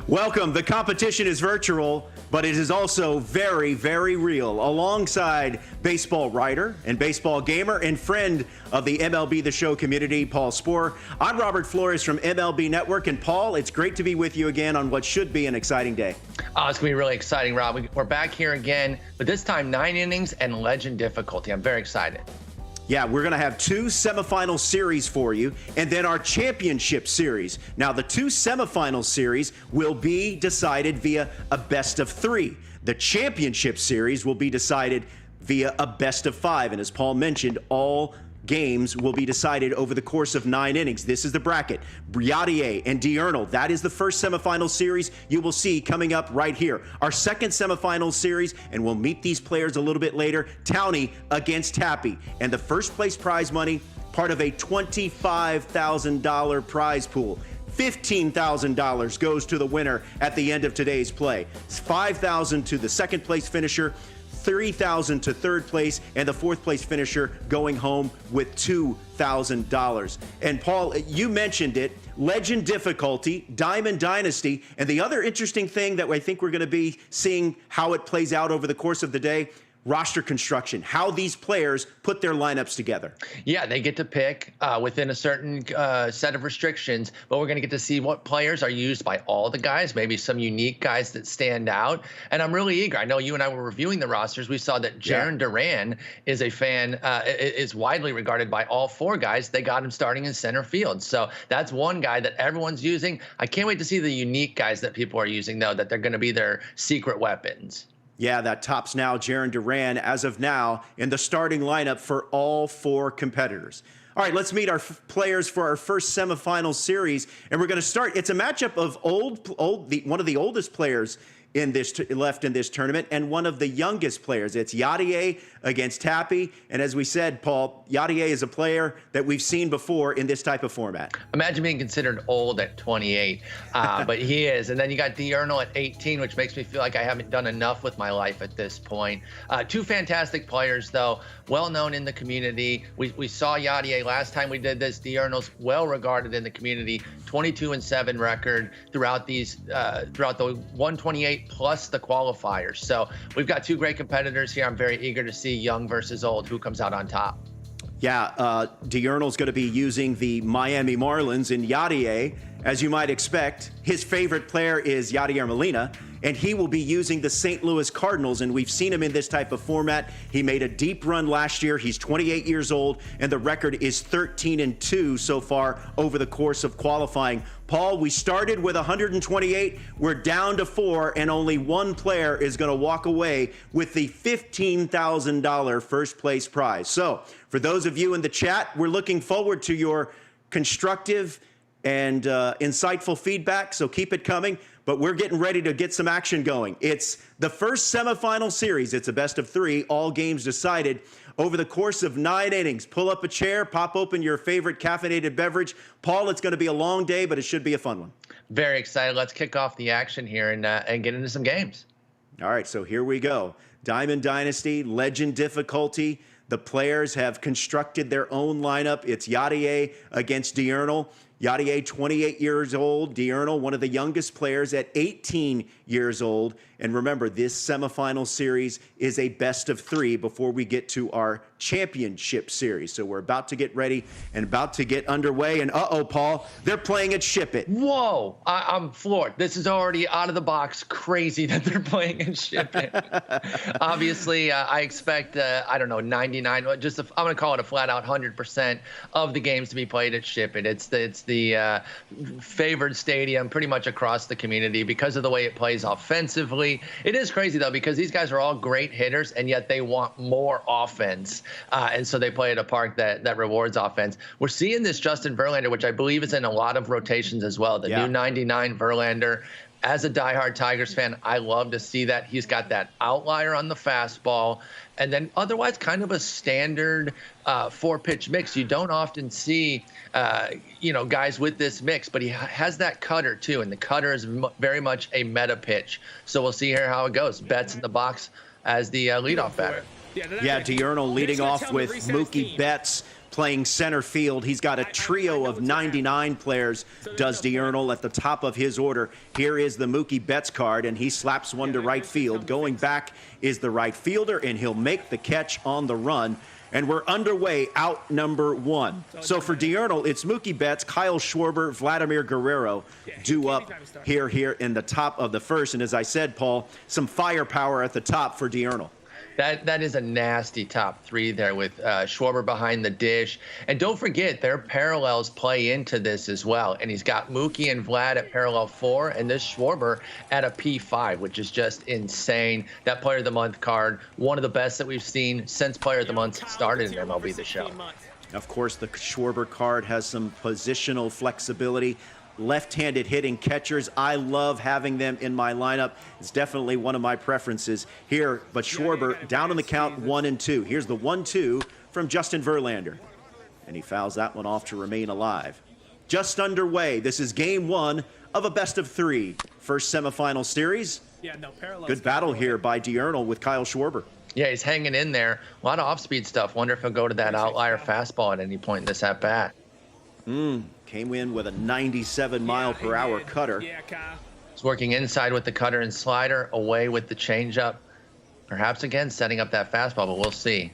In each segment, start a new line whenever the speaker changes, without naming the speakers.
Welcome. The competition is virtual, but it is also very, very real. Alongside baseball writer and baseball gamer and friend of the MLB The Show community, Paul Sporer, I'm Robert Flores from MLB Network. And Paul, it's great to be with you again on what should be an exciting day.
Oh, it's going to be really exciting, Rob. We're back here again, but this time 9 innings and legend difficulty. I'm very excited.
Yeah, we're going to have 2 semifinal series for you, and then our championship series. Now, the 2 semifinal series will be decided via a best of 3. The championship series will be decided via a best of 5. And as Paul mentioned, all games will be decided over the course of 9 innings. This is the bracket. Yadier and Diurnal. That is the first semifinal series you will see coming up right here. Our second semifinal series, and we'll meet these players a little bit later, Towney against Tappy. And the first place prize money, part of a $25,000 prize pool. $15,000 goes to the winner at the end of today's play. $5,000 to the second place finisher, $3,000 to third place, and the fourth place finisher going home with $2,000. And Paul, you mentioned it, legend difficulty, Diamond Dynasty, and the other interesting thing that I think we're going to be seeing how it plays out over the course of the day, roster construction, how these players put their lineups together.
Yeah, they get to pick within a certain set of restrictions, but we're going to get to see what players are used by all the guys, maybe some unique guys that stand out. And I'm really eager. I know you and I were reviewing the rosters. We saw that Jarren Duran is a fan, is widely regarded by all 4 guys. They got him starting in center field. So that's one guy that everyone's using. I can't wait to see the unique guys that people are using, though, that they're going to be their secret weapons.
Yeah, that tops now Jarren Duran as of now in the starting lineup for all 4 competitors. All right, let's meet our players for our first semifinal series, and we're going to start. It's a matchup of one of the oldest players in this left in this tournament and one of the youngest players. It's Yadier against Tappy, and as we said, Paul, Yadier is a player that we've seen before in this type of format.
Imagine being considered old at 28, but he is. And then you got Diurnal at 18, which makes me feel like I haven't done enough with my life at this point. 2 fantastic players, though, well known in the community. We saw Yadier last time we did this. Diurnal's well regarded in the community, 22-7 record throughout these throughout the 128 plus the qualifiers. So we've got 2 great competitors here. I'm very eager to see young versus old, who comes out on top.
Yeah, Diurnal's going to be using the Miami Marlins, and Yadier, as you might expect, his favorite player is Yadier Molina, and he will be using the St. Louis Cardinals, and we've seen him in this type of format. He made a deep run last year. He's 28 years old, and the record is 13-2 so far over the course of qualifying. Paul, we started with 128. We're down to 4, and only one player is going to walk away with the $15,000 first place prize. So for those of you in the chat, we're looking forward to your constructive and insightful feedback, so keep it coming. But we're getting ready to get some action going. It's the first semifinal series. It's a best of 3, all games decided over the course of 9 innings. Pull up a chair, pop open your favorite caffeinated beverage. Paul, it's going to be a long day, but it should be a fun one.
Very excited. Let's kick off the action here and get into some games.
All right, so here we go. Diamond Dynasty, legend difficulty. The players have constructed their own lineup. It's Yadier against Diurnal. Yadier, 28 years old. Diurnal, one of the youngest players at 18 years old. And remember, this semifinal series is a best of 3 before we get to our championship series. So we're about to get ready and about to get underway. And uh-oh, Paul, they're playing at Ship It.
Whoa, I'm floored. This is already out of the box crazy that they're playing at Ship It. Obviously, I expect, I don't know, 99, I'm going to call it a flat out 100% of the games to be played at Ship It. It's the favored stadium pretty much across the community because of the way it plays offensively. It is crazy, though, because these guys are all great hitters, and yet they want more offense. And so they play at a park that rewards offense. We're seeing this Justin Verlander, which I believe is in a lot of rotations as well, the new 99 Verlander. As a diehard Tigers fan, I love to see that. He's got that outlier on the fastball, and then otherwise kind of a standard 4-pitch mix. You don't often see, guys with this mix, but he has that cutter too, and the cutter is very much a meta pitch. So we'll see here how it goes. Betts in the box as the leadoff batter.
Yeah, Diurnal leading off with Mookie Betts, playing center field. He's got a trio of 99 players, does Diurnal, at the top of his order. Here is the Mookie Betts card, and he slaps one to right field. Going back is the right fielder, and he'll make the catch on the run. And we're underway, out number 1. So for Diurnal, it's Mookie Betts, Kyle Schwarber, Vladimir Guerrero due up here in the top of the first. And as I said, Paul, some firepower at the top for Diurnal.
That is a nasty top 3 there with Schwarber behind the dish. And don't forget, their parallels play into this as well. And he's got Mookie and Vlad at parallel 4, and this Schwarber at a P5, which is just insane. That Player of the Month card, one of the best that we've seen since Player of the Month started in MLB The Show.
Of course, the Schwarber card has some positional flexibility. Left-handed hitting catchers, I love having them in my lineup. It's definitely one of my preferences here. But Schwarber down on the count 1-2. Here's the 1-2 from Justin Verlander. And he fouls that one off to remain alive. Just underway. This is game 1 of a best-of-3 first semifinal series. Good battle here by Diurnal with Kyle Schwarber.
Yeah, he's hanging in there. A lot of off-speed stuff. Wonder if he'll go to that outlier fastball at any point in this at-bat.
Came in with a 97-mile-per-hour cutter.
He's working inside with the cutter and slider, away with the changeup. Perhaps, again, setting up that fastball, but we'll see.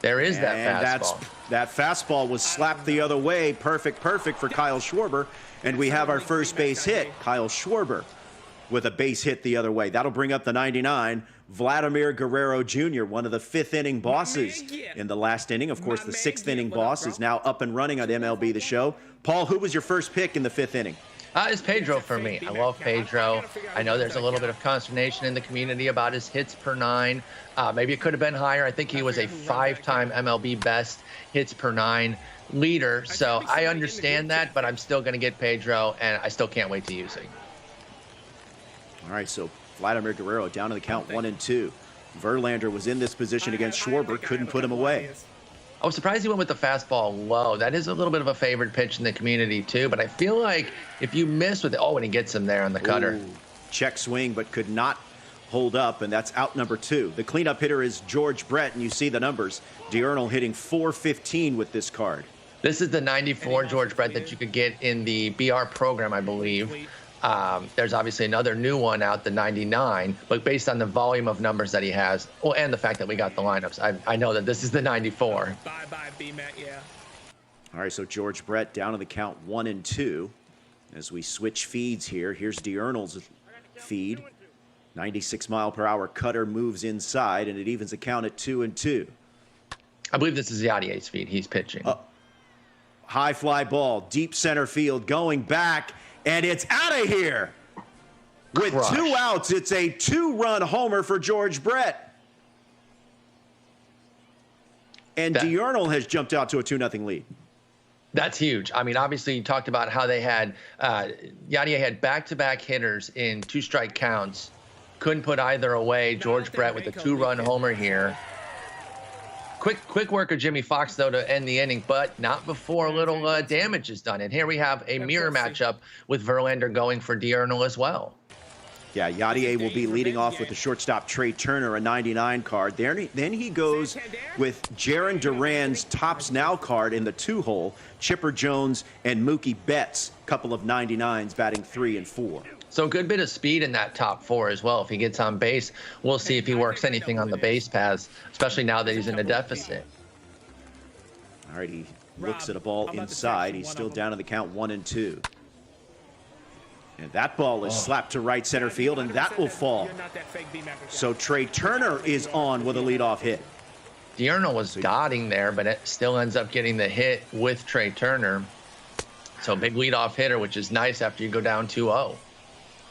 There is that fastball.
That fastball was slapped the other way. Perfect for Kyle Schwarber. And we have our first base hit. Kyle Schwarber with a base hit the other way. That'll bring up the 99. Vladimir Guerrero Jr., one of the 5th inning bosses in the last inning. Of course, the 6th inning boss is now up and running on MLB The Show. Paul, who was your first pick in the 5th inning?
It's Pedro for me. I love Pedro. I know there's a little bit of consternation in the community about his hits per 9. Maybe it could have been higher. I think he was a 5-time MLB best hits per 9 leader. So I understand that, but I'm still going to get Pedro, and I still can't wait to use him.
All right, so Vladimir Guerrero down to the count 1-2. Verlander was in this position against Schwarber, couldn't put him away.
I was surprised he went with the fastball low. That is a little bit of a favored pitch in the community, too. But I feel like if you miss with it, and he gets him there on the cutter.
Ooh, check swing, but could not hold up, and that's out number 2. The cleanup hitter is George Brett, and you see the numbers. Diurnal hitting .415 with this card.
This is the 94 George Brett that you could get in the BR program, I believe. There's obviously another new one out, the 99, but based on the volume of numbers that he has, and the fact that we got the lineups, I know that this is the 94.
Bye-bye, B-Mac, yeah.
All right, so George Brett down on the count 1-2. As we switch feeds here, here's Diurnal's feed. 96-mile-per-hour cutter moves inside, and it evens the count at 2-2.
I believe this is Yadier's feed. He's pitching.
High fly ball, deep center field, going back. And it's out of here. With 2 outs, it's a 2-run homer for George Brett. And Diurnal has jumped out to a 2-0 lead.
That's huge. I mean, obviously, you talked about how they had Yadier had back-to-back hitters in 2-strike counts. Couldn't put either away. George Brett with a 2-run homer here. Quick work of Jimmy Fox, though, to end the inning, but not before a little damage is done. And here we have a mirror matchup with Verlander going for Diurnal as well.
Yeah, Yadier will be leading off with the shortstop Trey Turner, a 99 card. Then he goes with Jarren Duran's Tops Now card in the 2-hole, Chipper Jones and Mookie Betts, couple of 99s batting 3 and 4.
So a good bit of speed in that top 4 as well. If he gets on base, we'll see if he works anything on the base paths, especially now that he's in a deficit.
All right, he looks at a ball inside. He's still down in the count 1-2. And that ball is slapped to right center field, and that will fall. So Trey Turner is on with a leadoff hit.
Diurnal was dotting there, but it still ends up getting the hit with Trey Turner. So big leadoff hitter, which is nice after you go down 2-0.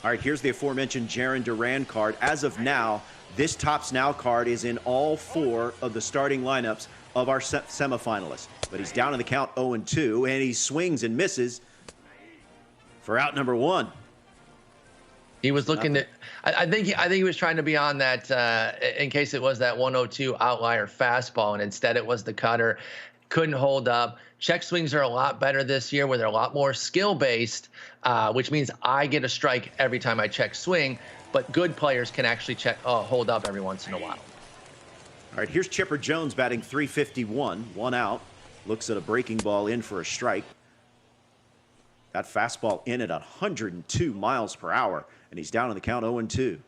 All right, here's the aforementioned Jarren Duran card. As of now, this Tops Now card is in all 4 of the starting lineups of our semifinalists. But he's down in the count 0-2, and he swings and misses for out number 1.
He was looking to. I think he was trying to be on that in case it was that 102 outlier fastball, and instead it was the cutter. Couldn't hold up. Check swings are a lot better this year, where they're a lot more skill-based, which means I get a strike every time I check swing. But good players can actually hold up every once in a while.
All right, here's Chipper Jones batting .351, 1 out. Looks at a breaking ball in for a strike. That fastball in at 102 miles per hour, and he's down on the count 0-2.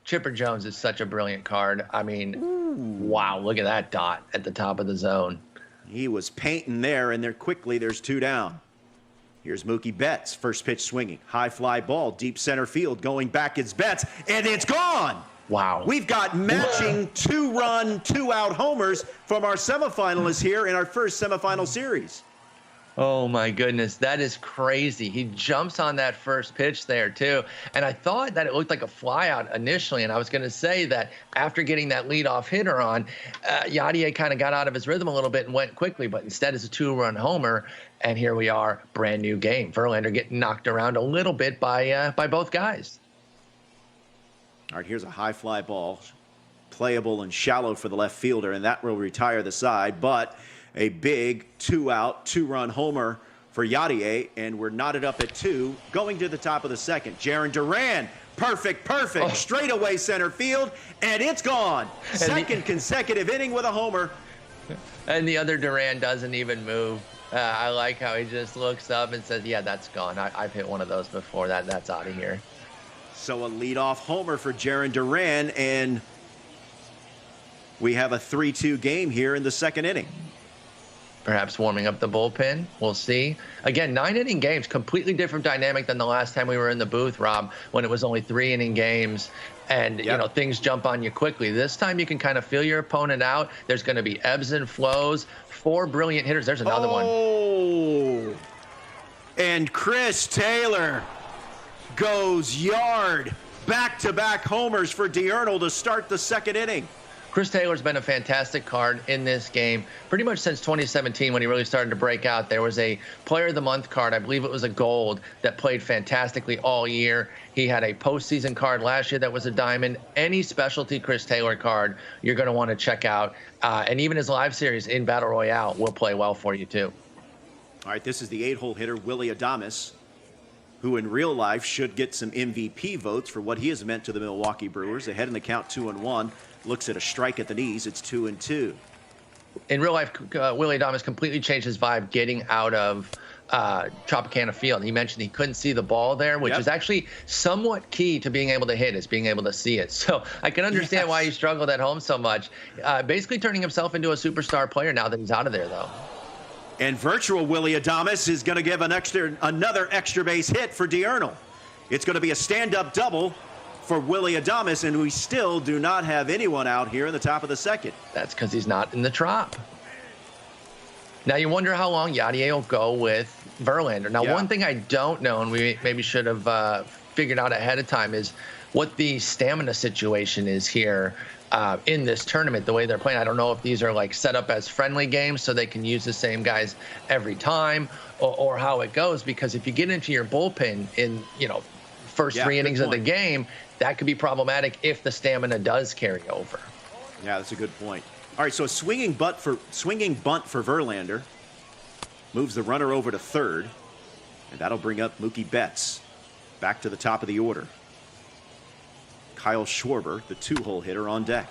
Chipper Jones is such a brilliant card. I mean, wow, look at that dot at the top of the zone.
He was painting there, and there quickly there's 2 down. Here's Mookie Betts, first pitch swinging. High fly ball, deep center field, going back, it's Betts, and it's gone!
Wow.
We've got matching 2-run, 2-out homers from our semifinalists here in our first semifinal series.
Oh, my goodness. That is crazy. He jumps on that first pitch there, too. And I thought that it looked like a flyout initially. And I was going to say that after getting that leadoff hitter on, Yadier kind of got out of his rhythm a little bit and went quickly. But instead, it's a 2-run homer. And here we are, brand new game. Verlander getting knocked around a little bit by both guys.
All right, here's a high fly ball. Playable and shallow for the left fielder, and that will retire the side. But a big 2-out, 2-run homer for Yadier, and we're knotted up at 2, going to the top of the second. Jarren Duran, perfect, straightaway center field, and it's gone. Second consecutive inning with a homer.
And the other Duran doesn't even move. I like how he just looks up and says, yeah, that's gone. I've hit one of those before. That's out of here.
So a leadoff homer for Jarren Duran, and we have a 3-2 game here in the second inning.
Perhaps warming up the bullpen. We'll see. Again, 9-inning games, completely different dynamic than the last time we were in the booth, Rob, when it was only 3-inning games. And, you know, things jump on you quickly. This time you can kind of feel your opponent out. There's going to be ebbs and flows. 4 brilliant hitters. There's another one.
Oh, and Chris Taylor goes yard. Back-to-back homers for Diurnal to start the second inning.
Chris Taylor's been a fantastic card in this game pretty much since 2017 when he really started to break out. There was a Player of the Month card, I believe it was a gold, that played fantastically all year. He had a postseason card last year that was a diamond. Any specialty Chris Taylor card you're going to want to check out. And even his live series in Battle Royale will play well for you, too.
All right, this is the 8-hole hitter, Willy Adames, who in real life should get some MVP votes for what he has meant to the Milwaukee Brewers. Ahead in the count 2-1. Looks at a strike at the knees. It's 2-2.
In real life, Willy Adames completely changed his vibe getting out of Tropicana Field. He mentioned he couldn't see the ball there, which is actually somewhat key to being able to hit, is being able to see it. So I can understand why he struggled at home so much. Basically turning himself into a superstar player now that he's out of there, though.
And virtual Willy Adames is going to give another extra base hit for Diurnal. It's going to be a stand-up double for Willy Adames, and we still do not have anyone out here in the top of the second.
That's because he's not in the Trop. Now you wonder how long Yadier will go with Verlander. Now, one thing I don't know, and we maybe should have figured out ahead of time, is what the stamina situation is here in this tournament, the way they're playing. I don't know if these are like set up as friendly games so they can use the same guys every time, or how it goes, because if you get into your bullpen in, first 3 innings of the game, that could be problematic if the stamina does carry over.
Yeah, that's a good point. All right, so a swinging bunt for Verlander moves the runner over to third, and that'll bring up Mookie Betts back to the top of the order. Kyle Schwarber, the 2-hole hitter, on deck.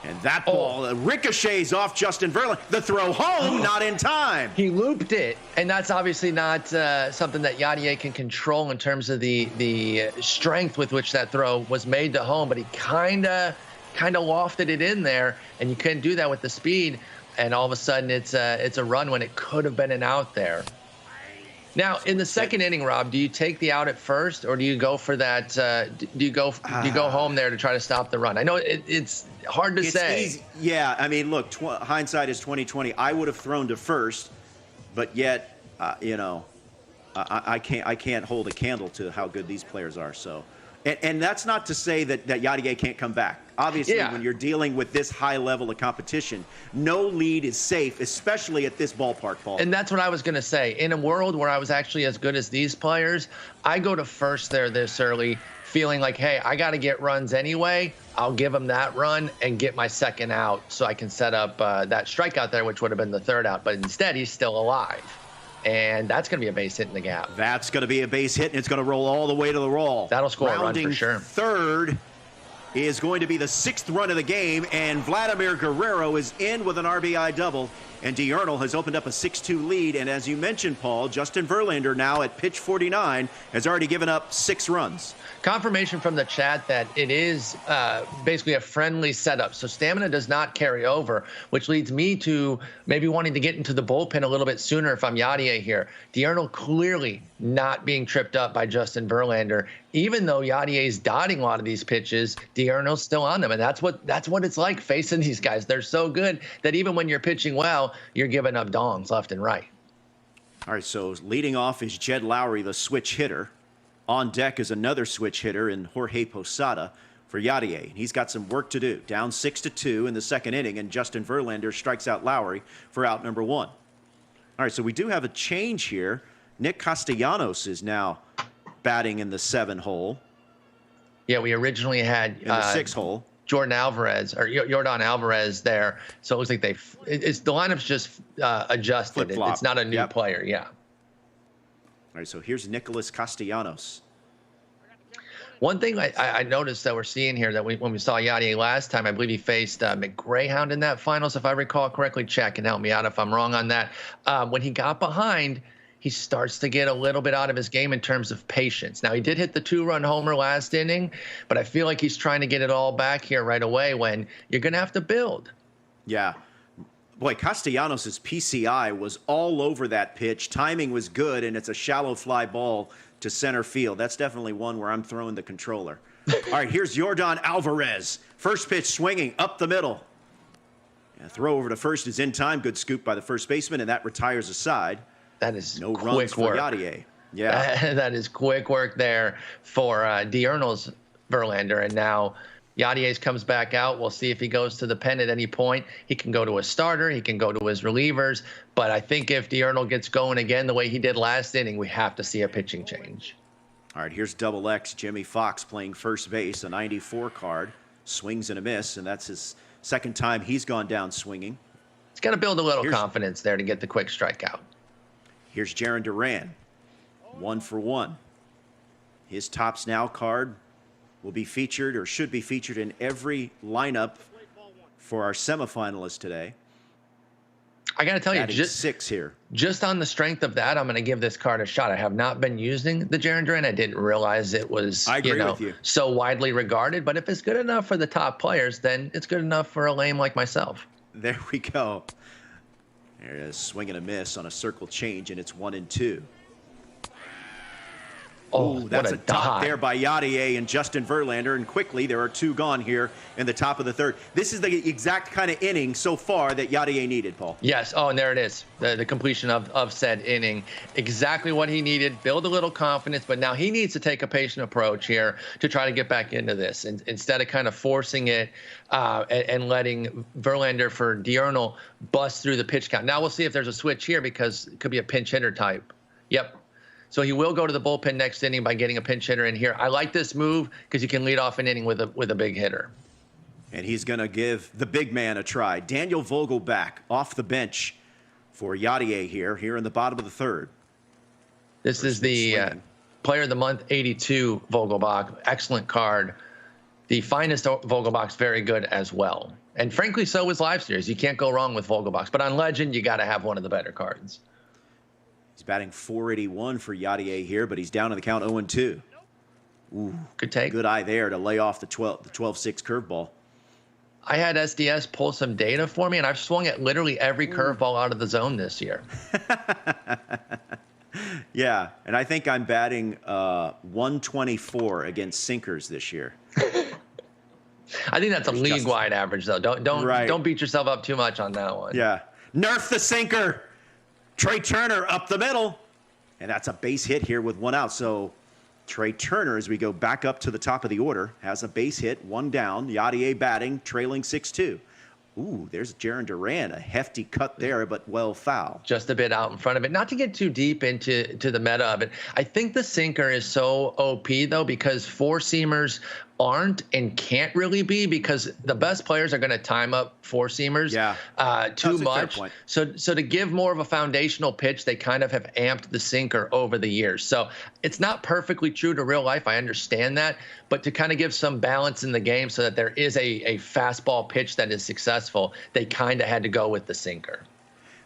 And that ball ricochets off Justin Verlander. The throw home, not in time.
He looped it, and that's obviously not something that Yadier can control in terms of the strength with which that throw was made to home. But he kind of lofted it in there, and you couldn't do that with the speed. And all of a sudden, it's a run when it could have been an out there. Now, in the second inning, Rob, do you take the out at first, or do you go for that? Do you go home there to try to stop the run? I know it's hard to say.
Easy. Yeah, I mean, look, hindsight is 20/20. I would have thrown to first, but yet, I can't hold a candle to how good these players are. So, and that's not to say that Yadier can't come back. Obviously, when you're dealing with this high level of competition, no lead is safe, especially at this ballpark, Paul.
And that's what I was going to say. In a world where I was actually as good as these players, I go to first there this early, feeling like, hey, I got to get runs anyway. I'll give him that run and get my second out so I can set up that strikeout there, which would have been the third out. But instead, he's still alive. And that's going to be a base hit in the gap.
That's going to be a base hit, and it's going to roll all the way to the wall.
That'll score a run for sure.
Third is going to be the 6th run of the game, and Vladimir Guerrero is in with an RBI double. And Diurnal has opened up a 6-2 lead. And as you mentioned, Paul, Justin Verlander now at pitch 49 has already given up 6 runs.
Confirmation from the chat that it is basically a friendly setup. So stamina does not carry over, which leads me to maybe wanting to get into the bullpen a little bit sooner if I'm Yadier here. Diurnal clearly not being tripped up by Justin Verlander. Even though Yadier is dotting a lot of these pitches, Diurnal's still on them. And that's what it's like facing these guys. They're so good that even when you're pitching well, you're giving up dongs left and right.
All right, so leading off is Jed Lowry, the switch hitter. On deck is another switch hitter in Jorge Posada for Yadier. He's got some work to do. Down 6-2 in the second inning, and Justin Verlander strikes out Lowry for out number 1. All right, so we do have a change here. Nick Castellanos is now batting in the 7 hole.
Yeah, we originally had
in the 6 hole.
Jordan Alvarez there. So it looks like the lineup's just adjusted. It's not a new player. Yeah.
All right, so here's Nicholas Castellanos.
One thing I noticed that we're seeing here that when we saw Yadier last time, I believe he faced McGrayhound in that finals, if I recall correctly. Check and help me out if I'm wrong on that. When he got behind, he starts to get a little bit out of his game in terms of patience. Now, he did hit the 2-run homer last inning, but I feel like he's trying to get it all back here right away when you're going to have to build.
Yeah. Boy, Castellanos' PCI was all over that pitch. Timing was good, and it's a shallow fly ball to center field. That's definitely one where I'm throwing the controller. All right, here's Jordan Alvarez. First pitch swinging up the middle. Yeah, throw over to first is in time. Good scoop by the first baseman, and that retires a side.
That is
no
quick
runs for
work.
Yadier. Yeah,
that is quick work there for Diurnal's Verlander, and now Yadier comes back out. We'll see if he goes to the pen at any point. He can go to a starter. He can go to his relievers. But I think if Diurnal gets going again the way he did last inning, we have to see a pitching change.
All right, here's Double X, Jimmy Fox playing first base, a 94 card. Swings and a miss, and that's his second time he's gone down swinging.
He's got to build a little confidence there to get the quick strikeout.
Here's Jarren Duran, 1 for 1. His Tops Now card will be featured or should be featured in every lineup for our semifinalists today.
I got to tell you,
just 6 here.
Just on the strength of that, I'm going to give this card a shot. I have not been using the Jarren Duran. I didn't realize it was
with you.
So widely regarded. But if it's good enough for the top players, then it's good enough for a lame like myself.
There we go. There it is, swing and a miss on a circle change, and it's 1-2.
Oh,
that's a top there by Yadier and Justin Verlander, and quickly there are 2 gone here in the top of the 3rd. This is the exact kind of inning so far that Yadier needed, Paul.
Yes. Oh, and there it is, the completion of said inning. Exactly what he needed. Build a little confidence, but now he needs to take a patient approach here to try to get back into this, and instead of kind of forcing it and letting Verlander for Diurnal bust through the pitch count. Now we'll see if there's a switch here because it could be a pinch hitter type. Yep. So he will go to the bullpen next inning by getting a pinch hitter in here. I like this move because you can lead off an inning with a big hitter.
And he's going to give the big man a try. Daniel Vogelbach off the bench for Yadier here in the bottom of the 3rd.
This is the Player of the Month 82 Vogelbach. Excellent card. The finest Vogelbach's very good as well. And frankly, so is Live Series. You can't go wrong with Vogelbach. But on Legend, you got to have one of the better cards.
He's batting .481 for Yadier here, but he's down to the count 0-2. Ooh,
good take.
Good eye there to lay off the 12-6 curveball.
I had SDS pull some data for me, and I've swung at literally every curveball out of the zone this year.
Yeah, and I think I'm batting 124 against sinkers this year.
I think that's a league-wide average, though. Don't beat yourself up too much on that one.
Yeah. Nerf the sinker. Trey Turner up the middle. And that's a base hit here with 1 out. So Trey Turner, as we go back up to the top of the order, has a base hit, 1 down. Yadier batting, trailing 6-2. Ooh, there's Jarren Duran. A hefty cut there, but well foul.
Just a bit out in front of it. Not to get too deep into the meta of it. I think the sinker is so OP, though, because 4-seamers aren't and can't really be, because the best players are going to time up 4-seamers too much. So to give more of a foundational pitch, they kind of have amped the sinker over the years. So it's not perfectly true to real life. I understand that. But to kind of give some balance in the game so that there is a fastball pitch that is successful, they kind of had to go with the sinker.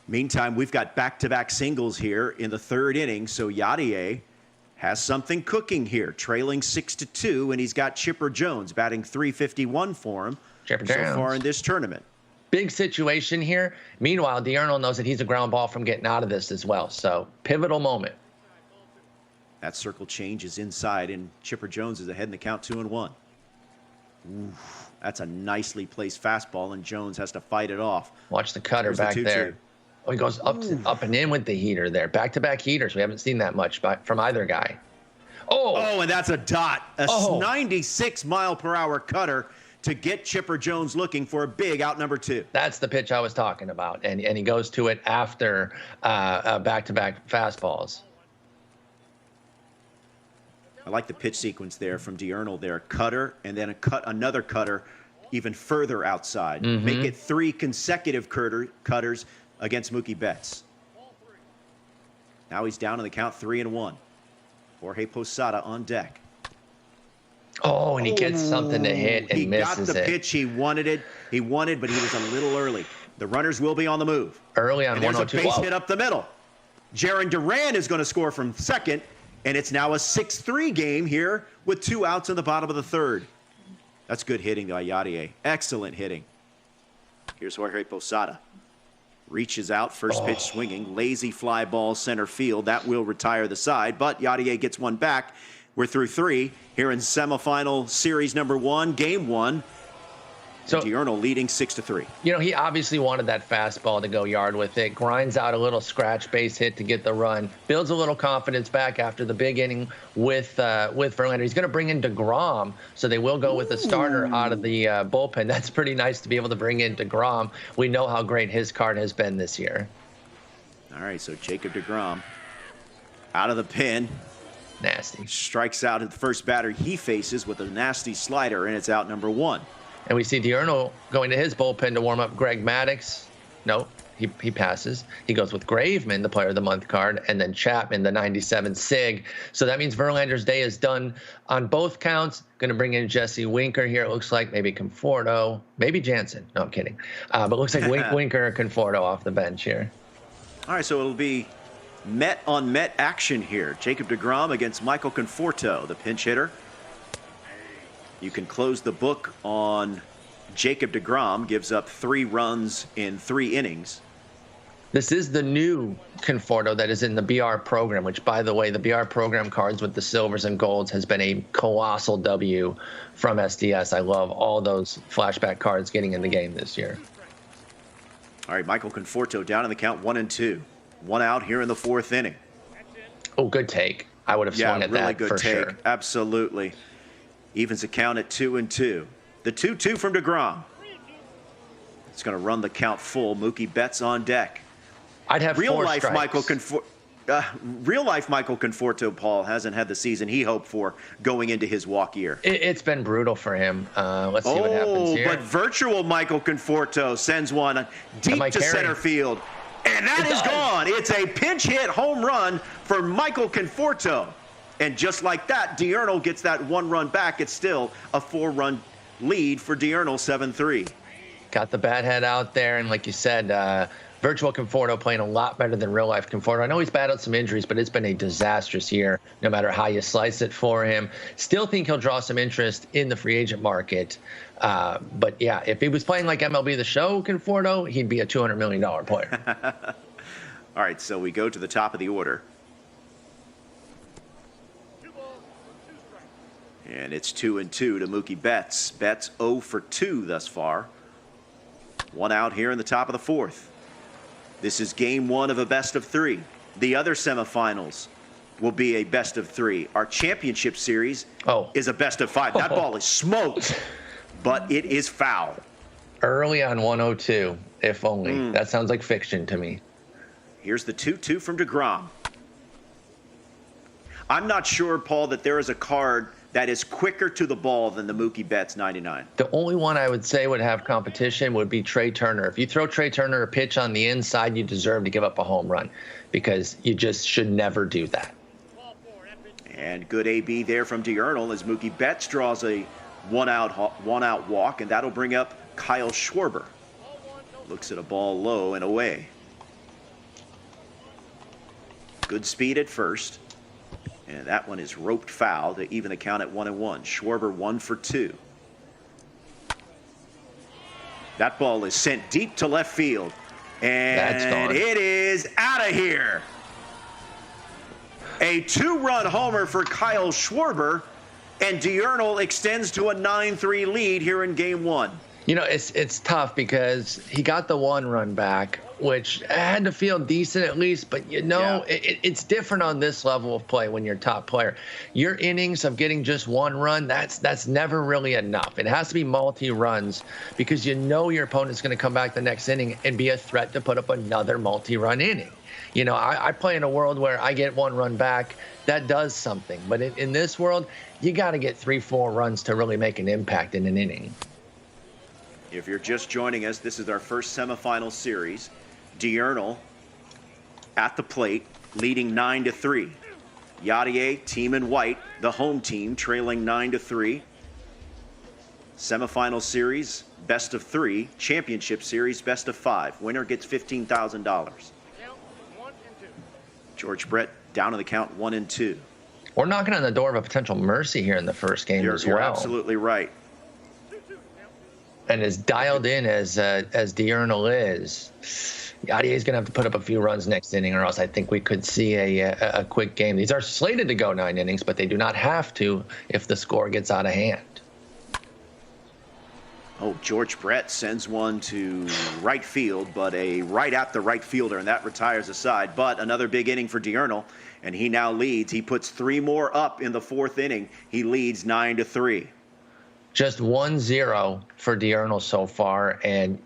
Meantime, we've got back-to-back singles here in the third inning, so Yadier has something cooking here, trailing 6-2, and he's got Chipper Jones batting .351 for him so far in this tournament.
Big situation here. Meanwhile, Diurnal knows that he's a ground ball from getting out of this as well, so pivotal moment.
That circle change is inside, and Chipper Jones is ahead in the count 2-1. That's a nicely placed fastball, and Jones has to fight it off.
Watch the cutter back there. Oh, he goes up and in with the heater there. Back-to-back heaters. We haven't seen that much from either guy.
Oh, and that's a dot. A 96-mile-per-hour cutter to get Chipper Jones looking for a big out number 2.
That's the pitch I was talking about, and he goes to it after back-to-back fastballs.
I like the pitch sequence there from Diurnal there. Cutter, and then another cutter even further outside. Make it 3 consecutive cutters against Mookie Betts. Now he's down in the count 3-1. Jorge Posada on deck.
Oh, and he gets something to hit and misses it.
He got the pitch he wanted, but he was a little early. The runners will be on the move.
Early on 102.
There's a base hit up the middle. Jarren Duran is going to score from second, and it's now a 6-3 game here with 2 outs in the bottom of the third. That's good hitting by Yadier. Excellent hitting. Here's Jorge Posada. Reaches out, first pitch swinging, lazy fly ball center field. That will retire the side, but Yadier gets one back. We're through 3 here in semifinal series number 1, game 1. So Diurnal leading 6-3.
You know, he obviously wanted that fastball to go yard with it. Grinds out a little scratch base hit to get the run. Builds a little confidence back after the big inning with Verlander. He's going to bring in DeGrom, so they will go with the starter out of the bullpen. That's pretty nice to be able to bring in DeGrom. We know how great his card has been this year.
All right, so Jacob DeGrom out of the pen.
Nasty.
Strikes out at the first batter he faces with a nasty slider, and it's out number 1.
And we see Diurnal going to his bullpen to warm up Greg Maddux. No, he passes. He goes with Graveman, the Player of the Month card, and then Chapman, the 97 SIG. So that means Verlander's day is done on both counts. Going to bring in Jesse Winker here. It looks like maybe Conforto, maybe Jansen. No, I'm kidding. But it looks like Winker or Conforto off the bench here.
All right, so it'll be Met-on-Met action here. Jacob DeGrom against Michael Conforto, the pinch hitter. You can close the book on Jacob DeGrom, gives up 3 runs in 3 innings.
This is the new Conforto that is in the BR program, which, by the way, the BR program cards with the silvers and golds has been a colossal W from SDS. I love all those flashback cards getting in the game this year.
All right, Michael Conforto down in the count 1-2. 1 out here in the 4th inning.
Oh, good take. I would have swung at
really
that
good
for
take.
sure.
Absolutely. Evens the count at 2-2. The 2-2 from DeGrom. It's going to run the count full. Mookie Betts on deck.
I'd have
real
4
life
strikes.
Michael Conforto, Paul, hasn't had the season he hoped for going into his walk year.
It's been brutal for him. Let's see what happens here.
But virtual Michael Conforto sends one deep to center field. And that is gone. It's a pinch hit home run for Michael Conforto. And just like that, Diurnal gets that 1 run back. It's still a 4-run lead for Diurnal, 7-3.
Got the bat head out there, and like you said, virtual Conforto playing a lot better than real life Conforto. I know he's battled some injuries, but it's been a disastrous year, no matter how you slice it for him. Still think he'll draw some interest in the free agent market. But yeah, if he was playing like MLB The Show Conforto, he'd be a $200 million player.
All right, so we go to the top of the order. And it's 2-2 to Mookie Betts. Betts 0 for 2 thus far. 1 out here in the top of the 4th. This is game 1 of a best of 3. The other semifinals will be a best of 3. Our championship series is a best of 5. That ball is smoked, but it is foul.
Early on 102, if only. That sounds like fiction to me.
Here's the 2-2 from DeGrom. I'm not sure, Paul, that there is a card that is quicker to the ball than the Mookie Betts 99.
The only one I would say would have competition would be Trey Turner. If you throw Trey Turner a pitch on the inside, you deserve to give up a home run because you just should never do that.
And good AB there from Diurnal as Mookie Betts draws a one-out walk, and that'll bring up Kyle Schwarber. Looks at a ball low and away. Good speed at first. And that one is roped foul to even the count at 1-1. Schwarber 1 for 2. That ball is sent deep to left field. And it is out of here. A 2-run homer for Kyle Schwarber. And Diurnal extends to a 9-3 lead here in Game 1.
You know, it's tough because he got the 1 run back, which had to feel decent at least. But, it's different on this level of play when you're a top player. Your innings of getting just 1 run, that's never really enough. It has to be multi-runs because your opponent's going to come back the next inning and be a threat to put up another multi-run inning. You know, I play in a world where I get 1 run back. That does something. But in this world, you got to get 3-4 runs to really make an impact in an inning.
If you're just joining us, this is our first semifinal series. Diurnal at the plate, leading 9-3. Yadier, team in white, the home team, trailing 9-3. Semifinal series, best of 3. Championship series, best of 5. Winner gets $15,000. George Brett down to the count 1-2.
We're knocking on the door of a potential mercy here in the first game as well.
You're absolutely right.
And as dialed in as Diurnal is, Yadier's going to have to put up a few runs next inning, or else I think we could see a quick game. These are slated to go 9 innings, but they do not have to if the score gets out of hand.
Oh, George Brett sends one to right field, but a right at the right fielder, and that retires aside. But another big inning for Diurnal, and he now leads. He puts 3 more up in the 4th inning. He leads 9-3.
Just 1-0 for Diurnal so far. And,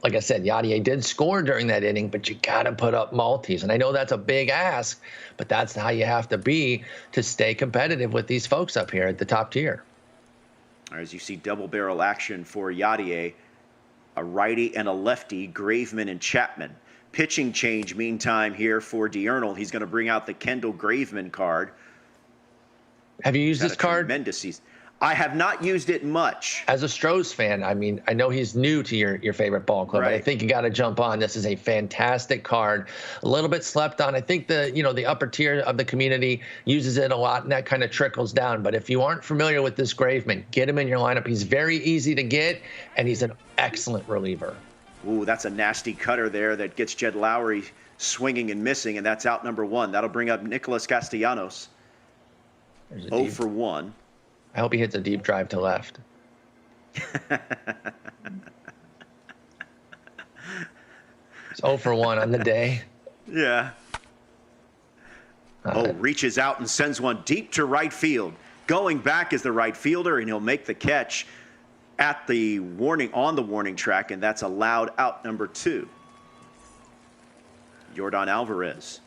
like I said, Yadier did score during that inning, but you got to put up multis. And I know that's a big ask, but that's how you have to be to stay competitive with these folks up here at the top tier.
As you see double barrel action for Yadier, a righty and a lefty, Graveman and Chapman. Pitching change meantime here for Diurnal. He's going to bring out the Kendall Graveman card.
Have you used this card?
Tremendous season. I have not used it much.
As a Stros fan, I mean, I know he's new to your favorite ball club,
right.
But I think you got to jump on. This is a fantastic card. A little bit slept on. I think the upper tier of the community uses it a lot, and that kind of trickles down. But if you aren't familiar with this Graveman, get him in your lineup. He's very easy to get, and he's an excellent reliever.
Ooh, that's a nasty cutter there that gets Jed Lowry swinging and missing, and that's out number 1. That'll bring up Nicholas Castellanos. 0 for 1.
I hope he hits a deep drive to left. It's 0 for 1 on the day.
Yeah. Reaches out and sends one deep to right field. Going back is the right fielder, and he'll make the catch on the warning track, and that's allowed out number 2. Yordan Alvarez.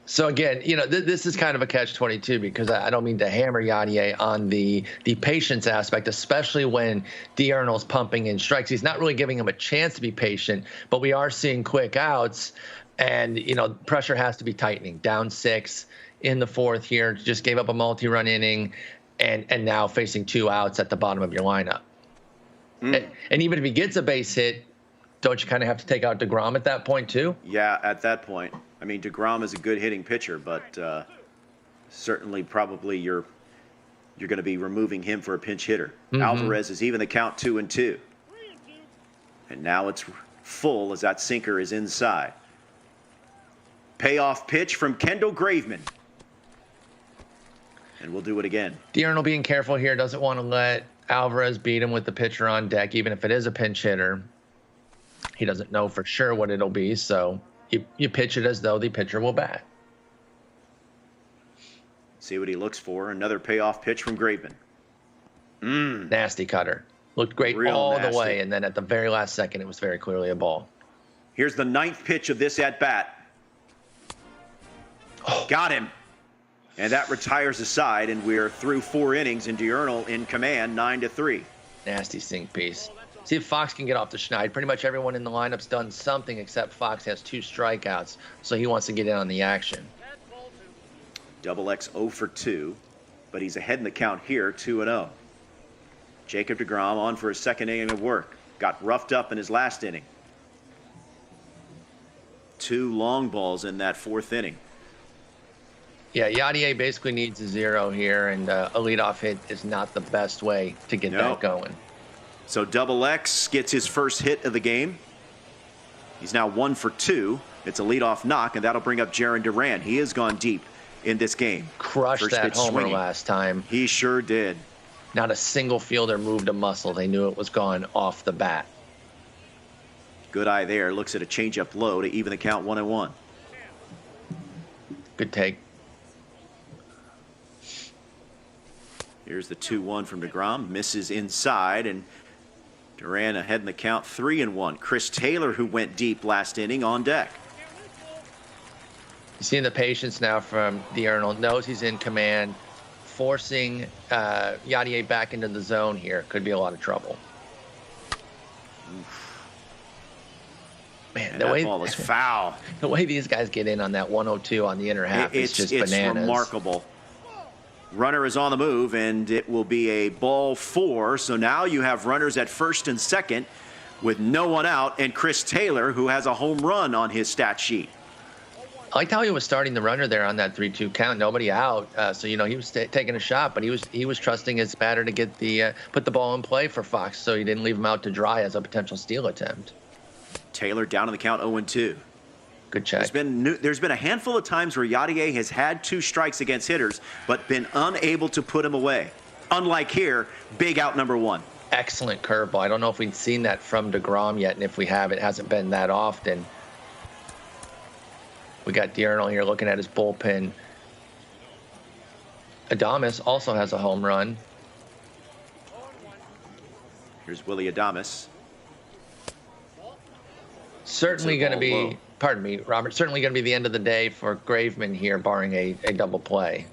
So again, this is kind of a catch-22 because I don't mean to hammer Yadier on the patience aspect, especially when Diurnal's pumping in strikes. He's not really giving him a chance to be patient, but we are seeing quick outs, and pressure has to be tightening. Down 6 in the 4th here, just gave up a multi-run inning, and now facing 2 outs at the bottom of your lineup. And even if he gets a base hit, don't you kind of have to take out DeGrom at that point too?
Yeah, at that point. I mean, DeGrom is a good hitting pitcher, but certainly probably you're going to be removing him for a pinch hitter. Alvarez is even the count 2-2. And now it's full as that sinker is inside. Payoff pitch from Kendall Graveman. And we'll do it again.
Diurnal being careful here, doesn't want to let Alvarez beat him with the pitcher on deck, even if it is a pinch hitter. He doesn't know for sure what it'll be, so you pitch it as though the pitcher will bat.
See what he looks for. Another payoff pitch from Graveman.
Nasty cutter. Looked great all the way, and then at the very last second, it was very clearly a ball.
Here's the 9th pitch of this at-bat. Got him. And that retires aside, and we're through 4 innings, and Diurnal in command, 9-3.
Nasty sink piece. See if Fox can get off the schneid. Pretty much everyone in the lineup's done something except Fox has 2 strikeouts, so he wants to get in on the action.
Double X 0 for 2, but he's ahead in the count here, 2-0. Jacob deGrom on for his 2nd inning of work. Got roughed up in his last inning. 2 long balls in that 4th inning.
Yeah, Yadier basically needs a 0 here, and a leadoff hit is not the best way to get that going.
So Double X gets his first hit of the game. He's now 1 for 2. It's a leadoff knock, and that'll bring up Jarren Duran. He has gone deep in this game.
Crushed that homer last time.
He sure did.
Not a single fielder moved a muscle. They knew it was gone off the bat.
Good eye there. Looks at a changeup low to even the count 1-1.
Good take.
Here's the 2-1 from DeGrom. Misses inside, and Duran ahead in the count 3-1. Chris Taylor, who went deep last inning, on deck.
You see the patience now from Diurnal. Knows he's in command. Forcing Yadier back into the zone here. Could be a lot of trouble. Man,
the way, ball is foul.
The way these guys get in on that 102 on the inner half is just bananas.
It's remarkable. Runner is on the move, and it will be a ball 4. So now you have runners at first and second with no one out, and Chris Taylor, who has a home run on his stat sheet.
I liked how he was starting the runner there on that 3-2 count. Nobody out, so he was taking a shot, but he was trusting his batter to get the put the ball in play for Fox, so he didn't leave him out to dry as a potential steal attempt.
Taylor down in the count 0-2.
Good check.
There's been a handful of times where Yadier has had 2 strikes against hitters, but been unable to put him away. Unlike here, big out number 1.
Excellent curveball. I don't know if we've seen that from DeGrom yet, and if we have, it hasn't been that often. We got Diurnal here looking at his bullpen. Adames also has a home run.
Here's Willy Adames.
Certainly going to be, pardon me, Robert, certainly going to be the end of the day for Graveman here, barring a double play.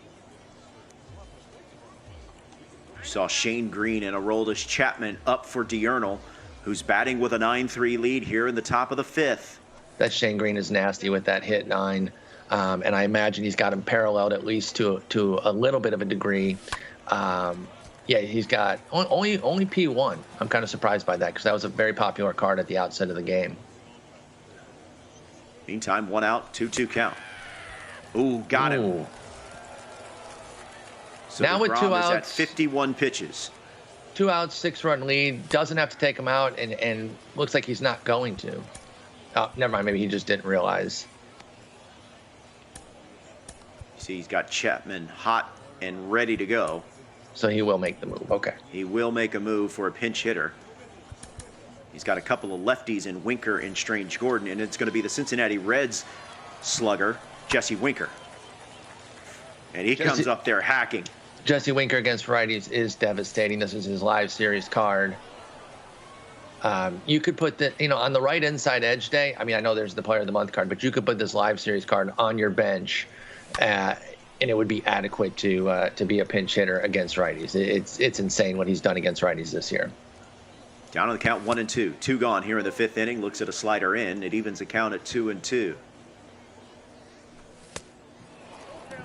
You saw Shane Green and Aroldis Chapman up for Diurnal, who's batting with a 9-3 lead here in the top of the 5th.
That Shane Green is nasty with that hit 9, and I imagine he's got him paralleled at least to a little bit of a degree. Yeah, he's got only P1. I'm kind of surprised by that because that was a very popular card at the outset of the game.
Meantime, 1 out, 2-2 count. Ooh, got him. So
now with 2 outs,
at 51 pitches.
2 outs, 6-run lead. Doesn't have to take him out, and looks like he's not going to. Oh, never mind. Maybe he just didn't realize.
See, he's got Chapman hot and ready to go.
So he will make the move. Okay.
He will make a move for a pinch hitter. He's got a couple of lefties in Winker and Strange Gordon, and it's going to be the Cincinnati Reds slugger, Jesse Winker. And he comes up there hacking.
Jesse Winker against righties is devastating. This is his live series card. You could put on the right inside edge day. I mean, I know there's the player of the month card, but you could put this live series card on your bench, and it would be adequate to be a pinch hitter against righties. It's insane what he's done against righties this year.
Down on the count 1-2. 2 gone here in the 5th inning. Looks at a slider in. It evens the count at 2-2.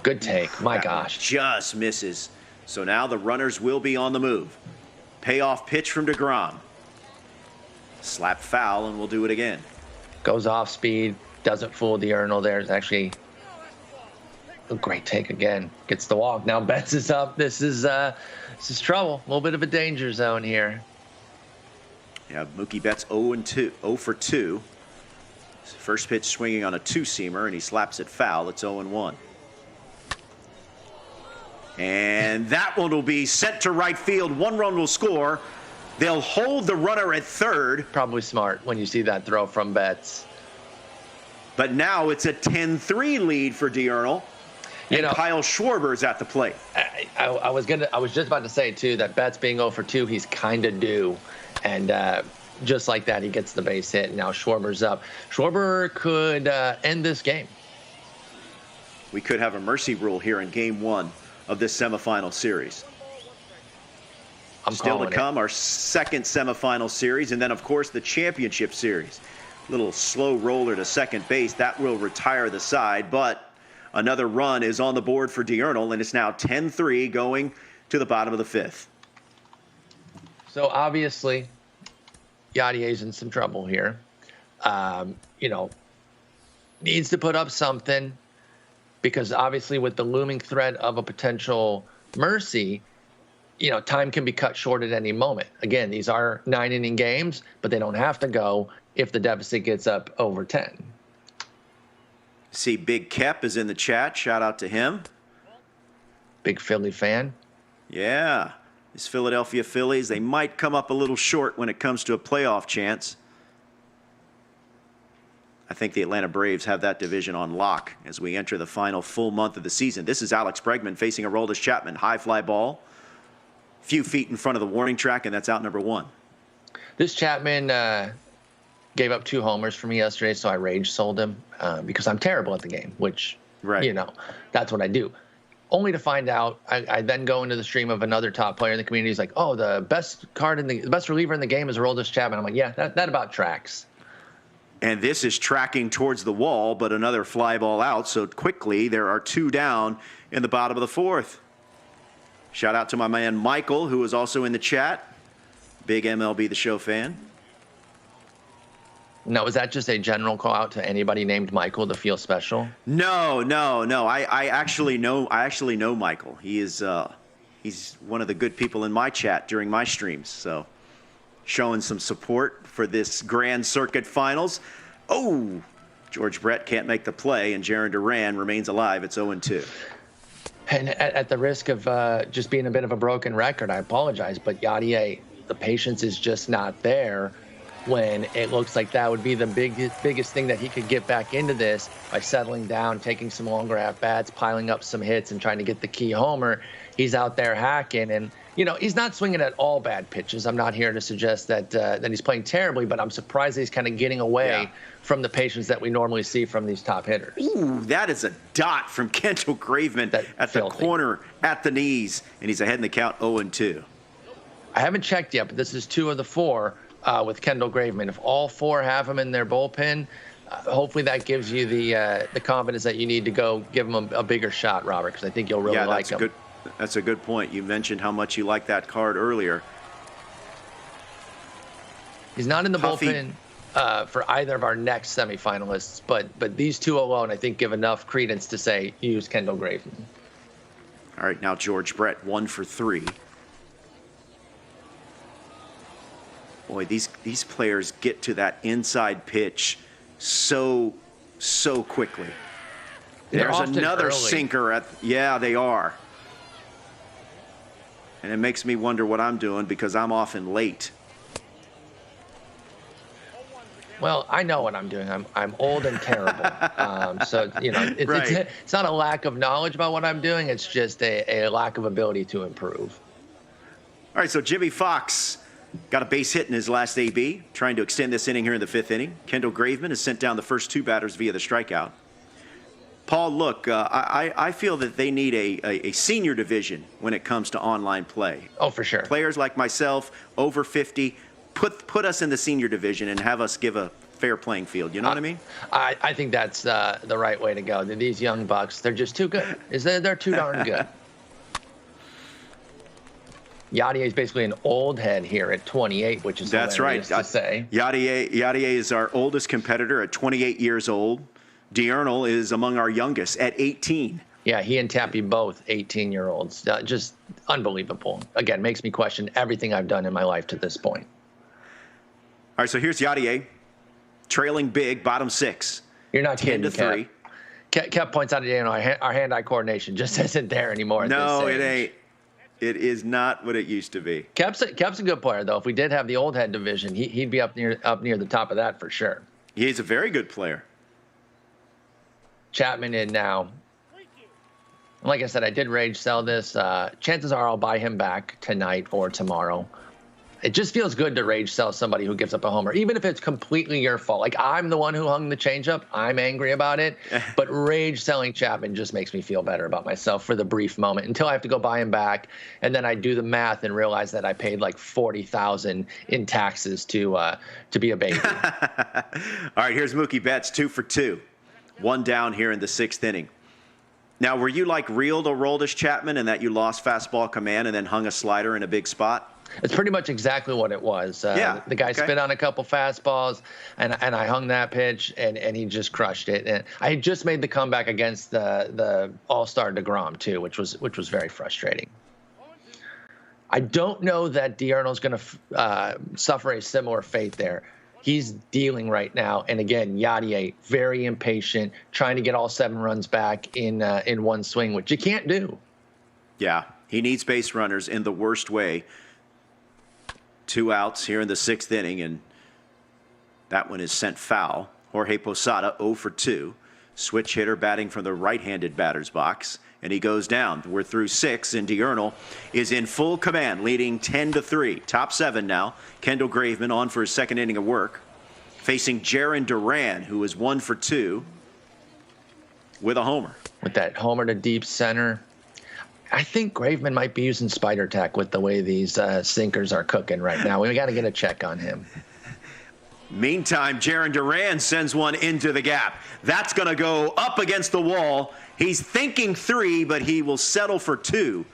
Good take. My gosh.
Just misses. So now the runners will be on the move. Payoff pitch from DeGrom. Slap foul, and we'll do it again.
Goes off speed. Doesn't fool Diurnal there. It's actually a great take again. Gets the walk. Now Betts is up. This is trouble. A little bit of a danger zone here.
Yeah, Mookie Betts 0 for 2. First pitch swinging on a 2-seamer, and he slaps it foul. It's 0-1. And that one will be sent to right field. 1 run will score. They'll hold the runner at third.
Probably smart when you see that throw from Betts.
But now it's a 10-3 lead for Diurnal. And Kyle Schwarber's at the plate.
I was just about to say too that Betts being 0 for 2, he's kind of due, and just like that, he gets the base hit. And now Schwarber's up. Schwarber could end this game.
We could have a mercy rule here in Game 1 of this semifinal series. Still to come, our second semifinal series, and then of course the championship series. Little slow roller to second base that will retire the side, but another run is on the board for Diurnal, and it's now 10-3 going to the bottom of the 5th.
So obviously, Yadier's in some trouble here. Needs to put up something. because obviously with the looming threat of a potential mercy, time can be cut short at any moment. Again, these are 9-inning games, but they don't have to go if the deficit gets up over 10.
See, Big Kep is in the chat. Shout out to him.
Big Philly fan.
Yeah. These Philadelphia Phillies, they might come up a little short when it comes to a playoff chance. I think the Atlanta Braves have that division on lock as we enter the final full month of the season. This is Alex Bregman facing Aroldis Chapman. High fly ball, few feet in front of the warning track, and that's out number 1.
This Chapman gave up 2 homers for me yesterday, so I rage sold him because I'm terrible at the game, which, that's what I do. Only to find out, I then go into the stream of another top player in the community. He's like, oh, the best reliever in the game is Aroldis Chapman. I'm like, yeah, that about tracks.
And this is tracking towards the wall, but another fly ball out. So quickly, there are 2 down in the bottom of the 4th. Shout out to my man Michael, who is also in the chat. Big MLB The Show fan.
Now, was that just a general call out to anybody named Michael to feel special?
No. I actually know Michael. He is he's one of the good people in my chat during my streams. So showing some support for this Grand Circuit Finals. Oh, George Brett can't make the play, and Jarren Duran remains alive. It's 0-2.
And at the risk of just being a bit of a broken record, I apologize, but Yadier, the patience is just not there when it looks like that would be the biggest thing that he could get back into this by settling down, taking some longer at-bats, piling up some hits, and trying to get the key homer. He's out there hacking, and he's not swinging at all bad pitches. I'm not here to suggest that he's playing terribly, but I'm surprised that he's kind of getting away from the patience that we normally see from these top hitters.
Ooh, that is a dot from Kendall Graveman at the corner at the knees, and he's ahead in the count 0-2.
I haven't checked yet, but this is 2 of the 4 with Kendall Graveman. If all 4 have him in their bullpen, hopefully that gives you the confidence that you need to go give him a bigger shot, Robert, because I think you'll really like him.
That's a good point. You mentioned how much you like that card earlier.
He's not in the bullpen for either of our next semifinalists, but these 2 alone, I think, give enough credence to say use Kendall Graveman.
All right, now George Brett, 1 for 3. Boy, these players get to that inside pitch so quickly. There's another sinker they are. And it makes me wonder what I'm doing because I'm often late.
Well, I know what I'm doing. I'm old and terrible. So, it's not a lack of knowledge about what I'm doing. It's just a lack of ability to improve.
All right, so Jimmy Fox got a base hit in his last AB, trying to extend this inning here in the 5th inning. Kendall Graveman has sent down the first 2 batters via the strikeout. Paul, look, I feel that they need a senior division when it comes to online play.
Oh, for sure.
Players like myself, over 50, put us in the senior division and have us give a fair playing field. You know what I mean?
I think that's the right way to go. These young bucks, they're just too good. They're too darn good. Yadier is basically an old head here at 28, which is
that's right
to say.
Yadier is our oldest competitor at 28 years old. Diurnal is among our youngest at 18.
Yeah, he and Tappy both 18-year-olds. Just unbelievable. Again, makes me question everything I've done in my life to this point.
All right, so here's Yadier, trailing big, bottom 6.
You're not
10-3.
Kev points out our hand-eye coordination just isn't there anymore.
No, it ain't. It is not what it used to be.
Kep's a good player, though. If we did have the old head division, he'd be up near the top of that for sure.
He's a very good player.
Chapman in now. Like I said, I did rage sell this. Chances are I'll buy him back tonight or tomorrow. It just feels good to rage sell somebody who gives up a homer, even if it's completely your fault. Like, I'm the one who hung the changeup. I'm angry about it. But rage selling Chapman just makes me feel better about myself for the brief moment until I have to go buy him back. And then I do the math and realize that I paid like $40,000 in taxes to be a baby.
All right, here's Mookie Betts, 2 for 2. 1 down here in the 6th inning. Now, were you like reeled Aroldis Chapman in that you lost fastball command and then hung a slider in a big spot?
It's pretty much exactly what it was.
Yeah.
The guy
Okay.
spit on a couple fastballs, and I hung that pitch, and he just crushed it. And I had just made the comeback against the All-Star DeGrom too, which was very frustrating. I don't know that D'Arnold's going to suffer a similar fate there. He's dealing right now, and again, Yadier very impatient, trying to get all 7 runs back in one swing, which you can't do.
Yeah, he needs base runners in the worst way. 2 outs here in the 6th inning, and that one is sent foul. Jorge Posada 0 for 2. Switch hitter batting from the right-handed batter's box, and he goes down. We're through 6, and D'Arnold is in full command, leading 10-3. Top 7 now. Kendall Graveman on for his 2nd inning of work, facing Jarren Duran, who is 1 for 2 with a homer.
With that homer to deep center. I think Graveman might be using spider tack with the way these sinkers are cooking right now. We got to get a check on him.
Meantime, Jarren Duran sends one into the gap. That's going to go up against the wall. He's thinking 3, but he will settle for 2.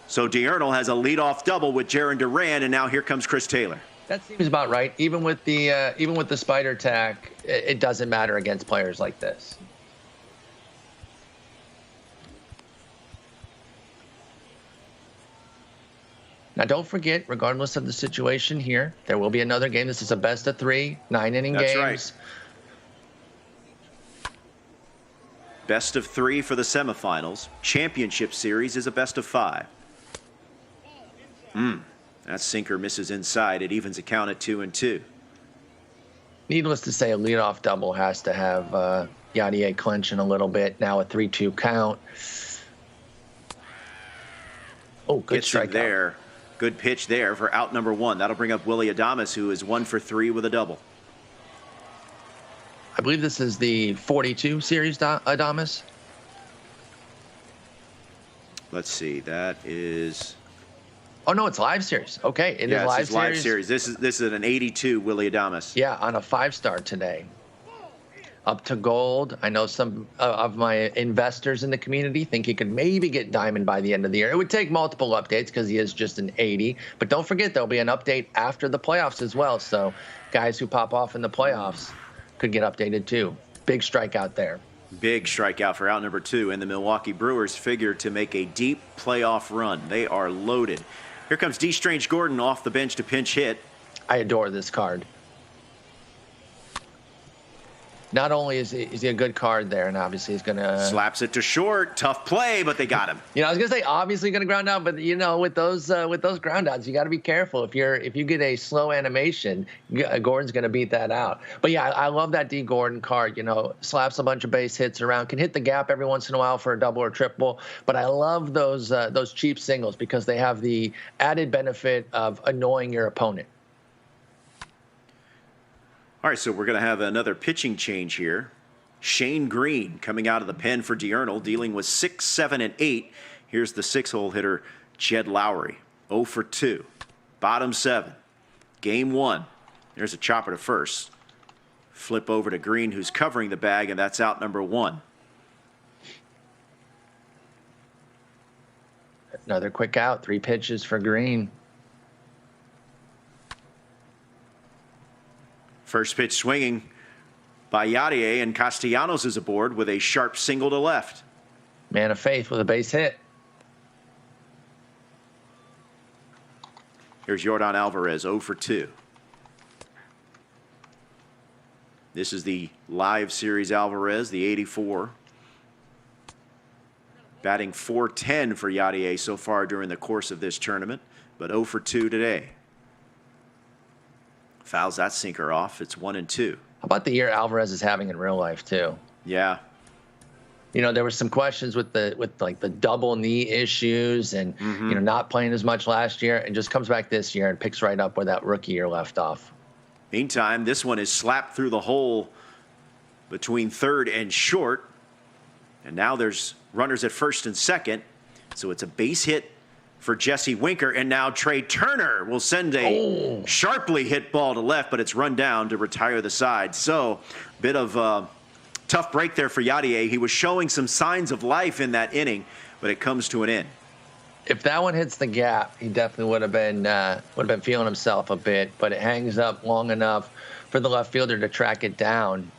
So D'Arnold has a leadoff double with Jarren Duran, and now here comes Chris Taylor.
That seems about right. Even with the spider tack, it doesn't matter against players like this. Now, don't forget, regardless of the situation here, there will be another game. This is a best of 3, 9-inning
That's
games.
Right. Best of 3 for the semifinals. Championship series is a best of 5. That sinker misses inside. It evens a count at 2-2.
Needless to say, a leadoff double has to have Yadier clinching a little bit. Now a 3-2 count. Oh, good strike
there. Good pitch there for out number 1. That'll bring up Willy Adames, who is 1 for 3 with a double.
I believe this is the 42 series, Adames.
Let's see. That is.
Oh no, it's live series. Okay, it is live
it's live series. This is an 82 Willy Adames.
Yeah, on a 5-star today. Up to gold. I know some of my investors in the community think he could maybe get diamond by the end of the year. It would take multiple updates because he is just an 80. But don't forget, there'll be an update after the playoffs as well. So guys who pop off in the playoffs could get updated too. Big strikeout there.
Big strikeout for out number 2. And the Milwaukee Brewers figure to make a deep playoff run. They are loaded. Here comes D. Strange Gordon off the bench to pinch hit.
I adore this card. Not only is he a good card there, and obviously he's going to...
Slaps it to short. Tough play, but they got him.
I was going to say obviously going to ground out, but with those ground outs, you got to be careful. If you get a slow animation, Gordon's going to beat that out. But yeah, I love that D. Gordon card. Slaps a bunch of base hits around, can hit the gap every once in a while for a double or triple. But I love those cheap singles because they have the added benefit of annoying your opponent.
All right, so we're going to have another pitching change here. Shane Green coming out of the pen for D'Arnold, dealing with 6, 7, and 8. Here's the 6-hole hitter, Jed Lowry, 0 for 2. Bottom 7. Game 1. There's a chopper to first. Flip over to Green, who's covering the bag, and that's out number 1.
Another quick out. 3 pitches for Green.
First pitch swinging by Yadier, and Castellanos is aboard with a sharp single to left.
Man of faith with a base hit.
Here's Yordan Alvarez, 0 for 2. This is the live series Alvarez, the 84. Batting .410 for Yadier so far during the course of this tournament, but 0 for 2 today. Fouls that sinker off. It's 1-2.
How about the year Alvarez is having in real life too?
Yeah.
There were some questions with the double knee issues and not playing as much last year, and just comes back this year and picks right up where that rookie year left off.
Meantime, this one is slapped through the hole between third and short, and now there's runners at first and second, so it's a base hit for Jesse Winker, and now Trey Turner will send a sharply hit ball to left, but it's run down to retire the side. So, bit of tough break there for Yadier. He was showing some signs of life in that inning, but it comes to an end.
If that one hits the gap, he definitely would have been feeling himself a bit. But it hangs up long enough for the left fielder to track it down.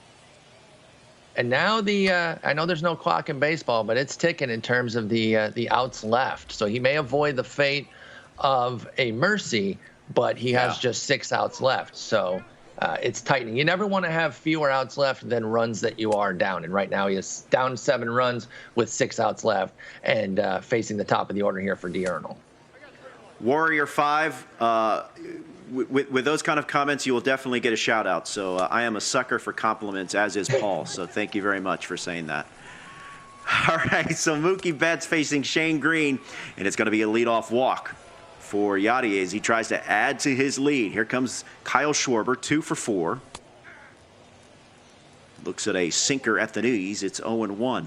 And now I know there's no clock in baseball, but it's ticking in terms of the outs left. So he may avoid the fate of a mercy, but he has just 6 outs left. So it's tightening. You never want to have fewer outs left than runs that you are down. And right now he is down 7 runs with 6 outs left and facing the top of the order here for Diurnal.
Warrior 5, with those kind of comments, you will definitely get a shout out. So I am a sucker for compliments, as is Paul. So thank you very much for saying that. All right, so Mookie Betts facing Shane Green, and it's going to be a leadoff walk for Yadier as he tries to add to his lead. Here comes Kyle Schwarber, 2 for 4. Looks at a sinker at the knees. It's 0-1.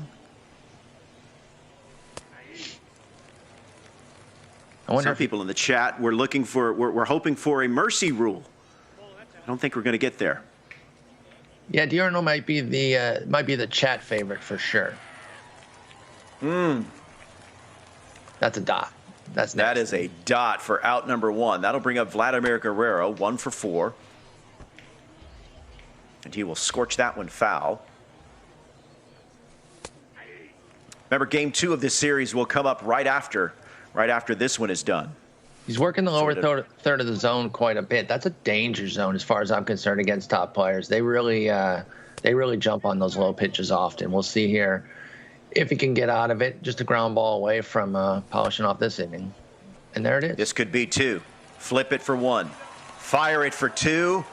Some people in the chat we're hoping for a mercy rule. I don't think we're going to get there.
Yeah, Diurnal might be the chat favorite for sure. That's a dot. That
is a dot for out number 1. That'll bring up Vladimir Guerrero, 1 for 4. And he will scorch that one foul. Remember, game 2 of this series will come up right after this one is done.
He's working the lower third of the zone quite a bit. That's a danger zone as far as I'm concerned against top players. They really jump on those low pitches often. We'll see here if he can get out of it. Just a ground ball away from polishing off this inning. And there it is.
This could be 2. Flip it for 1. Fire it for 2.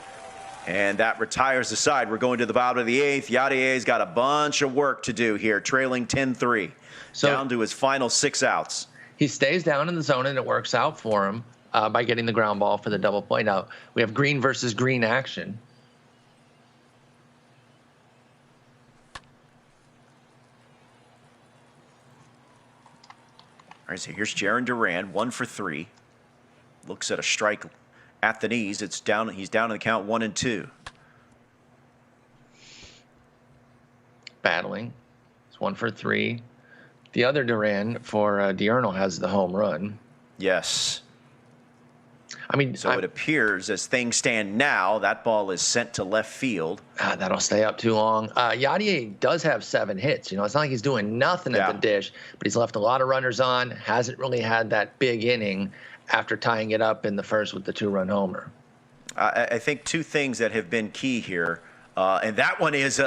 And that retires the side. We're going to the bottom of the 8th. Yadier's got a bunch of work to do here, trailing 10-3. Down to his final 6 outs.
He stays down in the zone, and it works out for him by getting the ground ball for the double play. Now, we have green versus green action.
All right, so here's Jarren Duran, 1 for 3. Looks at a strike at the knees. It's down. He's down in the count 1-2.
Battling. It's 1 for 3. The other Duran for Diurnal has the home run.
Yes.
I mean,
so it appears as things stand now, that ball is sent to left field.
That'll stay up too long. Yadier does have 7 hits. It's not like he's doing nothing at the dish, but he's left a lot of runners on. Hasn't really had that big inning after tying it up in the first with the 2-run homer.
I think 2 things that have been key here, and that one is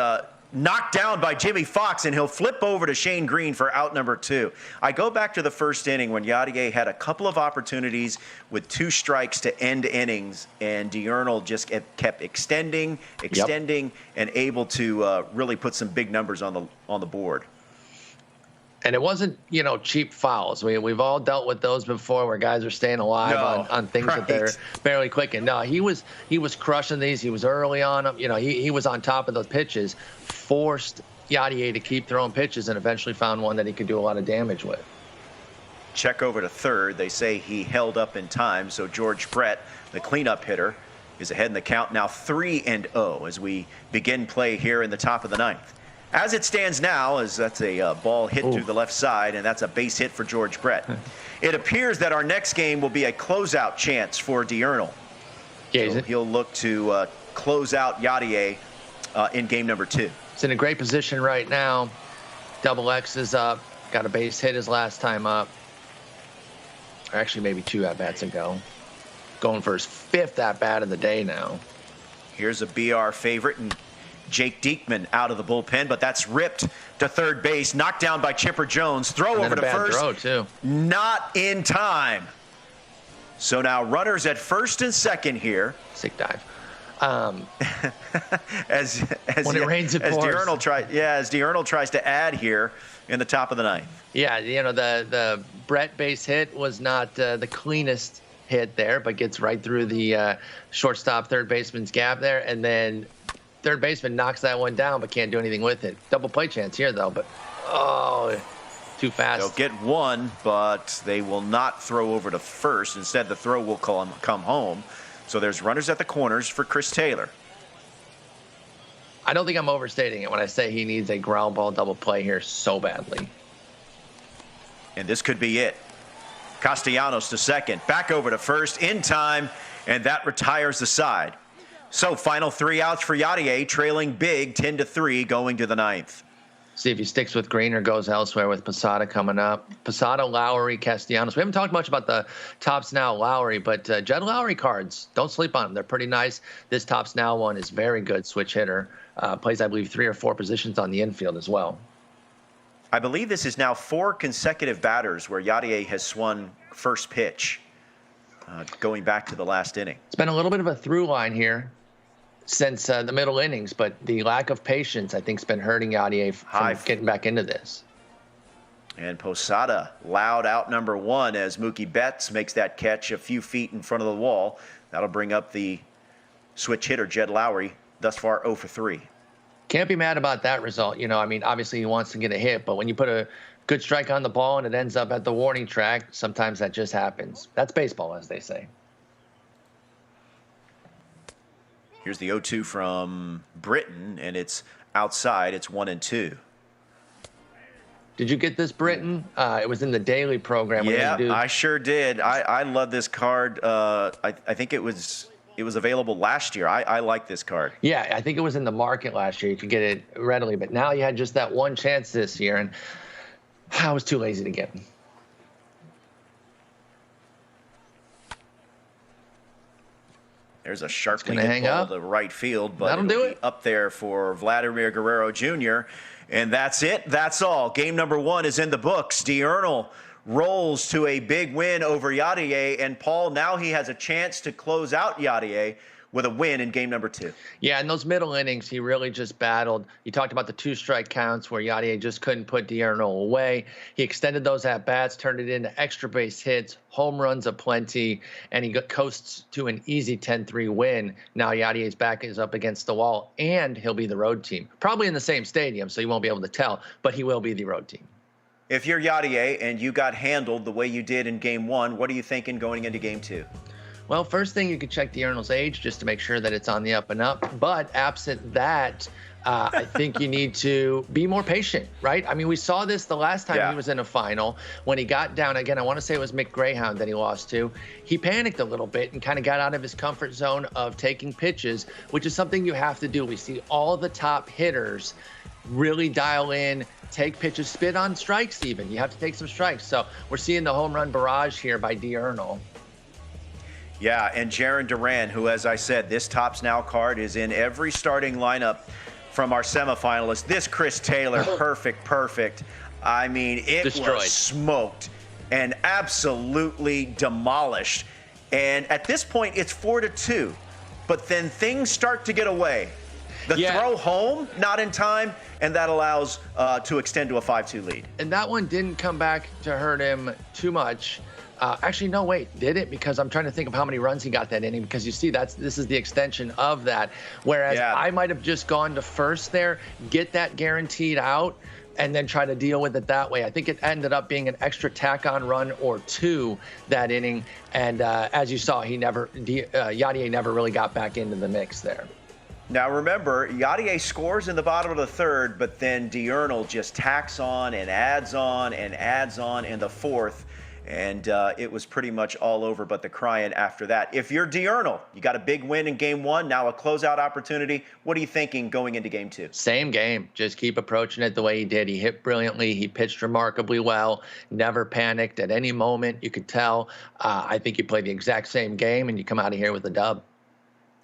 knocked down by Jimmy Fox, and he'll flip over to Shane Green for out number 2. I go back to the first inning when Yadier had a couple of opportunities with 2 strikes to end innings, and Diurnal just kept extending, and able to really put some big numbers on the board.
And it wasn't, cheap fouls. We've all dealt with those before, where guys are staying alive on things that they're barely clicking. No, he was crushing these. He was early on them. He was on top of those pitches, forced Yadier to keep throwing pitches, and eventually found one that he could do a lot of damage with.
Check over to third. They say he held up in time, so George Brett, the cleanup hitter, is ahead in the count now 3-0 as we begin play here in the top of the 9th. As it stands now, as that's a ball hit through the left side, and that's a base hit for George Brett. It appears that our next game will be a closeout chance for Diurnal.
Yeah,
so he'll look to close out Yadier in game number 2.
He's in a great position right now. Double X is up. Got a base hit his last time up. Or actually, maybe 2 at-bats ago. Going for his 5th at-bat of the day now.
Here's a BR favorite, and Jake Diekman out of the bullpen, but that's ripped to third base, knocked down by Chipper Jones. Throw over to first.
Throw too.
Not in time. So now runners at first and second here.
Sick dive.
As
when it rains, it pours.
As Diurnal tries to add here in the top of the 9th.
Yeah, the Brett base hit was not the cleanest hit there, but gets right through the shortstop, third baseman's gap there, and then third baseman knocks that one down, but can't do anything with it. Double play chance here, though, but too fast.
They'll get one, but they will not throw over to first. Instead, the throw will come home. So there's runners at the corners for Chris Taylor.
I don't think I'm overstating it when I say he needs a ground ball double play here so badly.
And this could be it. Castellanos to second, back over to first in time, and that retires the side. So final 3 outs for Yadier, trailing big 10-3 going to the 9th.
See if he sticks with green or goes elsewhere with Posada coming up. Posada, Lowry, Castellanos. We haven't talked much about the Tops Now Lowry, but Jed Lowry cards, don't sleep on them. They're pretty nice. This Tops Now one is very good switch hitter. Plays, I believe, 3 or 4 positions on the infield as well.
I believe this is now 4 consecutive batters where Yadier has swung first pitch going back to the last inning.
It's been a little bit of a through line here since the middle innings, but the lack of patience, I think, has been hurting Yadier from getting back into this.
And Posada loud out number 1 as Mookie Betts makes that catch a few feet in front of the wall. That'll bring up the switch hitter, Jed Lowry, thus far 0 for 3.
Can't be mad about that result. You know, I mean, obviously he wants to get a hit, but when you put a good strike on the ball and it ends up at the warning track, sometimes that just happens. That's baseball, as they say.
Here's the 0-2 from Britton, and it's outside. It's 1-2.
Did you get this, Britton? It was in the daily program.
Yeah, I sure did. I love this card. I think it was available last year. I like this card.
Yeah, I think it was in the market last year. You could get it readily, but now you had just that one chance this year, and I was too lazy to get him.
There's a sharply hit ball to right field, but
that'll do it.
Up there for Vladimir Guerrero Jr. And that's it. That's all. Game number 1 is in the books. Diurnal rolls to a big win over Yadier, and Paul, now he has a chance to close out Yadier with a win in game number 2.
Yeah, in those middle innings, he really just battled. You talked about the 2 strike counts where Yadier just couldn't put Diurnal away. He extended those at-bats, turned it into extra base hits, home runs aplenty, and he coasts to an easy 10-3 win. Now Yadier's back is up against the wall, and he'll be the road team. Probably in the same stadium, so you won't be able to tell, but he will be the road team.
If you're Yadier and you got handled the way you did in game 1, what are you thinking going into game 2?
Well, first thing, you could check Diurnal's age just to make sure that it's on the up and up. But absent that, I think you need to be more patient, right? I mean, we saw this the last time he was in a final. When he got down, again, I want to say it was Mick Greyhound that he lost to. He panicked a little bit and kind of got out of his comfort zone of taking pitches, which is something you have to do. We see all the top hitters really dial in, take pitches, spit on strikes even. You have to take some strikes. So we're seeing the home run barrage here by Diurnal.
Yeah, and Jarren Duran, who, as I said, this Tops Now card is in every starting lineup from our semifinalists. This Chris Taylor, perfect. I mean, it was smoked and absolutely demolished. And at this point, it's 4-2. But then things start to get away. The throw home, not in time, and that allows to extend to a 5-2 lead.
And that one didn't come back to hurt him too much. Actually, no, wait, did it? Because I'm trying to think of how many runs he got that inning, because you see this is the extension of that. Whereas I might have just gone to first there, get that guaranteed out, and then try to deal with it that way. I think it ended up being an extra tack-on run or 2 that inning. And as you saw, Yadier never really got back into the mix there.
Now remember, Yadier scores in the bottom of the 3rd, but then Diurnal just tacks on and adds on and adds on in the 4th. And it was pretty much all over but the crying after that. If you're Diurnal, you got a big win in game 1, now a closeout opportunity. What are you thinking going into game 2?
Same game. Just keep approaching it the way he did. He hit brilliantly. He pitched remarkably well. Never panicked at any moment. You could tell. I think you play the exact same game, and you come out of here with a dub.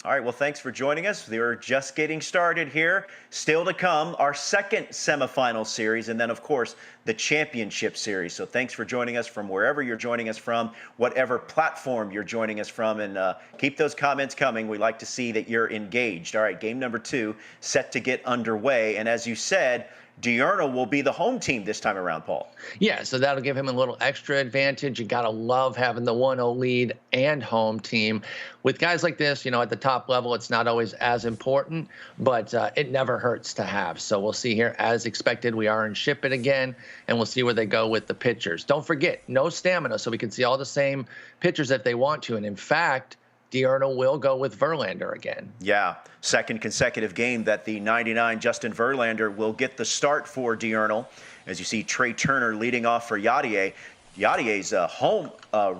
All right, well, thanks for joining us. We're just getting started here. Still to come, our second semifinal series, and then, of course, the championship series. So thanks for joining us from wherever you're joining us from, whatever platform you're joining us from, and keep those comments coming. We like to see that you're engaged. All right, game number 2 set to get underway. And as you said, Diurnal will be the home team this time around, Paul.
Yeah, so that'll give him a little extra advantage. You got to love having the 1-0 lead and home team. With guys like this, you know, at the top level, it's not always as important, but it never hurts to have. So we'll see here. As expected, we are in ship it again, and we'll see where they go with the pitchers. Don't forget, no stamina, so we can see all the same pitchers if they want to. And in fact, Diurnal will go with Verlander again.
Yeah, second consecutive game that the 99 Justin Verlander will get the start for Diurnal. As you see Trey Turner leading off for Yadier. Yadier's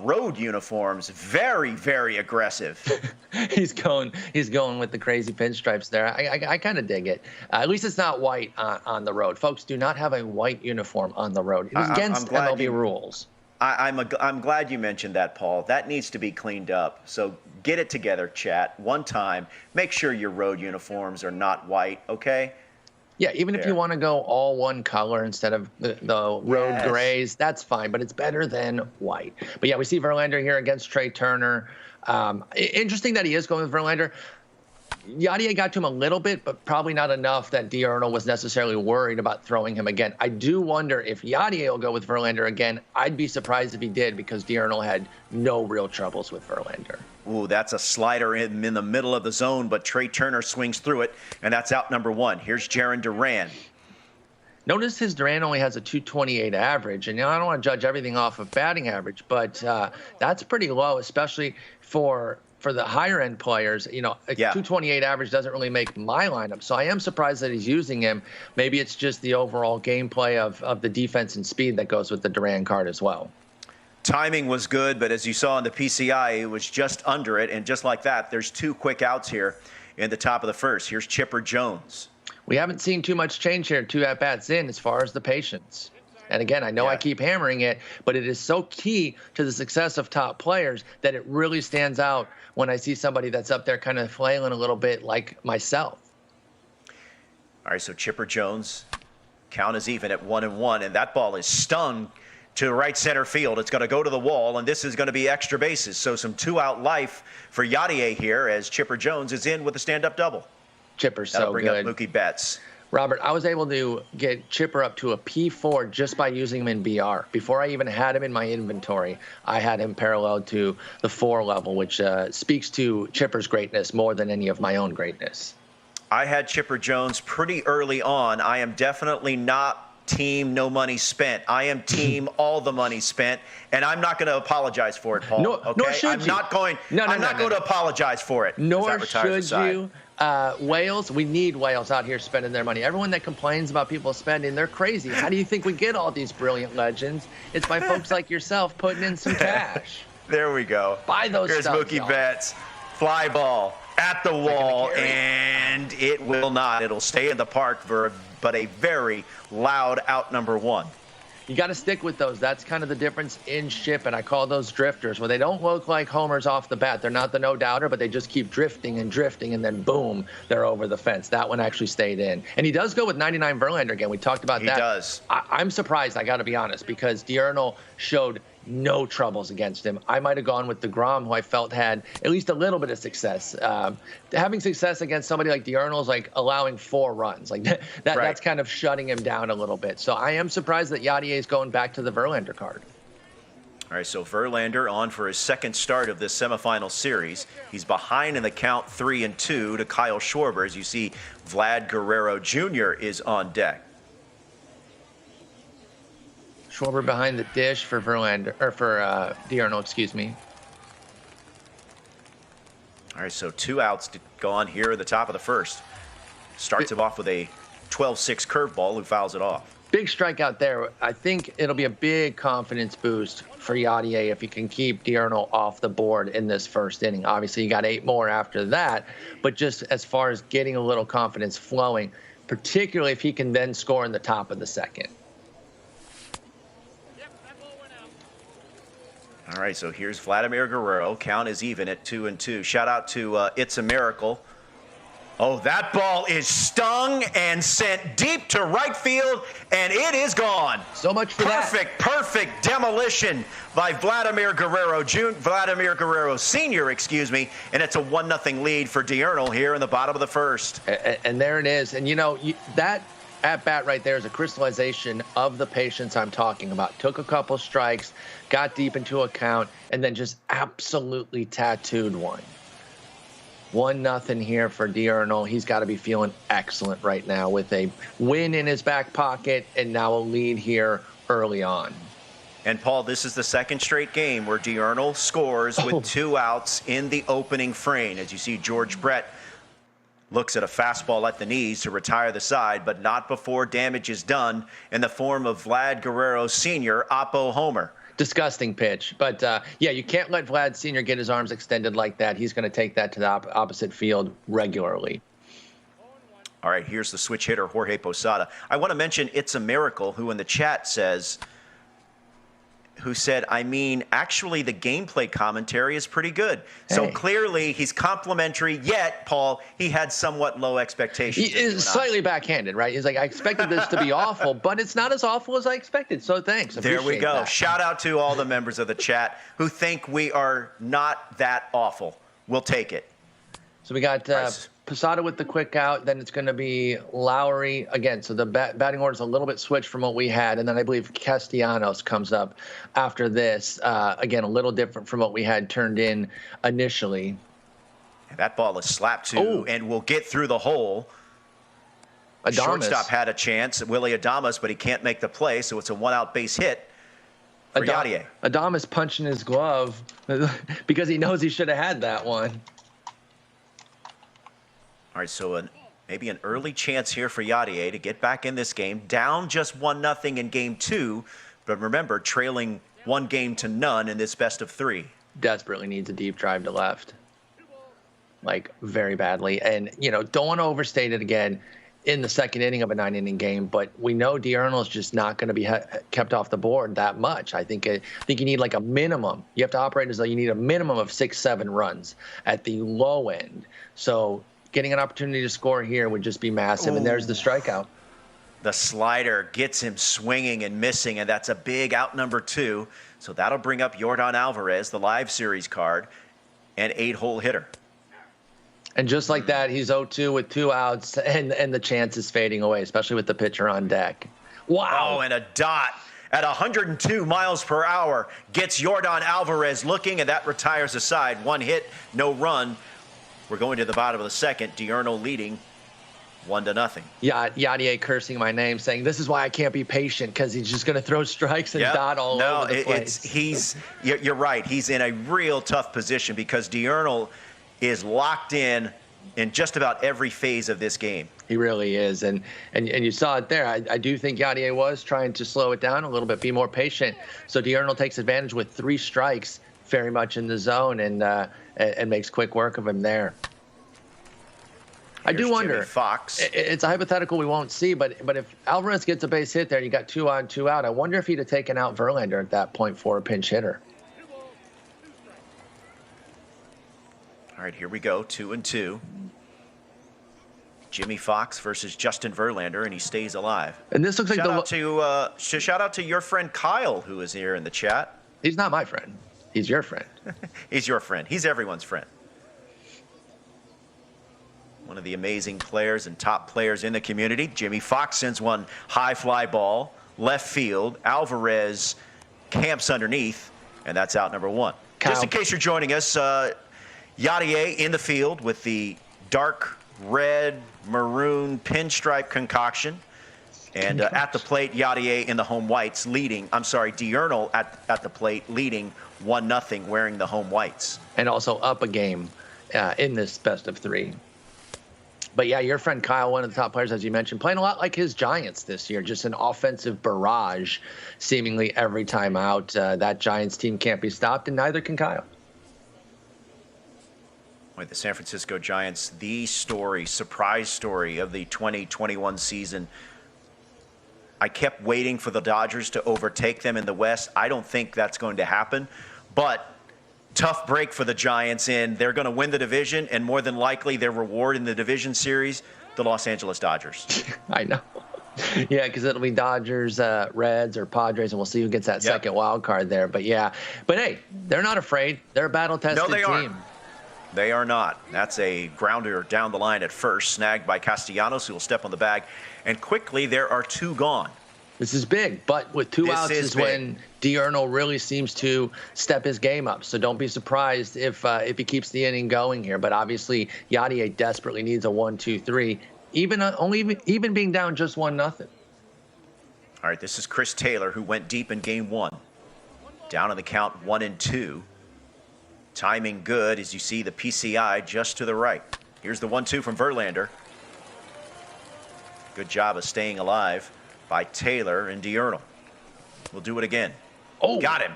road uniforms, very, very aggressive.
He's going with the crazy pinstripes there. I kind of dig it. At least it's not white on the road. Folks, do not have a white uniform on the road. It is against MLB rules.
I'm glad you mentioned that, Paul. That needs to be cleaned up. So get it together, chat. One time, make sure your road uniforms are not white, okay?
Yeah, even if you want to go all one color instead of the road grays, that's fine. But it's better than white. But yeah, we see Verlander here against Trey Turner. Interesting that he is going with Verlander. Yadier got to him a little bit, but probably not enough that D'Arnaud was necessarily worried about throwing him again. I do wonder if Yadier will go with Verlander again. I'd be surprised if he did because D'Arnaud had no real troubles with Verlander.
Ooh, that's a slider in the middle of the zone, but Trey Turner swings through it, and that's out number one. Here's Jarren Duran.
Notice his Duran only has a 228 average, and I don't want to judge everything off of batting average, but that's pretty low, especially for the higher end players. A 228 average doesn't really make my lineup, so I am surprised that he's using him. Maybe it's just the overall gameplay of the defense and speed that goes with the Duran card as well.
Timing was good, but as you saw in the PCI, it was just under it, and just like that, there's two quick outs here in the top of the first. Here's Chipper Jones.
We haven't seen too much change here, 2 at-bats in, as far as the patience. And again, I know I keep hammering it, but it is so key to the success of top players that it really stands out when I see somebody that's up there kind of flailing a little bit like myself.
All right, so Chipper Jones, count is even at 1-1, and that ball is stung to right center field. It's going to go to the wall, and this is going to be extra bases. So some 2-out life for Yadier here as Chipper Jones is in with a stand-up double.
Chipper's
That'll
so
bring
good.
up Mookie Betts.
Robert, I was able to get Chipper up to a P4 just by using him in BR. Before I even had him in my inventory, I had him paralleled to the 4 level, which speaks to Chipper's greatness more than any of my own greatness.
I had Chipper Jones pretty early on. I am definitely not team no money spent. I am team all the money spent, and I'm not going to apologize for it, Paul.
Nor should
I'm
you.
not going. I'm not going to apologize for it.
Nor should you. Whales, we need whales out here spending their money. Everyone that complains about people spending, they're crazy. How do you think we get all these brilliant legends? It's by folks like yourself putting in some cash.
There we go.
Buy those
Here's
stuff,
Mookie Betts. Fly ball at the wall, and it will not. It'll stay in the park but a very loud out number 1.
You got to stick with those. That's kind of the difference in ship, and I call those drifters, where they don't look like homers off the bat. They're not the no-doubter, but they just keep drifting, and then boom, they're over the fence. That one actually stayed in. And he does go with 99 Verlander again. We talked about that.
He does.
I'm surprised, I got to be honest, because D'Arnaud showed no troubles against him. I might have gone with DeGrom, who I felt had at least a little bit of success. Having success against somebody like D'Arnaud is like allowing 4 runs. Like that's kind of shutting him down a little bit. So I am surprised that Yadier is going back to the Verlander card.
All right, so Verlander on for his second start of this semifinal series. He's behind in the count 3-2 to Kyle Schwarber. As you see, Vlad Guerrero Jr. is on deck.
Schwarber behind the dish for Verlander, or for D'Arnaud, excuse me.
All right, so 2 outs gone here at the top of the first. Starts him off with a 12-6 curveball who fouls it off.
Big strikeout there. I think it'll be a big confidence boost for Yadier if he can keep D'Arnaud off the board in this first inning. Obviously, you got 8 more after that, but just as far as getting a little confidence flowing, particularly if he can then score in the top of the second.
All right, so here's Vladimir Guerrero. Count is even at 2-2. Shout out to It's a Miracle. Oh, that ball is stung and sent deep to right field, and it is gone.
So much for that.
Perfect demolition by Vladimir Guerrero Sr., excuse me, and it's a 1-0 lead for D'Arnaud here in the bottom of the first.
And there it is. And, that at-bat right there is a crystallization of the patience I'm talking about. Took a couple strikes, got deep into a count, and then just absolutely tattooed one. 1-0 here for D'Arnaud. He's got to be feeling excellent right now with a win in his back pocket and now a lead here early on.
And, Paul, this is the second straight game where D'Arnaud scores with 2 outs in the opening frame. As you see, George Brett looks at a fastball at the knees to retire the side, but not before damage is done in the form of Vlad Guerrero Sr. Oppo homer.
Disgusting pitch. But, yeah, you can't let Vlad Sr. get his arms extended like that. He's going to take that to the opposite field regularly.
All right, here's the switch hitter, Jorge Posada. I want to mention It's a Miracle, who in the chat said, I mean, actually, the gameplay commentary is pretty good. Hey. So clearly, he's complimentary, yet, Paul, he had somewhat low expectations.
He is slightly backhanded, right? He's like, I expected this to be awful, but it's not as awful as I expected, so thanks.
There we go.
That.
Shout out to all the members of the chat who think we are not that awful. We'll take it.
So we got Posada with the quick out. Then it's going to be Lowry again. So the batting order is a little bit switched from what we had. And then I believe Castellanos comes up after this. Again, a little different from what we had turned in initially.
That ball is slapped to and will get through the hole.
Adames.
Shortstop had a chance, Willie Adames, but he can't make the play. So it's a one-out base hit for Yadier.
Adames punching his glove because he knows he should have had that one.
All right, so maybe an early chance here for Yadier to get back in this game. Down just 1-0 in game 2, but remember, trailing 1-0 in this best of 3.
Desperately needs a deep drive to left, like very badly. And, don't want to overstate it again in the second inning of a 9-inning game, but we know Diurnal is just not going to be kept off the board that much. I think you need like a minimum. You have to operate as though you need a minimum of 6-7 runs at the low end. So getting an opportunity to score here would just be massive. Ooh. And there's the strikeout.
The slider gets him swinging and missing, and that's a big out number 2. So that'll bring up Yordan Alvarez, the live series card, an 8-hole hitter.
And just like that, he's 0-2 with 2 outs, and the chance is fading away, especially with the pitcher on deck. Wow.
Oh, and a dot at 102 miles per hour gets Yordan Alvarez looking, and that retires a side. 1 hit, no run. We're going to the bottom of the second. Diurnal leading 1-0.
Yeah, Yadier cursing my name, saying this is why I can't be patient because he's just going to throw strikes and dot all over the place.
You're right. He's in a real tough position because Diurnal is locked in just about every phase of this game.
He really is, and you saw it there. I do think Yadier was trying to slow it down a little bit, be more patient. So Diurnal takes advantage with 3 strikes, very much in the zone, and makes quick work of him there. I do wonder.
Jimmy Fox.
It's a hypothetical we won't see, but if Alvarez gets a base hit there and you got 2 on, 2 out, I wonder if he'd have taken out Verlander at that point for a pinch hitter.
All right, here we go, 2-2. Jimmy Fox versus Justin Verlander, and he stays alive.
And this looks like
shout out to your friend Kyle, who is here in the chat.
He's not my friend. He's your friend.
He's your friend. He's everyone's friend. One of the amazing players and top players in the community. Jimmy Fox sends one high fly ball, left field. Alvarez camps underneath, and that's out number 1. Just in case you're joining us, Yadier in the field with the dark red maroon pinstripe concoction. And at the plate, Yadier in the home whites Diurnal at the plate leading 1-0 wearing the home whites.
And also up a game in this best of 3. But, yeah, your friend Kyle, one of the top players, as you mentioned, playing a lot like his Giants this year, just an offensive barrage seemingly every time out. That Giants team can't be stopped, and neither can Kyle.
The San Francisco Giants, the surprise story of the 2021 season. I kept waiting for the Dodgers to overtake them in the West. I don't think that's going to happen, but tough break for the Giants in. They're going to win the division, and more than likely their reward in the division series, the Los Angeles Dodgers.
I know. Yeah, because it'll be Dodgers, Reds, or Padres, and we'll see who gets that second wild card there. But, yeah. But, hey, they're not afraid. They're a battle-tested team.
No, they aren't. They are not. That's a grounder down the line at first, snagged by Castellanos, who will step on the bag. And quickly, there are 2 gone.
This is big, but with 2 outs is when Diurnal really seems to step his game up. So don't be surprised if he keeps the inning going here. But obviously, Yadier desperately needs a 1-2-3, even being down just 1-0.
All right, this is Chris Taylor, who went deep in game 1. Down on the count 1-2. Timing good as you see the PCI just to the right. Here's the 1-2 from Verlander. Good job of staying alive by Taylor and Diurnal. We'll do it again.
Oh,
got him.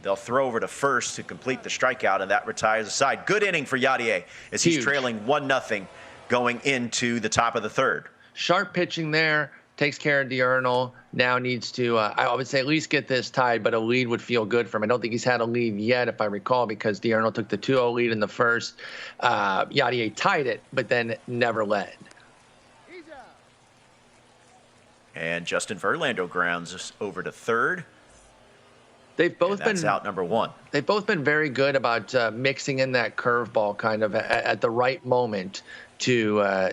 They'll throw over to first to complete the strikeout, and that retires the side. Good inning for Yadier as he's trailing 1-0 going into the top of the third.
Sharp pitching there, takes care of Diurnal. Now needs to, I would say, at least get this tied, but a lead would feel good for him. I don't think he's had a lead yet, if I recall, because Diurnal took the 2-0 lead in the first. Yadier tied it, but then never led.
And Justin Verlander grounds us over to third.
They've both
been out number 1.
They've both been very good about mixing in that curveball kind of at the right moment to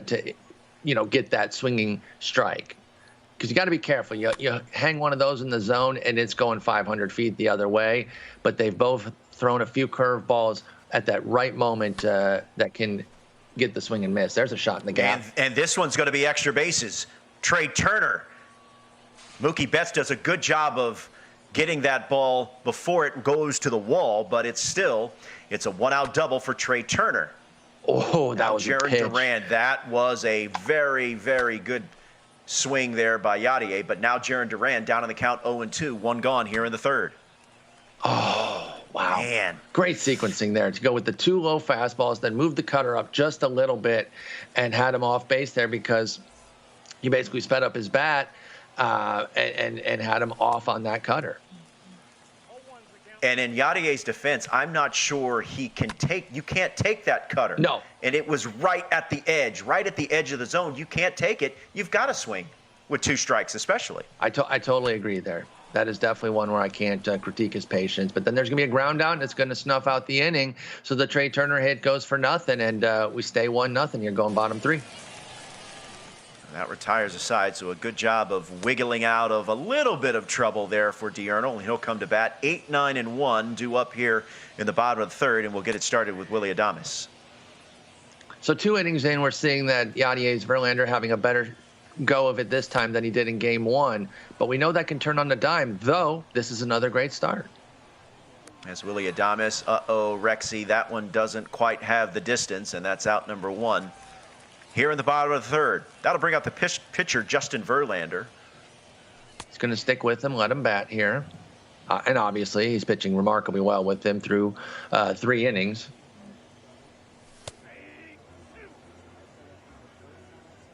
get that swinging strike. Because you got to be careful. You hang one of those in the zone and it's going 500 feet the other way. But they've both thrown a few curveballs at that right moment that can get the swing and miss. There's a shot in the gap.
And this one's going to be extra bases. Trey Turner. Mookie Betts does a good job of getting that ball before it goes to the wall, but it's a 1-out double for Trey Turner.
Oh, that was
Jared
a pitch.
Durand, that was a very, very good swing there by Yadier, but now Jared Durand down on the count 0-2, 1 gone here in the third.
Oh, wow.
Man.
Great sequencing there to go with the 2 low fastballs, then move the cutter up just a little bit and had him off base there because he basically sped up his bat and had him off on that cutter.
And in Yadier's defense, I'm not sure you can't take that cutter.
No.
And it was right at the edge of the zone. You can't take it. You've got to swing with 2 strikes, especially.
I totally agree there. That is definitely one where I can't critique his patience. But then there's going to be a ground out, and it's going to snuff out the inning. So the Trey Turner hit goes for nothing, and we stay 1-0. You're going bottom 3.
That retires the side, so a good job of wiggling out of a little bit of trouble there for Diurnal. He'll come to bat 8-9-1, due up here in the bottom of the third, and we'll get it started with Willy Adames.
So 2 innings in, we're seeing that Yadier's Verlander having a better go of it this time than he did in game 1. But we know that can turn on the dime, though this is another great start.
As Willy Adames, Rexy, that one doesn't quite have the distance, and that's out number 1. Here in the bottom of the third. That'll bring out the pitcher, Justin Verlander.
He's going to stick with him, let him bat here. And obviously, he's pitching remarkably well with him through 3 innings.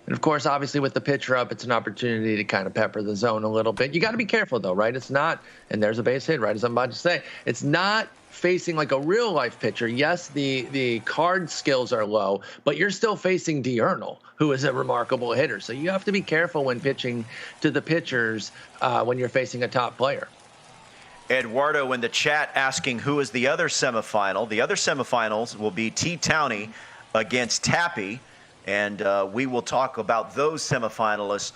And, of course, obviously, with the pitcher up, it's an opportunity to kind of pepper the zone a little bit. You got to be careful, though, right? It's not, and there's a base hit, right, as I'm about to say. It's not facing like a real-life pitcher. Yes, the card skills are low, but you're still facing Diurnal, who is a remarkable hitter. So you have to be careful when pitching to the pitchers when you're facing a top player.
Eduardo in the chat asking who is the other semifinal. The other semifinals will be T. Towney against Tappy, and we will talk about those semifinalists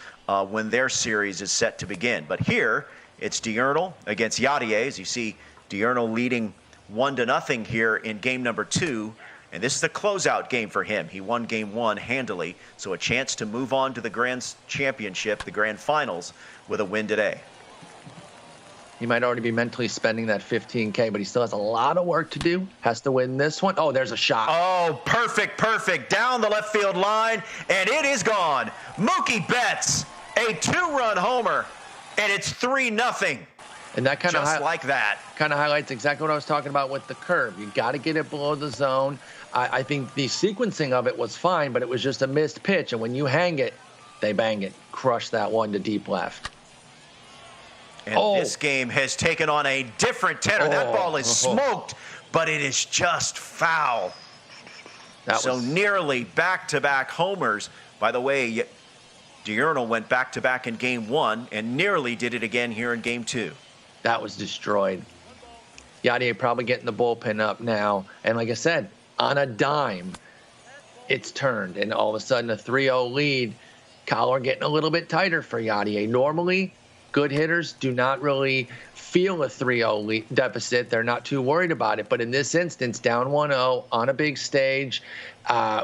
when their series is set to begin. But here, it's Diurnal against Yadier. As you see, Diurnal leading 1-0 here in game number 2, and this is the closeout game for him. He won game 1 handily, so a chance to move on to the Grand Championship, the Grand Finals, with a win today.
He might already be mentally spending that $15K, but he still has a lot of work to do. Has to win this one. Oh, there's a shot.
Oh, perfect. Down the left field line, and it is gone. Mookie Betts, a 2-run homer, and it's 3-0.
And that kind of
highlights
exactly what I was talking about with the curve. You got to get it below the zone. I think the sequencing of it was fine, but it was just a missed pitch. And when you hang it, they bang it. Crush that one to deep left.
And this game has taken on a different tenor. That ball is smoked, but it is just foul. Nearly back-to-back homers. By the way, Diurnal went back-to-back in game 1 and nearly did it again here in game 2.
That was destroyed. Yadier probably getting the bullpen up now. And like I said, on a dime, it's turned. And all of a sudden, a 3-0 lead. Collar getting a little bit tighter for Yadier. Normally, good hitters do not really feel a 3-0 deficit. They're not too worried about it. But in this instance, down 1-0 on a big stage,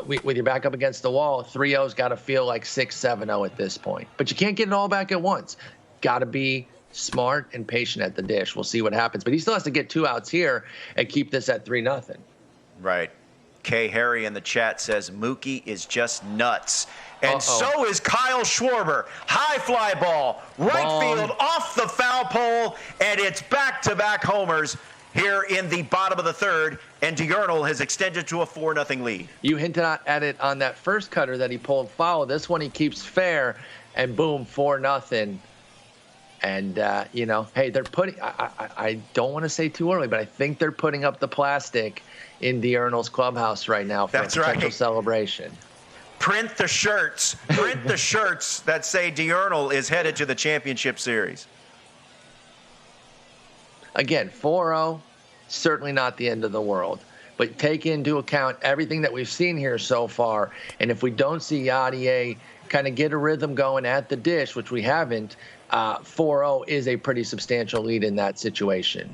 with your back up against the wall, 3-0's got to feel like 6-7-0 at this point. But you can't get it all back at once. Got to be smart and patient at the dish. We'll see what happens. But he still has to get 2 outs here and keep this at 3-0.
Right. K. Harry in the chat says Mookie is just nuts. And so is Kyle Schwarber. High fly ball, right field, off the foul pole, and it's back-to-back homers. here in the bottom of the third, and Diurnal has extended to a 4-0 lead.
You hinted at it on that first cutter that he pulled foul. This one he keeps fair, and boom, 4-0. And, you know, hey, they're putting – I don't want to say too early, but I think they're putting up the plastic in Diurnal's clubhouse right now for a potential celebration.
Print the shirts. Print the shirts that say Diurnal is headed to the championship series.
Again, 4-0, certainly not the end of the world. But take into account everything that we've seen here so far. And if we don't see Yadier kind of get a rhythm going at the dish, which we haven't, 4-0 is a pretty substantial lead in that situation.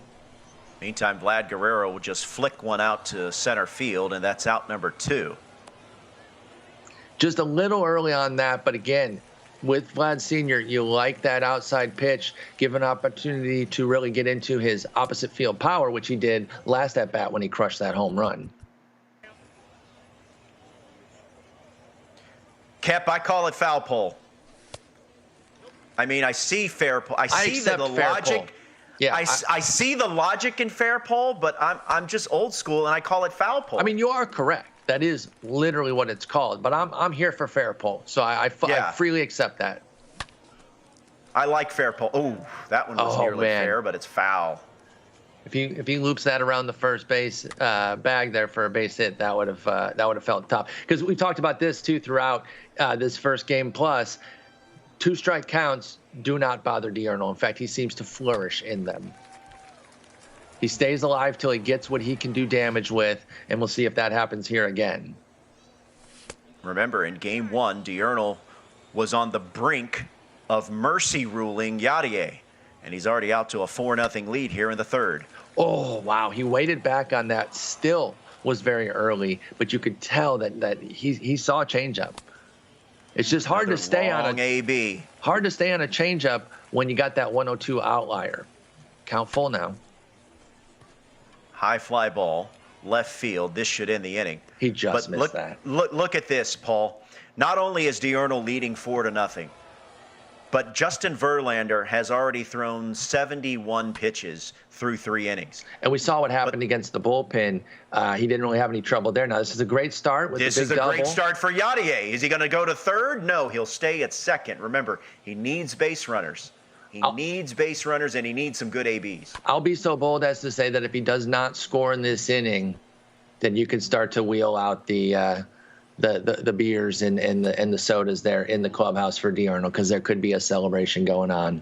Meantime, Vlad Guerrero will just flick one out to center field, and that's out number 2.
Just a little early on that, but again, with Vlad Sr., you like that outside pitch, give an opportunity to really get into his opposite field power, which he did last at bat when he crushed that home run.
Kep, I call it foul pole. I mean, I see fair pole. I see the logic. Pole.
Yeah,
I see the logic in fair pole, but I'm just old school, and I call it foul pole.
I mean, you are correct. That is literally what it's called. But I'm here for fair pole, so I freely accept that.
I like fair pole. Oh, that one was nearly fair, but it's foul.
If he loops that around the first base bag there for a base hit, that would have felt tough. Because we talked about this too throughout this first game plus. 2 strike counts do not bother Diurnal. In fact, he seems to flourish in them. He stays alive till he gets what he can do damage with, and we'll see if that happens here again.
Remember, in Game 1, Diurnal was on the brink of mercy ruling Yadier, and he's already out to a 4-0 lead here in the third.
Oh, wow. He waited back on that. Still was very early, but you could tell that he saw a changeup. It's just hard to stay on
a
hard to stay on a changeup when you got that 102 outlier. Count full now.
High fly ball, left field. This should end the inning.
He just missed that.
Look at this, Paul. Not only is Diurnal leading 4-0, but Justin Verlander has already thrown 71 pitches through 3 innings.
And we saw what happened against the bullpen. He didn't really have any trouble there. Now, this is a great start with the big double. This is a
great start for Yadier. Is he going to go to third? No, he'll stay at second. Remember, he needs base runners. He needs base runners, and he needs some good ABs.
I'll be so bold as to say that if he does not score in this inning, then you can start to wheel out the beers and the sodas there in the clubhouse for Diurnal, because there could be a celebration going on.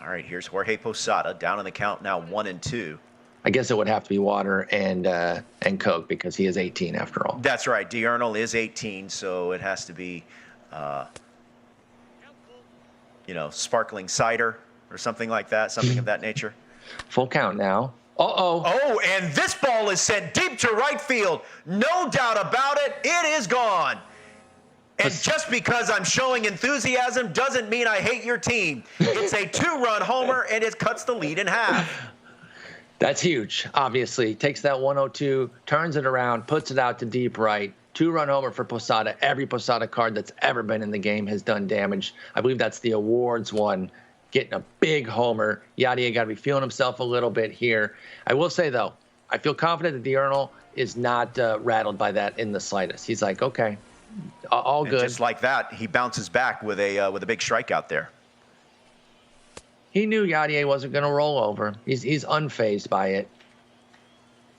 All right, here's Jorge Posada down in the count now, 1-2.
I guess it would have to be water and Coke, because he is 18 after all.
That's right. Diurnal is 18, so it has to be, sparkling cider or something like that, something of that nature.
Full count now. Uh-oh.
Oh, and this ball is sent deep to right field. No doubt about it. It is gone. And just because I'm showing enthusiasm doesn't mean I hate your team. It's a 2-run homer, and it cuts the lead in half.
That's huge, obviously. Takes that 102, turns it around, puts it out to deep right. 2-run homer for Posada. Every Posada card that's ever been in the game has done damage. I believe that's the awards one. Getting a big homer. Yadier got to be feeling himself a little bit here. I will say, though, I feel confident that Diurnal is not rattled by that in the slightest. He's like, okay, all good.
And just like that, he bounces back with a big strikeout there.
He knew Yadier wasn't going to roll over. He's unfazed by it.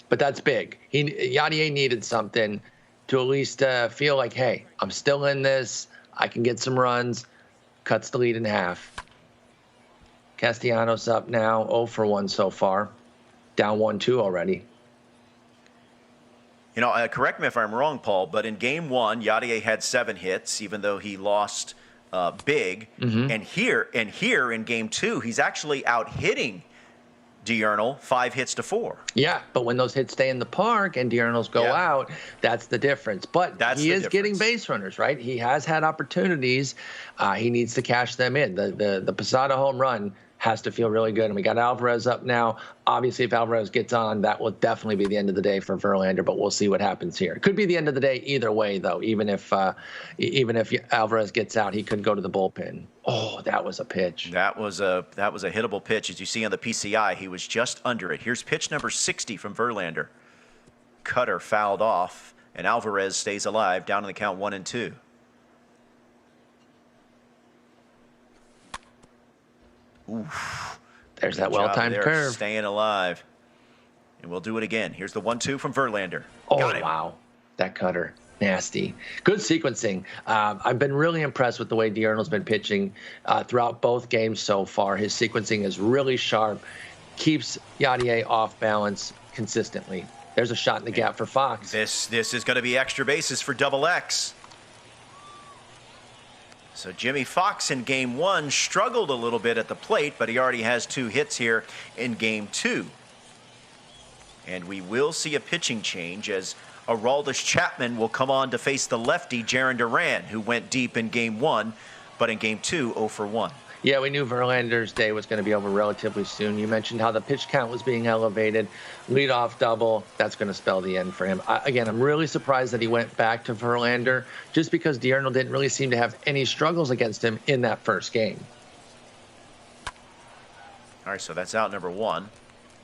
But that's big. Yadier needed something to at least feel like, hey, I'm still in this. I can get some runs. Cuts the lead in half. Castellanos up now, 0 for 1 so far. Down 1-2 already.
Correct me if I'm wrong, Paul, but in Game 1, Yadier had 7 hits, even though he lost big. Mm-hmm. And here in Game 2, he's actually out hitting Diurnal 5 hits to 4.
Yeah, but when those hits stay in the park and Diurnals go out, that's the difference. But he is getting base runners, right? He has had opportunities. He needs to cash them in. The Posada home run has to feel really good. And we got Alvarez up now. Obviously, if Alvarez gets on, that will definitely be the end of the day for Verlander, but we'll see what happens here. It could be the end of the day either way, though. Even if Alvarez gets out, he could go to the bullpen. Oh, that was a pitch.
That was a hittable pitch. As you see on the PCI, he was just under it. Here's pitch number 60 from Verlander. Cutter fouled off, and Alvarez stays alive, down in the count 1-2. Oof.
There's that well-timed curve.
Staying alive. And we'll do it again. Here's the 1-2 from Verlander.
Oh, wow. That cutter. Nasty. Good sequencing. I've been really impressed with the way Diurnal's been pitching throughout both games so far. His sequencing is really sharp. Keeps Yadier off balance consistently. There's a shot in the gap for Fox.
This is going to be extra bases for Double X. So Jimmy Fox in game 1 struggled a little bit at the plate, but he already has 2 hits here in game 2. And we will see a pitching change as Aroldis Chapman will come on to face the lefty Jarren Duran, who went deep in game 1, but in game 2, 0 for 1.
Yeah, we knew Verlander's day was going to be over relatively soon. You mentioned how the pitch count was being elevated. Leadoff double, that's going to spell the end for him. Again, I'm really surprised that he went back to Verlander just because Diurnal didn't really seem to have any struggles against him in that first game.
All right, so that's out number 1.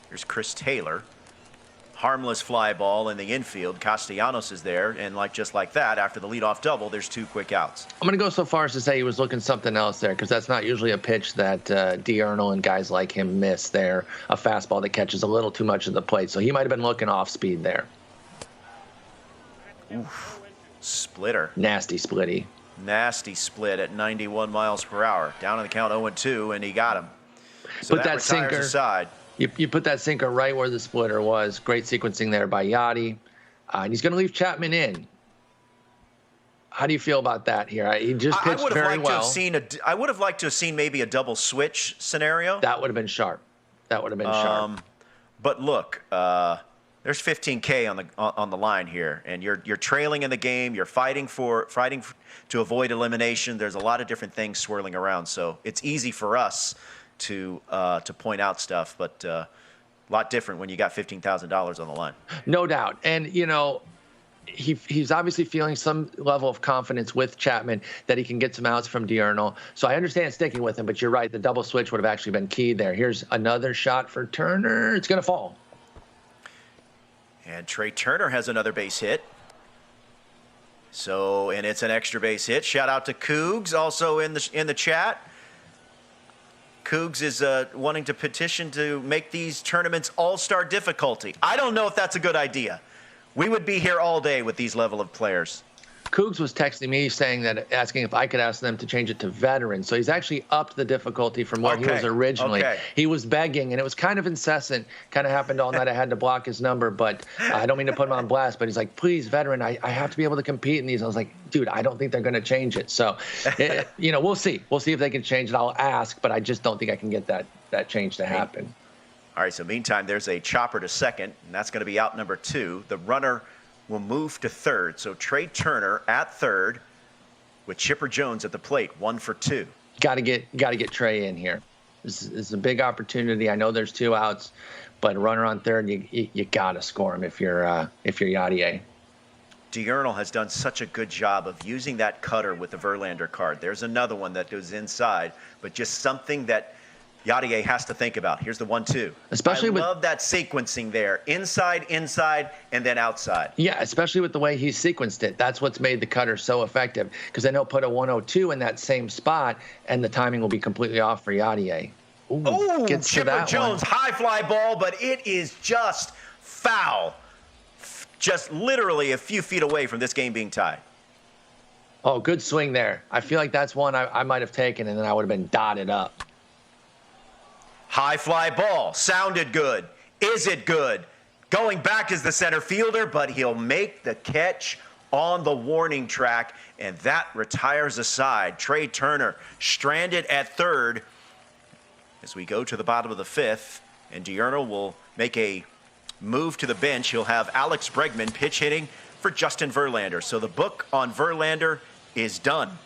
Here's Chris Taylor. Harmless fly ball in the infield. Castellanos is there, and just like that, after the leadoff double, there's 2 quick outs.
I'm going to go so far as to say he was looking something else there because that's not usually a pitch that Diurnal and guys like him miss there, a fastball that catches a little too much of the plate. So he might have been looking off speed there.
Oof. Splitter.
Nasty splitty.
Nasty split at 91 miles per hour. Down in the count 0-2, and he got him. So
Put that sinker
aside.
You put that sinker right where the splitter was. Great sequencing there by Yachty. And he's going to leave Chapman in. How do you feel about that here? He just pitched very well.
I would have liked to have seen maybe a double switch scenario.
That would have been sharp. Sharp.
But look, there's 15K on the line here, and you're trailing in the game. You're fighting to avoid elimination. There's a lot of different things swirling around, so it's easy for us to point out stuff, but a lot different when you got $15,000 on the line.
No doubt. And, he's obviously feeling some level of confidence with Chapman that he can get some outs from Diurnal. So I understand sticking with him, but you're right. The double switch would have actually been key there. Here's another shot for Turner. It's going to fall.
And Trey Turner has another base hit. And it's an extra base hit. Shout out to Cougs also in the chat. Cougs is wanting to petition to make these tournaments all-star difficulty. I don't know if that's a good idea. We would be here all day with these level of players.
Cougs was texting me asking if I could ask them to change it to veteran. So he's actually upped the difficulty from what he was originally. Okay. He was begging, and it was kind of incessant. Kind of happened all night. I had to block his number, but I don't mean to put him on blast. But he's like, please, veteran, I have to be able to compete in these. I was like, dude, I don't think they're going to change it. So, we'll see. We'll see if they can change it. I'll ask, but I just don't think I can get that change to happen.
All right, so meantime, there's a chopper to second, and that's going to be out number 2. The runner will move to third. So Trey Turner at third with Chipper Jones at the plate, 1 for 2.
Got to get Trey in here. This is a big opportunity. I know there's 2 outs, but a runner on third, you got to score him if you're Yadier.
Diurnal has done such a good job of using that cutter with the Verlander card. There's another one that goes inside, but just something that Yadier has to think about. Here's the 1-2. I love that sequencing there. Inside, and then outside.
Yeah, especially with the way he sequenced it. That's what's made the cutter so effective. Because then he'll put a 1-0-2 in that same spot, and the timing will be completely off for Yadier.
Ooh, Chipper Jones, high fly ball, but it is just foul. Just literally a few feet away from this game being tied.
Oh, good swing there. I feel like that's one I might have taken, and then I would have been dotted up.
High fly ball. Sounded good. Is it good? Going back is the center fielder, but he'll make the catch on the warning track, and that retires a side. Trey Turner stranded at third as we go to the bottom of the 5th, and Diurnal will make a move to the bench. He'll have Alex Bregman pitch hitting for Justin Verlander. So the book on Verlander is done.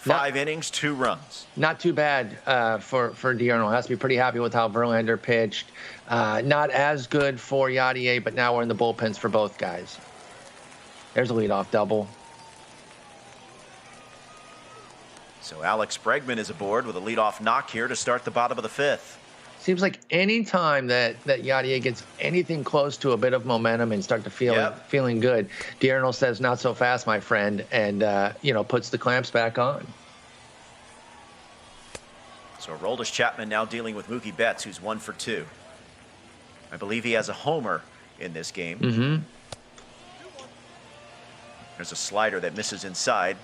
5 innings, 2 runs.
Not too bad for Diurnal. Has to be pretty happy with how Verlander pitched. Not as good for Yadier, but now we're in the bullpens for both guys. There's a leadoff double.
So Alex Bregman is aboard with a leadoff knock here to start the bottom of the 5th.
Seems like any time that Yadier gets anything close to a bit of momentum and start to feeling good, Diurnal says, "Not so fast, my friend," and puts the clamps back on.
So Aroldis Chapman now dealing with Mookie Betts, who's 1 for 2. I believe he has a homer in this game.
Mm-hmm.
There's a slider that misses inside,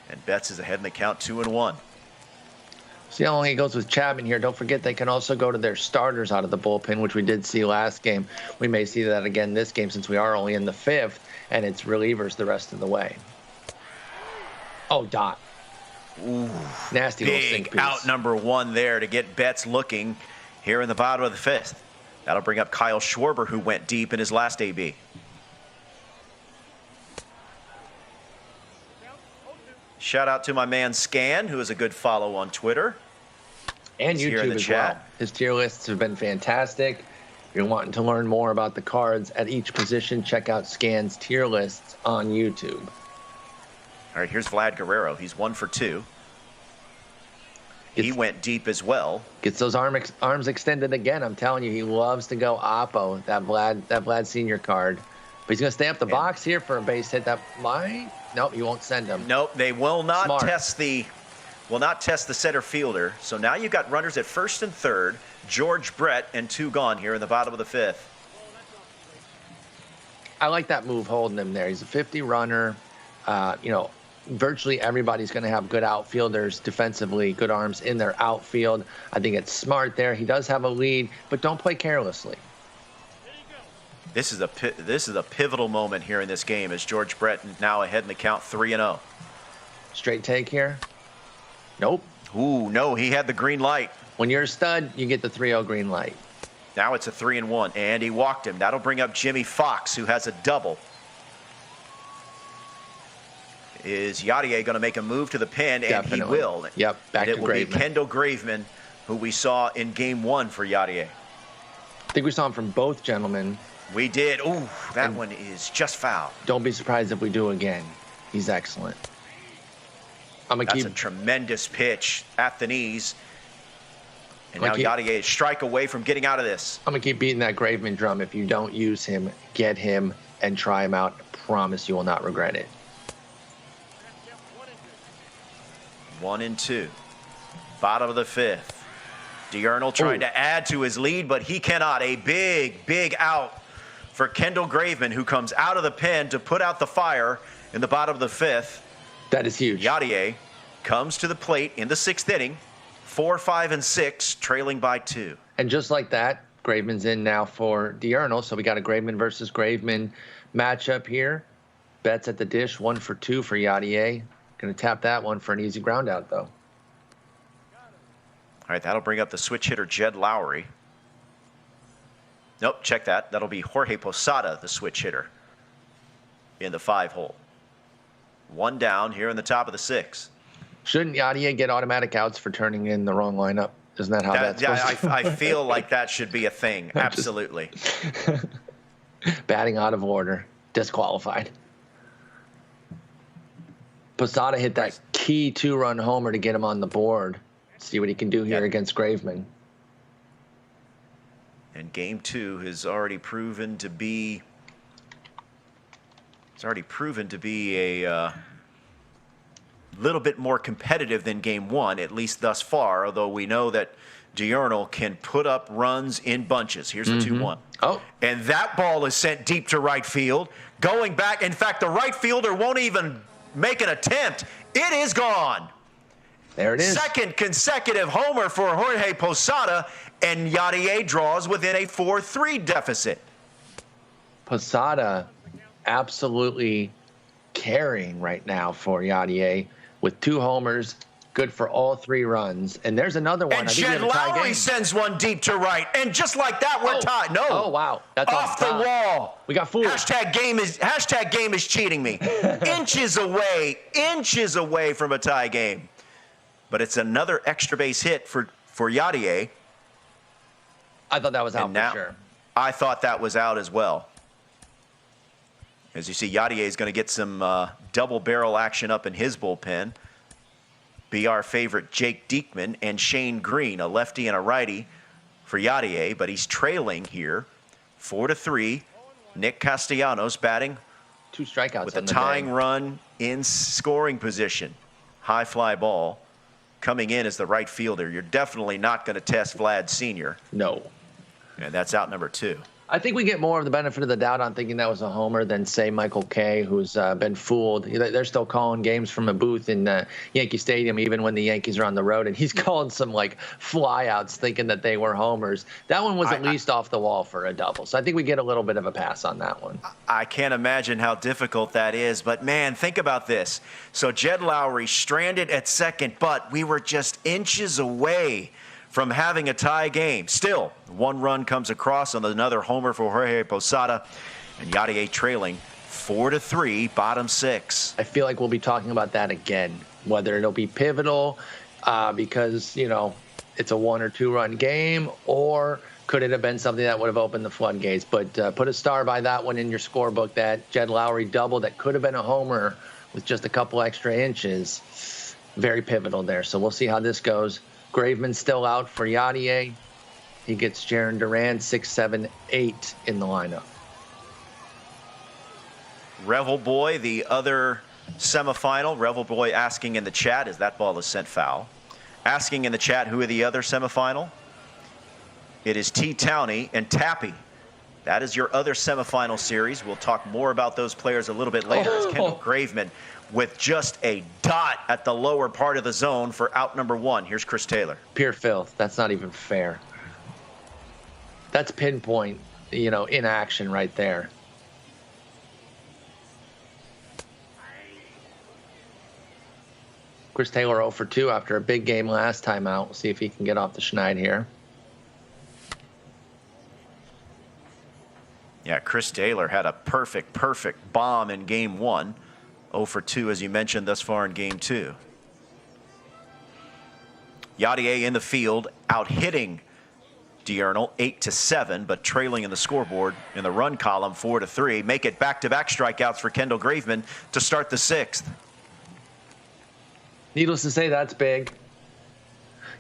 and Betts is ahead in the count, 2-1.
See how long he goes with Chapman here. Don't forget they can also go to their starters out of the bullpen, which we did see last game. We may see that again this game since we are only in the 5th, and it's relievers the rest of the way. Oh, dot.
Ooh,
nasty little sink
big
piece.
out number 1 there to get Betts looking here in the bottom of the 5th. That'll bring up Kyle Schwarber, who went deep in his last AB. Shout out to my man Scan, who is a good follow on Twitter.
And
He's here in
YouTube
the
as
chat.
well. His tier lists have been fantastic. If you're wanting to learn more about the cards at each position, check out Scan's tier lists on YouTube.
All right, here's Vlad Guerrero. He's 1 for 2. He went deep as well.
Gets those arms extended again. I'm telling you, he loves to go oppo, that Vlad Senior card. But he's going to stay up the box here for a base hit. That might... Nope, you won't send him.
Nope, they will not
Smart.
test the center fielder. So now you've got runners at first and third. George Brett and 2 gone here in the bottom of the 5th.
I like that move holding him there. He's a 50 runner. Virtually everybody's going to have good outfielders defensively, good arms in their outfield. I think it's smart there. He does have a lead, but don't play carelessly.
This is a pivotal moment here in this game as George Brett now ahead in the count, 3-0.
Straight take here. Nope.
Ooh, no, he had the green light.
When you're a stud, you get the 3-0 green light.
Now it's a 3-1, and he walked him. That'll bring up Jimmy Fox, who has a double. Is Yadier going to make a move to the pen? And
Definitely.
He will.
Yep, back
and
to
it will be
Graveman.
Kendall Graveman, who we saw in Game 1 for Yadier.
I think we saw him from both gentlemen.
We did. Ooh, that one is just foul.
Don't be surprised if we do again. He's excellent.
That's a tremendous pitch at the knees. And now Yadier is strike away from getting out of this.
I'm going to keep beating that Graveman drum. If you don't use him, get him and try him out. I promise you will not regret it.
1-2. Bottom of the 5th. Diurnal trying to add to his lead, but he cannot. A big out for Kendall Graveman, who comes out of the pen to put out the fire in the bottom of the 5th.
That is huge.
Yadier comes to the plate in the 6th inning, 4, 5, and 6, trailing by 2.
And just like that, Graveman's in now for Diurnal. So we got a Graveman versus Graveman matchup here. Betts at the dish, 1 for 2 for Yadier. Going to tap that one for an easy ground out, though.
All right, that'll bring up the switch hitter, Jed Lowry. Nope, check that. That'll be Jorge Posada, the switch hitter, in the 5 hole. 1 down here in the top of the 6th.
Shouldn't Yadier get automatic outs for turning in the wrong lineup? Isn't that how that's supposed to...
I feel like that should be a thing. Absolutely.
Batting out of order. Disqualified. Posada hit that key 2-run homer to get him on the board. See what he can do here against Graveman.
And Game 2 has already proven to be a little bit more competitive than Game 1, at least thus far, although we know that Diurnal can put up runs in bunches. Here's the 2-1.
Oh.
And that ball is sent deep to right field. Going back, in fact, the right fielder won't even make an attempt. It is gone.
There it is.
Second consecutive homer for Jorge Posada, and Yadier draws within a 4-3 deficit.
Posada absolutely carrying right now for Yadier with 2 homers good for all 3 runs. And there's another one.
And
I think
Jed
we have a tie
Lowry
game.
sends one deep to right. And just like that, we're tied. No.
Oh, wow. That's
off the wall.
We got fooled.
Hashtag game is cheating me. inches away from a tie game. But it's another extra base hit for Yadier.
I thought that was out for sure.
I thought that was out as well. As you see, Yadier is going to get some double barrel action up in his bullpen. Be our favorite Jake Diekman and Shane Green, a lefty and a righty for Yadier, but he's trailing here 4-3. Nick Castellanos batting
2 strikeouts
with a tying run in scoring position. High fly ball coming in as the right fielder. You're definitely not going to test Vlad Sr.
No.
And that's out number 2.
I think we get more of the benefit of the doubt on thinking that was a homer than, say, Michael Kay, who's been fooled. They're still calling games from a booth in Yankee Stadium, even when the Yankees are on the road, and he's calling some, flyouts thinking that they were homers. That one was at least off the wall for a double, so I think we get a little bit of a pass on that one.
I can't imagine how difficult that is, but, man, think about this. So Jed Lowry stranded at second, but we were just inches away from having a tie game. Still, 1 run comes across on another homer for Jorge Posada, and Yadier trailing 4-3, bottom 6.
I feel like we'll be talking about that again, whether it'll be pivotal because, it's a 1 or 2 run game, or could it have been something that would have opened the floodgates. But put a star by that one in your scorebook, that Jed Lowry double that could have been a homer with just a couple extra inches. Very pivotal there. So we'll see how this goes. Graveman's still out for Yadier. He gets Jaron Duran 6, 7, 8 in the lineup.
Revel Boy, the other semifinal. Revel Boy asking in the chat, as that ball is sent foul. Asking in the chat, who are the other semifinal? It is T. Towney and Tappy. That is your other semifinal series. We'll talk more about those players a little bit later as Kendall Graveman with just a dot at the lower part of the zone for out number 1. Here's Chris Taylor.
Pure filth. That's not even fair. That's pinpoint, inaction right there. Chris Taylor 0 for 2 after a big game last time out. We'll see if he can get off the schneid here.
Yeah, Chris Taylor had a perfect bomb in game 1. 0 for 2, as you mentioned, thus far in game 2. Yadier in the field, out hitting Diurnal 8-7, but trailing in the scoreboard in the run column 4-3. Make it back-to-back strikeouts for Kendall Graveman to start the 6th.
Needless to say, that's big.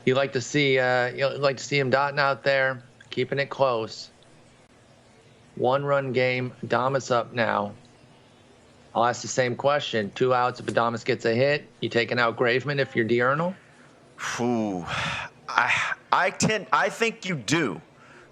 You like to see him dotting out there, keeping it close. 1-run game. Adames up now. I'll ask the same question. 2 outs if Adames gets a hit. You taking out Graveman if you're Diurnal?
Ooh, I think you do,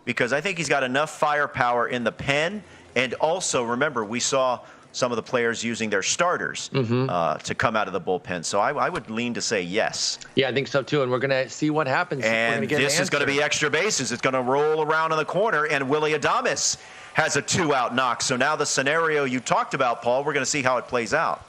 because I think he's got enough firepower in the pen, and also remember we saw some of the players using their starters to come out of the bullpen. So I would lean to say yes.
Yeah, I think so too. And we're going to see what happens.
And this is going to be extra bases. It's going to roll around in the corner, and Willy Adames has a 2-out knock. So now the scenario you talked about, Paul, we're going to see how it plays out.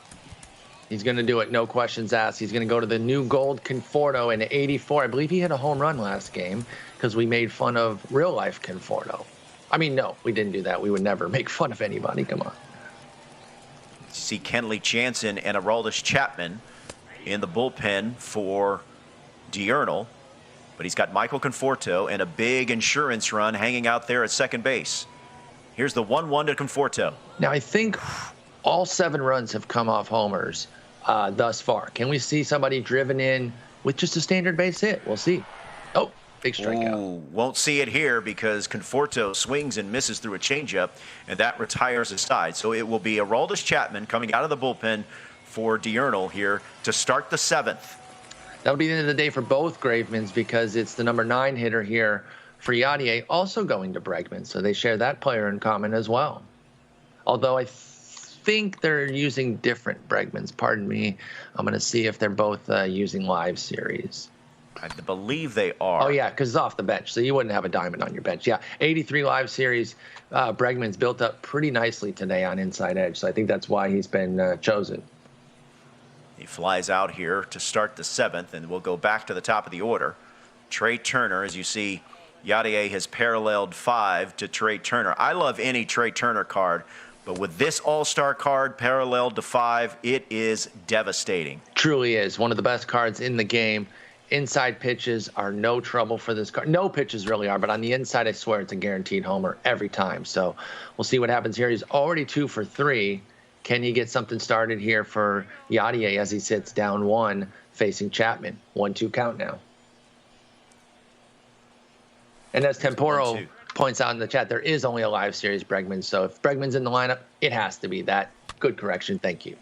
He's going to do it, no questions asked. He's going to go to the new gold Conforto in 84. I believe he hit a home run last game because we made fun of real-life Conforto. I mean, no, we didn't do that. We would never make fun of anybody. Come on.
See Kenley Jansen and Aroldis Chapman in the bullpen for Diurnal. But he's got Michael Conforto and a big insurance run hanging out there at second base. Here's the 1-1 to Conforto.
Now, I think all 7 runs have come off homers thus far. Can we see somebody driven in with just a standard base hit? We'll see. Oh, big strikeout.
Ooh, won't see it here because Conforto swings and misses through a changeup, and that retires his side. So it will be Aroldis Chapman coming out of the bullpen for Diurnal here to start the 7th.
That'll be the end of the day for both Gravemans because it's the number 9 hitter here for Yadier, also going to Bregman. So they share that player in common as well. Although I think they're using different Bregmans. Pardon me. I'm going to see if they're both using live series.
I believe they are.
Oh, yeah, because it's off the bench. So you wouldn't have a diamond on your bench. Yeah, 83 live series. Bregman's built up pretty nicely today on Inside Edge. So I think that's why he's been chosen.
He flies out here to start the 7th, and we'll go back to the top of the order. Trey Turner, as you see, Yadier has paralleled 5 to Trey Turner. I love any Trey Turner card, but with this all-star card paralleled to 5, it is devastating.
Truly is one of the best cards in the game. Inside pitches are no trouble for this card. No pitches really are, but on the inside, I swear it's a guaranteed homer every time. So we'll see what happens here. He's already 2 for 3. Can you get something started here for Yadier as he sits down 1 facing Chapman? 1-2 count now. And as Temporo points out in the chat, there is only a live series Bregman. So if Bregman's in the lineup, it has to be that. Good correction. Thank you.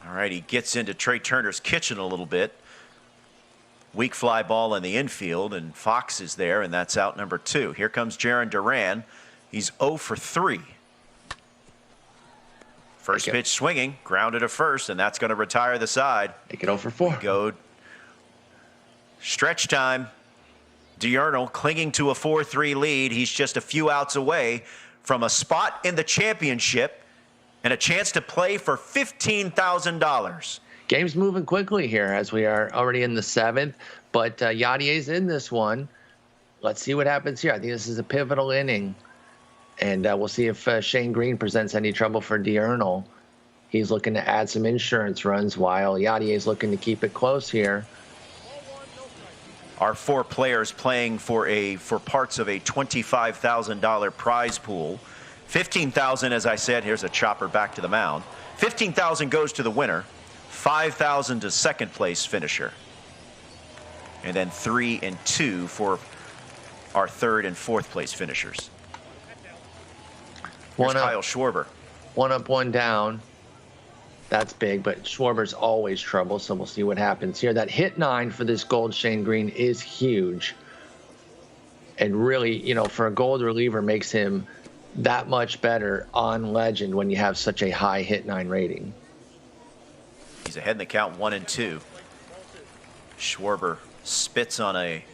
All right, he gets into Trey Turner's kitchen a little bit. Weak fly ball in the infield, and Fox is there, and that's out number 2. Here comes Jarren Duran. He's 0 for 3. First pitch swinging, grounded to first, and that's going to retire the side.
Make it 0 for 4.
Go stretch time. Diurnal clinging to a 4-3 lead. He's just a few outs away from a spot in the championship and a chance to play for $15,000.
Game's moving quickly here as we are already in the 7th, but Yadier's in this one. Let's see what happens here. I think this is a pivotal inning, and we'll see if Shane Green presents any trouble for Diurnal. He's looking to add some insurance runs while Yadier's looking to keep it close here.
Our 4 players playing for parts of a $25,000 prize pool. $15,000, as I said, here's a chopper back to the mound. $15,000 goes to the winner. $5,000 to second place finisher. And then 3 and 2 for our 3rd and 4th place finishers. Here's Kyle Schwarber.
1 up, 1 down. That's big, but Schwarber's always trouble, so we'll see what happens here. That hit 9 for this gold Shane Green is huge. And really, for a gold reliever makes him that much better on Legend when you have such a high hit 9 rating.
He's ahead in the count 1-2. Schwarber spits on a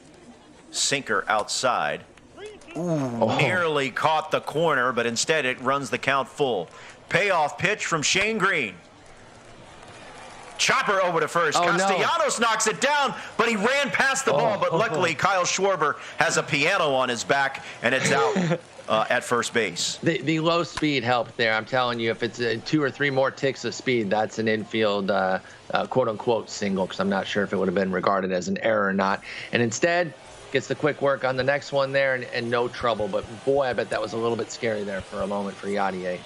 sinker outside. Nearly caught the corner, but instead it runs the count full. Payoff pitch from Shane Green. Chopper over to first. Castellanos knocks it down, but he ran past the ball. But luckily, Kyle Schwarber has a piano on his back, and it's out at first base.
The low speed helped there. I'm telling you, if it's 2 or 3 more ticks of speed, that's an infield quote-unquote single, because I'm not sure if it would have been regarded as an error or not. And instead, gets the quick work on the next one there and no trouble. But, boy, I bet that was a little bit scary there for a moment for Yadier.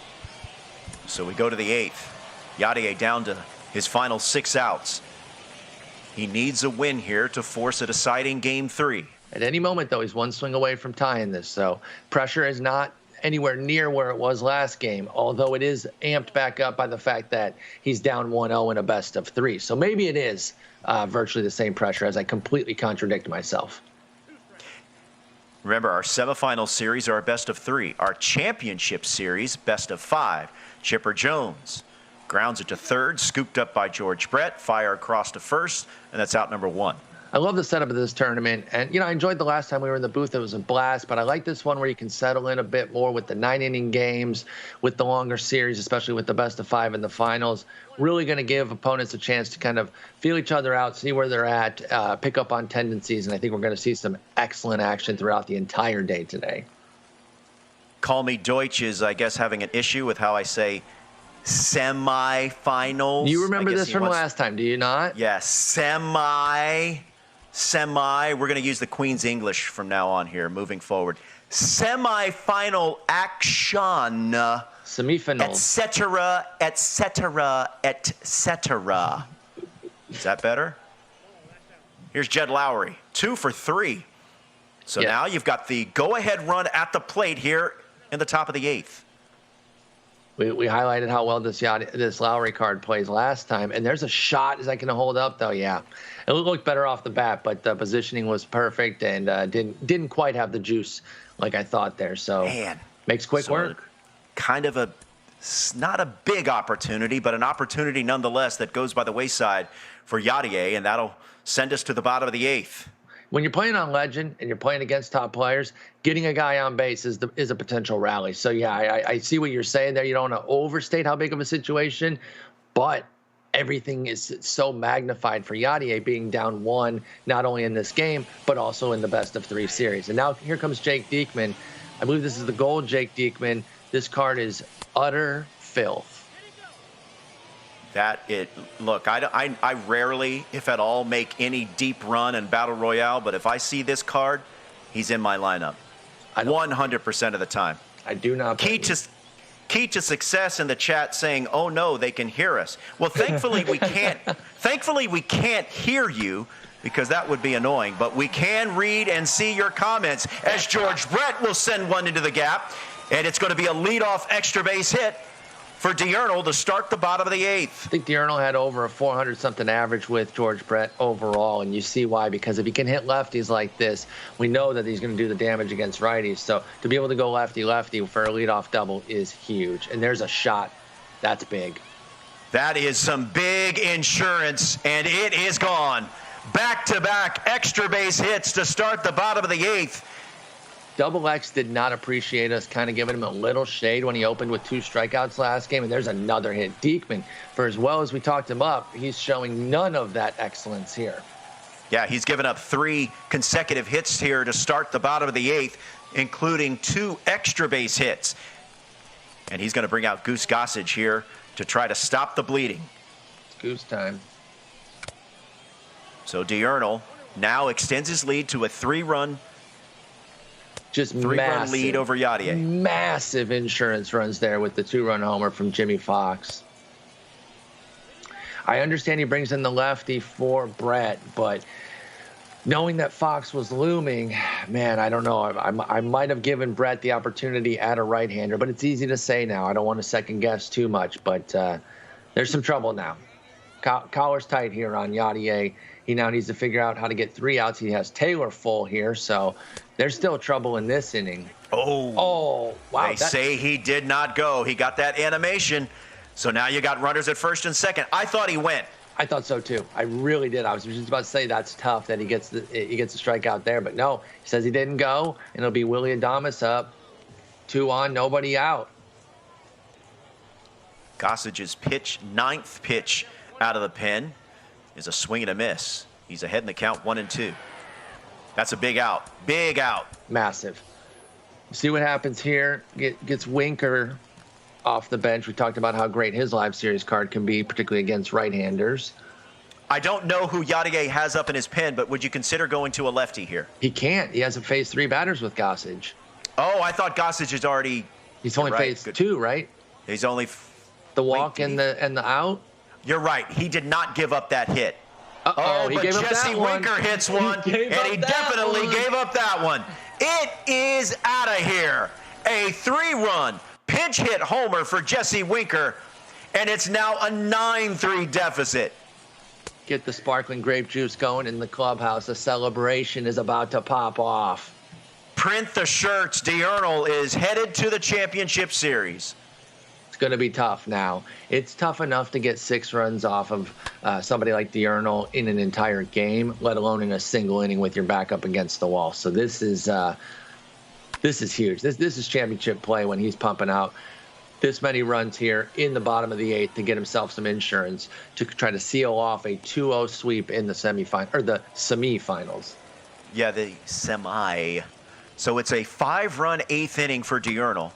So we go to the 8th. Yadier down to his final 6 outs. He needs a win here to force a deciding Game 3.
At any moment, though, he's 1 swing away from tying this. So pressure is not anywhere near where it was last game, although it is amped back up by the fact that he's down 1-0 in a best of 3. So maybe it is virtually the same pressure, as I completely contradict myself.
Remember, our semifinal series are a best of 3. Our championship series, best of 5. Chipper Jones grounds it to third, scooped up by George Brett, fire across to first, and that's out number 1.
I love the setup of this tournament. And, I enjoyed the last time we were in the booth. It was a blast. But I like this one where you can settle in a bit more with the 9-inning games, with the longer series, especially with the best of 5 in the finals. Really going to give opponents a chance to kind of feel each other out, see where they're at, pick up on tendencies. And I think we're going to see some excellent action throughout the entire day today.
Call Me Deutsch is, I guess, having an issue with how I say semifinals.
You remember this from last time, do you not?
Yes, semi. We're going to use the Queen's English from now on here, moving forward. Semi-final action.
Semifinals.
Etc., etc., etc. Is that better? Here's Jed Lowry, 2 for 3. So now you've got the go-ahead run at the plate here in the top of the 8th.
We highlighted how well this Lowry card plays last time, and there's a shot. Is that going to hold up, though? Yeah. It looked better off the bat, but the positioning was perfect and didn't quite have the juice like I thought there. So makes quick work.
Kind of not a big opportunity, but an opportunity nonetheless that goes by the wayside for Yadier, and that'll send us to the bottom of the 8th.
When you're playing on Legend and you're playing against top players, getting a guy on base is a potential rally. So, yeah, I see what you're saying there. You don't want to overstate how big of a situation, but everything is so magnified for Yadier being down 1, not only in this game, but also in the best-of-3 series. And now here comes Jake Diekman. I believe this is the gold Jake Diekman. This card is utter filth.
Look, I rarely, if at all, make any deep run in Battle Royale, but if I see this card, he's in my lineup 100% of the time.
I do not.
Key to success in the chat saying, "Oh no, they can hear us." Well, thankfully we can't. Thankfully we can't hear you, because that would be annoying. But we can read and see your comments as George Brett will send one into the gap, and it's going to be a leadoff extra base hit for Diurnal to start the bottom of the 8th.
I think Diurnal had over a 400-something average with George Brett overall, and you see why. Because if he can hit lefties like this, we know that he's going to do the damage against righties. So to be able to go lefty-lefty for a leadoff double is huge. And there's a shot. That's big.
That is some big insurance, and it is gone. Back-to-back extra base hits to start the bottom of the 8th.
Double X did not appreciate us kind of giving him a little shade when he opened with 2 strikeouts last game, and there's another hit. Diekman, for as well as we talked him up, he's showing none of that excellence here.
Yeah, he's given up 3 consecutive hits here to start the bottom of the 8th, including 2 extra base hits. And he's going to bring out Goose Gossage here to try to stop the bleeding.
It's Goose time.
So Diurnal now extends his lead to a 3-run lead over Yadier.
Massive insurance runs there with the 2-run homer from Jimmy Fox. I understand he brings in the lefty for Brett, but knowing that Fox was looming, man, I don't know. I might have given Brett the opportunity at a right-hander, but it's easy to say now. I don't want to second-guess too much, but there's some trouble now. Collar's tight here on Yadier. He now needs to figure out how to get 3 outs. He has Taylor full here, so there's still trouble in this inning. Oh, wow.
They say he did not go. He got that animation. So now you got runners at first and second. I thought he went.
I thought so too. I really did. I was just about to say that's tough that he gets the strikeout there, but no, he says he didn't go, and it'll be Willie Adames up, 2 on, nobody out.
Gossage's pitch, 9th pitch out of the pen, is a swing and a miss. He's ahead in the count, 1-2. That's a big out. Big out.
Massive. See what happens here. Gets Winker off the bench. We talked about how great his live series card can be, particularly against right-handers.
I don't know who Yadier has up in his pen, but would you consider going to a lefty here?
He can't. He hasn't faced 3 batters with Gossage.
Oh, I thought Gossage is already.
He's only faced 2, right?
He's only
the walk and the out.
You're right. He did not give up that hit.
He
but
gave up
Jesse
that one.
Winker hits one, and he definitely gave up that one. It is out of here. A 3-run pinch hit homer for Jesse Winker, and it's now a 9-3 deficit.
Get the sparkling grape juice going in the clubhouse. The celebration is about to pop off.
Print the shirts. Diurnal is headed to the championship series.
Going to be tough now. It's tough enough to get 6 runs off of somebody like Diurnal in an entire game, let alone in a single inning with your back up against the wall. So this is huge. This is championship play when he's pumping out this many runs here in the bottom of the 8th to get himself some insurance to try to seal off a 2-0 sweep in the semifinals.
Yeah, the semi. So it's a 5-run 8th inning for Diurnal.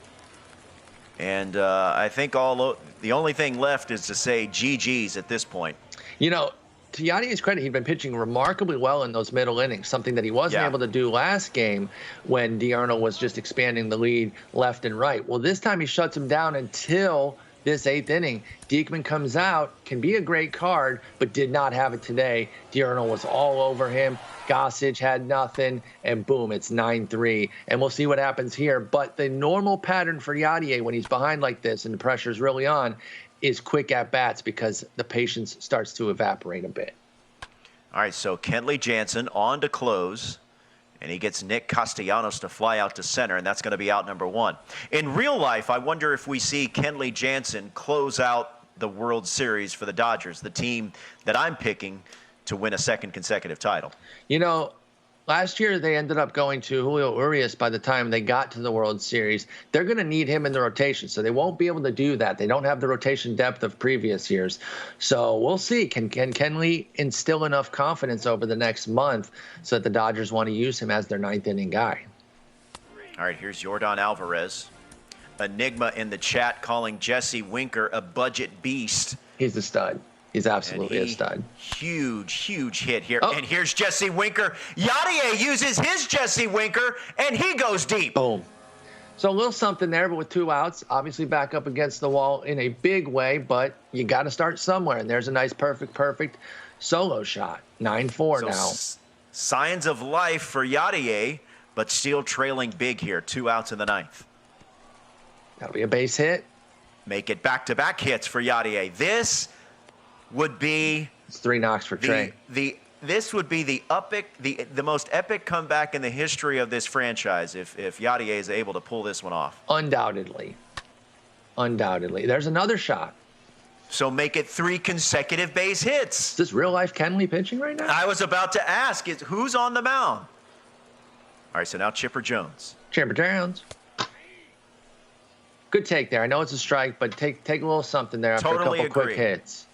And I think the only thing left is to say GG's at this point.
You know, to Yadier's credit, he'd been pitching remarkably well in those middle innings, something that he wasn't able to do last game when Diurnal was just expanding the lead left and right. Well, this time he shuts him down until this 8th inning. Diekman comes out, can be a great card, but did not have it today. Diurnal was all over him. Gossage had nothing, and boom, it's 9-3. And we'll see what happens here. But the normal pattern for Yadier when he's behind like this and the pressure's really on is quick at-bats because the patience starts to evaporate a bit.
All right, so Kenley Jansen on to close, and he gets Nick Castellanos to fly out to center, and that's going to be out number 1. In real life, I wonder if we see Kenley Jansen close out the World Series for the Dodgers, the team that I'm picking to win a 2nd consecutive title.
You know, Last year, they ended up going to Julio Urias by the time they got to the World Series. They're going to need him in the rotation, so they won't be able to do that. They don't have the rotation depth of previous years. So we'll see. Can Kenley instill enough confidence over the next month so that the Dodgers want to use him as their ninth inning guy?
All right, here's Yordan Alvarez. Enigma in the chat calling Jesse Winker a budget beast.
He's a stud. He's absolutely a stud.
Huge hit here. Oh. And here's Jesse Winker. Yadier uses his Jesse Winker, and he goes deep.
Boom. So a little something there, but with 2 outs, obviously back up against the wall in a big way, but you got to start somewhere. And there's a nice perfect solo shot. 9-4 now.
Signs of life for Yadier, but still trailing big here. 2 outs in the 9th.
That'll be a base hit.
Make it back-to-back hits for Yadier. This would be
it's 3 knocks for Trey.
This would be the most epic comeback in the history of this franchise if Yadier is able to pull this one off.
Undoubtedly. There's another shot.
So make it 3 consecutive base hits.
Is this real life Kenley pitching right now?
I was about to ask, who's on the mound? All right, so now Chipper Jones.
Good take there. I know it's a strike, but take a little something there after
Totally
a couple
agree.
quick hits.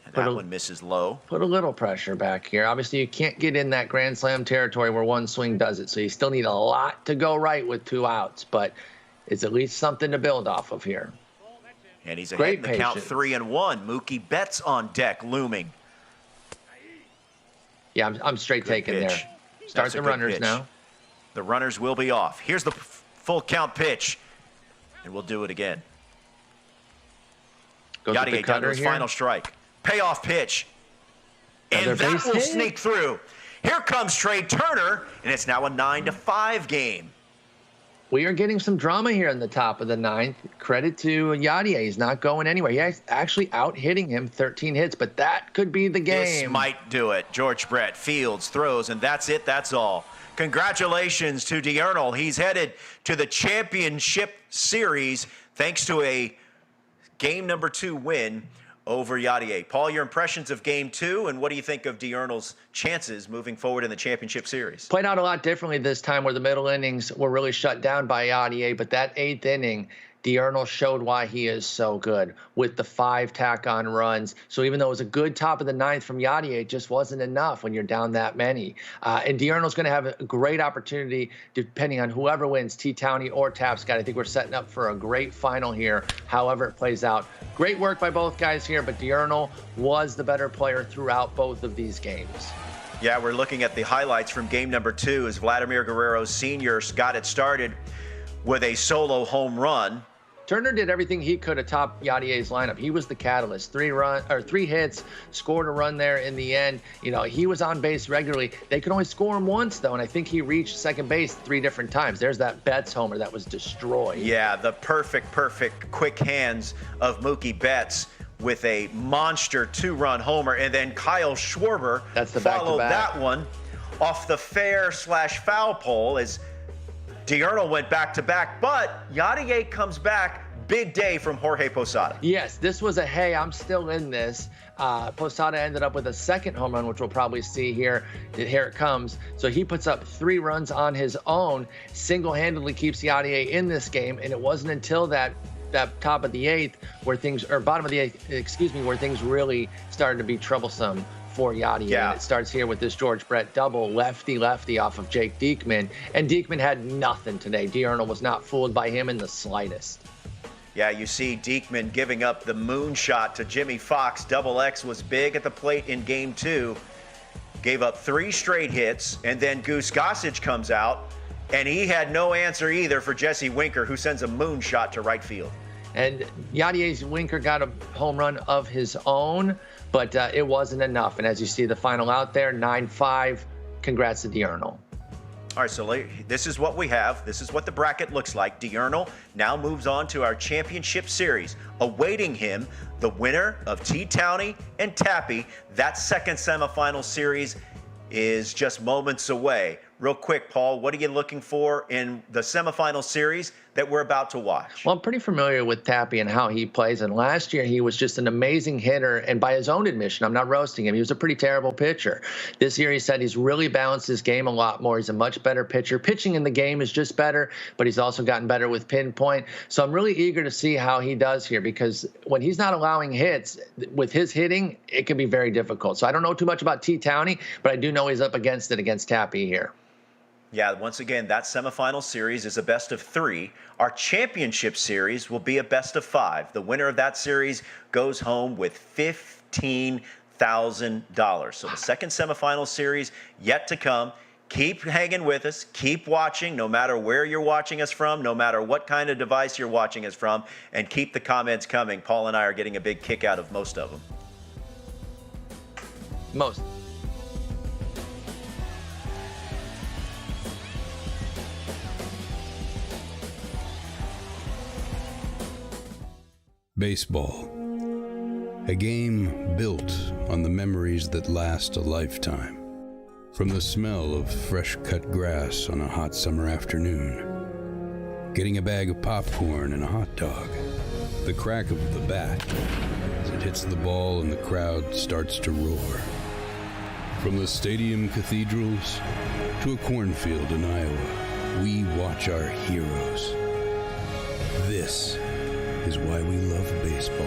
And that one misses low.
Put a little pressure back here. Obviously, you can't get in that grand slam territory where one swing does it, so you still need a lot to go right with 2 outs, but it's at least something to build off of here.
And he's ahead in the count 3-1. Mookie Betts on deck, looming.
Yeah, I'm straight taking there. Start the runners now.
The runners will be off. Here's the full count pitch, and we'll do it again. Yadier down to his final strike. Payoff pitch. And that will sneak through. Here comes Trey Turner, and it's now a 9-5 game.
We are getting some drama here in the top of the 9th. Credit to Yadier. He's not going anywhere. He's actually out-hitting him 13 hits, but that could be the game.
This might do it. George Brett fields, throws, and that's it. That's all. Congratulations to Diurnal. He's headed to the championship series thanks to a game number 2 win over Yadier. Paul, your impressions of game 2, and what do you think of Diurnal's chances moving forward in the championship series?
Played out a lot differently this time where the middle innings were really shut down by Yadier, but that 8th inning, Diurnal showed why he is so good with the 5 tack-on runs. So even though it was a good top of the 9th from Yadier, it just wasn't enough when you're down that many. And Diurnal's going to have a great opportunity depending on whoever wins, T-Towney or Tapscott. I think we're setting up for a great final here, however it plays out. Great work by both guys here, but Diurnal was the better player throughout both of these games.
Yeah, we're looking at the highlights from game number 2 as Vladimir Guerrero Sr. got it started with a solo home run.
Turner did everything he could atop Yadier's lineup. He was the catalyst. 3 hits, scored a run there in the end. You know, he was on base regularly. They could only score him once, though, and I think he reached second base 3 different times. There's that Betts homer that was destroyed. Yeah, the perfect quick hands of Mookie Betts with a monster 2-run homer, and then Kyle Schwarber followed that one off the fair/foul pole as Diurnal went back-to-back, but Yadier comes back. Big day from Jorge Posada. Yes, this was a hey, I'm still in this. Posada ended up with a second home run, which we'll probably see here. Here it comes. So he puts up 3 runs on his own, single-handedly keeps Yadier in this game, and it wasn't until that top of the 8th where things, or bottom of the 8th, excuse me, where things really started to be troublesome for Yadier. Yeah. And it starts here with this George Brett double, lefty off of Jake Diekman. And Diekman had nothing today. Diurnal was not fooled by him in the slightest. Yeah, you see Diekman giving up the moonshot to Jimmy Fox. Double X was big at the plate in game 2. Gave up 3 straight hits, and then Goose Gossage comes out, and he had no answer either for Jesse Winker, who sends a moonshot to right field. And Yadier's Winker got a home run of his own, but it wasn't enough. And as you see the final out there, 9-5. Congrats to Diurnal. All right, so this is what we have. This is what the bracket looks like. Diurnal now moves on to our championship series. Awaiting him, the winner of T-Towney and Tappy. That second semifinal series is just moments away.
real quick, Paul, what are you looking for in the semifinal series that we're about to watch?
Well, I'm pretty familiar with Tappy and how he plays. And last year, he was just an amazing hitter. And by his own admission, I'm not roasting him, he was a pretty terrible pitcher. This year, he said he's really balanced his game a lot more. He's a much better pitcher. Pitching in the game is just better, but he's also gotten better with pinpoint. So I'm really eager to see how he does here, because when he's not allowing hits, with his hitting, it can be very difficult. So I don't know too much about T. Towney, but I do know he's up against it against Tappy here.
Yeah, once again, that semifinal series is a best of 3. Our championship series will be a best of 5. The winner of that series goes home with $15,000. So the second semifinal series yet to come. Keep hanging with us. Keep watching, no matter where you're watching us from, no matter what kind of device you're watching us from, and keep the comments coming. Paul and I are getting a big kick out of most of them.
Most.
Baseball. A game built on the memories that last a lifetime. From the smell of fresh-cut grass on a hot summer afternoon, getting a bag of popcorn and a hot dog, the crack of the bat as it hits the ball and the crowd starts to roar. From the stadium cathedrals to a cornfield in Iowa, we watch our heroes. This is why we love baseball.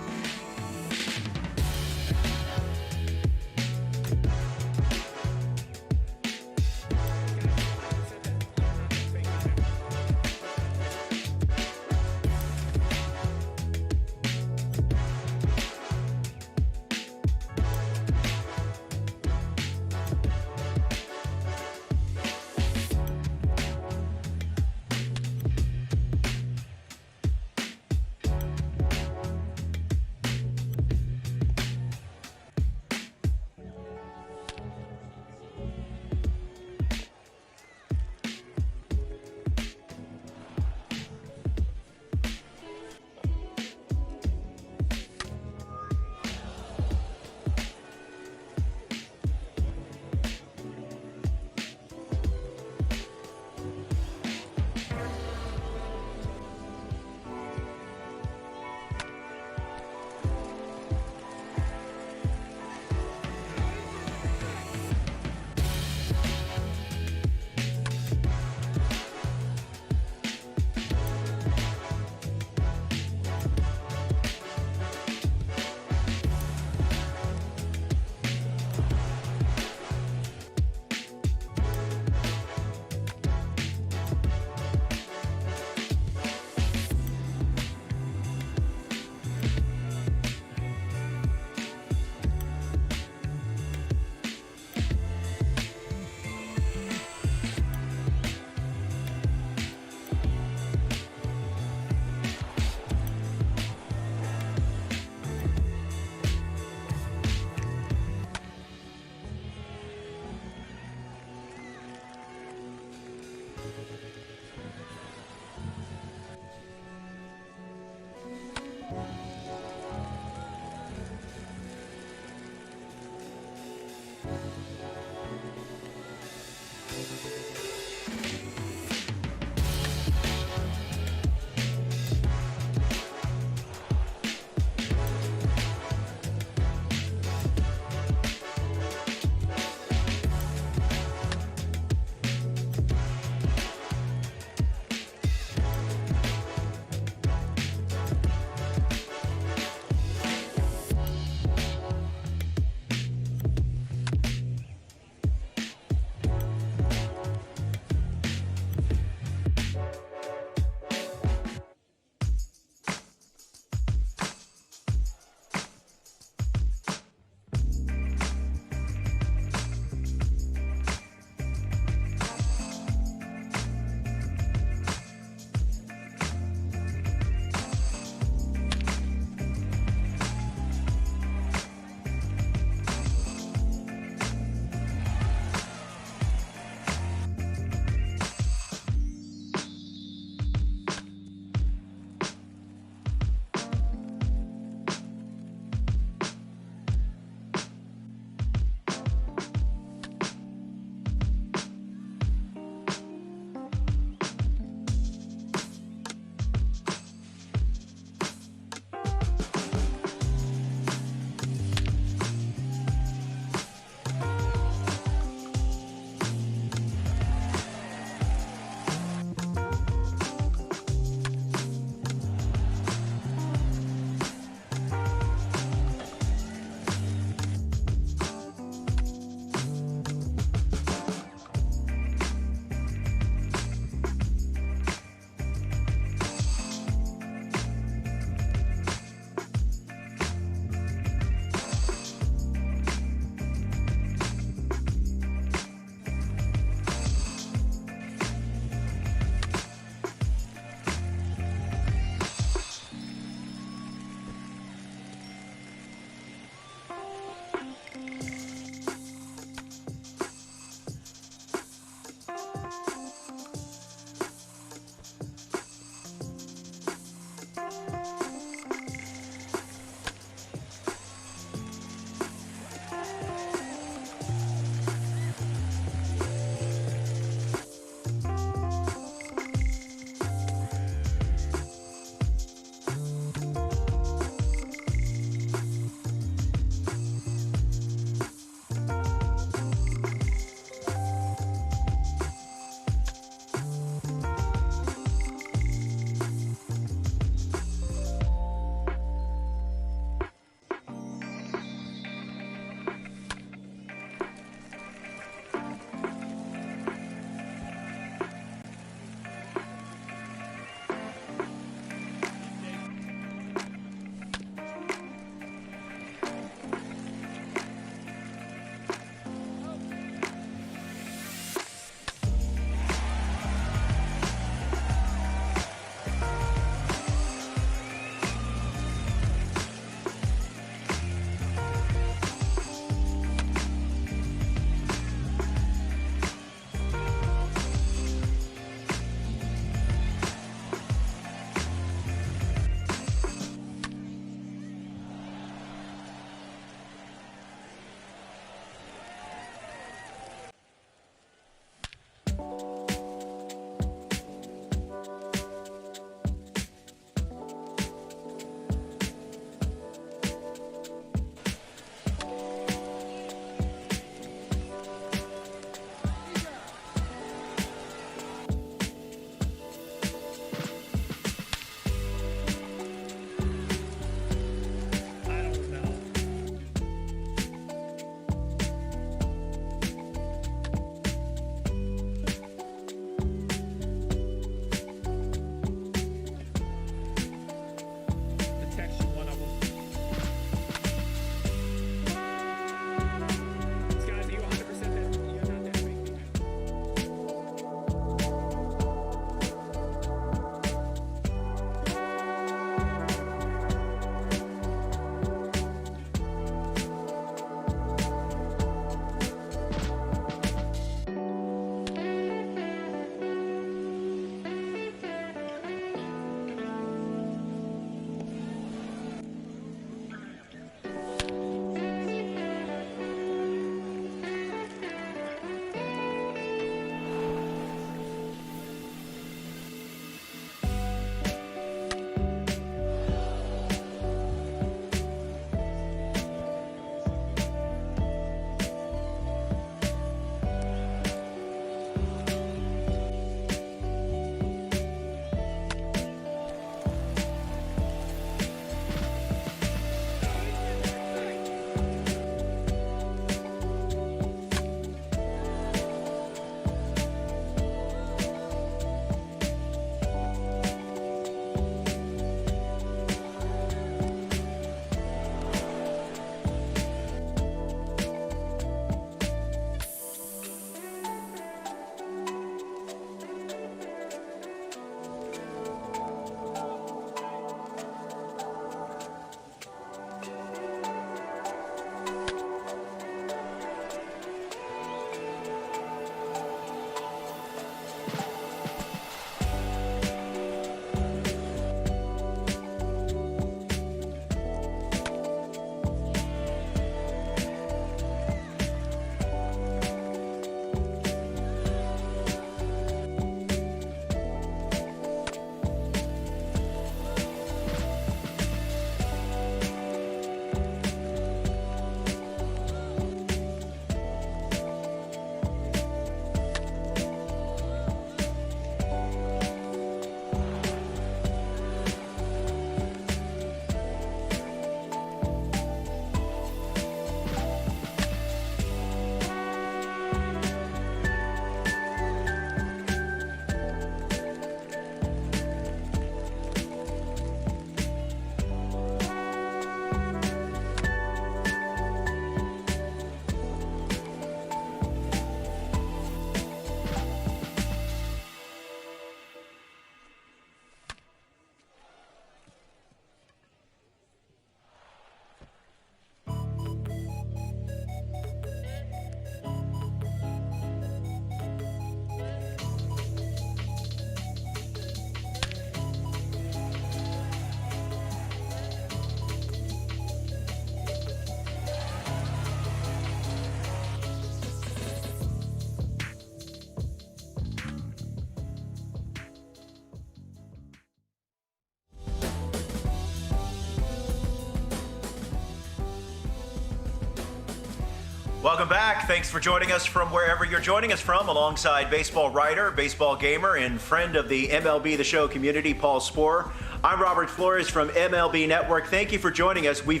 Welcome back. Thanks for joining us from wherever you're joining us from, alongside baseball writer, baseball gamer, and friend of the MLB The Show community, Paul Sporer. I'm Robert Flores from MLB Network. Thank you for joining us. We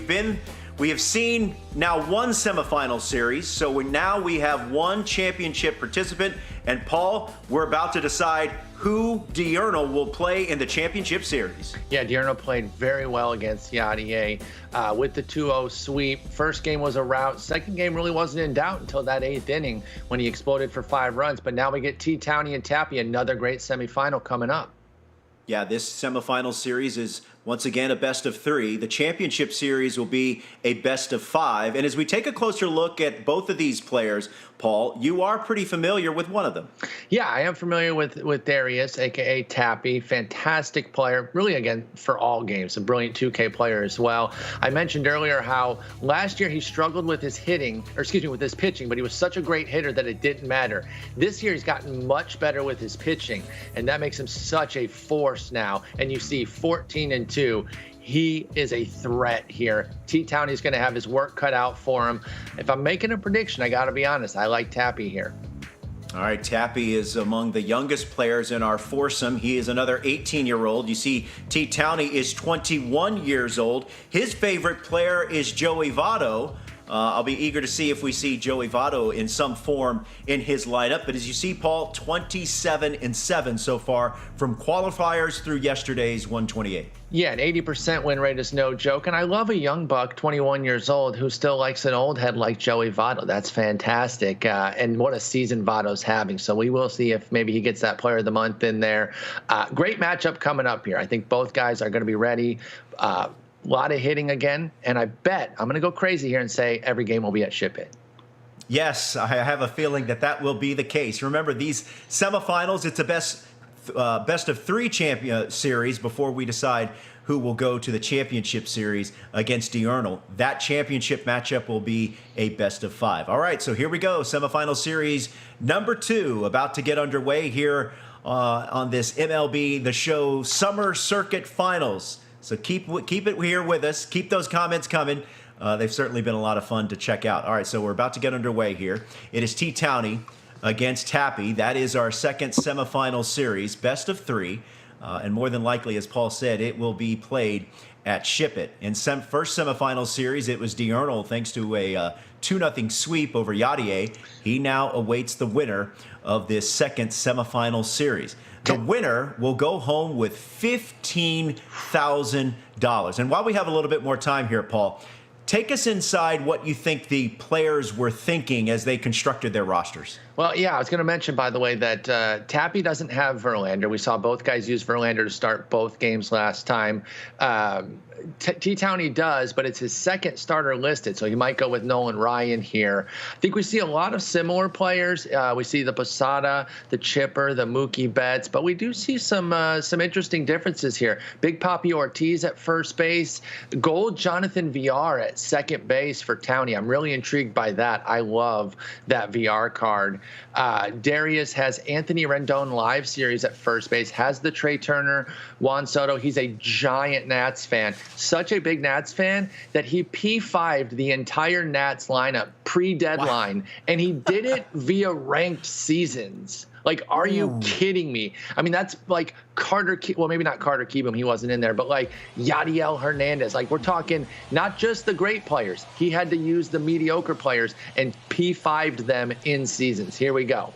have seen now one semifinal series, so now we have one championship participant. And Paul, we're about to decide who Diurnal will play in the championship series.
Yeah, Diurnal played very well against Yadier with the 2-0 sweep. First game was a rout. Second game really wasn't in doubt until that 8th inning when he exploded for 5 runs. But now we get T-Towney and Tappy, another great semifinal coming up.
Yeah, this semifinal series is once again a best of 3. The championship series will be a best of 5. And as we take a closer look at both of these players, Paul, you are pretty familiar with one of them.
Yeah, I am familiar with Darius, a.k.a. Tappy. Fantastic player, really, again, for all games. A brilliant 2K player as well. I mentioned earlier how last year he struggled with his with his pitching, but he was such a great hitter that it didn't matter. This year he's gotten much better with his pitching, and that makes him such a force now. And you see 14-2. He is a threat here. T-Towney's going to have his work cut out for him. If I'm making a prediction, I got to be honest, I like Tappy here.
All right, Tappy is among the youngest players in our foursome. He is another 18-year-old. You see, T-Towney is 21 years old. His favorite player is Joey Votto. I'll be eager to see if we see Joey Votto in some form in his lineup. But as you see, Paul, 27-7 so far from qualifiers through yesterday's 128.
Yeah, an 80% win rate is no joke. And I love a young buck, 21 years old, who still likes an old head like Joey Votto. That's fantastic. And what a season Votto's having. So we will see if maybe he gets that player of the month in there. Great matchup coming up here. I think both guys are going to be ready. A lot of hitting again, and I bet I'm going to go crazy here and say every game will be at Ship It.
Yes, I have a feeling that will be the case. Remember, these semifinals, it's a best of 3 champion series before we decide who will go to the championship series against Diurnal. That championship matchup will be a best of 5. All right, so here we go. Semifinal series number 2 about to get underway here on this MLB The Show Summer Circuit Finals. So keep it here with us. Keep those comments coming. They've certainly been a lot of fun to check out. All right, so we're about to get underway here. It is T-Towney against Tappy. That is our second semifinal series, best of 3. And more than likely, as Paul said, it will be played at Ship It. In first semifinal series, it was Diurnal, thanks to a 2-0 sweep over Yadier. He now awaits the winner of this second semifinal series. The winner will go home with $15,000. And while we have a little bit more time here, Paul, take us inside what you think the players were thinking as they constructed their rosters.
Well, yeah, I was going to mention, by the way, that Tappy doesn't have Verlander. We saw both guys use Verlander to start both games last time. T-Towney does, but it's his second starter listed, so he might go with Nolan Ryan here. I think we see a lot of similar players. We see the Posada, the Chipper, the Mookie Betts, but we do see some interesting differences here. Big Papi Ortiz at first base, Gold Jonathan VR at second base for Towney. I'm really intrigued by that. I love that VR card. Darius has Anthony Rendon live series at first base, has the Trey Turner, Juan Soto. He's a giant Nats fan. Such a big Nats fan that he P5'd the entire Nats lineup pre-deadline, wow. And he did it via ranked seasons. Like, are you kidding me? I mean, that's like Carter, well, maybe not Carter Kieboom, he wasn't in there, but like Yadiel Hernandez. Like, we're talking not just the great players. He had to use the mediocre players and P5'd them in seasons. Here we go.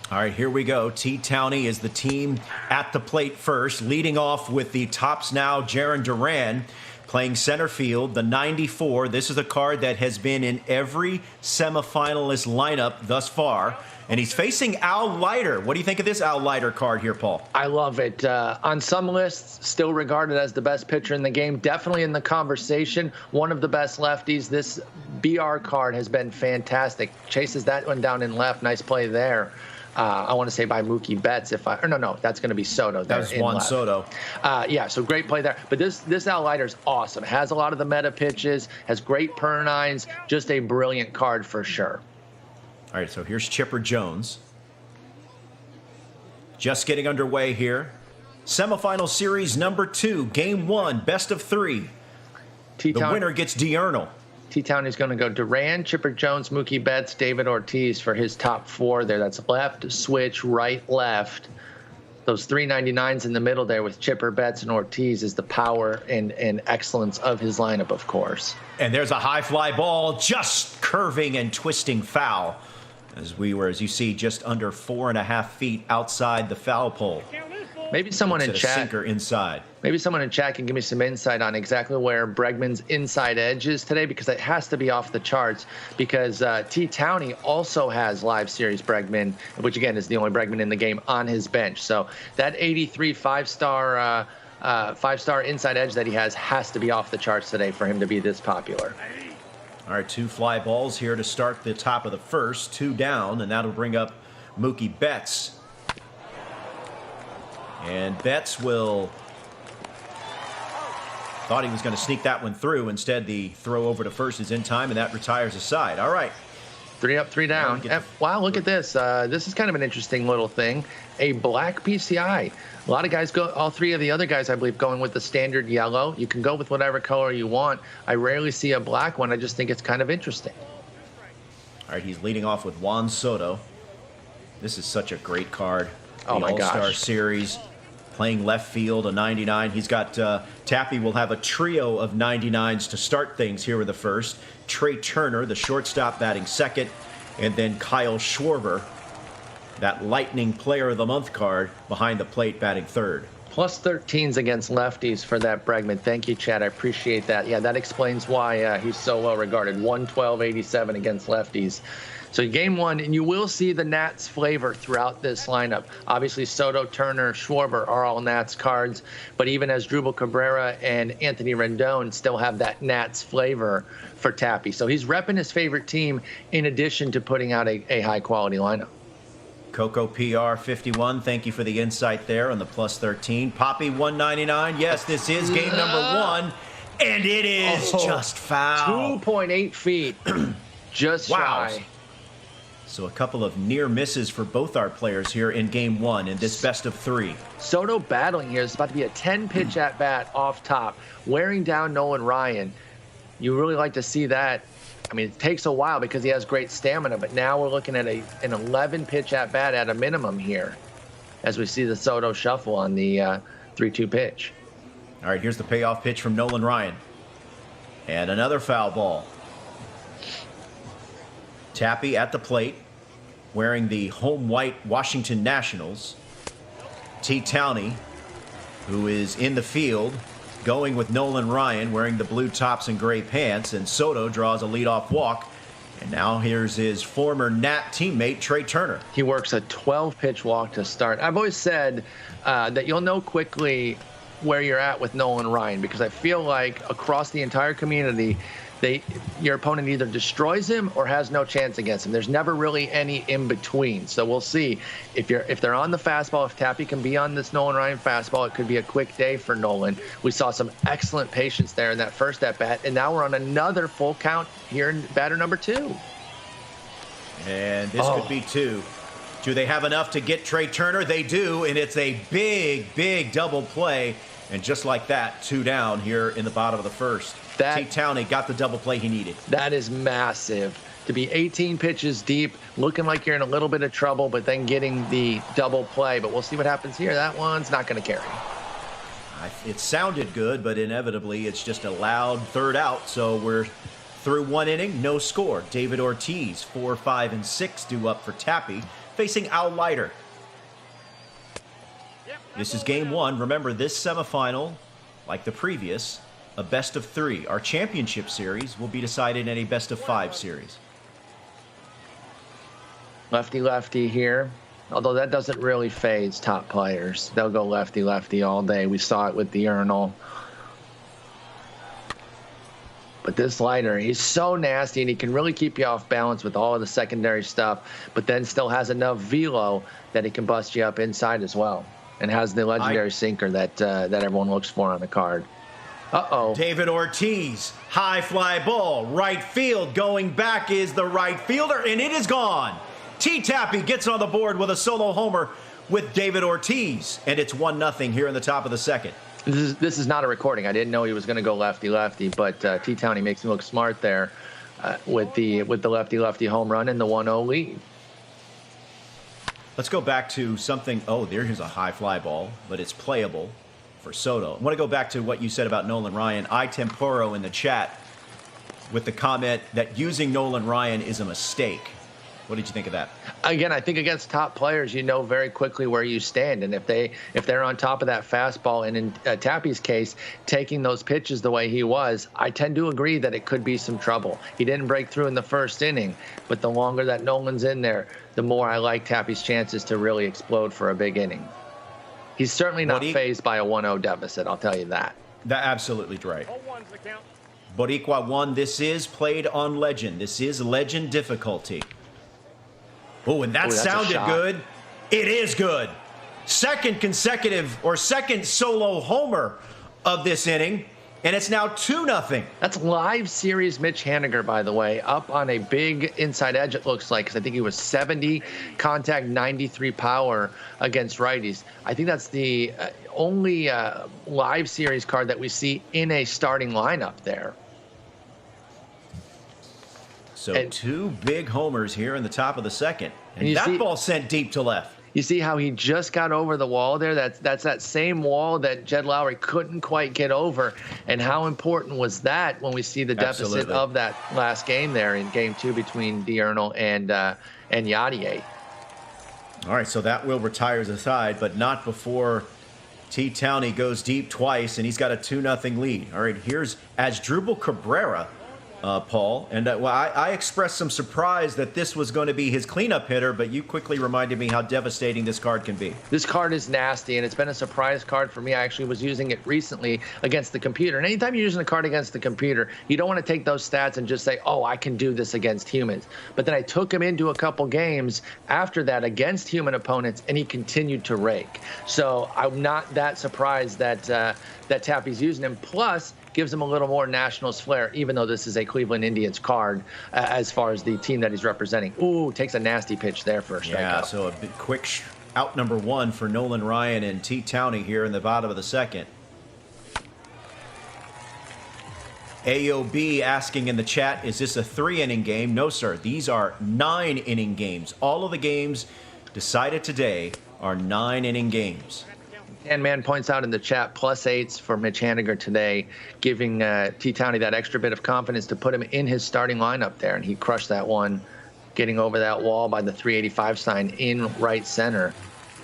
All right, here we go. T-Towney is the team at the plate first, leading off with the tops now, Jarren Duran, playing center field, the 94. This is a card that has been in every semifinalist lineup thus far. And he's facing Al Leiter. What do you think of this Al Leiter card here, Paul?
I love it. On some lists, still regarded as the best pitcher in the game. Definitely in the conversation. One of the best lefties. This BR card has been fantastic. Chases that one down in left. Nice play there. I want to say by Mookie Betts. No, that's going to be Soto.
That was Juan Soto.
Yeah, so great play there. But this Al Leiter's awesome. Has a lot of the meta pitches. Has great per-nines. Just a brilliant card for sure.
All right, so here's Chipper Jones. Just getting underway here. Semifinal series number 2, game 1, best of 3. The winner gets Diurnal.
T-Town is going to go Duran, Chipper Jones, Mookie Betts, David Ortiz for his top 4 there. That's left, switch, right, left. Those 399s in the middle there with Chipper, Betts, and Ortiz is the power and excellence of his lineup, of course.
And there's a high fly ball just curving and twisting foul as we were, as you see, just under 4.5 feet outside the foul pole.
Maybe someone in chat.
Sinker inside.
Maybe someone in chat can give me some insight on exactly where Bregman's inside edge is today, because it has to be off the charts. Because T. Towney also has live series Bregman, which again is the only Bregman in the game, on his bench. So that 83 five-star inside edge that he has to be off the charts today for him to be this popular.
All right, 2 fly balls here to start the top of the first, 2 down, and that'll bring up Mookie Betts. And Betts thought he was going to sneak that one through. Instead, the throw over to first is in time, and that retires a side. All right.
3 up, 3 down. Wow, look at this. This is kind of an interesting little thing. A black PCI. A lot of guys go, all 3 of the other guys, I believe, going with the standard yellow. You can go with whatever color you want. I rarely see a black one. I just think it's kind of interesting.
All right, he's leading off with Juan Soto. This is such a great card.
Oh, my gosh.
All-Star Series. Playing left field, a 99. He's got, Tappy will have a trio of 99s to start things here with the first. Trey Turner, the shortstop, batting second. And then Kyle Schwarber, that Lightning Player of the Month card, behind the plate, batting third.
Plus 13s against lefties for that Bregman. Thank you, Chad. I appreciate that. Yeah, that explains why he's so well regarded. 112.87 against lefties. So game 1, and you will see the Nats flavor throughout this lineup. Obviously, Soto, Turner, Schwarber are all Nats cards, but even as Drupal Cabrera and Anthony Rendon still have that Nats flavor for Tappy. So he's repping his favorite team in addition to putting out a high-quality lineup.
Coco PR 51, thank you for the insight there on the plus 13. Poppy 199, yes, this is game number 1, and it is just foul.
2.8 feet, just shy.
So a couple of near misses for both our players here in game 1 in this best of 3.
Soto battling here. It's about to be a 10-pitch at-bat off top, wearing down Nolan Ryan. You really like to see that. I mean, it takes a while because he has great stamina, but now we're looking at an 11-pitch at-bat at a minimum here as we see the Soto shuffle on the 3-2 pitch.
All right, here's the payoff pitch from Nolan Ryan. And another foul ball. Tappy at the plate, wearing the home white Washington Nationals. T. Towney, who is in the field, going with Nolan Ryan, wearing the blue tops and gray pants. And Soto draws a leadoff walk. And now here's his former Nat teammate, Trey Turner.
He works a 12-pitch walk to start. I've always said that you'll know quickly where you're at with Nolan Ryan, because I feel like across the entire community, your opponent either destroys him or has no chance against him. There's never really any in between. So we'll see if they're on the fastball. If Tappy can be on this Nolan Ryan fastball, it could be a quick day for Nolan. We saw some excellent patience there in that first at bat, and now we're on another full count here in batter number 2.
And this could be 2. Do they have enough to get Trey Turner? They do, and it's a big double play. And just like that, 2 down here in the bottom of the first. T. Towney got the double play he needed.
That is massive. To be 18 pitches deep, looking like you're in a little bit of trouble, but then getting the double play. But we'll see what happens here. That one's not going to carry.
It sounded good, but inevitably it's just a loud third out. So we're through 1 inning, no score. David Ortiz, 4, 5, and 6 due up for Tappy, facing Al Leiter. This is game 1. Remember, this semifinal, like the previous, a best of 3. Our championship series will be decided in a best of 5 series.
Lefty here. Although that doesn't really phase top players. They'll go lefty all day. We saw it with the Urinal. But this Leiter, he's so nasty, and he can really keep you off balance with all of the secondary stuff, but then still has enough velo that he can bust you up inside as well. And has the legendary sinker that everyone looks for on the card.
David Ortiz, high fly ball, right field. Going back is the right fielder, and it is gone. T. Tappy gets on the board with a solo homer with David Ortiz, and it's 1-0 here in the top of the second.
This is not a recording. I didn't know he was going to go lefty-lefty, but T. Towney makes him look smart there with the lefty-lefty home run and the 1-0 lead.
Let's go back to something. Oh, there's a high fly ball, but it's playable for Soto. I want to go back to what you said about Nolan Ryan. Temporo in the chat with the comment that using Nolan Ryan is a mistake. What did you think of that?
Again, I think against top players, you know very quickly where you stand, and if they're on top of that fastball, and in Tappy's case, taking those pitches the way he was, I tend to agree that it could be some trouble. He didn't break through in the first inning, but the longer that Nolan's in there, the more I like Tappy's chances to really explode for a big inning. He's certainly not fazed by a 1-0 deficit, I'll tell you that.
That's absolutely right. Boricua 1, this is played on Legend. This is Legend difficulty. Oh, and that sounded good. It is good. Second solo homer of this inning, and it's now 2-0.
That's live series Mitch Haniger, by the way, up on a big inside edge, it looks like, because I think he was 70 contact, 93 power against righties. I think that's the only live series card that we see in a starting lineup there.
So 2 big homers here in the top of the second. And that ball sent deep to left.
You see how he just got over the wall there? That's that same wall that Jed Lowry couldn't quite get over. And how important was that when we see the deficit of that last game there in Game 2 between Diurnal and Yadier?
All right, so that will retire the side, but not before T. Towney goes deep twice, and he's got a 2-0 lead. All right, here's Asdrubal Cabrera. Paul, and I expressed some surprise that this was going to be his cleanup hitter, but you quickly reminded me how devastating this card can be.
This card is nasty, and it's been a surprise card for me. I actually was using it recently against the computer, and anytime you're using a card against the computer, you don't want to take those stats and just say, oh, I can do this against humans. But then I took him into a couple games after that against human opponents, and he continued to rake. So I'm not that surprised that Tappy's using him. Plus, gives him a little more Nationals flair, even though this is a Cleveland Indians card as far as the team that he's representing. Ooh, takes a nasty pitch there for a strikeout. Yeah,
so a bit quick out number 1 for Nolan Ryan and T. Towney here in the bottom of the second. AOB asking in the chat, is this a 3-inning game? No, sir. These are 9-inning games. All of the games decided today are 9-inning games.
And man points out in the chat, +8s for Mitch Haniger today, giving T. Towney that extra bit of confidence to put him in his starting lineup there. And he crushed that one, getting over that wall by the 385 sign in right center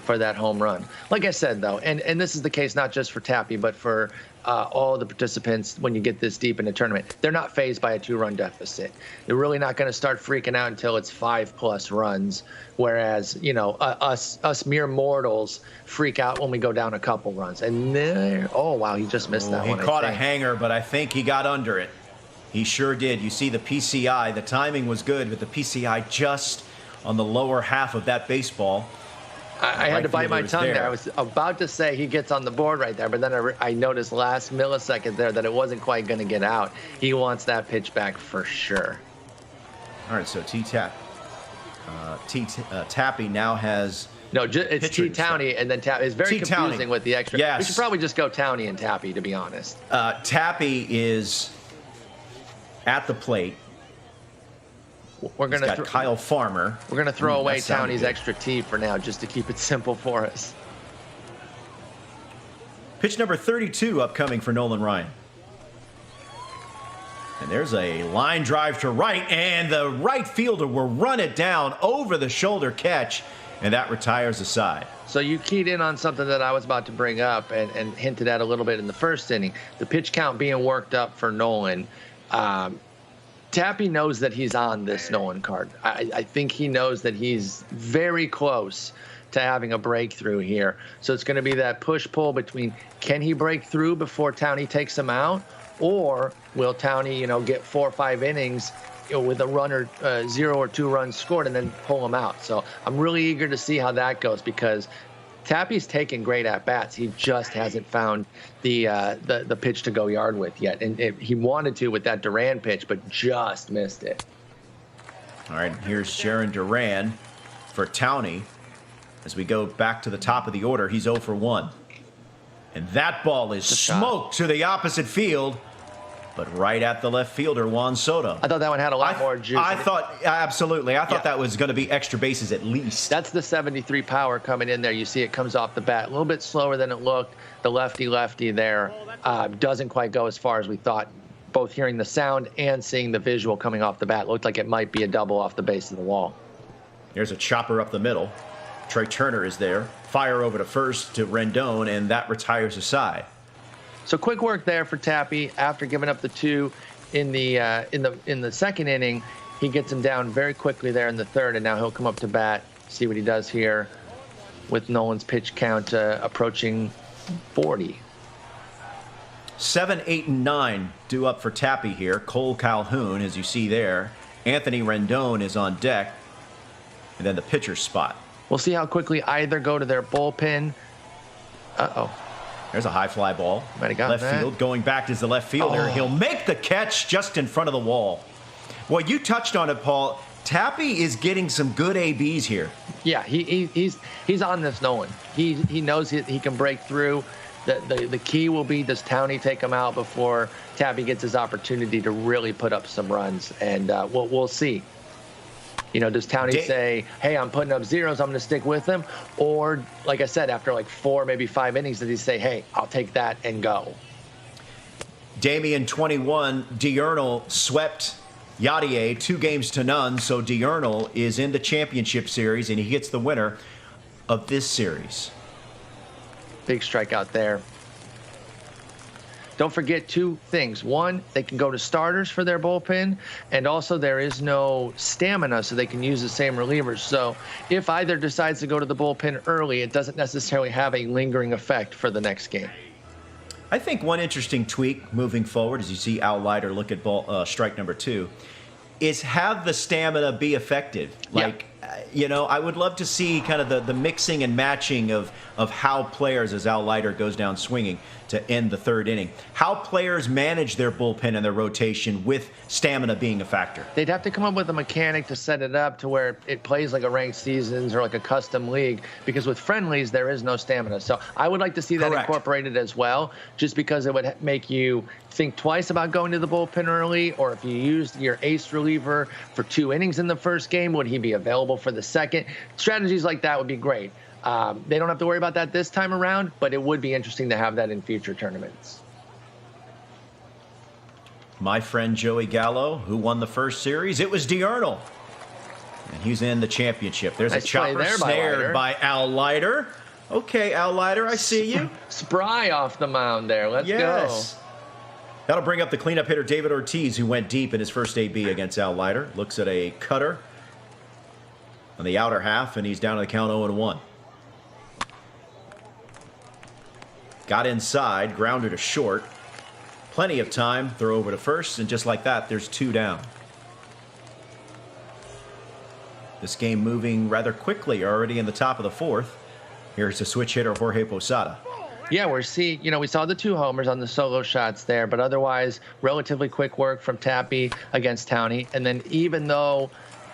for that home run. Like I said, though, and this is the case not just for Tappy, but for all the participants when you get this deep in the tournament. They're not fazed by a 2-run deficit. They're really not going to start freaking out until it's 5+ runs, whereas, you know, us mere mortals freak out when we go down a couple runs. And there, oh, wow, he just missed that one.
He caught a hanger, but I think he got under it. He sure did. You see the PCI, the timing was good, but the PCI just on the lower half of that baseball.
I had to bite my tongue there. I was about to say he gets on the board right there, but then I noticed last millisecond there that it wasn't quite going to get out. He wants that pitch back for sure.
All right, so Tappy now has...
No, it's T. Towney and then Tappy. It's very confusing with the extra.
Yes.
We should probably just go Towney and Tappy, to be honest.
Tappy is at the plate.
We're going to
Kyle Farmer.
We're going to throw away Towney's extra T for now, just to keep it simple for us.
Pitch number 32 upcoming for Nolan Ryan. And there's a line drive to right, and the right fielder will run it down over the shoulder catch, and that retires the side.
So you keyed in on something that I was about to bring up and hinted at a little bit in the first inning. The pitch count being worked up for Nolan. Tappy knows that he's on this Nolan card. I think he knows that he's very close to having a breakthrough here. So it's going to be that push-pull between can he break through before Towney takes him out, or will Towney, get 4 or 5 innings with a runner 0 or 2 runs scored and then pull him out. So I'm really eager to see how that goes because Tappy's taken great at-bats. He just hasn't found the pitch to go yard with yet. And he wanted to with that Duran pitch, but just missed it.
All right, here's Sharon Duran for Towney. As we go back to the top of the order, he's 0 for 1. And that ball is smoked to the opposite field, but right at the left fielder, Juan Soto.
I thought that one had a lot more juice.
Absolutely. I thought that was going to be extra bases at least.
That's the 73 power coming in there. You see it comes off the bat. A little bit slower than it looked. The lefty there doesn't quite go as far as we thought. Both hearing the sound and seeing the visual coming off the bat. Looked like it might be a double off the base of the wall.
There's a chopper up the middle. Trey Turner is there. Fire over to first to Rendon, and that retires aside.
So quick work there for Tappy. After giving up the 2 in the second inning, he gets him down very quickly there in the third, and now he'll come up to bat. See what he does here with Nolan's pitch count approaching 40.
7, 8, and 9 due up for Tappy here. Cole Calhoun, as you see there. Anthony Rendon is on deck, and then the pitcher's spot.
We'll see how quickly either go to their bullpen.
There's a high fly ball.
Might have gotten
left
that.
field. Going back is the left fielder. He'll make the catch just in front of the wall. Well, you touched on it, Paul. Tappy is getting some good ABs here.
Yeah, he's on this Nolan. He knows he can break through. The key will be, does Towney take him out before Tappy gets his opportunity to really put up some runs? And we'll see. You know, does Towney say, hey, I'm putting up zeros, I'm going to stick with him? Or, like I said, after like 4, maybe 5 innings, does he say, hey, I'll take that and go?
Damian 21, Diurnal swept Yadier 2-0, so Diurnal is in the championship series, and he gets the winner of this series.
Big strikeout there. Don't forget 2 things. 1, they can go to starters for their bullpen, and also there is no stamina, so they can use the same relievers. So if either decides to go to the bullpen early, it doesn't necessarily have a lingering effect for the next game.
I think one interesting tweak moving forward, as you see Al Leiter look at strike number 2, is have the stamina be effective. Like, you know, I would love to see kind of the mixing and matching of how players, as Al Leiter goes down swinging to end the 3rd inning, how players manage their bullpen and their rotation with stamina being a factor.
They'd have to come up with a mechanic to set it up to where it plays like a ranked seasons or like a custom league, because with friendlies, there is no stamina. So I would like to see that incorporated as well, just because it would make you think twice about going to the bullpen early, or if you used your ace reliever for 2 innings in the first game, would he be available for the second? Strategies like that would be great. They don't have to worry about that this time around, but it would be interesting to have that in future tournaments.
My friend Joey Gallo, who won the first series, it was Diurnal. And he's in the championship. There's
nice
a chopper
there
snared by Al Leiter. Okay, Al Leiter, I see you.
Spry off the mound there. Let's go.
That'll bring up the cleanup hitter, David Ortiz, who went deep in his first AB against Al Leiter. Looks at a cutter on the outer half, and he's down to the count 0-1. Got inside, grounder to short. Plenty of time, throw over to first, and just like that, there's 2 down. This game moving rather quickly, already in the top of the 4th. Here's the switch hitter, Jorge Posada.
Yeah, we saw the 2 homers on the solo shots there, but otherwise, relatively quick work from Tappy against Towney. And then even though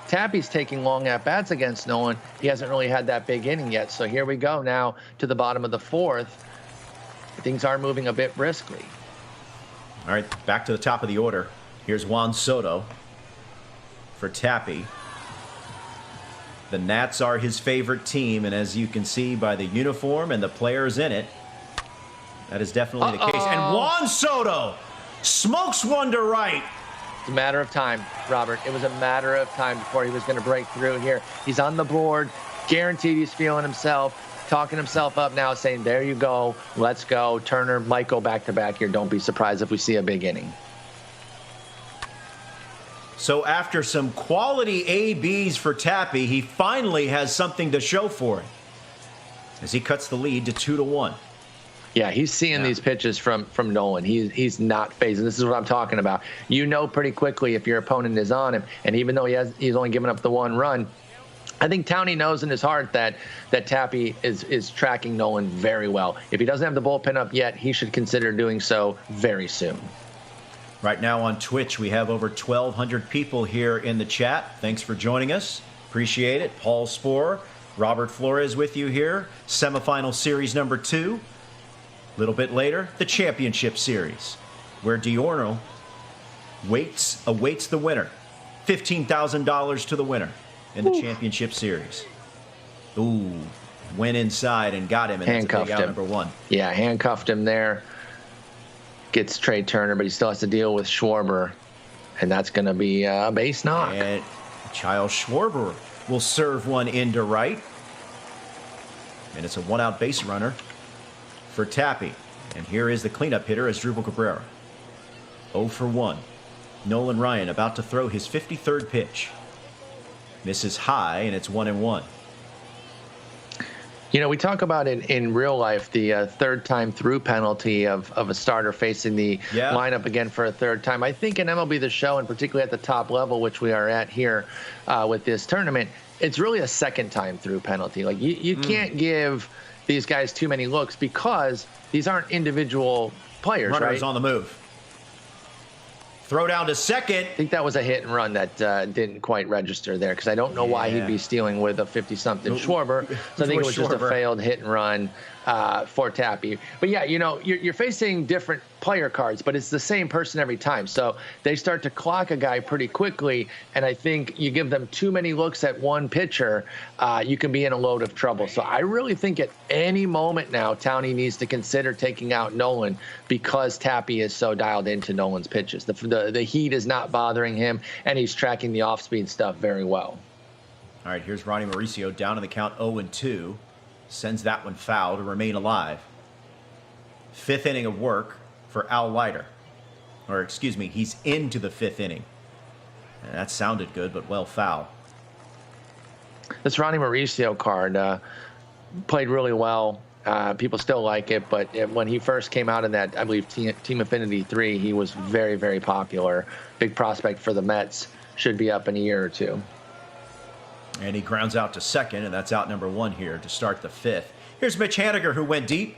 Tappy's taking long at-bats against Nolan, he hasn't really had that big inning yet. So here we go now to the bottom of the 4th. Things are moving a bit briskly.
All right, back to the top of the order. Here's Juan Soto for Tappy. The Nats are his favorite team, and as you can see by the uniform and the players in it, that is definitely the case. And Juan Soto smokes one to right.
It's a matter of time, Robert. It was a matter of time before he was going to break through here. He's on the board. Guaranteed he's feeling himself. Talking himself up now, saying, there you go, let's go. Turner might go back-to-back here. Don't be surprised if we see a big inning.
So after some quality ABs for Tappy, he finally has something to show for it as he cuts the lead to 2-1.
Yeah, he's seeing these pitches from Nolan. He's not phasing. This is what I'm talking about. You know pretty quickly if your opponent is on him, and even though he's only given up the 1 run, I think Towney knows in his heart that Tappy is tracking Nolan very well. If he doesn't have the bullpen up yet, he should consider doing so very soon.
Right now on Twitch, we have over 1,200 people here in the chat. Thanks for joining us. Appreciate it. Paul Sporer, Robert Flores with you here. Semifinal series number 2.
A little bit later, the championship series, where Diorno awaits the winner. $15,000 to the winner in the championship series. Ooh, went inside and got him, and
handcuffed
that's a big out,
him.
number one.
Yeah, handcuffed him there. Gets Trey Turner, but he still has to deal with Schwarber, and that's going to be a base knock.
And Kyle Schwarber will serve one into right. And it's a one-out base runner for Tappy. And here is the cleanup hitter as Drupal Cabrera. 0 for 1. Nolan Ryan about to throw his 53rd pitch. Misses high, and it's 1-1.
You know, we talk about it in real life, the third time through penalty of a starter facing the lineup again for a third time. I think in MLB The Show, and particularly at the top level, which we are at here with this tournament, it's really a second time through penalty. Like, you can't give these guys too many looks because these aren't individual players,
Runner
right?
is on the move. Throw down to second.
I think that was a hit and run that didn't quite register there because I don't know why he'd be stealing with a 50-something Schwarber. So I think it was just a failed hit and run for Tappy. But yeah, you know, you're facing different player cards, but it's the same person every time. So they start to clock a guy pretty quickly, and I think you give them too many looks at one pitcher, you can be in a load of trouble. So I really think at any moment now, Towney needs to consider taking out Nolan because Tappy is so dialed into Nolan's pitches. The heat is not bothering him, and he's tracking the off-speed stuff very well.
All right, here's Ronnie Mauricio down in the count 0-2. Sends that one foul to remain alive. Fifth inning of work for Al Leiter. Or, excuse me, he's into the fifth inning. And that sounded good, but well foul.
This Ronnie Mauricio card played really well. People still like it, but when he first came out in that, I believe, Team Affinity 3, he was very, very popular. Big prospect for the Mets. Should be up in a year or two.
And he grounds out to second, and that's out number one here to start the fifth. Here's Mitch Haniger, who went deep.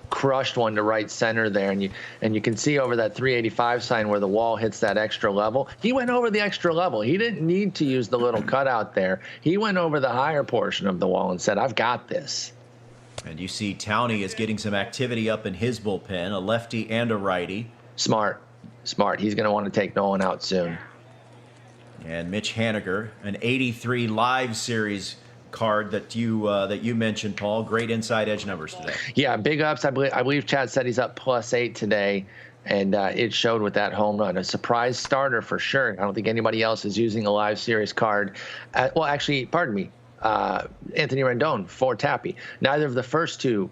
Crushed one to right center there, and you can see over that 385 sign where the wall hits that extra level. He went over the extra level. He didn't need to use the little cutout there. He went over the higher portion of the wall and said, "I've got this."
And you see Towney is getting some activity up in his bullpen, a lefty and a righty.
Smart. He's going to want to take Nolan out soon.
And Mitch Haniger, an 83 live series card that you mentioned, Paul. Great inside edge numbers today.
Yeah, big ups. I believe Chad said he's up +8 today, and it showed with that home run. A surprise starter for sure. I don't think anybody else is using a live series card. Well, actually, pardon me, Anthony Rendon for Tappy. Neither of the first two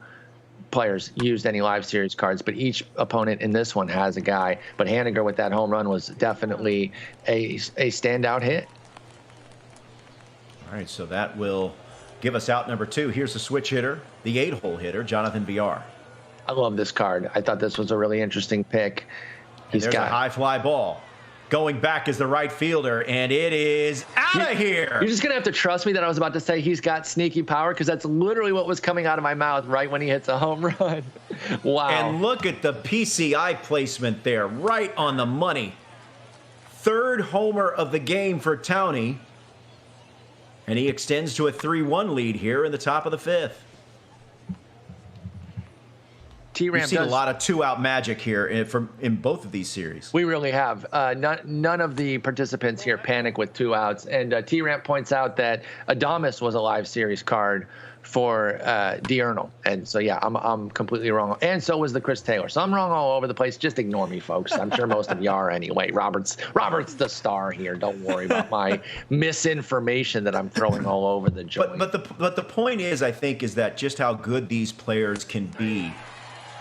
players used any live series cards, but each opponent in this one has a guy. But Haniger with that home run was definitely a standout hit.
All right, so that will give us out number two. Here's the switch hitter, the 8-hole hitter, Jonathan Villar.
I love this card. I thought this was a really interesting pick.
There's a high fly ball. Going back is the right fielder, and it is out of here.
You're just going to have to trust me that I was about to say he's got sneaky power, because that's literally what was coming out of my mouth right when he hits a home run. Wow.
And look at the PCI placement there, right on the money. Third homer of the game for Towney. And he extends to a 3-1 lead here in the top of the fifth. We've seen a lot of two-out magic here in both of these series.
We really have. None of the participants here panic with 2 outs. And T-Ramp points out that Adames was a live series card for Diurnal. And so, yeah, I'm completely wrong. And so was the Chris Taylor. So I'm wrong all over the place. Just ignore me, folks. I'm sure most of you are anyway. Robert's the star here. Don't worry about my misinformation that I'm throwing all over the joint.
But the point is, I think, is that just how good these players can be.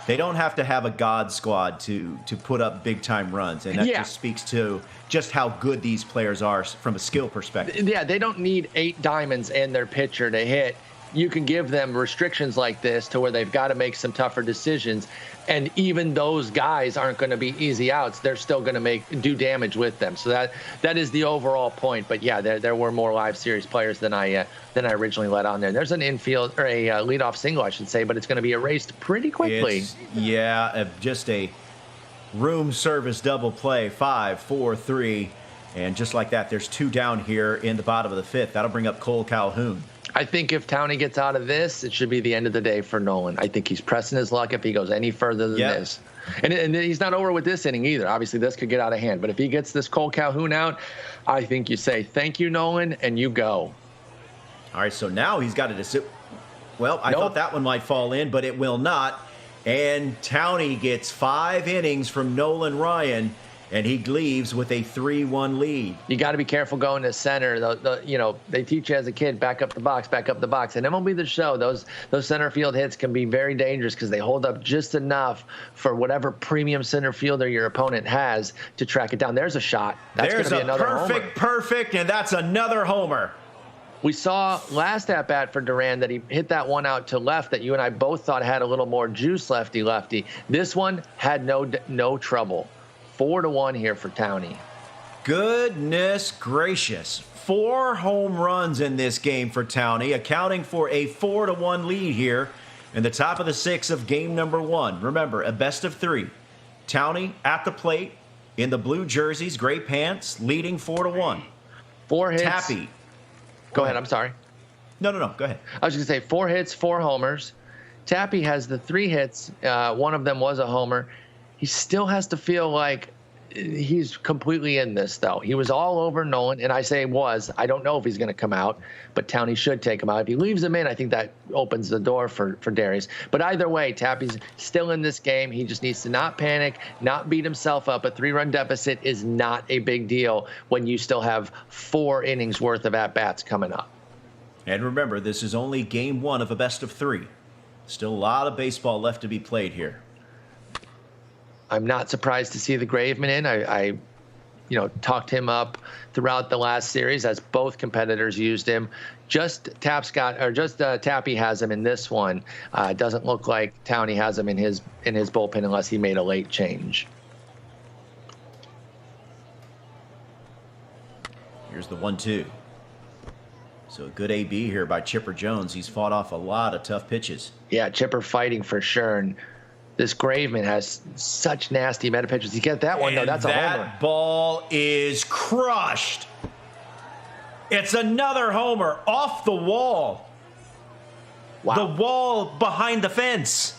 They don't have to have a God squad to put up big-time runs, and that just speaks to just how good these players are from a skill perspective.
Yeah, they don't need 8 diamonds and their pitcher to hit. You can give them restrictions like this to where they've got to make some tougher decisions, and even those guys aren't going to be easy outs. They're still going to do damage with them. So that is the overall point. But yeah, there were more live series players than I originally let on there. There's an infield or a leadoff single, I should say, but it's going to be erased pretty quickly.
Just a room service double play, 5, 4, 3. And just like that, there's 2 down here in the bottom of the fifth. That'll bring up Cole Calhoun.
I think if Townie gets out of this, it should be the end of the day for Nolan. I think he's pressing his luck if he goes any further than this. And he's not over with this inning either. Obviously, this could get out of hand. But if he gets this Cole Calhoun out, I think you say, thank you, Nolan, and you go.
All right, so now he's got to well, I thought that one might fall in, but it will not. And Townie gets 5 innings from Nolan Ryan, and he leaves with a 3-1 lead.
You got to be careful going to center. They teach you as a kid, back up the box, back up the box. And MLB The Show, those center field hits can be very dangerous because they hold up just enough for whatever premium center fielder your opponent has to track it down. There's a shot. That's going to be another homer.
Perfect, and that's another homer.
We saw last at-bat for Duran that he hit that one out to left that you and I both thought had a little more juice, lefty-lefty. This one had no trouble. 4-1 here for Townie.
Goodness gracious. 4 home runs in this game for Townie, accounting for a 4-1 lead here in the top of the 6th of game number 1. Remember, a best of 3. Townie at the plate in the blue jerseys, gray pants, leading 4-1.
4 hits.
Tappy.
Go ahead. I'm sorry.
No. Go ahead.
I was going to say 4 hits, 4 homers. Tappy has the 3 hits. One of them was a homer. He still has to feel like he's completely in this, though. He was all over Nolan, and I say was. I don't know if he's going to come out, but Townie should take him out. If he leaves him in, I think that opens the door for Darius. But either way, Tappy's still in this game. He just needs to not panic, not beat himself up. A 3-run deficit is not a big deal when you still have 4 innings worth of at-bats coming up.
And remember, this is only game 1 of a best of 3. Still a lot of baseball left to be played here.
I'm not surprised to see the Graveman in. I talked him up throughout the last series as both competitors used him. Just Tappy has him in this one. It doesn't look like Townie has him in his bullpen unless he made a late change.
Here's the 1-2. So a good AB here by Chipper Jones. He's fought off a lot of tough pitches.
Yeah, Chipper fighting for sure. And this Graveman has such nasty meta pitches. You get that one, though. That's a homer.
That ball is crushed. It's another homer off the wall.
Wow.
The wall behind the fence.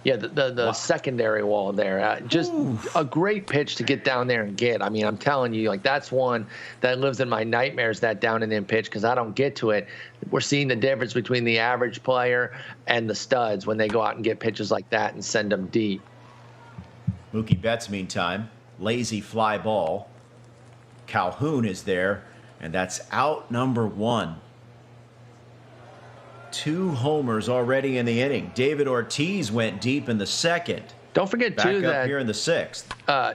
Yeah, the secondary wall there. Just a great pitch to get down there and get. I mean, I'm telling you, like, that's one that lives in my nightmares, that down and in pitch, because I don't get to it. We're seeing the difference between the average player and the studs when they go out and get pitches like that and send them deep.
Mookie Betts, meantime, lazy fly ball. Calhoun is there, and that's out number 1. 2 homers already in the inning. David Ortiz went deep in the 2nd.
Don't forget, too,
Back up
that
here in the 6th.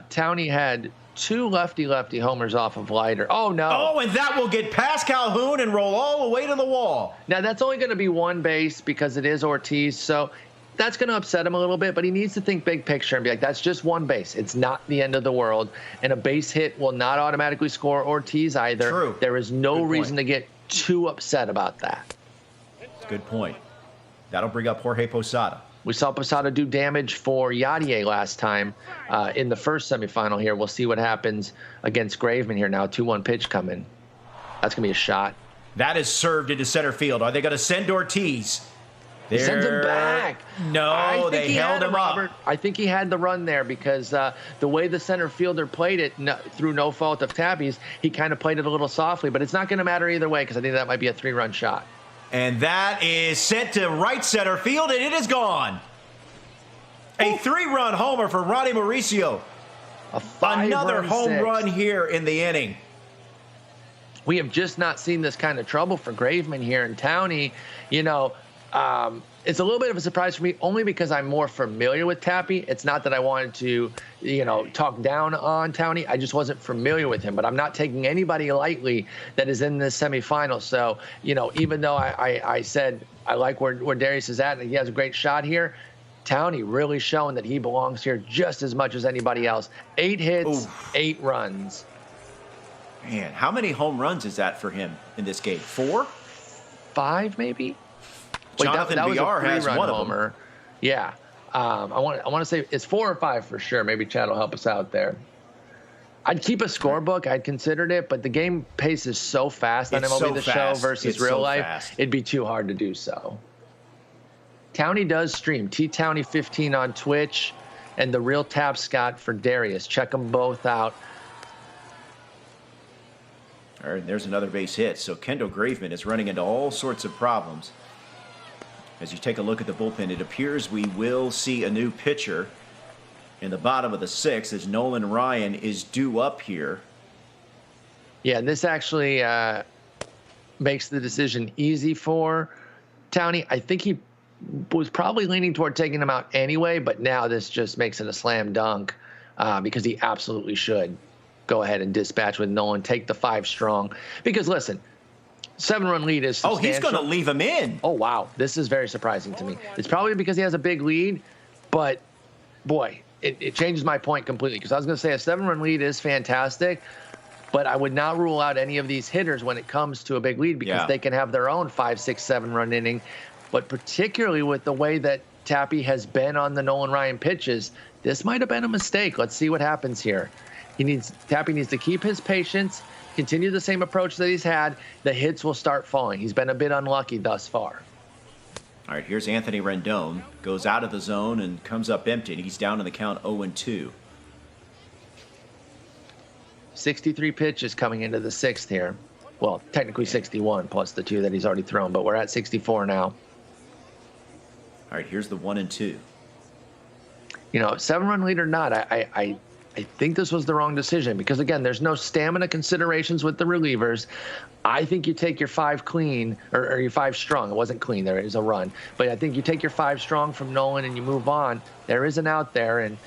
Townie had 2 lefty-lefty homers off of Leiter. Oh, no.
Oh, and that will get past Calhoun and roll all the way to the wall.
Now, that's only going to be 1 base because it is Ortiz, so that's going to upset him a little bit, but he needs to think big picture and be like, that's just 1 base. It's not the end of the world, and a base hit will not automatically score Ortiz either.
True.
There is no
Good
reason
point.
to get too upset about that.
Good point. That'll bring up Jorge Posada.
We saw Posada do damage for Yadier last time in the first semifinal here. We'll see what happens against Graveman here now. 2-1 pitch coming. That's going to be a shot.
That is served into center field. Are they going to send Ortiz?
He sends him back.
No, they held him up.
I think he had the run there because the way the center fielder played it through no fault of Tappy's, he kind of played it a little softly. But it's not going to matter either way because I think that might be a 3-run shot.
And that is sent to right center field, and it is gone. A 3-run homer for Ronnie Mauricio. Another home run here in the inning.
We have just not seen this kind of trouble for Graveman here in Townie. It's a little bit of a surprise for me only because I'm more familiar with Tappy. It's not that I wanted to, talk down on Townie. I just wasn't familiar with him. But I'm not taking anybody lightly that is in this semifinal. So, even though I said I like where Darius is at and he has a great shot here, Townie really showing that he belongs here just as much as anybody else. 8 hits, 8 runs.
Man, how many home runs is that for him in this game? 4?
5, maybe?
Jonathan VR has one of them.
Yeah. I want to say it's 4 or 5 for sure. Maybe Chad will help us out there. I'd keep a scorebook. I'd considered it, but the game pace is so fast on
It's
MLB
so
The Show
fast.
versus
It's
real
so
life.
fast.
It'd be too hard to do so. Townie does stream. Townie15 on Twitch and the Real Tap Scott for Darius. Check them both out.
All right, there's another base hit. So Kendall Graveman is running into all sorts of problems. As you take a look at the bullpen, it appears we will see a new pitcher in the bottom of the 6th as Nolan Ryan is due up here.
Yeah, this actually makes the decision easy for Townie. I think he was probably leaning toward taking him out anyway, but now this just makes it a slam dunk because he absolutely should go ahead and dispatch with Nolan, take the 5 strong. Because, listen, 7-run lead is substantial.
Oh, he's going to leave him in.
Oh, wow. This is very surprising to me. It's probably because he has a big lead, but, boy, it changes my point completely. Because I was going to say a 7-run lead is fantastic, but I would not rule out any of these hitters when it comes to a big lead because they can have their own 5, 6, 7-run inning. But particularly with the way that Tappy has been on the Nolan Ryan pitches, this might have been a mistake. Let's see what happens here. Tappy needs to keep his patience, continue the same approach that he's had. The hits will start falling. He's been a bit unlucky thus far.
All right, here's Anthony Rendon. Goes out of the zone and comes up empty. He's down in the count 0-2. 63
pitches coming into the 6th here. Well, technically 61 plus the 2 that he's already thrown, but we're at 64 now.
All right, here's the 1-2.
7-run lead or not, I think this was the wrong decision because, again, there's no stamina considerations with the relievers. I think you take your 5 clean or your 5 strong. It wasn't clean. There is a run. But I think you take your 5 strong from Nolan and you move on. There is an out there. And,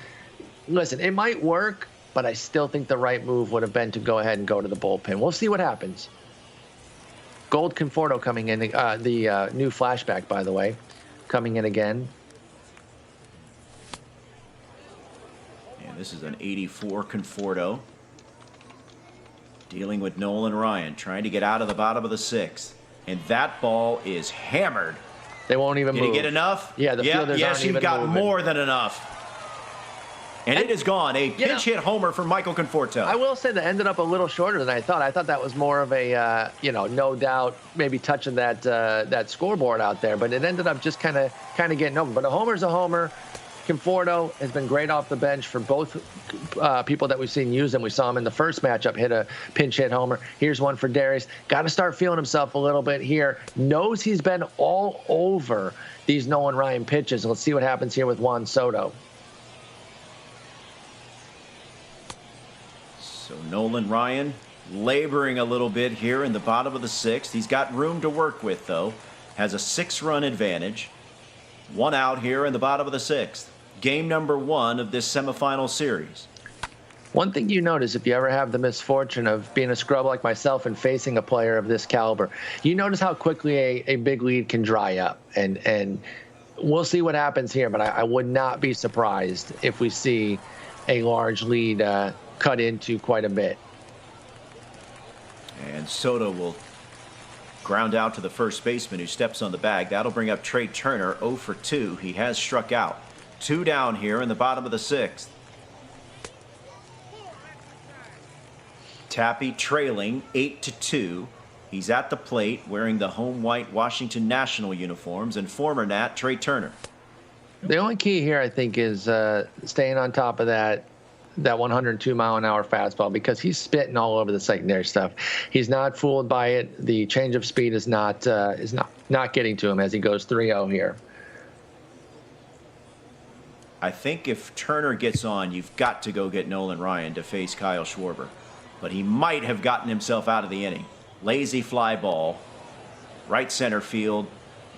listen, it might work, but I still think the right move would have been to go ahead and go to the bullpen. We'll see what happens. Gold Conforto coming in, the new flashback, by the way, coming in again.
This is an 84 Conforto. Dealing with Nolan Ryan, trying to get out of the bottom of the 6th. And that ball is hammered.
They won't even move.
Did he get enough?
Yeah, the fielders
yes,
aren't
he
even
got
moving.
more than enough. And it is gone. A pinch hit homer for Michael Conforto.
I will say that ended up a little shorter than I thought. I thought that was more of a, no doubt, maybe touching that scoreboard out there. But it ended up just kind of getting over. But a homer's a homer. Conforto has been great off the bench for both people that we've seen use him. We saw him in the first matchup hit a pinch hit homer. Here's one for Darius. Got to start feeling himself a little bit here. Knows he's been all over these Nolan Ryan pitches. Let's see what happens here with Juan Soto.
So Nolan Ryan laboring a little bit here in the bottom of the 6th. He's got room to work with, though. Has a 6-run advantage. 1 out here in the bottom of the 6th. Game number 1 of this semifinal series.
One thing you notice if you ever have the misfortune of being a scrub like myself and facing a player of this caliber, you notice how quickly a big lead can dry up. And we'll see what happens here, but I would not be surprised if we see a large lead cut into quite a bit.
And Soto will ground out to the first baseman who steps on the bag. That'll bring up Trey Turner, 0 for 2. He has struck out. 2 down here in the bottom of the 6th. Tappy trailing 8-2. He's at the plate wearing the home white Washington National uniforms and former Nat Trey Turner.
The only key here, I think, is staying on top of that 102-mile-an-hour fastball because he's spitting all over the secondary stuff. He's not fooled by it. The change of speed is not getting to him as he goes 3-0 here.
I think if Turner gets on, you've got to go get Nolan Ryan to face Kyle Schwarber. But he might have gotten himself out of the inning. Lazy fly ball, right center field,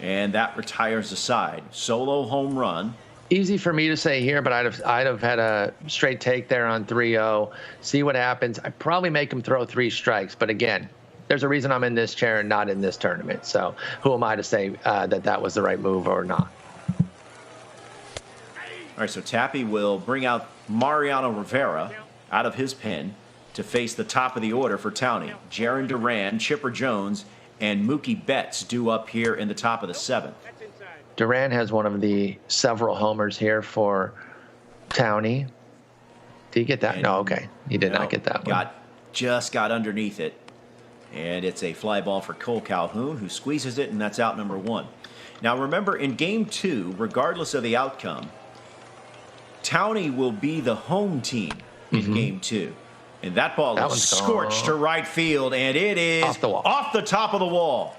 and that retires the side. Solo home run.
Easy for me to say here, but I'd have had a straight take there on 3-0. See what happens. I'd probably make him throw 3 strikes. But again, there's a reason I'm in this chair and not in this tournament. So who am I to say that was the right move or not?
All right, so Tappy will bring out Mariano Rivera out of his pen to face the top of the order for Townie. Jaron Duran, Chipper Jones, and Mookie Betts due up here in the top of the 7th.
Duran has one of the several homers here for Townie. Did he get that?
And
no, okay. He did not get that one.
Just got underneath it. And it's a fly ball for Cole Calhoun, who squeezes it, and that's out number 1. Now, remember, in Game 2, regardless of the outcome, Towney will be the home team in Game 2. And that ball is scorched to right field, and it is off the top of the wall.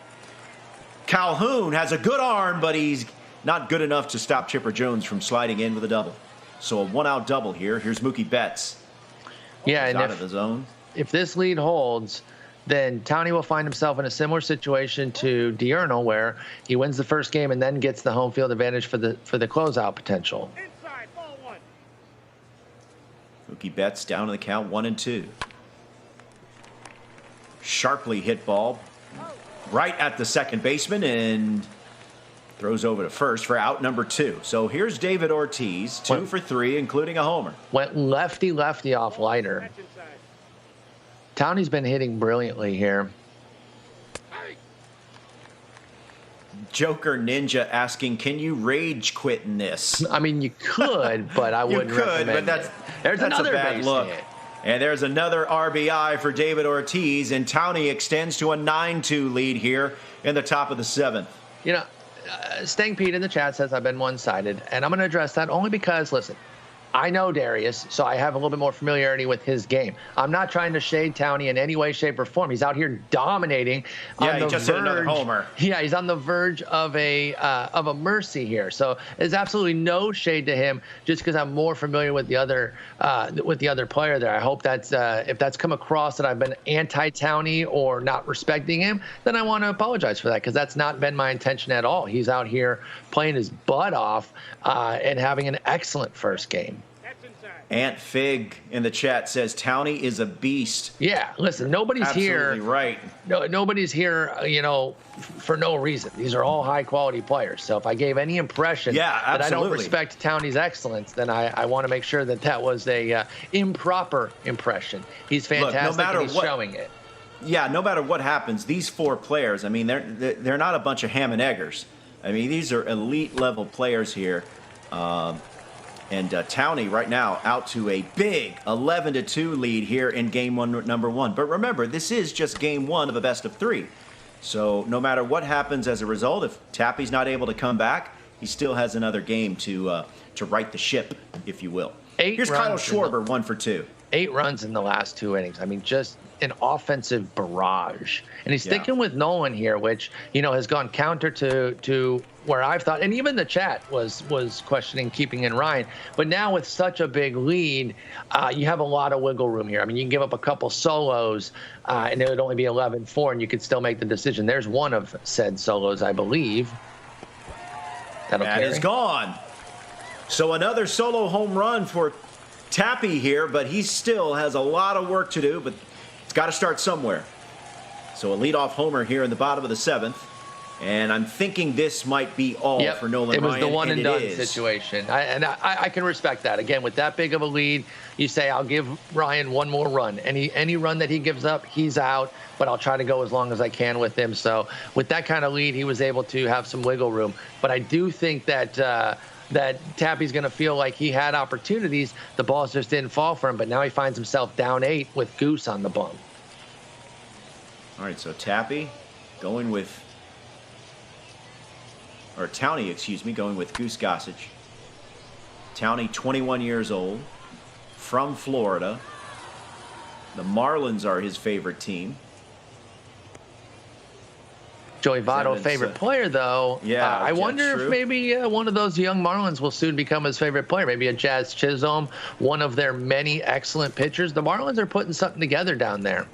Calhoun has a good arm, but he's not good enough to stop Chipper Jones from sliding in with a double. So a one-out double here. Here's Mookie Betts.
Yeah, and
out of the zone.
If this lead holds, then Towney will find himself in a similar situation to Diurnal, where he wins the first game and then gets the home field advantage for the closeout potential.
Inside, ball 1.
Mookie Betts down to the count 1-2. Sharply hit ball right at the second baseman and throws over to first for out number 2. So here's David Ortiz, 2 for 3, including a homer.
Went lefty off liner. Towney's been hitting brilliantly here.
Joker Ninja asking, can you rage quit in this?
I mean, you could, but I wouldn't recommend
but
it. There's another
a bad
base
look.
hit.
And there's another RBI for David Ortiz, and Towney extends to a 9-2 lead here in the top of the 7th.
You know, Stang Pete in the chat says I've been one-sided, and I'm going to address that only because, listen, I know Darius, so I have a little bit more familiarity with his game. I'm not trying to shade Towney in any way, shape, or form. He's out here dominating.
Yeah, he just hit another homer.
Yeah, he's on the verge of a mercy here. So there's absolutely no shade to him, just because I'm more familiar with the other player there. I hope that's if that's come across that I've been anti-Towney or not respecting him, then I want to apologize for that, because that's not been my intention at all. He's out here playing his butt off and having an excellent first game.
Ant Fig in the chat says Towney is a beast.
Yeah, listen, nobody's here.
Absolutely right.
No, nobody's here, for no reason. These are all high-quality players. So if I gave any impression that I don't respect Towney's excellence, then I want to make sure that was a improper impression. He's fantastic, and he's showing it.
Yeah, no matter what happens, these 4 players, I mean, they're not a bunch of ham and eggers. I mean, these are elite-level players here. And Towney right now out to a big 11-2 lead here in Game 1, number 1. But remember, this is just Game 1 of a best of 3. So no matter what happens as a result, if Tappy's not able to come back, he still has another game to right the ship, if you will. Here's Kyle Schwarber, 1 for 2.
8 runs in the last 2 innings. I mean, just an offensive barrage. And he's sticking with Nolan here, which, has gone counter to where I've thought, and even the chat was questioning keeping in Ryan. But now with such a big lead, you have a lot of wiggle room here. I mean, you can give up a couple solos, and it would only be 11-4, and you could still make the decision. There's one of said solos, I believe.
That is gone. So another solo home run for Tappy here, but he still has a lot of work to do, but it's got to start somewhere. So a leadoff homer here in the bottom of the 7th. And I'm thinking this might be all for Nolan Ryan.
It was the one and done situation. I can respect that. Again, with that big of a lead, you say, I'll give Ryan one more run. Any run that he gives up, he's out, but I'll try to go as long as I can with him. So with that kind of lead, he was able to have some wiggle room. But I do think that Tappy's going to feel like he had opportunities. The balls just didn't fall for him, but now he finds himself down 8 with Goose on the bump.
All right, so Tappy going with, or Towney, going with Goose Gossage. Towney, 21 years old, from Florida. The Marlins are his favorite team.
Joey Votto, favorite player, though.
Yeah,
I wonder if maybe one of those young Marlins will soon become his favorite player. Maybe a Jazz Chisholm, one of their many excellent pitchers. The Marlins are putting something together down there.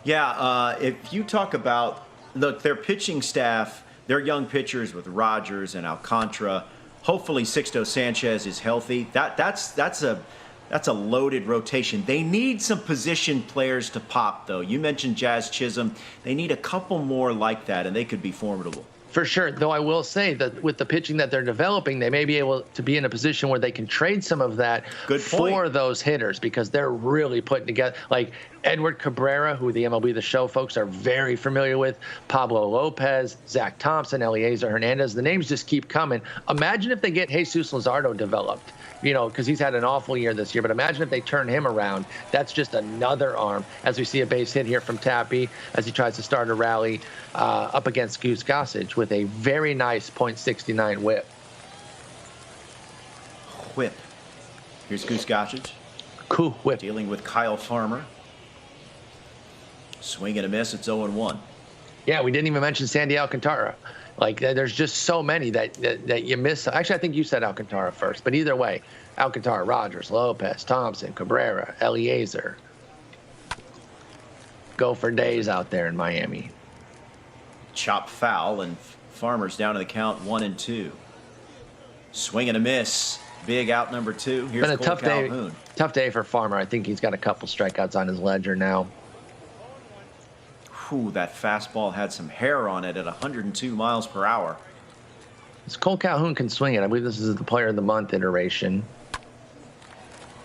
Yeah, if you talk about, look, their pitching staff, their young pitchers with Rogers and Alcantara. Hopefully Sixto Sanchez is healthy. That's a loaded rotation. They need some position players to pop, though. You mentioned Jazz Chisholm. They need a couple more like that, and they could be formidable.
For sure, though I will say that with the pitching that they're developing, they may be able to be in a position where they can trade some of that for those hitters, because they're really putting together. Like Edward Cabrera, who the MLB The Show folks are very familiar with, Pablo Lopez, Zach Thompson, Eliezer Hernandez. The names just keep coming. Imagine if they get Jesus Luzardo developed, because he's had an awful year this year. But imagine if they turn him around. That's just another arm, as we see a base hit here from Tappy as he tries to start a rally up against Goose Gossage with a very nice .69 whip.
Whip. Here's Goose Gossage.
Cool whip.
Dealing with Kyle Farmer. Swing and a miss. It's 0-1.
Yeah, we didn't even mention Sandy Alcantara. Like, there's just so many that you miss. Actually, I think you said Alcantara first, but either way, Alcantara, Rogers, Lopez, Thompson, Cabrera, Eliezer. Go for days out there in Miami.
Chop foul, and Farmer's down to the count 1-2. Swing and a miss. Big out number 2. Here's
Been a
Cole
tough
Calhoun.
tough day for Farmer. I think he's got a couple strikeouts on his ledger now.
Whew, that fastball had some hair on it at 102 miles per hour.
This Cole Calhoun can swing it. I believe this is the Player of the Month iteration.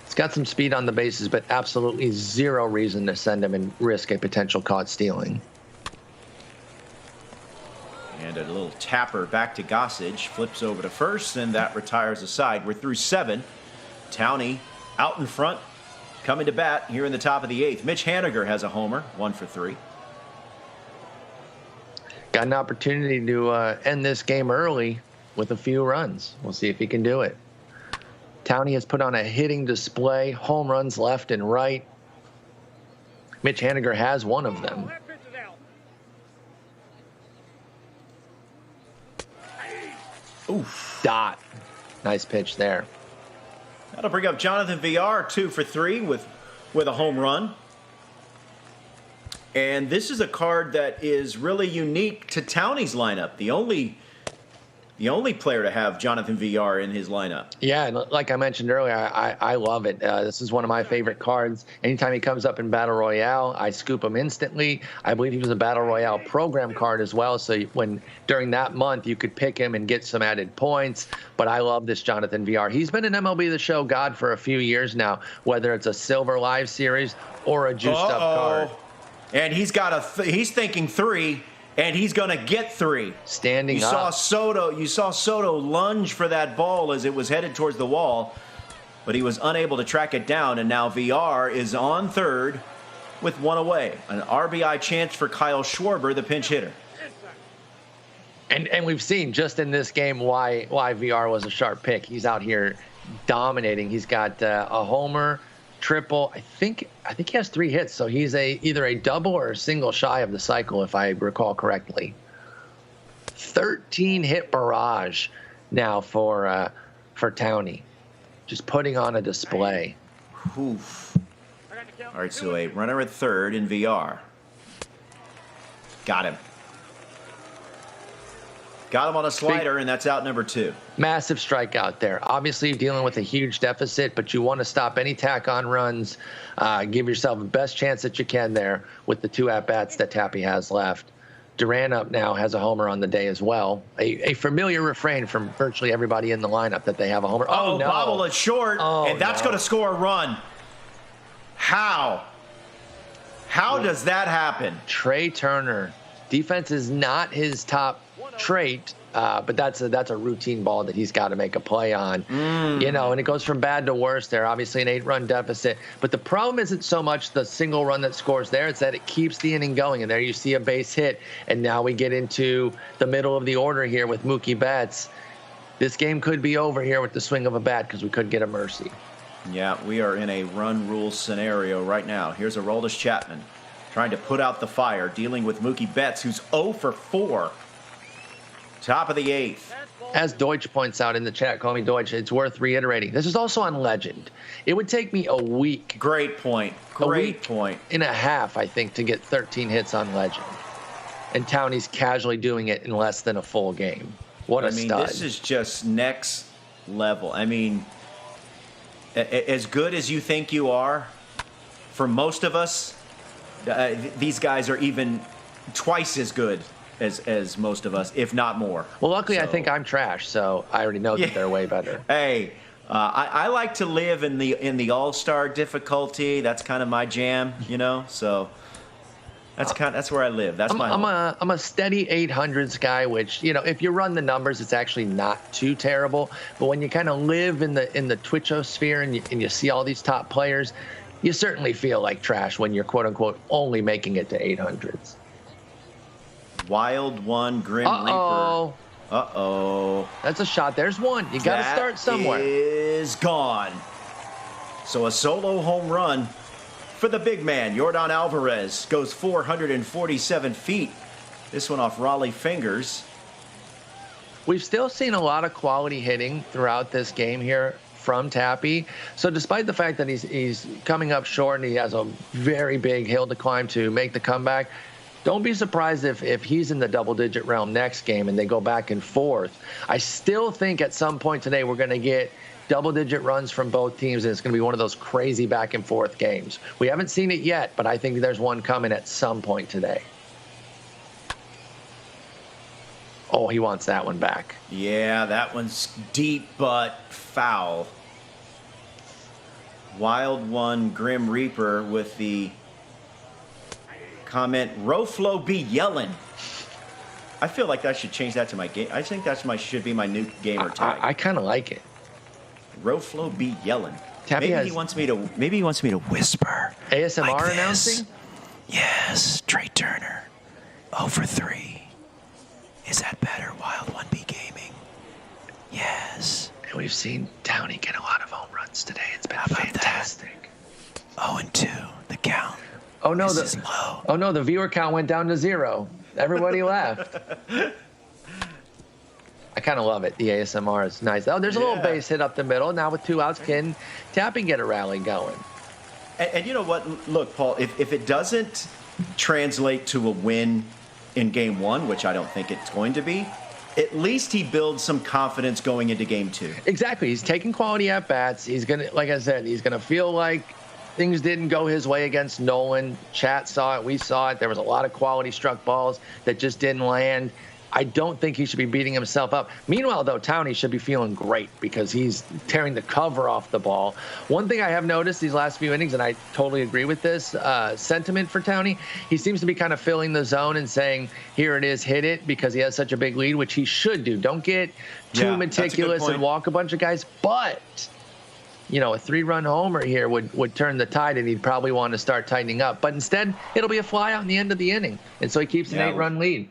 He's got some speed on the bases, but absolutely zero reason to send him and risk a potential caught stealing.
And a little tapper back to Gossage. Flips over to first, and that retires a side. We're through 7. Towney out in front, coming to bat here in the top of the 8th. Mitch Haniger has a homer, 1 for 3.
Got an opportunity to end this game early with a few runs. We'll see if he can do it. Towney has put on a hitting display, home runs left and right. Mitch Haniger has one of them.
Oof.
Dot. Nice pitch there.
That'll bring up Jonathan Villar, 2 for 3 with a home run. And this is a card that is really unique to Towney's lineup. The only player to have Jonathan Villar in his lineup.
Yeah, and like I mentioned earlier, I love it. This is one of my favorite cards. Anytime he comes up in Battle Royale, I scoop him instantly. I believe he was a Battle Royale program card as well, so when during that month you could pick him and get some added points. But I love this Jonathan Villar. He's been an MLB The Show god for a few years now, whether it's a Silver Live Series or a juiced-up card.
And he's thinking 3. And he's going to get 3.
Standing
up. You saw Soto lunge for that ball as it was headed towards the wall, but he was unable to track it down. And now VR is on third with 1 away. An RBI chance for Kyle Schwarber, the pinch hitter.
And we've seen just in this game why VR was a sharp pick. He's out here dominating. He's got a homer, triple. I think he has 3 hits, so he's either a double or a single shy of the cycle, if I recall correctly. 13 hit barrage now for Towney, just putting on a display.
Oof. All right, so a runner at third in VR. Got him. Got him on a slider, and that's out number 2.
Massive strikeout there. Obviously, you're dealing with a huge deficit, but you want to stop any tack-on runs. Give yourself the best chance that you can there with the 2 at-bats that Tappy has left. Duran up now has a homer on the day as well. A familiar refrain from virtually everybody in the lineup that they have a homer. Oh, no.
Bobble it short, and that's going to score a run. How? How does that happen?
Trey Turner. Defense is not his top trait, but that's a routine ball that he's got to make a play on. And it goes from bad to worse there. Obviously an 8-run deficit, but the problem isn't so much the single run that scores there, it's that it keeps the inning going. And there you see a base hit, and now we get into the middle of the order here with Mookie Betts. This game could be over here with the swing of a bat because we could get a mercy.
Yeah, we are in a run rule scenario right now. Here's Aroldis Chapman trying to put out the fire, dealing with Mookie Betts, who's 0 for 4. Top of the 8th.
As Deutsch points out in the chat, call me Deutsch, it's worth reiterating. This is also on Legend. It would take me a week.
Great point. Great point.
And a half, I think, to get 13 hits on Legend. And Towney's casually doing it in less than a full game. What a stud.
This is just next level. I mean, as good as you think you are, for most of us, these guys are even twice as good as most of us, if not more.
Well, luckily, I think I'm trash, so I already know that they're way better.
Hey, I like to live in the All-Star difficulty. That's kind of my jam, So that's where I live. That's my home.
I'm a steady 800s guy, which if you run the numbers, it's actually not too terrible. But when you kind of live in the Twitchosphere and you see all these top players, you certainly feel like trash when you're quote unquote only making it to 800s.
Wild one, Grim
Uh-oh.
Reaper. Uh-oh.
That's a shot. There's one. You got to start somewhere.
That is gone. So a solo home run for the big man. Yordan Alvarez goes 447 feet. This one off Raleigh fingers.
We've still seen a lot of quality hitting throughout this game here from Tappy. So despite the fact that he's coming up short and he has a very big hill to climb to make the comeback, don't be surprised if he's in the double-digit realm next game and they go back and forth. I still think at some point today we're going to get double-digit runs from both teams, and it's going to be one of those crazy back-and-forth games. We haven't seen it yet, but I think there's one coming at some point today. Oh, he wants that one back.
Yeah, that one's deep but foul. Wild one, Grim Reaper with the comment, Roflo be yelling. I feel like I should change that to my game. I think should be my new gamer tag.
I kind of like it.
Roflo be yelling.
Tappy
Maybe he wants me to whisper.
ASMR
like
announcing?
Yes, Trey Turner. 0 for 3. Is that better, Wild 1B Gaming? Yes.
And we've seen Downey get a lot of home runs today. It's been fantastic.
0 and 2, the count.
Oh no,
This is low.
Oh no, the viewer count went down to 0. Everybody laughed. I kind of love it. The ASMR is nice. Oh, there's a little base hit up the middle. Now with 2 outs, can Tappy get a rally going?
And you know what? Look, Paul, if it doesn't translate to a win in game 1, which I don't think it's going to be, at least he builds some confidence going into game 2.
Exactly. He's taking quality at bats. He's gonna, like I said, he's gonna feel like things didn't go his way against Nolan. Chat saw it. We saw it. There was a lot of quality struck balls that just didn't land. I don't think he should be beating himself up. Meanwhile, though, Downey should be feeling great because he's tearing the cover off the ball. One thing I have noticed these last few innings, and I totally agree with this sentiment for Downey, he seems to be kind of filling the zone and saying, here it is, hit it, because he has such a big lead, which he should do. Don't get too meticulous and walk a bunch of guys. But, a 3-run homer here would turn the tide, and he'd probably want to start tightening up. But instead, it'll be a fly out in the end of the inning. And so he keeps an 8-run lead.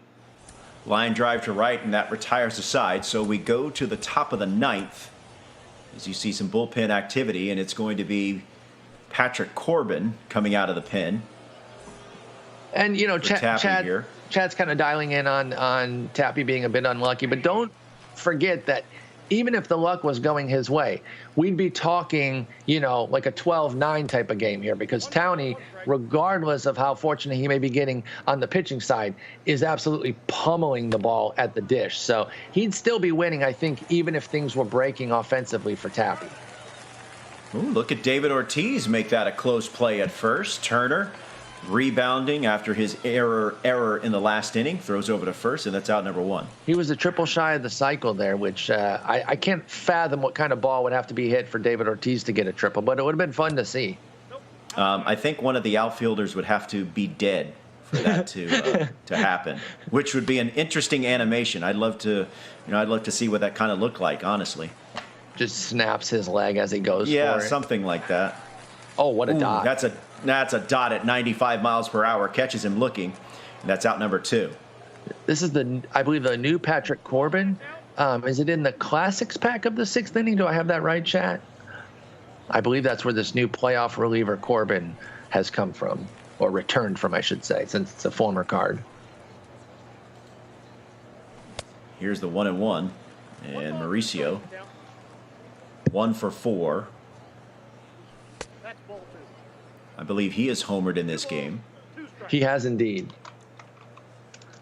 Line drive to right, and that retires the side. So we go to the top of the 9th as you see some bullpen activity, and it's going to be Patrick Corbin coming out of the pen.
And, Chad's kind of dialing in on Tappy being a bit unlucky. But don't forget that even if the luck was going his way, we'd be talking, like a 12-9 type of game here, because Downey, regardless of how fortunate he may be getting on the pitching side, is absolutely pummeling the ball at the dish. So he'd still be winning, I think, even if things were breaking offensively for Tappy.
Ooh, look at David Ortiz make that a close play at first. Turner rebounding after his error in the last inning, throws over to first, and that's out number 1.
He was a triple shy of the cycle there, which I can't fathom what kind of ball would have to be hit for David Ortiz to get a triple, but it would have been fun to see.
I think one of the outfielders would have to be dead for that to happen, which would be an interesting animation. I'd love to see what that kind of looked like, honestly.
Just snaps his leg as he goes for it.
Yeah, something like that.
Oh, what a dot.
That's a dot at 95 miles per hour. Catches him looking, and that's out number 2.
This is I believe, the new Patrick Corbin. Is it in the Classics pack of the 6th inning? Do I have that right, chat? I believe that's where this new playoff reliever Corbin has come from, or returned from, I should say, since it's a former card.
Here's the 1-1, and Mauricio 1 for 4. I believe he is homered in this game.
He has indeed.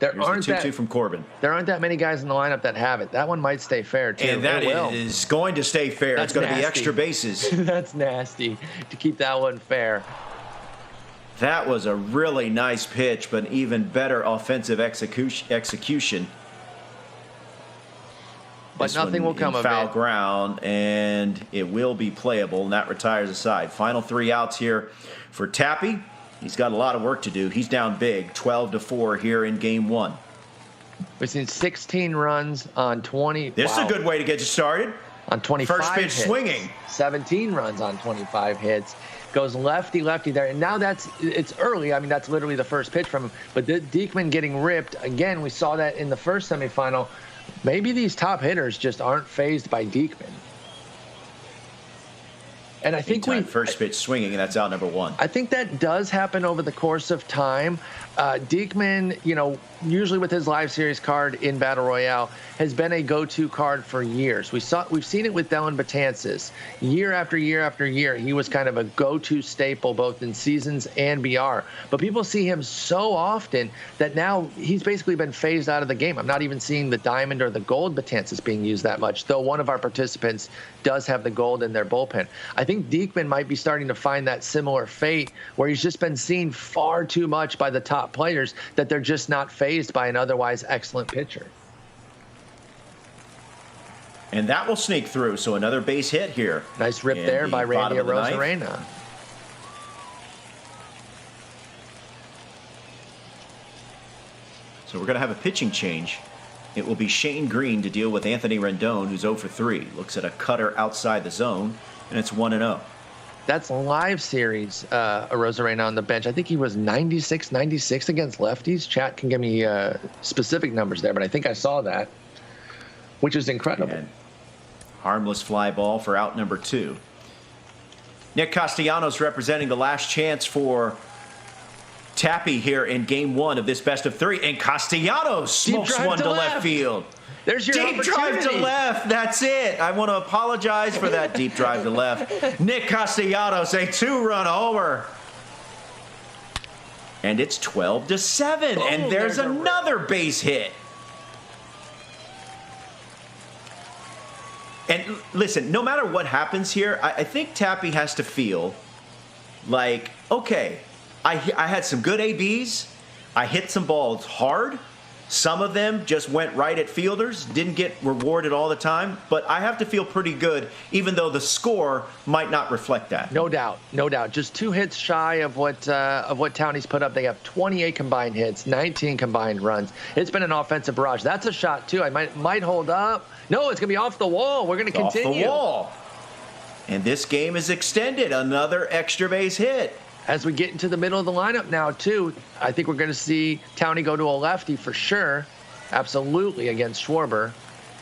Here's
the 2-2 from Corbin.
There aren't that many guys in the lineup that have it. That one might stay fair, too.
And that is going to stay fair. It's going to be extra bases.
That's nasty to keep that one fair.
That was a really nice pitch, but even better offensive execution.
But nothing will come of it.
Foul ground, and it will be playable, and that retires a side. Final 3 outs here for Tappy. He's got a lot of work to do. He's down big, 12-4 here in Game 1.
We've seen 16 runs on 20.
This is a good way to get you started.
On 25
First pitch
hits.
swinging.
17 runs on 25 hits. Goes lefty there. And now it's early. I mean, that's literally the first pitch from him. But Diekman getting ripped. Again, we saw that in the first semifinal. Maybe these top hitters just aren't fazed by Diekman. And I think
first pitch swinging, and that's out number 1.
I think that does happen over the course of time. Diekman, usually with his live series card in Battle Royale, has been a go-to card for years. We've seen it with Dellin Betances. Year after year after year, he was kind of a go-to staple both in seasons and BR. But people see him so often that now he's basically been phased out of the game. I'm not even seeing the diamond or the gold Betances being used that much, though one of our participants does have the gold in their bullpen. I think Diekman might be starting to find that similar fate where he's just been seen far too much by the top players that they're just not phased by an otherwise excellent pitcher.
And that will sneak through, so another base hit here.
Nice rip there by Randy Arozarena.
So we're going to have a pitching change. It will be Shane Green to deal with Anthony Rendon, who's 0 for 3. Looks at a cutter outside the zone, and it's 1-0.
That's live series, Arozarena on the bench. I think he was 96 against lefties. Chat can give me specific numbers there, but I think I saw that, which is incredible.
And harmless fly ball for out number 2. Nick Castellanos representing the last chance for Tappy here in Game 1 of this best of 3. And Castellanos smokes one to left field.
There's your
deep drive to left. That's it. I want to apologize for that deep drive to left. Nick Castellanos, a 2-run homer. And it's 12-7.
Oh,
and there's another base hit. And listen, no matter what happens here, I think Tappy has to feel like, okay, I had some good ABs. I hit some balls hard. Some of them just went right at fielders, didn't get rewarded all the time. But I have to feel pretty good, even though the score might not reflect that.
No doubt. Just 2 hits shy of what Townie's put up. They have 28 combined hits, 19 combined runs. It's been an offensive barrage. That's a shot, too. I might hold up. No, it's going to be off the wall. We're going to continue.
Off the wall. And this game is extended. Another extra base hit.
As we get into the middle of the lineup now, too, I think we're going to see Townie go to a lefty for sure. Absolutely, against Schwarber.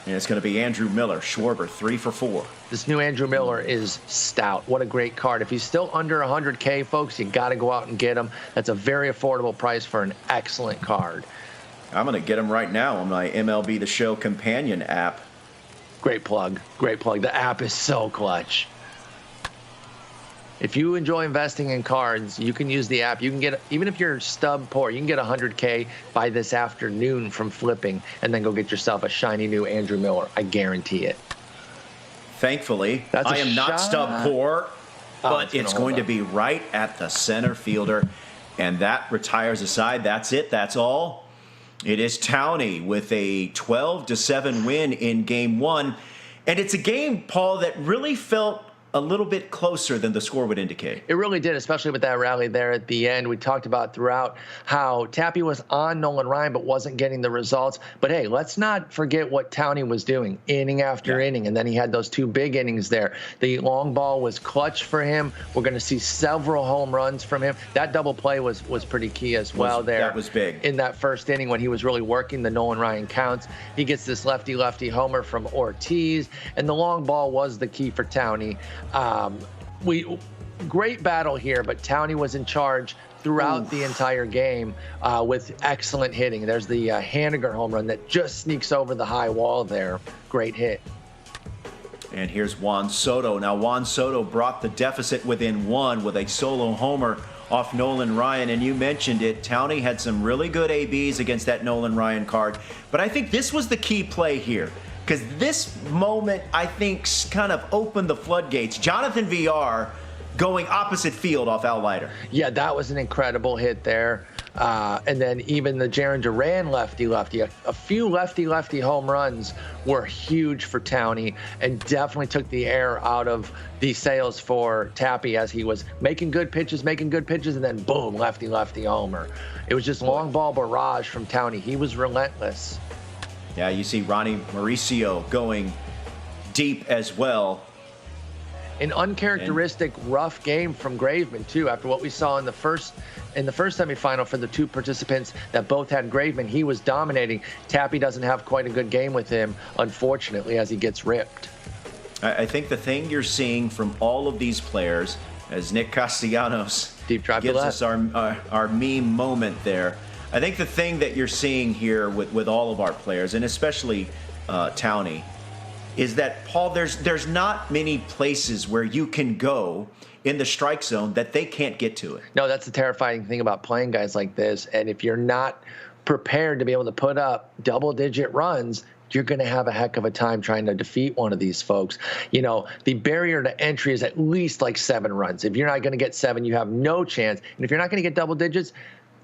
And it's going to be Andrew Miller. Schwarber, 3 for 4.
This new Andrew Miller is stout. What a great card. If he's still under 100K, folks, you got to go out and get him. That's a very affordable price for an excellent card.
I'm going to get him right now on my MLB The Show companion app.
Great plug. The app is so clutch. If you enjoy investing in cards, you can use the app. You can get, even if you're stub poor, you can get 100K by this afternoon from flipping and then go get yourself a shiny new Andrew Miller. I guarantee it.
Thankfully, I am not stub poor, but it's going to be right at the center fielder. And that retires a side. That's it. That's all. It is Townie with a 12-7 win in Game 1. And it's a game, Paul, that really felt a little bit closer than the score would indicate.
It really did, especially with that rally there at the end. We talked about throughout how Tappy was on Nolan Ryan but wasn't getting the results. But, hey, let's not forget what Townie was doing inning after inning, and then he had those 2 big innings there. The long ball was clutch for him. We're going to see several home runs from him. That double play was pretty key as well there.
That was big.
In that first inning when he was really working the Nolan Ryan counts. He gets this lefty-lefty homer from Ortiz, and the long ball was the key for Townie. Great battle here, but Townie was in charge throughout the entire game with excellent hitting. There's the Haniger home run that just sneaks over the high wall there. Great hit.
And here's Juan Soto. Now, Juan Soto brought the deficit within 1 with a solo homer off Nolan Ryan. And you mentioned it, Townie had some really good ABs against that Nolan Ryan card. But I think this was the key play here. Because this moment, I think, kind of opened the floodgates. Jonathan VR going opposite field off Al Leiter.
Yeah, that was an incredible hit there. And then even the Jaron Duran lefty. A few lefty home runs were huge for Townie and definitely took the air out of the sails for Tappy as he was making good pitches, and then boom, lefty homer. It was just long ball barrage from Townie. He was relentless.
Yeah, you see Ronnie Mauricio going deep as well.
An uncharacteristic rough game from Graveman too. After what we saw in the first semifinal for the two participants that both had Graveman, he was dominating. Tappy doesn't have quite a good game with him, unfortunately, as he gets ripped.
I think the thing you're seeing from all of these players, as Nick Castellanos
Deep drive
gives us our meme moment there, I think the thing that you're seeing here with all of our players, and especially Townie, is that, Paul, there's not many places where you can go in the strike zone that they can't get to it.
No, that's the terrifying thing about playing guys like this. And if you're not prepared to be able to put up double-digit runs, you're going to have a heck of a time trying to defeat one of these folks. You know, the barrier to entry is at least like 7 runs. If you're not going to get 7, you have no chance. And if you're not going to get double digits,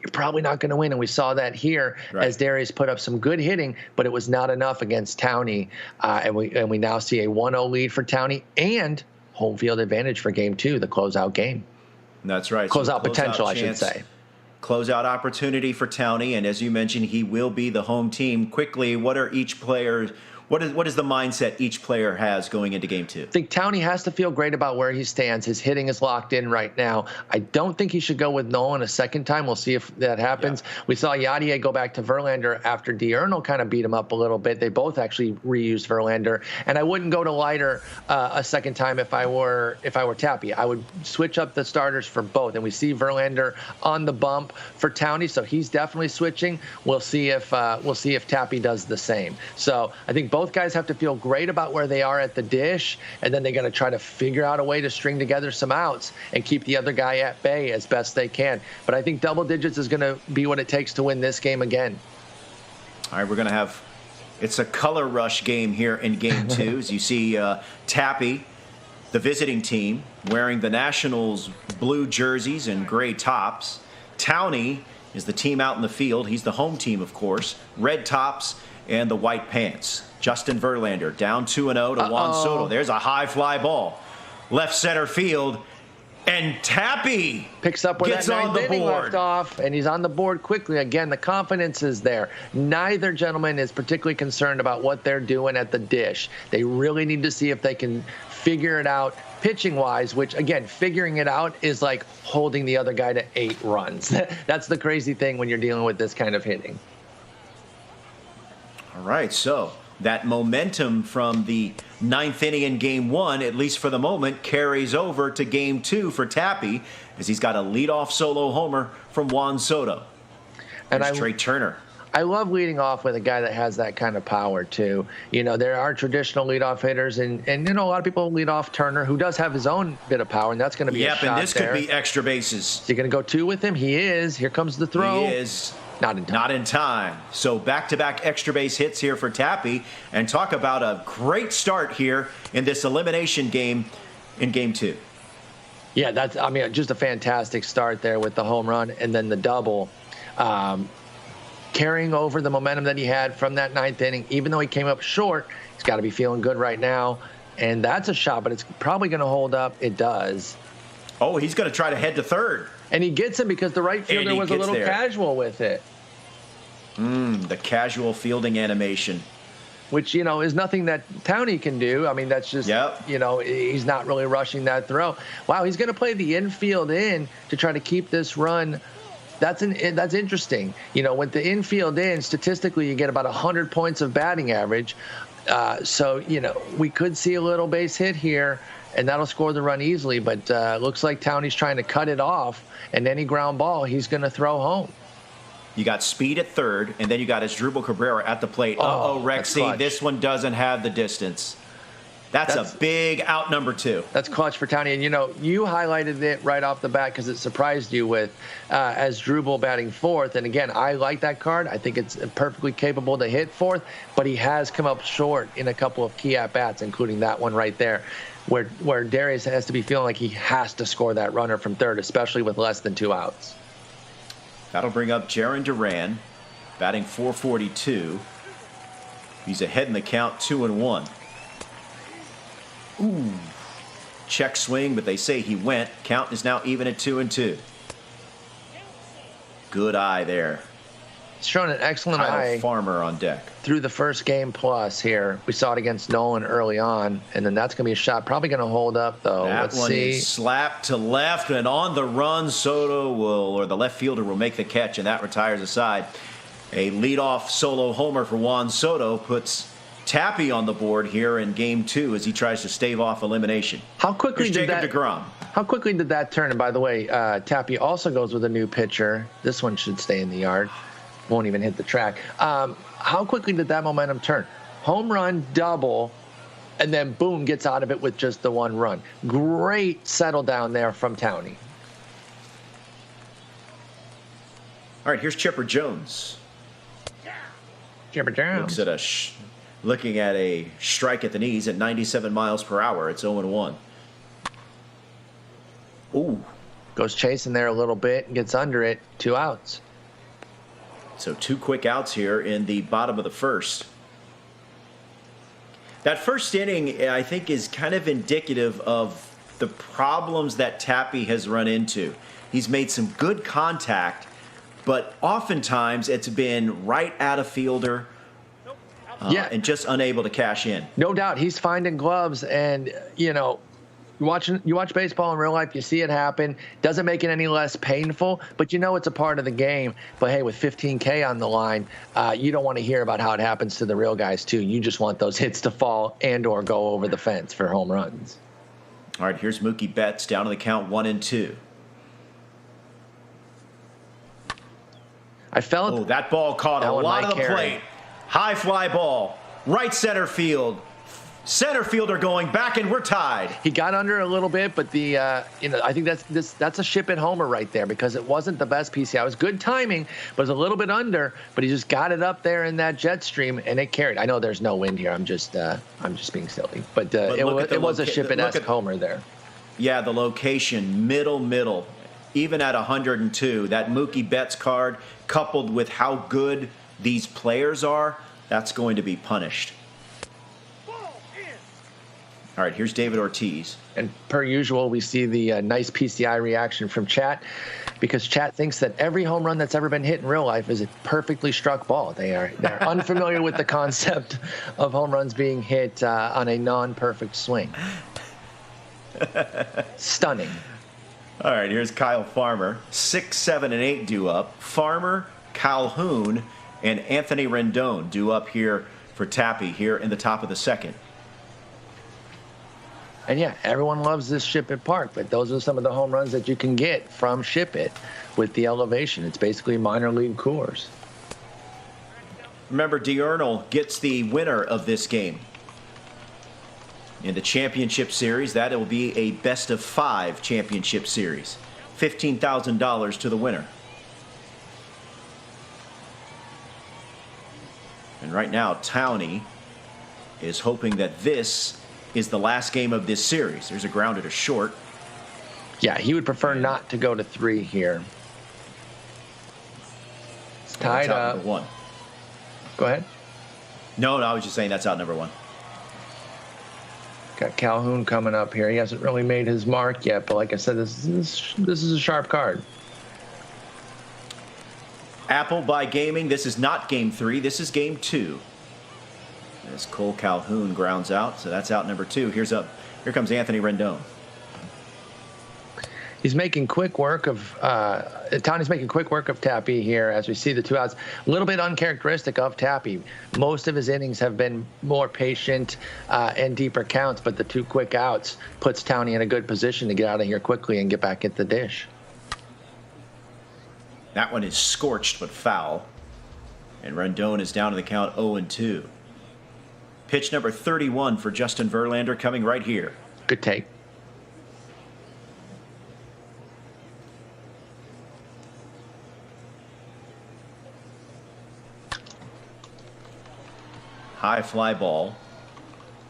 you're probably not going to win. And we saw that here as Darius put up some good hitting, but it was not enough against Townie. And we now see a 1-0 lead for Townie and home field advantage for game 2, the closeout game.
That's right.
Closeout potential, I should say.
Closeout opportunity for Townie, and as you mentioned, he will be the home team. Quickly, what are each player's What is the mindset each player has going into game 2?
I think Townie has to feel great about where he stands. His hitting is locked in right now. I don't think he should go with Nolan a second time. We'll see if that happens. Yeah. We saw Yadier go back to Verlander after Diurnal kind of beat him up a little bit. They both actually reused Verlander. And I wouldn't go to Leiter a second time if I were Tappy. I would switch up the starters for both. And we see Verlander on the bump for Townie, so he's definitely switching. We'll see if Tappy does the same. So I think both guys have to feel great about where they are at the dish, and then they're going to try to figure out a way to string together some outs and keep the other guy at bay as best they can. But I think double digits is going to be what it takes to win this game again.
All right, we're going to have it's a color rush game here in game 2. As you see Tappy, the visiting team, wearing the Nationals blue jerseys and gray tops. Townie is the team out in the field. He's the home team, of course. Red tops and the white pants. Justin Verlander down 2-0 to Juan Soto. There's a high fly ball. Left center field. And Tappy
picks up where
gets
that
on the board.
Left off, and he's on the board quickly. Again, the confidence is there. Neither gentleman is particularly concerned about what they're doing at the dish. They really need to see if they can figure it out pitching-wise, which, again, figuring it out is like holding the other guy to 8 runs. That's the crazy thing when you're dealing with this kind of hitting.
All right, so that momentum from the 9th inning in game 1, at least for the moment, carries over to game 2 for Tappy, as he's got a leadoff solo homer from Juan Soto. And Trey Turner.
I love leading off with a guy that has that kind of power, too. You know, there are traditional leadoff hitters, and you know, a lot of people lead off Turner, who does have his own bit of power, and that's going to be a shot there.
Yep, and this could be extra bases.
Is he going to go 2 with him? He is. Here comes the throw.
He is.
Not in time.
Not in time. So back-to-back extra base hits here for Tappy. And talk about a great start here in this elimination game in game 2.
Yeah, that's, I mean, just a fantastic start there with the home run and then the double. Carrying over the momentum that he had from that 9th inning, even though he came up short, he's got to be feeling good right now. And that's a shot, but it's probably going to hold up. It does.
Oh, he's going to try to head to third.
And he gets him because the right fielder was a little casual with it.
The casual fielding animation.
Which, you know, is nothing that Townie can do. I mean, that's just, you know, he's not really rushing that throw. Wow, he's going to play the infield in to try to keep this run. That's interesting. You know, with the infield in, statistically, you get about 100 points of batting average. So, you know, we could see a little base hit here, and that'll score the run easily. But looks like Townie's trying to cut it off, and any ground ball he's going to throw home.
You got speed at third, and then you got Asdrubal Cabrera at the plate. Rexy, this one doesn't have the distance. That's a big out number 2.
That's clutch for Townie. And, you know, you highlighted it right off the bat because it surprised you with Asdrubal batting 4th. And, again, I like that card. I think it's perfectly capable to hit 4th, but he has come up short in a couple of key at-bats, including that one right there, where Darius has to be feeling like he has to score that runner from third, especially with less than 2 outs.
That'll bring up Jaron Duran, batting .442. He's ahead in the count, 2-1. Ooh. Check swing, but they say he went. Count is now even at 2-2. Good eye there.
He's shown an excellent
Kyle
eye
Farmer on deck.
through the first game plus here. We saw it against Nolan early on, and then that's going to be a shot. Probably going to hold up, though.
That
Let's
one
see.
is slapped to left, and on the run, Soto will, or the left fielder will make the catch, and that retires aside. A leadoff solo homer for Juan Soto puts Tappy on the board here in Game 2 as he tries to stave off elimination.
How quickly
Here's
did
Jacob
that?
deGrom.
How quickly did that turn? And by the way, Tappy also goes with a new pitcher. This one should stay in the yard. Won't even hit the track. How quickly did that momentum turn? Home run, double, and then boom, gets out of it with just the one run. Great settle down there from Towney.
All right, here's Chipper Jones.
Chipper Jones.
Looking at a strike at the knees at 97 miles per hour. It's 0-1. Ooh.
Goes chasing there a little bit and gets under it. 2 outs.
So 2 quick outs here in the bottom of the first. That first inning, I think, is kind of indicative of the problems that Tappy has run into. He's made some good contact, but oftentimes it's been right at a fielder and just unable to cash in.
No doubt. He's finding gloves, and, you watch baseball in real life, you see it happen. Doesn't make it any less painful, but it's a part of the game. But, hey, with 15K on the line, you don't want to hear about how it happens to the real guys, too. You just want those hits to fall and or go over the fence for home runs.
All right, here's Mookie Betts down to the count 1-2.
I felt
that ball caught a lot of the plate. High fly ball, right center field. Center fielder going back, and we're tied.
He got under a little bit, but I think that's a ship it homer right there because it wasn't the best PCI. It was good timing, but it was a little bit under. But he just got it up there in that jet stream, and it carried. I know there's no wind here. I'm just being silly, but it was a ship it-esque homer there.
Yeah, the location, middle. Even at 102, that Mookie Betts card, coupled with how good these players are, that's going to be punished. All right, here's David Ortiz.
And per usual, we see the nice PCI reaction from Chat because Chat thinks that every home run that's ever been hit in real life is a perfectly struck ball. They're unfamiliar with the concept of home runs being hit on a non-perfect swing. Stunning.
All right, here's Kyle Farmer. 6, 7, and 8 due up. Farmer, Calhoun, and Anthony Rendon due up here for Tappy here in the top of the second.
And yeah, everyone loves this Ship It Park, but those are some of the home runs that you can get from Ship It with the elevation. It's basically minor league course.
Remember, Diurnal gets the winner of this game. In the championship series, that will be a best-of-5 championship series. $15,000 to the winner. And right now, Towney is hoping that this is the last game of this series. There's a grounded to short.
Yeah, he would prefer not to go to 3 here. It's tied up.
Number 1.
Go ahead.
No, I was just saying that's out number 1.
Got Calhoun coming up here. He hasn't really made his mark yet, but like I said, this is a sharp card.
Apple by Gaming. This is not Game 3. This is Game 2. As Cole Calhoun grounds out, so that's out number 2. Here comes Anthony Rendon.
He's making quick work of Tony's making quick work of Tappy here as we see the 2 outs. A little bit uncharacteristic of Tappy. Most of his innings have been more patient and deeper counts, but the 2 quick outs puts Towney in a good position to get out of here quickly and get back at the dish.
That one is scorched but foul. And Rendon is down to the count 0-2. Pitch number 31 for Justin Verlander coming right here.
Good take.
High fly ball.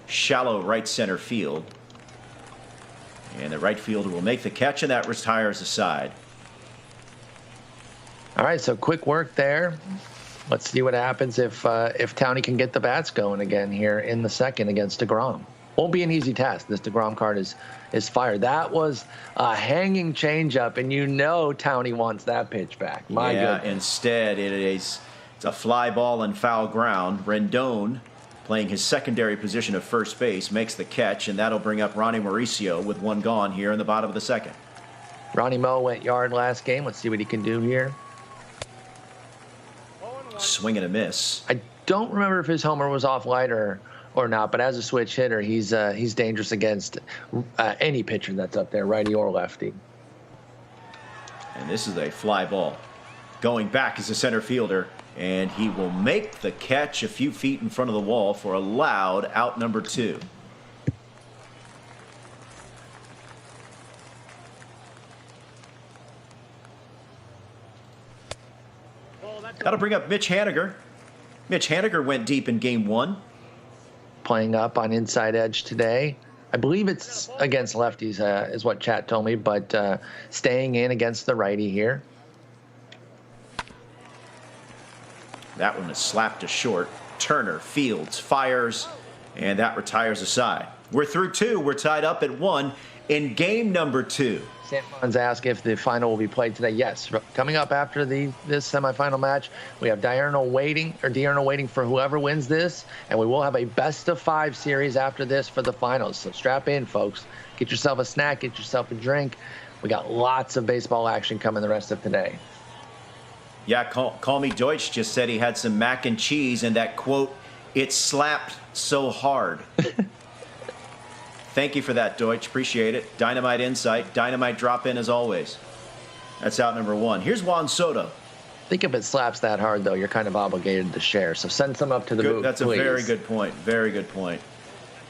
Shallow right center field. And the right fielder will make the catch, and that retires aside.
All right, so quick work there. Let's see what happens if Townie can get the bats going again here in the second against DeGrom. Won't be an easy task. This DeGrom card is fired. That was a hanging changeup, and you know Townie wants that pitch back. My goodness.
Instead it's a fly ball and foul ground. Rendon, playing his secondary position of first base, makes the catch, and that'll bring up Ronnie Mauricio with one gone here in the bottom of the second.
Ronnie Mo went yard last game. Let's see what he can do here.
Swing and a miss.
I don't remember if his homer was off light or not, but as a switch hitter, he's dangerous against any pitcher that's up there, righty or lefty.
And this is a fly ball. Going back as a center fielder, and he will make the catch a few feet in front of the wall for a loud out number 2. That'll bring up Mitch Haniger. Mitch Haniger went deep in game 1.
Playing up on inside edge today. I believe it's against lefties, is what chat told me, but staying in against the righty here.
That one is slapped to short. Turner fields, fires, and that retires a side. We're through 2. We're tied up at 1 in game number 2.
Sanfon's asked if the final will be played today. Yes, coming up after this semifinal match, we have Diurnal waiting for whoever wins this, and we will have a best-of-5 series after this for the finals. So strap in, folks. Get yourself a snack, get yourself a drink. We got lots of baseball action coming the rest of today.
Yeah, Call Me Deutsch just said he had some mac and cheese, and that quote, "It slapped so hard." Thank you for that, Deutsch. Appreciate it. Dynamite insight. Dynamite drop in as always. That's out number 1. Here's Juan Soto.
I think if it slaps that hard, though, you're kind of obligated to share. So send some up to the booth,
That's
please.
a very good point. Very good point.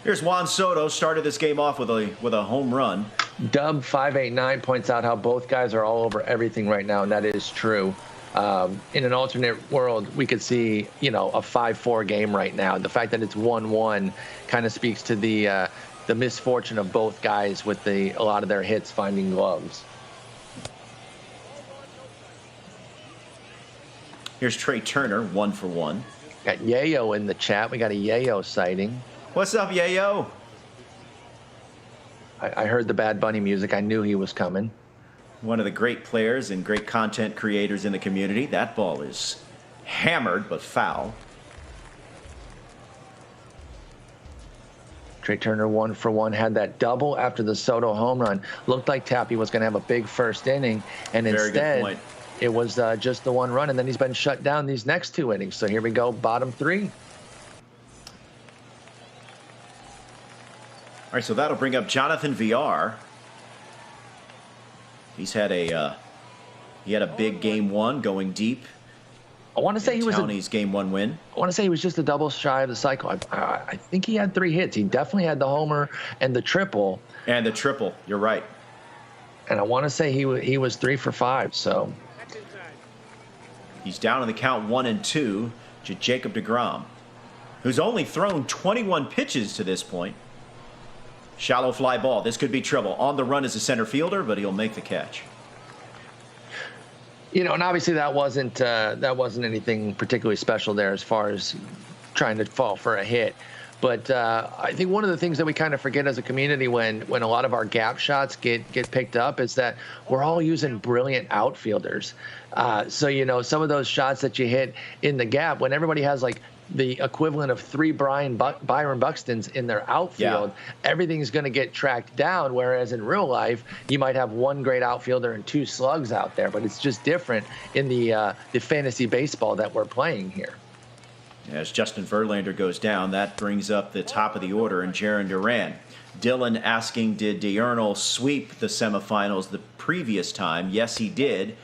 Here's Juan Soto. Started this game off with a home run.
Dub 589 points out how both guys are all over everything right now, and that is true. In an alternate world, we could see, a 5-4 game right now. The fact that it's 1-1 kind of speaks to the misfortune of both guys with a lot of their hits finding gloves.
Here's Trey Turner, 1 for 1.
Got Yayo in the chat. We got a Yayo sighting.
What's up, Yayo?
I heard the Bad Bunny music. I knew he was coming.
One of the great players and great content creators in the community. That ball is hammered but foul.
Trey Turner 1 for 1, had that double after the Soto home run. Looked like Tappy was going to have a big first inning, and instead it was just the 1 run, and then he's been shut down these next 2 innings. So here we go, bottom 3.
All right, so that'll bring up Jonathan VR. He's had a big game 1 going deep.
I want to say he was
Townie's game 1 win.
I want to say he was just a double shy of the cycle. I think he had 3 hits. He definitely had the homer and the triple.
And the triple, you're right.
And I want to say he was 3 for 5. So
he's down in the count 1-2 to Jacob deGrom, who's only thrown 21 pitches to this point. Shallow fly ball. This could be trouble. On the run as a center fielder, but he'll make the catch.
And obviously that wasn't anything particularly special there as far as trying to fall for a hit. But I think one of the things that we kind of forget as a community when a lot of our gap shots get picked up is that we're all using brilliant outfielders. So, some of those shots that you hit in the gap, when everybody has like the equivalent of 3 Byron Buxtons in their outfield, everything's going to get tracked down, whereas in real life, you might have 1 great outfielder and 2 slugs out there. But it's just different in the fantasy baseball that we're playing here.
As Justin Verlander goes down, that brings up the top of the order and Jarren Duran. Dylan asking, did Diurnal sweep the semifinals the previous time? Yes, he did,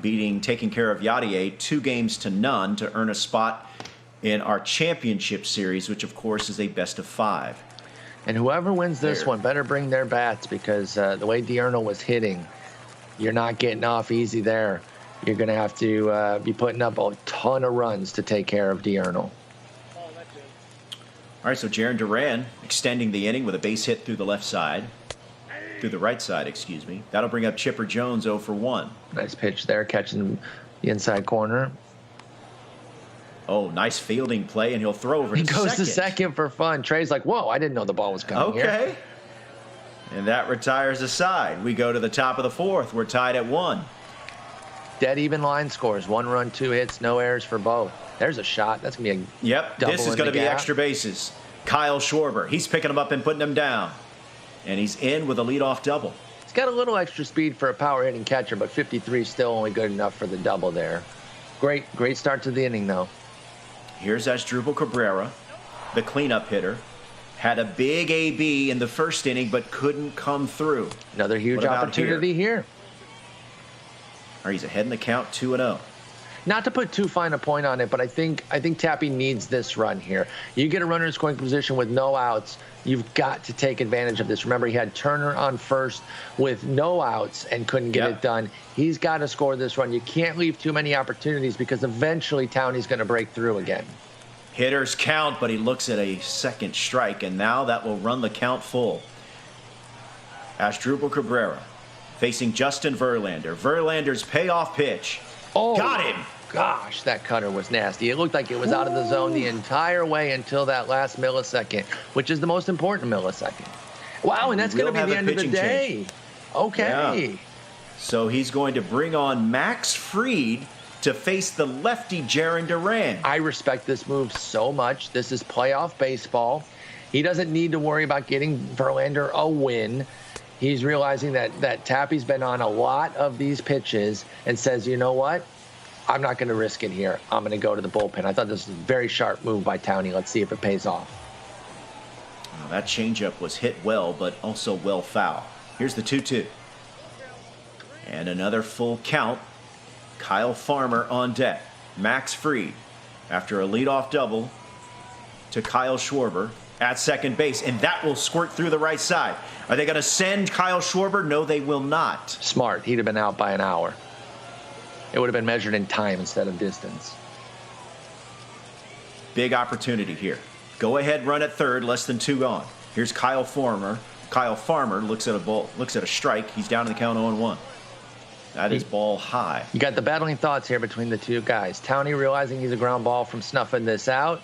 taking care of Yadier 2-0 to earn a spot in our championship series, which of course is a best-of-5.
And whoever wins this one better bring their bats, because the way Diurnal was hitting, you're not getting off easy there. You're going to have to be putting up a ton of runs to take care of Diurnal.
All right, so Jarren Duran extending the inning with a base hit through the right side, excuse me. That'll bring up Chipper Jones 0 for 1.
Nice pitch there, catching The inside corner.
Oh, nice fielding play, and he'll throw over
He
to
goes
second.
to second for fun. Trey's like, whoa, I didn't know the ball was coming here.
Okay. And that retires a side. We go to the top of the fourth. We're tied at 1.
Dead even line scores. 1 run, 2 hits, no errors for both. There's a shot. That's going to be a
Yep,
double
this is
in
going to
the
be
gap.
extra bases. Kyle Schwarber, he's picking them up and putting them down. And he's in with a leadoff double.
He's got a little extra speed for a power hitting catcher, but 53 is still only good enough for the double there. Great start to the inning, though.
Here's Asdrubal Cabrera, the cleanup hitter. Had a big AB in the first inning, but couldn't come through.
Another huge
What about
opportunity here.
Or he's ahead in the count, 2-0.
Not to put too fine a point on it, but I think Tappy needs this run here. You get a runner in scoring position with no outs, you've got to take advantage of this. Remember, he had Turner on first with no outs and couldn't get it done. He's got to score this run. You can't leave too many opportunities because eventually Townie's going to break through again.
Hitters count, but he looks at a second strike, and now that will run the count full. Asdrubal Cabrera facing Justin Verlander. Verlander's payoff pitch.
Oh,
got him.
Gosh, that cutter was nasty. It looked like it was out of the zone the entire way until that last millisecond, which is the most important millisecond. Wow, and that's going to be the end of the day. Okay.
Yeah. So he's going to bring on Max Fried to face the lefty Jarren Duran.
I respect this move so much. This is playoff baseball. He doesn't need to worry about getting Verlander a win. He's realizing that Tappy's been on a lot of these pitches and says, you know what? I'm not going to risk it here. I'm going to go to the bullpen. I thought this was a very sharp move by Townie. Let's see if it pays off.
Well, that changeup was hit well, but also well foul. Here's the 2-2. And another full count. Kyle Farmer on deck. Max Fried after a leadoff double to Kyle Schwarber at second base, and that will squirt through the right side. Are they going to send Kyle Schwarber? No, they will not.
Smart. He'd have been out by an hour. It would have been measured in time instead of distance.
Big opportunity here. Go ahead, run at third, less than 2 gone. Here's Kyle Farmer. Kyle Farmer looks at a ball, looks at a strike. He's down in the count 0-1. That is ball high.
You got the battling thoughts here between the two guys. Townie realizing he's a ground ball from snuffing this out.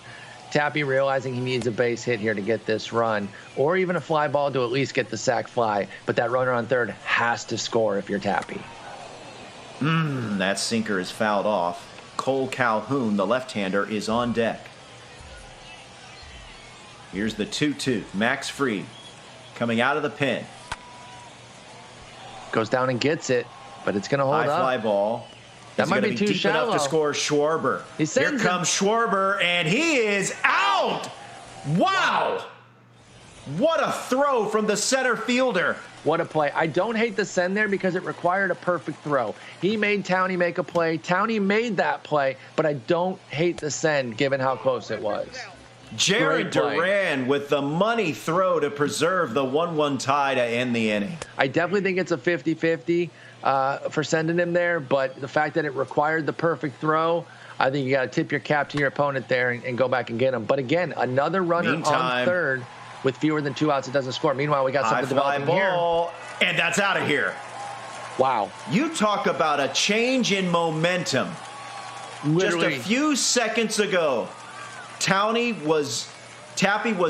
Tappy realizing he needs a base hit here to get this run, or even a fly ball to at least get the sac fly. But that runner on third has to score if you're Tappy.
That sinker is fouled off. Cole Calhoun, the left-hander, is on deck. Here's the 2-2. Max Fried coming out of the pen.
Goes down and gets it, but it's going to hold
High
up.
fly ball.
That
It's
might
gonna
be too
deep
shallow.
enough to score Schwarber.
He sends
Here
it.
comes Schwarber, and he is out. Wow. What a throw from the center fielder.
What a play. I don't hate the send there because it required a perfect throw. He made Townie make a play. Townie made that play, but I don't hate the send given how close it was.
Jarren
Great play.
Duran with the money throw to preserve the 1-1 tie to end the inning.
I definitely think it's a 50-50 for sending him there, but the fact that it required the perfect throw, I think you got to tip your cap to your opponent there and go back and get him. But again, another runner on third with fewer than 2 outs, it doesn't score. Meanwhile, we got
High
something
fly
developing
ball, and that's out of here.
Wow.
You talk about a change in momentum.
Literally.
Just a few seconds ago, Tappy was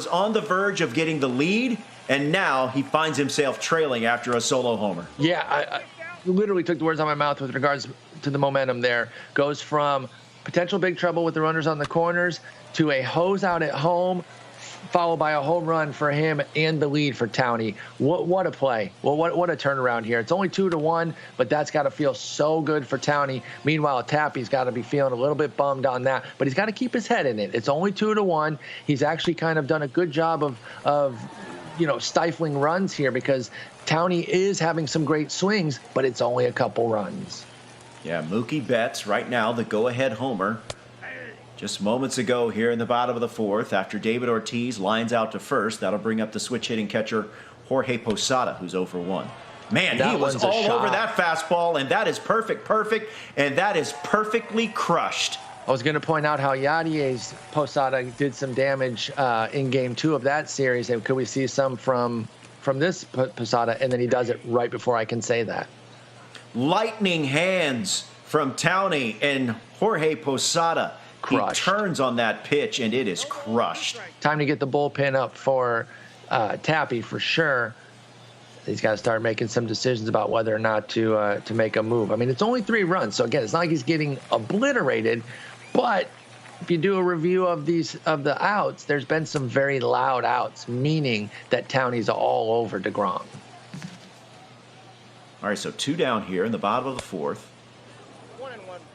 on the verge of getting the lead, and now he finds himself trailing after a solo homer.
Yeah, I literally took the words out of my mouth with regards to the momentum there. Goes from potential big trouble with the runners on the corners to a hose out at home, followed by a home run for him and the lead for Townie. What a play. Well, what a turnaround here. It's only 2-1, but that's got to feel so good for Townie. Meanwhile, Tappy's got to be feeling a little bit bummed on that, but he's got to keep his head in it. It's only 2-1. He's actually kind of done a good job of stifling runs here because Townie is having some great swings, but it's only a couple runs.
Yeah, Mookie Betts right now the go-ahead homer. Just moments ago here in the bottom of the fourth, after David Ortiz lines out to first, that'll bring up the switch-hitting catcher Jorge Posada, who's 0-for-1. Man, he was all over that fastball, and that is perfect, and that is perfectly crushed.
I was going to point out how Yadier's Posada did some damage in Game 2 of that series, and could we see some from this Posada? And then he does it right before I can say that.
Lightning hands from Towney, and Jorge Posada.
Crushed.
He turns on that pitch, and it is crushed.
Time to get the bullpen up for Tappy for sure. He's got to start making some decisions about whether or not to make a move. I mean, it's only 3 runs, so again, it's not like he's getting obliterated. But if you do a review of the outs, there's been some very loud outs, meaning that Towney's all over DeGrom.
All right, so 2 down here in the bottom of the 4th.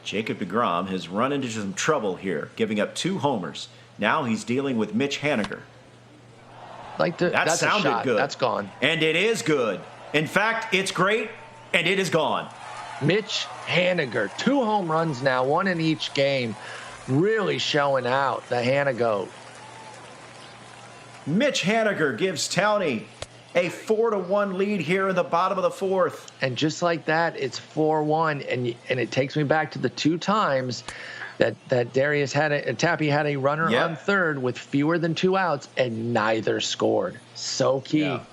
Jacob DeGrom has run into some trouble here, giving up 2 homers. Now he's dealing with Mitch Haniger. That sounded
a shot.
good.
That's gone.
And it is good. In fact, it's great, and it is gone.
Mitch Haniger, 2 home runs now, 1 in each game. Really showing out the Hanigo.
Mitch Haniger gives Towney a 4-1 lead here in the bottom of the 4th.
And just like that, it's 4-1, and it takes me back to the 2 times that Tappy had a runner on third with fewer than 2 outs, and neither scored. So key.
Yeah.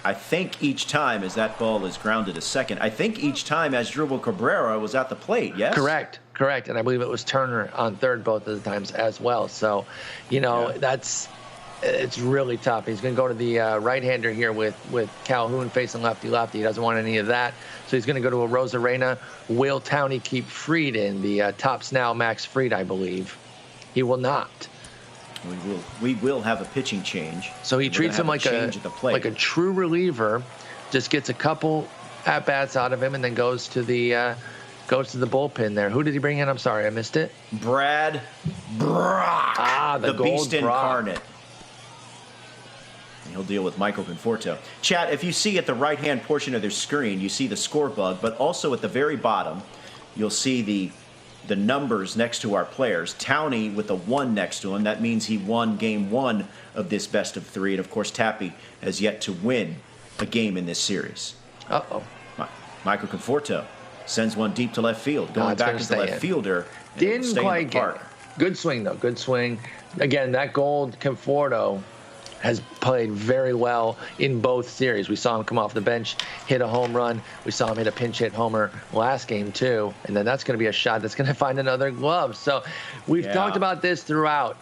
I think each time as that ball is grounded to second, I think each time as Drupal Cabrera was at the plate, yes?
Correct. And I believe it was Turner on third both of the times as well. So, it's really tough. He's going to go to the right-hander here with Calhoun facing lefty-lefty. He doesn't want any of that. So he's going to go to a Rosarena. Will Towney keep Fried in? The top's now Max Fried, I believe. He will not.
We will have a pitching change.
So he treats him like a true reliever, just gets a couple at-bats out of him, and then goes to the bullpen there. Who did he bring in? I'm sorry, I missed it.
Brad Brock.
The
Beast
Brock.
incarnate. He'll deal with Michael Conforto. Chat, if you see at the right-hand portion of their screen, you see the score bug, but also at the very bottom, you'll see the numbers next to our players. Towney with a 1 next to him. That means he won game 1 of this best of 3. And, of course, Tappy has yet to win a game in this series.
Uh-oh.
Michael Conforto sends one deep to left field, going back as the left fielder.
Didn't quite get it. Good swing, though. Good swing. Again, that gold Conforto has played very well in both series. We saw him come off the bench, hit a home run. We saw him hit a pinch hit homer last game too. And then that's going to be a shot that's going to find another glove. So we've talked about this throughout,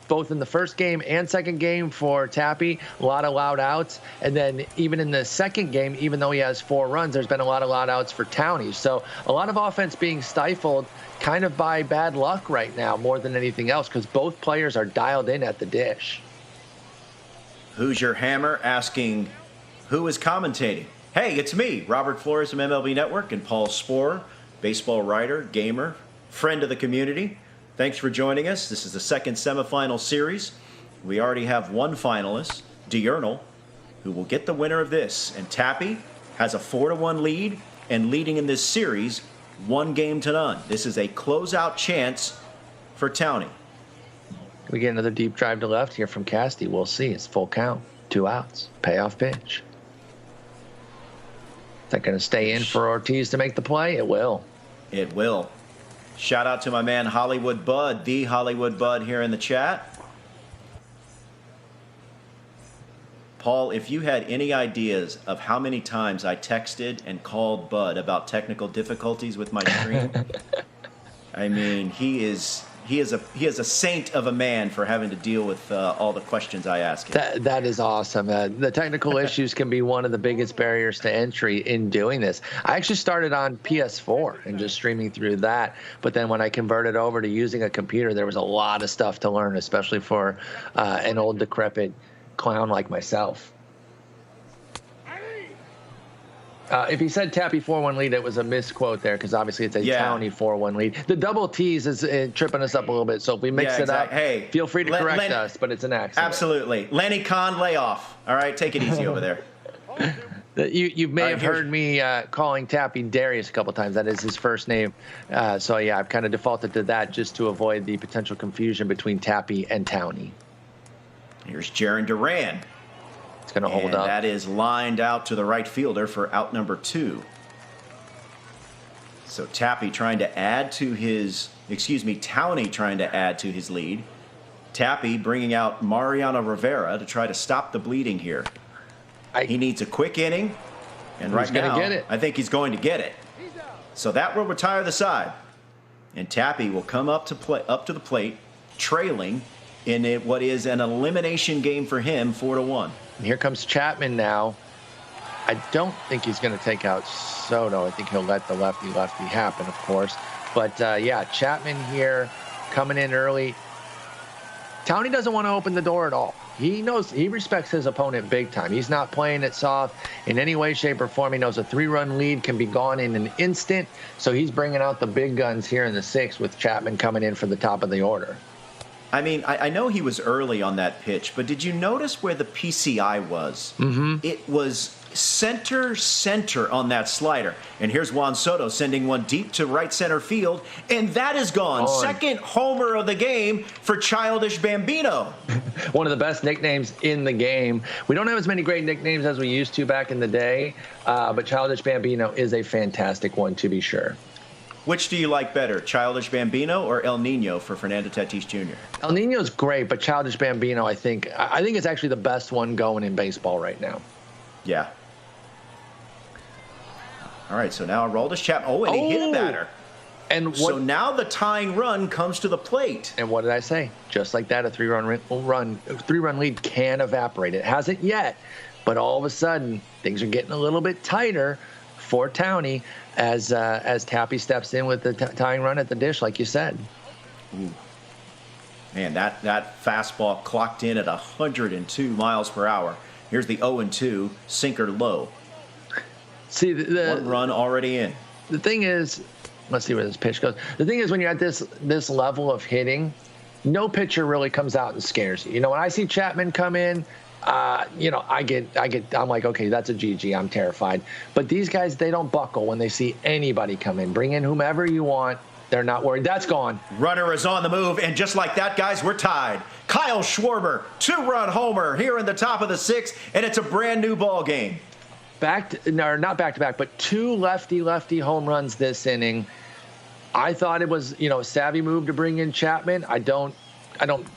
both in the first game and second game for Tappy, a lot of loud outs. And then even in the second game, even though he has 4 runs, there's been a lot of loud outs for Towney. So a lot of offense being stifled kind of by bad luck right now more than anything else, because both players are dialed in at the dish.
Who's your hammer? Asking who is commentating. Hey, it's me, Robert Flores from MLB Network, and Paul Sporer, baseball writer, gamer, friend of the community. Thanks for joining us. This is the second semifinal series. We already have 1 finalist, Diurnal, who will get the winner of this. And Tappy has a 4-1 lead and leading in this series 1-0. This is a closeout chance for Towney.
We get another deep drive to left here from Casty. We'll see. It's full count. 2 outs. Payoff pitch. Is that going to stay in for Ortiz to make the play? It will.
It will. Shout out to my man Hollywood Bud, the Hollywood Bud here in the chat. Paul, if you had any ideas of how many times I texted and called Bud about technical difficulties with my stream, I mean, he is a saint of a man for having to deal with all the questions I ask him.
That is awesome. The technical issues can be one of the biggest barriers to entry in doing this. I actually started on PS4 and just streaming through that. But then when I converted over to using a computer, there was a lot of stuff to learn, especially for an old decrepit clown like myself. If he said Tappy 4-1 lead, it was a misquote there, because obviously it's a Towney 4-1 lead. The double T's is tripping us up a little bit, so if we mix it up, feel free to correct us, but it's an accident.
Absolutely. Lenny Kahn, lay off. All right, take it easy over there.
You may have heard me calling Tappy Darius a couple times. That is his first name. So, yeah, I've kind of defaulted to that just to avoid the potential confusion between Tappy and Towney.
Here's Jaron Duran.
It's going to hold up.
That is lined out to the right fielder for out number 2. So Tappy trying to add to his, Towney trying to add to his lead. Tappy bringing out Mariano Rivera to try to stop the bleeding here. He needs a quick inning, and right now, I think he's going to get it. So that will retire the side. And Tappy will come up to the plate, trailing in what is an elimination game for him, 4-1.
And here comes Chapman now. I don't think he's going to take out Soto. I think he'll let the lefty-lefty happen, of course. But, yeah, Chapman here coming in early. Townie doesn't want to open the door at all. He knows, he respects his opponent big time. He's not playing it soft in any way, shape, or form. He knows a 3-run lead can be gone in an instant. So he's bringing out the big guns here in the 6th with Chapman coming in for the top of the order.
I mean, I know he was early on that pitch, but did you notice where the PCI was?
Mm-hmm.
It was center on that slider. And here's Juan Soto sending one deep to right center field, and that is gone. Second homer of the game for Childish Bambino.
One of the best nicknames in the game. We don't have as many great nicknames as we used to back in the day, but Childish Bambino is a fantastic one to be sure.
Which do you like better, Childish Bambino or El Nino for Fernando Tatis Jr.?
El Nino's great, but Childish Bambino, I think it's actually the best one going in baseball right now.
Yeah. All right, so now Aroldis Chapman. Oh, and he hit a batter.
And
so now the tying run comes to the plate.
And what did I say? Just like that, a three-run lead can evaporate. It hasn't yet, but all of a sudden things are getting a little bit tighter for Townie as Tappy steps in with the tying run at the dish, like you said.
Ooh. Man, that fastball clocked in at 102 miles per hour. Here's the 0-2 sinker low.
See,
one run already in.
The thing is, let's see where this pitch goes. The thing is, when you're at this level of hitting, no pitcher really comes out and scares you. You know, when I see Chapman come in, I'm like, okay, that's a GG. I'm terrified. But these guys, they don't buckle when they see anybody come in. Bring in whomever you want. They're not worried. That's gone.
Runner is on the move, and just like that, guys, we're tied. Kyle Schwarber, 2-run homer here in the top of the 6th, and it's a brand new ball game.
Not back-to-back, but 2 lefty home runs this inning. I thought it was, a savvy move to bring in Chapman. I'm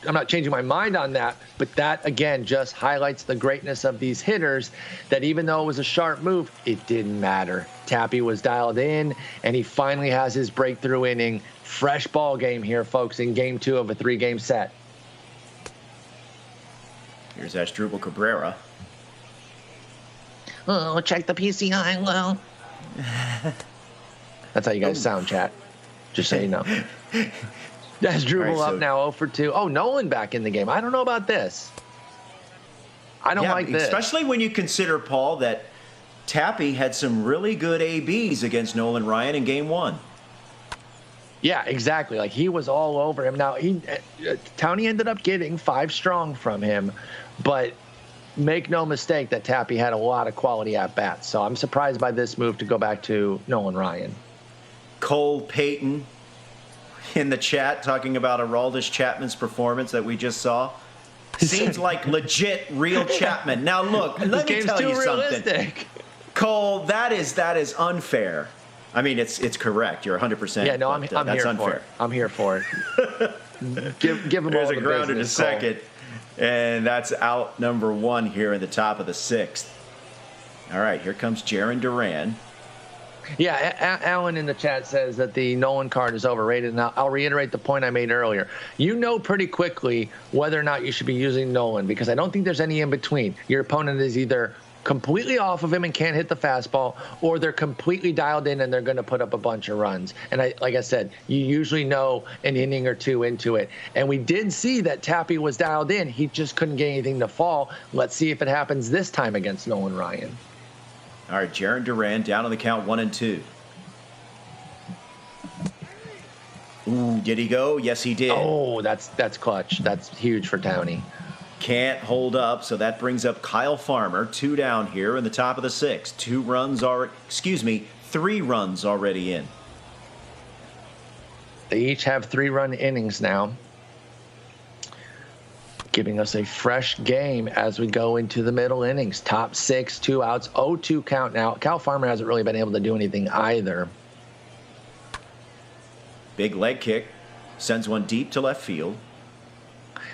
not changing my mind on that, but that, again, just highlights the greatness of these hitters, that even though it was a sharp move, it didn't matter. Tappy was dialed in, and he finally has his breakthrough inning. Fresh ball game here, folks, in Game 2 of a 3-game set.
Here's Asdrubal Cabrera.
Oh, check the PCI low. That's how you guys sound, chat. Just so you know. Asdrubal up now 0 for 2. Oh, Nolan back in the game. I don't know about this. I don't like this.
Especially when you consider, Paul, that Tappy had some really good ABs against Nolan Ryan in Game 1.
Yeah, exactly. Like, he was all over him. Now, Townie ended up getting 5 strong from him, but make no mistake that Tappy had a lot of quality at-bats. So I'm surprised by this move to go back to Nolan Ryan.
Cole Payton in the chat talking about Aroldis Chapman's performance that we just saw. Seems like legit real Chapman. Now, look, let me tell you something. Cole, that is unfair. I mean, it's correct. You're 100%.
Yeah, no, I'm here
unfair.
for it. I'm here for it. Give him all the business.
There's a grounder to second, and that's out number 1 here in the top of the 6th. All right, here comes Jarren Duran.
Yeah, Alan in the chat says that the Nolan card is overrated. Now, I'll reiterate the point I made earlier. You know pretty quickly whether or not you should be using Nolan, because I don't think there's any in between. Your opponent is either completely off of him and can't hit the fastball, or they're completely dialed in and they're going to put up a bunch of runs. And like I said, you usually know an inning or 2 into it. And we did see that Tappy was dialed in. He just couldn't get anything to fall. Let's see if it happens this time against Nolan Ryan.
All right, Jarren Duran down on the count 1-2. Ooh, did he go? Yes, he did.
Oh, that's clutch. That's huge for Townie.
Can't hold up, so that brings up Kyle Farmer, 2 down here in the top of the 6th. 3 runs already in.
They each have 3-run innings now, giving us a fresh game as we go into the middle innings. Top 6, 2 outs, 0-2 count now. Kyle Farmer hasn't really been able to do anything either.
Big leg kick, sends one deep to left field.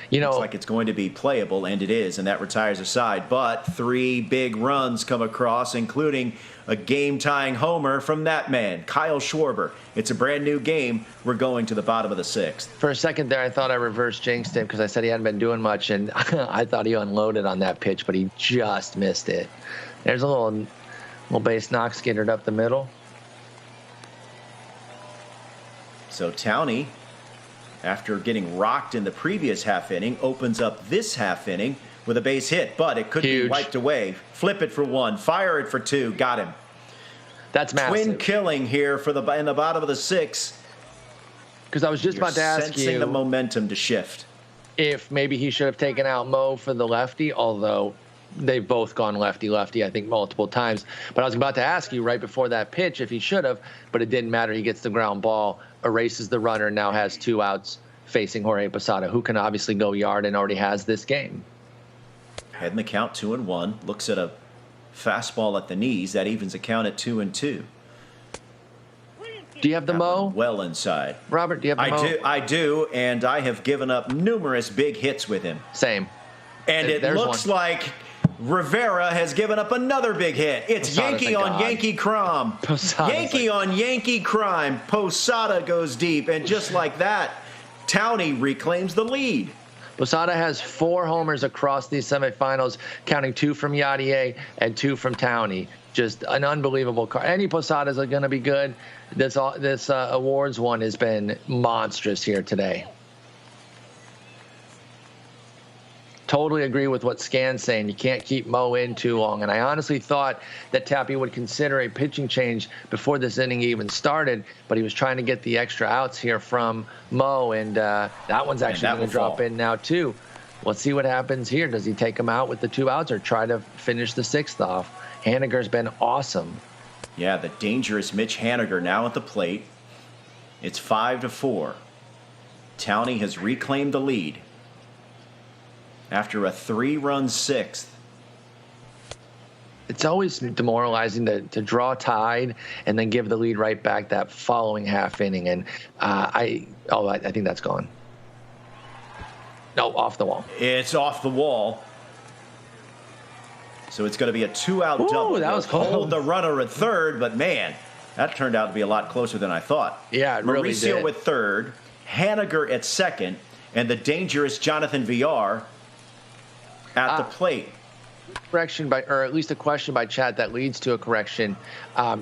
You know,
looks like it's going to be playable, and it is, and that retires a side. But 3 big runs come across, including a game-tying homer from that man, Kyle Schwarber. It's a brand-new game. We're going to the bottom of the 6th.
for a second there, I thought I reversed jinxed him because I said he hadn't been doing much, and I thought he unloaded on that pitch, but he just missed it. There's a little base knock skittered up the middle.
So Towney, after getting rocked in the previous half inning, opens up this half inning with a base hit, but it could be wiped away. Flip it for 1, fire it for 2, got him.
That's massive.
Twin killing here for in the bottom of the 6th.
Because I was just about to ask
sensing
you
the momentum to shift.
if maybe he should have taken out Mo for the lefty, although they've both gone lefty-lefty, I think, multiple times. But I was about to ask you right before that pitch if he should have, but it didn't matter. He gets the ground ball, erases the runner, now has 2 outs facing Jorge Posada, who can obviously go yard and already has this game.
Head in the count, 2-1. Looks at a fastball at the knees. That evens the count at 2-2.
Do you have the Mo?
Well inside.
Robert, do you have the Mo?
I do, and I have given up numerous big hits with him.
Same.
And it looks like Rivera has given up another big hit. It's
Posada's
Yankee on Yankee crime. Yankee on Yankee crime. Posada goes deep, and just like that, Towney reclaims the lead.
Posada has 4 homers across these semifinals, counting 2 from Yadier and 2 from Towney. Just an unbelievable card. Any Posadas are going to be good. This awards one has been monstrous here today. Totally agree with what Scan's saying. You can't keep Mo in too long. And I honestly thought that Tappy would consider a pitching change before this inning even started, but he was trying to get the extra outs here from Mo, and that one's actually going to drop in now too. Let's see what happens here. Does he take him out with the 2 outs or try to finish the 6th off? Haniger's been awesome.
Yeah, the dangerous Mitch Haniger now at the plate. It's 5-4. Towney has reclaimed the lead after a 3-run 6th.
It's always demoralizing to draw tied and then give the lead right back that following half inning. And I think that's gone. No, off the wall.
It's off the wall. So it's going to be a 2-out double.
That was close.
Hold the runner at third, but man, that turned out to be a lot closer than I thought.
Yeah, it really did.
Mauricio with third, Haniger at second, and the dangerous Jonathan Villar at the plate.
Correction or at least a question by chat that leads to a correction.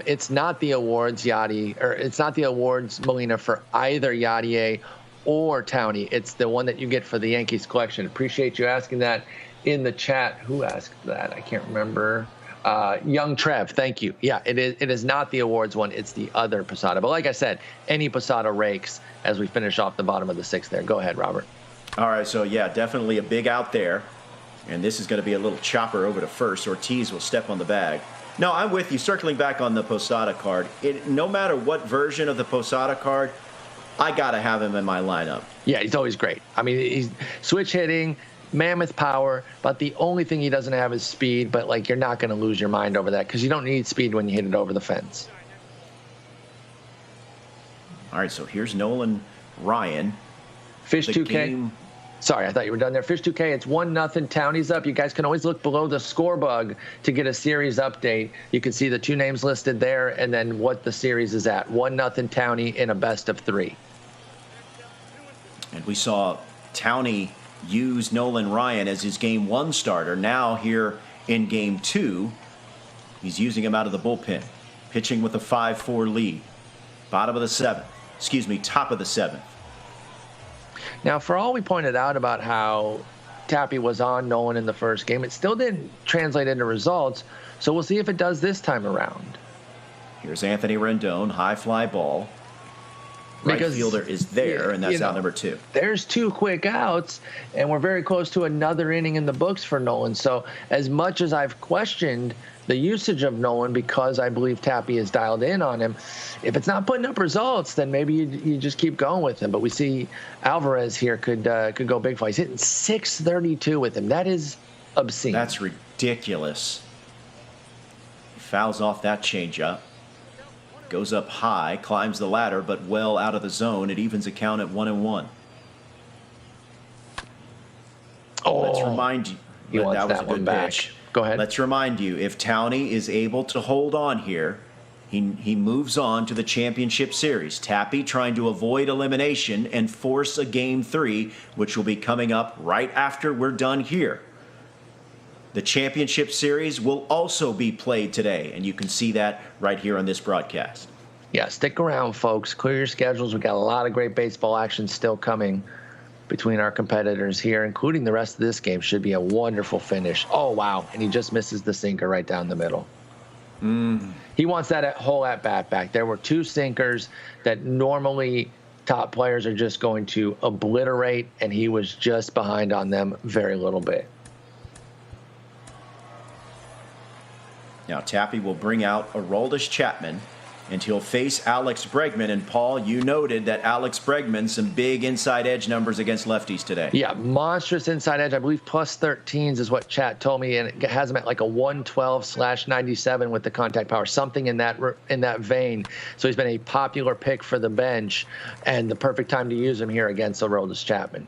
It's not the awards it's not the awards Molina for either Yadier or Towney. It's the one that you get for the Yankees collection. Appreciate you asking that in the chat. Who asked that? I can't remember. Young Trev, thank you. Yeah, it is not the awards one. It's the other Posada. But like I said, any Posada rakes as we finish off the bottom of the 6th there. Go ahead, Robert.
All right, so yeah, definitely a big out there. And this is going to be a little chopper over to first. Ortiz will step on the bag. No, I'm with you. Circling back on the Posada card, no matter what version of the Posada card, I got to have him in my lineup.
Yeah, he's always great. I mean, he's switch hitting, mammoth power, but the only thing he doesn't have is speed. But, like, you're not going to lose your mind over that because you don't need speed when you hit it over the fence.
All right, so here's Nolan Ryan.
Fish 2K. Sorry, I thought you were done there. Fish 2K, it's 1-0. Towney's up. You guys can always look below the score bug to get a series update. You can see the 2 names listed there and then what the series is at. 1-0 Towney in a best of 3.
And we saw Towney use Nolan Ryan as his Game 1 starter. Now here in Game 2, he's using him out of the bullpen, pitching with a 5-4 lead. Top of the 7th.
Now, for all we pointed out about how Tappy was on Nolan in the first game, it still didn't translate into results. So we'll see if it does this time around.
Here's Anthony Rendon, high fly ball. Right fielder is there, and that's out number 2.
There's 2 quick outs, and we're very close to another inning in the books for Nolan. So as much as I've questioned the usage of Nolan because I believe Tappy is dialed in on him, if it's not putting up results, then maybe you just keep going with him. But we see Alvarez here could go big for. He's hitting .632 with him. That is obscene.
That's ridiculous. Fouls off that changeup. Goes up high, climbs the ladder, but well out of the zone. It evens the count at 1-1. Let's remind you.
He wants
that was
that
a good
one back.
pitch.
Go ahead.
Let's remind you, if Towney is able to hold on here, he moves on to the championship series. Tappy trying to avoid elimination and force a game 3, which will be coming up right after we're done here. The championship series will also be played today, and you can see that right here on this broadcast.
Yeah, stick around, folks. Clear your schedules. We've got a lot of great baseball action still coming between our competitors here, including the rest of this game. Should be a wonderful finish. Oh, wow. And he just misses the sinker right down the middle. He wants that whole at-bat back. There were 2 sinkers that normally top players are just going to obliterate, and he was just behind on them very little bit.
Now, Tappy will bring out Aroldis Chapman, and he'll face Alex Bregman. And, Paul, you noted that Alex Bregman, some big inside edge numbers against lefties today.
Yeah, monstrous inside edge. I believe plus 13s is what Chat told me, and it has him at like a 112/97 with the contact power, something in that vein. So he's been a popular pick for the bench, and the perfect time to use him here against Aroldis Chapman.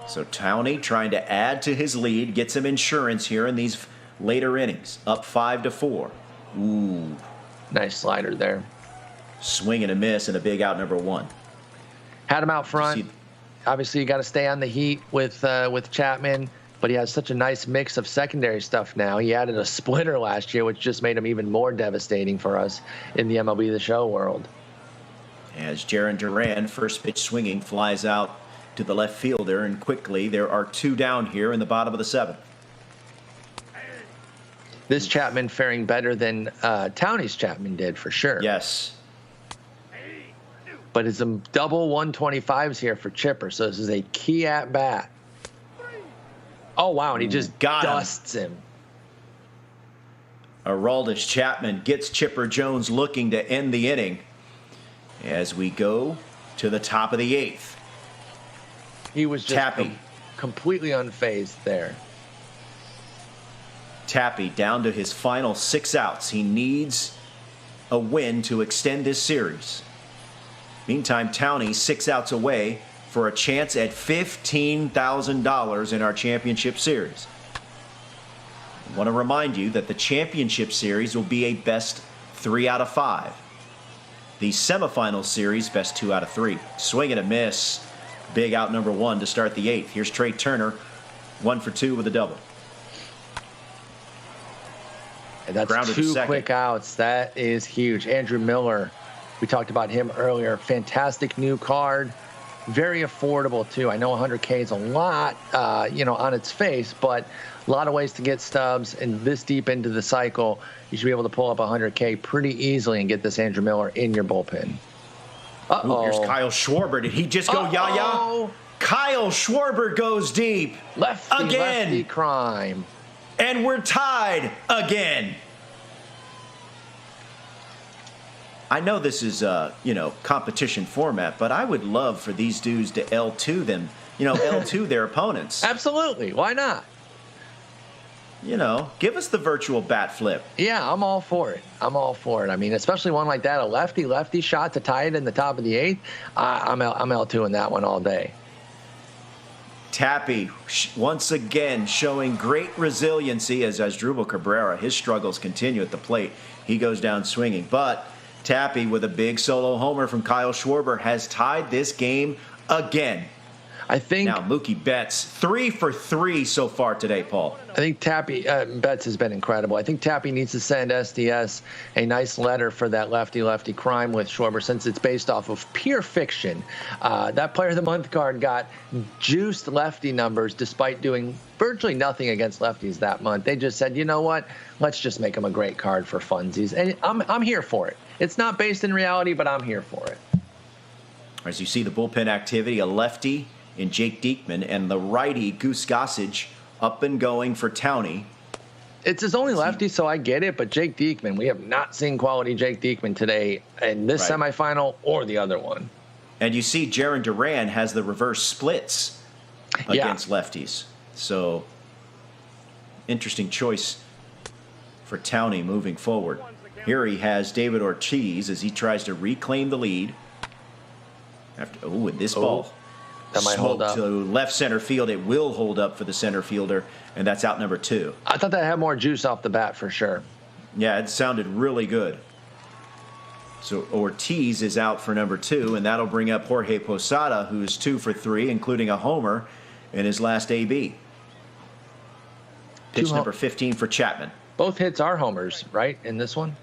So Towney trying to add to his lead, get some insurance here in these later innings, up 5-4. Ooh.
Nice slider there.
Swing and a miss and a big out, number 1.
Had him out front. Obviously, you got to stay on the heat with Chapman, but he has such a nice mix of secondary stuff now. He added a splitter last year, which just made him even more devastating for us in the MLB The Show world.
As Jarren Duran, first pitch swinging, flies out to the left fielder, and quickly there are 2 down here in the bottom of the 7th.
This Chapman faring better than Towney's Chapman did, for sure.
Yes.
But it's a double 125s here for Chipper, so this is a key at-bat. Oh, wow, and he just dusts him.
Aroldis Chapman gets Chipper Jones looking to end the inning as we go to the top of the 8th.
He was just completely unfazed there.
Tappy down to his final 6 outs. He needs a win to extend this series. Meantime, Towney 6 outs away for a chance at $15,000 in our championship series. I want to remind you that the championship series will be a best 3 out of 5. The semifinal series, best 2 out of 3. Swing and a miss. Big out, number 1 to start the 8th. Here's Trey Turner, 1 for 2 with a double.
And that's 2 quick outs. That is huge. Andrew Miller, we talked about him earlier. Fantastic new card. Very affordable, too. I know 100K is a lot, on its face, but a lot of ways to get stubs. And this deep into the cycle, you should be able to pull up 100K pretty easily and get this Andrew Miller in your bullpen.
Ooh, here's Kyle Schwarber. Did he just go yah-yah? Kyle Schwarber goes deep.
Lefty crime.
And we're tied again. I know this is, competition format, but I would love for these dudes to L2 them, L2 their opponents.
Absolutely. Why not?
Give us the virtual bat flip.
Yeah, I'm all for it. I mean, especially one like that, a lefty shot to tie it in the top of the 8th. I'm L2 in that one all day.
Tappy once again showing great resiliency as Asdrubal Cabrera. His struggles continue at the plate. He goes down swinging. But Tappy with a big solo homer from Kyle Schwarber has tied this game again.
I think
now Mookie Betts 3 for 3 so far today, Paul.
I think Tappy Betts has been incredible. I think Tappy needs to send SDS a nice letter for that lefty crime with Schwarber, since it's based off of pure fiction. That Player of the Month card got juiced lefty numbers despite doing virtually nothing against lefties that month. They just said, you know what? Let's just make him a great card for funsies, and I'm here for it. It's not based in reality, but I'm here for it.
As you see the bullpen activity, a lefty in Jake Diekman, and the righty Goose Gossage up and going for Towney.
It's his only lefty, so I get it, but Jake Diekman, we have not seen quality Jake Diekman today in this semifinal or the other one.
And you see Jarren Duran has the reverse splits against lefties. So, interesting choice for Towney moving forward. Here he has David Ortiz as he tries to reclaim the lead. And this ball
That might hold up.
To left center field. It will hold up for the center fielder, and that's out number 2.
I thought that had more juice off the bat for sure.
Yeah, it sounded really good. So Ortiz is out for number 2, and that'll bring up Jorge Posada, who's 2 for 3, including a homer in his last AB. Pitch number 15 for Chapman.
Both hits are homers, right, in this one?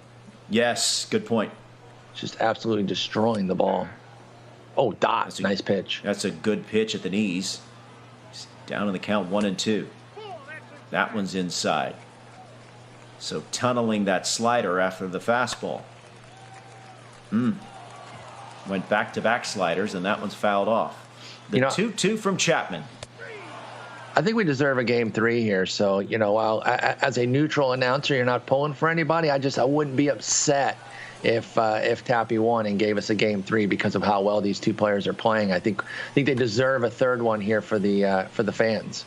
Yes, good point.
Just absolutely destroying the ball. Oh, dot. Nice pitch.
That's a good pitch at the knees. Down in the count 1-2. That one's inside. So tunneling that slider after the fastball. Went back-to-back sliders, and that one's fouled off. The 2-2 from Chapman.
I think we deserve a game 3 here. So, while as a neutral announcer, you're not pulling for anybody, I wouldn't be upset if Tappy won and gave us a game 3 because of how well these two players are playing. I think they deserve a third one here for the fans.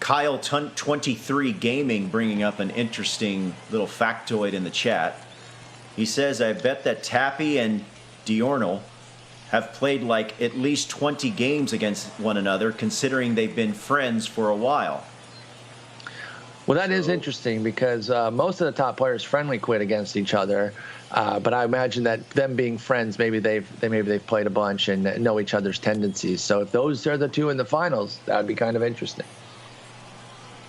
Kyle 23 Gaming bringing up an interesting little factoid in the chat. He says, I bet that Tappy and Diurnal have played like at least 20 games against one another, considering they've been friends for a while.
Well, that is interesting because most of the top players friendly quit against each other, but I imagine that them being friends, maybe they've played a bunch and know each other's tendencies. So if those are the two in the finals, that would be kind of interesting.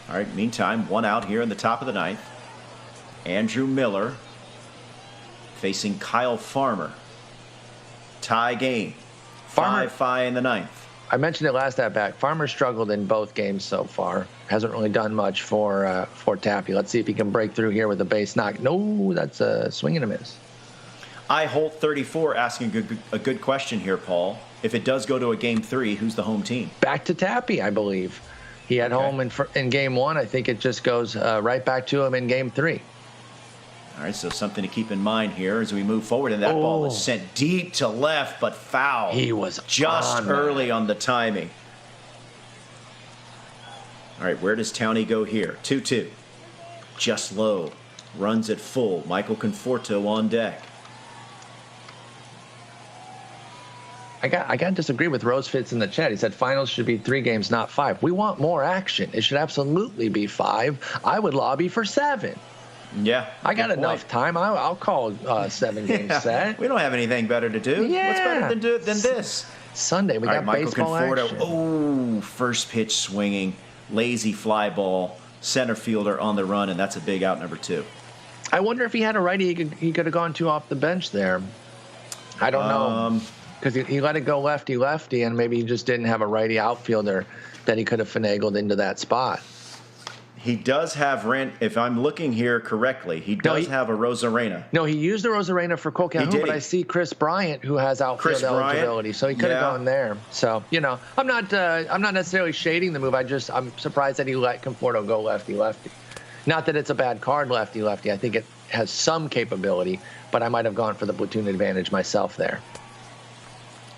All right, meantime, 1 out here in the top of the 9th. Andrew Miller facing Kyle Farmer. Tie game. 5-5 in the 9th.
I mentioned it last at bat. Farmer struggled in both games so far. Hasn't really done much for Tappy. Let's see if he can break through here with a base knock. No, that's a swing and a miss.
I Holt 34 asking a good question here, Paul. If it does go to a game 3, who's the home team?
Back to Tappy, I believe. He had home in game 1. I think it just goes right back to him in game 3.
All right, so something to keep in mind here as we move forward. And that ball is sent deep to left, but foul.
He was
just early on the timing. All right, where does Towney go here? 2-2. Just low. Runs at full. Michael Conforto on deck.
I got to disagree with Rose Fitz in the chat. He said finals should be 3 games, not 5. We want more action. It should absolutely be 5. I would lobby for 7.
Yeah.
I got enough time. I'll call 7 game set.
We don't have anything better to do.
Yeah.
What's better than this?
Sunday, we got baseball
Conforto.
action.
Oh, first pitch swinging. Lazy fly ball. Center fielder on the run, and that's a big out number 2.
I wonder if he had a righty he could have gone to off the bench there. I don't know. Because he let it go lefty, and maybe he just didn't have a righty outfielder that he could have finagled into that spot.
He does have if I'm looking here correctly, he does have a Rosarena.
No, he used the Rosarena for Cole Calhoun, but I see Chris Bryant, who has outfield eligibility, so he could have gone there. So, I'm not necessarily shading the move. I'm surprised that he let Conforto go lefty. Not that it's a bad card, lefty. I think it has some capability, but I might have gone for the platoon advantage myself there.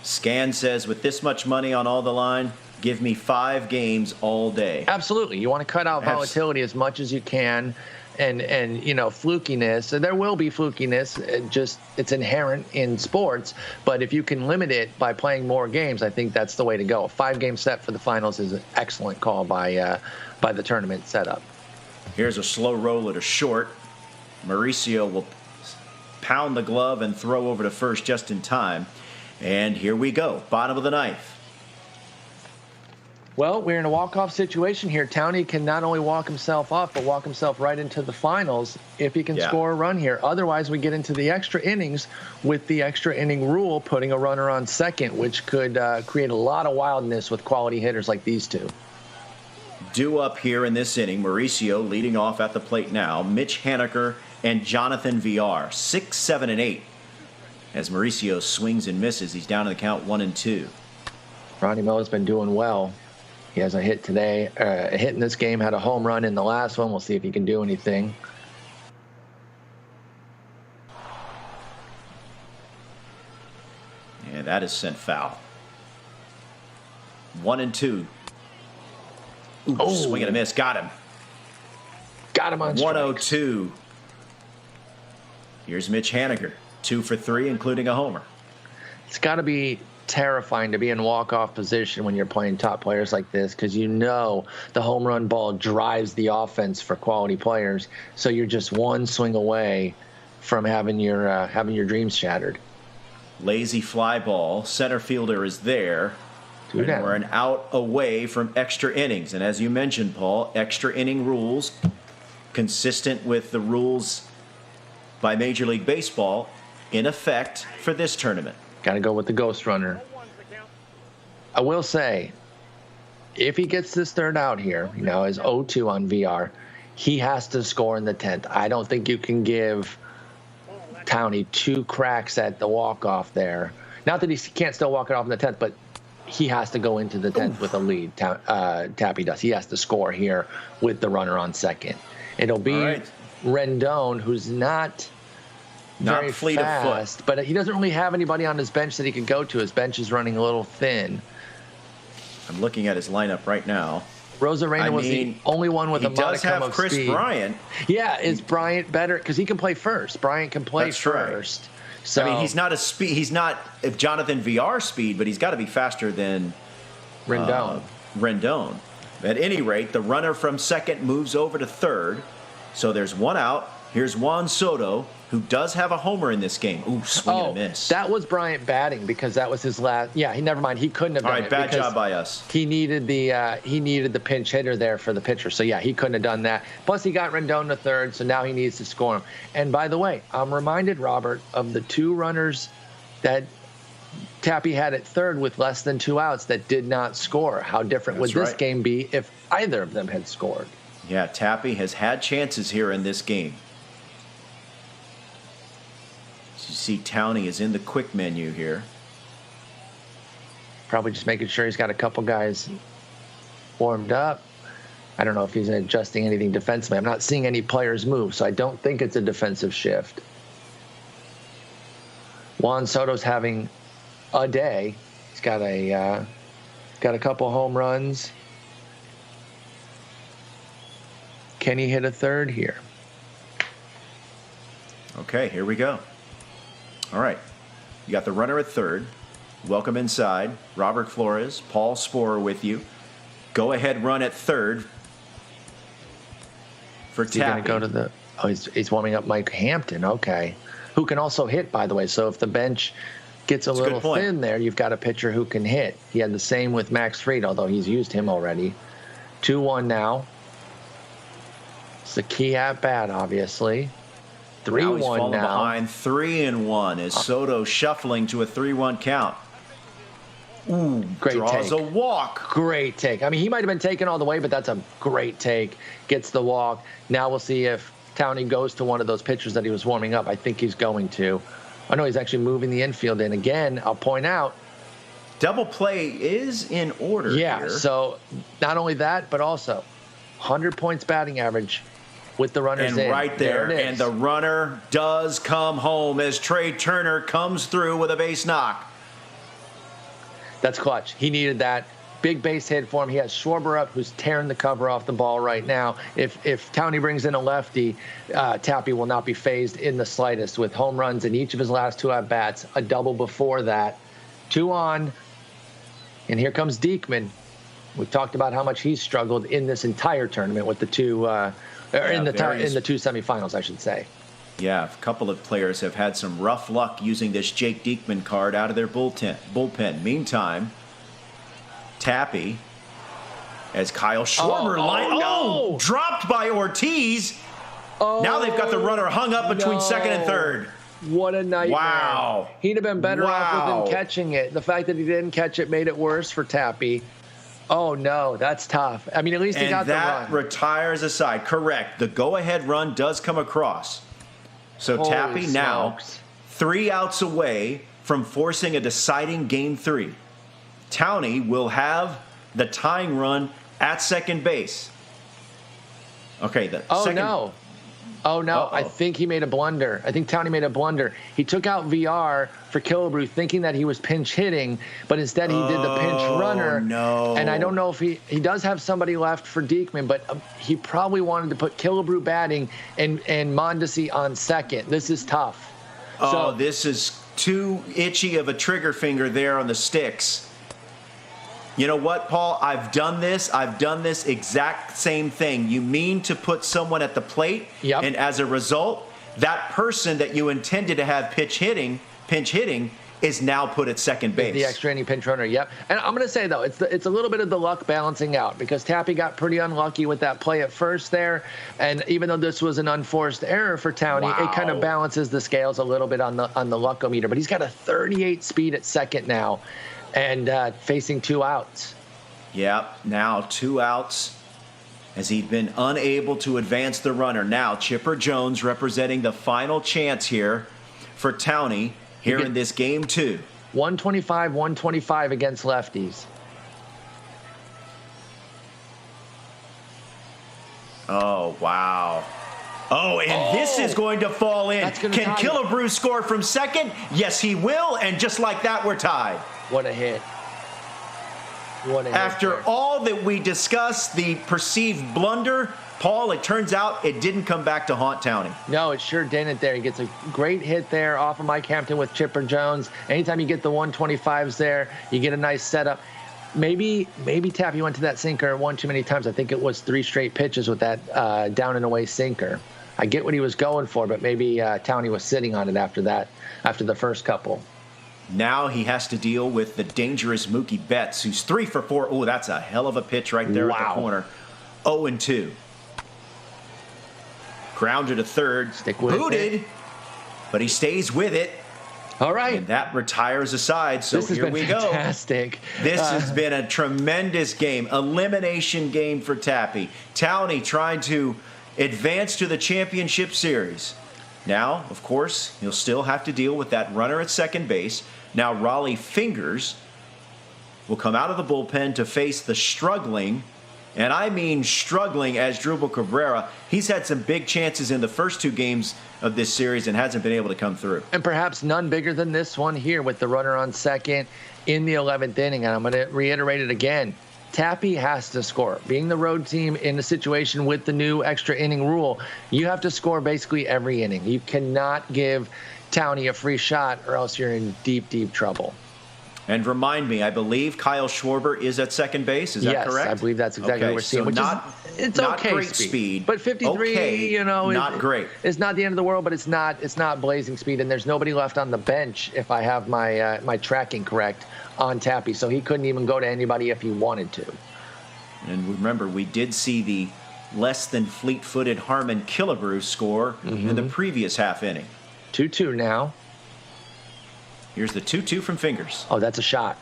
Scan says, with this much money on all the line, give me 5 games all day.
Absolutely. You want to cut out volatility as much as you can and flukiness. And there will be flukiness. It's inherent in sports. But if you can limit it by playing more games, I think that's the way to go. A 5-game set for the finals is an excellent call by the tournament setup.
Here's a slow roller to short. Mauricio will pound the glove and throw over to first just in time. And here we go. Bottom of the 9th.
Well, we're in a walk-off situation here. Towney can not only walk himself off, but walk himself right into the finals if he can score a run here. Otherwise, we get into the extra innings with the extra inning rule, putting a runner on second, which could create a lot of wildness with quality hitters like these two.
Due up here in this inning, Mauricio leading off at the plate now. Mitch Haniger and Jonathan VR, 6, 7, and 8. As Mauricio swings and misses, he's down in the count 1-2.
Ronnie Miller's been doing well. He has a hit today, a hit in this game, had a home run in the last one. We'll see if he can do anything.
Yeah, that is sent foul. 1-2. Swing and a miss. Got him.
Got him on strikes.
102. Here's Mitch Haniger. 2 for 3, including a homer.
It's got to be terrifying to be in walk-off position when you're playing top players like this, because you know the home run ball drives the offense for quality players. So you're just one swing away from having your dreams shattered.
Lazy fly ball. Center fielder is there.
Two down.
We're an out away from extra innings. And as you mentioned, Paul, extra inning rules, consistent with the rules by Major League Baseball, in effect for this tournament.
Got to go with the ghost runner. I will say, if he gets this third out here, is 0-2 on VR, he has to score in the 10th. I don't think you can give Towney 2 cracks at the walk-off there. Not that he can't still walk it off in the 10th, but he has to go into the 10th with a lead. Tappy does. He has to score here with the runner on second. It'll be Rendon, who's not very
fleet of foot,
but he doesn't really have anybody on his bench that he could go to. His bench is running a little thin.
I'm looking at his lineup right now.
Rosarena was the only one with a modicum of speed. He does have Chris
Bryant.
Yeah, is Bryant better? Because he can play first. Bryant can play first. Right. So,
I mean, he's not a speed. He's not Jonathan VR speed, but he's got to be faster than Rendon. At any rate, the runner from second moves over to third. So there's one out. Here's Juan Soto, who does have a homer in this game. Ooh, swing and a miss.
That was Bryant batting because that was his last. Yeah, never mind. He couldn't have done it.
All right, bad job by us.
He needed the pinch hitter there for the pitcher. So yeah, he couldn't have done that. Plus he got Rendon to third, so now he needs to score him. And by the way, I'm reminded, Robert, of the 2 runners that Tappy had at third with less than 2 outs that did not score. How different would this game be if either of them had scored?
Yeah, Tappy has had chances here in this game. You see Towney is in the quick menu here.
Probably just making sure he's got a couple guys warmed up. I don't know if he's adjusting anything defensively. I'm not seeing any players move, so I don't think it's a defensive shift. Juan Soto's having a day. He's got a couple home runs. Can he hit a third here?
Okay, here we go. All right. You got the runner at third. Welcome inside. Robert Flores, Paul Sporer with you. Go ahead run at third for Tappy.
He's going to go to the... Oh, he's warming up Mike Hampton. Okay. Who can also hit, by the way. So if the bench gets a little thin there, you've got a pitcher who can hit. He had the same with Max Fried, although he's used him already. 2-1 now. It's the key at bat, obviously. 3-1 now.
Behind 3-1 as Soto shuffling to a 3-1 count. Ooh,
great
draws
take.
A walk.
Great take. I mean, he might have been taken all the way, but that's a great take. Gets the walk. Now we'll see if Towney goes to one of those pitchers that he was warming up. I think he's going to. I know he's actually moving the infield in. Again, I'll point out.
Double play is in order here.
So not only that, but also 100 points batting average. With the runners in.
And right there, and the runner does come home as Trey Turner comes through with a base knock.
That's clutch. He needed that. Big base hit for him. He has Schwarber up, who's tearing the cover off the ball right now. If Towney brings in a lefty, Tappy will not be phased in the slightest with home runs in each of his last 2 at-bats, a double before that. 2 on, and here comes Diekman. We've talked about how much he's struggled in this entire tournament with the 2 in the 2 semifinals, I should say.
Yeah, a couple of players have had some rough luck using this Jake Diekman card out of their bullpen. Meantime, Tappy, as Kyle Schwarber dropped by Ortiz. Now they've got the runner hung up between second and third.
What a nightmare.
Wow.
He'd have been better off with him catching it. The fact that he didn't catch it made it worse for Tappy. Oh, no, that's tough. I mean, at least he got the run.
And that retires a side. Correct. The go-ahead run does come across. So
Holy
Tappy
smokes.
now 3 outs away from forcing a deciding Game 3. Towney will have the tying run at second base. Okay,
no. Oh, no.
Uh-oh.
I think he made a blunder. I think Towney made a blunder. He took out VR for Killebrew thinking that he was pinch hitting, but instead he did the pinch runner.
No.
And I don't know if he does have somebody left for Diekman, but he probably wanted to put Killebrew batting and Mondesi on second. This is tough.
Oh, this is
too itchy of a trigger finger there on the sticks. You know what, Paul? I've done this exact same thing. You mean to put someone at the plate,
Yep.
and as a result, that person that you intended to have pinch hitting, is now put at second base.
The extra inning pinch runner, yep. And I'm going to say, though, it's a little bit of the luck balancing out, because Tappy got pretty unlucky with that play at first there. And even though this was an unforced error for Towney, it kind of balances the scales a little bit on the luckometer. But he's got a 38 speed at second now, and facing 2 outs.
Yeah, now 2 outs as he'd been unable to advance the runner. Now Chipper Jones representing the final chance here for Towney here in this game 2.
125 against lefties.
Oh, wow. Oh, and this is going to fall in. Can Killebrew score from second? Yes, he will. And just like that, we're tied.
What a hit.
After all that we discussed, the perceived blunder, Paul, it turns out it didn't come back to haunt Towney.
No, it sure didn't there. He gets a great hit there off of Mike Hampton with Chipper Jones. Anytime you get the 125s there, you get a nice setup. Maybe Tappy went to that sinker one too many times. I think it was 3 straight pitches with that down and away sinker. I get what he was going for, but maybe Towney was sitting on it after the first couple.
Now he has to deal with the dangerous Mookie Betts, who's 3 for 4. Oh, that's a hell of a pitch right there at the corner. 0-2. Grounded to third. Booted, but he stays with it.
All right.
And that retires a side, so here we go.
Fantastic.
This has been a tremendous game. Elimination game for Tappy. Towney trying to advance to the championship series. Now, of course, he'll still have to deal with that runner at second base. Now, Raleigh Fingers will come out of the bullpen to face the struggling, and I mean struggling, Asdrubal Cabrera. He's had some big chances in the first 2 games of this series and hasn't been able to come through.
And perhaps none bigger than this one here with the runner on second in the 11th inning. And I'm going to reiterate it again. Tappy has to score. Being the road team in a situation with the new extra inning rule, you have to score basically every inning. You cannot give Towney a free shot or else you're in deep, deep trouble.
And remind me, I believe Kyle Schwarber is at second base. Is that correct?
Yes, I believe that's exactly what we're seeing.
So
it's
not
okay
great speed.
But 53,
not great.
It's not the end of the world, but it's not blazing speed. And there's nobody left on the bench, if I have my tracking correct, on Tappy. So he couldn't even go to anybody if he wanted to.
And remember, we did see the less than fleet-footed Harmon Killebrew score in the previous half inning.
2-2 now.
Here's the 2-2 from Fingers.
Oh, that's a shot.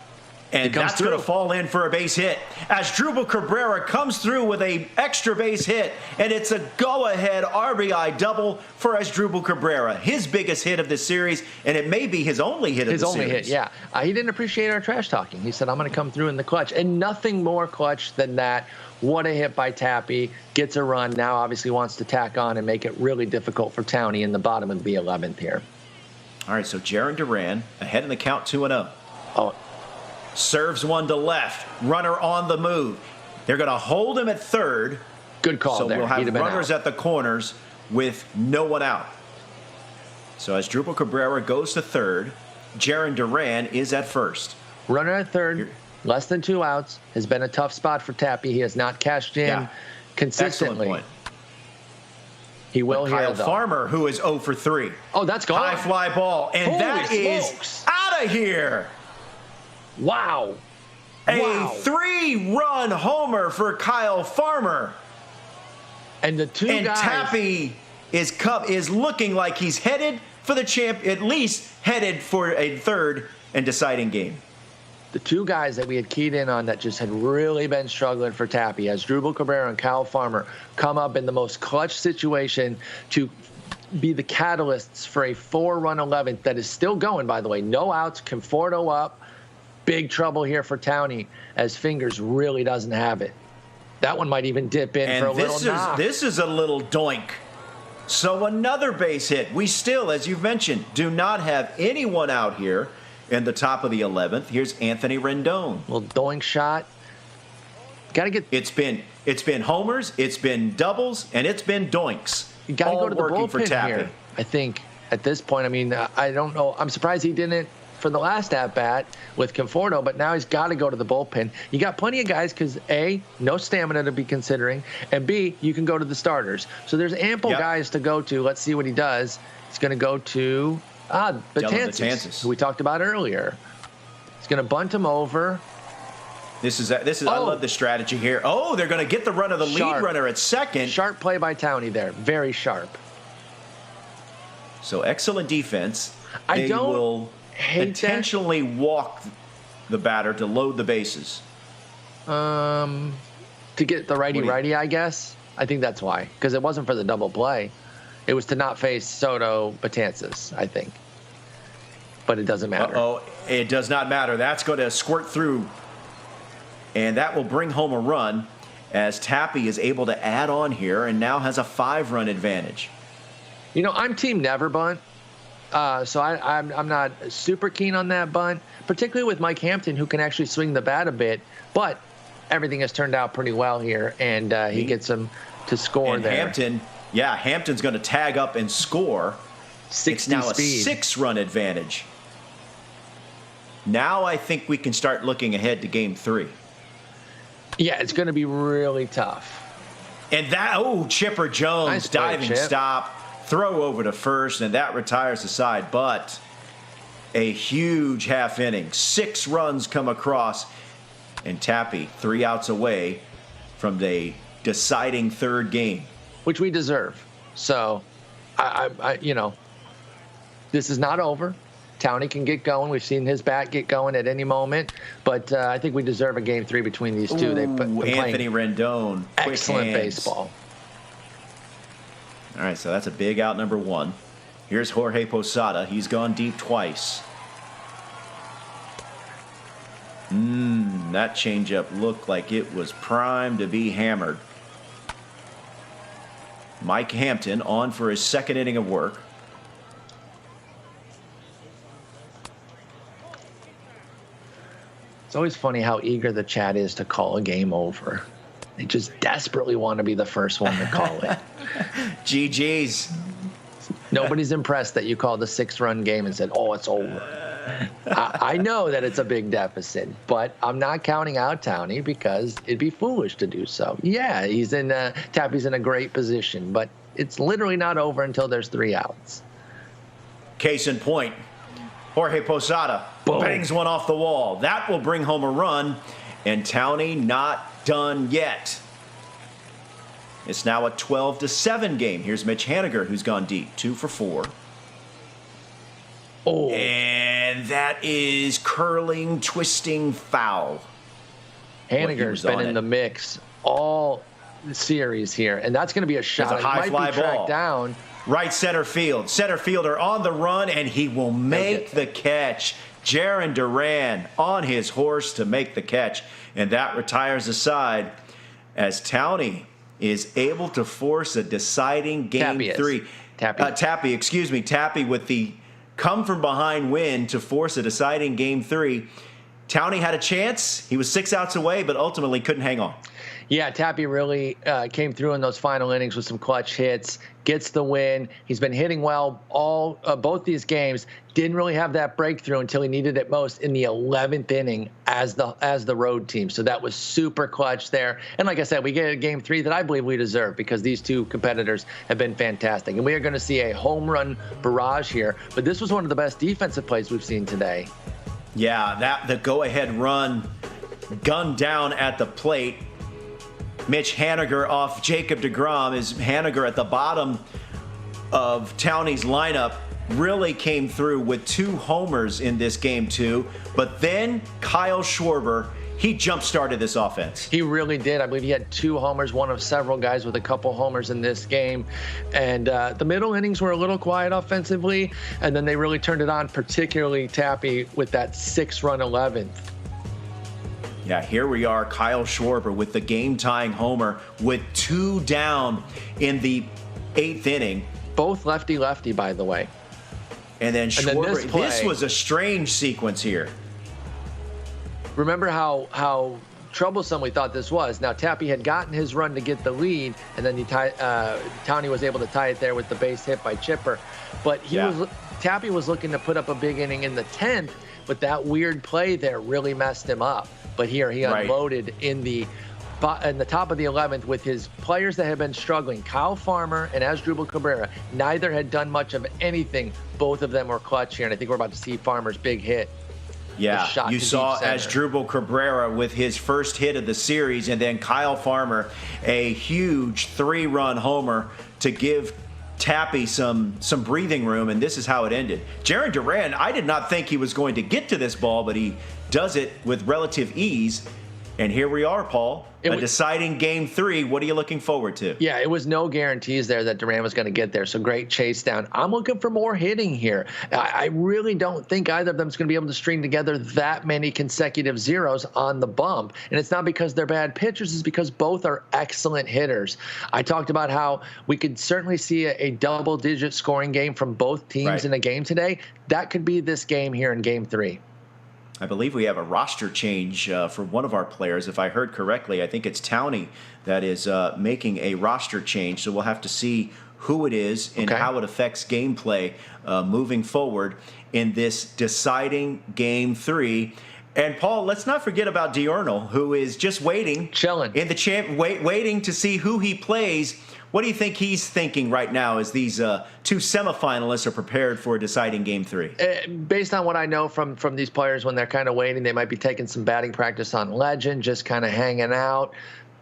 And that's going to fall in for a base hit. Asdrubal Cabrera comes through with a extra base hit, and it's a go-ahead RBI double for Asdrubal Cabrera. His biggest hit of the series, and it may be his only hit of the series.
His only hit, yeah. He didn't appreciate our trash talking. He said, I'm going to come through in the clutch. And nothing more clutch than that. What a hit by Tappy. Gets a run. Now obviously wants to tack on and make it really difficult for Towney in the bottom of the 11th here.
All right, so Jarren Duran ahead in the count 2-0.
Oh.
Serves one to left. Runner on the move. They're going to hold him at third.
Good call there.
So we'll have runners at the corners with no one out. So as Asdrubal Cabrera goes to third, Jarren Duran is at first.
Runner at third, less than 2 outs. Has been a tough spot for Tappy. He has not cashed in consistently.
Excellent point.
He will
Kyle
here, though.
Farmer, who is 0 for 3.
Oh, that's gone.
High fly ball. And
Holy
that
smokes.
is out of here.
Wow.
A 3-run homer for Kyle Farmer.
And the two guys.
Tappy is looking like he's headed for the champ, at least headed for a third and deciding game.
The 2 guys that we had keyed in on that just had really been struggling for Tappy, Asdrubal Cabrera and Kyle Farmer, come up in the most clutch situation to be the catalysts for a 4-run 11th that is still going, by the way. No outs, Conforto up. Big trouble here for Towney as Fingers really doesn't have it. That one might even dip in for a little knock.
This is a little doink. So another base hit. We still, as you've mentioned, do not have anyone out here in the top of the 11th. Here's Anthony Rendon.
Little doink shot. Got to get.
It's been homers, it's been doubles, and it's been doinks.
You got to go to the bullpen here, I think. at this point. I mean, I don't know. I'm surprised he didn't for the last at-bat with Conforto, but now he's got to go to the bullpen. You got plenty of guys because, A, no stamina to be considering, and B, you can go to the starters. So there's ample guys to go to. Let's see what he does. He's going to go to Betances, who we talked about earlier. He's going to bunt him over.
This is I love the strategy here. Oh, they're going to get the run of the lead runner at second.
Sharp play by Towney there. Very sharp.
So excellent defense.
They will
intentionally walk the batter to load the bases.
To get the righty-righty, I guess. I think that's why. Because it wasn't for the double play. It was to not face Soto Betances, I think. But it doesn't matter.
It does not matter. That's going to squirt through. And that will bring home a run as Tappy is able to add on here and now has a 5-run advantage.
You know, I'm team never bunt. So I'm not super keen on that bunt, particularly with Mike Hampton, who can actually swing the bat a bit. But everything has turned out pretty well here, and he gets him to score
and
there.
Hampton's going to tag up and score.
60
it's now
speed.
A 6-run advantage. Now I think we can start looking ahead to Game 3.
Yeah, it's going to be really tough.
And Chipper Jones,
nice play,
diving
Chip.
stop, throw over to first, and that retires the side. But a huge half inning. 6 runs come across, and Tappy 3 outs away from the deciding third game.
Which we deserve. So, this is not over. Towney can get going. We've seen his bat get going at any moment. But I think we deserve a Game 3 between these two.
Anthony Rendon.
Excellent baseball.
All right, so that's a big out number 1. Here's Jorge Posada. He's gone deep twice. That changeup looked like it was primed to be hammered. Mike Hampton on for his second inning of work.
It's always funny how eager the chat is to call a game over. They just desperately want to be the first one to call it.
GG's.
Nobody's impressed that you called a 6-run game and said, "Oh, it's over." I know that it's a big deficit, but I'm not counting out Towney because it'd be foolish to do so. Yeah, Tappy's in a great position, but it's literally not over until there's 3 outs.
Case in point, Jorge Posada bangs one off the wall. That will bring home a run, and Towney not done yet. It's now a 12-7 game. Here's Mitch Haniger, who's gone deep, 2 for 4.
Oh.
And that is curling, twisting foul.
Haniger's been in the mix all series here, and that's going to be a shot.
It's a high fly ball.
Down.
Right center field. Center fielder on the run, and he will make the catch. Jarren Duran on his horse to make the catch, and that retires the side as Towney is able to force a deciding Game 3. Tappy with the come-from-behind win to force a deciding Game 3. Towney had a chance. He was 6 outs away, but ultimately couldn't hang on.
Yeah, Tappy really came through in those final innings with some clutch hits, gets the win. He's been hitting well both these games. Didn't really have that breakthrough until he needed it most in the 11th inning as the road team. So that was super clutch there. And like I said, we get a Game 3 that I believe we deserve because these two competitors have been fantastic. And we are going to see a home run barrage here. But this was one of the best defensive plays we've seen today.
Yeah, the go-ahead run gunned down at the plate. Mitch Haniger off Jacob deGrom. Is Haniger at the bottom of Towney's lineup really came through with 2 homers in this Game 2. But then Kyle Schwarber, he jump-started this offense.
He really did. I believe he had 2 homers, one of several guys with a couple homers in this game. And the middle innings were a little quiet offensively, and then they really turned it on, particularly Tappy with that 6-run 11th.
Yeah, here we are, Kyle Schwarber with the game-tying homer with 2 down in the 8th inning.
Both lefty-lefty, by the way.
And then Schwarber, this was a strange sequence here.
Remember how troublesome we thought this was. Now, Tappy had gotten his run to get the lead, and then Townie was able to tie it there with the base hit by Chipper. But Tappy was looking to put up a big inning in the 10th, but that weird play there really messed him up. But here he unloaded in the top of the 11th with his players that had been struggling. Kyle Farmer and Asdrubal Cabrera, neither had done much of anything. Both of them were clutch here, and I think we're about to see Farmer's big hit.
Yeah, you saw Asdrubal Cabrera with his first hit of the series, and then Kyle Farmer, a huge 3-run homer to give Tappy some breathing room, and this is how it ended. Jarren Duran, I did not think he was going to get to this ball, but he does it with relative ease. And here we are, Paul, deciding Game 3. What are you looking forward to?
Yeah, it was no guarantees there that Duran was going to get there, so great chase down. I'm looking for more hitting here. I really don't think either of them is going to be able to string together that many consecutive zeros on the bump. And it's not because they're bad pitchers, it's because both are excellent hitters. I talked about how we could certainly see a double-digit scoring game from both teams in a game today. That could be this game here in Game 3.
I believe we have a roster change for one of our players. If I heard correctly, I think it's Townie that is making a roster change. So we'll have to see who it is and how it affects gameplay moving forward in this deciding Game 3. And, Paul, let's not forget about Diurnal, who is just waiting.
Chilling.
In the waiting to see who he plays. What do you think he's thinking right now as these two semifinalists are prepared for a deciding Game 3?
Based on what I know from these players, when they're kind of waiting, they might be taking some batting practice on Legend, just kind of hanging out.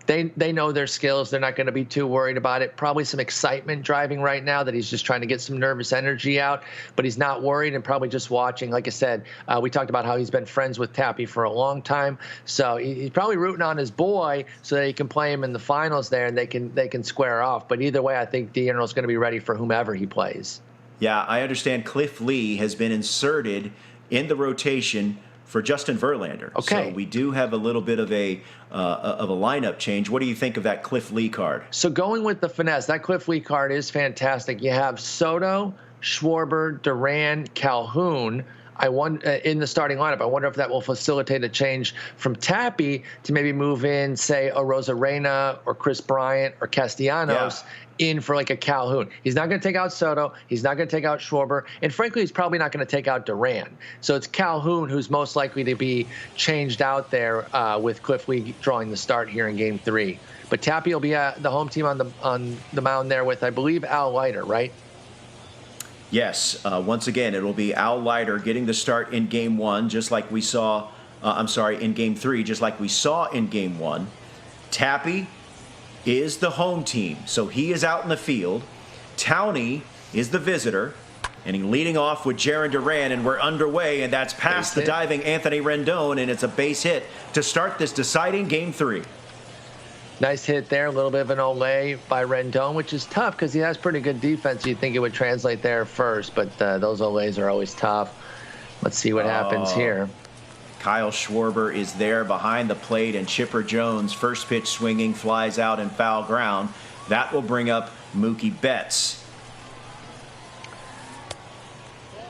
They know their skills. They're not going to be too worried about it. Probably some excitement driving right now that he's just trying to get some nervous energy out, but he's not worried and probably just watching. Like I said, we talked about how he's been friends with Tappy for a long time, so he's probably rooting on his boy so that he can play him in the finals there and they can square off. But either way, I think Diurnal's going to be ready for whomever he plays.
Yeah, I understand Cliff Lee has been inserted in the rotation for Justin Verlander.
Okay.
So we do have a little bit of a lineup change. What do you think of that Cliff Lee card?
So going with the finesse, that Cliff Lee card is fantastic. You have Soto, Schwarber, Duran, Calhoun. In the starting lineup. I wonder if that will facilitate a change from Tappy to maybe move in, say, a Rosarena or Chris Bryant or Castellanos in for like a Calhoun. He's not going to take out Soto. He's not going to take out Schwarber. And frankly, he's probably not going to take out Duran. So it's Calhoun who's most likely to be changed out there with Cliff Lee drawing the start here in Game 3. But Tappy will be the home team on the mound there with, I believe, Al Leiter, right?
Yes. Once again, it will be Al Leiter getting the start in Game 1, just like we saw. In Game 3, just like we saw in Game 1. Tappy is the home team, so he is out in the field. Townie is the visitor, and he's leading off with Jarren Duran, and we're underway, and that's past the diving Anthony Rendon, and it's a base hit to start this deciding Game 3.
Nice hit there, a little bit of an Olay by Rendon, which is tough because he has pretty good defense. You'd think it would translate there first, but those Olays are always tough. Let's see what happens here.
Kyle Schwarber is there behind the plate, and Chipper Jones, first pitch swinging, flies out in foul ground. That will bring up Mookie Betts.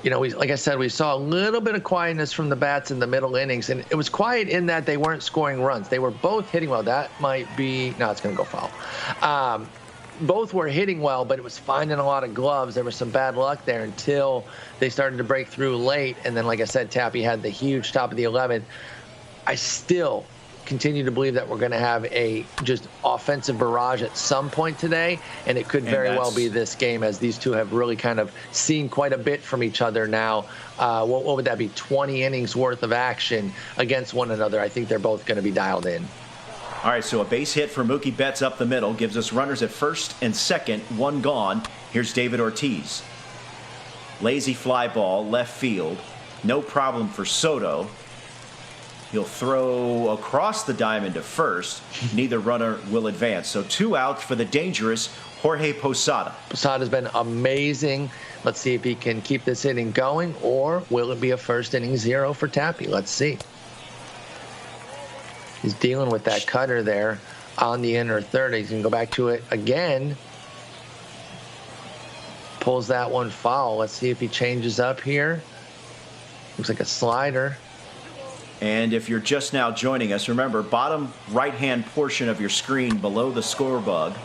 You know, like I said, we saw a little bit of quietness from the bats in the middle innings, and it was quiet in that they weren't scoring runs. They were both hitting well. That might be – no, it's going to go foul. Both were hitting well, but it was finding a lot of gloves. There was some bad luck there until they started to break through late. And then, like I said, Tappy had the huge top of the 11th. I still continue to believe that we're going to have a just offensive barrage at some point today, and it could very well be this game, as these two have really kind of seen quite a bit from each other now. What would that be, 20 innings worth of action against one another? I think they're both going to be dialed in.
All right, so a base hit for Mookie Betts up the middle gives us runners at first and second, one gone. Here's David Ortiz. Lazy fly ball, left field. No problem for Soto. He'll throw across the diamond to first. Neither runner will advance. So 2 outs for the dangerous Jorge Posada.
Posada's been amazing. Let's see if he can keep this inning going, or will it be a first inning zero for Tappy? Let's see. He's dealing with that cutter there on the inner third. He's going to go back to it again. Pulls that one foul. Let's see if he changes up here. Looks like a slider.
And if you're just now joining us, remember, bottom right-hand portion of your screen below the score bug,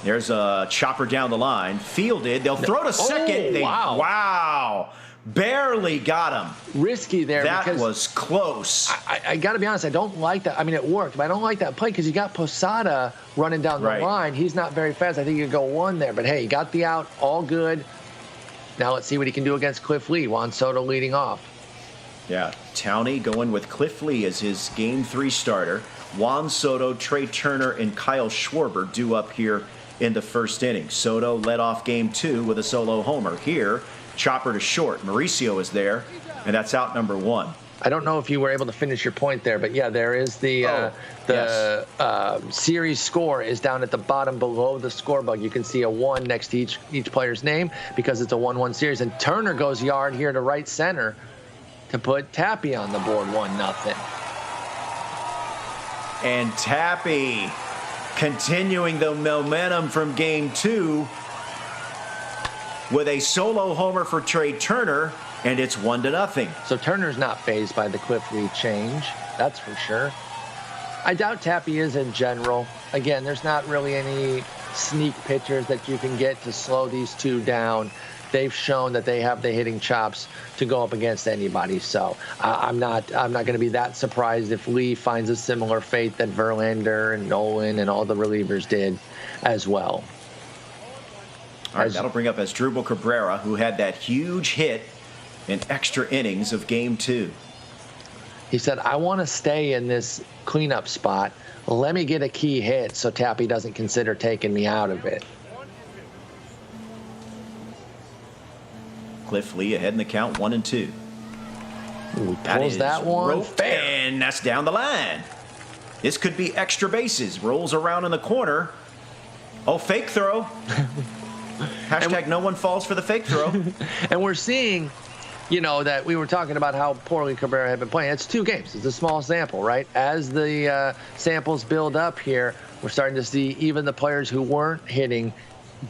there's a chopper down the line. Fielded. They'll throw to second. Wow. Barely got him.
Risky there.
That was close.
I got to be honest, I don't like that. I mean, it worked, but I don't like that play because you got Posada running down the line. He's not very fast. I think you could go one there. But, hey, he got the out. All good. Now let's see what he can do against Cliff Lee. Juan Soto leading off.
Yeah, Towney going with Cliff Lee as his Game 3 starter. Juan Soto, Trey Turner, and Kyle Schwarber due up here in the first inning. Soto led off Game 2 with a solo homer. Here, chopper to short. Mauricio is there, and that's out number 1.
I don't know if you were able to finish your point there, but yeah, there is the series score is down at the bottom below the score bug. You can see a 1 next to each player's name because it's a 1-1 series. And Turner goes yard here to right center to put Tappy on the board, 1-0.
And Tappy continuing the momentum from Game 2 with a solo homer for Trey Turner, and it's 1-0.
So Turner's not fazed by the Cliff Lee change, that's for sure. I doubt Tappy is in general. Again, there's not really any sneak pitchers that you can get to slow these two down. They've shown that they have the hitting chops to go up against anybody. So I'm not going to be that surprised if Lee finds a similar fate that Verlander and Nolan and all the relievers did as well.
All right, that'll bring up Asdrubal Cabrera, who had that huge hit in extra innings of Game 2.
He said, I want to stay in this cleanup spot. Let me get a key hit so Tappy doesn't consider taking me out of it.
Cliff Lee ahead in the count, 1-2.
Pulls that one.
Fair. And that's down the line. This could be extra bases. Rolls around in the corner. Oh, fake throw. Hashtag no one falls for the fake throw.
And we're seeing, that we were talking about how poorly Cabrera had been playing. It's 2 games. It's a small sample, right? As the samples build up here, we're starting to see even the players who weren't hitting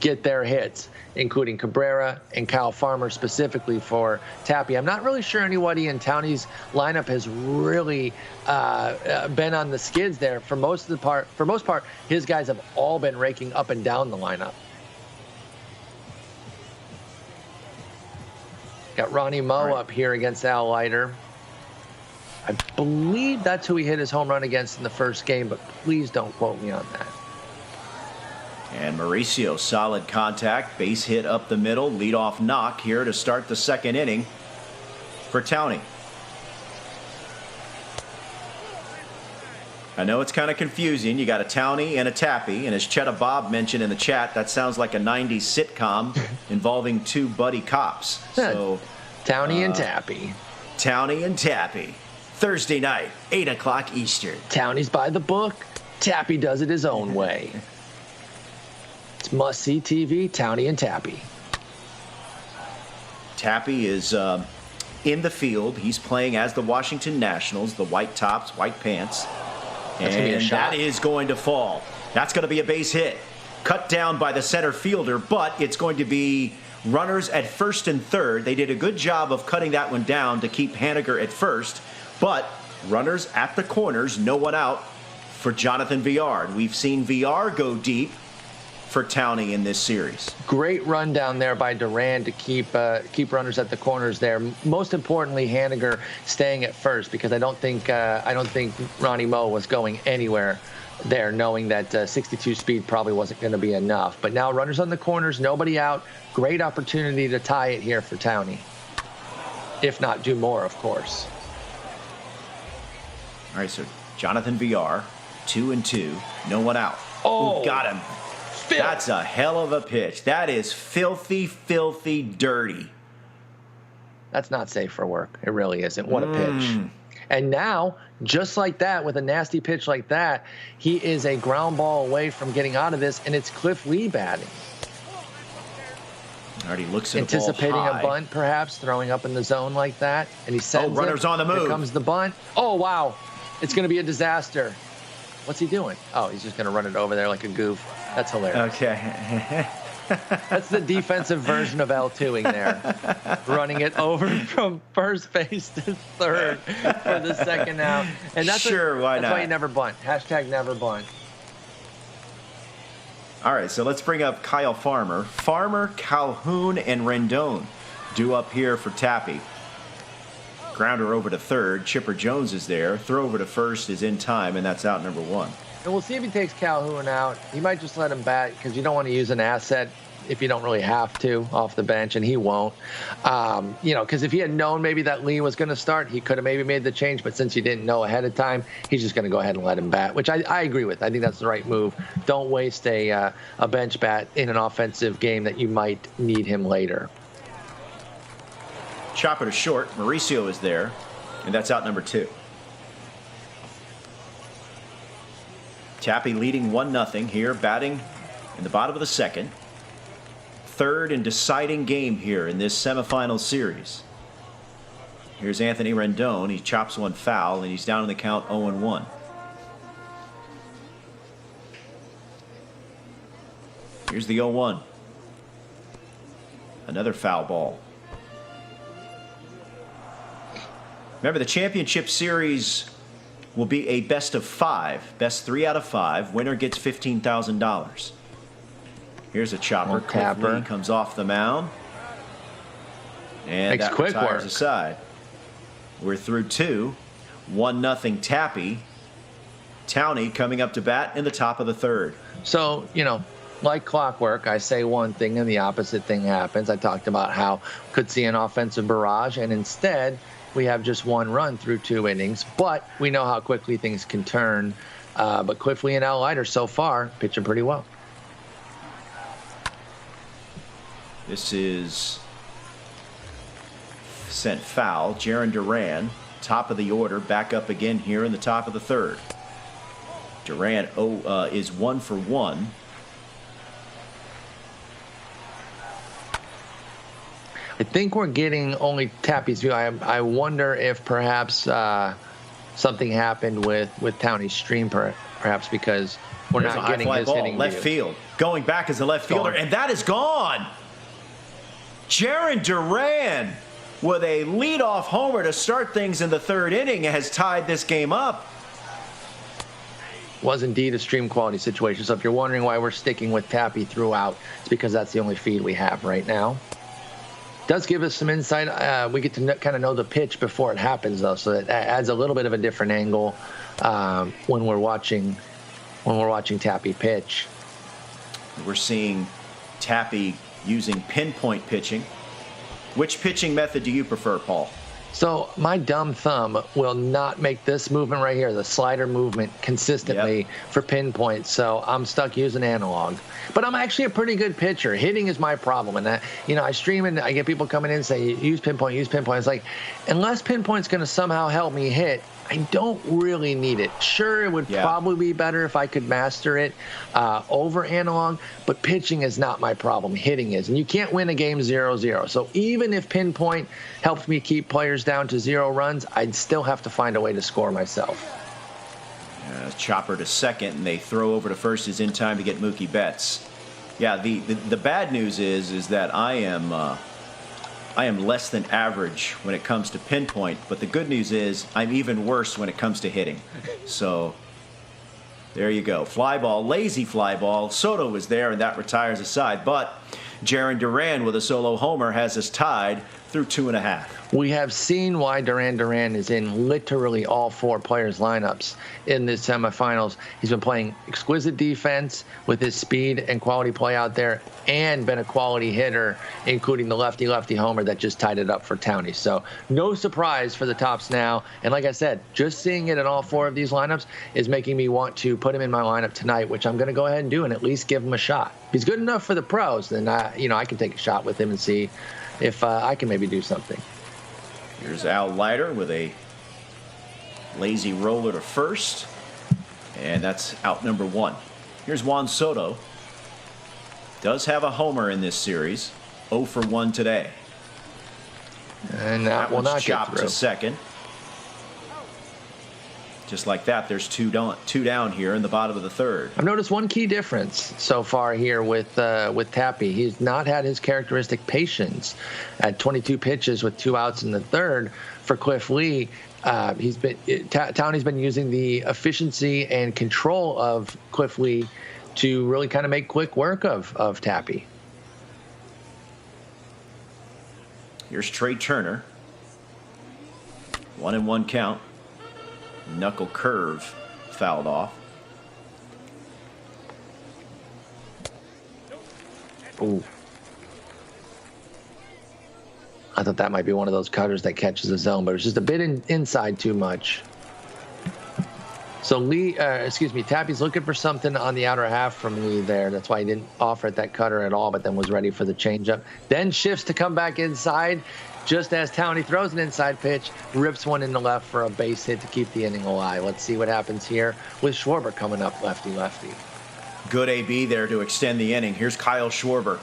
get their hits, including Cabrera and Kyle Farmer specifically for Tappy. I'm not really sure anybody in Towney's lineup has really been on the skids there. For most part, his guys have all been raking up and down the lineup. Got Ronnie Moe up here against Al Leiter. I believe that's who he hit his home run against in the first game, but please don't quote me on that.
And Mauricio, solid contact, base hit up the middle, leadoff knock here to start the second inning for Towney. I know it's kind of confusing. You got a Towney and a Tappy, and as Chetta Bob mentioned in the chat, that sounds like a 90s sitcom involving 2 buddy cops. So
Towney and Tappy.
Towney and Tappy. Thursday night, 8 o'clock Eastern.
Towney's by the book. Tappy does it his own way. It's must-see TV, Towney and Tappy.
Tappy is in the field. He's playing as the Washington Nationals, the white tops, white pants. And that is going to fall. That's going to be a base hit. Cut down by the center fielder, but it's going to be runners at first and third. They did a good job of cutting that one down to keep Haniger at first, but runners at the corners, no one out for Jonathan Villar. We've seen Villar go deep for Towney in this series.
Great run down there by Duran to keep runners at the corners there. Most importantly, Haniger staying at first, because I don't think Ronnie Moe was going anywhere there, knowing that 62 speed probably wasn't going to be enough. But now runners on the corners, nobody out. Great opportunity to tie it here for Towney, if not do more, of course.
All right, so Jonathan Villar, 2-2, no one out.
Oh,
got him. That's a hell of a pitch. That is filthy, filthy dirty.
That's not safe for work. It really isn't. What a pitch. And now, just like that, with a nasty pitch like that, he is a ground ball away from getting out of this, and it's Cliff Lee batting.
Already looks at
anticipating
a ball high.
A bunt, perhaps, throwing up in the zone like that, and he sends
runners on the move.
Here comes the bunt. Oh, wow. It's going to be a disaster. What's he doing? Oh, he's just going to run it over there like a goof. That's hilarious.
Okay.
That's the defensive version of L2ing there. Running it over from first base to third for the second out. And that's
why not?
That's why you never bunt. Hashtag never bunt.
All right, so let's bring up Kyle Farmer. Farmer, Calhoun, and Rendon due up here for Tappy. Grounder over to third. Chipper Jones is there. Throw over to first is in time, and that's out number one.
And we'll see if he takes Calhoun out. He might just let him bat because you don't want to use an asset if you don't really have to off the bench, and he won't. Because if he had known maybe that Lee was going to start, he could have maybe made the change. But since he didn't know ahead of time, he's just going to go ahead and let him bat, which I agree with. I think that's the right move. Don't waste a bench bat in an offensive game that you might need him later.
Chopper to short. Mauricio is there, and that's out number two. Tappy leading 1-0 here, batting in the bottom of the second. Third and deciding game here in this semifinal series. Here's Anthony Rendon. He chops one foul, and he's down in the count 0-1. Here's the 0-1. Another foul ball. Remember, the championship series will be a best of 5, best 3 out of 5. Winner gets $15,000. Here's a chopper. Cliff Lee comes off the mound, and
makes
that
quick
retires
work.
aside. We're through 2, 1-0 Tappy. Towney coming up to bat in the top of the third.
So, like clockwork, I say one thing and the opposite thing happens. I talked about how could see an offensive barrage, and instead we have just one run through 2 innings. But we know how quickly things can turn. But Cliff Lee and Al Leiter so far pitching pretty well.
This is sent foul. Jaron Duran, top of the order, back up again here in the top of the third. Duran is 1 for 1.
I think we're getting only Tappy's view. I wonder if perhaps something happened with Towney's stream, perhaps because we're
There's
not getting his
ball,
hitting
left
view.
field. Going back as the left fielder, and that is gone. Jaron Duran with a leadoff homer to start things in the third inning has tied this game up.
Was indeed a stream quality situation. So if you're wondering why we're sticking with Tappy throughout, it's because that's the only feed we have right now. Does give us some insight. We get to kind of know the pitch before it happens, though, so it adds a little bit of a different angle when we're watching Tappy pitch.
We're seeing Tappy using pinpoint pitching. Which pitching method do you prefer, Paul?
So my dumb thumb will not make this movement right here, the slider movement, consistently for pinpoint. So I'm stuck using analog. But I'm actually a pretty good pitcher. Hitting is my problem. And I stream and I get people coming in and say, use pinpoint, use pinpoint. It's like, unless pinpoint's going to somehow help me hit, I don't really need it. Sure, it would probably be better if I could master it over analog, but pitching is not my problem. Hitting is. And you can't win a game 0-0. So even if pinpoint helps me keep players down to 0 runs, I'd still have to find a way to score myself.
Chopper to second, and they throw over to first is in time to get Mookie Betts. Yeah, the bad news is that I am less than average when it comes to pinpoint, but the good news is I'm even worse when it comes to hitting. So there you go. Fly ball, lazy fly ball. Soto was there, and that retires aside. But Jaron Duran with a solo homer has us tied through 2.5.
We have seen why Duran is in literally all 4 players' lineups in the semifinals. He's been playing exquisite defense with his speed and quality play out there, and been a quality hitter, including the lefty-lefty homer that just tied it up for Towney. So no surprise for the tops now. And like I said, just seeing it in all 4 of these lineups is making me want to put him in my lineup tonight, which I'm going to go ahead and do and at least give him a shot. If he's good enough for the pros, then I can take a shot with him and see if I can maybe do something.
Here's Al Leiter with a lazy roller to first, and that's out number 1. Here's Juan Soto. Does have a homer in this series, 0 for 1 today.
And that will not get
chopped
through.
to second. Just like that, there's two down here in the bottom of the third.
I've noticed one key difference so far here with Tappy. He's not had his characteristic patience at 22 pitches with 2 outs in the third. For Cliff Lee, Townie's been using the efficiency and control of Cliff Lee to really kind of make quick work of Tappy.
Here's Trey Turner. 1-1 count. Knuckle curve fouled off.
Ooh. I thought that might be one of those cutters that catches the zone, but it's just a bit inside too much. So Tappy's looking for something on the outer half from Lee there. That's why he didn't offer at that cutter at all, but then was ready for the changeup. Then shifts to come back inside. Just as Townie throws an inside pitch, rips one in the left for a base hit to keep the inning alive. Let's see what happens here with Schwarber coming up lefty-lefty.
Good AB there to extend the inning. Here's Kyle Schwarber.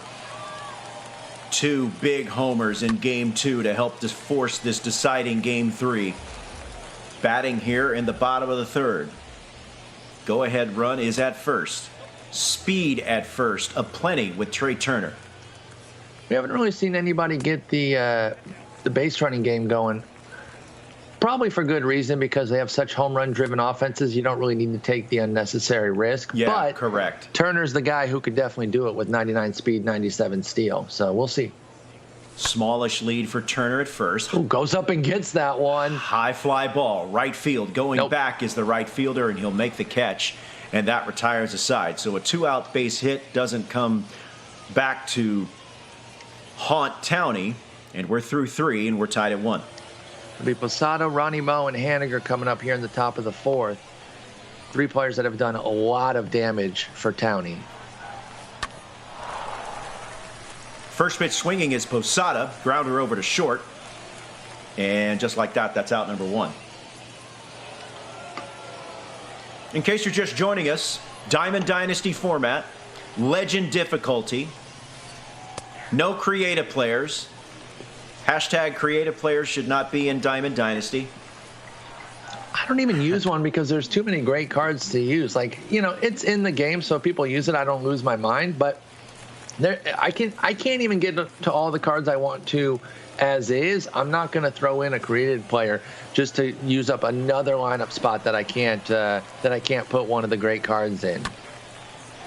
2 big homers in Game 2 to help force this deciding Game 3. Batting here in the bottom of the third. Go-ahead run is at first. Speed at first, aplenty with Trey Turner.
We haven't really seen anybody get the base running game going. Probably for good reason, because they have such home run driven offenses. You don't really need to take the unnecessary risk.
Yeah,
but
correct.
Turner's the guy who could definitely do it with 99 speed, 97 steal. So we'll see.
Smallish lead for Turner at first.
Ooh, goes up and gets that one.
High fly ball, right field. Going back is the right fielder, and he'll make the catch, and that retires a side. So a 2-out base hit doesn't come back to haunt Townie, and we're through 3, and we're tied at 1.
It'll be Posada, Ronnie Moe, and Haniger coming up here in the top of the fourth. 3 players that have done a lot of damage for Townie.
First pitch swinging is Posada. Grounder over to short. And just like that, that's out number 1. In case you're just joining us, Diamond Dynasty format, legend difficulty, no creative players. Hashtag creative players should not be in Diamond Dynasty.
I don't even use one because there's too many great cards to use. Like, it's in the game, so if people use it, I don't lose my mind. But I can't even get to all the cards I want to as is. I'm not going to throw in a creative player just to use up another lineup spot that I can't put one of the great cards in.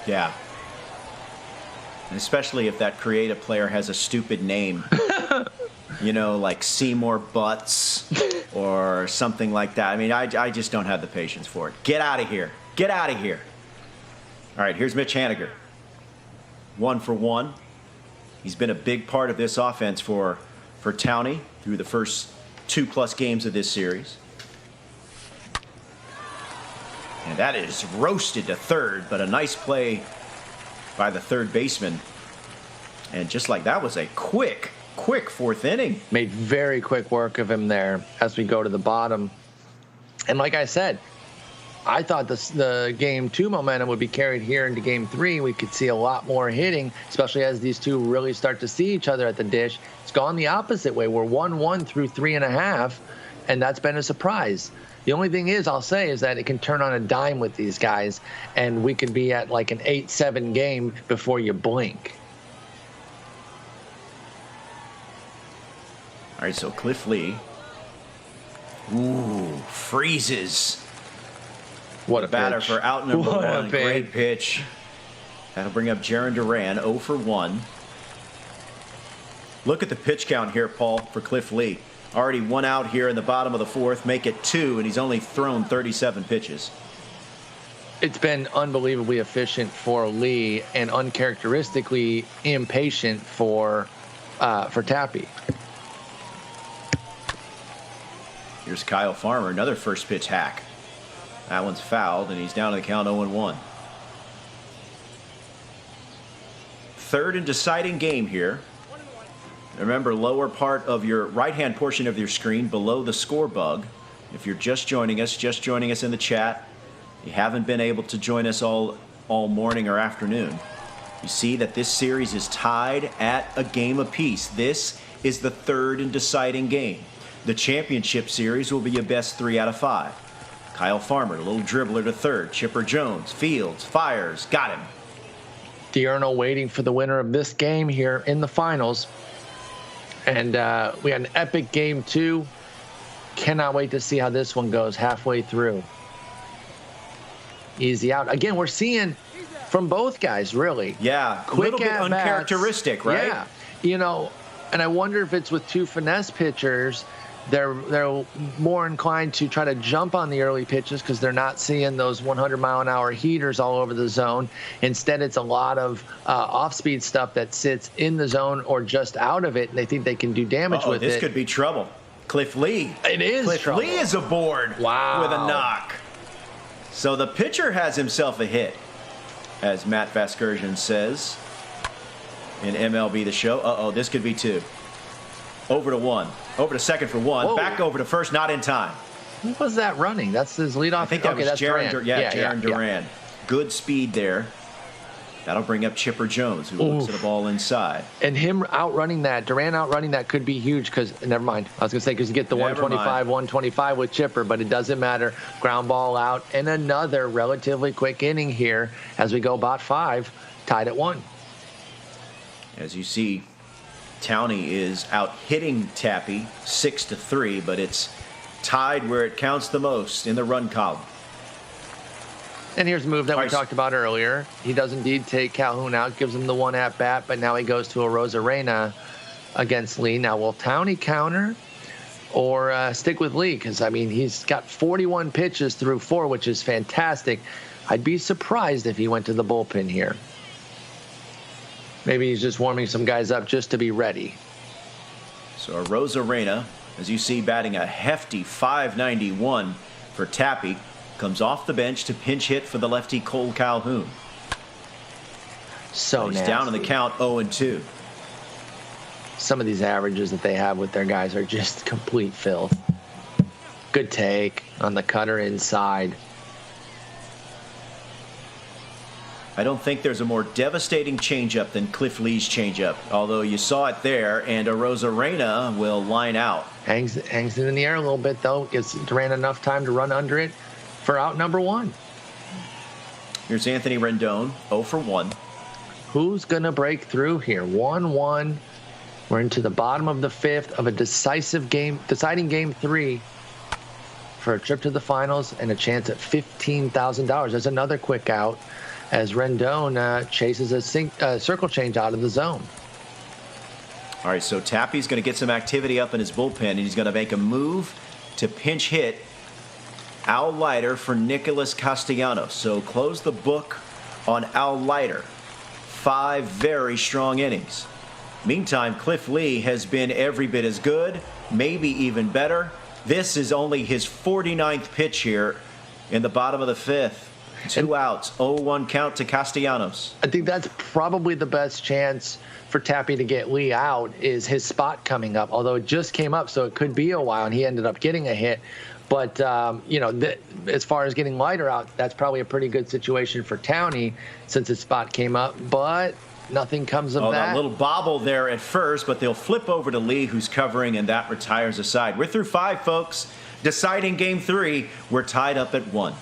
Yeah. And especially if that creative player has a stupid name. Like Seymour Butts or something like that. I mean, I just don't have the patience for it. Get out of here. Get out of here. All right, here's Mitch Haniger. 1 for 1. He's been a big part of this offense for Townie through the first 2+ games of this series. And that is roasted to third, but a nice play by the third baseman. And just like that was a quick 4th inning.
Made very quick work of him there as we go to the bottom. And like I said, I thought the Game 2 momentum would be carried here into Game 3. We could see a lot more hitting, especially as these two really start to see each other at the dish. It's gone the opposite way. We're 1-1 through 3.5, and that's been a surprise. The only thing I'll say is that it can turn on a dime with these guys, and we could be at like an 8-7 game before you blink.
All right, so Cliff Lee. Ooh, freezes.
What a
batter
pitch.
for out number
What
1. Great pitch. That'll bring up Jarren Duran, 0 for 1. Look at the pitch count here, Paul, for Cliff Lee. Already 1 out here in the bottom of the 4th. Make it 2, and he's only thrown 37 pitches.
It's been unbelievably efficient for Lee and uncharacteristically impatient for Tappy.
Here's Kyle Farmer, another first pitch hack. That one's fouled, and he's down to the count 0-1. Third and deciding game here. Remember, lower part of your right-hand portion of your screen below the score bug. If you're just joining us in the chat, you haven't been able to join us all morning or afternoon. You see that this series is tied at a game apiece. This is the third and deciding game. The championship series will be a best 3 out of 5. Kyle Farmer, a little dribbler to third. Chipper Jones, fields, fires, got him.
Diurno waiting for the winner of this game here in the finals. And we had an epic game 2. Cannot wait to see how this one goes halfway through. Easy out. Again, we're seeing from both guys, really.
Yeah, a
quick
little bit uncharacteristic, right?
Yeah. You know, and I wonder if it's with two finesse pitchers, they're more inclined to try to jump on the early pitches because they're not seeing those 100-mile-an-hour heaters all over the zone. Instead, it's a lot of off-speed stuff that sits in the zone or just out of it, and they think they can do damage with it.
This could be trouble. Cliff Lee.
It is
Cliff
trouble.
Lee is aboard with a knock. So the pitcher has himself a hit, as Matt Vasgersian says in MLB The Show. This could be 2. Over to 1. Over to second for 1.
Whoa.
Back over to first, not in time.
Who was that running? That's his leadoff.
I think that was Jaron
Duran.
Jaron Duran. Good speed there. That'll bring up Chipper Jones, who looks at the ball inside.
And him outrunning that, Duran outrunning that could be huge because, never mind. I was going to say because you get the 125 with Chipper, but it doesn't matter. Ground ball out. And another relatively quick inning here as we go about 5, tied at 1.
As you see, Towney is out hitting Tappy 6-3, but it's tied where it counts the most in the run column.
And here's a move that we talked about earlier. He does indeed take Calhoun out, gives him the 1 at-bat, but now he goes to a Rosarena against Lee. Now, will Towney counter or stick with Lee? Because, I mean, he's got 41 pitches through 4, which is fantastic. I'd be surprised if he went to the bullpen here. Maybe he's just warming some guys up just to be ready.
So a Rosarena, as you see, batting a hefty .591 for Tappy, comes off the bench to pinch hit for the lefty Cole Calhoun.
So
he's down in the count 0-2.
Some of these averages that they have with their guys are just complete filth. Good take on the cutter inside.
I don't think there's a more devastating changeup than Cliff Lee's changeup, although you saw it there, and a Rosarena will line out.
Hangs it in the air a little bit, though. Gives Duran enough time to run under it for out number 1.
Here's Anthony Rendon, 0 for 1.
Who's going to break through here? 1-1. We're into the bottom of the 5th of a deciding game 3 for a trip to the finals and a chance at $15,000. There's another quick out as Rendon chases a circle change out of the zone.
All right, so Tappy's going to get some activity up in his bullpen, and he's going to make a move to pinch hit Al Leiter for Nicholas Castellanos. So close the book on Al Leiter. 5 very strong innings. Meantime, Cliff Lee has been every bit as good, maybe even better. This is only his 49th pitch here in the bottom of the 5th. 2 outs, 0-1 count to Castellanos.
I think that's probably the best chance for Tappy to get Lee out is his spot coming up, although it just came up, so it could be a while, and he ended up getting a hit. But, as far as getting Leiter out, that's probably a pretty good situation for Towney since his spot came up, but nothing comes of that.
A little bobble there at first, but they'll flip over to Lee, who's covering, and that retires aside. We're through 5, folks. Deciding game 3, we're tied up at 1.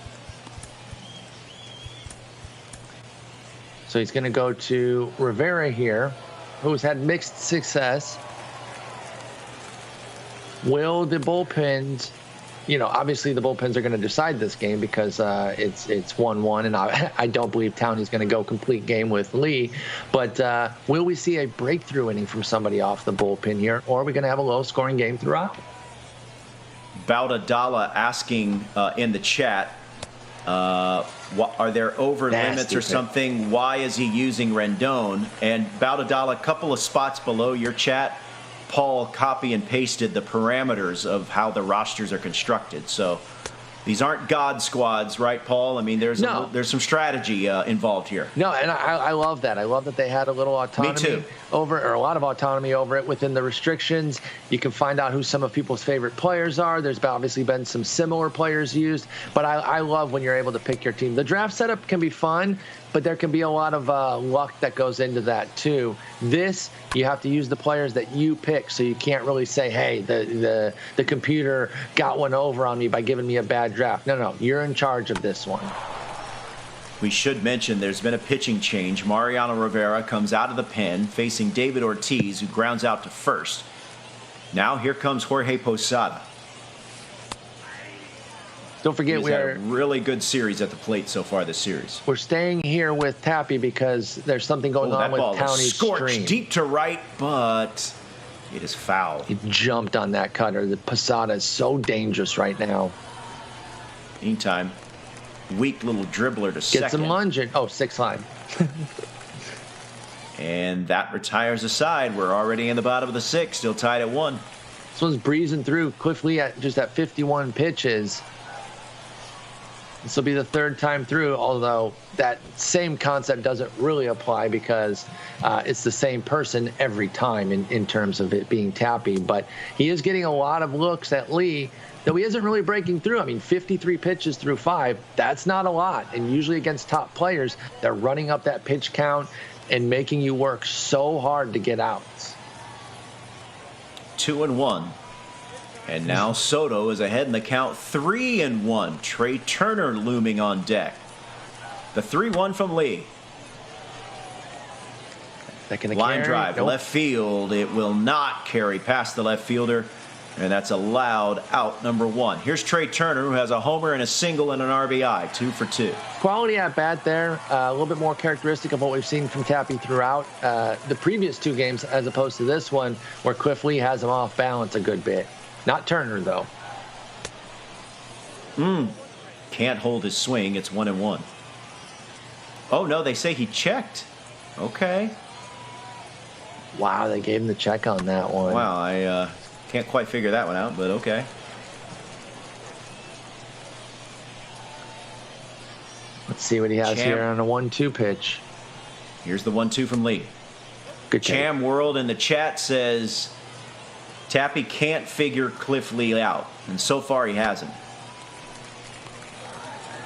So he's going to go to Rivera here, who's had mixed success. Will the bullpens, obviously the bullpens are going to decide this game because it's 1-1, and I don't believe Towney's going to go complete game with Lee. But will we see a breakthrough inning from somebody off the bullpen here, or are we going to have a low-scoring game throughout?
Baudadala asking in the chat, are there over limits or something? Why is he using Rendon? And Baudadala, a couple of spots below your chat, Paul copy and pasted the parameters of how the rosters are constructed. So these aren't God squads, right, Paul? I mean, there's some strategy involved here.
No, and I love that. I love that they had a little autonomy over, or a lot of autonomy over it within the restrictions. You can find out who some of people's favorite players are. There's obviously been some similar players used, but I love when you're able to pick your team. The draft setup can be fun, but there can be a lot of luck that goes into that too. This, you have to use the players that you pick, so you can't really say, hey, the computer got one over on me by giving me a bad draft. No, you're in charge of this one.
We should mention there's been a pitching change. Mariano Rivera comes out of the pen facing David Ortiz, who grounds out to first. Now here comes Jorge Posada.
Don't forget,
He's had a really good series at the plate so far this series.
We're staying here with Tappy because there's something going on with Townie's
scorched
stream.
Deep to right, but it is foul.
He jumped on that cutter. The Posada is so dangerous right now.
Meantime, weak little dribbler to second.
Gets him lunging. Oh, 6 line.
And that retires a side. We're already in the bottom of the 6th, still tied at 1.
This one's breezing through. Cliff Lee at 51 pitches. This will be the 3rd time through, although that same concept doesn't really apply because it's the same person every time in terms of it being Tappy. But he is getting a lot of looks at Lee, though he isn't really breaking through. I mean, 53 pitches through 5, that's not a lot. And usually against top players, they're running up that pitch count and making you work so hard to get outs.
2-1. And now Soto is ahead in the count, 3-1. Trey Turner looming on deck. The 3-1 from Lee. Line drive,
nope.
Left field. It will not carry past the left fielder. And that's allowed out, number 1. Here's Trey Turner, who has a homer and a single and an RBI, 2 for 2.
Quality at bat there, a little bit more characteristic of what we've seen from Tappy throughout the previous 2 games, as opposed to this one, where Cliff Lee has him off balance a good bit. Not Turner, though.
Can't hold his swing. It's 1-1. Oh, no, they say he checked. Okay.
Wow, they gave him the check on that one.
Wow, I can't quite figure that one out, but okay.
Let's see what he has here on a 1-2 pitch.
Here's the 1-2 from Lee.
Good
Cham World in the chat says Tappy can't figure Cliff Lee out, and so far he hasn't.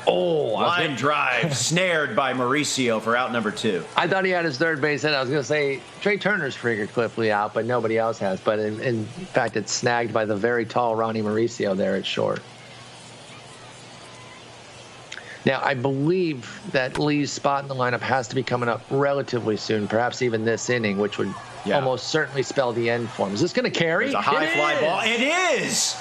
Oh,
line drive snared by Mauricio for out number 2.
I thought he had his third base hit. I was going to say Trey Turner's figured Cliff Lee out, but nobody else has. But in fact, it's snagged by the very tall Ronnie Mauricio there at short. Now, I believe that Lee's spot in the lineup has to be coming up relatively soon, perhaps even this inning, which would almost certainly spell the end for him. Is this going to carry?
It's a high fly ball. It is!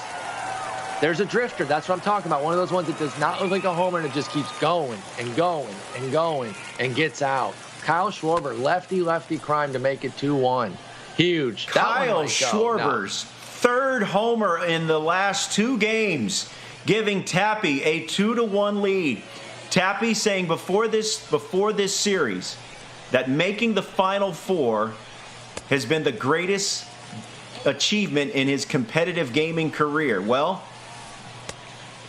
There's a drifter. That's what I'm talking about. One of those ones that does not look like a homer and it just keeps going and going and going and gets out. Kyle Schwarber, lefty crime to make it 2-1. Huge.
Kyle Schwarber's third homer in the last 2 games, giving Tappy a 2-1 lead. Tappy saying before this series that making the Final Four has been the greatest achievement in his competitive gaming career. Well,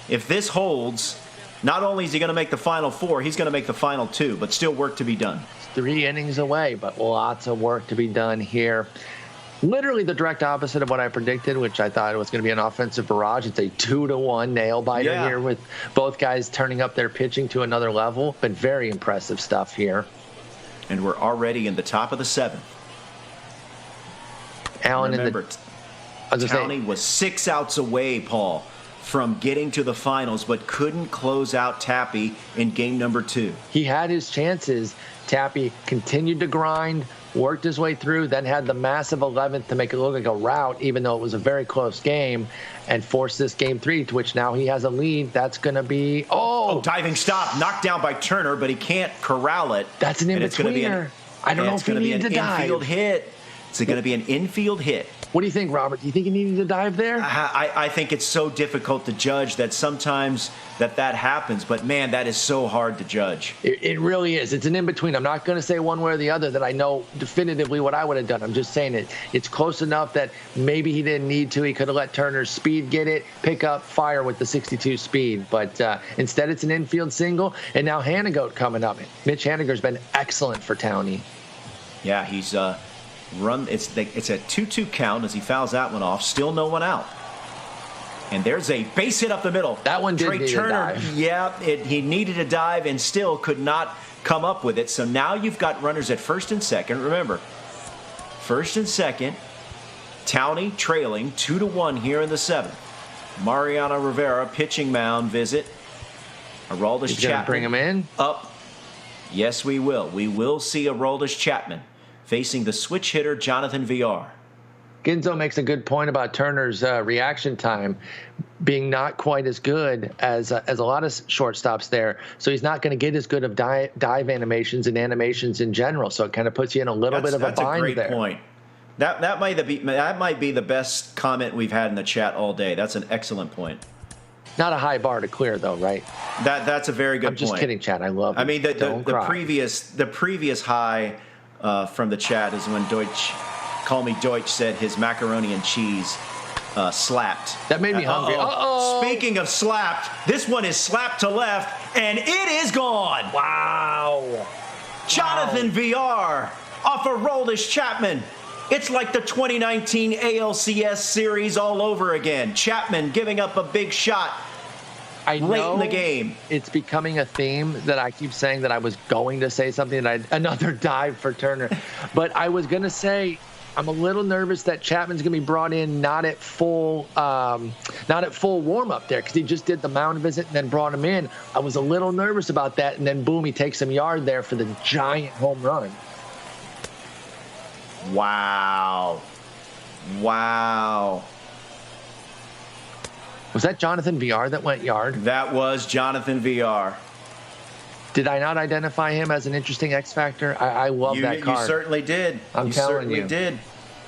if this holds, not only is he going to make the Final Four, he's going to make the Final 2, but still work to be done.
It's 3 innings away, but lots of work to be done here. Literally the direct opposite of what I predicted, which I thought it was going to be an offensive barrage. It's a 2-1 nail biter here with both guys turning up their pitching to another level. But very impressive stuff here.
And we're already in the top of the 7th.
Allen
Remember, Townie was 6 outs away, Paul, from getting to the finals, but couldn't close out Tappy in game number 2.
He had his chances. Tappy continued to grind, worked his way through, then had the massive 11th to make it look like a rout, even though it was a very close game, and forced this game 3, to which now he has a lead. That's going to be,
diving stop, knocked down by Turner, but he can't corral it.
That's an in-betweener. I don't know if he needed to dive.
Infield hit. It's going to be an infield hit.
What do you think, Robert? Do you think he needed to dive there?
I think it's so difficult to judge that sometimes that happens. But, man, that is so hard to judge.
It really is. It's an in-between. I'm not going to say one way or the other that I know definitively what I would have done. I'm just saying it's close enough that maybe he didn't need to. He could have let Turner's speed get it, pick up, fire with the 62 speed. But instead it's an infield single. And now Hanigoat coming up. Mitch Haniger's been excellent for Townie.
Yeah, he's it's a 2-2 count as he fouls that one off. Still no one out. And there's a base hit up the middle.
That one did
Trey
need
Turner,
a dive.
Yeah, he needed a dive and still could not come up with it. So now you've got runners at first and second. Remember, first and second, Townie trailing 2-1 here in the 7th. Mariano Rivera, pitching mound visit. Aroldis Chapman.
Bring him in?
Up. Yes, we will. We will see Aroldis Chapman facing the switch hitter, Jonathan Villar.
Ginzo makes a good point about Turner's reaction time being not quite as good as a lot of shortstops there. So he's not going to get as good of dive animations and animations in general. So it kind of puts you in a little bit of a bind there.
That's a great point. That might be the best comment we've had in the chat all day. That's an excellent point.
Not a high bar to clear, though, right?
That's a very good point.
I'm just kidding, Chat. I love it.
I mean, the previous high from the chat is when Call Me Deutsch said his macaroni and cheese slapped.
That made me hungry. Uh-oh.
Speaking of slapped, this one is slapped to left, and it is gone.
Wow.
Jonathan Villar off of Aroldis Chapman. It's like the 2019 ALCS series all over again. Chapman giving up a big shot late in the game.
It's becoming a theme that I keep saying that I was going to say something, another dive for Turner. But I was going to say, I'm a little nervous that Chapman's going to be brought in not at full warm-up there, because he just did the mound visit and then brought him in. I was a little nervous about that, and then boom, he takes some yard there for the giant home run.
Wow.
Was that Jonathan Villar that went yard?
That was Jonathan Villar.
Did I not identify him as an interesting X factor? I love that card.
You certainly did.
I'm telling you.
Did.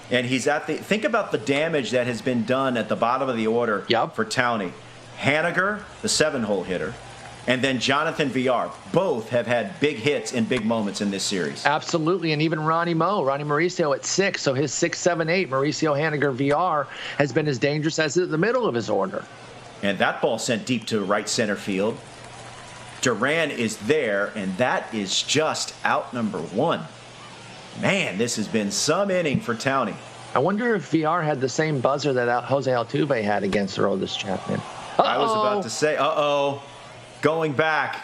And he's think about the damage that has been done at the bottom of the order for Towney. Haniger, the 7-hole hitter, and then Jonathan Villar. Both have had big hits in big moments in this series.
Absolutely. And even Ronnie Mauricio at 6. So his 6, 7, 8, Mauricio, Haniger, Villar has been as dangerous as the middle of his order.
And that ball sent deep to right center field. Duran is there, and that is just out number 1. Man, this has been some inning for Towney.
I wonder if Villar had the same buzzer that Jose Altuve had against Aroldis Chapman.
I was about to say, Going back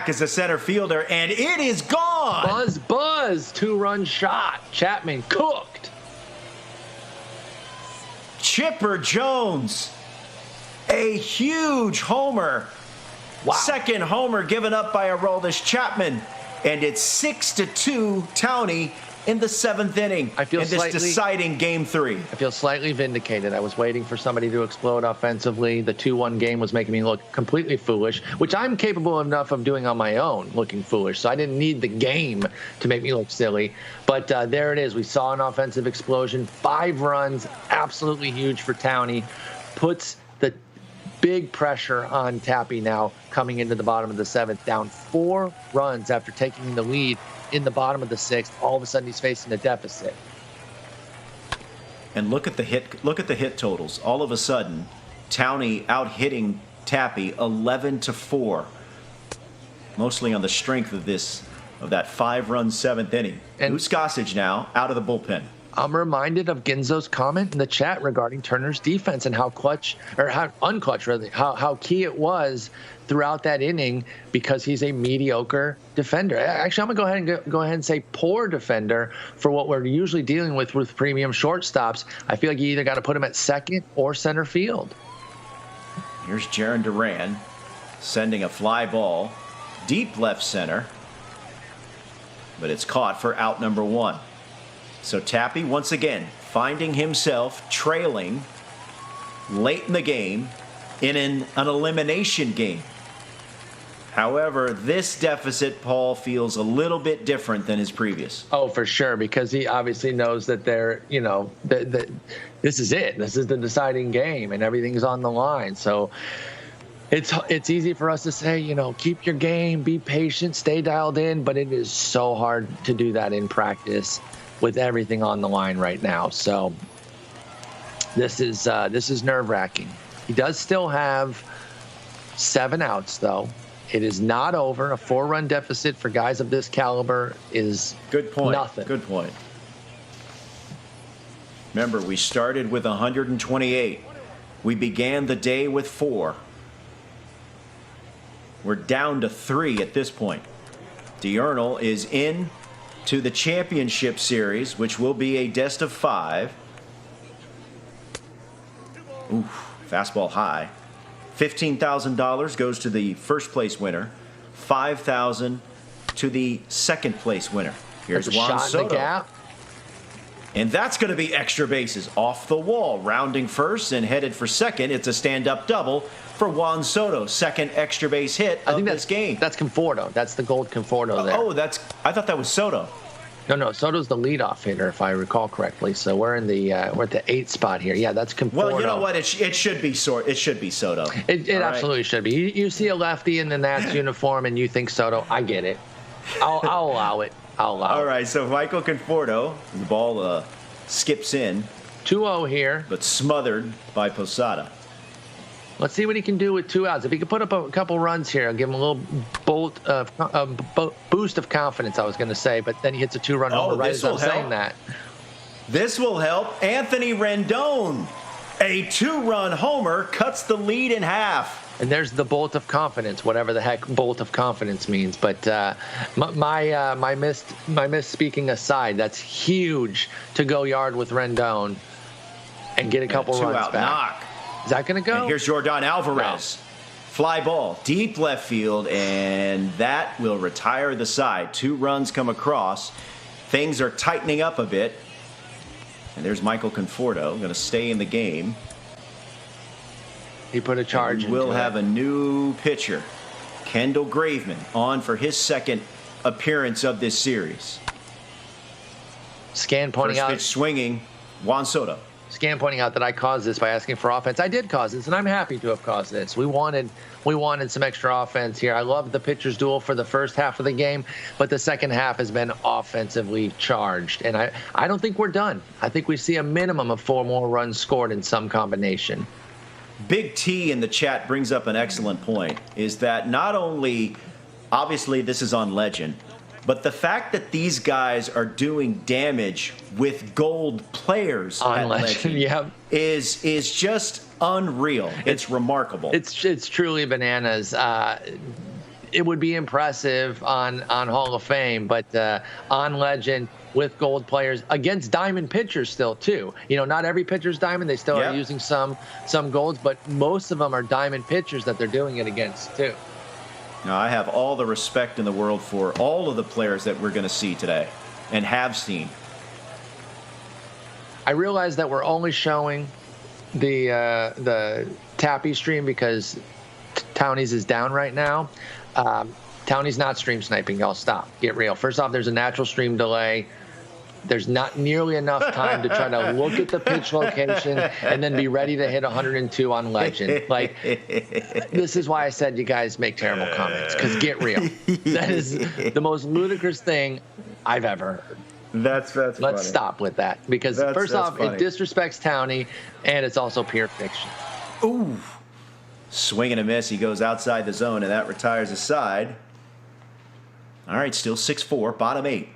as a center fielder, and it is gone.
Buzz, 2-run shot. Chapman cooked.
Chipper Jones, a huge homer.
Wow.
Second homer given up by Aroldis Chapman, and it's 6-2 Towney in the 7th inning in this deciding Game 3.
I feel slightly vindicated. I was waiting for somebody to explode offensively. The 2-1 game was making me look completely foolish, which I'm capable enough of doing on my own, looking foolish. So I didn't need the game to make me look silly. But there it is. We saw an offensive explosion. 5 runs, absolutely huge for Towney. Puts the big pressure on Tappy now coming into the bottom of the 7th, down 4 runs after taking the lead in the bottom of the 6th. All of a sudden he's facing a deficit.
And look at the hit totals. All of a sudden, Towney out hitting Tappy 11-4. Mostly on the strength of that 5-run 7th inning. And Goose Gossage now out of the bullpen.
I'm reminded of Ginzo's comment in the chat regarding Turner's defense and how how key it was throughout that inning, because he's a mediocre defender. Actually, I'm going to go ahead and say poor defender for what we're usually dealing with premium shortstops. I feel like you either got to put him at second or center field.
Here's Jarren Duran sending a fly ball deep left center, but it's caught for out number 1. So Tappy once again finding himself trailing late in the game in an elimination game. However, this deficit, Paul, feels a little bit different than his previous.
Oh, for sure, because he obviously knows that this is it. This is the deciding game, and everything's on the line. So it's easy for us to say, keep your game, be patient, stay dialed in, but it is so hard to do that in practice with everything on the line right now. So this is nerve-wracking. He does still have 7 outs, though. It is not over. A 4-run deficit for guys of this caliber is nothing.
Good point. Remember, we started with 128. We began the day with 4. We're down to 3 at this point. Diurnal is in to the championship series, which will be a best of 5. Fastball high. $15,000 goes to the first place winner. $5,000 to the second place winner. Here's
That's a
Juan
shot in
Soto.
the gap.
And that's going to be extra bases off the wall. Rounding first and headed for second. It's a stand-up double for Juan Soto. Second extra base hit of this game.
That's Conforto. That's the gold Conforto there.
Oh, I thought that was Soto.
No, Soto's the leadoff hitter, if I recall correctly. So we're at the 8th spot here. Yeah, that's Conforto.
Well, you know what? It should be Soto.
It absolutely should be. You see a lefty in the Nats uniform and you think Soto. I get it. I'll allow it.
All right, so Michael Conforto, the ball skips in.
2-0 here.
But smothered by Posada.
Let's see what he can do with 2 outs. If he can put up a couple runs here, I'll give him a little boost of confidence, I was going to say. But then he hits a 2-run homer right as I'm saying that.
This will help. Anthony Rendon, a 2-run homer, cuts the lead in half.
And there's the bolt of confidence, whatever the heck bolt of confidence means. But my misspeaking aside, that's huge to go yard with Rendon and get a couple runs
Two-out
back.
knock.
Is that going to go?
And here's Jordan Alvarez. No. Fly ball, deep left field, and that will retire the side. 2 runs come across. Things are tightening up a bit. And there's Michael Conforto, going to stay in the game.
He put a charge in.
We'll have a new pitcher, Kendall Graveman, on for his second appearance of this series.
Scan pointing out.
First pitch swinging, Juan Soto.
Scan pointing out that I caused this by asking for offense. I did cause this, and I'm happy to have caused this. We wanted some extra offense here. I love the pitcher's duel for the first half of the game, but the second half has been offensively charged. And I don't think we're done. I think we see a minimum of 4 more runs scored in some combination.
Big T in the chat brings up an excellent point, is that not only, obviously this is on Legend, but the fact that these guys are doing damage with gold players
on
at
Legend,
is just unreal. It's remarkable.
It's truly bananas. It would be impressive on Hall of Fame, but on Legend with gold players against diamond pitchers still too. You know, not every pitcher's diamond. They still are using some golds, but most of them are diamond pitchers that they're doing it against too.
Now, I have all the respect in the world for all of the players that we're going to see today and have seen.
I realize that we're only showing the Tappy stream because Townies is down right now. Townie's not stream sniping, y'all. Stop. Get real. First off, there's a natural stream delay. There's not nearly enough time to try to look at the pitch location and then be ready to hit 102 on Legend. Like, this is why I said you guys make terrible comments, because get real. That is the most ludicrous thing I've ever heard.
That's
Let's
funny.
stop with that, because first off,
funny.
it disrespects Townie, and it's also pure fiction.
Ooh. Swing and a miss. He goes outside the zone, and that retires a side. All right, still 6-4, bottom 8.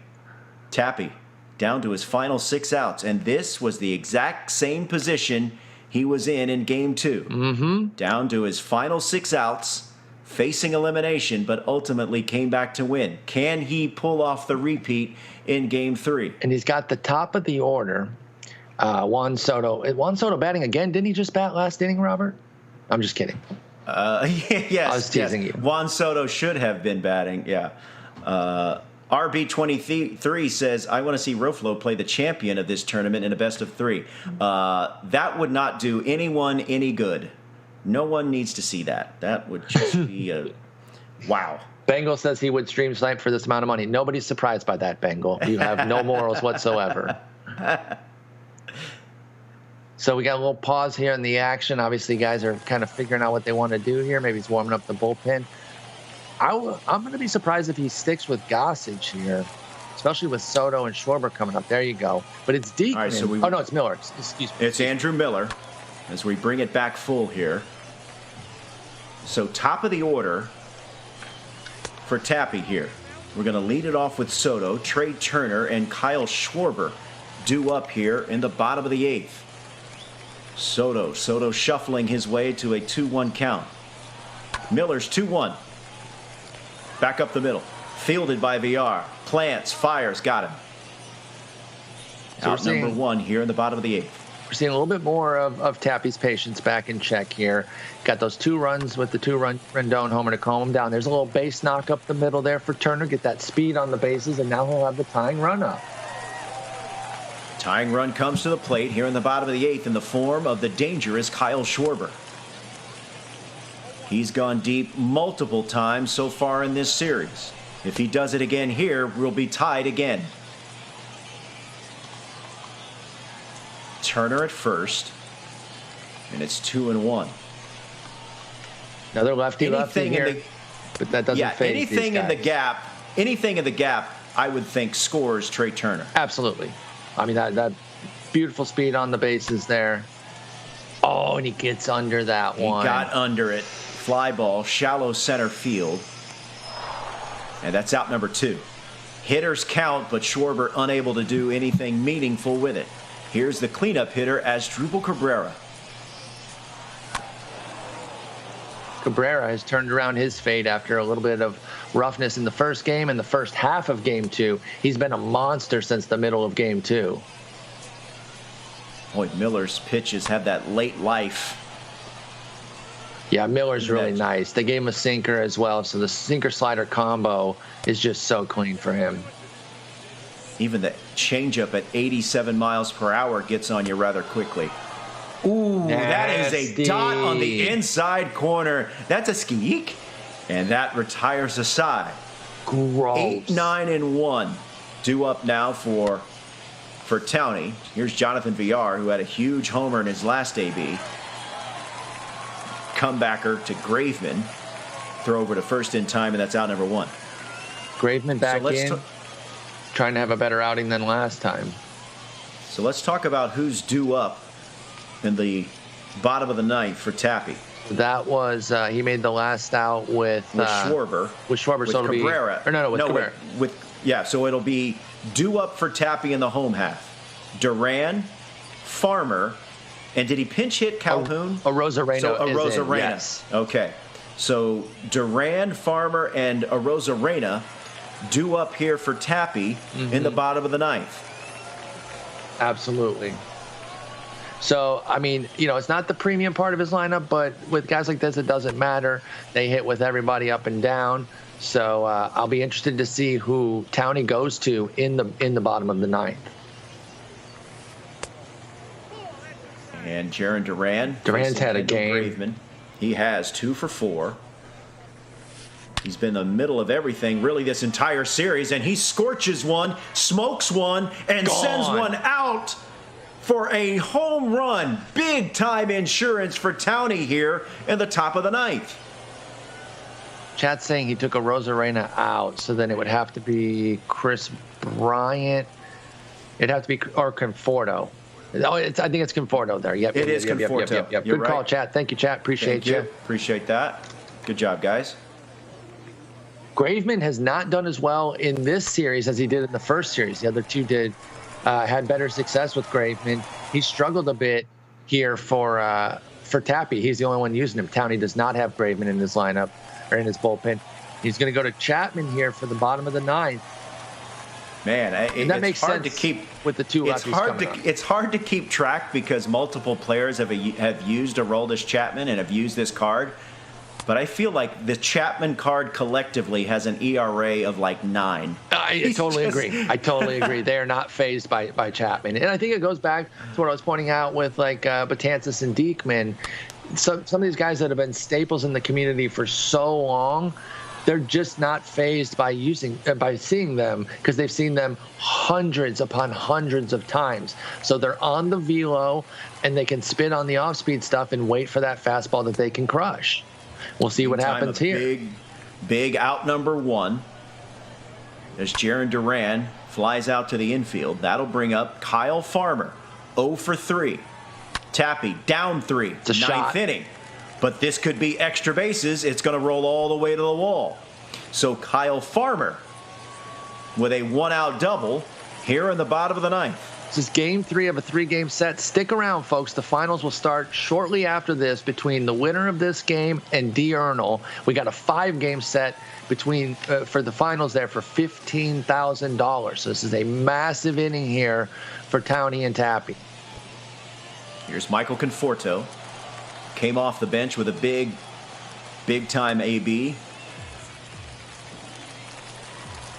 Tappy down to his final 6 outs, and this was the exact same position he was in Game 2.
Mm-hmm.
Down to his final 6 outs, facing elimination, but ultimately came back to win. Can he pull off the repeat in Game 3?
And he's got the top of the order, Juan Soto. Juan Soto batting again. Didn't he just bat last inning, Robert? I'm just kidding.
Yes.
I was teasing you.
Juan Soto should have been batting, yeah. RB23 says, I want to see Roflo play the champion of this tournament in a best of 3. That would not do anyone any good. No one needs to see that. That would just be a wow.
Bengal says he would stream snipe for this amount of money. Nobody's surprised by that, Bengal. You have no morals whatsoever. So we got a little pause here in the action. Obviously, guys are kind of figuring out what they want to do here. Maybe he's warming up the bullpen. I'm going to be surprised if he sticks with Gossage here, especially with Soto and Schwarber coming up. There you go. But it's Diekman.
Right, so
no, it's Miller. Excuse me.
It's Andrew Miller as we bring it back full here. So top of the order for Tappy here. We're going to lead it off with Soto, Trey Turner, and Kyle Schwarber due up here in the bottom of the 8th. Soto shuffling his way to a 2-1 count. Miller's 2-1. Back up the middle. Fielded by VR. Plants, fires, got him.
So
Out number 1 here in the bottom of the 8th.
We're seeing a little bit more of Tappy's patience back in check here. Got those 2 runs with the 2-run Rendon homer to calm him down. There's a little base knock up the middle there for Turner. Get that speed on the bases, and now he'll have the tying run up.
Tying run comes to the plate here in the bottom of the 8th in the form of the dangerous Kyle Schwarber. He's gone deep multiple times so far in this series. If he does it again here, we'll be tied again. Turner at first, and it's 2-1.
Another lefty here, but that doesn't faze
anything
these
in
guys.
anything in the gap, I would think scores Trey Turner.
Absolutely. I mean, that beautiful speed on the bases there. Oh, and he gets under that one.
He got under it. Fly ball, shallow center field. And that's out number 2. Hitters count, but Schwarber unable to do anything meaningful with it. Here's the cleanup hitter, Asdrubal Cabrera.
Cabrera has turned around his fate after a little bit of roughness in the first game and the first half of Game 2. He's been a monster since the middle of Game 2.
Boy, Miller's pitches have that late life.
Yeah, Miller's really nice. They gave him a sinker as well, so the sinker-slider combo is just so clean for him.
Even the changeup at 87 miles per hour gets on you rather quickly. Ooh, that is a dot on the inside corner. That's a skeek, and that retires a side.
Gross.
8-9-1. Due up now for Towney. Here's Jonathan Villar, who had a huge homer in his last AB. Comebacker to Graveman. Throw over to first in time, and that's out number 1.
Graveman back in, trying to have a better outing than last time.
So let's talk about who's due up in the bottom of the 9th for Tappy.
That was he made the last out with
Schwarber.
With Schwarber,
with
so
Cabrera.
with Cabrera.
So it'll be due up for Tappy in the home half. Duran, Farmer, and did he pinch hit Calhoun?
Arozarena.
So Arozarena.
Yes.
Okay. So Duran, Farmer, and Arozarena due up here for Tappy in the bottom of the 9th.
Absolutely. So, I mean, it's not the premium part of his lineup, but with guys like this, it doesn't matter. They hit with everybody up and down. So I'll be interested to see who Towney goes to in the bottom of the 9th.
And Jaron Duran.
Duran's had a game.
Graveman. He has 2 for 4. He's been in the middle of everything really this entire series, and he scorches one, smokes one, and sends one out for a home run. Big time insurance for Towney here in the top of the 9th.
Chat's saying he took Arozarena out, so then it would have to be Chris Bryant. It'd have to be or Conforto. I think it's Conforto there. Yep.
It is Conforto.
Yep. Good call, Chat. Thank you, Chat. Appreciate you.
Appreciate that. Good job, guys.
Graveman has not done as well in this series as he did in the first series. The other two had better success with Graveman. He struggled a bit here for Tappy. He's the only one using him. Towney does not have Graveman in his lineup or in his bullpen. He's going to go to Chapman here for the bottom of the 9th.
Man,
that makes
hard
sense
to keep
with the two lefties coming up.
It's hard to keep track because multiple players have used Aroldis Chapman and have used this card. But I feel like the Chapman card collectively has an ERA of like 9.
I totally agree. They are not fazed by Chapman. And I think it goes back to what I was pointing out with like Betances and Diekman. Some of these guys that have been staples in the community for so long, they're just not fazed by seeing them because they've seen them hundreds upon hundreds of times. So they're on the velo and they can spit on the off-speed stuff and wait for that fastball that they can crush. We'll see what happens here.
Big out number 1. As Jaron Duran flies out to the infield. That'll bring up Kyle Farmer, 0 for 3. Tappy, down 3,
it's a
9th
shot.
inning. But this could be extra bases. It's going to roll all the way to the wall. So Kyle Farmer with a 1-out double here in the bottom of the 9th.
This is game 3 of a 3-game set. Stick around, folks. The finals will start shortly after this between the winner of this game and Diurnal. We got a 5-game set between for the finals there for $15,000. So this is a massive inning here for Towney and Tappy.
Here's Michael Conforto. Came off the bench with a big-time AB.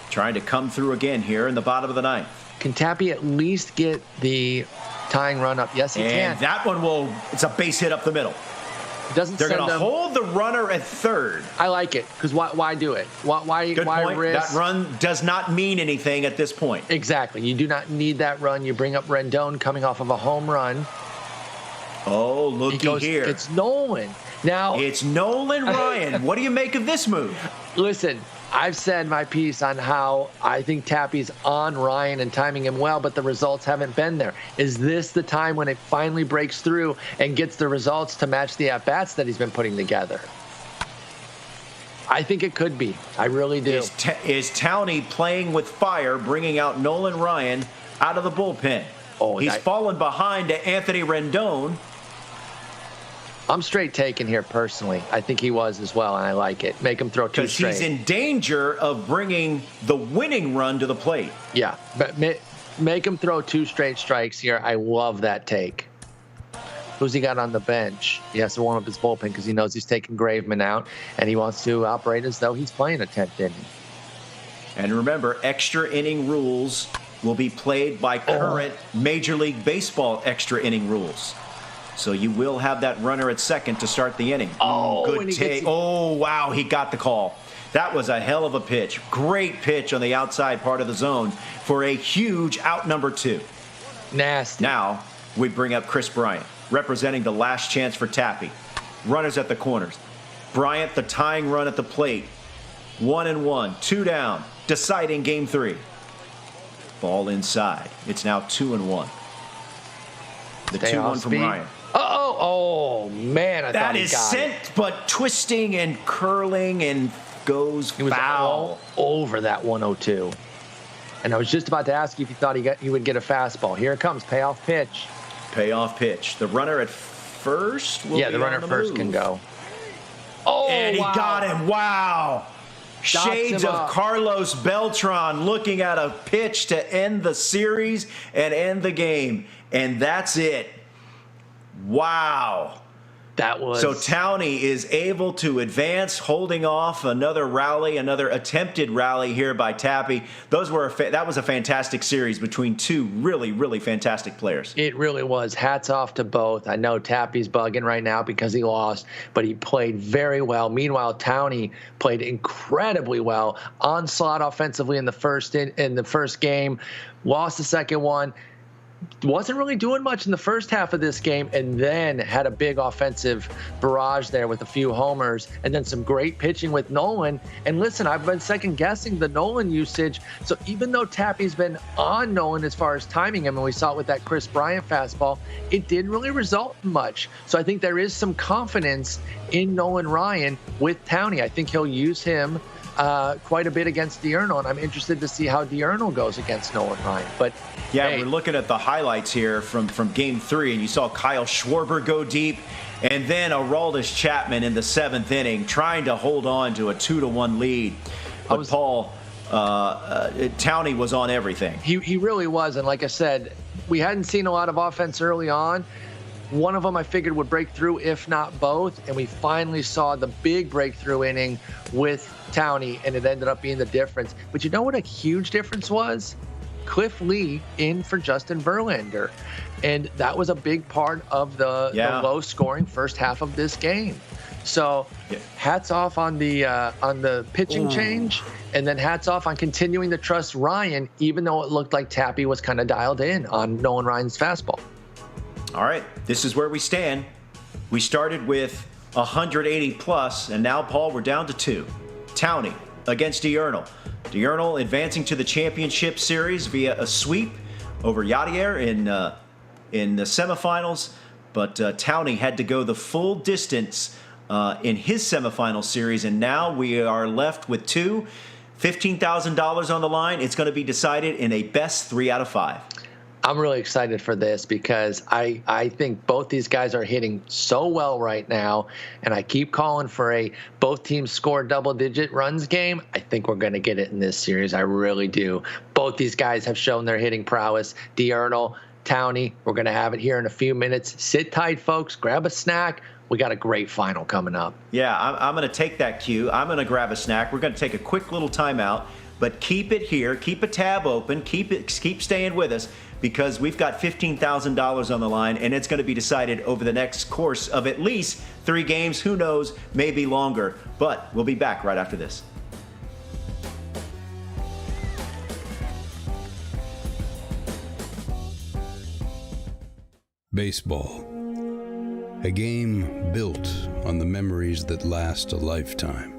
Trying to come through again here in the bottom of the ninth.
Can Tappy at least get the tying run up? Yes, he can.
And that one it's a base hit up the middle. They're going to hold the runner at third.
I like it, because why do it? Why
point.
risk?
That run does not mean anything at this point.
Exactly. You do not need that run. You bring up Rendon coming off of a home run.
Oh, looky here.
It's Nolan. Now
it's Nolan Ryan. What do you make of this move?
Listen, I've said my piece on how I think Tappy's on Ryan and timing him well, but the results haven't been there. Is this the time when it finally breaks through and gets the results to match the at-bats that he's been putting together? I think it could be. I really do.
Is Towney playing with fire, bringing out Nolan Ryan out of the bullpen?
Oh,
he's fallen behind to Anthony Rendon.
I'm straight taking here personally. I think he was as well, and I like it. Make him throw two straight.
Because he's in danger of bringing the winning run to the plate.
Yeah, but make him throw two straight strikes here. I love that take. Who's he got on the bench? He has to warm up his bullpen because he knows he's taking Graveman out, and he wants to operate as though he's playing a 10th inning.
And remember, extra inning rules will be played by current Major League Baseball extra inning rules. So you will have that runner at second to start the inning. Good take. Oh, wow, he got the call. That was a hell of a pitch. Great pitch on the outside part of the zone for a huge out number 2.
Nasty.
Now we bring up Chris Bryant, representing the last chance for Tappy. Runners at the corners. Bryant, the tying run at the plate. 1-1, 2 down, deciding game 3. Ball inside. It's now 2-1. The 2-1 from Ryan.
Oh, man. I thought he got it.
That is sent, but twisting and curling and goes foul.
He was all over that 102. And I was just about to ask you if you thought he would get a fastball. Here it comes, payoff pitch.
Payoff pitch. The runner at first will
the runner at first can go. Oh,
and he got him. Wow. Shades of Carlos Beltran looking at a pitch to end the series and end the game. And that's it. Wow.
That was...
So Towney is able to advance, holding off another rally, another attempted rally here by Tappy. That was a fantastic series between two really, really fantastic players.
It really was. Hats off to both. I know Tappy's bugging right now because he lost, but he played very well. Meanwhile, Towney played incredibly well. Onslaught offensively in the first game, lost the second one. Wasn't really doing much in the first half of this game, and then had a big offensive barrage there with a few homers and then some great pitching with Nolan. And listen, I've been second-guessing the Nolan usage. So even though Tappy's been on Nolan as far as timing him, and we saw it with that Chris Bryant fastball, it didn't really result in much. So I think there is some confidence in Nolan Ryan with Towney. I think he'll use him quite a bit against Diurnal, and I'm interested to see how Diurnal goes against Nolan Ryan. But
yeah, we're looking at the highlights here from Game 3, and you saw Kyle Schwarber go deep, and then Aroldis Chapman in the 7th inning trying to hold on to a 2-1 lead. But Paul, Towney was on everything.
He really was, and like I said, we hadn't seen a lot of offense early on. One of them I figured would break through, if not both, and we finally saw the big breakthrough inning with Towney, and it ended up being the difference. But you know what a huge difference was? Cliff Lee in for Justin Verlander, and that was a big part of the low-scoring first half of this game. So hats off on the pitching change, and then hats off on continuing to trust Ryan, even though it looked like Tappy was kind of dialed in on Nolan Ryan's fastball.
All right, this is where we stand. We started with 180 plus, and now, Paul, we're down to 2. Towney against Diurnal. Diurnal advancing to the championship series via a sweep over Yadier in the semifinals, but Towney had to go the full distance in his semifinal series, and now we are left with 2. $15,000 on the line. It's going to be decided in a best 3 out of 5.
I'm really excited for this because I think both these guys are hitting so well right now, and I keep calling for both teams score double-digit runs game. I think we're going to get it in this series. I really do. Both these guys have shown their hitting prowess. Diurnal Townie. We're going to have it here in a few minutes. Sit tight, folks. Grab a snack. We got a great final coming up.
Yeah, I'm going to take that cue. I'm going to grab a snack. We're going to take a quick little timeout, but keep it here. Keep a tab open. Keep staying with us, because we've got $15,000 on the line, and it's going to be decided over the next course of at least 3 games. Who knows, maybe longer. But we'll be back right after this.
Baseball. A game built on the memories that last a lifetime.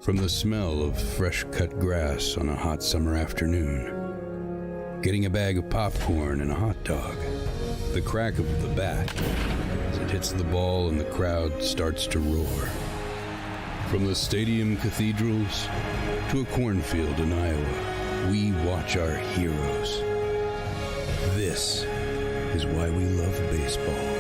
From the smell of fresh-cut grass on a hot summer afternoon, getting a bag of popcorn and a hot dog, the crack of the bat as it hits the ball and the crowd starts to roar. From the stadium cathedrals to a cornfield in Iowa, we watch our heroes. This is why we love baseball.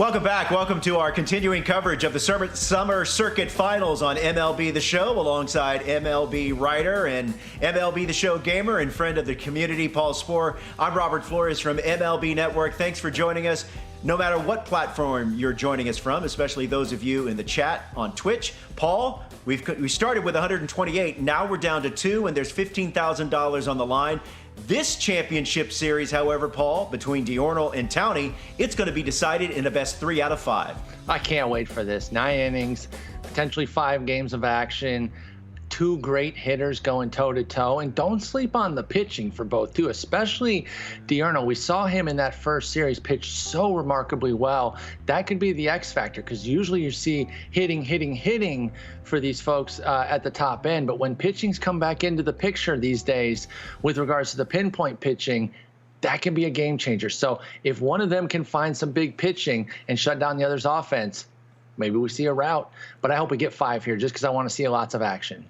Welcome back. Welcome to our continuing coverage of the Summer Circuit Finals on MLB The Show, alongside MLB writer and MLB The Show gamer and friend of the community, Paul Sporer. I'm Robert Flores from MLB Network. Thanks for joining us, no matter what platform you're joining us from, especially those of you in the chat on Twitch. Paul, we started with 128. Now we're down to 2, and there's $15,000 on the line. This championship series, however, Paul, between Diurnal and Towney, it's going to be decided in a best 3 out of 5.
I can't wait for this. 9 innings, potentially 5 games of action, 2 great hitters going toe-to-toe. And don't sleep on the pitching for both, too, especially Diurnal. We saw him in that first series pitch so remarkably well. That could be the X factor, because usually you see hitting for these folks at the top end. But when pitchings come back into the picture these days with regards to the pinpoint pitching, that can be a game changer. So if one of them can find some big pitching and shut down the other's offense, maybe we see a rout. But I hope we get 5 here, just because I want to see lots of action.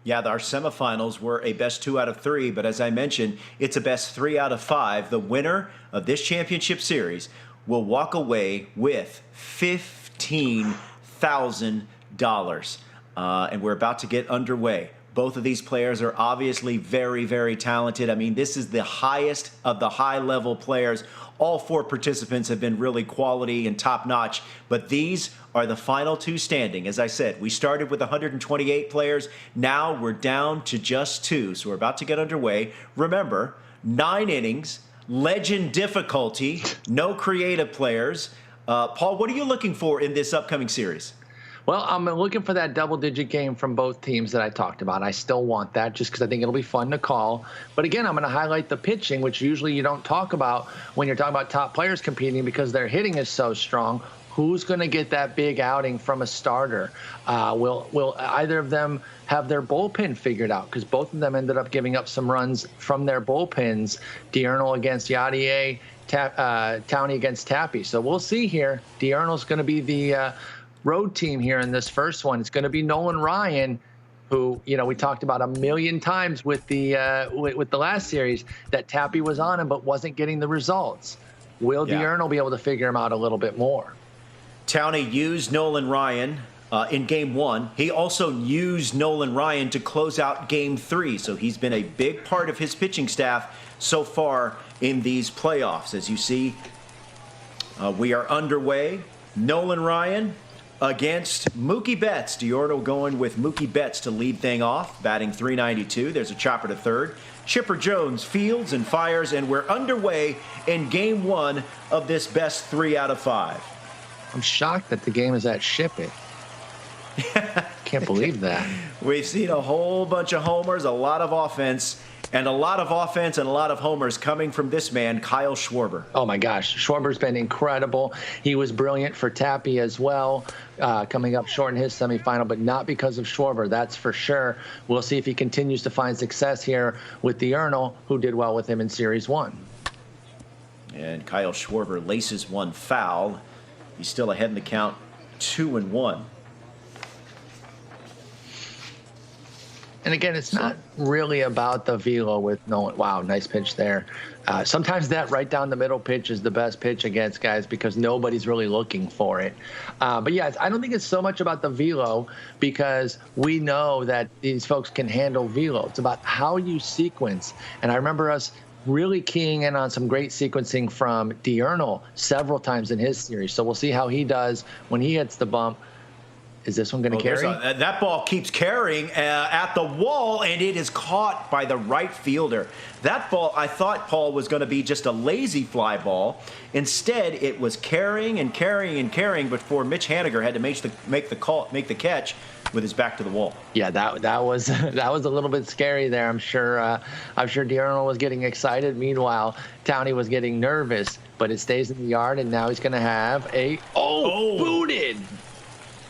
Yeah, our semifinals were a best 2 out of 3, but as I mentioned, it's a best 3 out of 5. The winner of this championship series will walk away with $15,000. And we're about to get underway. Both of these players are obviously very, very talented. I mean, this is the highest of the high-level players. All 4 participants have been really quality and top-notch, but these are the final 2 standing. As I said, we started with 128 players. Now we're down to just 2, so we're about to get underway. Remember, 9 innings, legend difficulty, no creative players. Paul, what are you looking for in this upcoming series?
Well, I'm looking for that double-digit game from both teams that I talked about. I still want that just because I think it'll be fun to call. But again, I'm going to highlight the pitching, which usually you don't talk about when you're talking about top players competing, because their hitting is so strong. Who's going to get that big outing from a starter? Will either of them have their bullpen figured out? Because both of them ended up giving up some runs from their bullpens. Diurnal against Yadier, Towney against Tappy. So we'll see here. Diurnal's going to be the road team here in this first one. It's going to be Nolan Ryan, who, you know, we talked about a million times with the last series that Tappy was on him but wasn't getting the results. Will Diurnal be able to figure him out a little bit more?
Towney used Nolan Ryan in Game 1. He also used Nolan Ryan to close out Game 3, so he's been a big part of his pitching staff so far in these playoffs. As you see, we are underway. Nolan Ryan against Mookie Betts. Diurnal going with Mookie Betts to lead thing off, batting .392. There's a chopper to third. Chipper Jones fields and fires, and we're underway in Game 1 of this best 3 out of 5.
I'm shocked that the game is at Ship It. Can't believe that.
We've seen a whole bunch of homers, a lot of offense, and a lot of homers coming from this man, Kyle Schwarber.
Oh, my gosh. Schwarber's been incredible. He was brilliant for Tappy as well, coming up short in his semifinal, but not because of Schwarber, that's for sure. We'll see if he continues to find success here with Diurnal, who did well with him in Series 1.
And Kyle Schwarber laces one foul. He's still ahead in the count, 2-1.
And again, it's not really about the velo with Nolan. Wow, nice pitch there. Sometimes that right down the middle pitch is the best pitch against guys because nobody's really looking for it. But yeah, I don't think it's so much about the velo because we know that these folks can handle velo. It's about how you sequence. And I remember us really keying in on some great sequencing from Diurnal several times in his series. So we'll see how he does when he hits the bump. Is this one going to carry?
That ball keeps carrying at the wall, and it is caught by the right fielder. That ball, I thought, Paul, was going to be just a lazy fly ball. Instead, it was carrying and carrying and carrying before Mitch Haniger had to make the catch with his back to the wall.
Yeah, that was a little bit scary there. I'm sure Diurnal was getting excited. Meanwhile, Towney was getting nervous, but it stays in the yard, and now he's going to have a booted.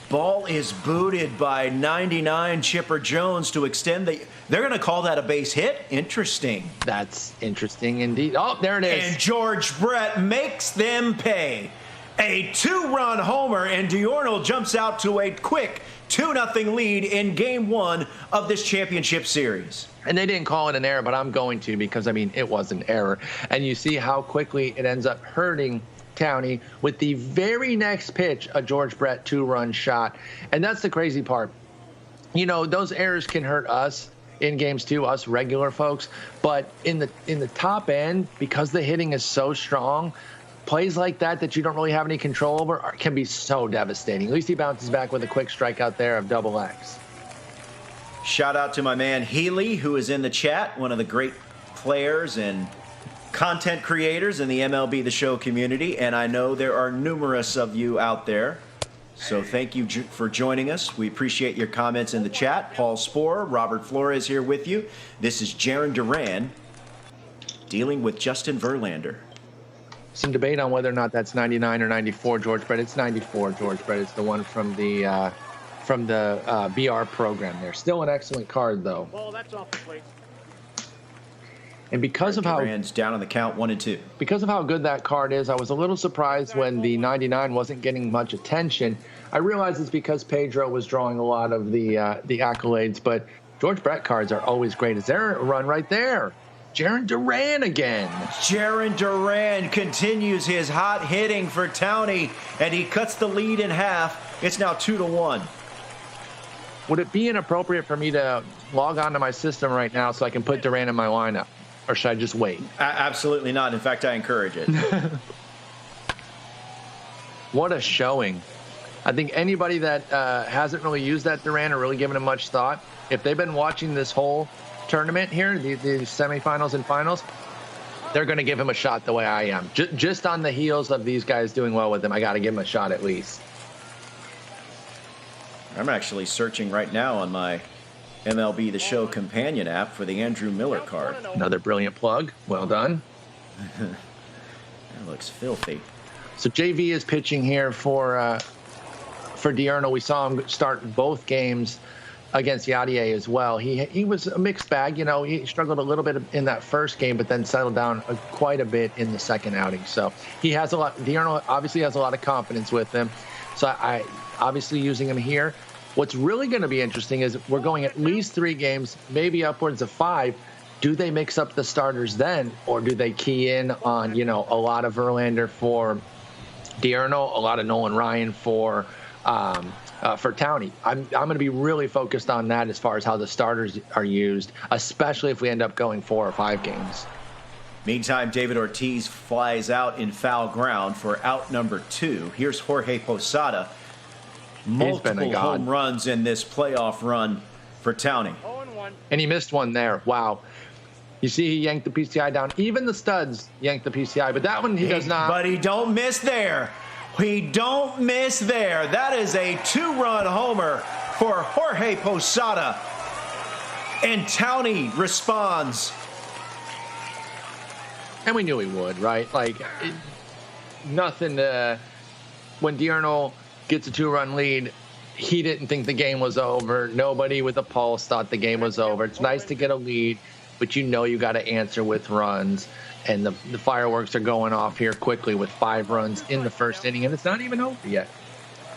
Ball is booted by 99 Chipper Jones to extend the. They're going to call that a base hit. Interesting.
That's interesting indeed. Oh, there it is.
And George Brett makes them pay. A 2-run homer, and Diurnal jumps out to a quick 2-0 lead in Game 1 of this championship series.
And they didn't call it an error, but I'm going to because, I mean, it was an error. And you see how quickly it ends up hurting Towney with the very next pitch, a George Brett 2-run shot. And that's the crazy part. You know, those errors can hurt us in games too, us regular folks. But in the top end, because the hitting is so strong, plays like that you don't really have any control over can be so devastating. At least he bounces back with a quick strikeout there of double X.
Shout out to my man Healy, who is in the chat, one of the great players and content creators in the MLB The Show community. And I know there are numerous of you out there. So thank you for joining us. We appreciate your comments in the chat. Paul Sporer, Robert Flores here with you. This is Jaron Duran dealing with Justin Verlander.
Some debate on whether or not that's 99 or 94 George Brett. It's 94 George Brett. It's the one from the BR program there. Still an excellent card, though.
Well, that's off the plate.
And because of how
Duran's down on the count 1-2.
Because of how good that card is, I was a little surprised when the 99 wasn't getting much attention. I realize it's because Pedro was drawing a lot of the accolades, but George Brett cards are always great. Is there a run right there? Jaron Duran again.
Jaron Duran continues his hot hitting for Towney, and he cuts the lead in half. It's now 2-1.
Would it be inappropriate for me to log onto my system right now so I can put Duran in my lineup? Or should I just wait?
Absolutely not. In fact, I encourage it.
What a showing. I think anybody that hasn't really used that Duran or really given it much thought, if they've been watching this whole tournament here, the semifinals and finals, they're going to give him a shot the way I am. Just on the heels of these guys doing well with him, I got to give him a shot at least.
I'm actually searching right now on my MLB The Show companion app for the Andrew Miller card.
Another brilliant plug. Well done.
That looks filthy.
So JV is pitching here for Diurno. We saw him start both games against Yadier as well. He was a mixed bag. You know, he struggled a little bit in that first game, but then settled down quite a bit in the second outing. So he has a lot. Diurno obviously has a lot of confidence with him. So I obviously using him here. What's really going to be interesting is we're going at least 3 games, maybe upwards of 5. Do they mix up the starters then, or do they key in on, you know, a lot of Verlander for Diurno, a lot of Nolan Ryan for Towney? I'm going to be really focused on that as far as how the starters are used, especially if we end up going 4 or 5 games.
Meantime, David Ortiz flies out in foul ground for out number 2. Here's Jorge Posada. Multiple home runs in this playoff run for Towney.
And he missed one there. Wow. You see he yanked the PCI down. Even the studs yanked the PCI, but that one he does not.
But he don't miss there. He don't miss there. That is a 2-run homer for Jorge Posada. And Towney responds.
And we knew he would, right? Like, nothing when Diurno gets a 2-run lead, he didn't think the game was over. Nobody with a pulse thought the game was over. It's nice to get a lead, but you know you got to answer with runs. And the fireworks are going off here quickly with 5 runs in the first inning, and it's not even over yet.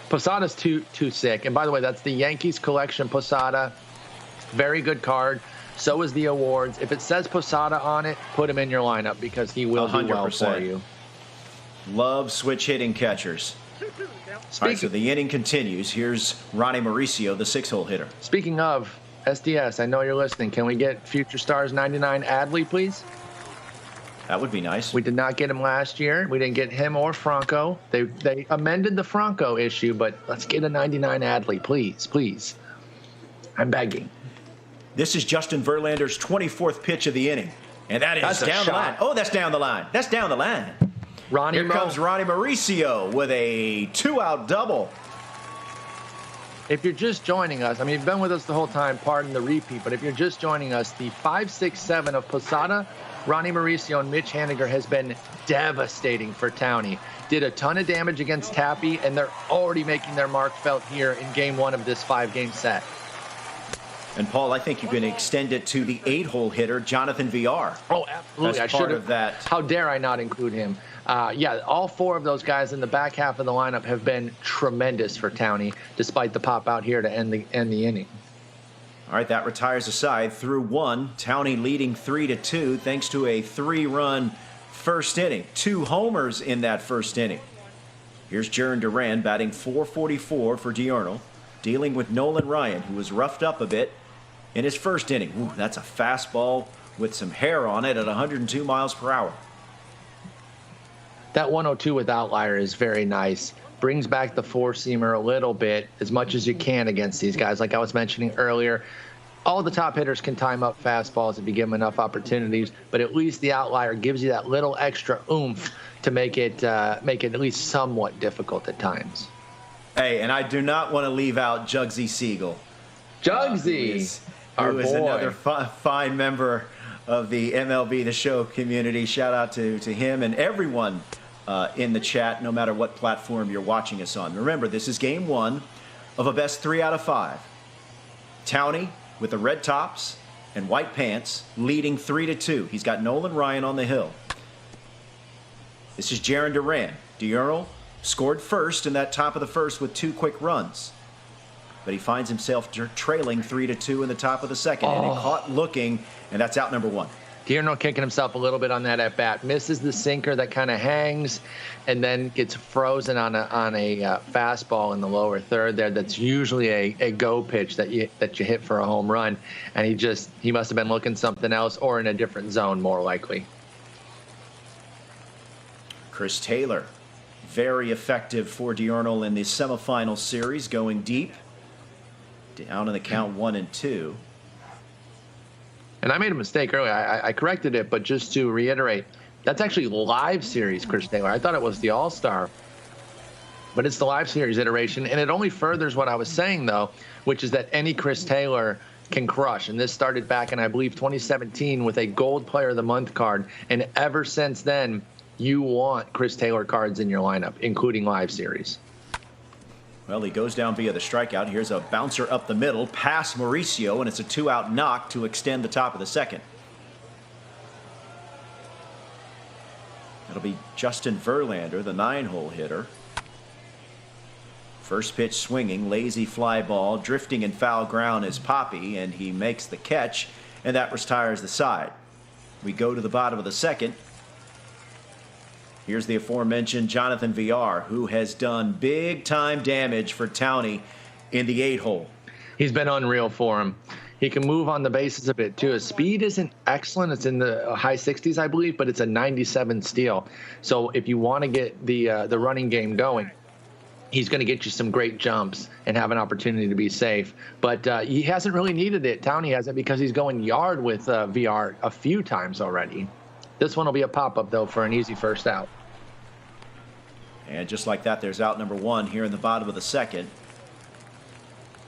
Posada's too sick. And by the way, that's the Yankees collection Posada. Very good card. So is the awards. If it says Posada on it, put him in your lineup because he will 100%. Do well for you.
Love switch hitting catchers. All right, so the inning continues. Here's Ronnie Mauricio, the 6-hole hitter.
Speaking of SDS, I know you're listening. Can we get Future Stars 99 Adley, please?
That would be nice.
We did not get him last year. We didn't get him or Franco. They amended the Franco issue, but let's get a 99 Adley, please, please. I'm begging.
This is Justin Verlander's 24th pitch of the inning, and that's down the line. Oh, that's down the line. That's down the line. Here comes Ronnie Mauricio with a 2-out double.
If you're just joining us, I mean, you've been with us the whole time, pardon the repeat, but if you're just joining us, the 5-6-7 of Posada, Ronnie Mauricio, and Mitch Haniger has been devastating for Towney. Did a ton of damage against Tappy, and they're already making their mark felt here in Game 1 of this 5-game set.
And, Paul, I think you can extend it to the 8-hole hitter, Jonathan VR.
Oh, absolutely.
As part of that.
How dare I not include him? Yeah, all 4 of those guys in the back half of the lineup have been tremendous for Towney, despite the pop out here to end the inning.
All right, that retires a side through 1. Towney leading 3-2 thanks to a 3-run first inning. 2 homers in that first inning. Here's Jaron Duran batting .444 for Diurnal, dealing with Nolan Ryan, who was roughed up a bit in his first inning. Ooh, that's a fastball with some hair on it at 102 miles per hour.
That 102 with outlier is very nice. Brings back the four-seamer a little bit, as much as you can against these guys. Like I was mentioning earlier, all the top hitters can time up fastballs if you give them enough opportunities, but at least the outlier gives you that little extra oomph to make it at least somewhat difficult at times.
Hey, and I do not want to leave out Jugsy Siegel.
Jugsy,
who is another fine member of the MLB The Show community. Shout out to him and everyone in the chat, no matter what platform you're watching us on. Remember, this is game 1 of a best 3 out of 5. Towney with the red tops and white pants, leading 3-2. He's got Nolan Ryan on the hill. This is Jaron Duran. Diurnal scored first in that top of the first with 2 quick runs. But he finds himself trailing 3-2 in the top of the second. And he caught looking, and that's out number 1.
Diurnal kicking himself a little bit on that at-bat. Misses the sinker that kind of hangs and then gets frozen on a fastball in the lower third there. That's usually a go pitch that you hit for a home run. And he must have been looking something else or in a different zone, more likely.
Chris Taylor, very effective for Diurnal in the semifinal series, going deep. Down in the count 1-2.
And I made a mistake earlier. I corrected it, but just to reiterate, that's actually live series, Chris Taylor. I thought it was the All-Star, but it's the live series iteration. And it only furthers what I was saying, though, which is that any Chris Taylor can crush. And this started back in, I believe, 2017 with a Gold Player of the Month card. And ever since then, you want Chris Taylor cards in your lineup, including live series.
Well, he goes down via the strikeout. Here's a bouncer up the middle, past Mauricio, and it's a 2-out knock to extend the top of the second. It'll be Justin Verlander, the 9-hole hitter. First pitch swinging, lazy fly ball, drifting in foul ground is Poppy, and he makes the catch, and that retires the side. We go to the bottom of the second. Here's the aforementioned Jonathan VR, who has done big-time damage for Towney in the 8-hole.
He's been unreal for him. He can move on the bases a bit, too. His speed isn't excellent. It's in the high 60s, I believe, but it's a 97 steal. So if you want to get the running game going, he's going to get you some great jumps and have an opportunity to be safe. But he hasn't really needed it. Towney hasn't, because he's going yard with VR a few times already. This one will be a pop-up, though, for an easy first out.
And just like that, there's out number 1 here in the bottom of the second.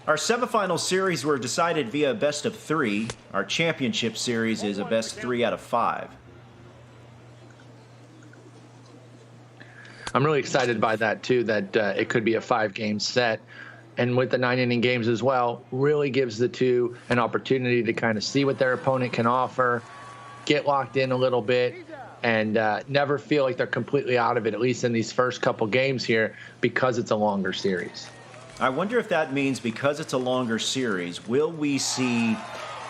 Our semifinal series were decided via best of 3. Our championship series is a best 3 out of 5.
I'm really excited by that, too, that it could be a 5-game set. And with the 9-inning games as well, really gives the two an opportunity to kind of see what their opponent can offer, get locked in a little bit, and never feel like they're completely out of it, at least in these first couple games here, because it's a longer series.
I wonder if that means, because it's a longer series, will we see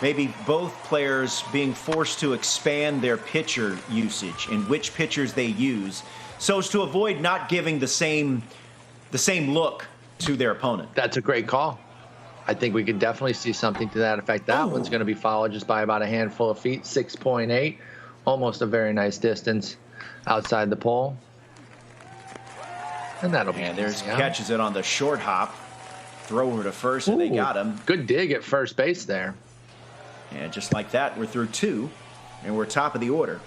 maybe both players being forced to expand their pitcher usage and which pitchers they use, so as to avoid not giving the same look to their opponent?
That's a great call. I think we could definitely see something to that effect. That one's going to be followed just by about a handful of feet, 6.8. Almost a very nice distance outside the pole. And that'll be.
And there's catches it on the short hop. Throw over to first, and they got him.
Good dig at first base there.
And just like that, we're through 2, and we're top of the order.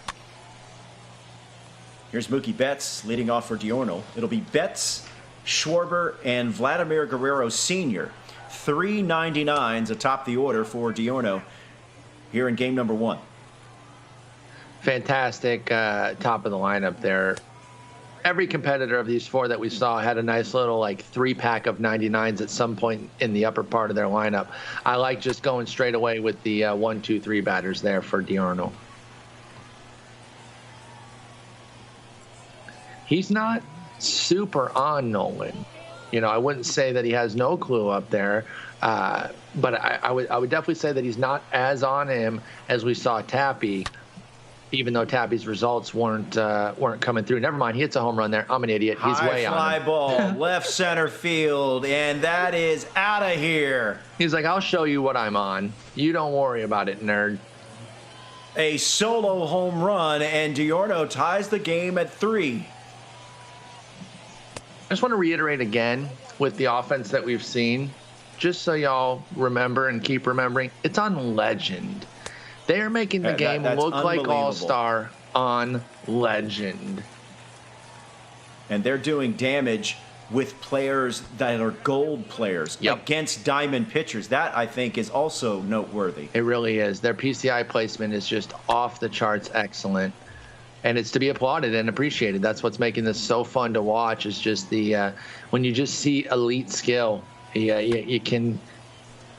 Here's Mookie Betts leading off for Diurnal. It'll be Betts, Schwarber, and Vladimir Guerrero Sr. 399s atop the order for Diurnal here in game number 1.
Fantastic top of the lineup there. Every competitor of these 4 that we saw had a nice little 3-pack of 99s at some point in the upper part of their lineup. I like just going straight away with the 1, 2, 3 batters there for Diurnal. He's not super on Nolan. I wouldn't say that he has no clue up there, but I would definitely say that he's not as on him as we saw Tappy. even though Tappy's results weren't coming through. Never mind, he hits a home run there. I'm an idiot. He's way on him.
High fly ball, left center field, and that is out of here.
He's like, I'll show you what I'm on. You don't worry about it, nerd.
A solo home run, and Diorno ties the game at 3.
I just want to reiterate again with the offense that we've seen, just so y'all remember and keep remembering, it's on Legend. They are making the game look like All-Star on Legend.
And they're doing damage with players that are gold players against diamond pitchers. That, I think, is also noteworthy.
It really is. Their PCI placement is just off the charts excellent. And it's to be applauded and appreciated. That's what's making this so fun to watch, is just the when you just see elite skill, you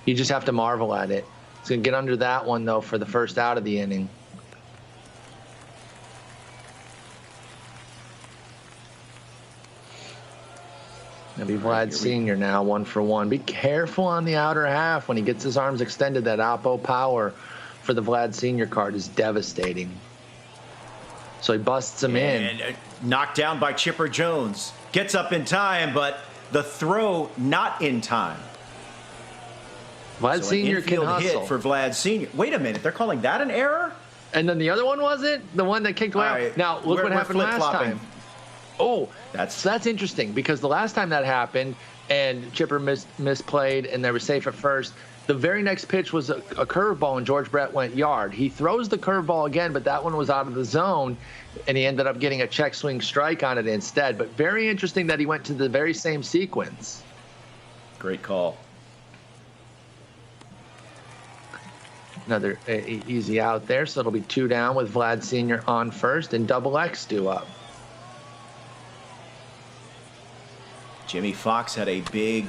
just have to marvel at it. It's going to get under that one, though, for the first out of the inning. It'll be Vlad Sr. now, 1-for-1. Be careful on the outer half when he gets his arms extended. That oppo power for the Vlad Sr. card is devastating. So he busts him in.
And knocked down by Chipper Jones. Gets up in time, but the throw not in time.
Vlad Sr. can hustle.
Hit for Vlad Sr. Wait a minute, they're calling that an error?
And then the other one was it? The one that kicked away?
Right.
Now, look what happened last time. Oh, so that's interesting, because the last time that happened and Chipper misplayed and they were safe at first, the very next pitch was a curveball and George Brett went yard. He throws the curveball again, but that one was out of the zone, and he ended up getting a check swing strike on it instead. But very interesting that he went to the very same sequence.
Great call.
Another easy out there, so it'll be 2 down with Vlad Sr. on first and Double X due up.
Jimmy Fox had a big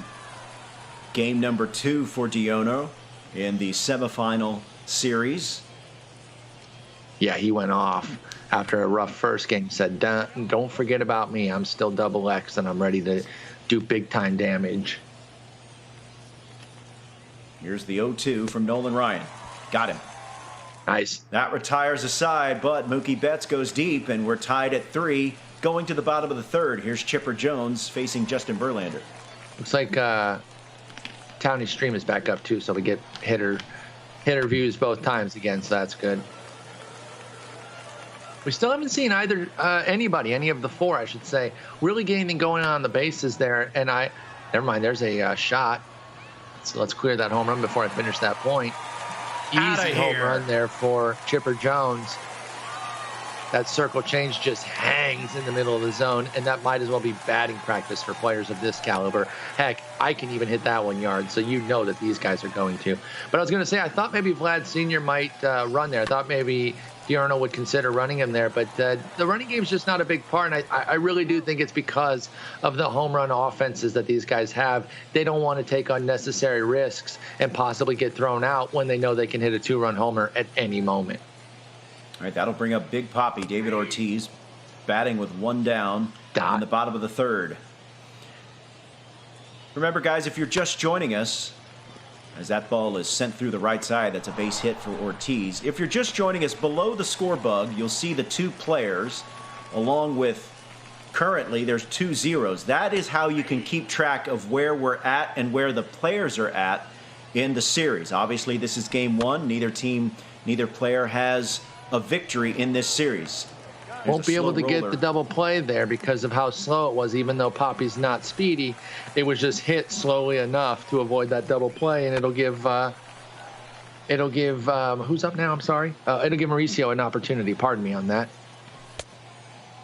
game number 2 for Diorno in the semifinal series.
Yeah, he went off after a rough first game. Said, don't forget about me. I'm still Double X, and I'm ready to do big-time damage.
Here's the 0-2 from Nolan Ryan. Got him.
Nice.
That retires a side, but Mookie Betts goes deep, and we're tied at 3, going to the bottom of the 3rd. Here's Chipper Jones facing Justin Verlander.
Looks like Townie's stream is back up too, so we get hitter views both times again, so that's good. We still haven't seen either any of the 4, I should say, really get anything going on the bases there. And never mind, there's a shot. So let's clear that home run before I finish that point. Easy home run there for Chipper Jones. That circle change just hangs in the middle of the zone, and that might as well be batting practice for players of this caliber. Heck, I can even hit that 1 yard, so you know that these guys are going to. But I was going to say, I thought maybe Vlad Sr. might run there. I thought maybe Diorno would consider running him there, but the running game's just not a big part, and I really do think it's because of the home run offenses that these guys have. They don't want to take unnecessary risks and possibly get thrown out when they know they can hit a 2-run homer at any moment.
All right, that'll bring up Big Papi, David Ortiz, batting with 1 down in the bottom of the 3rd. Remember, guys, if you're just joining us, as that ball is sent through the right side, that's a base hit for Ortiz. If you're just joining us, below the score bug, you'll see the 2 players, along with currently there's 2 zeros. That is how you can keep track of where we're at and where the players are at in the series. Obviously, this is game 1. Neither player has a victory in this series.
Won't be able to get the double play there because of how slow it was. Even though Papi's not speedy, it was just hit slowly enough to avoid that double play, and it'll give who's up now? I'm sorry. It'll give Mauricio an opportunity. Pardon me on that.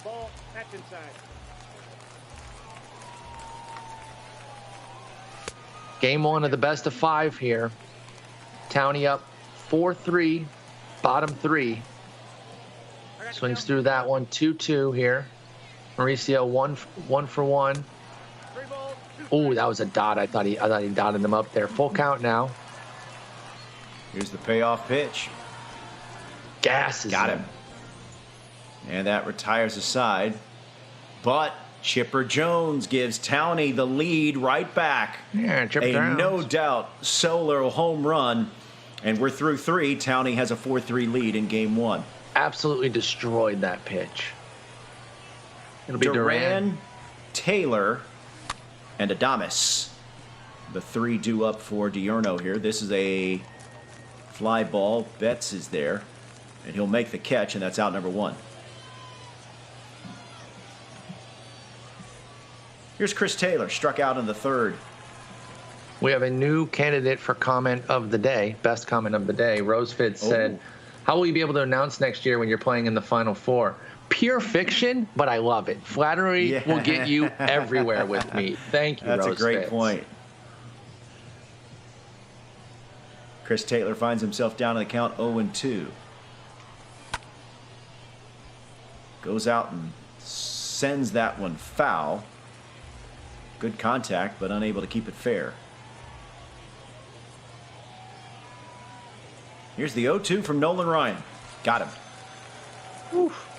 Ball, catch inside.
Game 1 of the best of 5 here. Townie up 4-3, bottom 3. Swings through that one, 2-2 here. Mauricio one for one. Oh, that was a dot. I thought he dotted them up there. Full count now.
Here's the payoff pitch.
Gas is
got him. And that retires a side. But Chipper Jones gives Townie the lead right back.
Yeah, Chipper Jones.
No doubt solo home run. And we're through 3. Townie has a 4-3 lead in game 1.
absolutely destroyed that pitch. It'll be Duran,
Taylor, and Adames. The three due up for Diurno here. This is a fly ball. Betts is there, and he'll make the catch, and that's out number one. Here's Chris Taylor, struck out in the third.
We have a new candidate for comment of the day, best comment of the day. Rosefit said, how will you be able to announce next year when you're playing in the Final Four? Pure fiction, but I love it. Flattery will get you everywhere with me. Thank you,
That's
Rosefit.
a great point. Chris Taylor finds himself down in the count 0-2. Goes out and sends that one foul. Good contact, but unable to keep it fair. Here's the 0-2 from Nolan Ryan. Got him. Oof.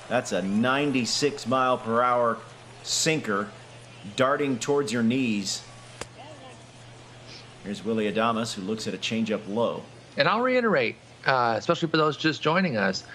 That's a 96-mile-per-hour sinker darting towards your knees. Here's Willy Adames, who looks at a changeup low.
And I'll reiterate, especially for those just joining us,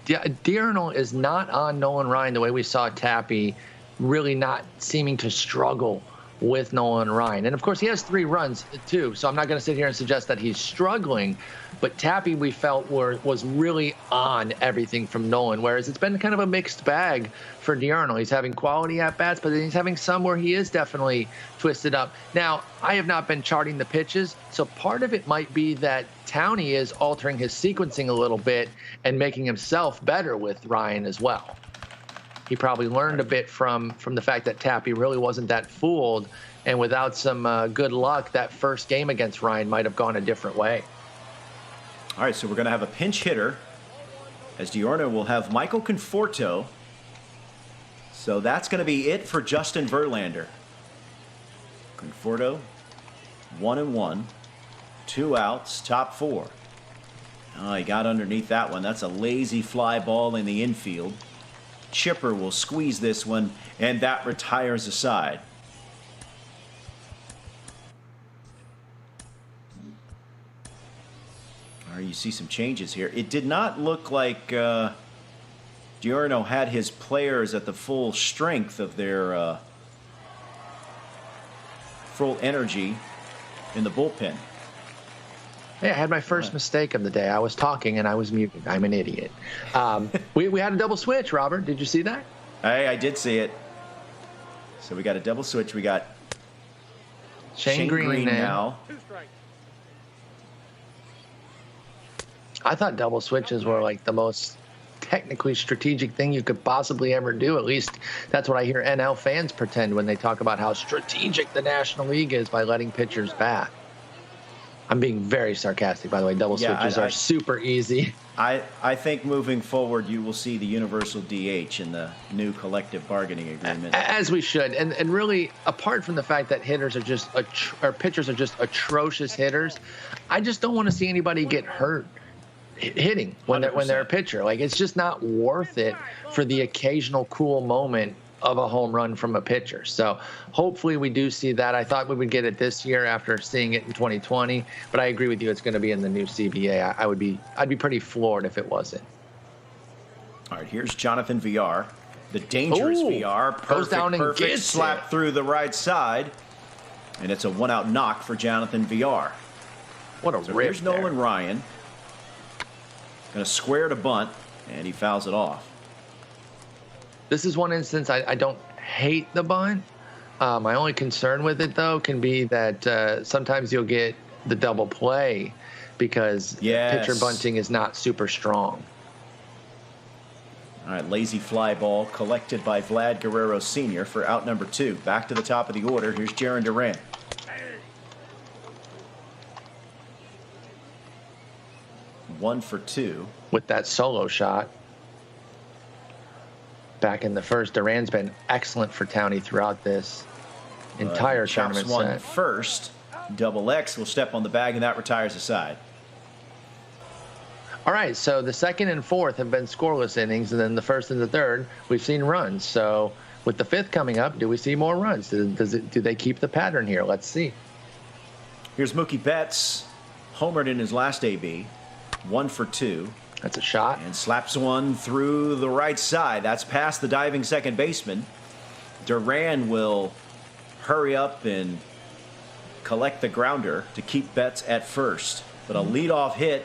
Diurnal is not on Nolan Ryan the way we saw Tappy really not seeming to struggle with Nolan Ryan. And, of course, he has 3 runs, too, so I'm not going to sit here and suggest that he's struggling. But Tappy, we felt, was really on everything from Nolan, whereas it's been kind of a mixed bag for Diurnal. He's having quality at-bats, but then he's having some where he is definitely twisted up. Now, I have not been charting the pitches, so part of it might be that Towney is altering his sequencing a little bit and making himself better with Ryan as well. He probably learned a bit from the fact that Tappy really wasn't that fooled, and without some good luck, that first game against Ryan might have gone a different way.
All right, so we're going to have a pinch hitter, as Diurno will have Michael Conforto. So that's going to be it for Justin Verlander. Conforto, 1-1, 2 outs, top 4. Oh, he got underneath that one. That's a lazy fly ball in the infield. Chipper will squeeze this one, and that retires a side. All right, you see some changes here. It did not look like Diurno had his players at the full strength of their full energy in the bullpen.
Hey, I had my first mistake of the day. I was talking and I was muted. I'm an idiot. We had a double switch, Robert. Did you see that?
Hey, I did see it. So we got a double switch. We got
Shane Green
now.
2 strikes.
I thought double switches were like the most technically strategic thing you could possibly ever do. At least that's what I hear NL fans pretend when they talk about how strategic the National League is by letting pitchers bat. I'm being very sarcastic, by the way. Double switches are super easy.
I think moving forward, you will see the universal DH in the new collective bargaining agreement.
As we should. And really, apart from the fact that hitters are just or pitchers are just atrocious hitters, I just don't want to see anybody get hurt hitting when they're a pitcher. Like, it's just not worth it for the occasional cool moment of a home run from a pitcher. So hopefully we do see that. I thought we would get it this year after seeing it in 2020, but I agree with you. It's going to be in the new CBA. I'd be pretty floored if it wasn't.
All right, here's Jonathan Villar, the dangerous Villar.
Goes down and
Perfect
gets
slap
it
through the right side, and it's a 1-out knock for Jonathan Villar.
What a
So
rip
here's Nolan Ryan. Going to square to bunt, and he fouls it off.
This is one instance I don't hate the bunt. My only concern with it, though, can be that sometimes you'll get the double play because pitcher bunting is not super strong.
All right, lazy fly ball collected by Vlad Guerrero Sr. for out number 2. Back to the top of the order. Here's Jarren Duran. One for 2.
With that solo shot. Back in the first, Duran's been excellent for Towney throughout this entire tournament
one
set.
First, double X will step on the bag, and that retires the side.
All right, so the second and fourth have been scoreless innings, and then the first and the third, we've seen runs. So with the fifth coming up, do we see more runs? Do they keep the pattern here? Let's see.
Here's Mookie Betts, homered in his last AB. 1 for 2.
That's a shot.
And slaps one through the right side. That's past the diving second baseman. Duran will hurry up and collect the grounder to keep Betts at first. But a leadoff hit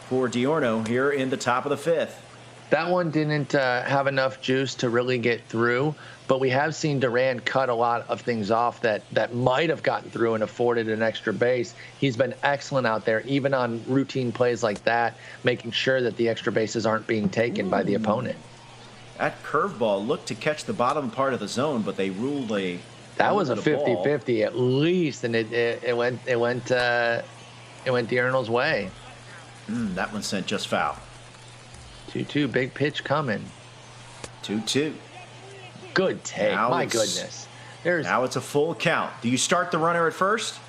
for Diorno here in the top of the 5th.
That one didn't have enough juice to really get through, but we have seen Duran cut a lot of things off that might have gotten through and afforded an extra base. He's been excellent out there, even on routine plays like that, making sure that the extra bases aren't being taken by the opponent.
That curveball looked to catch the bottom part of the zone, but they ruled a
that was a 50-50 at least, and it went Diurno's way.
That one sent just foul.
2-2, big pitch coming.
2-2.
Good take.
Now
My goodness.
Now it's a full count. Do you start the runner at first?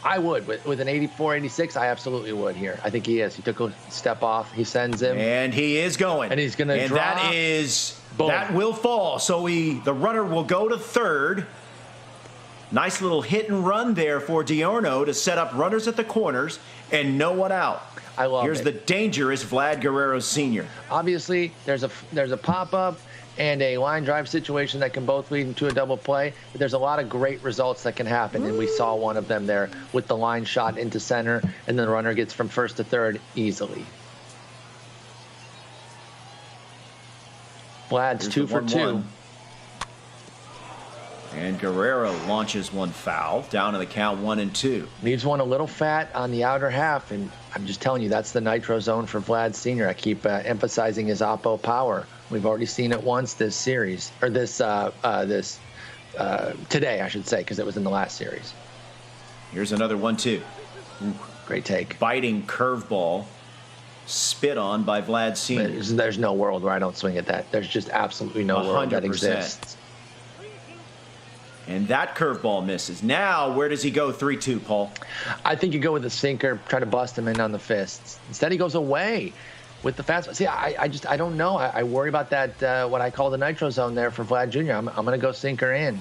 I would. With an 84-86, I absolutely would here. I think he is. He took a step off. He sends him.
And he is going.
And he's going to drop.
That will fall. So the runner will go to third. Nice little hit and run there for Diurno to set up runners at the corners and no one out.
I love
Here's
it.
the dangerous Vlad Guerrero Sr.
Obviously, there's a pop-up and a line drive situation that can both lead into a double play, but there's a lot of great results that can happen, and we saw one of them there with the line shot into center, and then the runner gets from first to third easily. Vlad's 2 for 2.
And Guerrero launches one foul down to the count 1-2.
Leaves one a little fat on the outer half, and I'm just telling you, that's the nitro zone for Vlad Sr. I keep emphasizing his oppo power. We've already seen it once this series, or today, I should say, because it was in the last series.
Here's another 1-2.
Great take.
Biting curveball, spit on by Vlad Sr.
There's no world where I don't swing at that. There's just absolutely no world that
100%.
exists.
And that curveball misses. Now, where does he go 3-2, Paul?
I think you go with the sinker, try to bust him in on the fists. Instead, he goes away with the fastball. See, I don't know. I worry about that, what I call the nitro zone there for Vlad Jr. I'm going to go sinker in.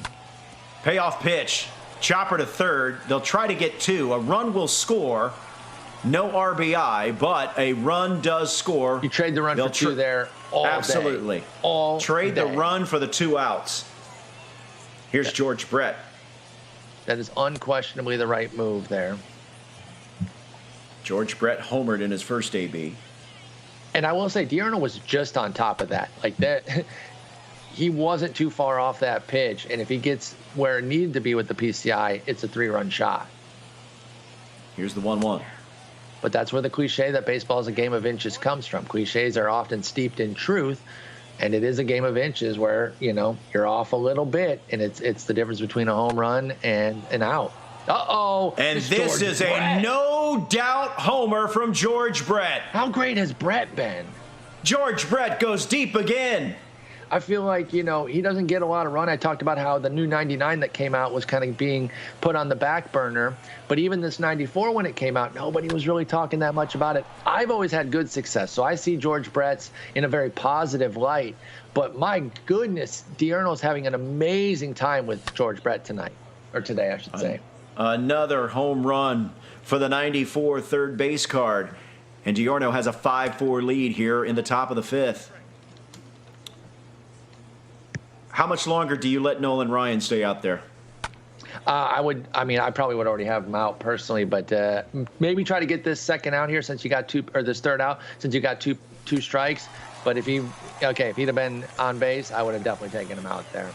Payoff pitch. Chopper to third. They'll try to get 2. A run will score. No RBI, but a run does score.
You trade the run for 2 there all
Absolutely.
day. All
Trade
day.
the run for the 2 outs. Here's George Brett.
That is unquestionably the right move there.
George Brett homered in his first AB.
And I will say, Diurno was just on top of that. Like that, he wasn't too far off that pitch. And if he gets where it needed to be with the PCI, it's a 3-run shot.
Here's the 1-1.
But that's where the cliche that baseball is a game of inches comes from. Cliches are often steeped in truth. And it is a game of inches where, you're off a little bit, and it's the difference between a home run and an out. Uh-oh.
And this is a no-doubt homer from George Brett.
How great has Brett been?
George Brett goes deep again.
I feel like, he doesn't get a lot of run. I talked about how the new 99 that came out was kind of being put on the back burner. But even this 94, when it came out, nobody was really talking that much about it. I've always had good success. So I see George Brett's in a very positive light. But my goodness, Diurno's having an amazing time with George Brett tonight. Or today, I should say.
Another home run for the 94 third base card. And Diurno has a 5-4 lead here in the top of the 5th. How much longer do you let Nolan Ryan stay out there?
I probably would already have him out personally, but maybe try to get this second out here since you got this third out since you got two strikes. But if he'd have been on base, I would have definitely taken him out there.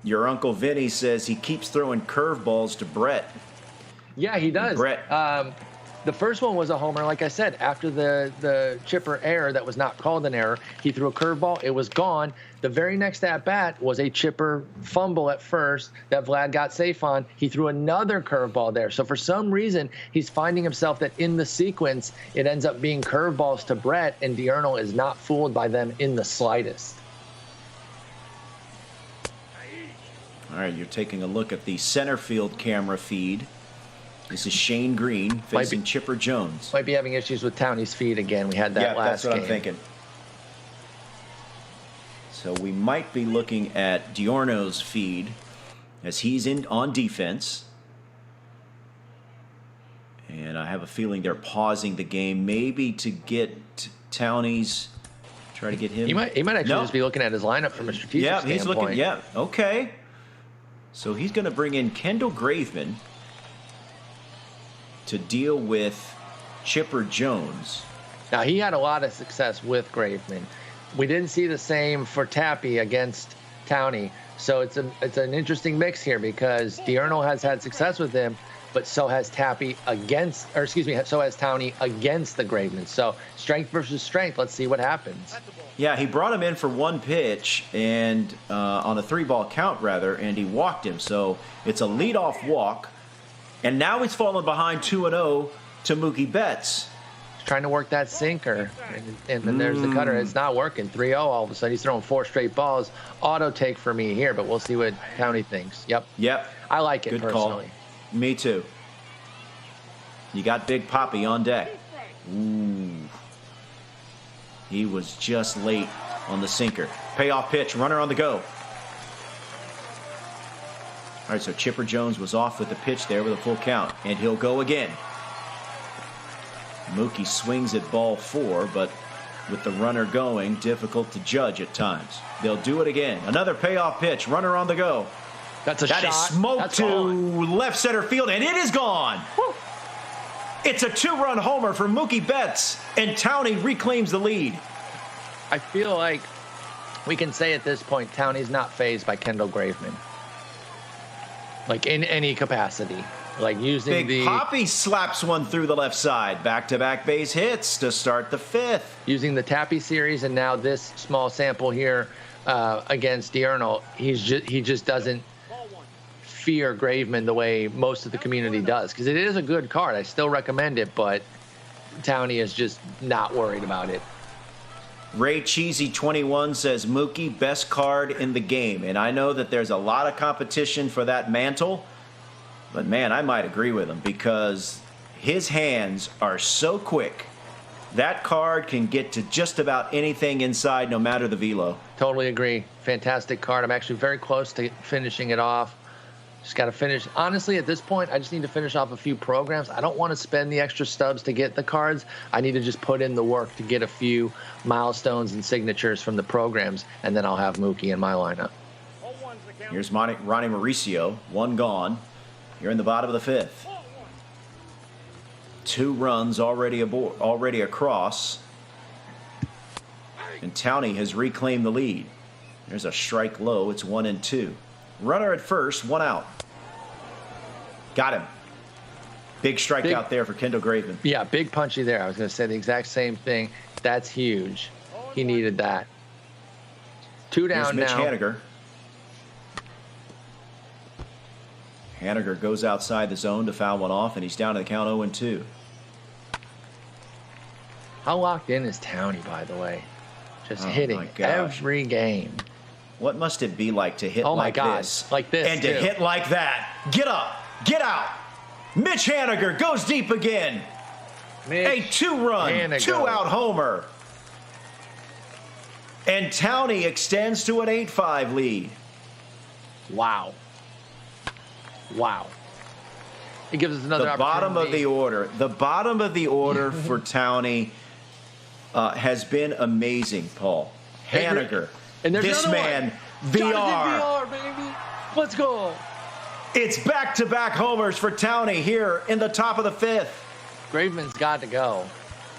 Your Uncle Vinny says he keeps throwing curveballs to Brett.
Yeah, he does.
Brett.
The first one was a homer. Like I said, after the chipper error that was not called an error, he threw a curveball. It was gone. The very next at-bat was a chipper fumble at first that Vlad got safe on. He threw another curveball there. So for some reason, he's finding himself that in the sequence, it ends up being curveballs to Brett, and Diurno is not fooled by them in the slightest.
All right, you're taking a look at the center field camera feed. This is Shane Green facing Chipper Jones.
Might be having issues with Townie's feed again. We had that last game.
That's what I'm thinking. So we might be looking at Diurno's feed as he's in on defense. And I have a feeling they're pausing the game, maybe to get Townie's, try to get him.
He might actually just be looking at his lineup from a strategic standpoint.
Yeah, he's looking. Yeah, okay. So he's going to bring in Kendall Graveman to deal with Chipper Jones.
Now, he had a lot of success with Graveman. We didn't see the same for Tappy against Townie. So it's an interesting mix here because Diurnal has had success with him, but so has Tappy so has Townie against the Graveman. So strength versus strength. Let's see what happens.
Yeah, he brought him in for one pitch and on a 3-ball count, rather, and he walked him. So it's a leadoff walk. And now he's fallen behind 2-0 to Mookie Betts.
He's trying to work that sinker, and then there's the cutter. It's not working. 3-0 all of a sudden. He's throwing 4 straight balls. Auto take for me here, but we'll see what Townie thinks. Yep. I like it. Good personally.
Call. Me too. You got Big Papi on deck. Ooh. He was just late on the sinker. Payoff pitch, runner on the go. All right, so Chipper Jones was off with the pitch there with a full count, and he'll go again. Mookie swings at ball 4, but with the runner going, difficult to judge at times. They'll do it again. Another payoff pitch, runner on the go.
That
is smoked to left center field, and it is gone. Woo. It's a 2-run homer for Mookie Betts, and Townie reclaims the lead.
I feel like we can say at this point, Townie's not fazed by Kendall Graveman. Like in any capacity. Like using
Big Papi slaps one through the left side. Back-to-back base hits to start the 5th.
Using the Tappy series and now this small sample here against Diurnal, he just doesn't fear Graveman the way most of the community does. Because it is a good card. I still recommend it, but Townie is just not worried about it.
Ray Cheesy 21 says Mookie, best card in the game. And I know that there's a lot of competition for that mantle. But, man, I might agree with him because his hands are so quick. That card can get to just about anything inside, no matter the velo.
Totally agree. Fantastic card. I'm actually very close to finishing it off. Just got to finish. Honestly, at this point, I just need to finish off a few programs. I don't want to spend the extra stubs to get the cards. I need to just put in the work to get a few milestones and signatures from the programs, and then I'll have Mookie in my lineup.
Here's Ronnie Mauricio, 1 gone. You're in the bottom of the 5th. 2 runs already across. And Townie has reclaimed the lead. There's a strike low. It's 1-2. Runner at first, 1 out. Got him. Big strikeout there for Kendall Graveman.
Yeah, big punchy there. I was going to say the exact same thing. That's huge. He needed that. 2 down
Here's
now.
Mitch Haniger. Haniger goes outside the zone to foul one off, and he's down to the count 0-2.
How locked in is Townie, by the way? Just hitting every game.
What must it be like to hit this?
Like this,
and to hit like that. Get up. Get out. Mitch Haniger goes deep again. A 2-run, 2-out homer. And Townie extends to an 8-5 lead.
Wow. It gives us another opportunity.
The bottom of the order for Townie has been amazing, Paul. Haniger.
And there's
this man, VR.
VR, baby. Let's go.
It's back-to-back homers for Townie here in the top of the 5th.
Graveman's got to go.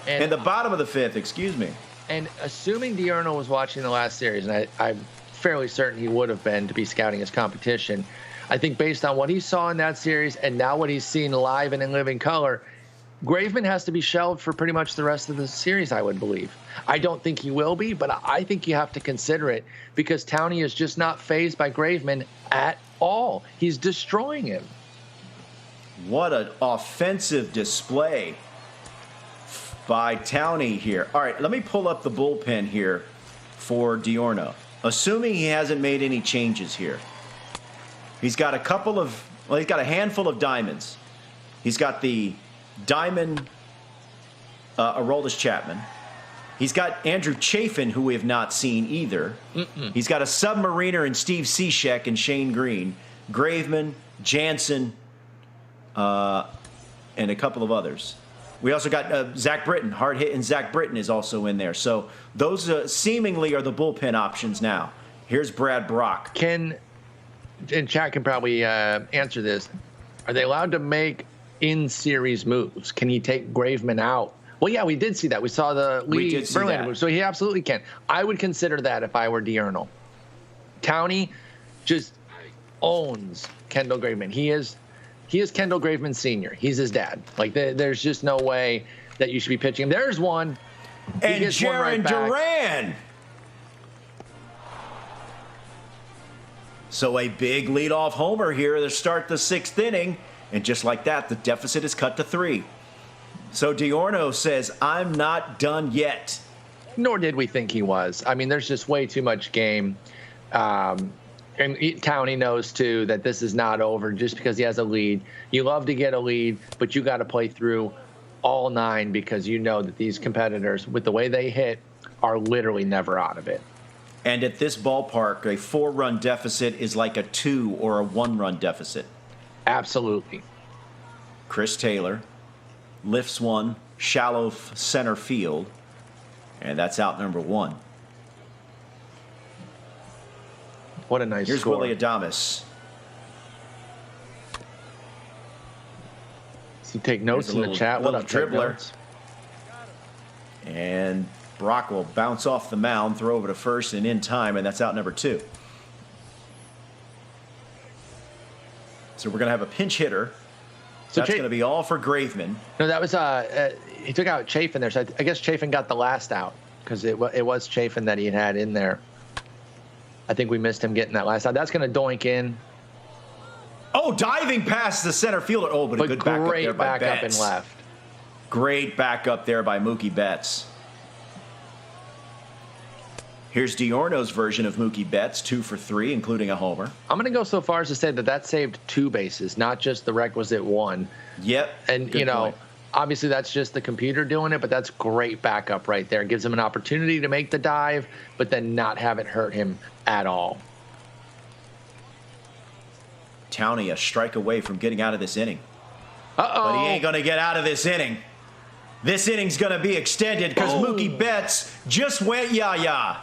In the bottom of the 5th, excuse me.
And assuming Diurnal was watching the last series, and I'm fairly certain he would have been to be scouting his competition, I think based on what he saw in that series and now what he's seen live and in living color, Graveman has to be shelved for pretty much the rest of the series, I would believe. I don't think he will be, but I think you have to consider it because Townie is just not fazed by Graveman at all. He's destroying him.
What an offensive display by Townie here. All right, let me pull up the bullpen here for Diurnal. Assuming he hasn't made any changes here. He's got he's got a handful of diamonds. He's got the diamond Aroldis Chapman. He's got Andrew Chafin, who we have not seen either. He's got a submariner in Steve Cishek and Shane Green. Graveman, Jansen, and a couple of others. We also got Zach Britton. Hard-hitting Zach Britton is also in there. So those seemingly are the bullpen options now. Here's Brad Brock.
And Chad can probably answer this. Are they allowed to make in-series moves? Can he take Graveman out? Well, yeah, we did see that. We saw the Lee Verlander move, so he absolutely can. I would consider that if I were Diurnal. Towney just owns Kendall Graveman. He is Kendall Graveman Sr. He's his dad. Like, there's just no way that you should be pitching him. There's one.
And Jaron Duran. So a big leadoff homer here to start the 6th inning. And just like that, the deficit is cut to 3. So Diurno says, I'm not done yet.
Nor did we think he was. I mean, there's just way too much game. And Towney knows, too, that this is not over just because he has a lead. You love to get a lead, but you got to play through all 9 because you know that these competitors, with the way they hit, are literally never out of it.
And at this ballpark, a 4-run deficit is like a 2 or a 1-run deficit.
Absolutely.
Chris Taylor lifts one, shallow center field, and that's out number 1.
What a nice
Here's
score.
Willy Adames.
So you take notes in the chat. What up,
dribbler? And Brock will bounce off the mound, throw over to first, and in time, and that's out number 2. So we're going to have a pinch hitter. So that's going to be all for Graveman.
No, that was he took out Chafin there. So I guess Chafin got the last out because it was Chafin that he had in there. I think we missed him getting that last out. That's going to doink in.
Oh, diving past the center fielder. Oh, but a good backup there by Betts.
Great backup and left.
Great backup there by Mookie Betts. Here's Diurno's version of Mookie Betts, 2 for 3, including a homer.
I'm going to go so far as to say that saved 2 bases, not just the requisite 1.
Yep.
And, you know, obviously that's just the computer doing it, but that's great backup right there. It gives him an opportunity to make the dive, but then not have it hurt him at all.
Towney a strike away from getting out of this inning.
Uh-oh.
But he ain't going to get out of this inning. This inning's going to be extended because Mookie Betts just went yah-yah.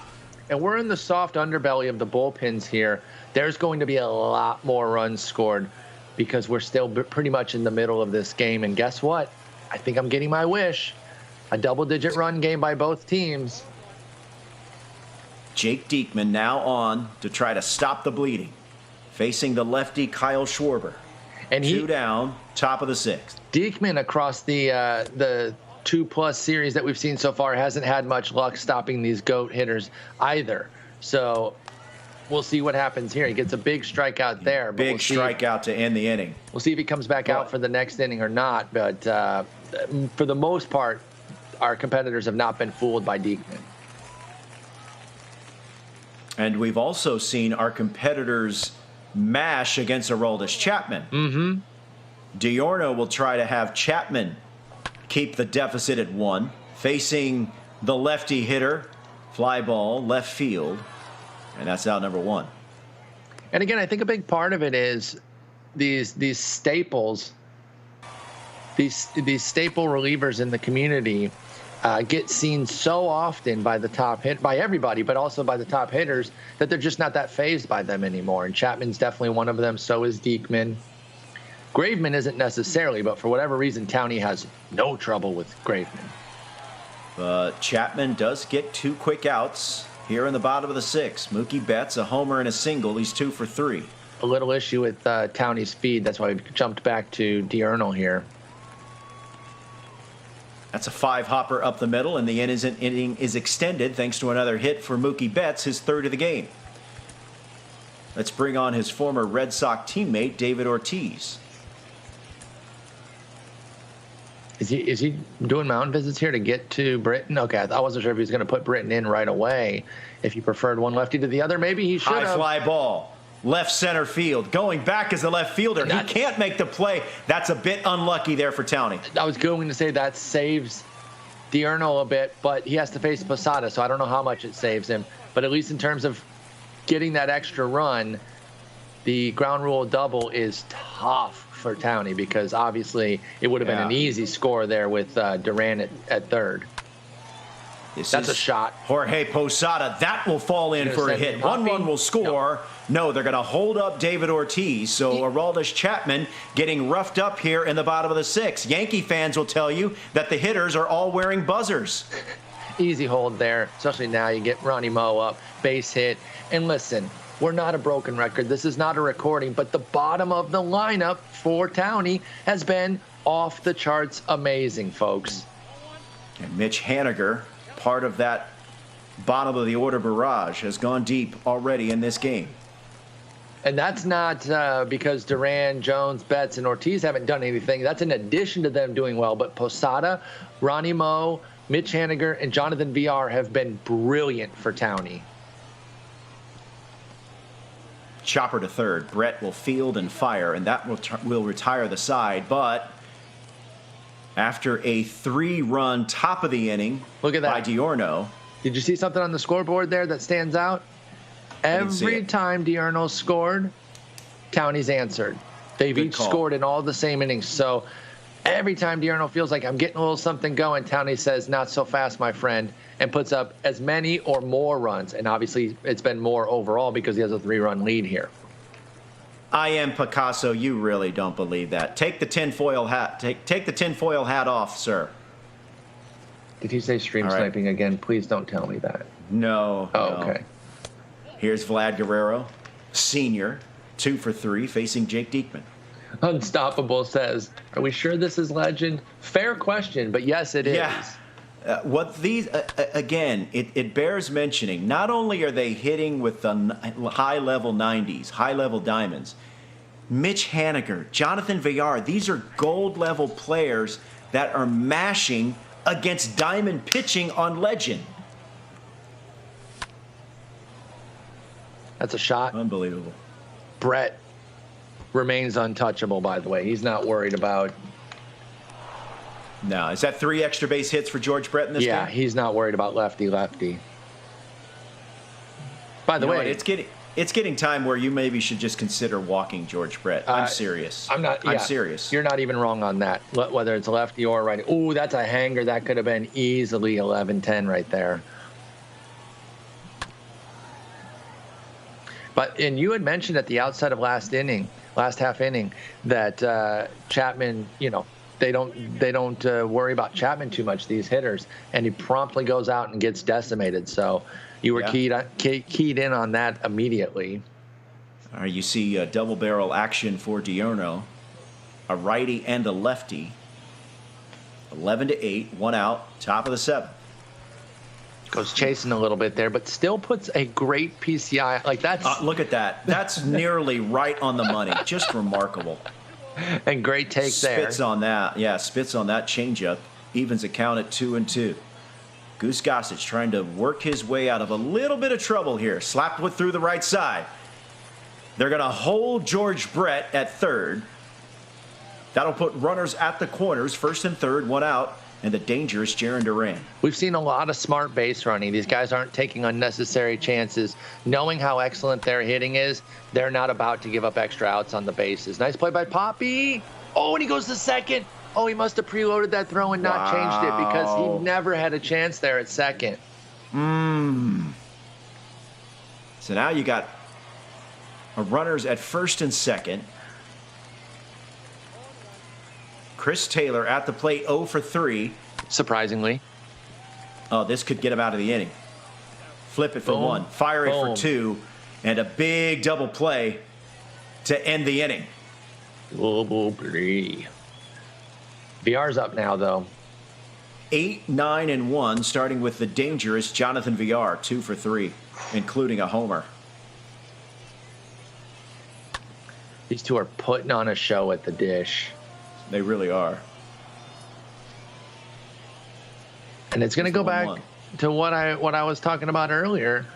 And we're in the soft underbelly of the bullpens here. There's going to be a lot more runs scored because we're still pretty much in the middle of this game. And guess what? I think I'm getting my wish. A double-digit run game by both teams.
Jake Diekman now on to try to stop the bleeding. Facing the lefty Kyle Schwarber.
And
2 down, top of the 6th.
Diekman across the 2+ series that we've seen so far hasn't had much luck stopping these GOAT hitters either. So we'll see what happens here. He gets a big strikeout there.
Big strikeout to end the inning.
We'll see if he comes back out for the next inning or not. But for the most part, our competitors have not been fooled by Diekman.
And we've also seen our competitors mash against Aroldis Chapman.
Mm-hmm.
Diurno will try to have Chapman keep the deficit at 1, facing the lefty hitter, fly ball, left field, and that's out number 1.
And again, I think a big part of it is these staples, these staple relievers in the community get seen so often by the top hit by everybody, but also by the top hitters that they're just not that fazed by them anymore. And Chapman's definitely one of them. So is Diekman. Graveman isn't necessarily, but for whatever reason, Towney has no trouble with Graveman.
Chapman does get 2 quick outs here in the bottom of the 6th. Mookie Betts, a homer and a single. He's 2 for 3.
A little issue with Towney's speed. That's why we jumped back to Diurnal here.
That's a 5-hopper up the middle, and the inning is extended thanks to another hit for Mookie Betts, his 3rd of the game. Let's bring on his former Red Sox teammate, David Ortiz.
Is he doing mound visits here to get to Britton? Okay, I wasn't sure if he was going to put Britton in right away. If he preferred one lefty to the other, maybe he should have.
High fly ball, left center field, going back as the left fielder. He can't make the play. That's a bit unlucky there for Towney.
I was going to say that saves Diurnal a bit, but he has to face Posada, so I don't know how much it saves him. But at least in terms of getting that extra run, the ground rule double is tough for Towney because obviously it would have been an easy score there with Duran at third. That's a shot.
Jorge Posada. That will fall in for a hit. 1-1 will score. No, they're going to hold up David Ortiz. So Aroldis Chapman getting roughed up here in the bottom of the sixth. Yankee fans will tell you that the hitters are all wearing buzzers.
Easy hold there, especially now you get Ronnie Moe up, base hit. And listen, we're not a broken record. This is not a recording, but the bottom of the lineup for Towney has been off the charts amazing, folks.
And Mitch Haniger, part of that bottom of the order barrage, has gone deep already in this game.
And that's not because Duran, Jones, Betts, and Ortiz haven't done anything. That's in addition to them doing well. But Posada, Ronnie Moe, Mitch Haniger, and Jonathan VR have been brilliant for Towney.
Chopper to third. Brett will field and fire, and that will retire the side. But after a 3-run top of the inning
Look at that.
by Diorno.
Did you see something on the scoreboard there that stands out? Every time Diorno scored, Towney's answered. They've each scored in all the same innings. So every time Diorno feels like I'm getting a little something going, Towney says, not so fast, my friend, and puts up as many or more runs. And obviously it's been more overall because he has a 3-run lead here.
I am Picasso. You really don't believe that. Take the tinfoil hat. Take the tinfoil hat off, sir.
Did he say stream sniping again? Please don't tell me that.
No.
Oh,
no.
okay.
Here's Vlad Guerrero, senior, 2 for 3, facing Jake Diekman.
Unstoppable says, are we sure this is legend? Fair question, but yes, it is.
What these, again, it bears mentioning, not only are they hitting with the high-level 90s, high-level diamonds, Mitch Haniger, Jonathan Villar, these are gold-level players that are mashing against diamond pitching on legend.
That's a shot.
Unbelievable.
Brett remains untouchable, by the way. He's not worried about...
No, is that 3 extra base hits for George Brett in this game?
Yeah, he's not worried about lefty-lefty. By the way...
It's getting time where you maybe should just consider walking George Brett. I'm serious. I'm serious.
You're not even wrong on that, whether it's lefty or righty. Ooh, that's a hanger. That could have been easily 11-10 right there. And you had mentioned at the outset of last half inning, that Chapman, they don't worry about Chapman too much, these hitters, and he promptly goes out and gets decimated. So you were keyed in on that immediately.
All right, you see double barrel action for Diorno, a righty and a lefty. 11-8, 1 out, top of the 7th.
Goes chasing a little bit there, but still puts a great PCI. Like that's
look at that. That's nearly right on the money. Just remarkable.
And great take there.
Spits on that. Yeah, spits on that changeup. Evens the count at 2-2. Goose Gossage trying to work his way out of a little bit of trouble here. Slapped it through the right side. They're going to hold George Brett at third. That'll put runners at the corners, first and third, 1 out. And the dangerous Jarren Duran.
We've seen a lot of smart base running. These guys aren't taking unnecessary chances. Knowing how excellent their hitting is, they're not about to give up extra outs on the bases. Nice play by Poppy. Oh, and he goes to second. Oh, he must have preloaded that throw and not changed it because he never had a chance there at second.
So now you got runners at first and second. Chris Taylor at the plate, 0 for 3.
Surprisingly.
Oh, this could get him out of the inning. Flip it for 1, fire it for 2, and a big double play to end the inning.
Double play. VR's up now, though.
8, 9, and 1, starting with the dangerous Jonathan VR, 2 for 3, including a homer.
These two are putting on a show at the dish.
They really are.
And it's going to go back to what I was talking about earlier.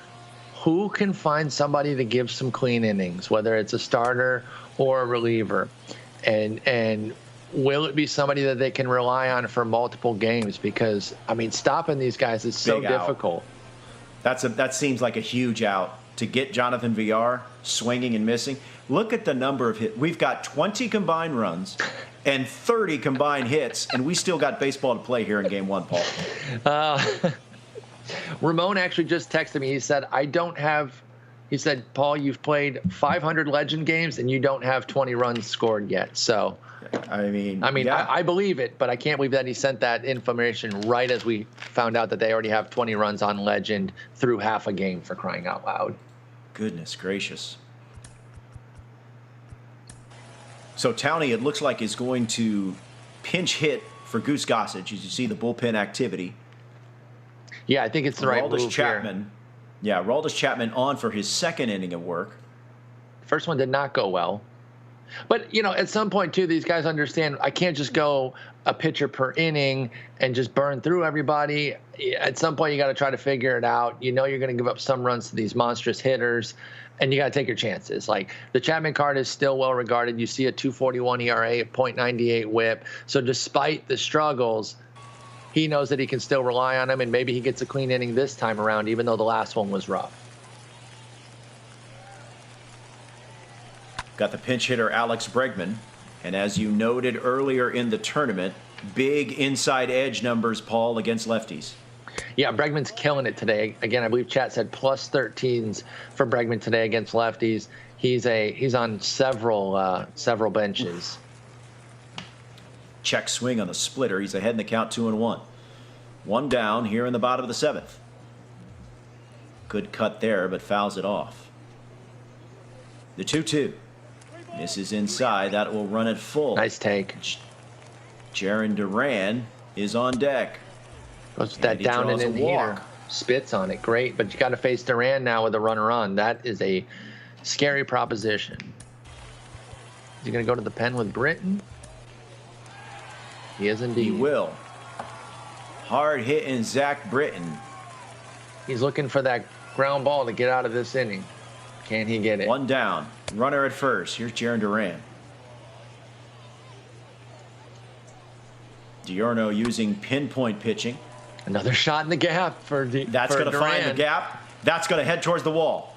Who can find somebody to give some clean innings, whether it's a starter or a reliever? And will it be somebody that they can rely on for multiple games? Because, I mean, stopping these guys is so difficult.
That seems like a huge out. To get Jonathan VR swinging and missing. Look at the number of hits. We've got 20 combined runs and 30 combined hits, and we still got baseball to play here in Game 1, Paul.
Ramon actually just texted me. He said, he said, Paul, you've played 500 Legend games, and you don't have 20 runs scored yet. So,
I mean,
yeah. I believe it, but I can't believe that he sent that information right as we found out that they already have 20 runs on Legend through half a game, for crying out loud.
Goodness gracious. So Towney, it looks like, is going to pinch hit for Goose Gossage, as you see the bullpen activity.
Yeah, I think it's the right move
Chapman.
here.
Yeah, Aroldis Chapman on for his second inning of work.
First one did not go well. But, at some point, too, these guys understand I can't just go a pitcher per inning and just burn through everybody. At some point, you got to try to figure it out. You're going to give up some runs to these monstrous hitters, and you got to take your chances. Like, the Chapman card is still well regarded. You see a 2.41 ERA, a .98 whip. So despite the struggles, he knows that he can still rely on him, and maybe he gets a clean inning this time around, even though the last one was rough.
Got the pinch hitter Alex Bregman. And as you noted earlier in the tournament, big inside edge numbers, Paul, against lefties.
Yeah, Bregman's killing it today. Again, I believe chat said plus 13s for Bregman today against lefties. He's on several benches.
Check swing on the splitter. He's ahead in the count 2-1. One down here in the bottom of the seventh. Good cut there, but fouls it off. The 2-2. This is inside. That will run it full.
Nice take.
Jaron Duran is on deck.
Goes that down and in the heater. Spits on it. Great. But you got to face Duran now with a runner on. That is a scary proposition. Is he going to go to the pen with Britton? He is indeed.
He will. Hard hitting Zach Britton.
He's looking for that ground ball to get out of this inning. Can he get it?
One down. Runner at first. Here's Jaron Duran. Diurno using pinpoint pitching.
Another shot in the gap for Duran.
That's going to find the gap. That's going to head towards the wall.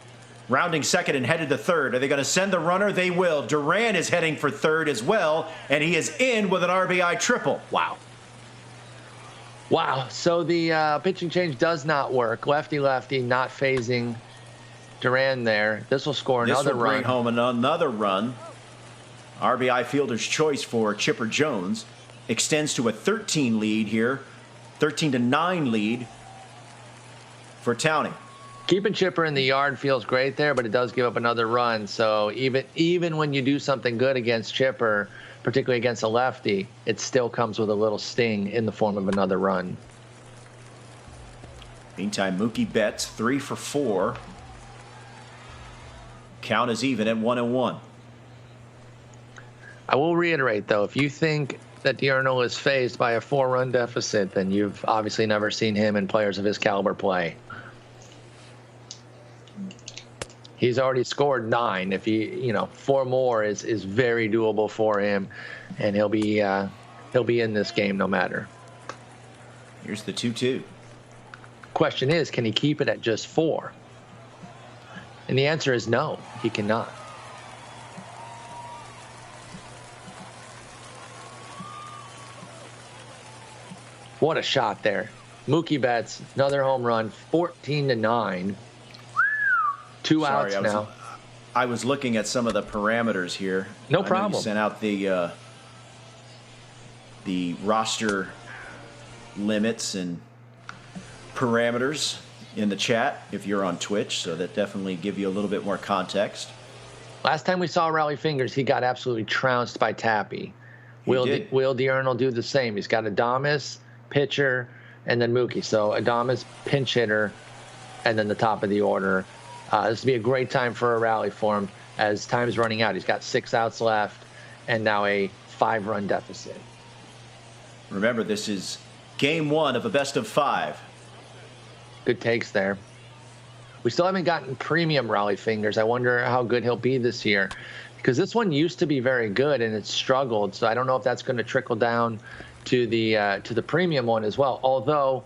Rounding second and headed to third. Are they going to send the runner? They will. Duran is heading for third as well, and he is in with an RBI triple.
Wow. Wow. So the pitching change does not work. Lefty-lefty, not phasing Duran there. This will score another run.
This will bring home another run. RBI fielder's choice for Chipper Jones. Extends to a 13 lead here. 13-9 lead for Towney.
Keeping Chipper in the yard feels great there, but it does give up another run. So even when you do something good against Chipper, particularly against a lefty, it still comes with a little sting in the form of another run.
Meantime, Mookie Betts 3 for 4. Count is even at 1-1.
I will reiterate, though, if you think that Diurno is phased by a 4-run deficit, then you've obviously never seen him and players of his caliber play. He's already scored 9. If he, 4 more is very doable for him, and he'll be in this game no matter.
Here's the 2-2.
Question is, can he keep it at just 4? And the answer is no, he cannot. What a shot there. Mookie Betts, another home run, 14-9. Two outs now.
I was looking at some of the parameters here.
No problem.
You sent out the roster limits and parameters in the chat if you're on Twitch, so that definitely give you a little bit more context.
Last time we saw Rally Fingers, he got absolutely trounced by Tappy. Will Diurno do the same? He's got Adames, pitcher, and then Mookie. So Adames, pinch hitter, and then the top of the order. This will be a great time for a rally for him as time is running out. He's got 6 outs left and now a 5-run deficit.
Remember, this is game 1 of a best of 5.
Good takes there. We still haven't gotten premium Rally Fingers. I wonder how good he'll be this year, because this one used to be very good and it's struggled. So I don't know if that's going to trickle down to the premium one as well. Although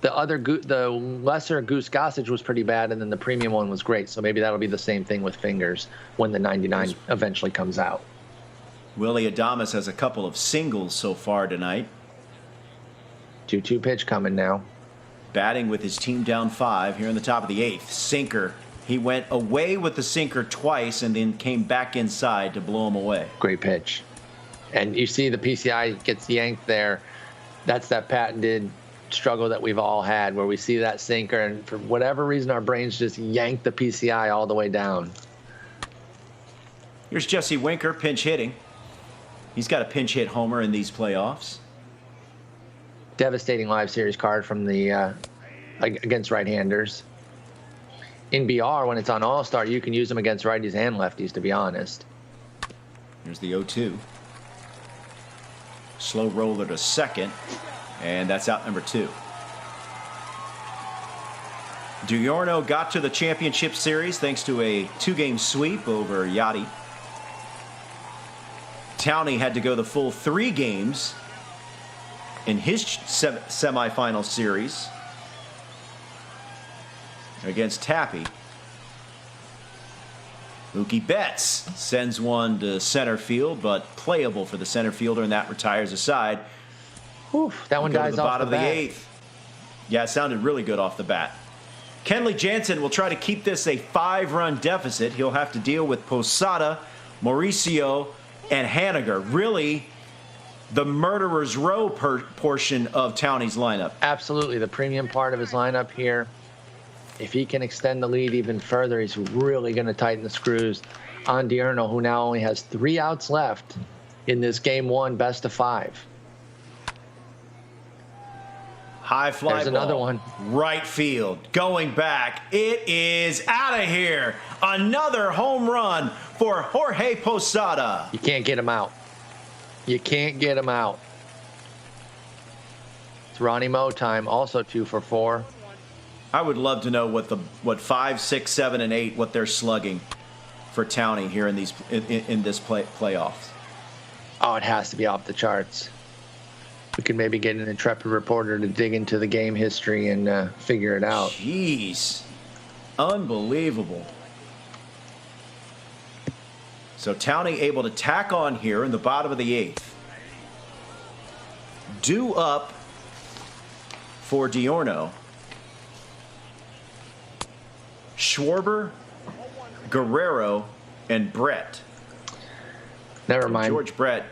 the lesser Goose Gossage was pretty bad, and then the premium one was great. So maybe that'll be the same thing with fingers when the 99 eventually comes out.
Willie Adames has a couple of singles so far tonight.
2-2 pitch coming now.
Batting with his team down 5 here in the top of the 8th. Sinker. He went away with the sinker twice and then came back inside to blow him away.
Great pitch. And you see the PCI gets yanked there. That's that patented struggle that we've all had where we see that sinker and for whatever reason our brains just yank the PCI all the way down.
Here's Jesse Winker pinch hitting. He's got a pinch hit homer in these playoffs.
Devastating live series card from the against right-handers. In BR, when it's on All-Star, you can use them against righties and lefties, to be honest.
Here's the 0-2. Slow roller to second, and that's out number 2. Diurno got to the championship series thanks to a 2-game sweep over Yachty. Towney had to go the full 3 games in his semifinal series against Tappy. Mookie Betts sends one to center field, but playable for the center fielder, and that retires aside.
Oof, that one dies
to the
off
bottom
the
of the
bat.
8th. Yeah, it sounded really good off the bat. Kenley Jansen will try to keep this a 5-run deficit. He'll have to deal with Posada, Mauricio, and Haniger. Really, the murderer's row portion of Towney's lineup.
Absolutely, the premium part of his lineup here. If he can extend the lead even further, he's really going to tighten the screws on Diurno, who now only has 3 outs left in this Game 1 best-of-5.
High fly
There's
ball.
another one.
Right field. Going back. It is out of here. Another home run for Jorge Posada.
You can't get him out. You can't get him out. It's Ronnie Moe time, also 2 for 4.
I would love to know what 5, 6, 7, and 8 what they're slugging for Towney here in this playoffs.
Oh, it has to be off the charts. We could maybe get an intrepid reporter to dig into the game history and figure it out.
Jeez. Unbelievable. So Towney able to tack on here in the bottom of the 8th. Due up for Diurno. Schwarber, Guerrero, and Brett.
Never mind.
George Brett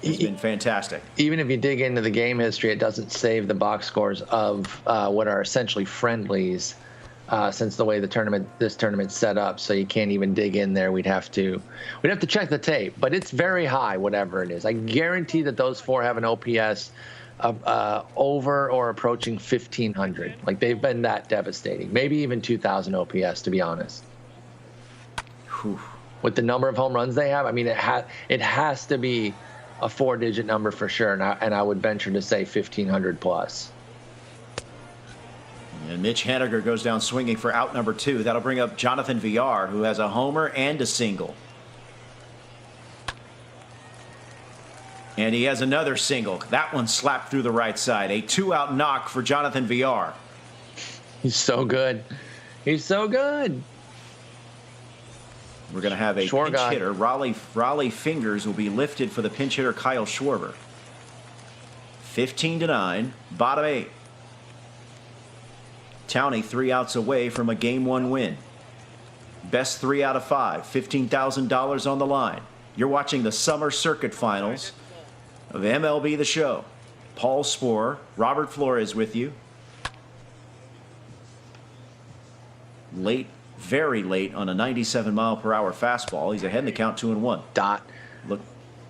has been fantastic.
Even if you dig into the game history, it doesn't save the box scores of what are essentially friendlies since the way this tournament's set up. So you can't even dig in there. We'd have to check the tape, but it's very high, whatever it is. I guarantee that those 4 have an OPS over or approaching 1,500. Like, they've been that devastating. Maybe even 2,000 OPS, to be honest.
Whew.
With the number of home runs they have, I mean, it has to be a 4-digit number for sure, and I would venture to say 1,500 plus.
And Mitch Haniger goes down swinging for out number 2. That'll bring up Jonathan Villar, who has a homer and a single. And he has another single. That one slapped through the right side. A 2-out knock for Jonathan Villar.
He's so good. He's so good.
We're going to have a pinch hitter. Raleigh Fingers will be lifted for the pinch hitter, Kyle Schwarber. 15-9, bottom 8. Towney 3 outs away from a Game 1 win. Best 3 out of 5. $15,000 on the line. You're watching the Summer Circuit Finals of MLB The Show. Paul Sporer, Robert Flores with you. Late, very late on a 97-mile-per-hour fastball. He's ahead in the count, 2-1.
Dot.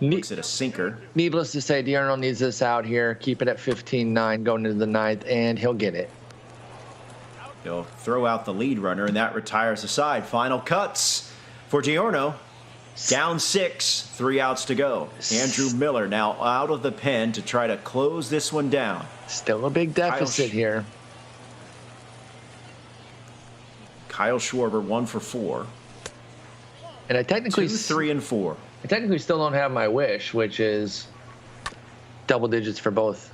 Looks at a sinker.
Needless to say, Diurno needs this out here. Keep it at 15-9 going into the 9th, and he'll get it.
He'll throw out the lead runner, and that retires the side. Final cuts for Diurno. Down 6, 3 outs to go. Andrew Miller now out of the pen to try to close this one down.
Still a big deficit here.
Kyle Schwarber 1 for 4.
And I technically
2, 3, and 4.
I technically still don't have my wish, which is double digits for both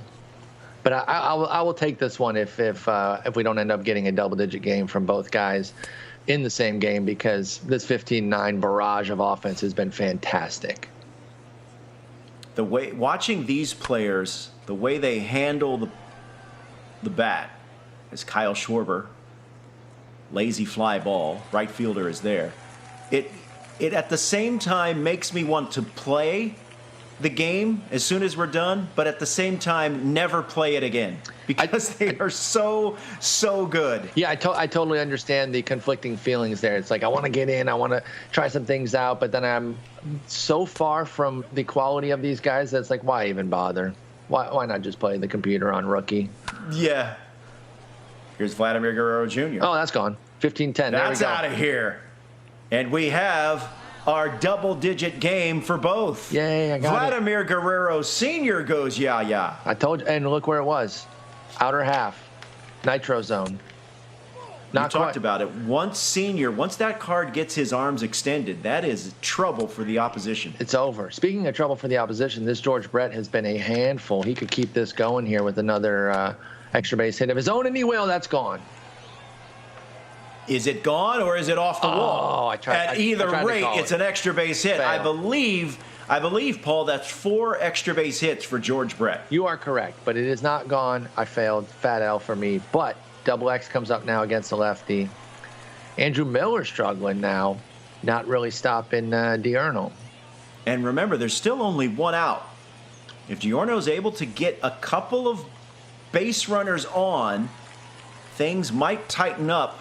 But I will take this one if we don't end up getting a double-digit game from both guys in the same game, because this 15-9 barrage of offense has been fantastic.
The way watching these players, the way they handle the bat, as Kyle Schwarber, lazy fly ball, right fielder is there. It at the same time makes me want to play the game as soon as we're done, but at the same time never play it again because they are so good.
Yeah, I totally understand the conflicting feelings there. It's like I want to get in, I want to try some things out, but then I'm so far from the quality of these guys that it's like, why even bother? Why not just play the computer on rookie?
Yeah. Here's Vladimir Guerrero Jr.
Oh, that's gone. 15-10.
That's out of here. And we have our double-digit game for both.
Yay, I got
Vladimir Guerrero Sr. goes yeah.
I told you, and look where it was. Outer half. Nitro zone.
Not talked about it. Once that card gets his arms extended, that is trouble for the opposition.
It's over. Speaking of trouble for the opposition, this George Brett has been a handful. He could keep this going here with another extra base hit of his own, and he will. That's gone.
Is it gone or is it off the wall? At either rate, it's an extra base hit.
Fail.
I believe, Paul, that's 4 extra base hits for George Brett.
You are correct, but it is not gone. I failed. Fat L for me. But Double X comes up now against the lefty. Andrew Miller struggling now, not really stopping Diurnal.
And remember, there's still only 1 out. If Diurnal's able to get a couple of base runners on, things might tighten up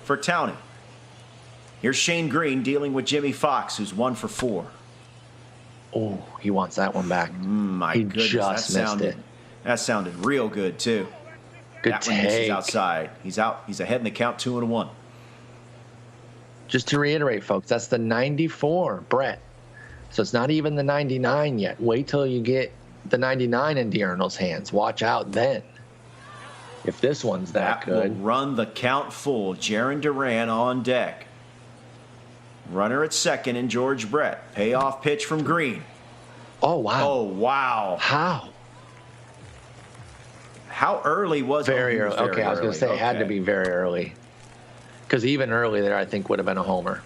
for Towney. Here's Shane Green dealing with Jimmy Fox, who's 1 for 4.
Oh, he wants that one back.
My
he
goodness,
just missed it.
That sounded real good too.
Good
that
take.
one misses outside. He's out. He's ahead in the count, 2-1.
Just to reiterate, folks, that's the 94 Brett. So it's not even the 99 yet. Wait till you get the 99 in Diurnal's hands. Watch out then. If this one's that good.
Will run the count full. Jarren Duran on deck. Runner at second and George Brett. Payoff pitch from Green.
Oh, wow.
Oh, wow. How early was it?
Very early. Okay, I was going to say it had to be very early. Because even early there, I think, would have been a homer.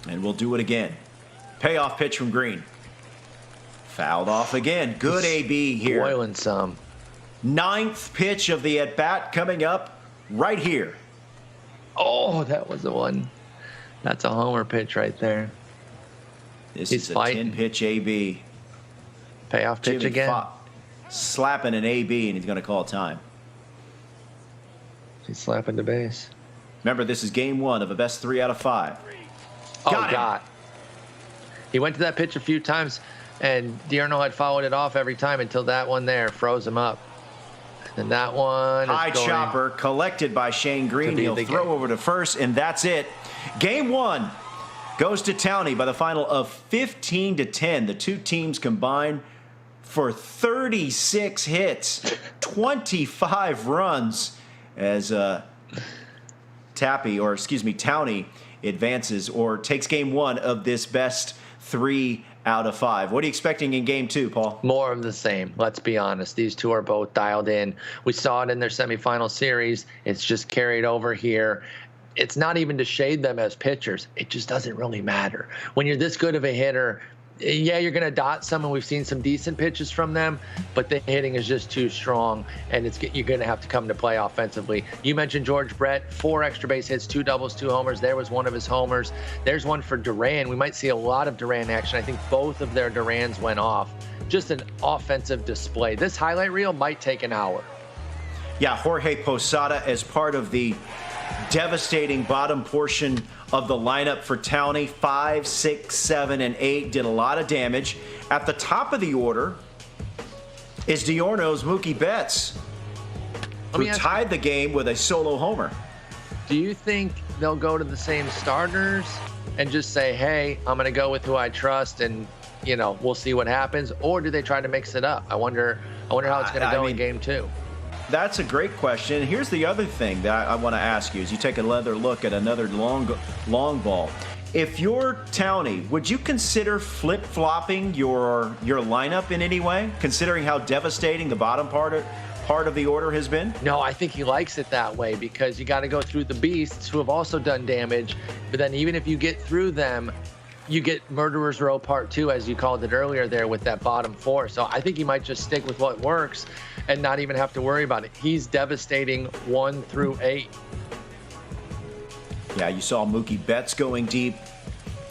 And we'll do it again. Payoff pitch from Green. Fouled off again. Good AB here.
Boiling some.
9th pitch of the at-bat coming up right here.
Oh, that was the one. That's a homer pitch right there.
This
He's
is a
fighting.
10-pitch AB.
Payoff pitch again.
Slapping an AB, and he's going to call time.
He's slapping the base.
Remember, this is game 1 of a best 3 out of 5.
God. He went to that pitch a few times, and Diurnal had followed it off every time until that one there froze him up. And that one
High
is going
chopper collected by Shane Green. He'll throw over to first, and that's it. Game 1 goes to Towney by the final of 15-10. The two teams combined for 36 hits, 25 runs as Towney advances or takes game 1 of this best 3 out of 5. What are you expecting in game 2, Paul?
more of the same. Let's be honest. These two are both dialed in. We saw it in their semifinal series. It's just carried over here. It's not even to shade them as pitchers. It just doesn't really matter. When you're this good of a hitter, yeah, you're going to dot some, and we've seen some decent pitches from them, but the hitting is just too strong, and you're going to have to come to play offensively. You mentioned George Brett, 4 extra base hits, 2 doubles, 2 homers. There was one of his homers. There's one for Duran. We might see a lot of Duran action. I think both of their Durans went off. Just an offensive display. This highlight reel might take an hour.
Yeah, Jorge Posada as part of the devastating bottom portion of the lineup for Towney. 5, 6, 7, and 8 did a lot of damage. At the top of the order is Diurnal's Mookie Betts, who tied the game with a solo homer.
Do you think they'll go to the same starters and just say, hey, I'm going to go with who I trust and, we'll see what happens? Or do they try to mix it up? I wonder how it's going to go in game 2.
That's a great question. Here's the other thing that I want to ask you as you take another look at another long ball. If you're Towney, would you consider flip-flopping your lineup in any way, considering how devastating the bottom part part of the order has been?
No, I think he likes it that way because you got to go through the beasts who have also done damage. But then even if you get through them, you get Murderer's Row Part 2, as you called it earlier there with that bottom 4. So I think he might just stick with what works and not even have to worry about it. He's devastating 1 through 8.
Yeah, you saw Mookie Betts going deep,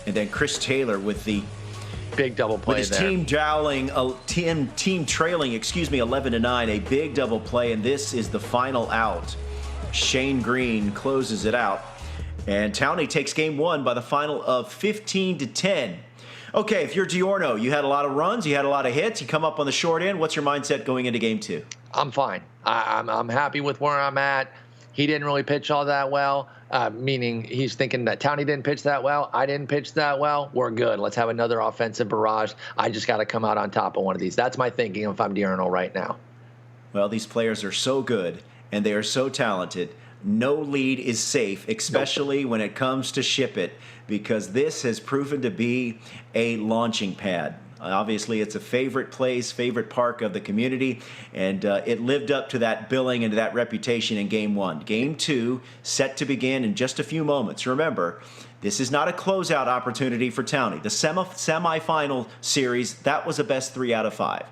and then Chris Taylor with the
big double play
with his
there.
team trailing 11-9, a big double play, and this is the final out. Shane Green closes it out, and Towney takes game 1 by the final of 15-10. Okay, if you're Diorno, you had a lot of runs, you had a lot of hits, you come up on the short end. What's your mindset going into game 2?
I'm fine. I'm happy with where I'm at. He didn't really pitch all that well, meaning he's thinking that Towney didn't pitch that well. I didn't pitch that well. We're good. Let's have another offensive barrage. I just got to come out on top of one of these. That's my thinking if I'm Diurno right now.
Well, these players are so good, and they are so talented. No lead is safe, especially when it comes to Ship It, because this has proven to be a launching pad. Obviously, it's a favorite place, favorite park of the community, and it lived up to that billing and to that reputation in Game 1. Game 2 set to begin in just a few moments. Remember, this is not a closeout opportunity for Towney. The semifinal series, that was a best 3 out of 5.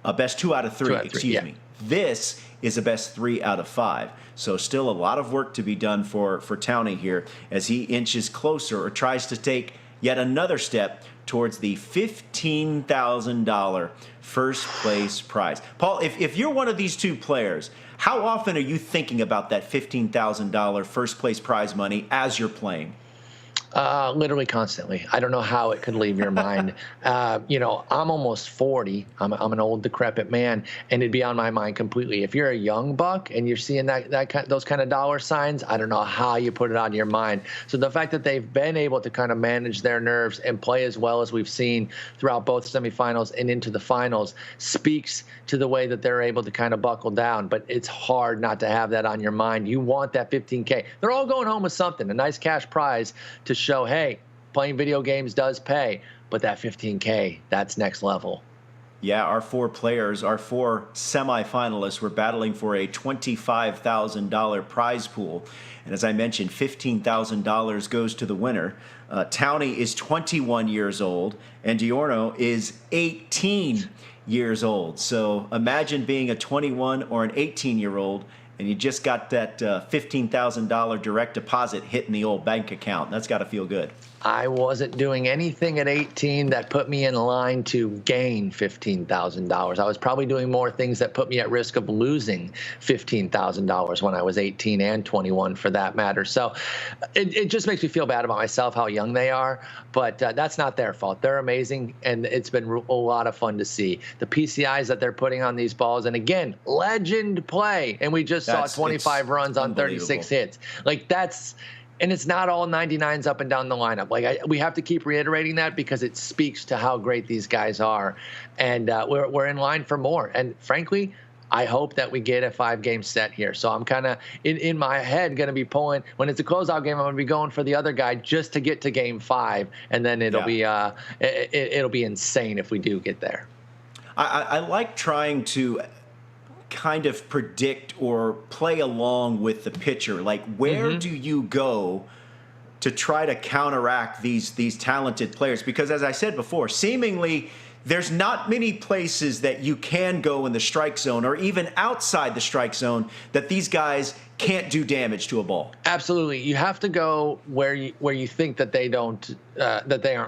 A best 2 out of 3, excuse me. This is a best 3 out of 5. So still a lot of work to be done for Towney here as he inches closer or tries to take yet another step towards the $15,000 first place prize. Paul, if you're one of these two players, how often are you thinking about that $15,000 first place prize money as you're playing?
Literally constantly. I don't know how it could leave your mind. I'm almost 40. I'm an old, decrepit man, and it'd be on my mind completely. If you're a young buck and you're seeing those kind of dollar signs, I don't know how you put it on your mind. So the fact that they've been able to kind of manage their nerves and play as well as we've seen throughout both semifinals and into the finals speaks to the way that they're able to kind of buckle down. But it's hard not to have that on your mind. You want that $15K. They're all going home with something, a nice cash prize to show, hey, playing video games does pay, but that $15K, that's next level.
Yeah, our 4 players, our 4 semifinalists were battling for a $25,000 prize pool. And as I mentioned, $15,000 goes to the winner. Towney is 21 years old, and Diorno is 18 years old. So imagine being a 21 or an 18-year-old, and you just got that $15,000 direct deposit hitting the old bank account. That's got to feel good.
I wasn't doing anything at 18 that put me in line to gain $15,000. I was probably doing more things that put me at risk of losing $15,000 when I was 18 and 21 for that matter. So it just makes me feel bad about myself, how young they are. But that's not their fault. They're amazing, and it's been a lot of fun to see. The PCIs that they're putting on these balls, and again, legend play. And we just saw 25 runs on 36 hits. Like and it's not all 99s up and down the lineup. We have to keep reiterating that because it speaks to how great these guys are. And we're in line for more. And frankly, I hope that we get a 5-game set here. So I'm kind of in my head going to be pulling when it's a closeout game. I'm going to be going for the other guy just to get to game 5, and then it'll be insane if we do get there.
I like trying to kind of predict or play along with the pitcher. Like, where do you go to try to counteract these talented players? Because as I said before, seemingly there's not many places that you can go in the strike zone or even outside the strike zone that these guys can't do damage to a ball.
Absolutely. You have to go where you think that they aren't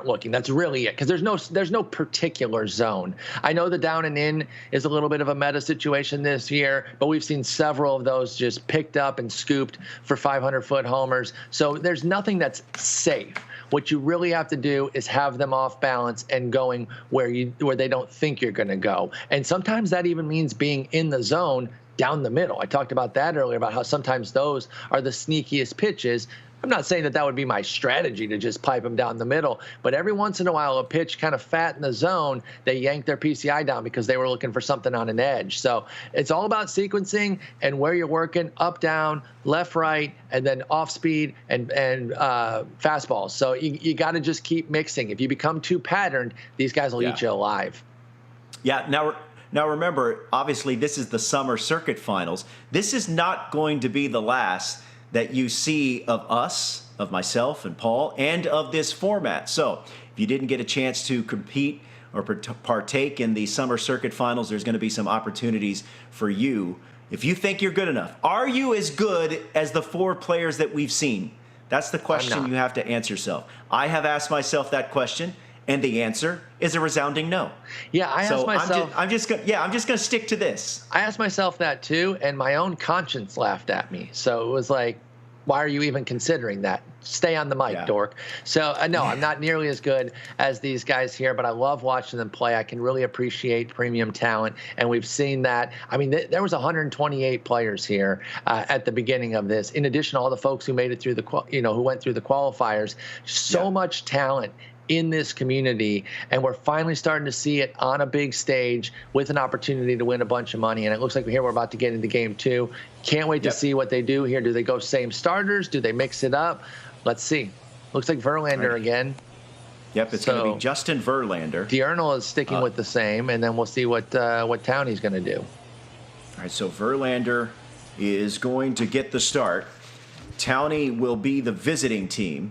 looking. That's really it. Because there's no particular zone. I know the down and in is a little bit of a meta situation this year, but we've seen several of those just picked up and scooped for 500-foot homers. So there's nothing that's safe. What you really have to do is have them off balance and going where they don't think you're going to go. And sometimes that even means being in the zone down the middle. I talked about that earlier, about how sometimes those are the sneakiest pitches. I'm not saying that would be my strategy to just pipe them down the middle, but every once in a while, a pitch kind of fat in the zone, they yank their PCI down because they were looking for something on an edge. So it's all about sequencing and where you're working, up, down, left, right, and then off speed and fastballs. So you got to just keep mixing. If you become too patterned, these guys will eat you alive.
Yeah. Now, remember, obviously, this is the summer circuit finals. This is not going to be the last that you see of us, of myself and Paul, and of this format. So if you didn't get a chance to compete or partake in the summer circuit finals, there's going to be some opportunities for you. If you think you're good enough, are you as good as the 4 players that we've seen? That's the question you have to answer yourself. I have asked myself that question, and the answer is a resounding no.
Yeah, I asked myself.
I'm just gonna stick to this.
I asked myself that too, and my own conscience laughed at me. So it was like, why are you even considering that? Stay on the mic, dork. So, no, I'm not nearly as good as these guys here, but I love watching them play. I can really appreciate premium talent, and we've seen that. I mean, there was 128 players here at the beginning of this, in addition to all the folks who made it through who went through the qualifiers. So much talent in this community, and we're finally starting to see it on a big stage with an opportunity to win a bunch of money. And it looks like we're about to get into game 2. Can't wait to see what they do here. Do they go same starters? Do they mix it up? Let's see. Looks like Verlander again.
Yep, it's going to be Justin Verlander.
Diurnal is sticking with the same, and then we'll see what Townie's going to do.
All right, so Verlander is going to get the start. Townie will be the visiting team,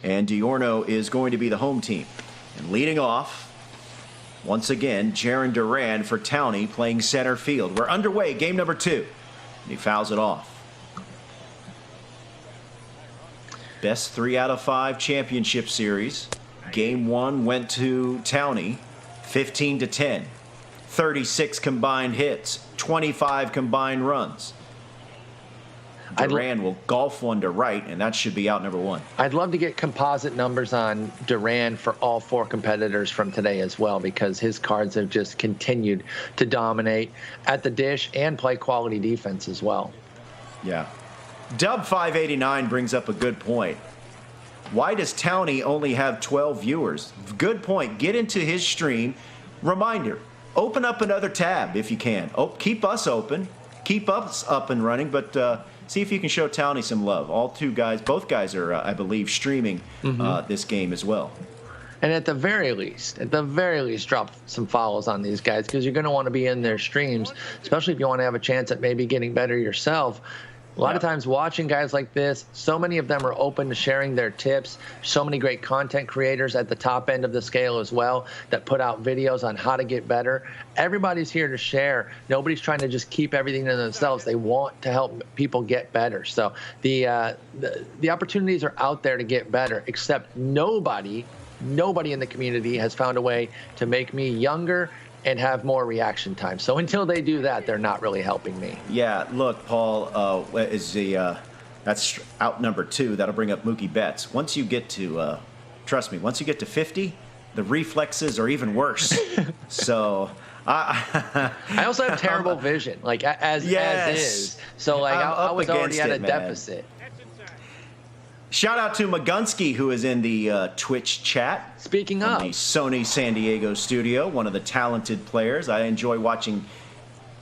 and Diurnal is going to be the home team. And leading off, once again, Jarren Duran for Townie playing center field. We're underway, game number 2. And he fouls it off. Best 3 out of 5 championship series. Game 1 went to Townie, 15-10. 36 combined hits, 25 combined runs. Duran will golf one to right, and that should be out number 1.
I'd love to get composite numbers on Duran for all 4 competitors from today as well, because his cards have just continued to dominate at the dish and play quality defense as well.
Yeah. Dub 589 brings up a good point. Why does Townie only have 12 viewers? Good point. Get into his stream. Reminder, open up another tab if you can. Keep us open. Keep us up and running, but see if you can show Townie some love. Both guys are, I believe, streaming this game as well.
And at the very least, drop some follows on these guys, because you're going to want to be in their streams, especially if you want to have a chance at maybe getting better yourself. A lot of times watching guys like this, so many of them are open to sharing their tips. So many great content creators at the top end of the scale as well that put out videos on how to get better. Everybody's here to share. Nobody's trying to just keep everything to themselves. They want to help people get better. So the opportunities are out there to get better, except nobody in the community has found a way to make me younger and have more reaction time. So until they do that, they're not really helping me.
Yeah, look, Paul, that's out number 2. That'll bring up Mookie Betts. Once you get to, trust me, once you get to 50, the reflexes are even worse. So
I also have terrible vision, like as is. So like I was already at a deficit.
Shout out to Magunsky, who is in the Twitch chat.
Speaking of
the Sony San Diego studio, one of the talented players. I enjoy watching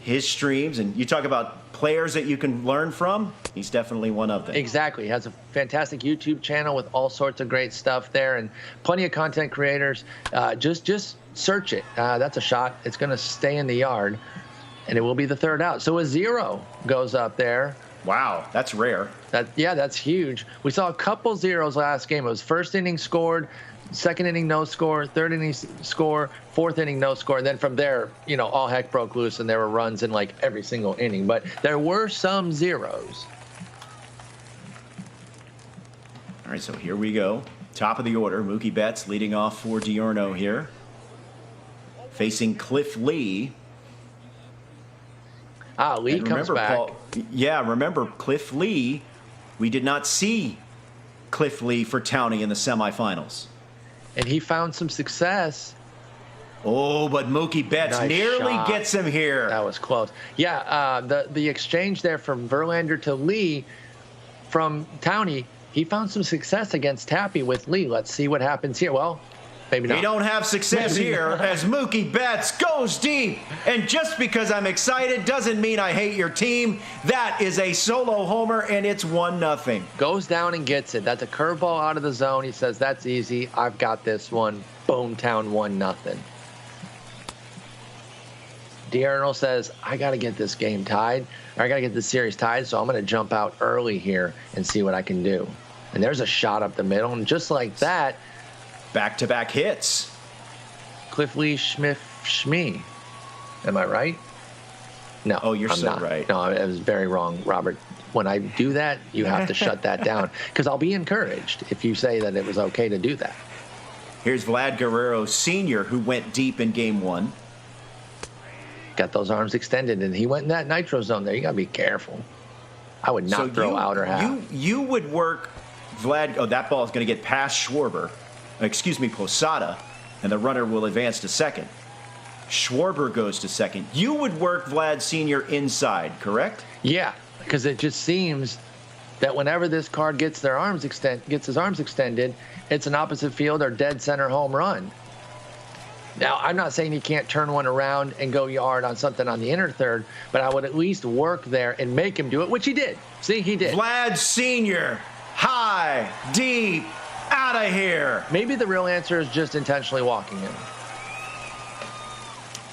his streams. And you talk about players that you can learn from. He's definitely one of them.
Exactly. He has a fantastic YouTube channel with all sorts of great stuff there, and plenty of content creators. Just search it. That's a shot. It's going to stay in the yard, and it will be the 3rd out. So a 0 goes up there.
Wow, that's rare.
That's huge. We saw a couple zeros last game. It was first inning scored, second inning no score, third inning score, fourth inning no score. And then from there, all heck broke loose, and there were runs in like every single inning. But there were some zeros.
All right, so here we go. Top of the order, Mookie Betts leading off for Diurnal here. Facing Cliff Lee.
Lee comes back.
Paul, remember Cliff Lee. We did not see Cliff Lee for Townie in the semifinals.
And he found some success.
Oh, but Mookie Betts nearly gets him here.
That was close. Yeah, the exchange there from Verlander to Lee from Townie, he found some success against Tappy with Lee. Let's see what happens here. Well, maybe not.
We don't have success here as Mookie Betts goes deep. And just because I'm excited doesn't mean I hate your team. That is a solo homer, and it's 1-0.
Goes down and gets it. That's a curveball out of the zone. He says, that's easy. I've got this one. Boomtown 1-0. Diurnal says, I got to get this game tied, or I got to get this series tied, so I'm going to jump out early here and see what I can do. And there's a shot up the middle, and just like that,
back-to-back hits.
Cliff Lee Schmee. Am I right? No.
Oh, you're
I'm
so
not.
right.
No, I was very wrong, Robert. When I do that, you have to shut that down, because I'll be encouraged if you say that it was okay to do that.
Here's Vlad Guerrero Sr., who went deep in Game 1.
Got those arms extended, and he went in that nitro zone there. You got to be careful. I would not throw outer half.
You would work Vlad. Oh, that ball is going to get past Posada, and the runner will advance to second. Schwarber goes to second. You would work Vlad Sr. inside, correct?
Yeah, because it just seems that whenever this card gets his arms extended, it's an opposite field or dead center home run. Now, I'm not saying he can't turn one around and go yard on something on the inner third, but I would at least work there and make him do it, which he did. See, he did.
Vlad Sr., high, deep, out of here.
Maybe the real answer is just intentionally walking him.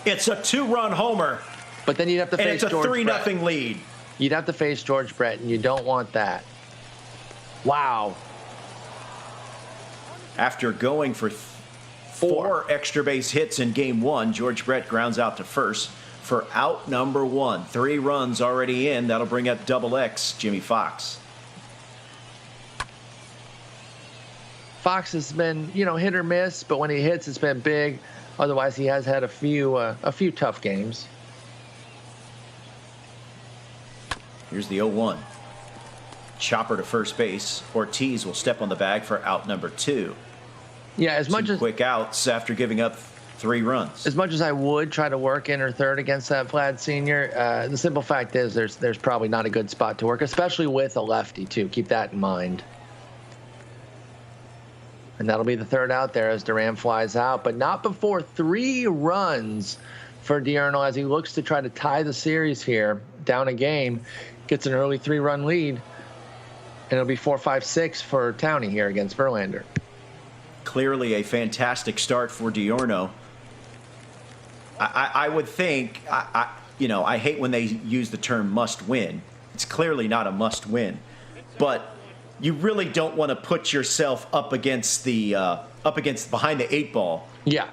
It's a 2-run homer.
But then you'd have to face George Brett.
And it's a 3-0 lead.
You'd have to face George Brett, and you don't want that. Wow.
After going for four extra base hits in Game 1, George Brett grounds out to first for out number 1. 3 runs already in. That'll bring up double X, Jimmy Fox.
Fox has been, hit or miss, but when he hits, it's been big. Otherwise, he has had a few tough games.
Here's the 0-1. Chopper to first base. Ortiz will step on the bag for out number 2.
Yeah, as much as
quick outs after giving up 3 runs.
As much as I would try to work inner third against that Vlad Sr., the simple fact is there's probably not a good spot to work, especially with a lefty too. Keep that in mind. And that'll be the third out there as Duran flies out, but not before 3 runs for Diurnal as he looks to try to tie the series here, down a game, gets an early 3-run lead, and it'll be 4-5-6 for Towney here against Verlander.
Clearly a fantastic start for Diurnal. I would think, I hate when they use the term must win. It's clearly not a must win, but you really don't want to put yourself up against behind the 8 ball.
Yeah.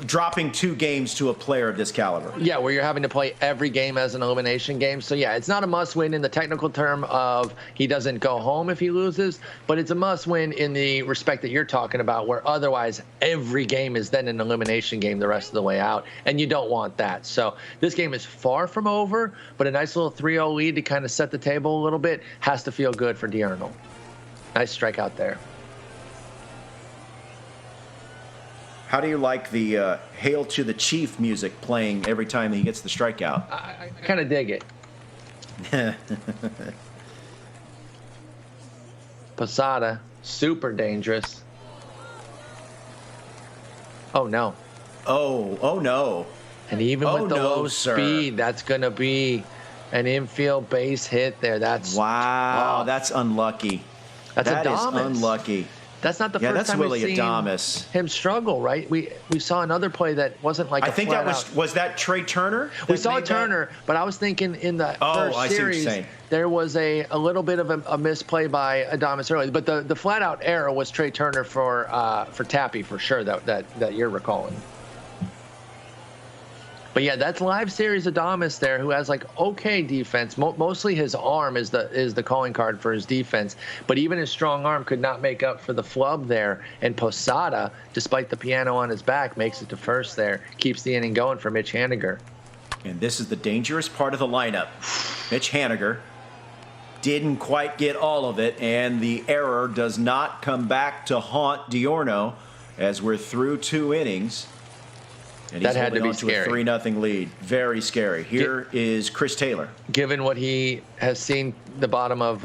Dropping 2 games to a player of this caliber.
Yeah, where you're having to play every game as an elimination game. So, yeah, it's not a must-win in the technical term of he doesn't go home if he loses, but it's a must-win in the respect that you're talking about, where otherwise every game is then an elimination game the rest of the way out, and you don't want that. So this game is far from over, but a nice little 3-0 lead to kind of set the table a little bit has to feel good for Diurnal. Nice strikeout there.
How do you like the Hail to the Chief music playing every time he gets the strikeout?
I kind of dig it. Posada, super dangerous. Oh, no.
Oh no.
And even with the low
sir.
speed, that's going to be an infield base hit there. That's
wow, that's unlucky.
That
is unlucky.
That's not the
Yeah,
first
that's
time
Willie
we've seen
Adames.
him struggle, right? We saw another play that wasn't like
I think that was that Trey Turner?
We saw Turner, but I was thinking in the first series there was a little bit of a misplay by Adames early, but the flat out error was Trey Turner for Tappy for sure that you're recalling. But yeah, that's live series Adames there, who has like okay defense. Mostly his arm is the calling card for his defense, but even his strong arm could not make up for the flub there. And Posada, despite the piano on his back, makes it to first there, keeps the inning going for Mitch Haniger.
And this is the dangerous part of the lineup. Mitch Haniger didn't quite get all of it, and the error does not come back to haunt Diurnal as we're through 2 innings. And he's
had to be
scary.
scary.
A 3-0 lead. Very scary. Here is Chris Taylor.
Given what he has seen the bottom of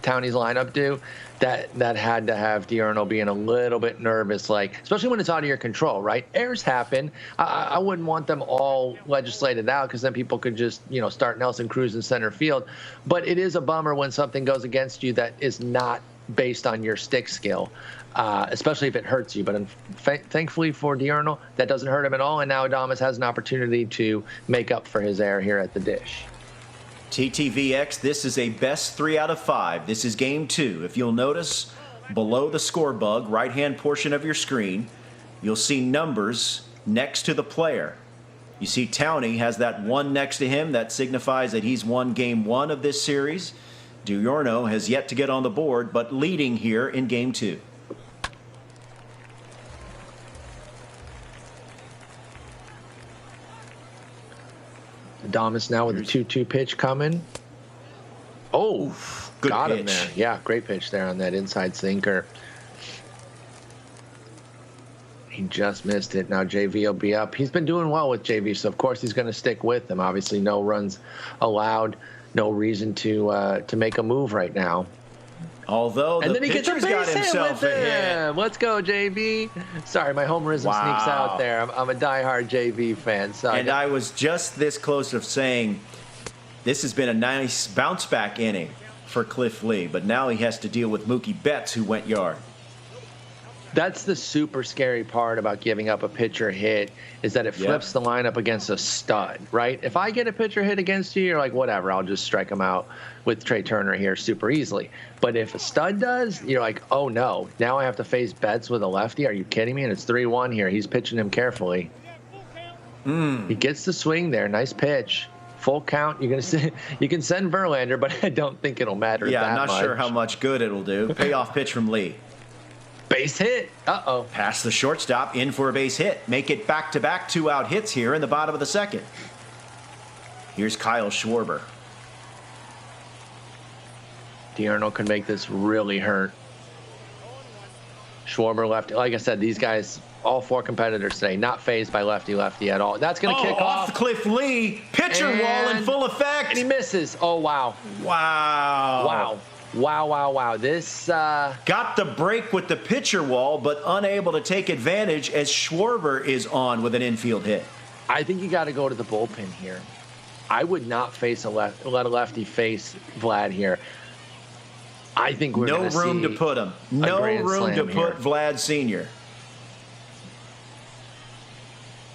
Towney's lineup do, that had to have Diurnal being a little bit nervous, like especially when it's out of your control, right? Errors happen. I wouldn't want them all legislated out because then people could just start Nelson Cruz in center field. But it is a bummer when something goes against you that is not based on your stick skill, especially if it hurts you. But thankfully for Diurnal, that doesn't hurt him at all, and now Adames has an opportunity to make up for his error here at the dish.
TTVX, this is a best 3 out of 5. This is game 2. If you'll notice, below the score bug, right-hand portion of your screen, you'll see numbers next to the player. You see Towney has that 1 next to him. That signifies that he's won game 1 of this series. Diurnal has yet to get on the board, but leading here in game 2.
Adames now with a 2-2 pitch coming. Oh,
good
got
pitch.
him there. Yeah, great pitch there on that inside sinker. He just missed it. Now JV will be up. He's been doing well with JV, so of course he's going to stick with him. Obviously, no runs allowed. No reason to make a move right now.
Although the pitcher's got himself a hit.
Let's go, JV. Sorry, my homerism sneaks out there. I'm a diehard JV fan. So
I was just this close of saying this has been a nice bounce-back inning for Cliff Lee, but now he has to deal with Mookie Betts, who went yard.
That's the super scary part about giving up a pitcher hit, is that it flips the lineup against a stud, right? If I get a pitcher hit against you, you're like, whatever, I'll just strike him out with Trey Turner here super easily. But if a stud does, you're like, oh no, now I have to face Betts with a lefty? Are you kidding me? And it's 3-1 here. He's pitching him carefully. He gets the swing there. Nice pitch. Full count. You can send Verlander, but I don't think it'll matter that much.
Yeah, I'm not sure how much good it'll do. Payoff pitch from Lee.
Base hit. Uh-oh.
Past the shortstop, in for a base hit. Make it back-to-back 2-out hits here in the bottom of the second. Here's Kyle Schwarber.
Diurnal can make this really hurt. Schwarber lefty. Like I said, these guys, all 4 competitors today, not phased by lefty at all. That's going to kick off.
Off Cliff Lee. Pitcher wall in full effect.
And he misses. Oh, wow.
Wow.
Wow. This
got the break with the pitcher wall, but unable to take advantage as Schwarber is on with an infield hit.
I think you got to go to the bullpen here. I would not let a lefty face Vlad here. I think we're going to see
no room to put him. No room to put
here.
Vlad Sr.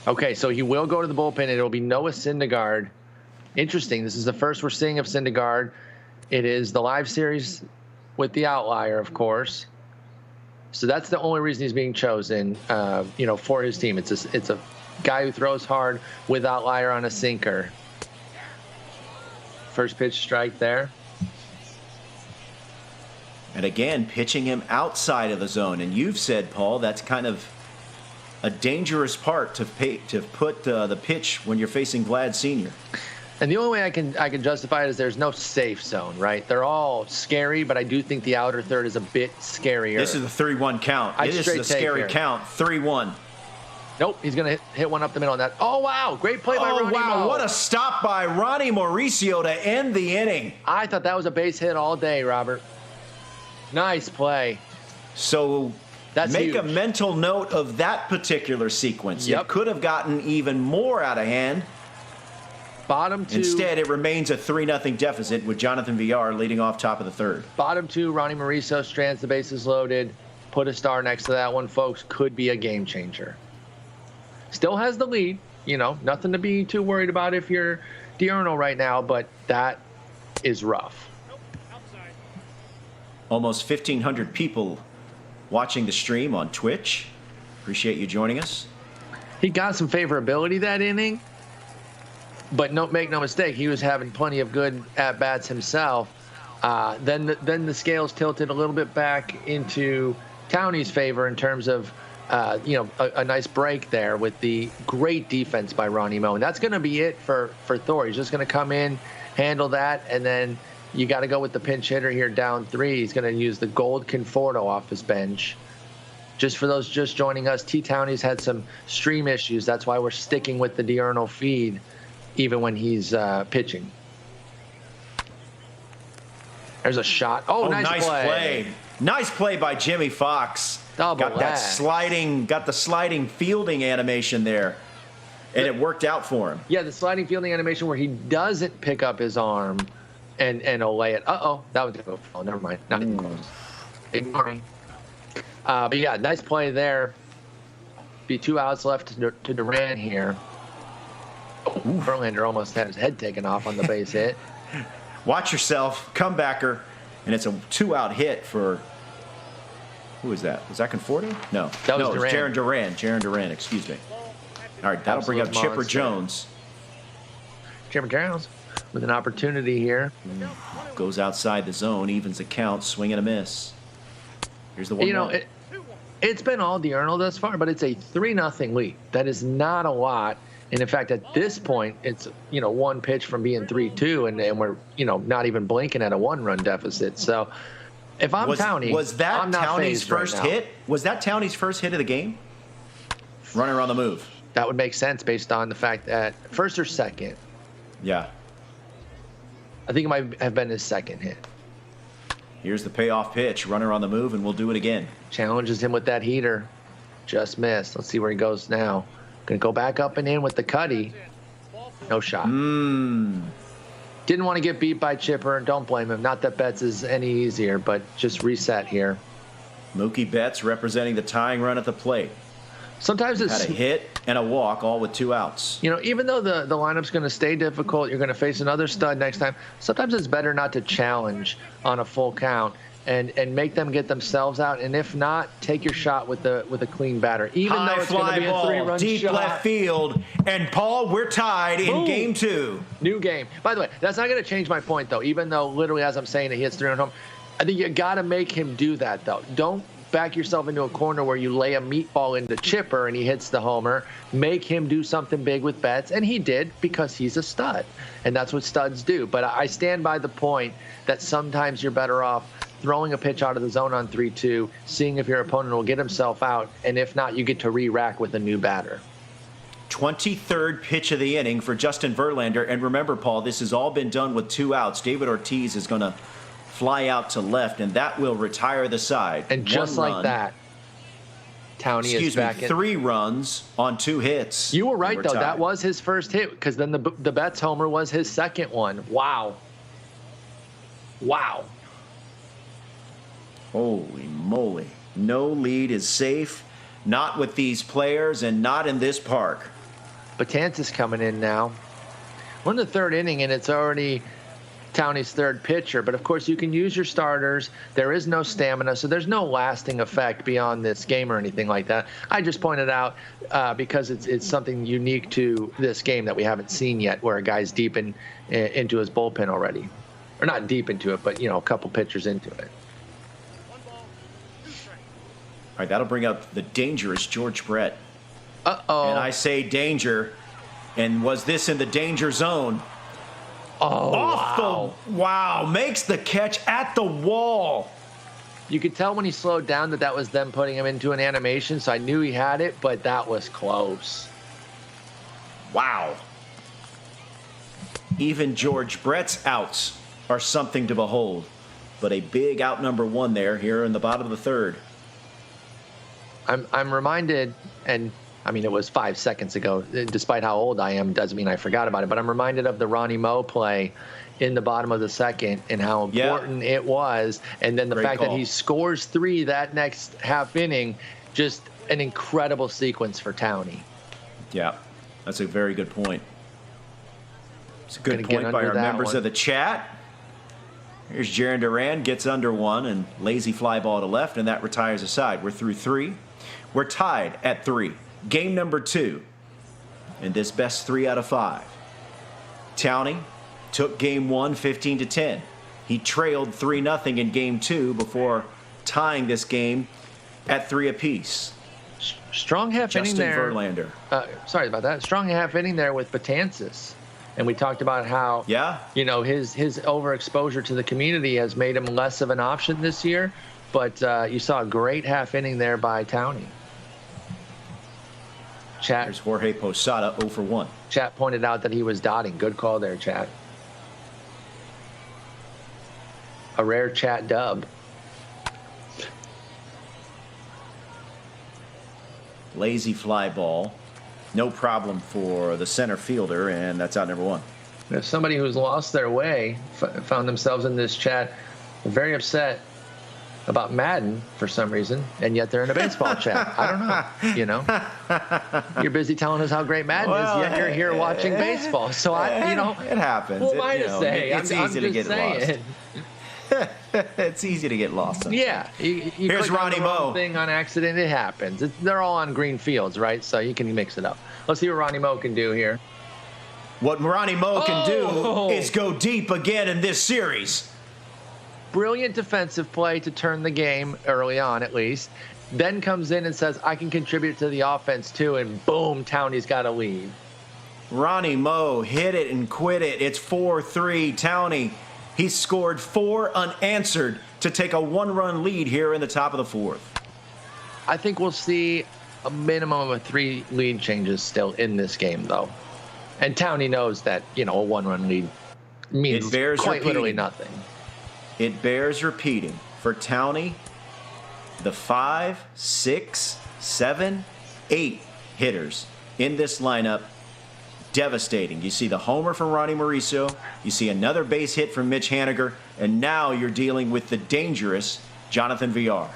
Okay, so he will go to the bullpen. It'll be Noah Syndergaard. Interesting. This is the first we're seeing of Syndergaard. It is the live series with the outlier, of course. So that's the only reason he's being chosen, for his team. It's a guy who throws hard with outlier on a sinker. First pitch strike there.
And again, pitching him outside of the zone. And you've said, Paul, that's kind of a dangerous part to put the pitch when you're facing Vlad Sr.
And the only way I can justify it is there's no safe zone, right? They're all scary, but I do think the outer third is a bit scarier.
This is a 3-1 count. This is a scary count. 3-1.
Nope, he's going to hit one up the middle on that. Oh, wow. Great play by Ronnie.
Oh, wow.
Mo.
What a stop by Ronnie Mauricio to end the inning.
I thought that was a base hit all day, Robert. Nice play.
So make
huge.
a mental note of that particular sequence.
Yep.
It could have gotten even more out of hand.
Bottom 2.
Instead, it remains a 3-0 deficit with Jonathan Villar leading off top of the third.
Bottom 2, Ronnie Mauricio strands the bases loaded. Put a star next to that one, folks. Could be a game changer. Still has the lead. Nothing to be too worried about if you're Diurnal right now, but that is rough.
Almost 1,500 people watching the stream on Twitch. Appreciate you joining us.
He got some favorability that inning. But make no mistake, he was having plenty of good at-bats himself. Then the scales tilted a little bit back into Towney's favor in terms of, a nice break there with the great defense by Ronnie Mo. And that's going to be it for Thor. He's just going to come in, handle that, and then you got to go with the pinch hitter here down 3. He's going to use the Gold Conforto off his bench. Just for those just joining us, Towney's had some stream issues. That's why we're sticking with the Diurnal feed, even when he's pitching. There's a shot. Oh, nice play.
Nice play by Jimmy Fox.
Double
got that got the sliding fielding animation there. And it worked out for him.
Yeah, the sliding fielding animation where he doesn't pick up his arm and he'll lay it. Uh-oh, that was going to go. Oh, never mind. Not even close. Ignoring. But yeah, nice play there. Be 2 outs left to Duran here. Verlander almost had his head taken off on the base hit.
Watch yourself, comebacker, and it's a 2-out hit for. Who is that? Was that Conforto? No.
That was
no,
Duran.
It was Jaron Duran, excuse me. All right, that'll bring up
Absolute
Chipper
monster.
Jones.
Chipper Jones with an opportunity here.
Goes outside the zone, evens the count, swing and a miss. Here's the 1-1.
It's been all Diurnal thus far, but it's a 3-0 lead. That is not a lot. And in fact, at this point, it's, one pitch from being 3-2, and we're, not even blinking at a 1-run deficit. So if I'm Towney,
was that
I'm not
Towney's
phased right
first
now.
hit? Was that Towney's first hit of the game? Runner on the move.
That would make sense based on the fact that first or second.
Yeah.
I think it might have been his second hit.
Here's the payoff pitch. Runner on the move, and we'll do it again.
Challenges him with that heater. Just missed. Let's see where he goes now. Going to go back up and in with the cutty. No shot. Didn't want to get beat by Chipper, and don't blame him. Not that Betts is any easier, but just reset here.
Mookie Betts representing the tying run at the plate.
Sometimes
Had
it's
a hit and a walk, all with 2 outs.
even though the lineup's going to stay difficult, you're going to face another stud next time. Sometimes it's better not to challenge on a full count and make them get themselves out. And if not, take your shot with a clean batter. Even
High
though it's going to
fly
be a
ball,
3-run
deep
shot.
left field, and Paul, we're tied in
Boom.
game 2.
New game. By the way, that's not going to change my point, though. Even though, literally, as I'm saying, he hits 3 home. I think you got to make him do that, though. Don't back yourself into a corner where you lay a meatball into Chipper and he hits the homer. Make him do something big with Betts, and he did because he's a stud, and that's what studs do. But I stand by the point that sometimes you're better off throwing a pitch out of the zone on 3-2, seeing if your opponent will get himself out, and if not, you get to re-rack with a new batter.
23rd pitch of the inning for Justin Verlander. And remember, Paul, this has all been done with 2 outs. David Ortiz is going to fly out to left, and that will retire the side.
And just
One
like
run.
that, Towney is back in.
3 runs on 2 hits.
You were right,
And
though.
we're
That
tied.
was his first hit, because then the Betts homer was his second one. Wow.
Holy moly. No lead is safe. Not with these players and not in this park.
Betances coming in now. We're in the 3rd inning, and it's already Towney's 3rd pitcher. But, of course, you can use your starters. There is no stamina, so there's no lasting effect beyond this game or anything like that. I just pointed out because it's something unique to this game that we haven't seen yet, where a guy's deep into his bullpen already. Or not deep into it, but, a couple pitchers into it.
All right, that'll bring up the dangerous George Brett.
Uh-oh.
And I say danger. And was this in the danger zone?
Oh,
Wow. Makes the catch at the wall.
You could tell when he slowed down that was them putting him into an animation, so I knew he had it, but that was close.
Wow. Even George Brett's outs are something to behold. But a big out number 1 there here in the bottom of the 3rd.
I'm reminded, and I mean, it was 5 seconds ago, despite how old I am, doesn't mean I forgot about it, but I'm reminded of the Ronnie Moe play in the bottom of the 2nd and how important it was. And then the
Great
fact
call.
that he scores 3 that next half inning, just an incredible sequence for Towney.
Yeah, that's a very good point. It's a good
Gonna get
point by
under
our
that
members
one.
of the chat. Here's Jaron Duran, gets under 1, and lazy fly ball to left, and that retires a side. We're through 3. We're tied at 3. Game number 2 in this best 3 out of 5. Towney took game 1 15-10. He trailed 3-0 in game 2 before tying this game at 3 apiece.
Strong half inning
Justin
there.
Verlander.
Sorry about that. Strong half inning there with Betances. And we talked about how, his overexposure to the community has made him less of an option this year. But you saw a great half inning there by Towney.
There's Jorge Posada 0 for 1.
Chat pointed out that he was dotting. Good call there, Chat. A rare Chat dub.
Lazy fly ball. No problem for the center fielder, and that's out number 1.
If somebody who's lost their way found themselves in this chat, very upset about Madden for some reason, and yet they're in a baseball chat. I don't know. You're busy telling us how great Madden is, yet you're here watching baseball. So
it happens.
Who am I to say?
It's easy to get lost. It's easy to get lost.
Yeah, you
Here's
click
Ronnie
on the wrong
Moe.
thing on accident. It happens. They're all on green fields, right? So you can mix it up. Let's see what Ronnie Moe can do here.
What Ronnie Moe can do is go deep again in this series.
Brilliant defensive play to turn the game early on, at least. Then comes in and says, I can contribute to the offense too, and boom, Townie's got a lead.
Ronnie Moe hit it and quit it. It's 4-3 Townie. He scored 4 unanswered to take a 1-run lead here in the top of the 4th.
I think we'll see a minimum of 3 lead changes still in this game, though. And Townie knows that, a 1-run lead means quite literally nothing.
It bears repeating. For Townie, the 5, 6, 7, 8 hitters in this lineup, devastating. You see the homer from Ronnie Mauricio, you see another base hit from Mitch Haniger, and now you're dealing with the dangerous Jonathan Villar.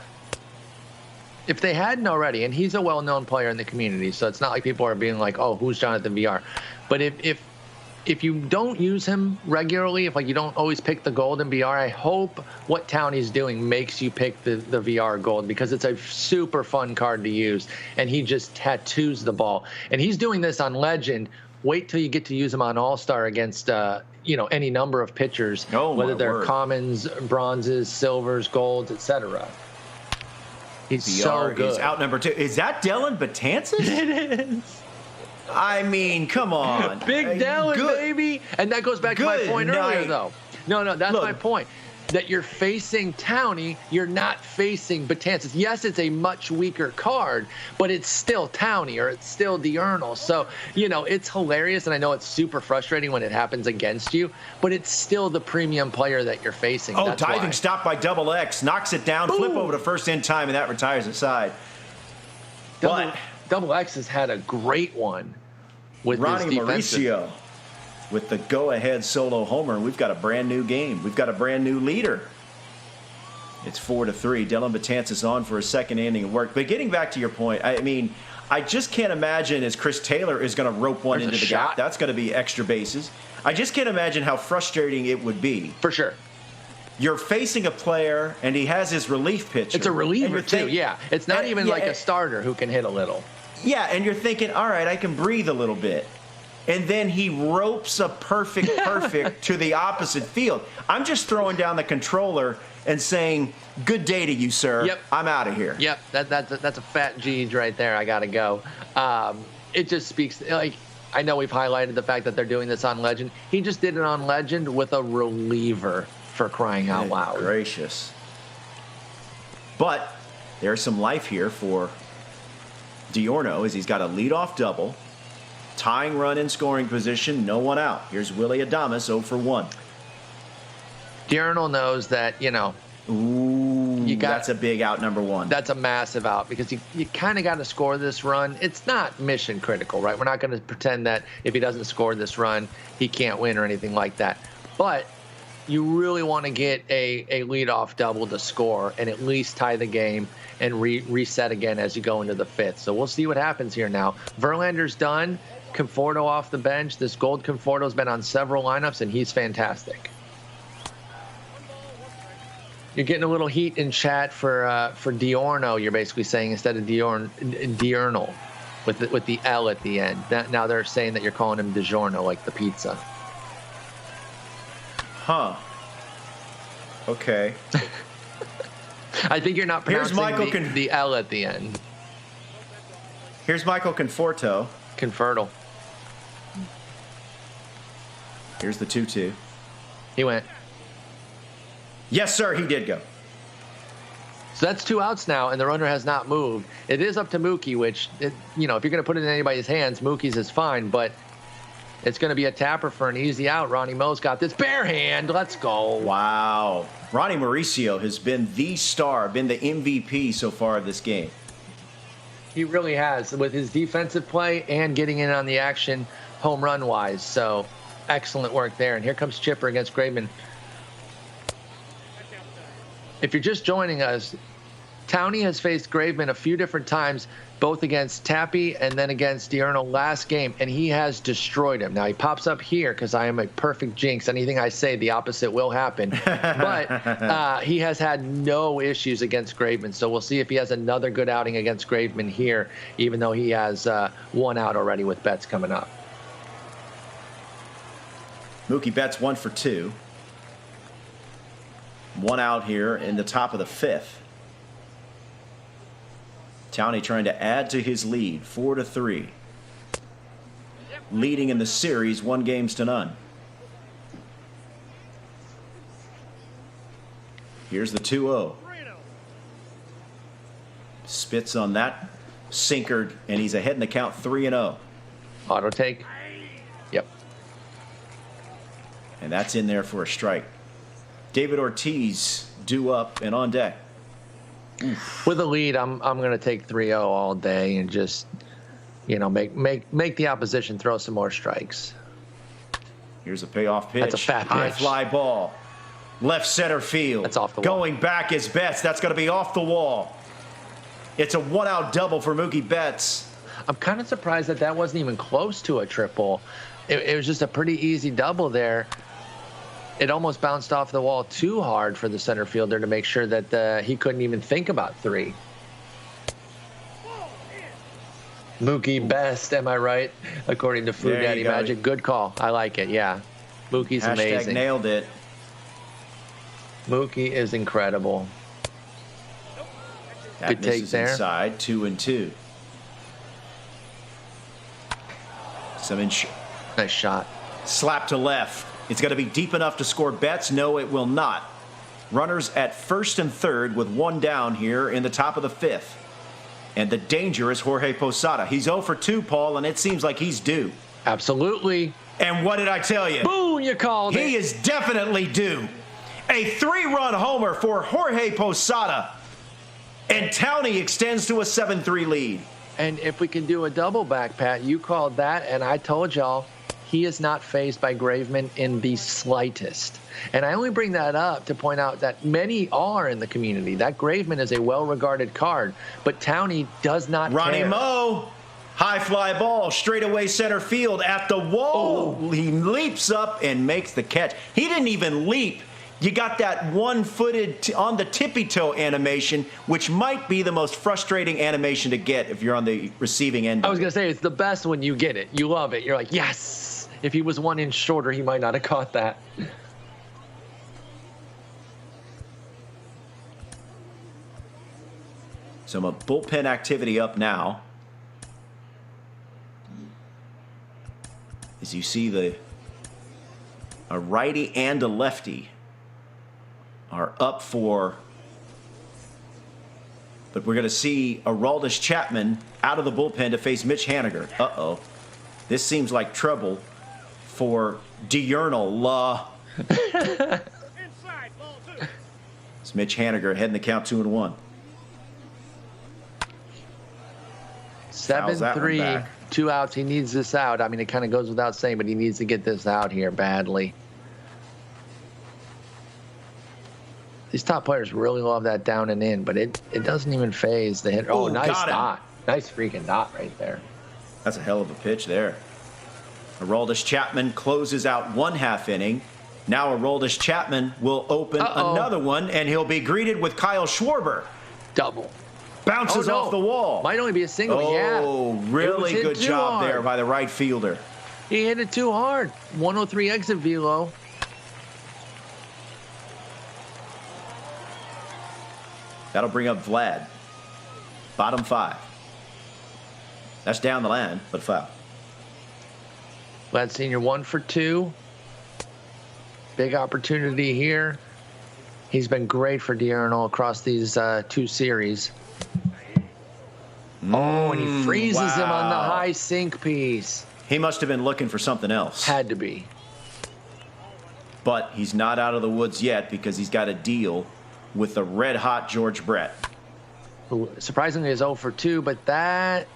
If they hadn't already, and he's a well-known player in the community, so it's not like people are being like, oh, who's Jonathan Villar? But if you don't use him regularly, if you don't always pick the gold in VR, I hope what Townie's doing makes you pick the VR gold, because it's a super fun card to use, and he just tattoos the ball. And he's doing this on Legend. Wait till you get to use him on All-Star against any number of pitchers, whether they're commons, bronzes, silvers, golds, etc. He's
VR
so good.
He's out number 2. Is that Dylan Betances?
It is.
I mean, come on.
Big Dylan, baby. And that goes back to my point earlier, though. No, that's my point. That you're facing Townie, you're not facing Betances. Yes, it's a much weaker card, but it's still Townie, or it's still Diurnal. So, it's hilarious, and I know it's super frustrating when it happens against you, but it's still the premium player that you're facing.
Oh,
That's
diving
why.
stop by Double X, knocks it down, flip over to first in time, and that retires the side.
Double X has had a great one with
Ronnie
his defensive.
Mauricio with the go-ahead solo homer. We've got a brand new game. We've got a brand new leader. It's 4-3. Dylan Betances on for a second inning of work. But getting back to your point, I mean, I just can't imagine as Chris Taylor is going to rope one into the gap. That's going to be extra bases. I just can't imagine how frustrating it would be.
For sure.
You're facing a player, and he has his relief pitcher.
It's a reliever, too, yeah. It's not even like a starter who can hit a little.
Yeah, and you're thinking, all right, I can breathe a little bit. And then he ropes a perfect to the opposite field. I'm just throwing down the controller and saying, good day to you, sir.
Yep.
I'm out of here.
Yep, that's a fat G's right there. I got to go. It just speaks, I know we've highlighted the fact that they're doing this on Legend. He just did it on Legend with a reliever, for crying out loud.
Gracious. But there's some life here for Diurnal, as he's got a leadoff double. Tying run in scoring position, no one out. Here's Willy Adames, 0 for 1.
Diurnal knows that,
that's a big out, number 1.
That's a massive out, because you kind of got to score this run. It's not mission critical, right? We're not going to pretend that if he doesn't score this run, he can't win or anything like that. But you really want to get a leadoff double to score and at least tie the game and reset again as you go into the 5th. So we'll see what happens here now. Verlander's done. Conforto off the bench. This gold Conforto's been on several lineups, and he's fantastic. You're getting a little heat in chat for Diurnal, you're basically saying, instead of Diurnal with the L at the end. Now they're saying that you're calling him DiGiorno, like the pizza.
Huh. Okay.
I think you're not pronouncing the L at the end.
Here's Michael Conforto.
Conforto.
Here's the 2-2.
He went.
Yes, sir, he did go.
So that's 2 outs now, and the runner has not moved. It is up to Mookie, which, if you're going to put it in anybody's hands, Mookie's is fine, but it's going to be a tapper for an easy out. Ronnie Moe's got this bare hand. Let's go.
Wow. Ronnie Mauricio has been the star, been the MVP so far of this game.
He really has, with his defensive play and getting in on the action home run-wise. So excellent work there. And here comes Chipper against Graveman. if you're just joining us, Towney has faced Graveman a few different times, both against Tappy and then against Diurno last game, and he has destroyed him. Now, he pops up here because I am a perfect jinx. Anything I say, the opposite will happen. But he has had no issues against Graveman, so we'll see if he has another good outing against Graveman here, even though he has one out already with Betts coming up.
Mookie Betts 1 for 2. One out here in the top of the 5th. Towney trying to add to his lead, 4-3. Leading in the series, 1-0. Here's the 2-0. Spits on that sinker, and he's ahead in the count, 3-0.
Auto take. Yep.
And that's in there for a strike. David Ortiz due up and on deck.
With a lead, I'm going to take 3-0 all day and just, make the opposition throw some more strikes.
Here's a payoff pitch.
That's a fat pitch.
High fly ball. Left center field.
That's off the wall.
Going back is Betts. That's going to be off the wall. It's a one-out double for Mookie Betts.
I'm kind of surprised that wasn't even close to a triple. It was just a pretty easy double there. It almost bounced off the wall too hard for the center fielder to make sure that he couldn't even think about 3. Mookie best, am I right? According to Foo Daddy Magic. Good call. I like it, yeah. Mookie's amazing.
Nailed it.
Mookie is incredible.
That
Good take
misses
there.
Inside, 2-2.
Nice shot.
Slap to left. It's going to be deep enough to score Betts. No, it will not. Runners at first and third with one down here in the top of the 5th. And the danger is Jorge Posada. He's 0 for 2, Paul, and it seems like he's due.
Absolutely.
And what did I tell you?
Boom, you called it.
He is definitely due. A 3-run homer for Jorge Posada. And Towney extends to a 7-3 lead.
And if we can do a double back, Pat, you called that, and I told y'all, he is not fazed by Graveman in the slightest. And I only bring that up to point out that many are in the community. That Graveman is a well-regarded card, but Towney does not
Ronnie
care.
Moe, high fly ball, straightaway center field at the wall.
Oh.
He leaps up and makes the catch. He didn't even leap. You got that one-footed on the tippy toe animation, which might be the most frustrating animation to get if you're on the receiving end.
I was going to say, it's the best when you get it. You love it. You're like, yes. If he was 1 inch shorter, he might not have caught that.
Some bullpen activity up now. As you see a righty and a lefty are up for, but we're going to see Aroldis Chapman out of the bullpen to face Mitch Haniger. Uh-oh. This seems like trouble for Diurnal.
Inside, ball 2.
It's Mitch Haniger heading the count 2-1. Fouls that one
7-3,
back.
2 outs. He needs this out. I mean, it kind of goes without saying, but he needs to get this out here badly. These top players really love that down and in, but it doesn't even phase the hit. Oh,
Ooh,
nice
got him.
dot. Nice freaking dot right there.
That's a hell of a pitch there. Aroldis Chapman closes out 1/2 inning. Now Aroldis Chapman will open another one, and he'll be greeted with Kyle Schwarber.
Double.
Bounces
Oh, no.
off the wall.
Might only be a single, yeah.
Oh, really
It was hit
good
too
job
hard.
there by the right fielder.
He hit it too hard. 103 exit velo.
That'll bring up Vlad. Bottom 5. That's down the line, but foul.
Vlad Sr. 1 for 2. Big opportunity here. He's been great for Diurnal across these 2 series. Oh, and he freezes him on the
wow.
high sink piece.
He must have been looking for something else.
Had to be.
But he's not out of the woods yet because he's got a deal with the red-hot George Brett.
Who surprisingly is 0 for 2, but that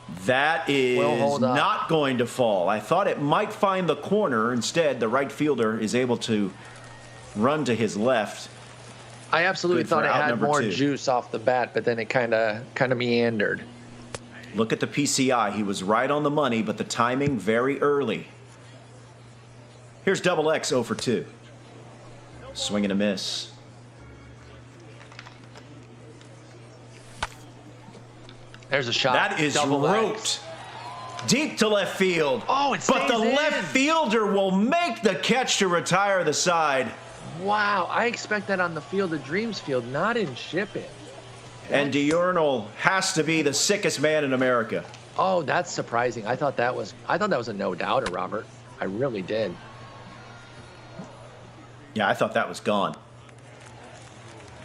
is
will hold up.
not going to fall. I thought it might find the corner. Instead, the right fielder is able to run to his left.
I absolutely
Good for
thought it
out
had
number
more
2.
juice off the bat, but then it kind of meandered.
Look at the PCI. He was right on the money, but the timing very early. Here's Double X 0 for 2. Swing and a miss.
There's a shot.
That is
Double
roped.
X.
Deep to left field.
Oh, it
But the
stays in.
left fielder will make the catch to retire the side.
Wow, I expect that on the Field of Dreams field, not in Shipping.
And Diurnal has to be the sickest man in America.
Oh, that's surprising. I thought that was a no-doubter, Robert. I really did.
Yeah, I thought that was gone.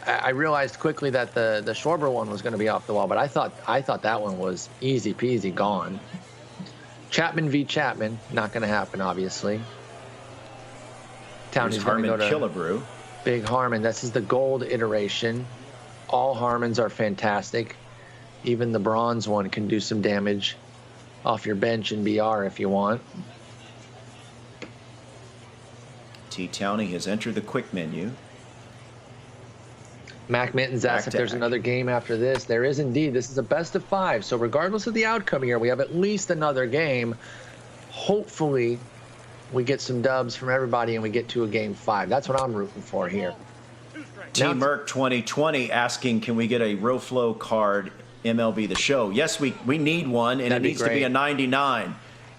I realized quickly that the Schwarber one was going to be off the wall, but I thought that one was easy peasy gone. Chapman v. Chapman, not going to happen, obviously.
Here's
Townie's going to
Harmon
go to
Killebrew.
Big Harmon. This is the gold iteration. All Harmons are fantastic. Even the bronze one can do some damage off your bench in BR if you want.
T. Towney has entered the quick menu.
Mac Mittens asks if there's another game after this. There is indeed. This is a best of 5. So regardless of the outcome here, we have at least another game. Hopefully, we get some dubs from everybody and we get to a game 5. That's what I'm rooting for here.
Team Merc 2020 asking, can we get a Roflo card MLB The Show? Yes, we need one, and it needs to be a 99.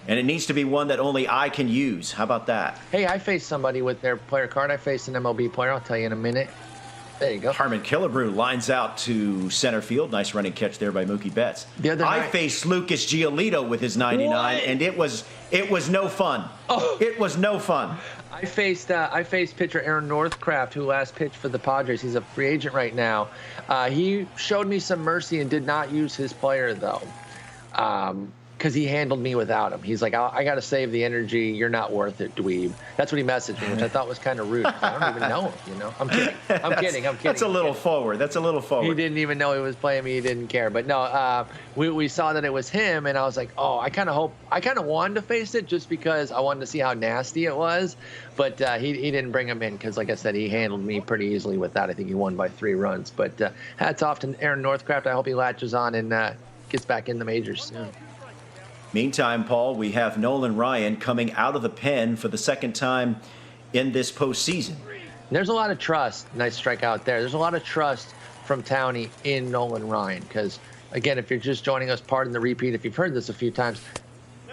And it needs to be one that only I can use. How about that?
Hey, I faced somebody with their player card. I faced an MLB player. I'll tell you in a minute. There you go.
Harmon Killebrew lines out to center field. Nice running catch there by Mookie Betts.
The other
I
night-
faced Lucas Giolito with his 99,
What?
and it was no fun.
Oh.
It was no fun.
I faced pitcher Aaron Northcraft, who last pitched for the Padres. He's a free agent right now. He showed me some mercy and did not use his player, though, because he handled me without him. He's like, I got to save the energy. You're not worth it, dweeb. That's what he messaged me, which I thought was kind of rude. I don't even know him, you know. I'm kidding. I'm kidding.
That's a little forward. That's a little forward.
He didn't even know he was playing me. He didn't care. But no, we saw that it was him, and I was like, oh, I kind of wanted to face it just because I wanted to see how nasty it was. But he didn't bring him in because, like I said, he handled me pretty easily with that. I think he won by 3 runs. But hats off to Aaron Northcraft. I hope he latches on and gets back in the majors soon.
Meantime, Paul, we have Nolan Ryan coming out of the pen for the second time in this postseason.
There's a lot of trust. Nice strikeout there. There's a lot of trust from Townie in Nolan Ryan because, again, if you're just joining us, pardon the repeat, if you've heard this a few times,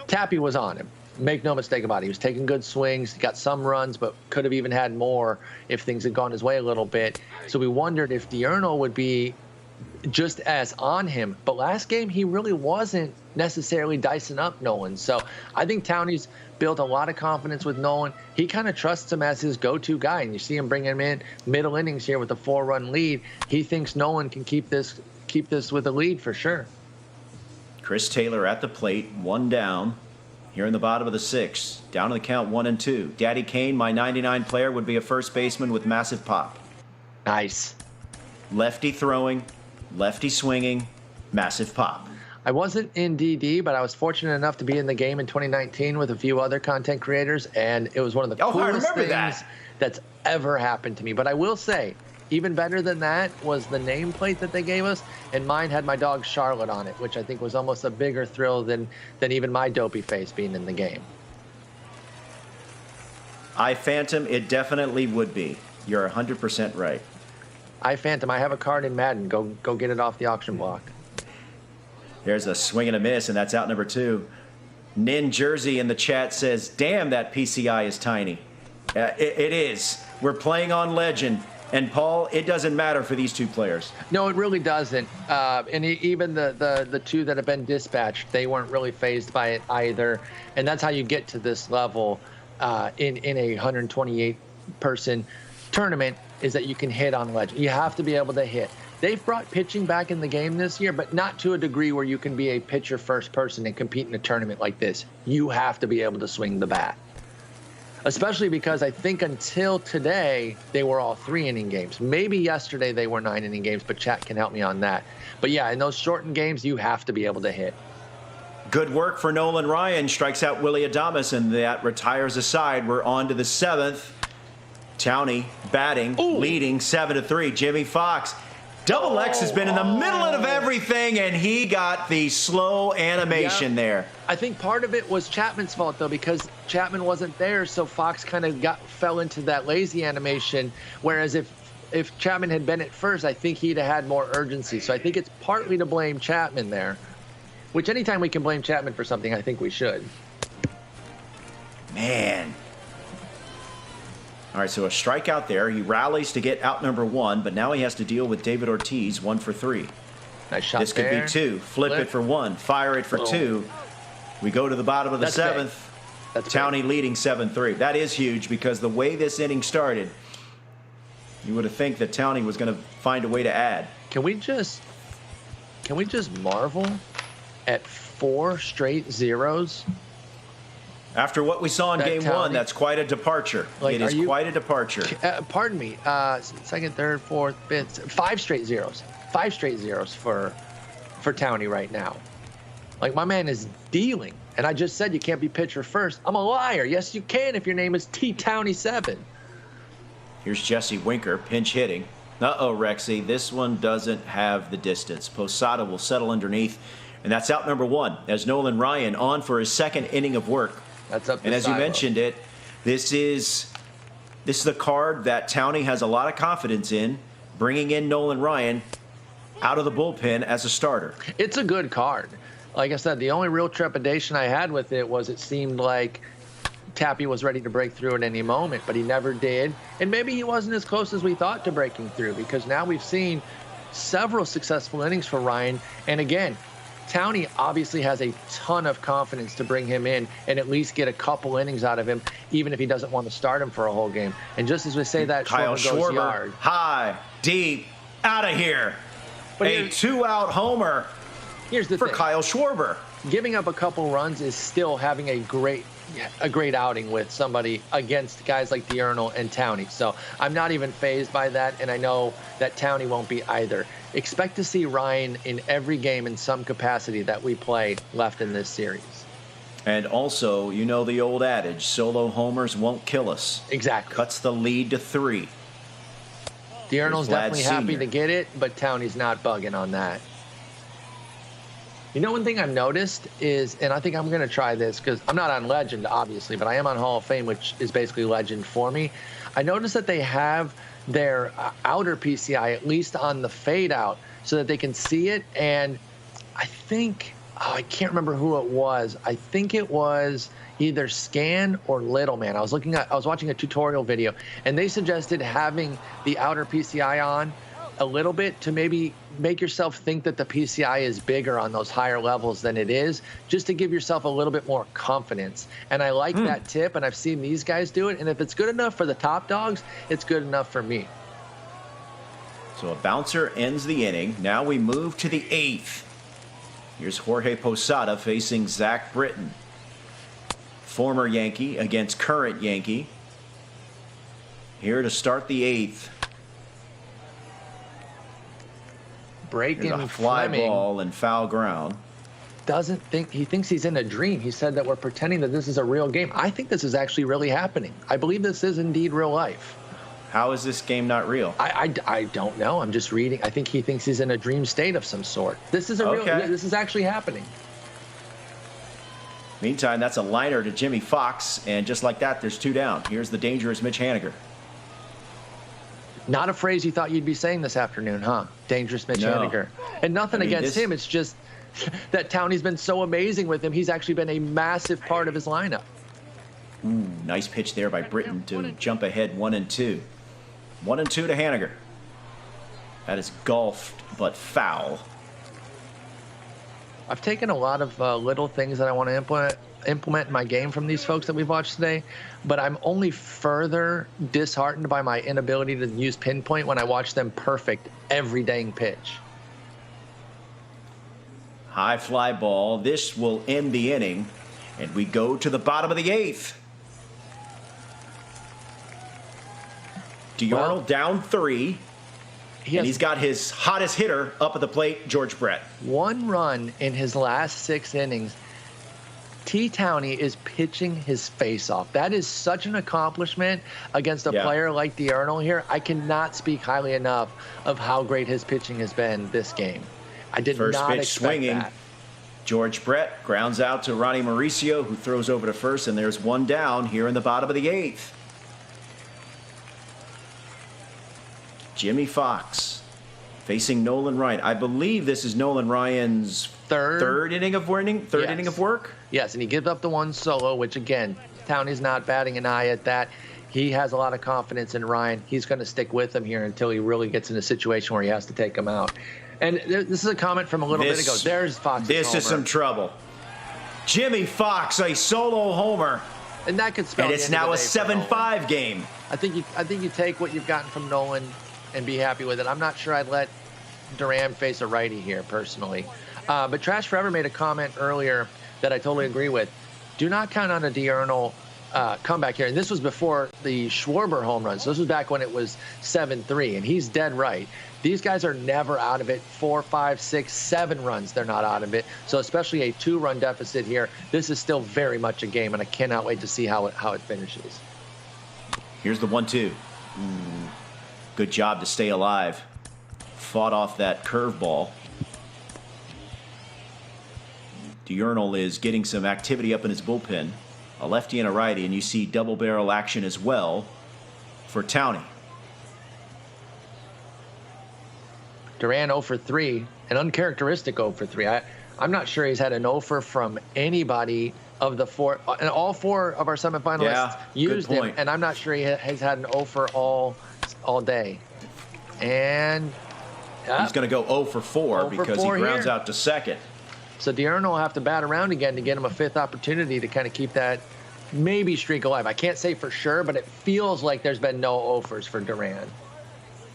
Tappy was on him. Make no mistake about it. He was taking good swings. He got some runs, but could have even had more if things had gone his way a little bit. So we wondered if Diurnal would be just as on him. But last game, he really wasn't necessarily dicing up Nolan. So I think Townie's built a lot of confidence with Nolan. He kind of trusts him as his go-to guy. And you see him bring him in middle innings here with a 4-run lead. He thinks Nolan can keep this with a lead for sure.
Chris Taylor at the plate, 1 down. Here in the bottom of the 6th, down to the count 1-2. Daddy Kane, my 99 player, would be a first baseman with massive pop.
Nice.
Lefty throwing, lefty swinging, massive pop.
I wasn't in DD, but I was fortunate enough to be in the game in 2019 with a few other content creators, and it was one of the coolest things that's ever happened to me. But I will say, even better than that was the nameplate that they gave us, and mine had my dog Charlotte on it, which I think was almost a bigger thrill than even my dopey face being in the game.
Phantom, it definitely would be. You're 100% right.
Phantom, I have a card in Madden. Go get it off the auction block.
There's a swing and a miss, and that's out number 2. Nin Jersey in the chat says, damn, that PCI is tiny. It is. We're playing on legend. And, Paul, it doesn't matter for these 2 players.
No, it really doesn't. And even the 2 that have been dispatched, they weren't really fazed by it either. And that's how you get to this level in a 128-person tournament, is that you can hit on legend. You have to be able to hit. They've brought pitching back in the game this year, but not to a degree where you can be a pitcher first person and compete in a tournament like this. You have to be able to swing the bat. Especially because I think until today, they were all 3-inning games. Maybe yesterday they were 9-inning games, but chat can help me on that. But yeah, in those shortened games, you have to be able to hit.
Good work for Nolan Ryan. Strikes out Willie Adames, and that retires a side. We're on to the 7th.
Towney batting, leading 7-3. Jimmy Fox. Double X has been in the middle of everything, and he got the slow animation there.
I think part of it was Chapman's fault, though, because Chapman wasn't there, so Fox kind of fell into that lazy animation, whereas if Chapman had been at first, I think he'd have had more urgency. So I think it's partly to blame Chapman there, which anytime we can blame Chapman for something, I think we should.
Man. All right, so a strikeout there. He rallies to get out number 1, but now he has to deal with David Ortiz, 1 for 3.
Nice shot
This could
there.
be 2. Flip it for 1. Fire it for 2. We go to the bottom of the
That's
7th.
big. That's
Towney
big.
leading 7-3. That is huge because the way this inning started, you would have think that Towney was going to find a way to add.
Can we just marvel at 4 straight zeros?
After what we saw in
That
game
Towney-
1, that's quite a departure.
Like,
it is
are you-
quite a departure.
Pardon me. Second, third, fourth, fifth, 5 straight zeros. 5 straight zeros for Towney right now. Like, my man is dealing. And I just said you can't be pitcher first. I'm a liar. Yes, you can if your name is T Towney 7.
Here's Jesse Winker, pinch hitting. Uh-oh, Rexy, this one doesn't have the distance. Posada will settle underneath, and that's out number 1 as Nolan Ryan on for his 2nd inning of work.
That's up.
And as you mentioned it, this is the card that Towney has a lot of confidence in, bringing in Nolan Ryan out of the bullpen as a starter.
It's a good card. Like I said, the only real trepidation I had with it was it seemed like Tappy was ready to break through at any moment, but he never did. And maybe he wasn't as close as we thought to breaking through, because now we've seen several successful innings for Ryan. And again, Towney obviously has a ton of confidence to bring him in and at least get a couple innings out of him, even if he doesn't want to start him for a whole game. And just as we say that,
Kyle
Schwarber goes
Schwarber,
yard.
high, deep, out of here.
But
A 2-out homer
Here's the
for
thing.
Kyle Schwarber.
Giving up a couple runs is still having a great outing with somebody against guys like Diurnal and Towney. So I'm not even fazed by that, and I know that Towney won't be either. Expect to see Ryan in every game in some capacity that we play left in this series.
And also, you know the old adage, solo homers won't kill us.
Exactly.
Cuts the lead to 3.
Diurnal's
Vlad
definitely happy
Sr.
to get it, but Towney's not bugging on that. You know, one thing I've noticed is, and I think I'm going to try this because I'm not on Legend, obviously, but I am on Hall of Fame, which is basically Legend for me. I noticed that they have their outer PCI, at least on the fade out, so that they can see it. And I think, I can't remember who it was. I think it was either Scan or Little Man. I was watching a tutorial video, and they suggested having the outer PCI on a little bit to maybe make yourself think that the PCI is bigger on those higher levels than it is, just to give yourself a little bit more confidence. And I like that tip, and I've seen these guys do it. And if it's good enough for the top dogs, it's good enough for me.
So a bouncer ends the inning. Now we move to the 8th. Here's Jorge Posada facing Zach Britton. Former Yankee against current Yankee. Here to start the 8th.
Breaking
Here's a fly
Fleming
ball and foul ground.
he thinks he's in a dream. He said that we're pretending that this is a real game. I think this is actually really happening. I believe this is indeed real life.
How is this game not real?
I don't know. I'm just reading. I think he thinks he's in a dream state of some sort. This is this is actually happening.
Meantime, that's a liner to Jimmy Fox, and just like that, there's 2 down. Here's the dangerous Mitch Haniger.
Not a phrase you thought you'd be saying this afternoon, huh? Dangerous Mitch
No.
Haniger. And nothing against him. It's just that Towney's been so amazing with him. He's actually been a massive part of his lineup.
Ooh, nice pitch there by Britton to jump ahead 1-2. 1-2 to Haniger. That is golfed, but foul.
I've taken a lot of little things that I want to implement in my game from these folks that we've watched today, but I'm only further disheartened by my inability to use pinpoint when I watch them perfect every dang pitch.
High fly ball. This will end the inning, and we go to the bottom of the 8th. Diurnal down 3, and he's got his hottest hitter up at the plate, George Brett.
1 run in his last 6 innings. T. Towney is pitching his face off. That is such an accomplishment against a player like Diurnal here. I cannot speak highly enough of how great his pitching has been this game. I did not expect
swinging.
that.
George Brett grounds out to Ronnie Mauricio, who throws over to first, and there's one down here in the bottom of the 8th. Jimmy Fox facing Nolan Ryan. I believe this is Nolan Ryan's third inning of work.
Yes, and he gives up the one solo, which again, Towney's not batting an eye at that. He has a lot of confidence in Ryan. He's going to stick with him here until he really gets in a situation where he has to take him out. And this is a comment from a little bit ago. There's Fox's
This
homer.
is some trouble. Jimmy Fox, a solo homer.
And that could spell.
And it's now a 7-5 game.
I think you take what you've gotten from Nolan and be happy with it. I'm not sure I'd let Duran face a righty here personally. But Trash Forever made a comment earlier that I totally agree with. Do not count on a Diurnal comeback here. And this was before the Schwarber home run. So this was back when it was 7-3, and he's dead right. These guys are never out of it. 4, 5, 6, 7 runs, they're not out of it. So especially a 2-run deficit here, this is still very much a game, and I cannot wait to see how it finishes.
Here's the 1-2. Good job to stay alive. Fought off that curveball. Diurnal is getting some activity up in his bullpen. A lefty and a righty, and you see double barrel action as well for Towney.
Duran 0 for 3, an uncharacteristic 0 for 3. I'm not sure he's had an 0 for from anybody of the 4. And all 4 of our semifinalists used him, and I'm not sure he has had an 0 for all day. And
he's going to go 0 for 4 because he grounds out to second.
So Diurnal will have to bat around again to get him a 5th opportunity to kind of keep that maybe streak alive. I can't say for sure, but it feels like there's been no offers for Duran.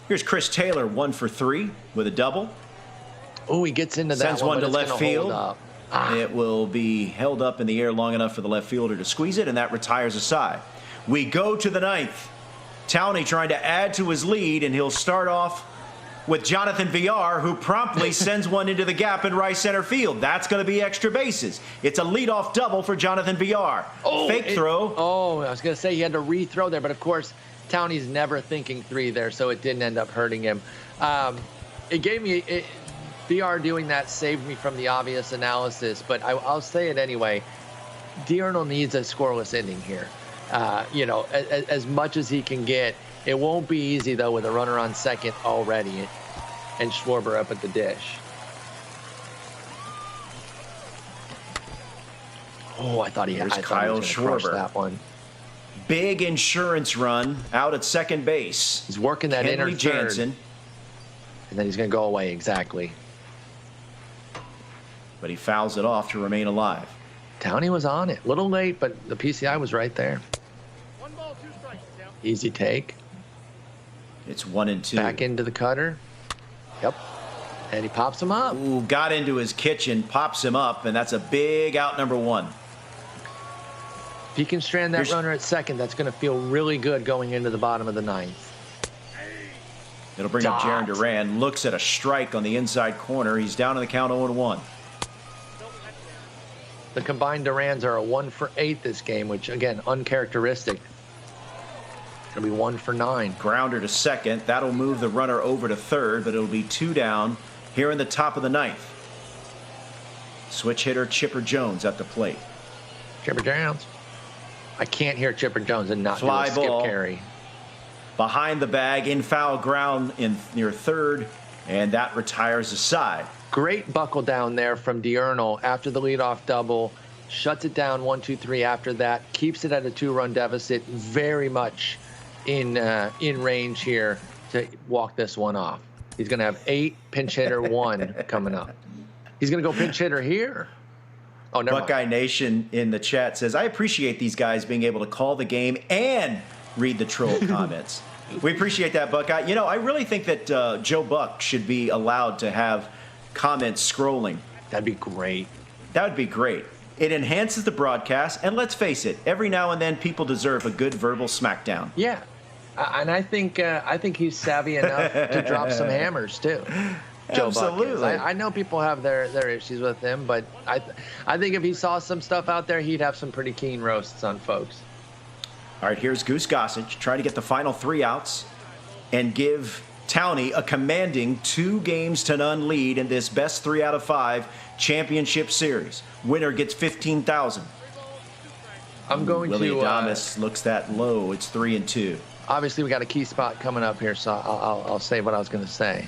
Here's Chris Taylor, 1 for 3 with a double.
Oh, he gets into that
Sends one to left field.
It
will be held up in the air long enough for the left fielder to squeeze it, and that retires a side. We go to the 9th. Towney trying to add to his lead, and he'll start off with Jonathan Villar, who promptly sends one into the gap in right center field. That's going to be extra bases. It's a leadoff double for Jonathan Villar. Fake throw.
Oh, I was going to say he had to rethrow there, but of course, Towney's never thinking 3 there, so it didn't end up hurting him. It gave me Villar doing that saved me from the obvious analysis, but I'll say it anyway. Diurnal needs a scoreless inning here. As much as he can get. It won't be easy, though, with a runner on second already and Schwarber up at the dish. Oh, I thought he had
Kyle Schwarber.
That one.
Big insurance run out at second base.
He's working that
Kenley
inner
Jansen.
third. And then he's going to go away, exactly.
But he fouls it off to remain alive.
Towney was on it. A little late, but the PCI was right there.
1 ball, 2 strikes.
Easy take.
It's 1-2.
Back into the cutter. Yep. And he pops him up.
Ooh, got into his kitchen, pops him up, and that's a big out number 1.
If he can strand that runner at second, that's going to feel really good going into the bottom of the 9th.
It'll bring up Jarren Duran. Looks at a strike on the inside corner. He's down in the count 0-1.
The combined Durans are a 1 for 8 this game, which, again, uncharacteristic. It'll be 1 for 9.
Grounder to second. That'll move the runner over to third, but it'll be 2 down here in the top of the 9th. Switch hitter Chipper Jones at the plate.
Chipper Jones. I can't hear Chipper Jones and not
Fly
do a skip
ball.
carry.
Behind the bag, in foul ground in near third, and that retires a side.
Great buckle down there from Diurnal after the leadoff double. Shuts it down 1-2-3 after that. Keeps it at a 2-run deficit. Very much in range here to walk this one off. He's going to have 8, pinch hitter 1 coming up. He's going to go pinch hitter here. Oh, never
Buckeye
mind.
Nation in the chat says, I appreciate these guys being able to call the game and read the troll comments. We appreciate that, Buckeye. You know, I really think that Joe Buck should be allowed to have comments scrolling.
That'd be great.
That would be great. It enhances the broadcast, and let's face it, every now and then people deserve a good verbal smackdown.
Yeah, and I think he's savvy enough to drop some hammers too. Joe Buck is.
Absolutely.
I know people have their issues with him, but I think if he saw some stuff out there, he'd have some pretty keen roasts on folks.
All right, here's Goose Gossage trying to get the final 3 outs and give Towney a commanding 2-0 lead in this best 3 out of 5 championship series. Winner gets $15,000.
I'm going
Willie
to.
Adames looks that low. It's 3-2.
Obviously, we got a key spot coming up here, so I'll say what I was going to say.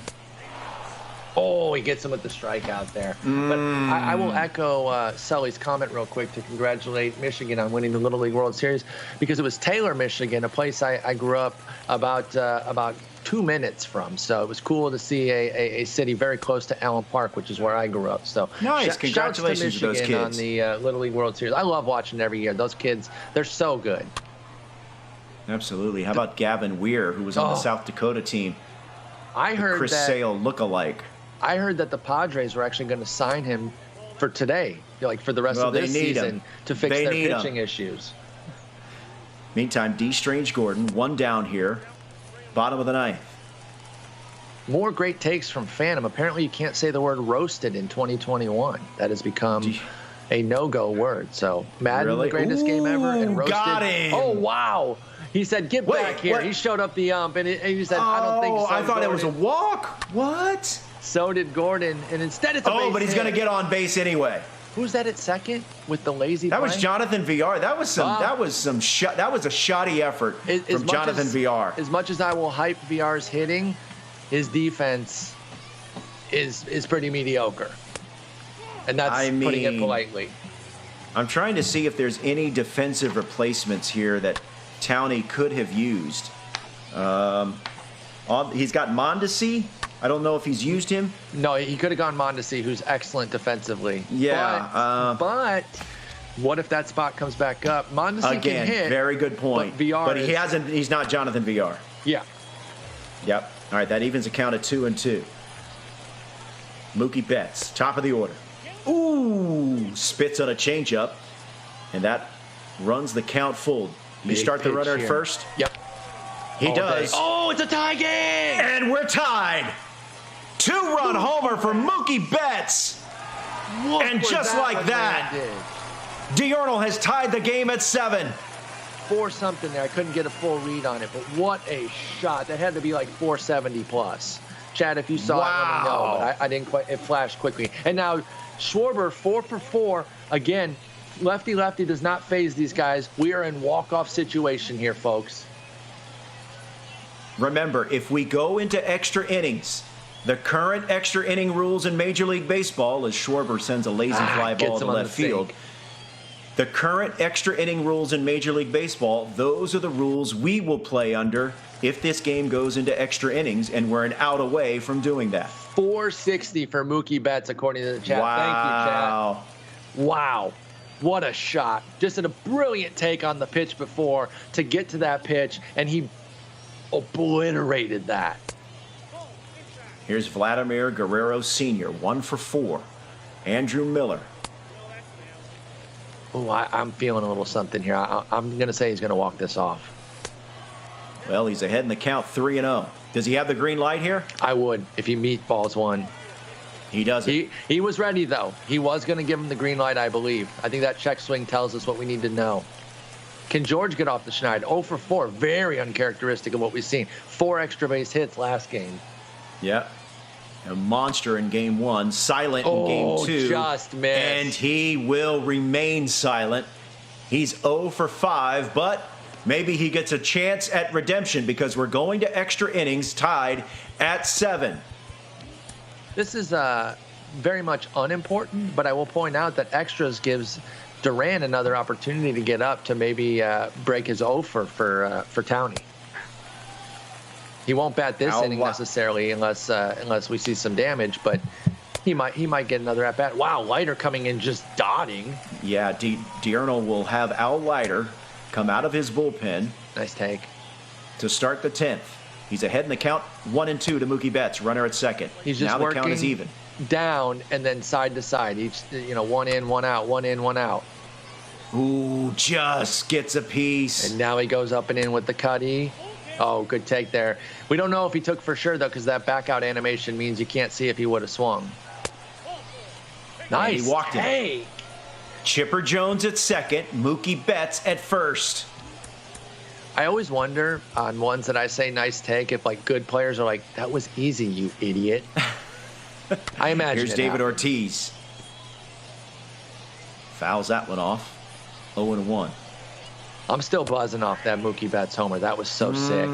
Oh, he gets him with the strikeout there. But I will echo Sully's comment real quick to congratulate Michigan on winning the Little League World Series, because it was Taylor, Michigan, a place I grew up about 2 minutes from. So it was cool to see a city very close to Allen Park, which is where I grew up. So
nice. Congratulations
to Michigan
to those kids.
on the Little League World Series. I love watching it every year. Those kids, they're so good.
Absolutely. How about Gavin Weir, who was on the South Dakota team?
I heard
Chris
that
Sale lookalike.
I heard that the Padres were actually going to sign him for today, like for the rest of this season, to fix their pitching issues.
Meantime, D. Strange Gordon, 1 down here, bottom of the 9th.
More great takes from Phantom. Apparently, you can't say the word roasted in 2021. That has become a no-go word. So, Madden,
Really?
the greatest game ever, and roasted.
Got him.
Oh, wow. He said, get back here.
What?
He showed up the ump, and he said, I don't think so,
I thought
Gordon.
it was a walk. What?
So did Gordon, and instead it's a base
but he's going to get on base anyway.
Who's that at second with the lazy
That was
play?
Jonathan Villar. That was a shoddy effort from Jonathan Villar.
As much as I will hype Villar's hitting, his defense is pretty mediocre. And that's putting it politely.
I'm trying to see if there's any defensive replacements here that Towney could have used. He's got Mondesi. I don't know if he's used him.
No, he could have gone Mondesi, who's excellent defensively.
Yeah.
But what if that spot comes back up? Mondesi can hit.
Very good point.
But
he's not Jonathan Villar.
Yeah.
Yep. All right, that evens a count at 2-2. Mookie Betts, top of the order. Ooh, spits on a changeup, and that runs the count full. You start the runner at first?
Yep.
He does.
Oh, it's a tie game!
And we're tied. 2-run homer for Mookie Betts. And just like that, Diurnal has tied the game at 7.
4-something there. I couldn't get a full read on it, but what a shot. That had to be like 470 plus. Chad, if you saw it, let me know, but I didn't quite. It flashed quickly. And now Schwarber, 4 for 4. Again, lefty-lefty does not phase these guys. We are in walk-off situation here, folks.
Remember, if we go into extra innings, the current extra inning rules in Major League Baseball, as Schwarber sends a lazy fly ball to left field, the current extra inning rules in Major League Baseball, those are the rules we will play under if this game goes into extra innings, and we're an out away from doing that.
460 for Mookie Betts, according to the chat.
Wow.
Thank you, chat. Wow. What a shot. Just a brilliant take on the pitch before to get to that pitch, and he obliterated that.
Here's Vladimir Guerrero Sr., 1 for 4. Andrew Miller.
Oh, I'm feeling a little something here. I'm going to say he's going to walk this off.
Well, he's ahead in the count, 3-0. Does he have the green light here?
I would if he meatballs one.
He doesn't.
He was ready, though. He was going to give him the green light, I believe. I think that check swing tells us what we need to know. Can George get off the schneid? 0 for 4. Very uncharacteristic of what we've seen. 4 extra base hits last game.
Yeah. A monster in game 1. Silent in game 2.
Just missed.
And he will remain silent. He's 0 for 5, but maybe he gets a chance at redemption because we're going to extra innings tied at 7.
This is very much unimportant, but I will point out that extras gives Duran another opportunity to get up to maybe break his O for Towney. He won't bat this inning necessarily unless we see some damage, but he might get another at bat. Wow, Leiter coming in just dotting.
Yeah, Diurnal will have Al Leiter come out of his bullpen.
Nice take.
To start the 10th. He's ahead in the count, 1-2 to Mookie Betts, runner at second.
He's just
now the
working
count is even.
Down and then side to side. Each, one in, one out, one in, one out.
Ooh, just gets a piece.
And now he goes up and in with the cutty. Oh, good take there. We don't know if he took for sure, though, because that back out animation means you can't see if he would have swung. Nice.
He walked it.
Hey.
Chipper Jones at second, Mookie Betts at first.
I always wonder on ones that I say nice take if like good players are like, that was easy, you idiot. I imagine.
Here's David Ortiz. Fouls that one off. 0-1.
I'm still buzzing off that Mookie Betts homer. That was so sick.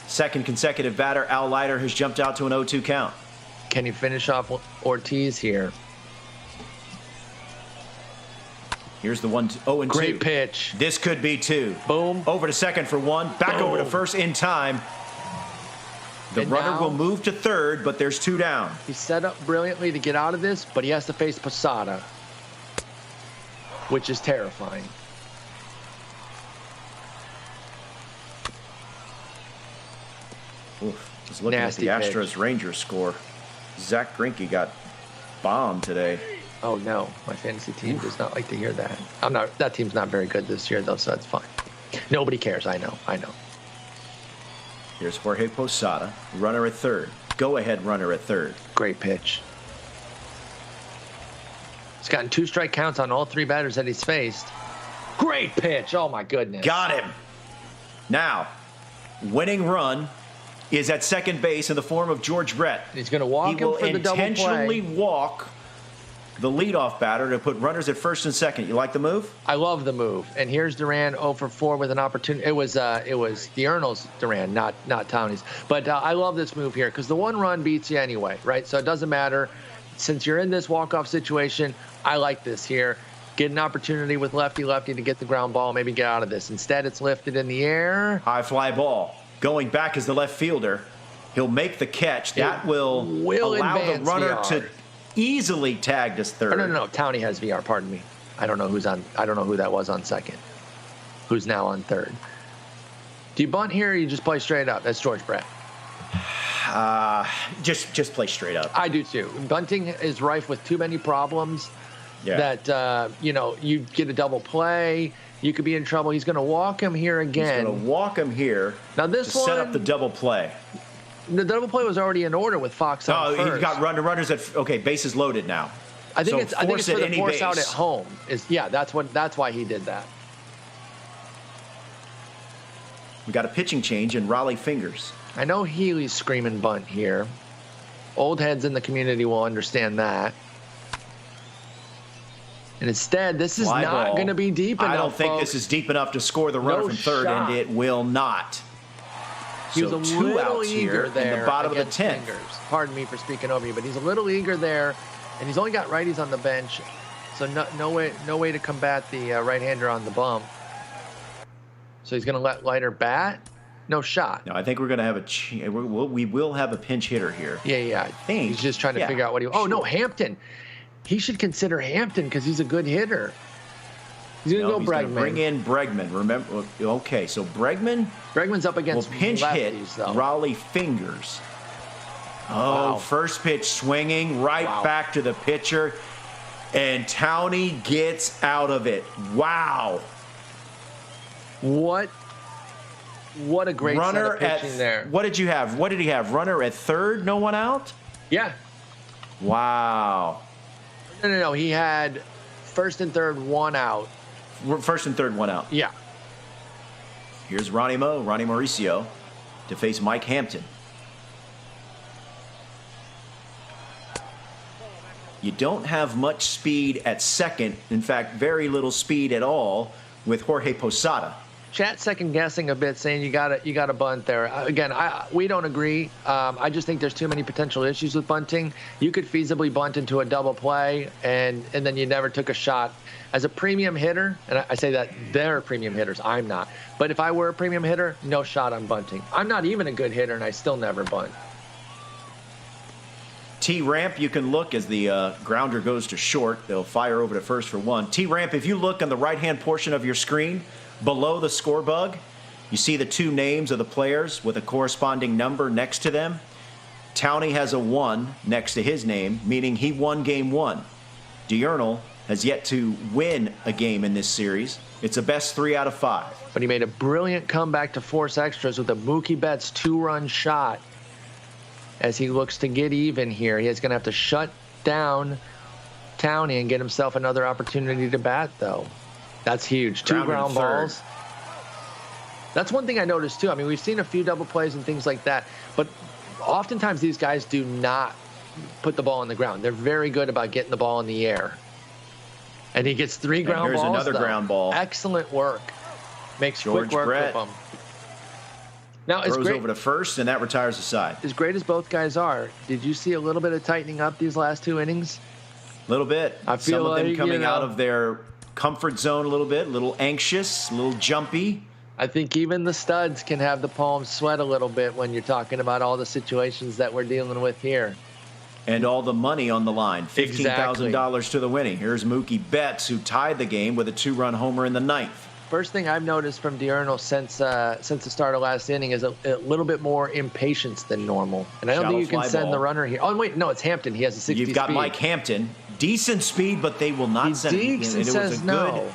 Second consecutive batter, Al Leiter has jumped out to an 0-2 count.
Can you finish off Ortiz here?
Here's the 0-2.
Great pitch.
This could be 2.
Boom.
Over to second for 1. Back over to first in time. The runner will move to third, but there's 2 down.
He's set up brilliantly to get out of this, but he has to face Posada, which is terrifying.
Oof. I was looking
Nasty
at the
pitch.
Astros-Rangers score. Zach Greinke got bombed today.
Oh no, my fantasy team does not like to hear that. That team's not very good this year though, so that's fine. Nobody cares. I know.
Here's Jorge Posada, runner at third. Go-ahead runner at third.
Great pitch. He's gotten 2 strike counts on all 3 batters that he's faced. Great pitch. Oh my goodness.
Got him. Now, winning run is at second base in the form of George Brett.
He's going to walk him for the double play.
He will intentionally walk the leadoff batter to put runners at first and second. You like the move?
I love the move. And here's Duran 0 for 4 with an opportunity. It was Diurnal's Duran, not Townie's. But I love this move here because the 1 run beats you anyway, right? So it doesn't matter. Since you're in this walk-off situation, I like this here. Get an opportunity with lefty-lefty to get the ground ball, maybe get out of this. Instead, it's lifted in the air.
High fly ball. Going back as the left fielder. He'll make the catch. That will allow the runner to easily tag this third.
Oh, no. Townie has VR. Pardon me. I don't know who that was on second. Who's now on third? Do you bunt here or you just play straight up? That's George Brett.
Just play straight up.
I do too. Bunting is rife with too many problems.
Yeah.
That you get a double play. You could be in trouble. He's going to walk him here again.
He's going to walk him here.
Now this
to set up the double play.
The double play was already in order with Fox on first.
He's got runners at bases loaded now.
I think it's for the force
base.
out at home. That's why he did that.
We got a pitching change in Raleigh Fingers.
I know Healy's screaming bunt here. Old heads in the community will understand that. And instead, this is not going to be deep enough.
I don't think this is deep enough to score the runner from third, and it will not.
He was a little eager there
in the bottom of the 10th.
Pardon me for speaking over you, but he's a little eager there, and he's only got righties on the bench, so no way to combat the right-hander on the bump. So he's going to let Leiter bat. No shot.
No, I think we're going to have we will have a pinch hitter here.
Yeah. I think he's just trying to figure out what he. Oh no, Hampton. He should consider Hampton because he's a good hitter. He's going to go Bregman.
Bring in Bregman. Remember, okay, so
Bregman's up against
pinch
lefties,
hit
though.
Raleigh Fingers. Oh, First pitch swinging right back to the pitcher, and Townie gets out of it. Wow.
What a great
runner
set of pitching there.
What did you have? What did he have? Runner at third, no one out?
Yeah.
Wow.
No. He had first and third, 1 out.
First and third, 1 out.
Yeah.
Here's Ronnie Mauricio, to face Mike Hampton. You don't have much speed at second. In fact, very little speed at all with Jorge Posada.
Chat second guessing a bit, saying you got to bunt there. Again, we don't agree. I just think there's too many potential issues with bunting. You could feasibly bunt into a double play, and then you never took a shot. As a premium hitter, and I say that they're premium hitters, I'm not. But if I were a premium hitter, no shot on bunting. I'm not even a good hitter, and I still never bunt.
T-Ramp, you can look as the grounder goes to short. They'll fire over to first for 1. T-Ramp, if you look on the right-hand portion of your screen, below the score bug, you see the 2 names of the players with a corresponding number next to them. Townie has a 1 next to his name, meaning he won game 1. Diurnal has yet to win a game in this series. It's a best 3 out of 5.
But he made a brilliant comeback to force extras with a Mookie Betts 2-run shot as he looks to get even here. He's going to have to shut down Towney and get himself another opportunity to bat, though. That's huge. 2 ground balls. That's one thing I noticed, too. I mean, we've seen a few double plays and things like that, but oftentimes these guys do not put the ball on the ground. They're very good about getting the ball in the air. And he gets 3 ground balls.
Here's another ground ball.
Excellent work. Makes
George
quick work
Brett
with him. Now,
throws over to first, and that retires the side.
As great as both guys are, did you see a little bit of tightening up these last 2 innings?
A little bit.
I feel
Some of them
like,
coming out of their comfort zone a little anxious, a little jumpy.
I think even the studs can have the palms sweat a little bit when you're talking about all the situations that we're dealing with here.
And all the money on the line, $15,000 to the winning. Here's Mookie Betts, who tied the game with a 2-run homer in the 9th.
First thing I've noticed from Diurnal since the start of last inning is a little bit more impatience than normal. And I don't think you can send the runner here. Oh, wait, no, it's Hampton. He has a 60
You've got
speed.
Mike Hampton. Decent speed, but they will not send him.
And it was a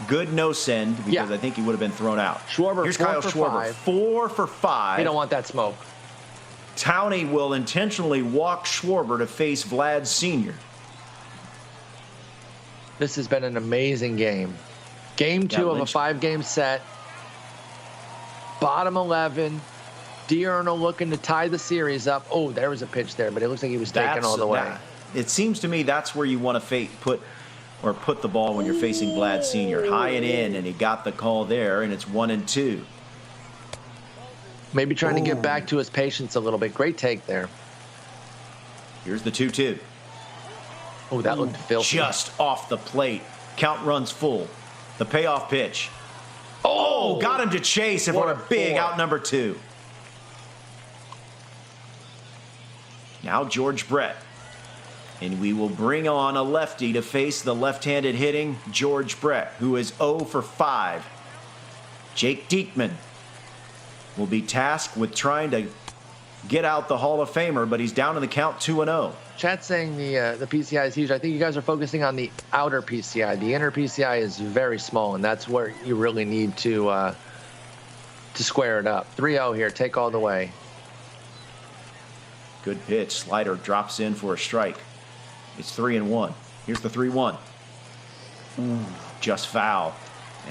good no send because I think he would have been thrown out.
Schwarber,
here's Kyle Schwarber, 4 for 5.
We don't want that smoke.
Towney will intentionally walk Schwarber to face Vlad Sr.
This has been an amazing game. Game 2 of a 5-game set. Bottom 11. Diurnal looking to tie the series up. Oh, there was a pitch there, but it looks like he was taken all the way.
It seems to me that's where you want to put the ball when you're facing Vlad Sr. High and in, and he got the call there, and it's 1-2.
Maybe trying to get back to his patience a little bit. Great take there.
Here's the 2-2.
Oh, that looked filthy.
Just off the plate. Count runs full. The payoff pitch. Oh, got him to chase and for a big out number 2. Now George Brett. And we will bring on a lefty to face the left-handed hitting George Brett, who is 0 for 5. Jake Diekman will be tasked with trying to get out the Hall of Famer, but he's down in the count 2-0.
Chat's saying the PCI is huge. I think you guys are focusing on the outer PCI. The inner PCI is very small, and that's where you really need to square it up. 3-0 here. Take all the way.
Good pitch. Slider drops in for a strike. It's 3-1. Here's the 3-1. Just foul,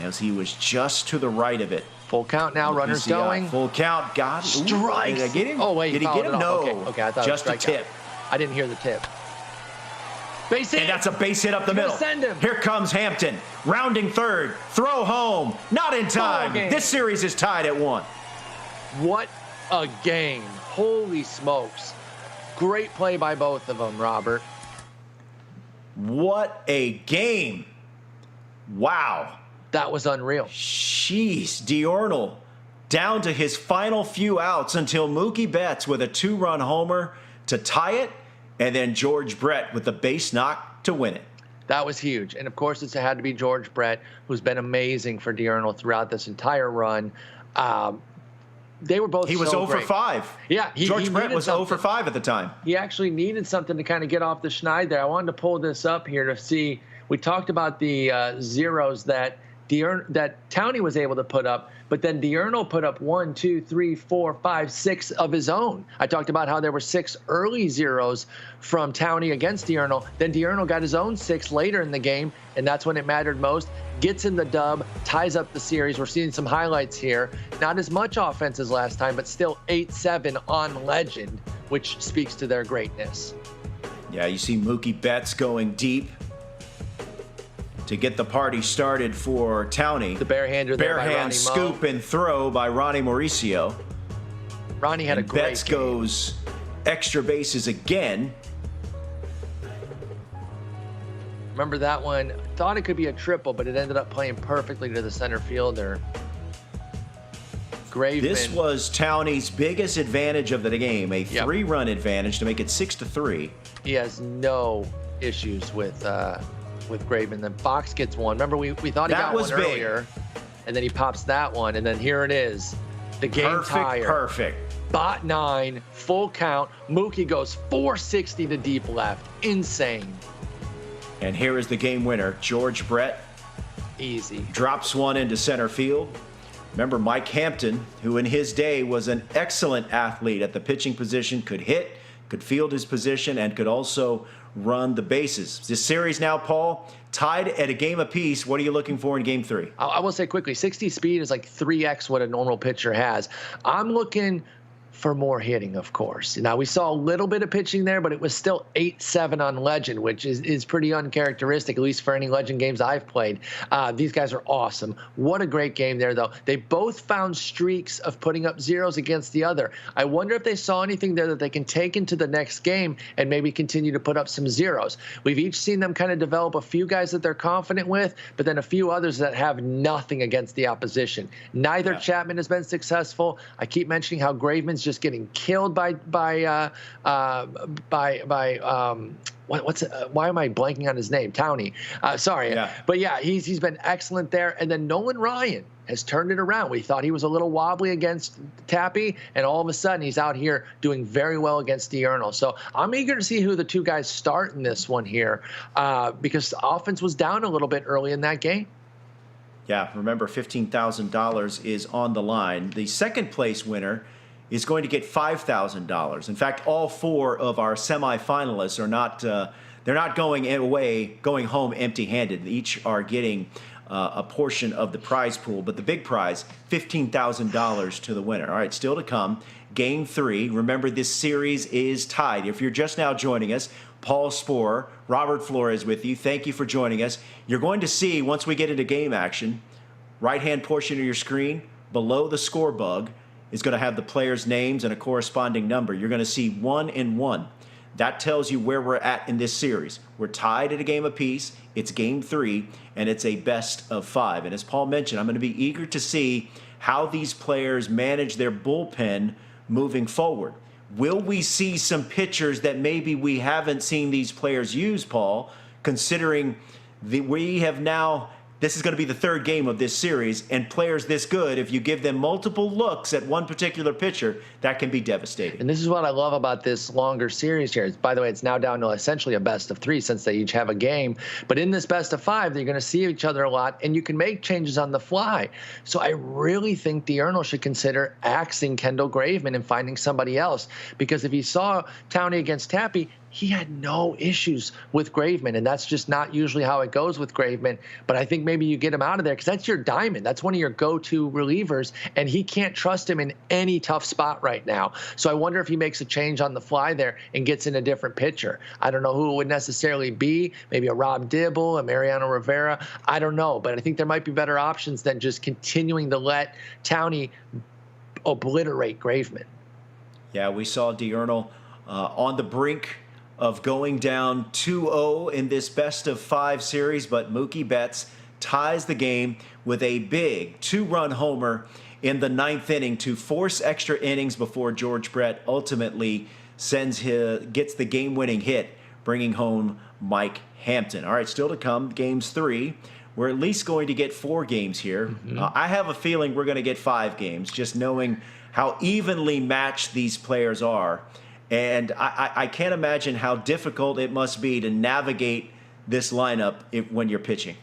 as he was just to the right of it.
Full count now. Runners going.
Full count. Got it.
Strikes.
Did I get him?
Oh, wait.
Did he get him? No.
Okay. I thought
just
it was
a tip.
I didn't hear the tip. Base hit.
And that's a base hit up the middle.
Send him.
Here comes Hampton. Rounding third. Throw home. Not in time. This series is tied at 1.
What a game. Holy smokes. Great play by both of them, Robert.
What a game. Wow.
That was unreal.
Jeez, Diurnal down to his final few outs until Mookie Betts with a 2-run homer to tie it, and then George Brett with the base knock to win it.
That was huge. And, of course, it had to be George Brett, who's been amazing for Diurnal throughout this entire run. They were both
He was 0 for
great.
5.
Yeah.
George Brett was 0 for 5 at the time.
He actually needed something to kind of get off the schneid there. I wanted to pull this up here to see. We talked about the zeros that Towney was able to put up, but then Diurnal put up 1, 2, 3, 4, 5, 6 of his own. I talked about how there were 6 early zeros from Towney against Diurnal. Then Diurnal got his own 6 later in the game, and that's when it mattered most. Gets in the dub, ties up the series. We're seeing some highlights here. Not as much offense as last time, but still 8-7 on Legend, which speaks to their greatness.
Yeah, you see Mookie Betts going deep to get the party started for Towney.
The barehander there by Ronnie
Barehand scoop
Mo.
and throw by Ronnie Mauricio.
Ronnie had a great
Betts
game.
goes extra bases again.
Remember that one? Thought it could be a triple, but it ended up playing perfectly to the center fielder. Graveman.
This was Towney's biggest advantage of the game, a 3-run advantage to make it 6-3.
He has no issues with Graveman. Then Fox gets one. Remember, we thought he got one earlier, and then he pops that one, and then here it is, the game tire.
Perfect.
Bot 9, full count. Mookie goes 460 to deep left. Insane.
And here is the game winner. George Brett
Easy.
drops one into center field. Remember, Mike Hampton, who in his day was an excellent athlete at the pitching position, could hit, could field his position, and could also run the bases. This series now, Paul, tied at a game apiece. What are you looking for in game 3?
I will say quickly, 60 speed is like 3x what a normal pitcher has. I'm looking for more hitting, of course. Now, we saw a little bit of pitching there, but it was still 8-7 on Legend, which is pretty uncharacteristic, at least for any Legend games I've played. These guys are awesome. What a great game there, though. They both found streaks of putting up zeros against the other. I wonder if they saw anything there that they can take into the next game and maybe continue to put up some zeros. We've each seen them kind of develop a few guys that they're confident with, but then a few others that have nothing against the opposition. Neither Chapman has been successful. I keep mentioning how Graveman's just getting killed by why am I blanking on his name? Towney. Sorry. But yeah, he's been excellent there. And then Nolan Ryan has turned it around. We thought he was a little wobbly against Tappy, and all of a sudden he's out here doing very well against Diurnal. So I'm eager to see who the two guys start in this one here, because the offense was down a little bit early in that game.
Yeah, remember, $15,000 is on the line. The second place winner is going to get $5,000. In fact, all 4 of our semifinalists are not they're not going home empty-handed. Each are getting a portion of the prize pool, but the big prize, $15,000 to the winner. All right, still to come, Game 3. Remember, this series is tied. If you're just now joining us, Paul Sporer, Robert Flores with you. Thank you for joining us. You're going to see, once we get into game action, right-hand portion of your screen, below the score bug, is going to have the players' names and a corresponding number. You're going to see 1 and 1. That tells you where we're at in this series. We're tied at a game apiece. It's game 3, and it's a best of 5. And as Paul mentioned, I'm going to be eager to see how these players manage their bullpen moving forward. Will we see some pitchers that maybe we haven't seen these players use, Paul, considering we have now – this is going to be the 3rd game of this series, and players this good, if you give them multiple looks at one particular pitcher, that can be devastating.
And this is what I love about this longer series here. By the way, it's now down to essentially a best of 3 since they each have a game. But in this best of 5, they're going to see each other a lot, and you can make changes on the fly. So I really think Diurnal should consider axing Kendall Graveman and finding somebody else, because if he saw Towney against Tappy, he had no issues with Graveman, and that's just not usually how it goes with Graveman. But I think maybe you get him out of there because that's your diamond. That's one of your go-to relievers, and he can't trust him in any tough spot right now. So I wonder if he makes a change on the fly there and gets in a different pitcher. I don't know who it would necessarily be, maybe a Rob Dibble, a Mariano Rivera. I don't know, but I think there might be better options than just continuing to let Towney obliterate Graveman.
Yeah, we saw Diurnal on the brink of going down 2-0 in this best-of-5 series, but Mookie Betts ties the game with a big 2-run homer in the 9th inning to force extra innings before George Brett ultimately gets the game-winning hit, bringing home Mike Hampton. All right, still to come, Games 3. We're at least going to get 4 games here. I have a feeling we're going to get 5 games, just knowing how evenly matched these players are. And I can't imagine how difficult it must be to navigate this lineup when you're pitching.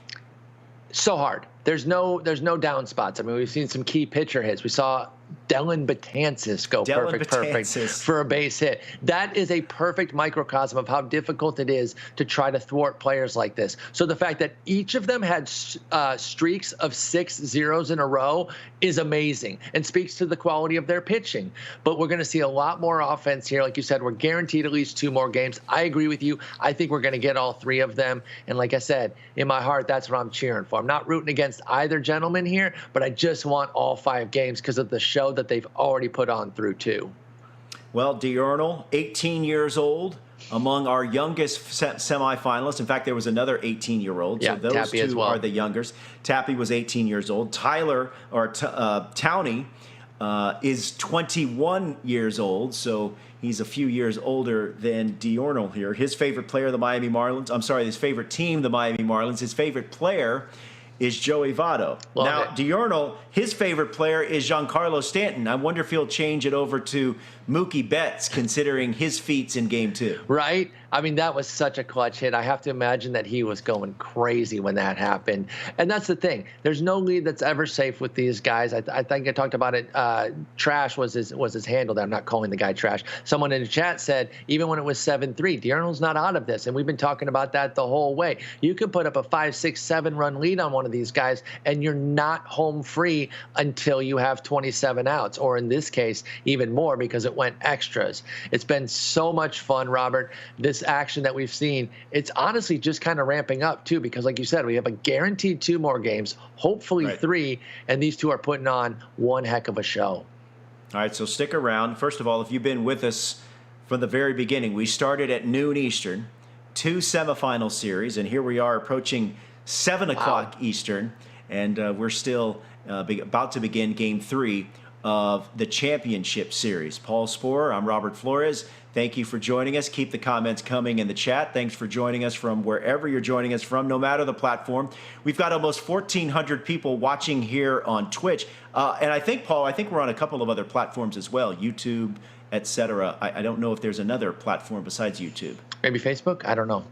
So hard. There's no down spots. I mean, we've seen some key pitcher hits. We saw Dellin Betances go perfect for a base hit. That is a perfect microcosm of how difficult it is to try to thwart players like this. So the fact that each of them had streaks of 6 zeros in a row is amazing and speaks to the quality of their pitching. But we're going to see a lot more offense here. Like you said, we're guaranteed at least 2 more games. I agree with you. I think we're going to get all 3 of them. And like I said, in my heart, that's what I'm cheering for. I'm not rooting against either gentleman here, but I just want all 5 games because of the show that they've already put on through 2.
Well, Diurnal, 18 years old, among our youngest semifinalists. In fact, there was another 18-year-old.
Yeah,
so those
Tappy
2
as well.
are the youngest. Tappy was 18 years old. Towney is 21 years old, so he's a few years older than Diurnal here. His favorite player, the Miami Marlins. I'm sorry, his favorite team, the Miami Marlins. His favorite player
is Joey Votto. Now, Diurnal, his favorite player is Giancarlo Stanton. I wonder if he'll change it over to Mookie Betts, considering his feats in Game 2.
Right? I mean, that was such a clutch hit. I have to imagine that he was going crazy when that happened. And that's the thing. There's no lead that's ever safe with these guys. I think I talked about it. Trash was his handle there. I'm not calling the guy trash. Someone in the chat said, even when it was 7-3, Diurnal's not out of this. And we've been talking about that the whole way. You could put up a 5, 6, 7-run lead on one of these guys, and you're not home free until you have 27 outs, or in this case, even more because it went extras. It's been so much fun, Robert. This action that we've seen, it's honestly just kind of ramping up too, because like you said, we have a guaranteed 2 more games, hopefully 3, and these two are putting on one heck of a show.
All right, so stick around. First of all, if you've been with us from the very beginning, we started at noon Eastern, 2 semifinal series, and here we are approaching 7 o'clock Eastern, and we're still about to begin Game 3 of the championship series. Paul Sporer, I'm Robert Flores. Thank you for joining us. Keep the comments coming in the chat. Thanks for joining us from wherever you're joining us from, no matter the platform. We've got almost 1,400 people watching here on Twitch. And I think, Paul, we're on a couple of other platforms as well, YouTube, etc. I don't know if there's another platform besides YouTube.
Maybe Facebook? I don't know.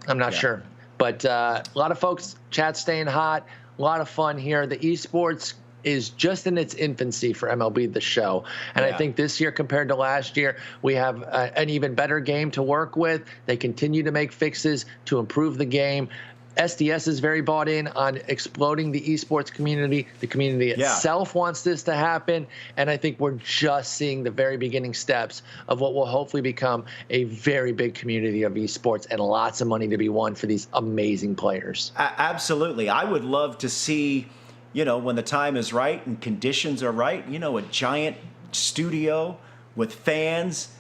I'm not sure. But a lot of folks, chat staying hot, a lot of fun here. The esports is just in its infancy for MLB The Show. And I think this year compared to last year, we have an even better game to work with. They continue to make fixes to improve the game. SDS is very bought in on exploding the esports community. The community itself wants this to happen. And I think we're just seeing the very beginning steps of what will hopefully become a very big community of esports and lots of money to be won for these amazing players.
Absolutely. I would love to see, when the time is right and conditions are right, a giant studio with fans,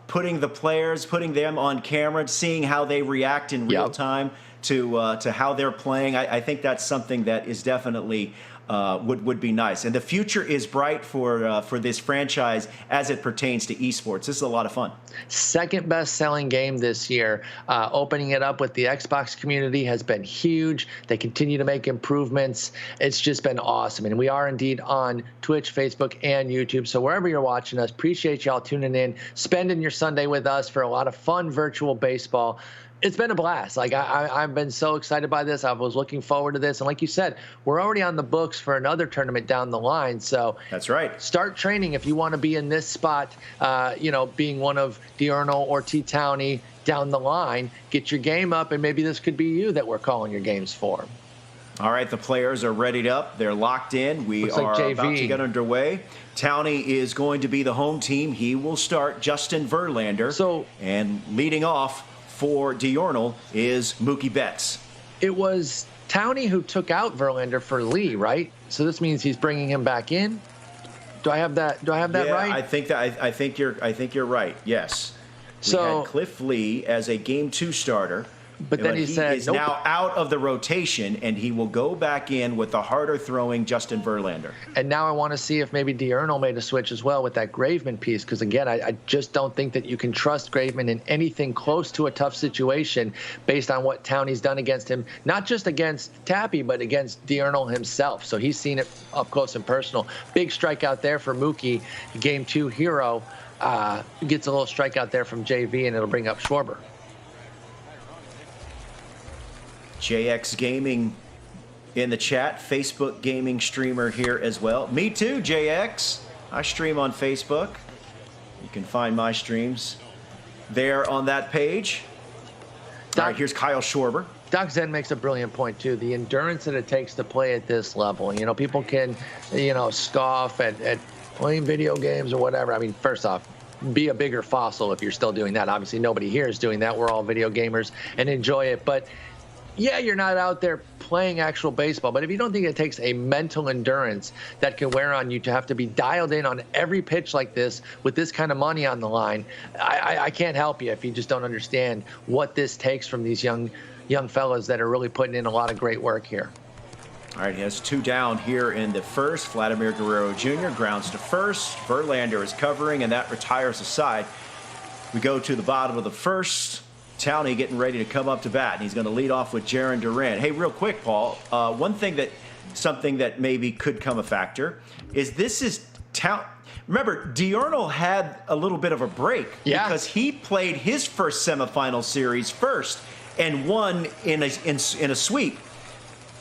putting them on camera, seeing how they react in real time to how they're playing. I think that's something that is definitely would be nice. And the future is bright for this franchise as it pertains to esports. This is a lot of fun.
Second best selling game this year. Opening it up with the Xbox community has been huge. They continue to make improvements. It's just been awesome. And we are indeed on Twitch, Facebook, and YouTube. So wherever you're watching us, appreciate y'all tuning in, spending your Sunday with us for a lot of fun virtual baseball. It's been a blast. I've been so excited by this. I was looking forward to this. And like you said, we're already on the books for another tournament down the line. So
that's right.
Start training if you want to be in this spot, being one of Diurnal or T-Towney down the line. Get your game up, and maybe this could be you that we're calling your games for.
All right, the players are readied up. They're locked in. We are about to get underway. Towney is going to be the home team. He will start Justin Verlander. And leading off for Diurnal is Mookie Betts.
It was Towney who took out Verlander for Lee, right? So this means he's bringing him back in. Do I have that right?
I think you're right. Yes. We had Cliff Lee as a Game 2 starter.
But then he said,
is now out of the rotation, and he will go back in with the harder-throwing Justin Verlander.
And now I want to see if maybe Diurnal made a switch as well with that Graveman piece, because, again, I just don't think that you can trust Graveman in anything close to a tough situation based on what Towney's done against him, not just against Tappy, but against Diurnal himself. So he's seen it up close and personal. Big strikeout there for Mookie, Game 2 hero. Gets a little strikeout there from JV, and it'll bring up Schwarber.
JX Gaming in the chat, Facebook gaming streamer here as well. Me too, JX. I stream on Facebook. You can find my streams there on that page. All right, here's Kyle Schwarber.
Doc Zen makes a brilliant point, too. The endurance that it takes to play at this level. People can, scoff at playing video games or whatever. I mean, first off, be a bigger fossil if you're still doing that. Obviously, nobody here is doing that. We're all video gamers and enjoy it. But yeah, you're not out there playing actual baseball, but if you don't think it takes a mental endurance that can wear on you to have to be dialed in on every pitch like this with this kind of money on the line, I can't help you if you just don't understand what this takes from these young fellas that are really putting in a lot of great work here.
All right, he has 2 down here in the first. Vladimir Guerrero Jr. grounds to first. Verlander is covering, and that retires the side. We go to the bottom of the first.
Towney getting ready to come up to bat, and he's going to lead off with Jarren Duran. Hey, real quick, Paul, something that maybe could come a factor is Remember, Diurnal had a little bit of a break because he played his first semifinal series first and won in a sweep.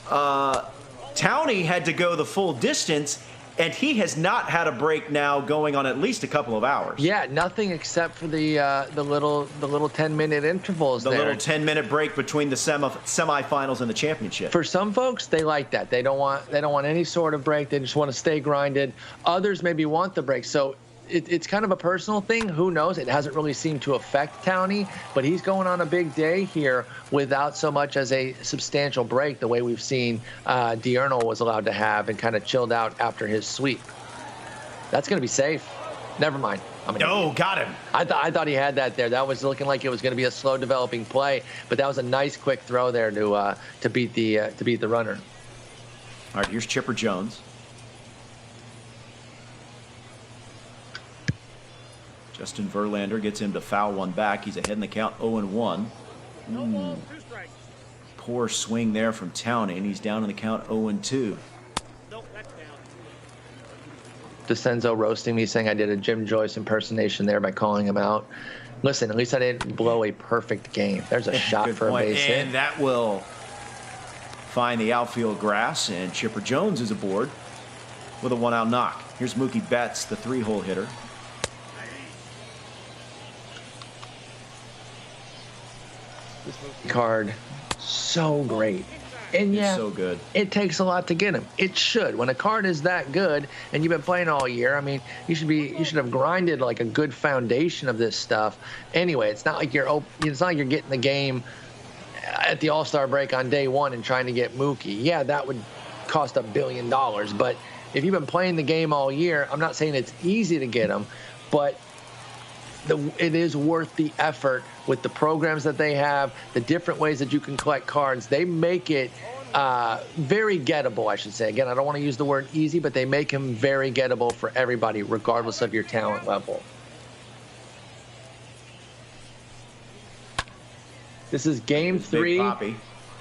Towney had to go the full distance, and he has not had a break now going on at least a couple of hours.
Yeah, nothing except for the little 10-minute intervals.
The little 10-minute break between the semifinals and the championship.
For some folks, they like that. They don't want any sort of break. They just want to stay grinded. Others maybe want the break. So it's kind of a personal thing. Who knows? It hasn't really seemed to affect Towney, but he's going on a big day here without so much as a substantial break the way we've seen Diurnal was allowed to have and kind of chilled out after his sweep. That's going to be safe. Never mind.
Got him.
I thought he had that there. That was looking like it was going to be a slow developing play, but that was a nice quick throw there to beat the runner.
All right, here's Chipper Jones. Justin Verlander gets him to foul one back. He's ahead in the count, 0-1.
No ball, 2 strikes.
Poor swing there from Towney, and he's down in the count, 0-2.
Nope, that's down.
DeCenzo roasting me, saying I did a Jim Joyce impersonation there by calling him out. Listen, at least I didn't blow a perfect game. There's a shot for a base hit.
And that will find the outfield grass, and Chipper Jones is aboard with a 1-out knock. Here's Mookie Betts, the 3-hole hitter.
This card, so great. And yeah,
so good.
It takes a lot to get him. It should. When a card is that good and you've been playing all year, I mean, you should have grinded like a good foundation of this stuff. Anyway, it's not like you're getting the game at the All-Star break on day one and trying to get Mookie. Yeah, that would cost $1 billion. But if you've been playing the game all year, I'm not saying it's easy to get him, but it is worth the effort with the programs that they have, the different ways that you can collect cards. They make it very gettable, I should say. Again, I don't want to use the word easy, but they make him very gettable for everybody, regardless of your talent level. This is game 3.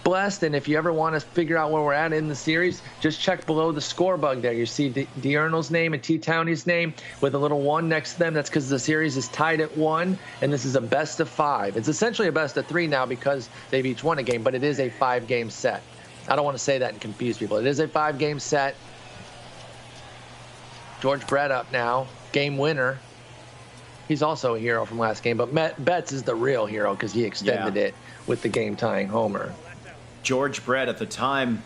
Blessed, and if you ever want to figure out where we're at in the series, just check below the score bug there. You see Diurnal's name and T. Towney's name with a little 1 next to them. That's because the series is tied at 1, and this is a best of 5. It's essentially a best of 3 now because they've each won a game, but it is a 5-game set. I don't want to say that and confuse people. It is a 5-game set. George Brett up now, game winner. He's also a hero from last game, but Betts is the real hero because he extended it with the game-tying homer.
George Brett, at the time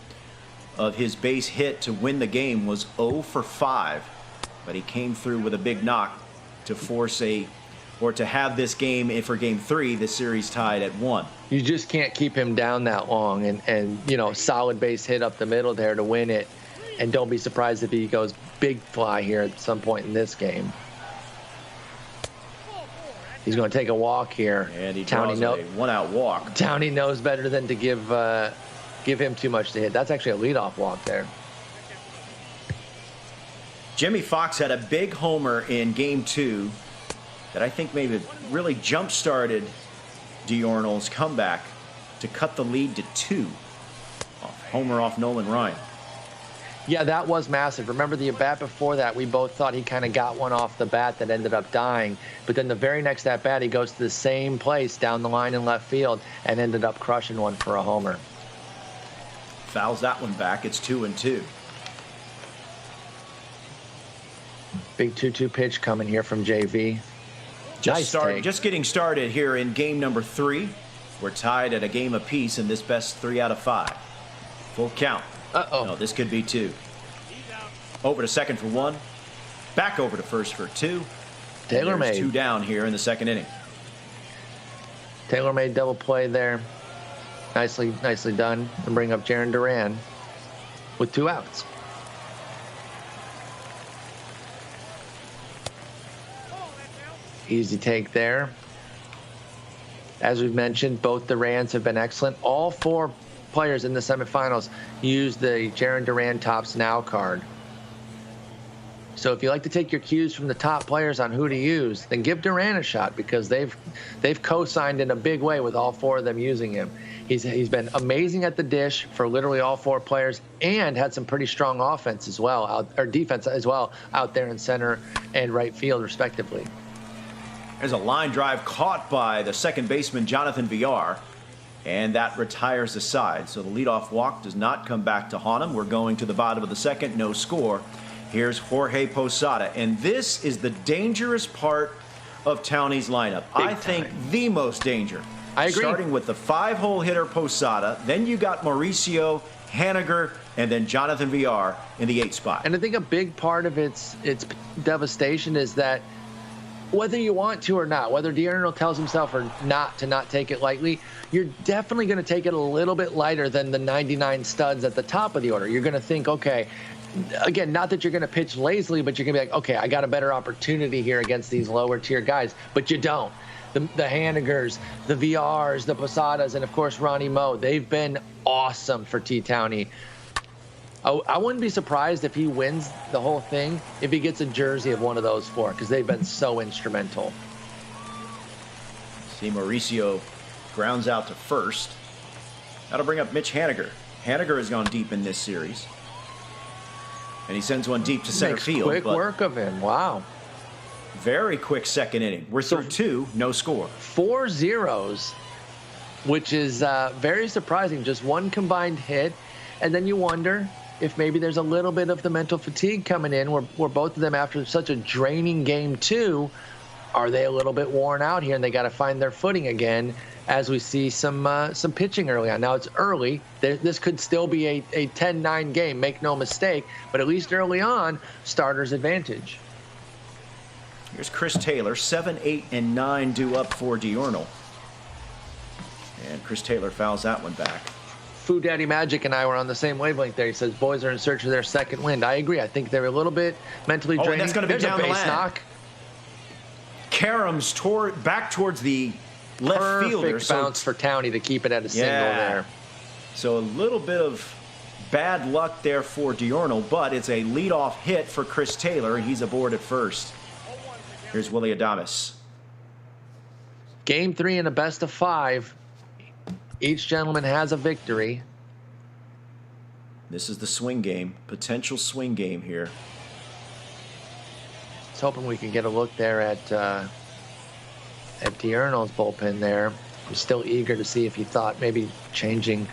of his base hit to win the game, was 0 for 5, but he came through with a big knock to to have this game for game 3, the series tied at 1.
You just can't keep him down that long, and solid base hit up the middle there to win it, and don't be surprised if he goes big fly here at some point in this game. He's going to take a walk here.
And he draws a 1-out walk.
Towney knows better than to give him too much to hit. That's actually a leadoff walk there.
Jimmy Fox had a big homer in game 2 that I think maybe really jump-started Diurnal's comeback to cut the lead to 2. Homer off Nolan Ryan.
Yeah, that was massive. Remember the at-bat before that, we both thought he kind of got one off the bat that ended up dying. But then the very next at-bat, he goes to the same place down the line in left field and ended up crushing one for a homer.
Fouls that one back. It's 2-2.
Big 2-2 pitch coming here from JV.
Just getting started here in game number 3. We're tied at a game apiece in this best 3 out of 5. Full count. No, this could be 2. Over to second for 1. Back over to first for 2.
Taylor-made.
2 down here in the second inning.
Taylor-made double play there. Nicely done. And bring up Jarren Duran with 2 outs. Easy take there. As we've mentioned, both Durans have been excellent. All 4 players in the semifinals used the Jarren Duran Tops Now card. So if you like to take your cues from the top players on who to use, then give Durant a shot, because they've co-signed in a big way with all 4 of them using him. He's been amazing at the dish for literally all 4 players, and had some pretty strong offense as well, or defense as well, out there in center and right field, respectively.
There's a line drive caught by the second baseman, Jonathan Villar, and that retires the side. So the leadoff walk does not come back to haunt him. We're going to the bottom of the second, no score. Here's Jorge Posada, and this is the dangerous part of Townie's lineup. I think the most danger.
I agree.
Starting with the 5-hole hitter Posada, then you got Mauricio, Haniger, and then Jonathan Villar in the 8th spot.
And I think a big part of its devastation is that whether you want to or not, whether D'Arnaud tells himself or not to not take it lightly, you're definitely going to take it a little bit lighter than the 99 studs at the top of the order. You're going to think, okay, again, not that you're going to pitch lazily, but you're going to be like, okay, I got a better opportunity here against these lower tier guys, but you don't. The Hanigers, the VRs, the Posadas, and of course Ronnie Moe, they've been awesome for T-Townie. I wouldn't be surprised if he wins the whole thing if he gets a jersey of one of those 4, because they've been so instrumental.
See, Mauricio grounds out to first. That'll bring up Mitch Haniger. Haniger has gone deep in this series, and he sends one deep to center field.
Quick work of him. Wow.
Very quick second inning. We're through 2, no score.
4 zeros, which is very surprising. Just 1 combined hit, and then you wonder if maybe there's a little bit of the mental fatigue coming in, where both of them, after such a draining game 2, are they a little bit worn out here, and they got to find their footing again as we see some pitching early on. Now, it's early. This could still be a 10-9 game, make no mistake, but at least early on, starter's advantage.
Here's Chris Taylor, 7, 8, and 9 due up for D'Arnaud. And Chris Taylor fouls that one back.
Food Daddy Magic and I were on the same wavelength there. He says boys are in search of their second wind. I agree. I think they're a little bit mentally draining.
And that's going to be down the line.
Knock.
Karams back towards the left fielder.
Perfect bounce for Townie to keep it at a single there.
So a little bit of bad luck there for D'Arnaud, but it's a leadoff hit for Chris Taylor, and he's aboard at first. Here's Willy Adames.
Game 3 in a best of 5. Each gentleman has a victory.
This is the swing game, potential swing game here.
I was hoping we could get a look there at D'Arnaud's bullpen there. I'm still eager to see if he thought maybe changing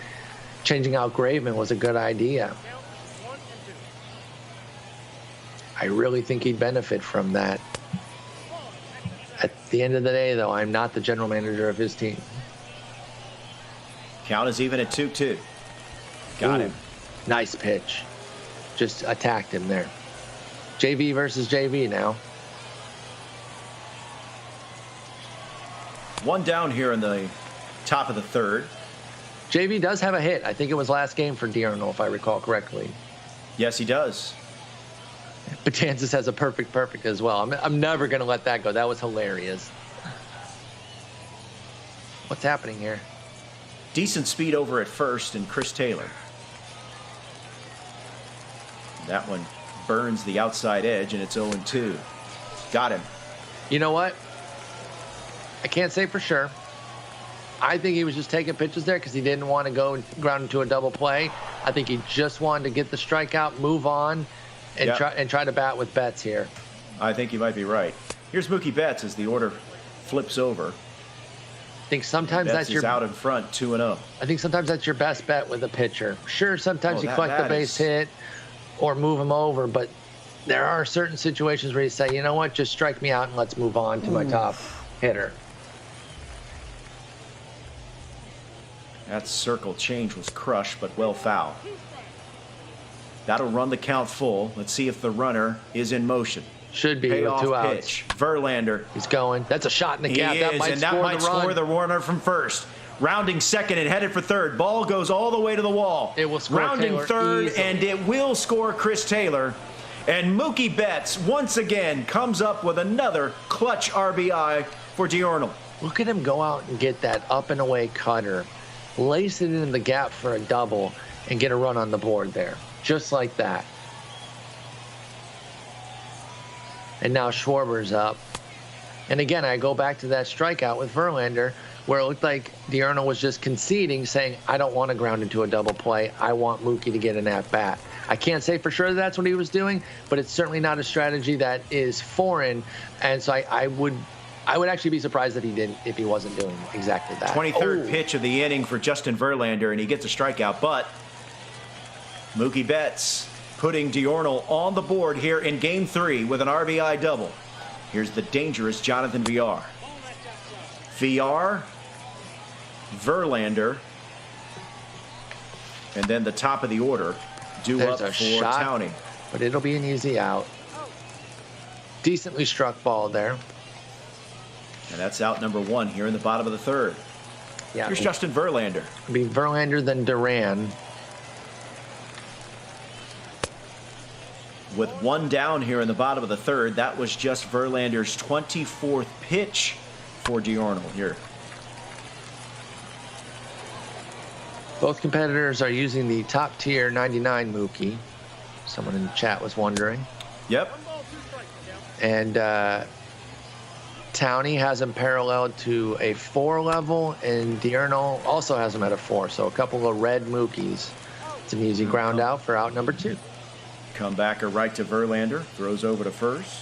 out Graveman was a good idea. I really think he'd benefit from that. At the end of the day, though, I'm not the general manager of his team.
Count is even at 2-2. Got him.
Nice pitch. Just attacked him there. JV versus JV now.
One down here in the top of the 3rd.
JV does have a hit. I think it was last game for D'Arnaud, if I recall correctly.
Yes, he does.
Betances has a perfect as well. I'm never going to let that go. That was hilarious. What's happening here?
Decent speed over at first, and Chris Taylor. That one burns the outside edge, and it's 0-2. Got him.
You know what? I can't say for sure. I think he was just taking pitches there because he didn't want to go ground into a double play. I think he just wanted to get the strikeout, move on, and try to bat with Betts here.
I think you might be right. Here's Mookie Betts as the order flips over.
I think sometimes
Betts is out in front, 2-0.
I think sometimes that's your best bet with a pitcher. Sure, sometimes you collect the base hit or move him over, but there are certain situations where you say, you know what, just strike me out and let's move on to my top hitter.
That circle change was crushed, but well fouled. That'll run the count full. Let's see if the runner is in motion.
Should be with 2 outs.
Pitch. Verlander.
He's going. That's a shot in the gap.
That might score the runner from first. Rounding second and headed for third. Ball goes all the way to the wall.
It will score
Rounding
Taylor
third,
easily.
and it will score Chris Taylor. And Mookie Betts once again comes up with another clutch RBI for D'Arnaud.
Look at him go out and get that up and away cutter, lace it in the gap for a double, and get a run on the board there. Just like that. and now Schwarber's up. And again, I go back to that strikeout with Verlander, where it looked like Diurno was just conceding, saying, I don't want to ground into a double play. I want Mookie to get an at-bat. I can't say for sure that's what he was doing, but it's certainly not a strategy that is foreign. And so I would actually be surprised if he wasn't doing exactly that.
23rd pitch of the inning for Justin Verlander, and he gets a strikeout. But Mookie Betts putting Diurno on the board here in Game 3 with an RBI double. Here's the dangerous Jonathan Villar. Villar, Verlander, and then the top of the order due
There's
up
a
for
shot,
Towney.
But it'll be an easy out. Decently struck ball there.
And that's out number 1 here in the bottom of the 3rd.
Yeah,
Here's Justin Verlander.
it'll be Verlander then Duran.
With 1 down here in the bottom of the 3rd, that was just Verlander's 24th pitch for Diurno here.
Both competitors are using the top tier 99 Mookie. Someone in the chat was wondering.
Yep.
1 ball, 2 strikes.
And
Count.
Towney has him paralleled to a 4 level, and Diurno also has him at a 4. So a couple of red Mookies. It's an easy ground out for out number 2.
Comebacker right to Verlander. Throws over to first.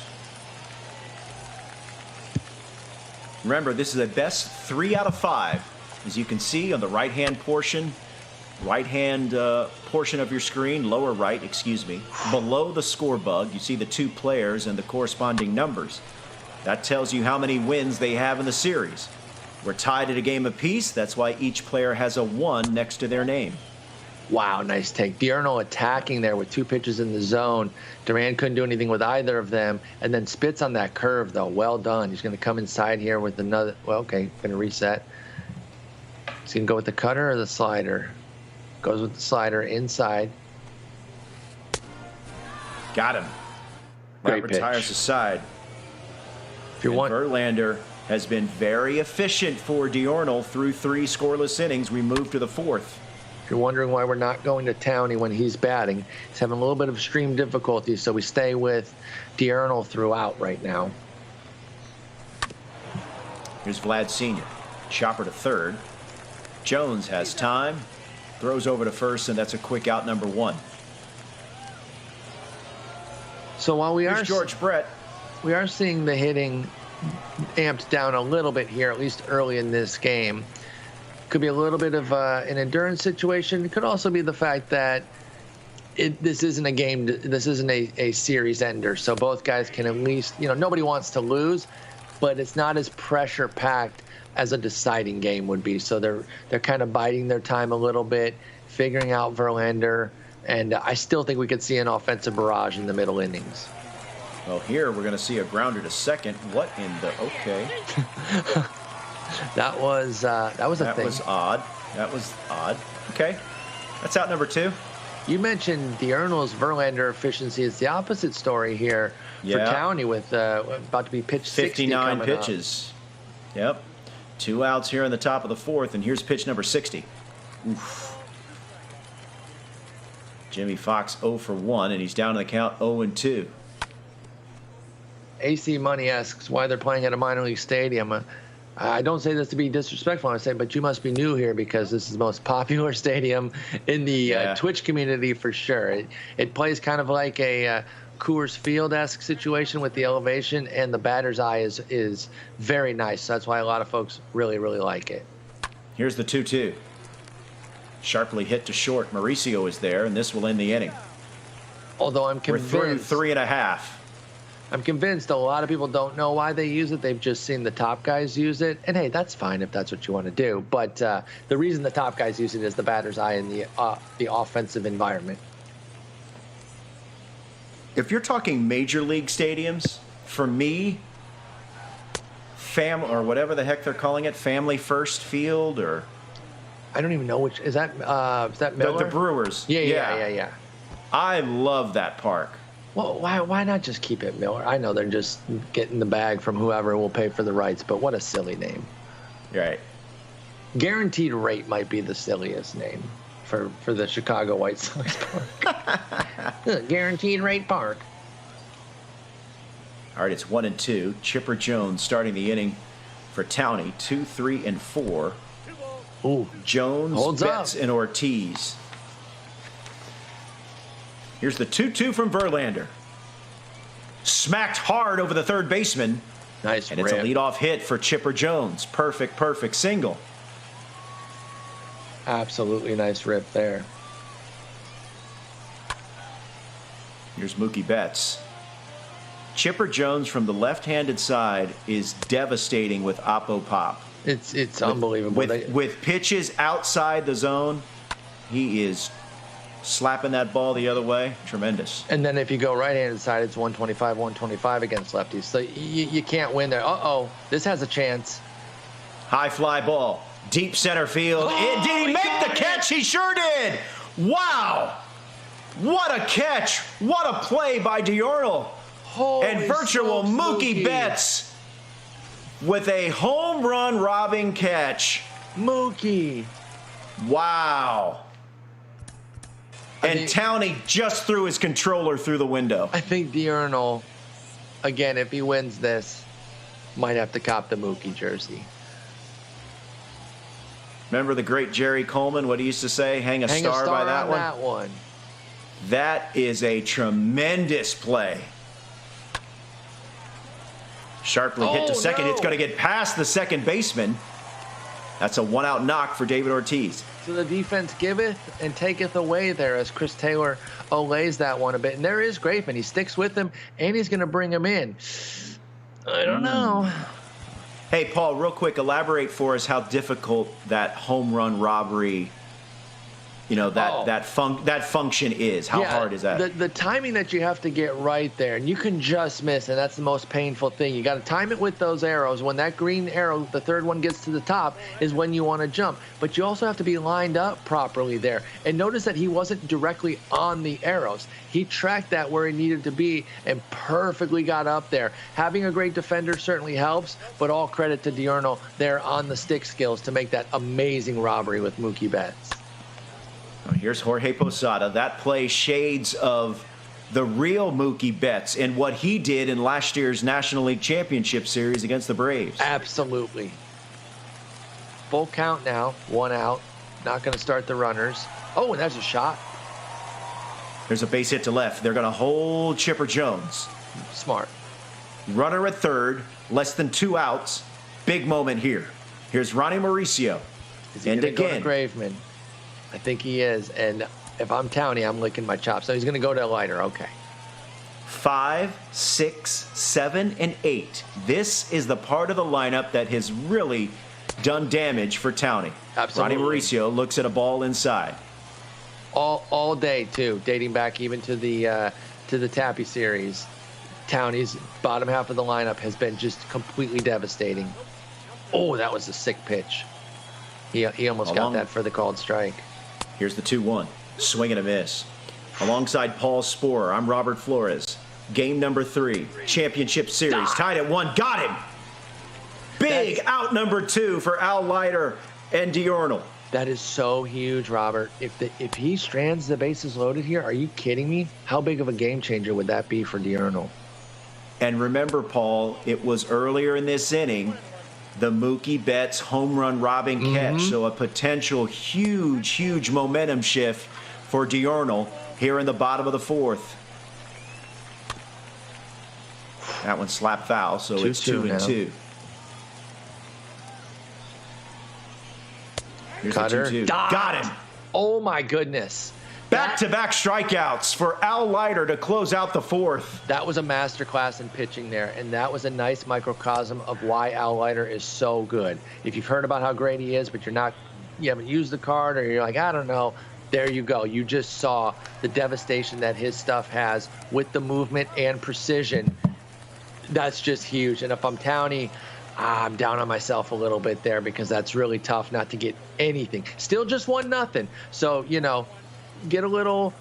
Remember, this is a best 3 out of 5. As you can see on the right-hand portion of your screen, lower right, excuse me, below the score bug, you see the 2 players and the corresponding numbers. That tells you how many wins they have in the series. We're tied at a game apiece. That's why each player has a 1 next to their name.
Wow, nice take. Diurno attacking there with 2 pitches in the zone. Duran couldn't do anything with either of them. And then spits on that curve, though. Well done. He's going to come inside here with another. Well, okay, going to reset. He's going to go with the cutter or the slider? Goes with the slider inside.
Got him.
Great
That
pitch.
retires the side.
If you
And
want,
Verlander has been very efficient for Diurno through 3 scoreless innings. We move to the 4th.
if you're wondering why we're not going to Towney when he's batting, he's having a little bit of stream difficulty, so we stay with Diurnal throughout right now.
Here's Vlad Sr. Chopper to 3rd. Jones has time. Throws over to first, and that's a quick out number 1.
So while
Here's George Brett.
we are seeing the hitting amped down a little bit here, at least early in this game. Could be a little bit of an endurance situation. It could also be the fact that this isn't a game, this isn't a series ender. So both guys can at least, nobody wants to lose, but it's not as pressure packed as a deciding game would be. So they're kind of biding their time a little bit, figuring out Verlander, and I still think we could see an offensive barrage in the middle innings.
Well, here we're going to see a grounder to second. What in the? Okay.
That was a thing.
That was odd. That was odd. Okay. That's out number 2.
You mentioned Diurnal's Verlander efficiency. It's the opposite story here for
Yeah.
Towney with about to be pitched 60
59
coming up.
pitches. Yep. 2 outs here in the top of the 4th, and here's pitch number 60. Oof. Jimmy Fox 0 for 1, and he's down in the count 0 and 2.
AC Money asks why they're playing at a minor league stadium. I don't say this to be disrespectful. I say, but you must be new here because this is the most popular stadium in the Twitch community for sure. It plays kind of like a Coors Field-esque situation with the elevation, and the batter's eye is very nice. So that's why a lot of folks really, really like it.
Here's the 2-2. Sharply hit to short. Mauricio is there, and this will end the inning.
Although I'm
We're
convinced.
through 3.5.
I'm convinced a lot of people don't know why they use it. They've just seen the top guys use it. And, hey, that's fine if that's what you want to do. But the reason the top guys use it is the batter's eye in the offensive environment.
If you're talking major league stadiums, for me, or whatever the heck they're calling it, Family First Field, or
I don't even know which. Is that Miller?
the Brewers.
Yeah.
I love that park.
Well, why not just keep it Miller? I know they're just getting the bag from whoever will pay for the rights, but what a silly name.
Right.
Guaranteed Rate might be the silliest name for the Chicago White Sox park. Guaranteed Rate Park.
All right, it's 1-2. Chipper Jones starting the inning for Towney. 2, 3, and 4.
Ooh,
Jones,
holds
Betts,
up.
and Ortiz. Here's the 2-2 from Verlander. Smacked hard over the third baseman.
Nice
And it's a
rip.
leadoff hit for Chipper Jones. Perfect single.
Absolutely nice rip there.
Here's Mookie Betts. Chipper Jones from the left-handed side is devastating with oppo pop.
It's unbelievable.
With pitches outside the zone, he is slapping that ball the other way. Tremendous.
And then if you go right-handed side, it's 125 against lefties. So you can't win there. Uh-oh, this has a chance.
High fly ball. Deep center field.
Oh,
Did he make the
got
catch? He sure did. Wow. What a catch. What a play by Diurnal.
Holy
And virtual
smokes,
Mookie Betts with a home run robbing catch.
Mookie.
Wow. And Towney just threw his controller through the window.
I think Diurnal, again, if he wins this, might have to cop the Mookie jersey.
Remember the great Jerry Coleman, what he used to say? Hang a
Hang
star
a star
by that
on
one?
that one.
That is a tremendous play. Sharply hit to second.
No.
It's going to get past the second baseman. That's a one-out knock for David Ortiz.
So the defense giveth and taketh away there as Chris Taylor olays that one a bit. And there is Graveman. He sticks with him, and he's going to bring him in. I don't know.
Hey, Paul, real quick, elaborate for us how difficult that home run robbery, that function is. How hard is that?
The timing that you have to get right there, and you can just miss, and that's the most painful thing. You got to time it with those arrows. When that green arrow, the third one, gets to the top is when you want to jump. But you also have to be lined up properly there. And notice that he wasn't directly on the arrows. He tracked that where he needed to be and perfectly got up there. Having a great defender certainly helps, but all credit to Diurnal there on the stick skills to make that amazing robbery with Mookie Betts.
Here's Jorge Posada. That play shades of the real Mookie Betts and what he did in last year's National League Championship Series against the Braves.
Absolutely. Full count now. 1 out. Not going to start the runners. Oh, and there's a shot.
There's a base hit to left. They're going to hold Chipper Jones.
Smart.
Runner at third. Less than 2 outs. Big moment here. Here's Ronnie Mauricio.
Is he going to go to Graveman? I think he is. And if I'm Towney, I'm licking my chops. So he's going to go to a lighter. Okay.
5, 6, 7, and 8. This is the part of the lineup that has really done damage for Towney.
Absolutely.
Ronnie Mauricio looks at a ball inside.
All day too, dating back even to the Tappy series. Towney's bottom half of the lineup has been just completely devastating. Oh, that was a sick pitch. He almost got that for the called strike.
Here's the 2-1. Swing and a miss. Alongside Paul Sporer, I'm Robert Flores. Game number 3, championship series. Tied at 1. Got him. Big out number 2 for Al Leiter and Diurnal.
That is so huge, Robert. If he strands the bases loaded here, are you kidding me? How big of a game changer would that be for Diurnal?
And remember, Paul, it was earlier in this inning, the Mookie Betts home run robbing catch. So a potential huge momentum shift for Diurnal here in the bottom of the 4th. That one slapped foul, so it's 2-2. Here's
Cutter.
the 2-2. Got him.
Oh, my goodness.
Back-to-back strikeouts for Al Leiter to close out the 4th.
That was a masterclass in pitching there, and that was a nice microcosm of why Al Leiter is so good. If you've heard about how great he is, but you haven't used the card, or you're like, I don't know, there you go. You just saw the devastation that his stuff has with the movement and precision. That's just huge. And if I'm Towney, I'm down on myself a little bit there because that's really tough not to get anything. Still just 1-0. So, get a little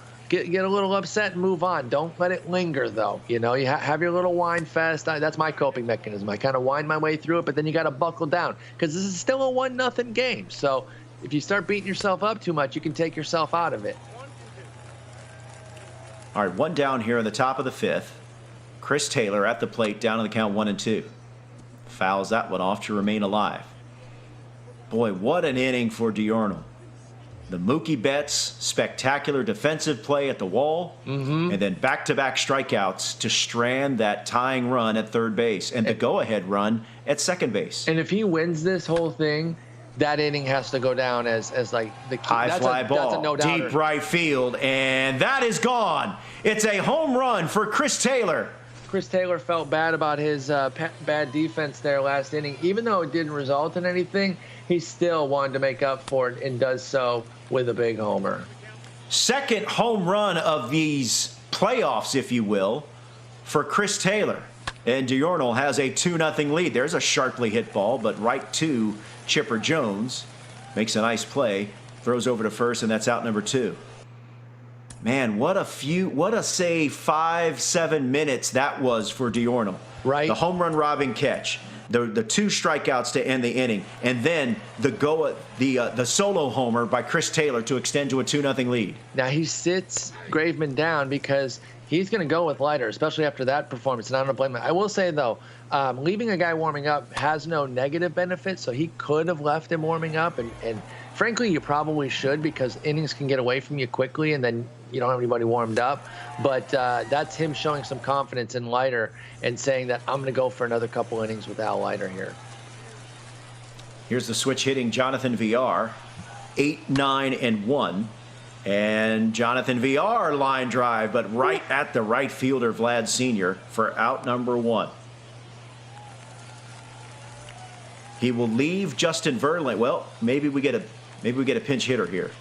upset and move on. Don't let it linger, though. You have your little whine fest. That's my coping mechanism. I kind of wind my way through it, but then you got to buckle down because this is still a 1-0 game. So if you start beating yourself up too much, you can take yourself out of it.
All right, 1 down here in the top of the 5th. Chris Taylor at the plate, down on the count 1-2. Fouls that one off to remain alive. Boy, what an inning for Diurnal. The Mookie Betts spectacular defensive play at the wall, and then back-to-back strikeouts to strand that tying run at third base and the go-ahead run at second base.
And if he wins this whole thing, that inning has to go down as like the key.
High fly ball,
that's a no-doubter.
deep right field, and that is gone. It's a home run for Chris Taylor.
Chris Taylor felt bad about his bad defense there last inning. Even though it didn't result in anything, he still wanted to make up for it and does so with a big homer.
Second home run of these playoffs, if you will, for Chris Taylor. And Diurnal has a 2-0 lead. There's a sharply hit ball, but right to Chipper Jones. Makes a nice play. Throws over to first, and that's out number 2. Man, what a 5-7 minutes that was for Diurnal.
Right.
The home run robbing catch, the 2 strikeouts to end the inning, and then the solo homer by Chris Taylor to extend to a 2-0 lead.
Now he sits Graveman down because he's going to go with Leiter, especially after that performance, and I don't blame him. I will say, though, leaving a guy warming up has no negative benefit, so he could have left him warming up, and frankly, you probably should because innings can get away from you quickly, and then you don't have anybody warmed up. But that's him showing some confidence in Leiter and saying that I'm going to go for another couple innings with Al Leiter here.
Here's the switch hitting Jonathan VR, 8-9-1. And Jonathan VR line drive, but right at the right fielder, Vlad Sr. for out number 1. He will leave Justin Verlander. Well, maybe we get a pinch hitter here.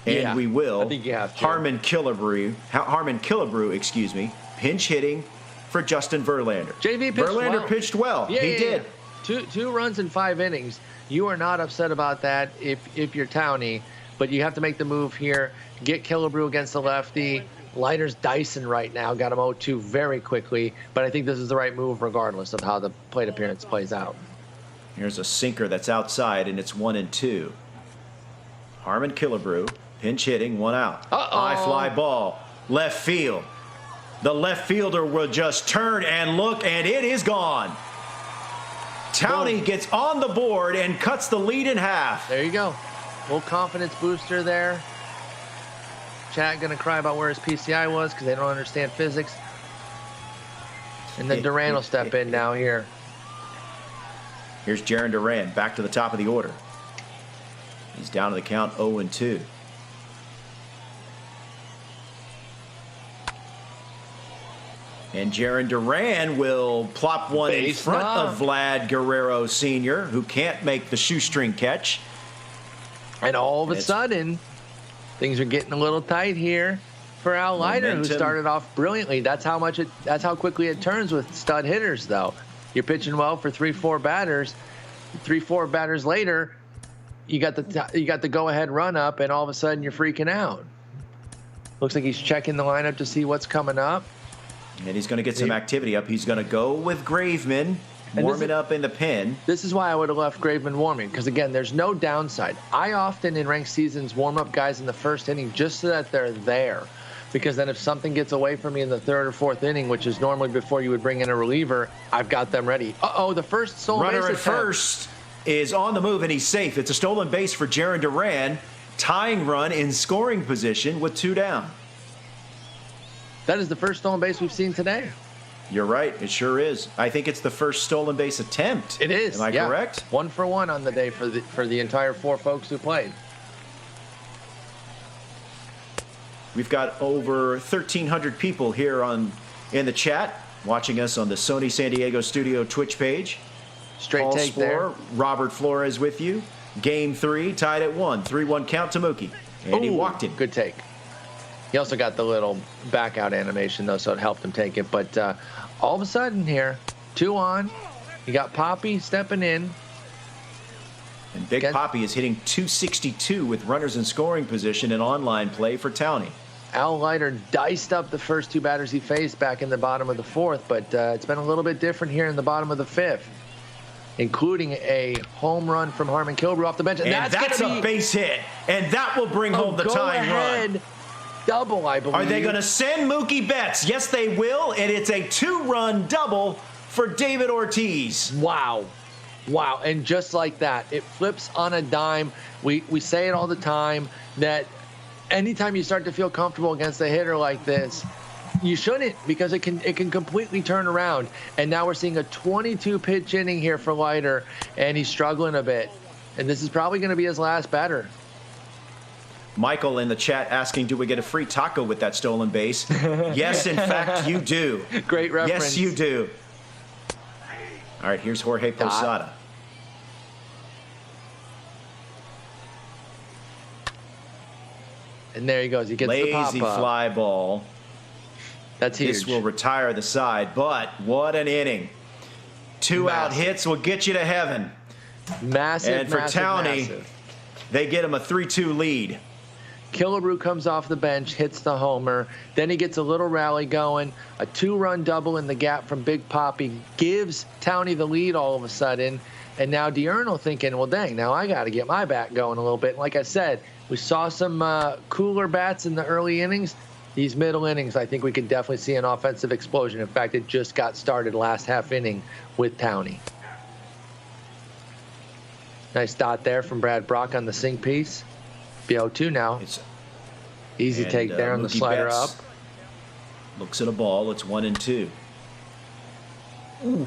And
yeah,
we will.
I think you have to.
Harmon Killebrew, excuse me, pinch hitting for Justin Verlander.
JV pitched
Verlander
well.
pitched well.
Yeah,
he did.
Two runs in 5 innings. You are not upset about that if you're Townie, but you have to make the move here. Get Killebrew against the lefty. Leiter's dicing right now. Got him 0-2 very quickly, but I think this is the right move regardless of how the plate appearance plays out.
Here's a sinker that's outside, and it's 1-2. Harmon Killebrew, pinch hitting, 1 out. High fly ball, left field. The left fielder will just turn and look, and it is gone. Townie gets on the board and cuts the lead in half.
There you go. Little confidence booster there. Chat going to cry about where his PCI was because they don't understand physics. And then Duran will step in now here.
Here's Jarren Duran back to the top of the order. He's down to the count 0-2. And Jarren Duran will plop one in front of Vlad Guerrero Sr., who can't make the shoestring catch.
And all of a sudden, things are getting a little tight here for Al Leiter, who started off brilliantly. That's how quickly it turns with stud hitters, though. You're pitching well for 3-4 batters. 3-4 batters later, you got the go-ahead run up, and all of a sudden you're freaking out. Looks like he's checking the lineup to see what's coming up.
And he's going to get some activity up. He's going to go with Graveman, warm it up in the pen.
This is why I would have left Graveman warming, because, again, there's no downside. I often, in ranked seasons, warm up guys in the first inning just so that they're there. Because then if something gets away from me in the 3rd or 4th inning, which is normally before you would bring in a reliever, I've got them ready. The first stolen base
Runner at
attempt.
first is on the move, and he's safe. It's a stolen base for Jarren Duran. Tying run in scoring position with 2 down.
That is the first stolen base we've seen today.
You're right. It sure is. I think it's the first stolen base attempt.
It is.
Am I correct?
1 for 1 on the day for the entire 4 folks who played.
We've got over 1,300 people here in the chat watching us on the Sony San Diego Studio Twitch page.
Straight
Paul
take
Spohr,
there.
Robert Flores with you. Game 3 tied at 1. 3-1 count to Mookie. And he walked him.
Good take. He also got the little back out animation, though, so it helped him take it. But all of a sudden here, 2 on. You got Poppy stepping in.
And Big Poppy is hitting .262 with runners in scoring position in online play for Townie.
Al Leiter diced up the first 2 batters he faced back in the bottom of the 4th, but it's been a little bit different here in the bottom of the 5th, including a home run from Harmon Killebrew off the bench.
And that's a base hit, and that will bring home the tying run.
double, I believe.
Are they going to send Mookie Betts? Yes, they will, and it's a 2-run double for David Ortiz.
Wow. Wow. And just like that, it flips on a dime. We say it all the time that anytime you start to feel comfortable against a hitter like this, you shouldn't, because it can completely turn around. And now we're seeing a 22-pitch inning here for Leiter, and he's struggling a bit. And this is probably going to be his last batter.
Michael in the chat asking, do we get a free taco with that stolen base? Yes, in fact, you do.
Great reference.
Yes, you do. All right, here's Jorge Posada.
And there he goes. He gets the
lazy
pop-up.
fly ball.
That's huge.
This will retire the side, but what an inning. 2 out hits will get you to heaven.
Massive,
and for
massive,
Towney,
massive.
they get him a 3-2 lead.
Killebrew comes off the bench, hits the homer. Then he gets a little rally going. A 2-run double in the gap from Big Papi gives Towney the lead all of a sudden. And now Diurnal thinking, well, dang, now I got to get my bat going a little bit. Like I said, we saw some cooler bats in the early innings. These middle innings, I think we can definitely see an offensive explosion. In fact, it just got started last half inning with Towney. Nice dot there from Brad Brock on the sink piece. BO2 now. Easy take there on the
Mookie
slider
Betts
up.
Looks at a ball. It's 1-2. Ooh,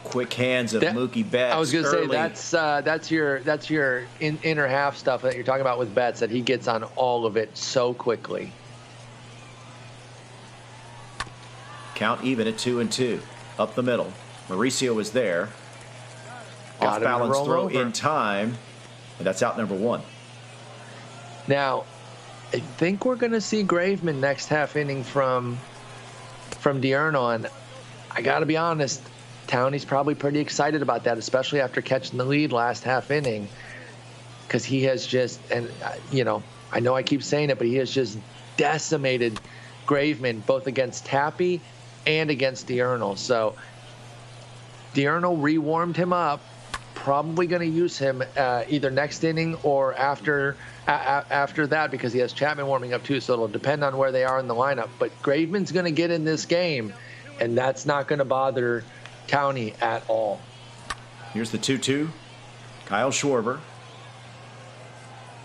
quick hands of Mookie Betts.
I was going to say that's your inner half stuff that you're talking about with Betts, that he gets on all of it so quickly.
Count even at 2-2. Up the middle. Mauricio is there.
Got
Off balance throw
over.
in time. And that's out number 1.
Now, I think we're going to see Graveman next half inning from Diurnal, and I got to be honest, Towney's probably pretty excited about that, especially after catching the lead last half inning, because he has just, and I know I keep saying it, but he has just decimated Graveman both against Tappy and against Diurnal. So Diurnal rewarmed him up. Probably going to use him either next inning or after that, because he has Chapman warming up too, so it'll depend on where they are in the lineup. But Graveman's going to get in this game, and that's not going to bother Towney at all.
Here's the 2-2. Kyle Schwarber.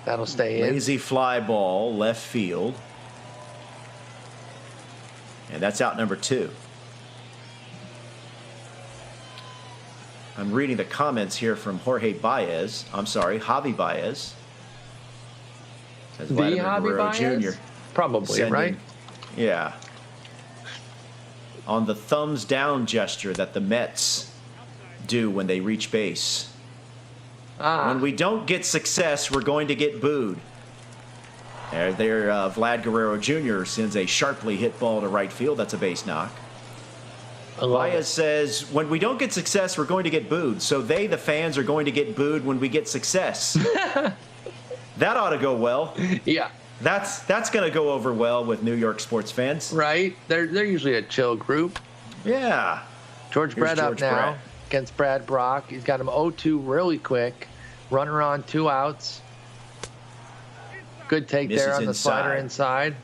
That'll stay in.
Lazy fly ball, left field. And that's out number 2. I'm reading the comments here from Javi Baez. Says
The
Vladimir
Javi
Guerrero
Baez?
Jr.
Probably,
sending-
right?
Yeah. On the thumbs down gesture that the Mets do when they reach base. When we don't get success, we're going to get booed. There, Vlad Guerrero Jr. sends a sharply hit ball to right field. That's a base knock. Baez says, when we don't get success, we're going to get booed. So they, the fans, are going to get booed when we get success. That ought to go well.
Yeah.
That's going to go over well with New York sports fans.
Right. They're usually a chill group.
Yeah.
George Brett up now
Brett.
against Brad Brock. He's got him 0-2 really quick. Runner on, 2 outs. Good take
Misses
there on the slider
inside.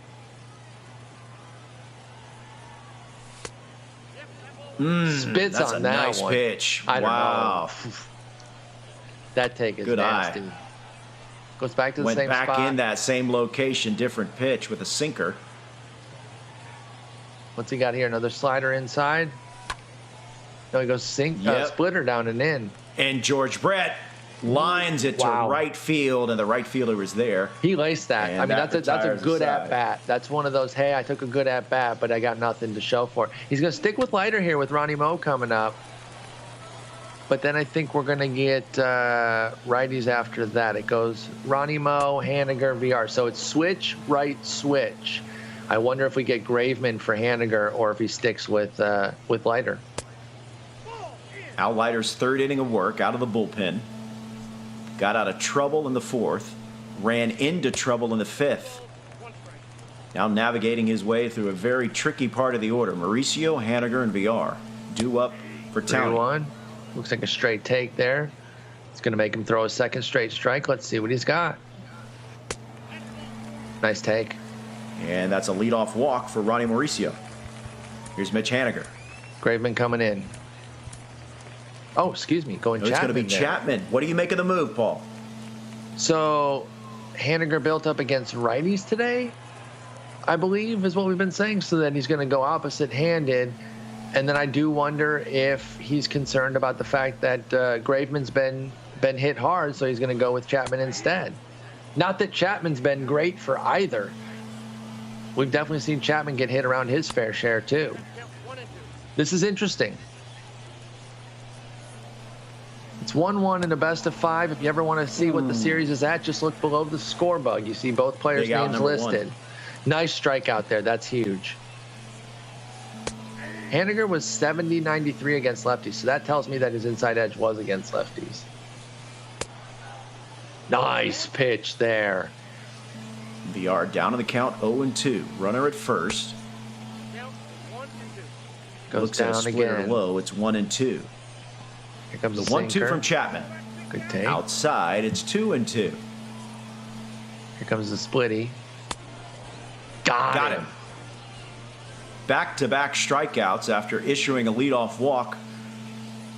Spits
That's
on
a
that
nice
one.
pitch.
I don't
Wow.
know. That take is
Good
nasty.
eye.
Goes back to the
Went
same
back
spot.
in that same location, different pitch with a sinker.
What's he got here? Another slider inside. No, he goes
Yep.
splitter down and in.
And George Brett lines it
Wow.
to right field, and the right fielder was there.
He laced that.
And
I mean,
that
that's a
retires the
good
side.
at bat. That's one of those, hey, I took a good at bat, but I got nothing to show for it. He's going to stick with Leiter here with Ronnie Moe coming up. But then I think we're going to get righties after that. It goes Ronnie Moe, Haniger, VR. So it's switch, right, switch. I wonder if we get Graveman for Haniger or if he sticks with Leiter.
Al Leiter's third inning of work out of the bullpen. Got out of trouble in the 4th. Ran into trouble in the 5th. Now navigating his way through a very tricky part of the order. Mauricio, Haniger, and VR. Due up for Towney.
3-1. Looks like a straight take there. It's going to make him throw a second straight strike. Let's see what he's got. Nice take.
And that's a leadoff walk for Ronnie Mauricio. Here's Mitch Haniger.
Graveman coming in. Oh, excuse me, going Chapman.
It's going to be
there.
Chapman. What do you make of the move, Paul?
So, Haniger built up against righties today, I believe, is what we've been saying, so that he's going to go opposite-handed. And then I do wonder if he's concerned about the fact that Graveman's been hit hard, so he's going to go with Chapman instead. Not that Chapman's been great for either. We've definitely seen Chapman get hit around his fair share, too. This is interesting. It's 1-1 in a best of 5. If you ever want to see what the series is at, just look below the score bug. You see both players' names listed.
1.
Nice strikeout there. That's huge. Haniger was 70-93 against lefties, so that tells me that his inside edge was against lefties. Nice pitch there.
VR down on the count, 0-2. Runner at first.
Goes
Looks at a
down
splitter
again.
low. It's 1-2.
Here comes
The
the
1-2 from Chapman.
Good take.
Outside, it's 2-2.
Here comes the splitty. Got him.
Back-to-back strikeouts after issuing a leadoff walk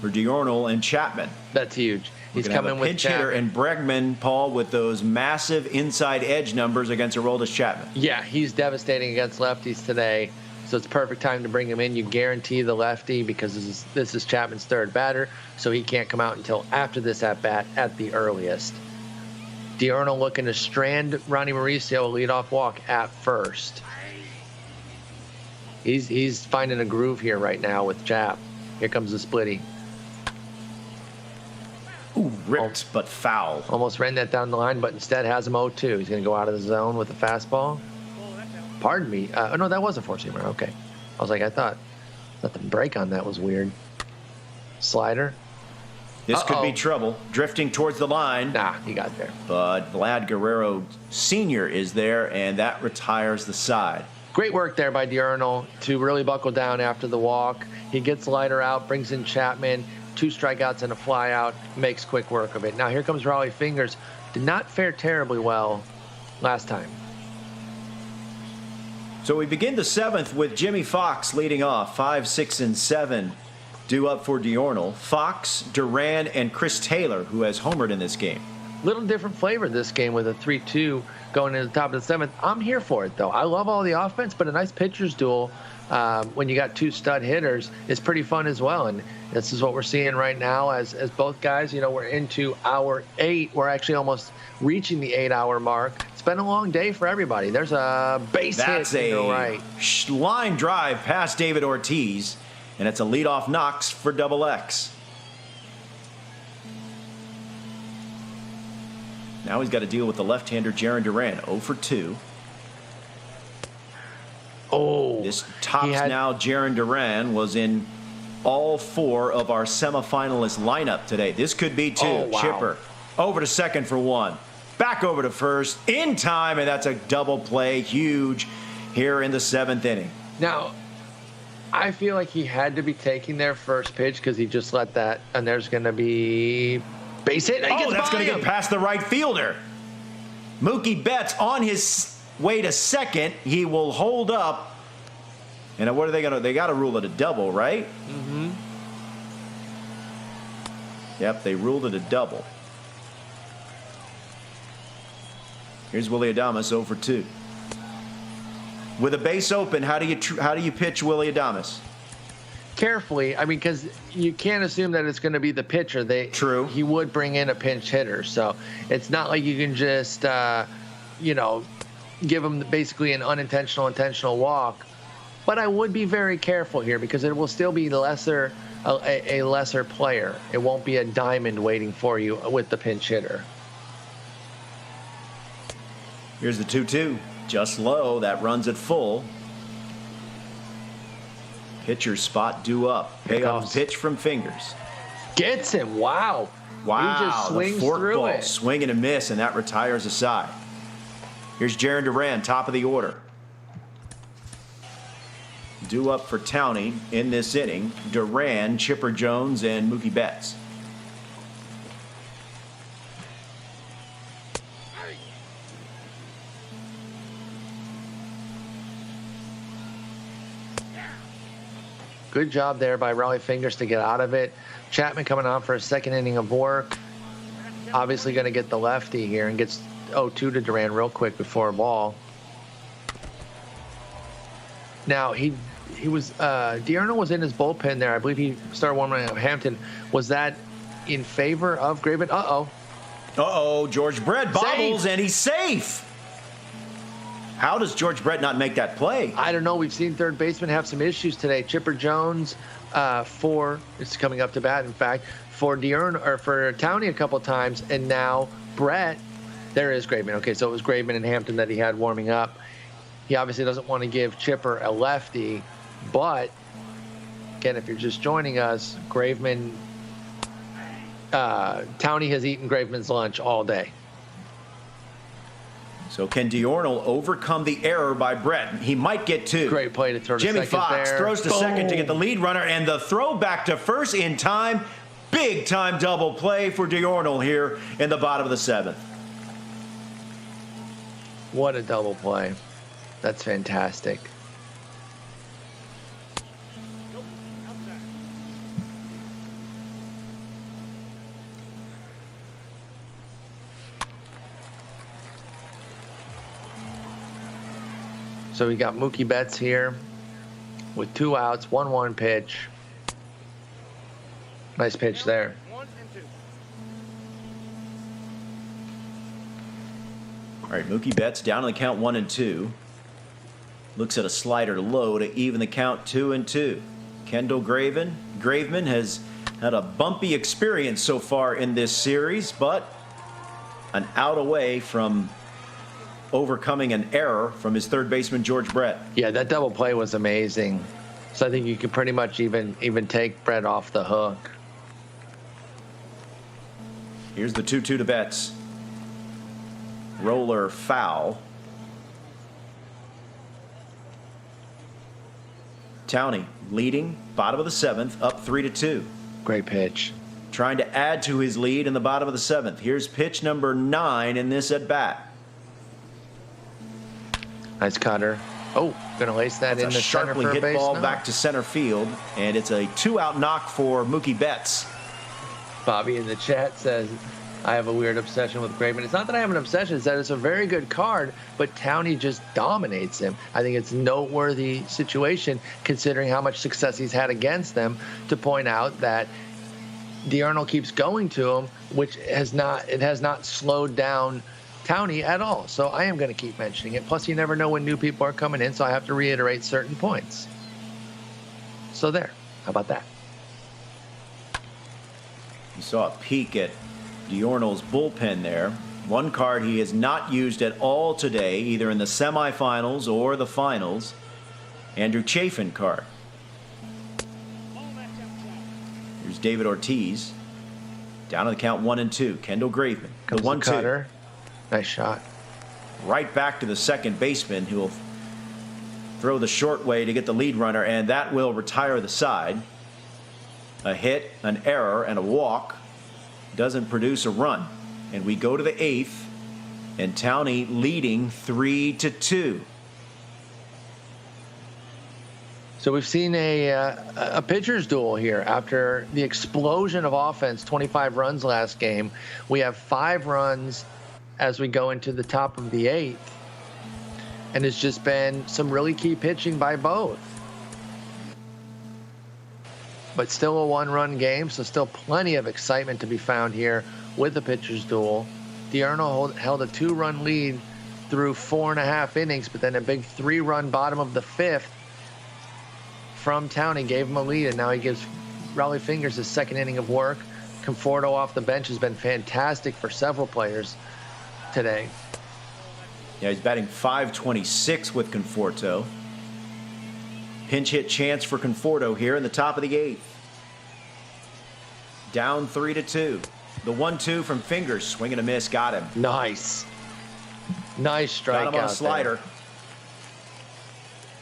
for Diurnal and Chapman.
That's huge. He's
We're gonna
coming
have a
with
pinch hitter
Chapman.
and Bregman, Paul, with those massive inside edge numbers against Aroldis Chapman.
Yeah, he's devastating against lefties today. So it's perfect time to bring him in. You guarantee the lefty because this is Chapman's third batter, so he can't come out until after this at-bat at the earliest. Diurnal looking to strand Ronnie Mauricio a leadoff walk at first. He's finding a groove here right now with Chap. Here comes the splitty.
Ooh, ripped but foul.
Almost ran that down the line, but instead has him 0-2. He's going to go out of the zone with a fastball. Pardon me. Oh, no, that was a four-seamer. Okay. I was like, I thought the break on that was weird. Slider.
This could be trouble. Drifting towards the line.
Nah, he got there.
But Vlad Guerrero Sr. is there, and that retires the side.
Great work there by Diurnal to really buckle down after the walk. He gets Leiter out, brings in Chapman, 2 strikeouts and a flyout, makes quick work of it. Now here comes Raleigh Fingers. Did not fare terribly well last time.
So we begin the 7th with Jimmy Fox leading off. 5, 6, and 7 due up for Diurnal. Fox, Duran, and Chris Taylor, who has homered in this game.
Little different flavor this game with a 3-2 going into the top of the 7th. I'm here for it, though. I love all the offense, but a nice pitcher's duel when you got 2 stud hitters is pretty fun as well. And this is what we're seeing right now as both guys, we're into hour 8. We're actually almost reaching the 8-hour mark. It's been a long day for everybody. There's a base
That's
hit to the
a
right.
line drive past David Ortiz, and it's a leadoff knocks for Double X. Now he's got to deal with the left-hander Jarren Duran, 0 for 2.
Oh,
This tops now Jarren Duran was in all 4 of our semifinalist lineup today. This could be 2.
Oh, wow.
Chipper over to second for 1. Back over to first in time, and that's a double play. Huge here in the 7th inning.
Now, I feel like he had to be taking their first pitch because he just let that, and there's going to be base hit.
Oh, that's going to get past the right fielder. Mookie Betts on his way to second. He will hold up. And what are they going to? They got to rule it a double, right? Mm-hmm. Yep, they ruled it a double. Here's Willy Adames 0 for 2. With a base open, how do you pitch Willy Adames?
Carefully, because you can't assume that it's going to be the pitcher.
True.
He would bring in a pinch hitter, so it's not like you can just, give him basically an unintentional, intentional walk. But I would be very careful here because it will still be a lesser player. It won't be a diamond waiting for you with the pinch hitter.
Here's the 2-2. Just low. That runs it full. Pitcher spot due up. Payoff pitch from Fingers.
Gets him. Wow.
Wow.
He just swings
the
through
forkball.
it.
Swing and a miss, and that retires a side. Here's Jarren Duran, top of the order. Due up for Towney in this inning. Duran, Chipper Jones, and Mookie Betts.
Good job there by Raleigh Fingers to get out of it. Chapman coming on for a second inning of work. Obviously going to get the lefty here and gets 0-2 to Duran real quick before a ball. Now, he was Diurno was in his bullpen there. I believe he started warming up Hampton. Was that in favor of Graveman? Uh-oh,
George Brett bobbles, and he's safe. How does George Brett not make that play?
I don't know. We've seen third baseman have some issues today. Chipper Jones it's coming up to bat, in fact, for Diurno or for Towney a couple times, and now Brett. There is Graveman. Okay, so it was Graveman and Hampton that he had warming up. He obviously doesn't want to give Chipper a lefty, but again, if you're just joining us, Graveman, Towney has eaten Graveman's lunch all day.
So can Diurno overcome the error by Brett? He might get two.
Great play to throw to
Jimmy
second
Fox
there.
throws to second to get the lead runner, and the throw back to first in time. Big time double play for Diurno here in the bottom of the seventh.
What a double play. That's fantastic. So we got Mookie Betts here with 2 outs, 1-1 pitch. Nice pitch there.
1 and 2.
All right, Mookie Betts down on the count 1-2. Looks at a slider low to even the count 2-2. Kendall Graveman has had a bumpy experience so far in this series, but an out away from overcoming an error from his third baseman, George Brett.
Yeah, that double play was amazing. So I think you could pretty much even take Brett off the hook.
Here's the 2-2 to Betts. Roller foul. Towney leading, bottom of the seventh, up 3-2.
Great pitch.
Trying to add to his lead in the bottom of the seventh. Here's pitch number 9 in this at bat.
Nice cutter. Oh, gonna lace that in
It's
the
a
center
sharply
for a
hit
base.
ball
No.
back to center field, and it's a 2-out knock for Mookie Betts.
Bobby in the chat says, I have a weird obsession with Graveman. It's not that I have an obsession, it's that it's a very good card, but Towney just dominates him. I think it's a noteworthy situation considering how much success he's had against them, to point out that Diurno keeps going to him, which has not slowed down Towney at all. So I am going to keep mentioning it. Plus, you never know when new people are coming in, so I have to reiterate certain points. So there. How about that?
You saw a peek at Diurno's bullpen there. One card he has not used at all today, either in the semifinals or the finals. Andrew Chafin card. Here's David Ortiz. Down on the count 1-2. Kendall Graveman. The 1-2.
Cutter. Nice shot.
Right back to the second baseman, who will throw the short way to get the lead runner, and that will retire the side. A hit, an error, and a walk doesn't produce a run. And we go to the 8th, and Towney leading 3-2.
So we've seen a pitcher's duel here after the explosion of offense, 25 runs last game. We have 5 runs as we go into the top of the 8th. And it's just been some really key pitching by both. But still a 1-run game, so still plenty of excitement to be found here with the pitcher's duel. Diurno held a 2-run lead through 4.5 innings, but then a big 3-run bottom of the 5th from Towney gave him a lead, and now he gives Raleigh Fingers his second inning of work. Conforto off the bench has been fantastic for several players today.
Yeah, he's batting .526 with Conforto. Pinch hit chance for Conforto here in the top of the 8th. Down 3-2. The 1-2 from Fingers, swing and a miss, got him.
Nice strikeout.
Got him on a slider.
There.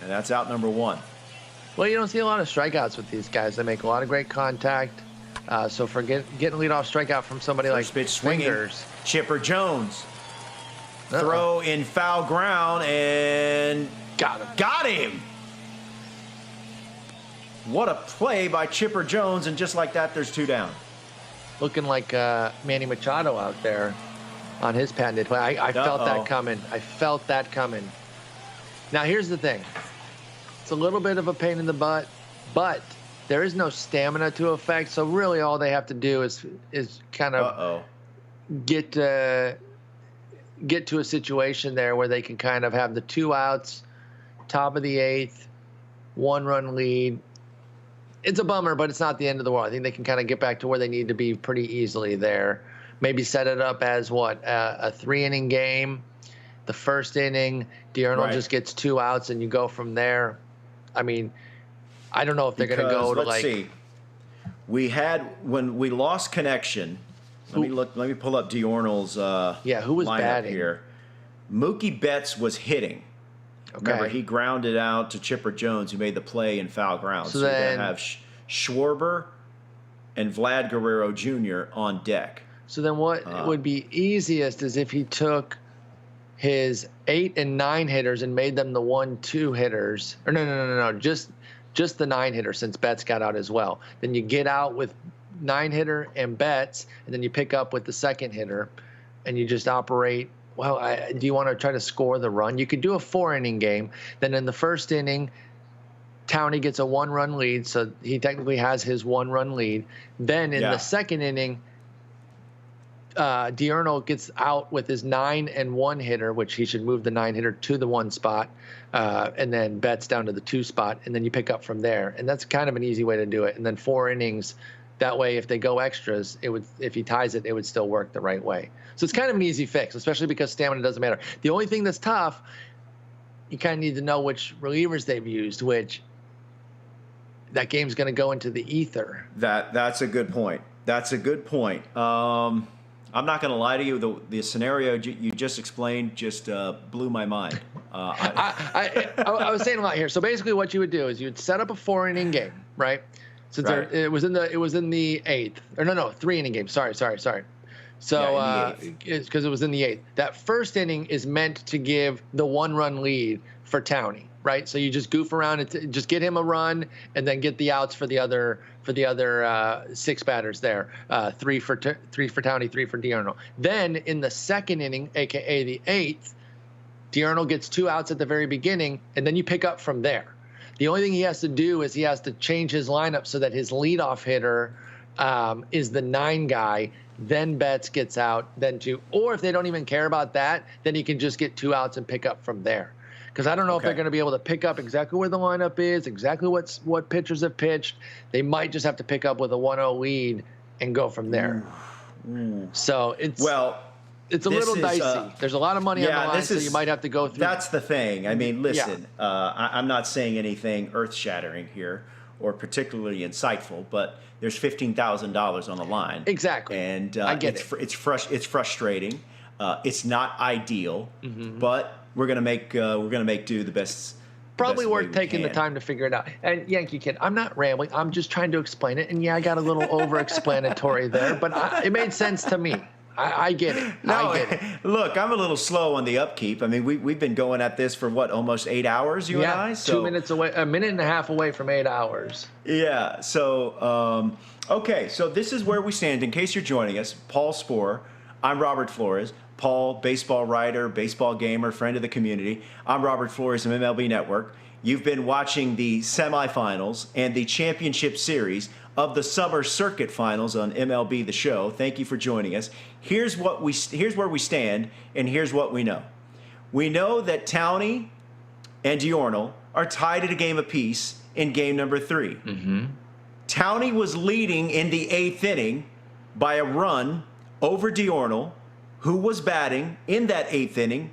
And that's out number 1.
Well, you don't see a lot of strikeouts with these guys. They make a lot of great contact. So for getting a leadoff strikeout from somebody
First
like
pitch swinging.
Fingers.
Chipper Jones.
Uh-oh.
Throw in foul ground, and
Got him.
got him. What a play by Chipper Jones, and just like that, there's 2 down.
Looking like Manny Machado out there on his patented play. I felt that coming. I felt that coming. Now, here's the thing. It's a little bit of a pain in the butt, but there is no stamina to affect, so really all they have to do is kind of get to a situation there where they can kind of have the 2 outs, top of the 8th, 1-run lead. It's a bummer, but it's not the end of the world. I think they can kind of get back to where they need to be pretty easily there. Maybe set it up as a 3-inning game. The first inning, Diurnal just gets 2 outs, and you go from there. I mean, I don't know if they're going to go to
let's see. We had when we lost connection. Let me pull up Diurnal's
who was
lineup
batting
here. Mookie Betts was hitting.
Okay.
Remember, he grounded out to Chipper Jones, who made the play in foul ground. So you're going to have Schwarber and Vlad Guerrero Jr. on deck.
So then what would be easiest is if he took his 8 and 9 hitters and made them the 1-2 hitters. Or no. Just the 9 hitter, since Betts got out as well. Then you get out with 9 hitter and Betts, and then you pick up with the second hitter, and you just operate. Well, do you want to try to score the run? You could do a 4-inning game. Then in the first inning, Towney gets a 1-run lead, so he technically has his 1-run lead. Then in the second inning, Diurnal gets out with his 9 and 1 hitter, which he should move the 9 hitter to the 1 spot, and then Betts down to the 2 spot, and then you pick up from there. And that's kind of an easy way to do it. And then 4 innings. That way, if they go extras, if he ties it, it would still work the right way. So it's kind of an easy fix, especially because stamina doesn't matter. The only thing that's tough, you kind of need to know which relievers they've used, which that game's going to go into the ether.
That's a good point. That's a good point. I'm not going to lie to you. The scenario you just explained just blew my mind.
I was saying a lot here. So basically, what you would do is you'd set up a 4-inning game, right? Since it was in the 8th, or no, 3-inning game. Sorry. So it's because it was in the 8th. That first inning is meant to give the 1-run lead for Towney, right? So you just goof around and just get him a run, and then get the outs for the other 6 batters there. 3 for Towney, 3 for Diurnal. Then in the second inning, aka the 8th, Diurnal gets 2 outs at the very beginning, and then you pick up from there. The only thing he has to do is he has to change his lineup so that his leadoff hitter is the 9 guy. Then Betts gets out, then 2. Or if they don't even care about that, then he can just get 2 outs and pick up from there. Because I don't know if they're going to be able to pick up exactly where the lineup is, exactly what pitchers have pitched. They might just have to pick up with a 1-0 lead and go from there. So it's a little dicey. There's a lot of money on the line, so you might have to go through.
That's the thing. I mean, listen, I'm not saying anything earth-shattering here or particularly insightful, but there's $15,000 on the line.
Exactly.
And
I get it.
It's frustrating. It's not ideal, but we're gonna make do the best.
Probably worth taking the time to figure it out. And Yankee Kid, I'm not rambling. I'm just trying to explain it. And I got a little over-explanatory there, but it made sense to me. I get it.
No,
I get it.
Look, I'm a little slow on the upkeep. I mean, we've been going at this for almost 8 hours, you and I?
So 2 minutes away, a minute and a half away from 8 hours.
Yeah. So, okay. So this is where we stand. In case you're joining us, Paul Sporer. I'm Robert Flores. Paul, baseball writer, baseball gamer, friend of the community. I'm Robert Flores from MLB Network. You've been watching the semifinals and the championship series of the summer circuit finals on MLB The Show. Thank you for joining us. Here's where we stand, and here's what we know. We know that Towney and Diurnal are tied at a game apiece in game number 3. Towney was leading in the 8th inning by a run over Diurnal, who was batting in that 8th inning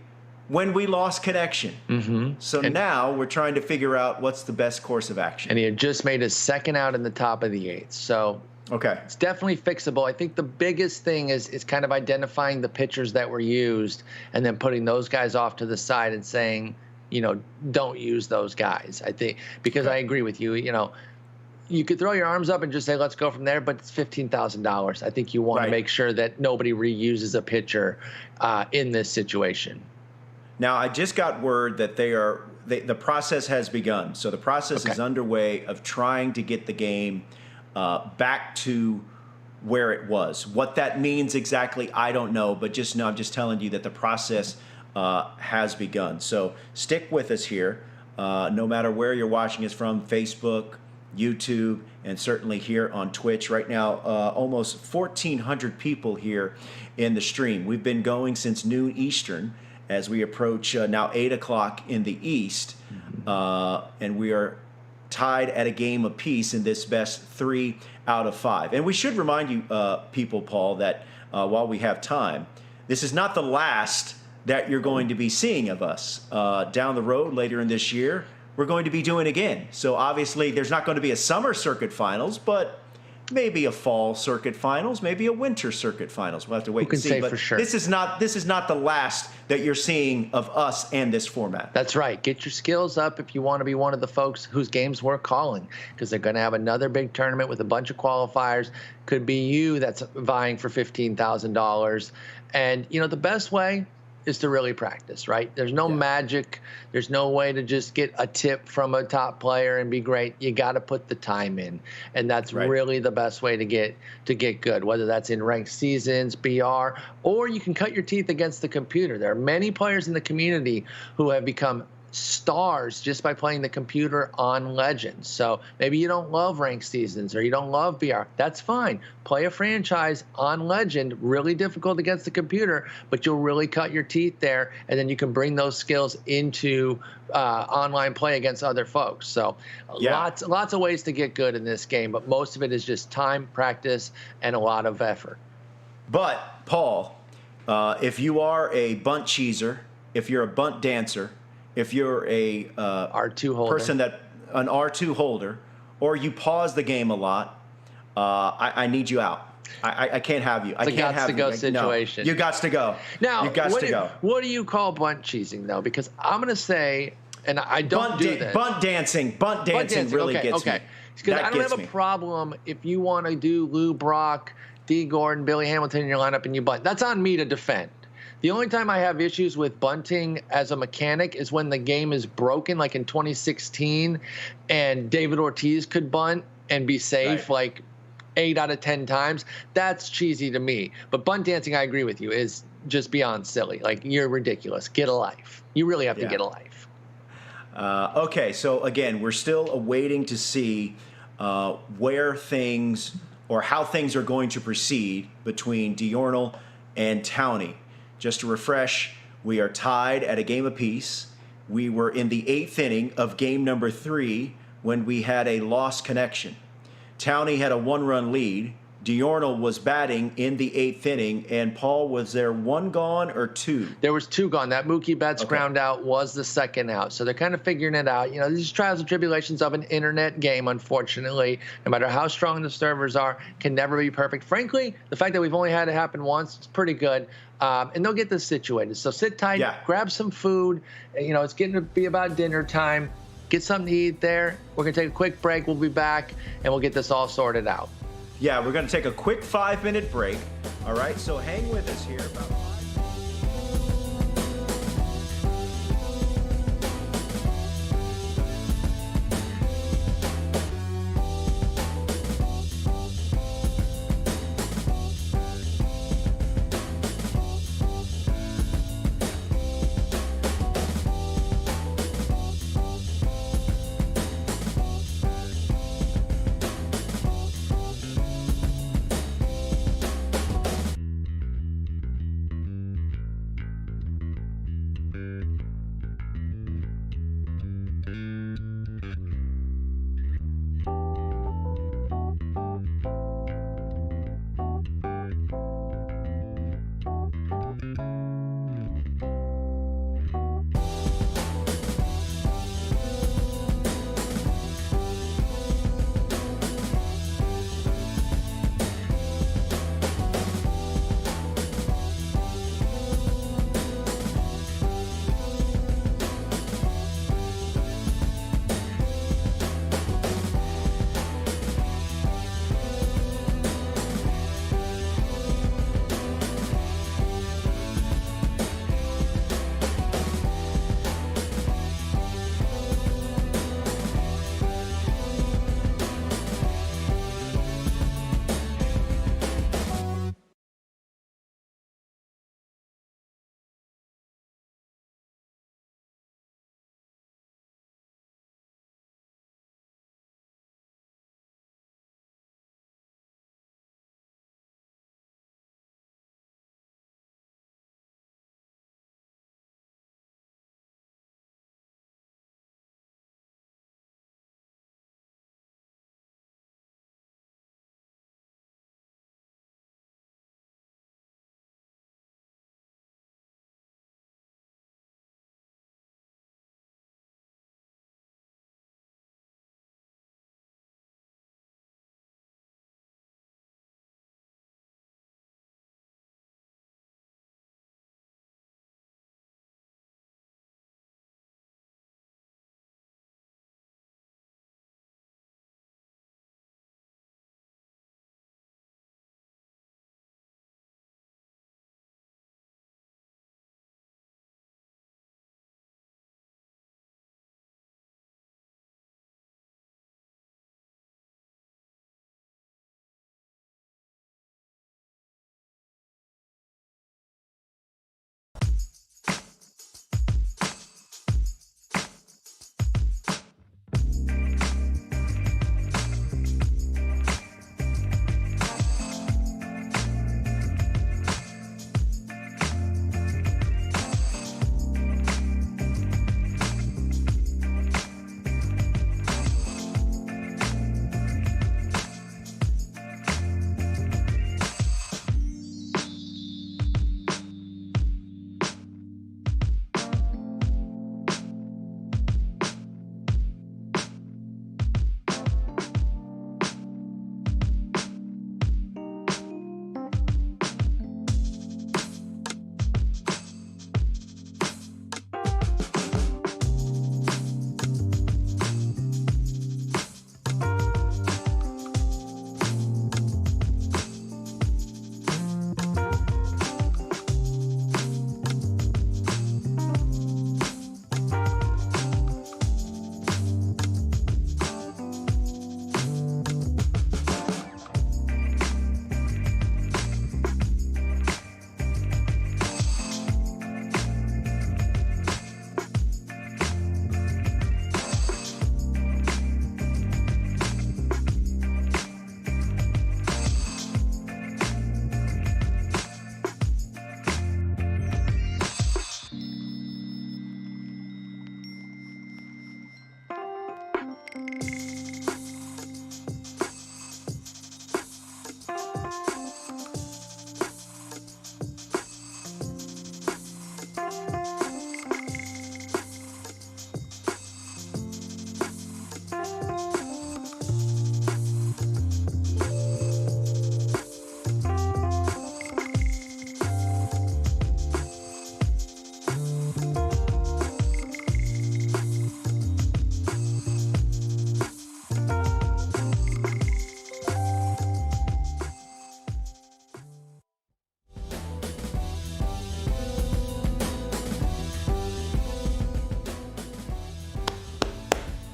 when we lost connection. So now we're trying to figure out what's the best course of action.
And he had just made his second out in the top of the 8th. So it's definitely fixable. I think the biggest thing is kind of identifying the pitchers that were used and then putting those guys off to the side and saying, don't use those guys. I think because I agree with you, you could throw your arms up and just say, let's go from there, but it's $15,000. I think you want to make sure that nobody reuses a pitcher in this situation.
Now, I just got word that
the process has begun. So the process is underway of trying to get the game back to where it was. What that means exactly, I don't know, but just know, I'm just telling you that the process has begun. So stick with us here, no matter where you're watching us from, Facebook, YouTube, and certainly here on Twitch. Right now, almost 1,400 people here in the stream. We've been going since noon Eastern as we approach now 8 o'clock in the East, and we are tied at a game apiece in this best 3 out of 5. And we should remind you, people, Paul, that while we have time, this is not the last that you're going to be seeing of us. Down the road later in this year, we're going to be doing again. So obviously there's not going to be a summer circuit finals, but maybe a fall circuit finals, maybe a winter circuit finals. We'll have to wait and see.
Who can say
but
for sure?
This is not the last that you're seeing of us and this format.
That's right. Get your skills up if you want to be one of the folks whose games we're calling, because they're going to have another big tournament with a bunch of qualifiers. Could be you that's vying for $15,000. And, you know, the best way is to really practice, right? There's no magic. There's no way to just get a tip from a top player and be great. You got to put the time in, and that's really the best way to get good, whether that's in ranked seasons, BR, or you can cut your teeth against the computer. There are many players in the community who have become stars just by playing the computer on Legends. So maybe you don't love ranked seasons or you don't love BR. That's fine. Play a franchise on Legend, really difficult against the computer, but you'll really cut your teeth there, and then you can bring those skills into online play against other folks. So lots of ways to get good in this game, but most of it is just time, practice, and a lot of effort.
But, Paul, if you are a bunt cheeser, if you're a bunt dancer, if you're a
R2 holder,
person an R2 holder, or you pause the game a lot, I need you out. I can't have you.
It's a gots-to-go situation.
No, you got to go.
Now,
you got to go.
What do you call bunt cheesing, though? Because I'm going to say, and I don't do this.
Bunt dancing really gets me.
Because I don't have a problem if you want to do Lou Brock, D. Gordon, Billy Hamilton in your lineup and you bunt. That's on me to defend. The only time I have issues with bunting as a mechanic is when the game is broken, like in 2016, and David Ortiz could bunt and be safe like 8 out of 10 times. That's cheesy to me. But bunt dancing, I agree with you, is just beyond silly. Like, you're ridiculous. Get a life. You really have to get a life.
Okay, so again, we're still awaiting to see where things or how things are going to proceed between Diurnal and Towney. Just to refresh, we are tied at a game apiece. We were in the 8th inning of game number 3 when we had a lost connection. Towney had a 1-run lead. Diurnal was batting in the 8th inning, and Paul, was there 1 gone or 2?
There was 2 gone. That Mookie Betts ground out was the second out. So they're kind of figuring it out. You know, these trials and tribulations of an internet game, unfortunately, no matter how strong the servers are, can never be perfect. Frankly, the fact that we've only had it happen once, it's pretty good. And they'll get this situated. So sit tight, grab some food. You know, it's getting to be about dinner time. Get something to eat there. We're going to take a quick break. We'll be back, and we'll get this all sorted out.
Yeah, we're going to take a quick 5-minute break. All right, so hang with us here.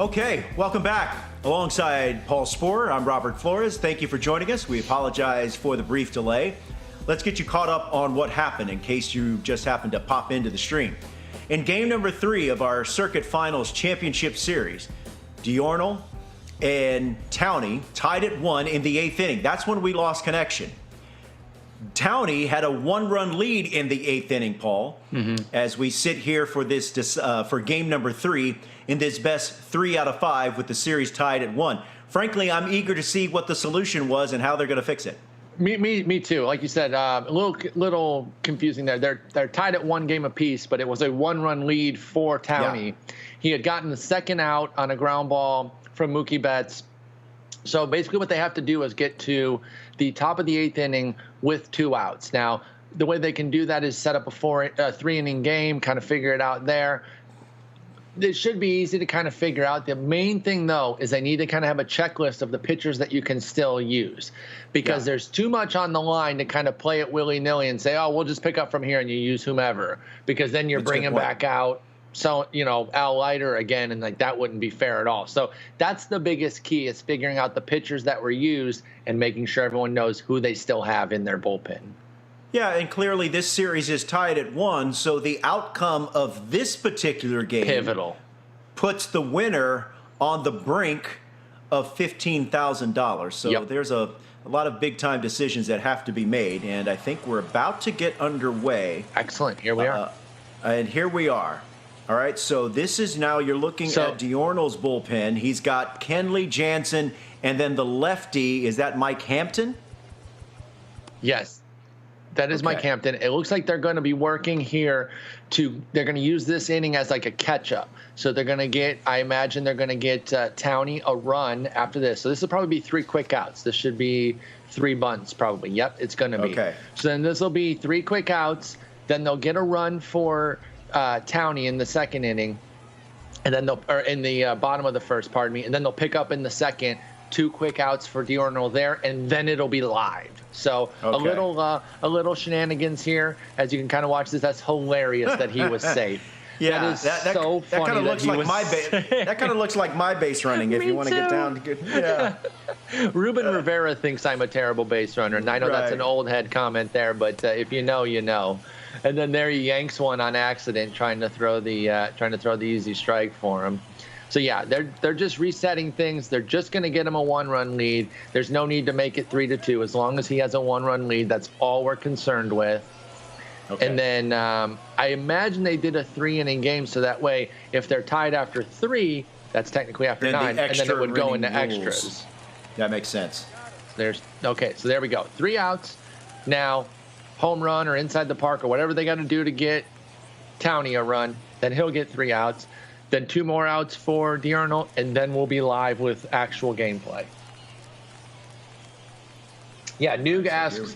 Okay, welcome back. Alongside Paul Sporer, I'm Robert Flores. Thank you for joining us. We apologize for the brief delay. Let's get you caught up on what happened in case you just happened to pop into the stream. In game number 3 of our Circuit Finals Championship Series, Diurnal and Towney tied at 1 in the 8th inning. That's when we lost connection. Towney had a 1-run lead in the 8th inning, Paul, as we sit here for this for game number 3 in this best 3 out of 5 with the series tied at 1. Frankly, I'm eager to see what the solution was and how they're going to fix it.
Me too. Like you said, a little confusing there. They're tied at 1 game apiece, but it was a 1-run lead for Towney. Yeah. He had gotten the second out on a ground ball from Mookie Betts. So basically what they have to do is get to the top of the 8th inning with 2 outs. Now, the way they can do that is set up a 3-inning game, kind of figure it out there. It should be easy to kind of figure out. The main thing, though, is they need to kind of have a checklist of the pitchers that you can still use, because there's too much on the line to kind of play it willy-nilly and say, oh, we'll just pick up from here and you use whomever, because then you're bringing back out Al Leiter again, and like that wouldn't be fair at all. So that's the biggest key, is figuring out the pitchers that were used and making sure everyone knows who they still have in their bullpen.
Yeah, and clearly this series is tied at 1, so the outcome of this particular game
pivotal
puts the winner on the brink of $15,000. So there's a lot of big-time decisions that have to be made, and I think we're about to get underway.
Excellent. Here we are.
And here we are. All right, so this is now you're looking at Diurnal's bullpen. He's got Kenley Jansen, and then the lefty, is that Mike Hampton?
Yes. That is Mike Hampton. It looks like they're going to be working here they're going to use this inning as like a catch-up. So they're going to get, I imagine they're going to get Towney a run after this. So this will probably be 3 quick outs. This should be 3 bunts probably. Yep, it's going to be. Okay. So then this will be 3 quick outs. Then they'll get a run for Towney in the 2nd inning. And then or in the bottom of the 1st, pardon me. And then they'll pick up in the 2nd, 2 quick outs for Diurnal there, and then it'll be live. So a little shenanigans here, as you can kind of watch this. That's hilarious that he was safe.
Yeah,
that so funny.
That kind of looks like my that kind of looks like my base running. If you want to get down to good, yeah.
Ruben Rivera thinks I'm a terrible base runner, and I know that's an old head comment there, but if you know, you know. And then there he yanks one on accident, trying to throw the easy strike for him. So yeah, they're just resetting things. They're just going to get him a 1-run lead. There's no need to make it 3-2. As long as he has a 1-run lead, that's all we're concerned with. Okay. And then I imagine they did a 3-inning game, so that way, if they're tied after 3, that's technically after 9, and then it would go into extras.
That makes sense.
So there we go. 3 outs. Now, home run or inside the park or whatever they got to do to get Towney a run. Then he'll get 3 outs. Then 2 more outs for Diurnal, and then we'll be live with actual gameplay. Yeah, Noog asks,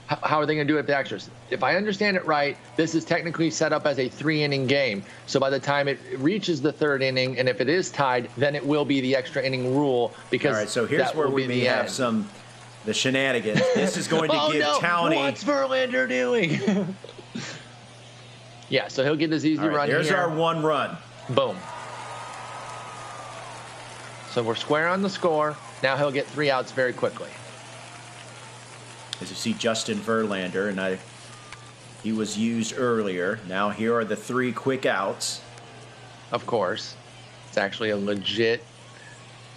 how are they going to do it with the extras? If I understand it right, this is technically set up as a 3-inning game. So by the time it reaches the 3rd inning, and if it is tied, then it will be the extra inning rule. Because
all right, so here's where we may have the shenanigans. This is going to give Towney.
What's Verlander doing? Yeah, so he'll get his easy run here.
Here's our 1 run.
Boom. So we're square on the score. Now he'll get 3 outs very quickly.
As you see, Justin Verlander, and he was used earlier. Now here are the 3 quick outs.
Of course. It's actually a legit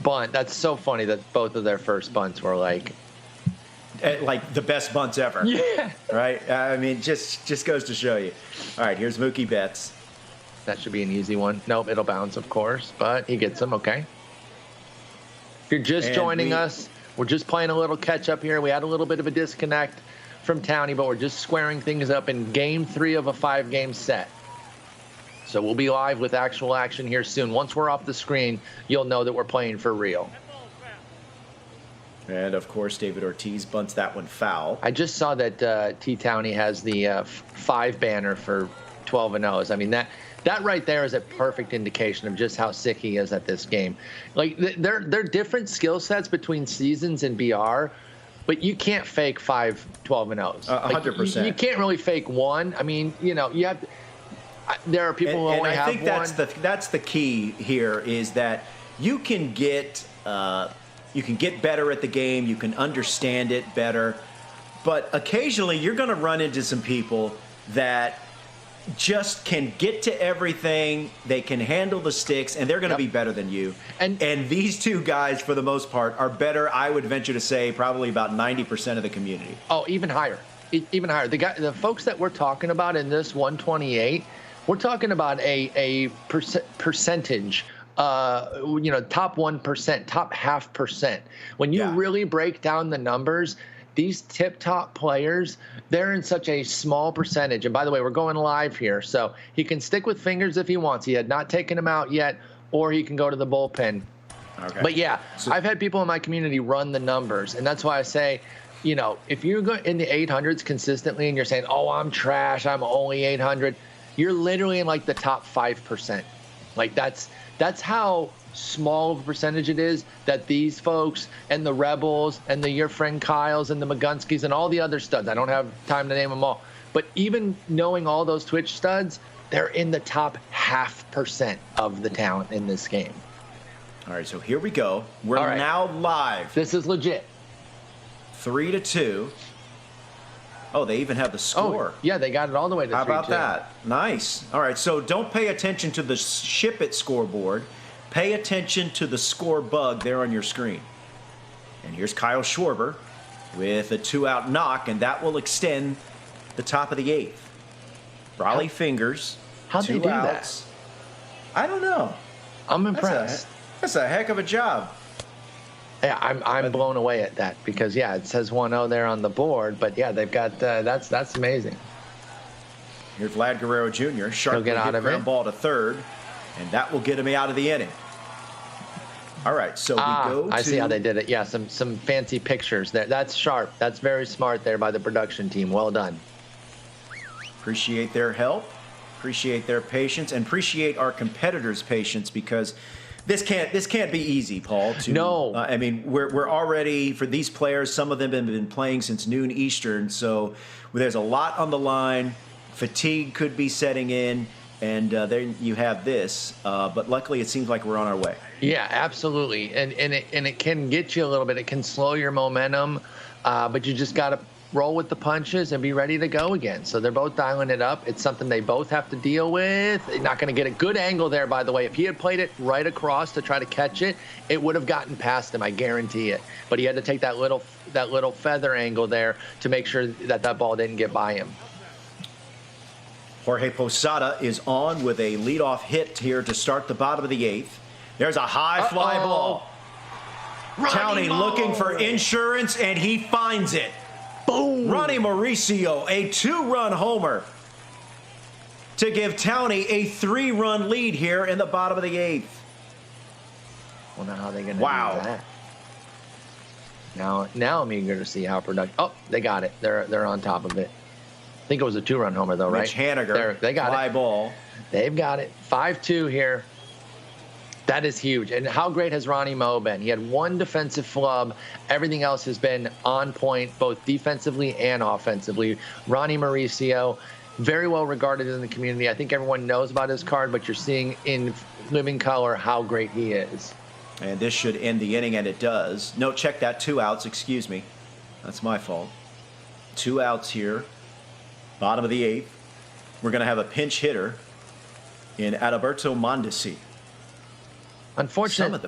bunt. That's so funny that both of their first bunts were like
the best bunts ever.
Yeah. Right?
I mean, just goes to show you. All right, here's Mookie Betts.
That should be an easy one. Nope, it'll bounce, of course, but he gets them. Okay. If you're just joining us, we're just playing a little catch-up here. We had a little bit of a disconnect from Towney, but we're just squaring things up in Game 3 of a 5-game set. So we'll be live with actual action here soon. Once we're off the screen, you'll know that we're playing for real.
And, of course, David Ortiz bunts that one foul.
I just saw that T. Towney has the 5 banner for 12-0s. I mean, that right there is a perfect indication of just how sick he is at this game. Like, they're different skill sets between seasons and BR, but you can't fake 5 12-0s.
100%.
You can't really fake 1. I mean, you have to, there are people who only have 1.
And I think that's the key here is that you can get better at the game. You can understand it better. But occasionally you're going to run into some people that just can get to everything. They can handle the sticks, and they're going to be better than you. And these two guys, for the most part, are better, I would venture to say, probably about 90% of the community.
Oh, even higher. Even higher. The folks that we're talking about in this 128, we're talking about a percentage, top 1%, top 0.5%. When you really break down the numbers, these tip-top players, they're in such a small percentage. And by the way, we're going live here, so he can stick with fingers if he wants. He had not taken him out yet, or he can go to the bullpen. Okay. But, yeah, I've had people in my community run the numbers, and that's why I say, if you go in the 800s consistently and you're saying, oh, I'm trash, I'm only 800, you're literally in, like, the top 5%. Like, that's how small of a percentage it is that these folks and the Rebels and your friend Kyles and the Magunskis and all the other studs, I don't have time to name them all, but even knowing all those Twitch studs, they're in the top 0.5% of the talent in this game.
All right, so here we go. We're now live.
This is legit.
3-2. Oh, they even have the score.
Oh, yeah, they got it all the way to 3-2.
How about that? Nice. All right, so don't pay attention to the Ship It scoreboard. Pay attention to the score bug there on your screen. And here's Kyle Schwarber with a 2-out knock, and that will extend the top of the 8th. Raleigh Fingers,
how'd
2
they do
outs. That? I don't know.
I'm impressed.
That's a heck of a job.
Yeah, I'm blown away at that because, it says 1-0 there on the board, but, they've got that's amazing.
Here's Vlad Guerrero Jr. Sharply
hit ground
ball to third, and that will get him out of the inning. All right, so we go to...
I see how they did it. Yeah, some fancy pictures there. That's sharp. That's very smart there by the production team. Well done.
Appreciate their help, appreciate their patience, and appreciate our competitors' patience because this can't be easy, Paul.
No.
I mean, we're already, for these players, some of them have been playing since noon Eastern, so there's a lot on the line. Fatigue could be setting in. And there you have this, but luckily it seems like we're on our way.
Yeah, absolutely, and it can get you a little bit. It can slow your momentum, but you just got to roll with the punches and be ready to go again. So they're both dialing it up. It's something they both have to deal with. They're not going to get a good angle there, by the way. If he had played it right across to try to catch it, it would have gotten past him. I guarantee it. But he had to take that little feather angle there to make sure that ball didn't get by him.
Jorge Posada is on with a leadoff hit here to start the bottom of the 8th. There's a high fly ball. Towney looking for insurance, and he finds it.
Boom!
Ronnie Mauricio, a 2-run homer to give Towney a 3-run lead here in the bottom of the 8th.
Well, now how are they going to do that? Now I'm eager to see how productive. Oh, they got it. They're on top of it. I think it was a 2-run homer, though, right?
Mitch Haniger,
they got
fly ball.
They've got it. 5-2 here. That is huge. And how great has Ronnie Mo been? He had one defensive flub. Everything else has been on point, both defensively and offensively. Ronnie Mauricio, very well regarded in the community. I think everyone knows about his card, but you're seeing in living color how great he is.
And this should end the inning, and it does. No, check that. 2 outs. Excuse me. That's my fault. 2 outs here. Bottom of the 8th. We're going to have a pinch hitter in Adalberto Mondesi.
Unfortunately,
some of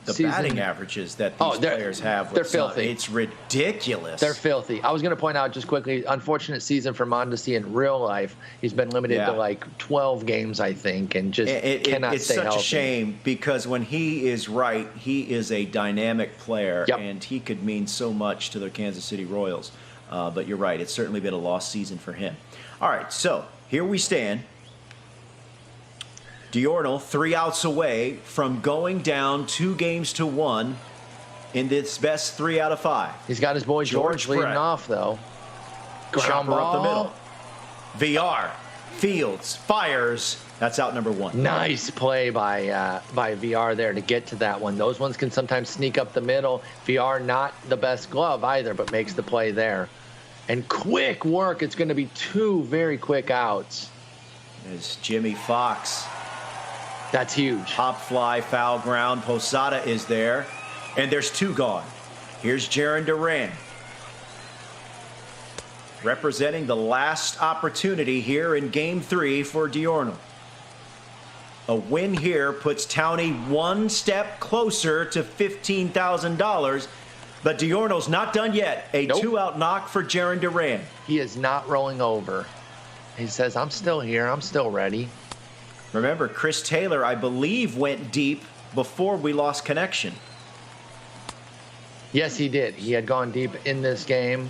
the batting averages that these players have.
They're filthy.
It's ridiculous.
They're filthy. I was going to point out just quickly, unfortunate season for Mondesi in real life. He's been limited to like 12 games, I think, and just cannot stay healthy.
It's such a shame because when he is right, he is a dynamic player, and he could mean so much to the Kansas City Royals. But you're right. It's certainly been a lost season for him. All right, so here we stand. Diurnal 3 outs away from going down 2-1 in this best 3 out of 5.
He's got his boy George leading off, though.
Ground ball up the middle. VR, Fields, fires. That's out number 1.
Nice play by VR there to get to that one. Those ones can sometimes sneak up the middle. VR not the best glove either, but makes the play there. And quick work. It's going to be 2 very quick outs.
There's Jimmy Fox
That's huge.
Hop fly, foul ground. Posada is there, and there's 2 gone. Here's Jarren Duran, representing the last opportunity here in Game 3 for Diurnal. A win here puts Towney 1 step closer to $15,000, but Diurnal's not done yet. A 2-out knock for Jarren Duran.
He is not rolling over. He says, I'm still here. I'm still ready.
Remember, Chris Taylor, I believe, went deep before we lost connection.
Yes, he did. He had gone deep in this game.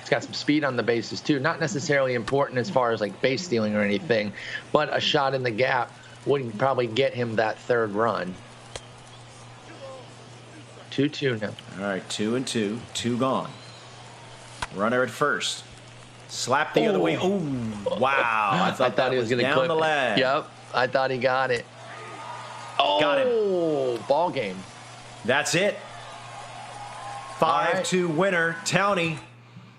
He's got some speed on the bases, too. Not necessarily important as far as like base stealing or anything, but a shot in the gap would probably get him that 3rd run. 2-2 now.
All right, 2-2. 2 gone. Runner at first. Slap the other way. Oh, wow. I thought
he was going to clip
down the leg.
Yep, I thought he got it. Oh,
got him.
Ball game.
That's it. 5-2 winner. Towney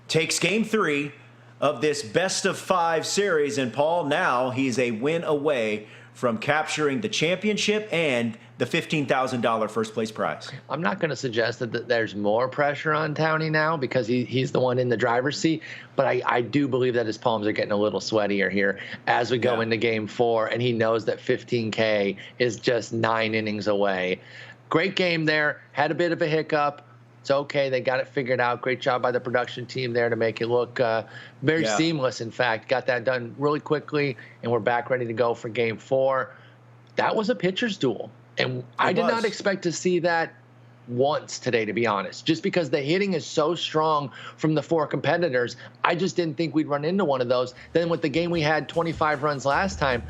takes Game 3 of this best-of-5 series. And, Paul, now he's a win away from capturing the championship and the $15,000 first-place prize.
I'm not going to suggest that there's more pressure on Towney now because he's the one in the driver's seat, but I do believe that his palms are getting a little sweatier here as we go into Game 4, and he knows that $15K is just 9 innings away. Great game there. Had a bit of a hiccup. It's okay. They got it figured out. Great job by the production team there to make it look very seamless, in fact. Got that done really quickly, and we're back ready to go for Game 4. That was a pitcher's duel. And I did not expect to see that once today, to be honest. Just because the hitting is so strong from the 4 competitors, I just didn't think we'd run into one of those. Then with the game we had 25 runs last time,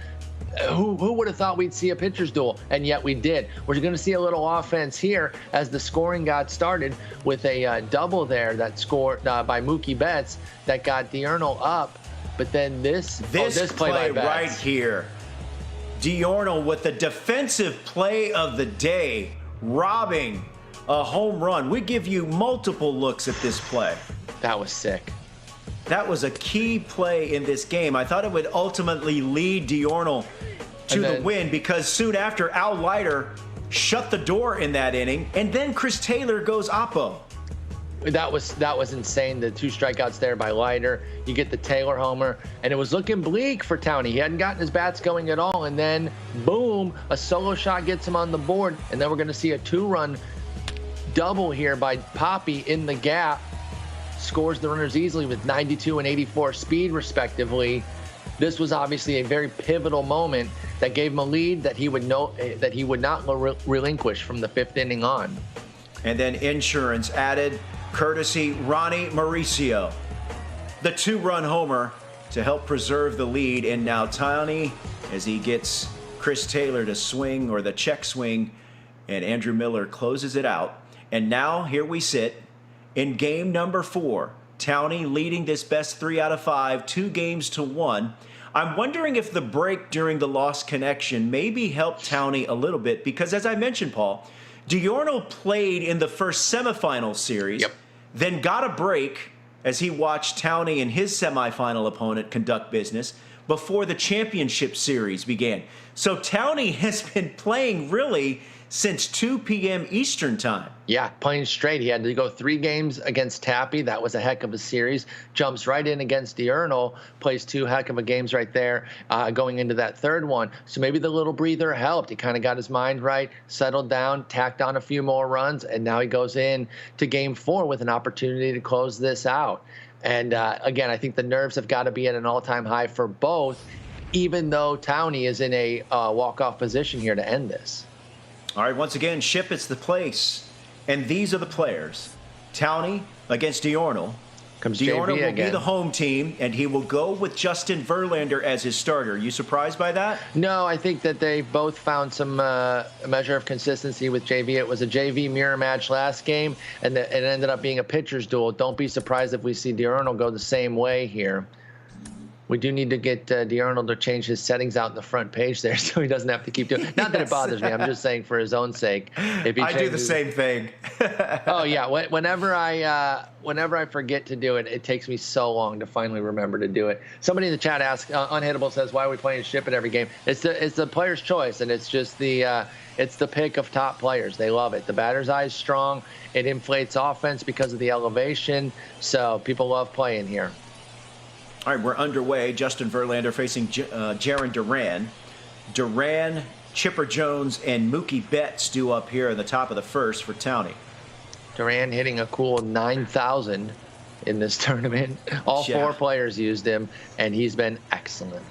who would have thought we'd see a pitcher's duel? And yet we did. We're going to see a little offense here as the scoring got started with a double there that scored by Mookie Betts that got Diurnal up. But then this play by Betts
right here. Diurnal with the defensive play of the day, robbing a home run. We give you multiple looks at this play.
That was sick.
That was a key play in this game. I thought it would ultimately lead Diurnal to the win because soon after, Al Leiter shut the door in that inning, and then Chris Taylor goes oppo.
That was insane. The 2 strikeouts there by Leiter. You get the Taylor homer, and it was looking bleak for Towney. He hadn't gotten his bats going at all, and then boom, a solo shot gets him on the board, and then we're going to see a 2-run double here by Poppy in the gap. Scores the runners easily with 92 and 84 speed, respectively. This was obviously a very pivotal moment that gave him a lead that he would not relinquish from the 5th inning on.
And then insurance added, courtesy Ronnie Mauricio. The 2-run homer to help preserve the lead. And now Towney, as he gets Chris Taylor to swing, or the check swing, and Andrew Miller closes it out. And now here we sit in game number 4. Towney leading this best 3 out of 5, 2-1. I'm wondering if the break during the lost connection maybe helped Towney a little bit because, as I mentioned, Paul, Diurnal played in the first semifinal series, then got a break as he watched Towney and his semifinal opponent conduct business before the championship series began. So Towney has been playing really since 2 p.m. Eastern time.
Yeah, playing straight. He had to go 3 games against Tappy. That was a heck of a series. Jumps right in against Diurnal. Plays 2 heck of a games right there going into that 3rd one. So maybe the little breather helped. He kind of got his mind right, settled down, tacked on a few more runs, and now he goes in to Game 4 with an opportunity to close this out. And again, I think the nerves have got to be at an all-time high for both, even though Towney is in a walk-off position here to end this.
All right, once again, Ship, it's the place. And these are the players. Towney against Diurnal. Diurnal will be the home team, and he will go with Justin Verlander as his starter. You surprised by that?
No, I think that they both found some measure of consistency with JV. It was a JV mirror match last game, and it ended up being a pitcher's duel. Don't be surprised if we see Diurnal go the same way here. We do need to get D'Arnold to change his settings out in the front page there so he doesn't have to keep doing it. Not that it bothers me. I'm just saying for his own sake. If he
I do the same thing.
Oh, yeah. Whenever I forget to do it, it takes me so long to finally remember to do it. Somebody in the chat asked, Unhittable says, why are we playing ship in every game? It's the player's choice, and it's just it's the pick of top players. They love it. The batter's eye is strong. It inflates offense because of the elevation. So people love playing here.
All right, we're underway. Justin Verlander facing Jarren Duran. Duran, Chipper Jones, and Mookie Betts due up here in the top of the first for Towney.
Duran hitting a cool 9,000 in this tournament. All four players used him, and he's been excellent.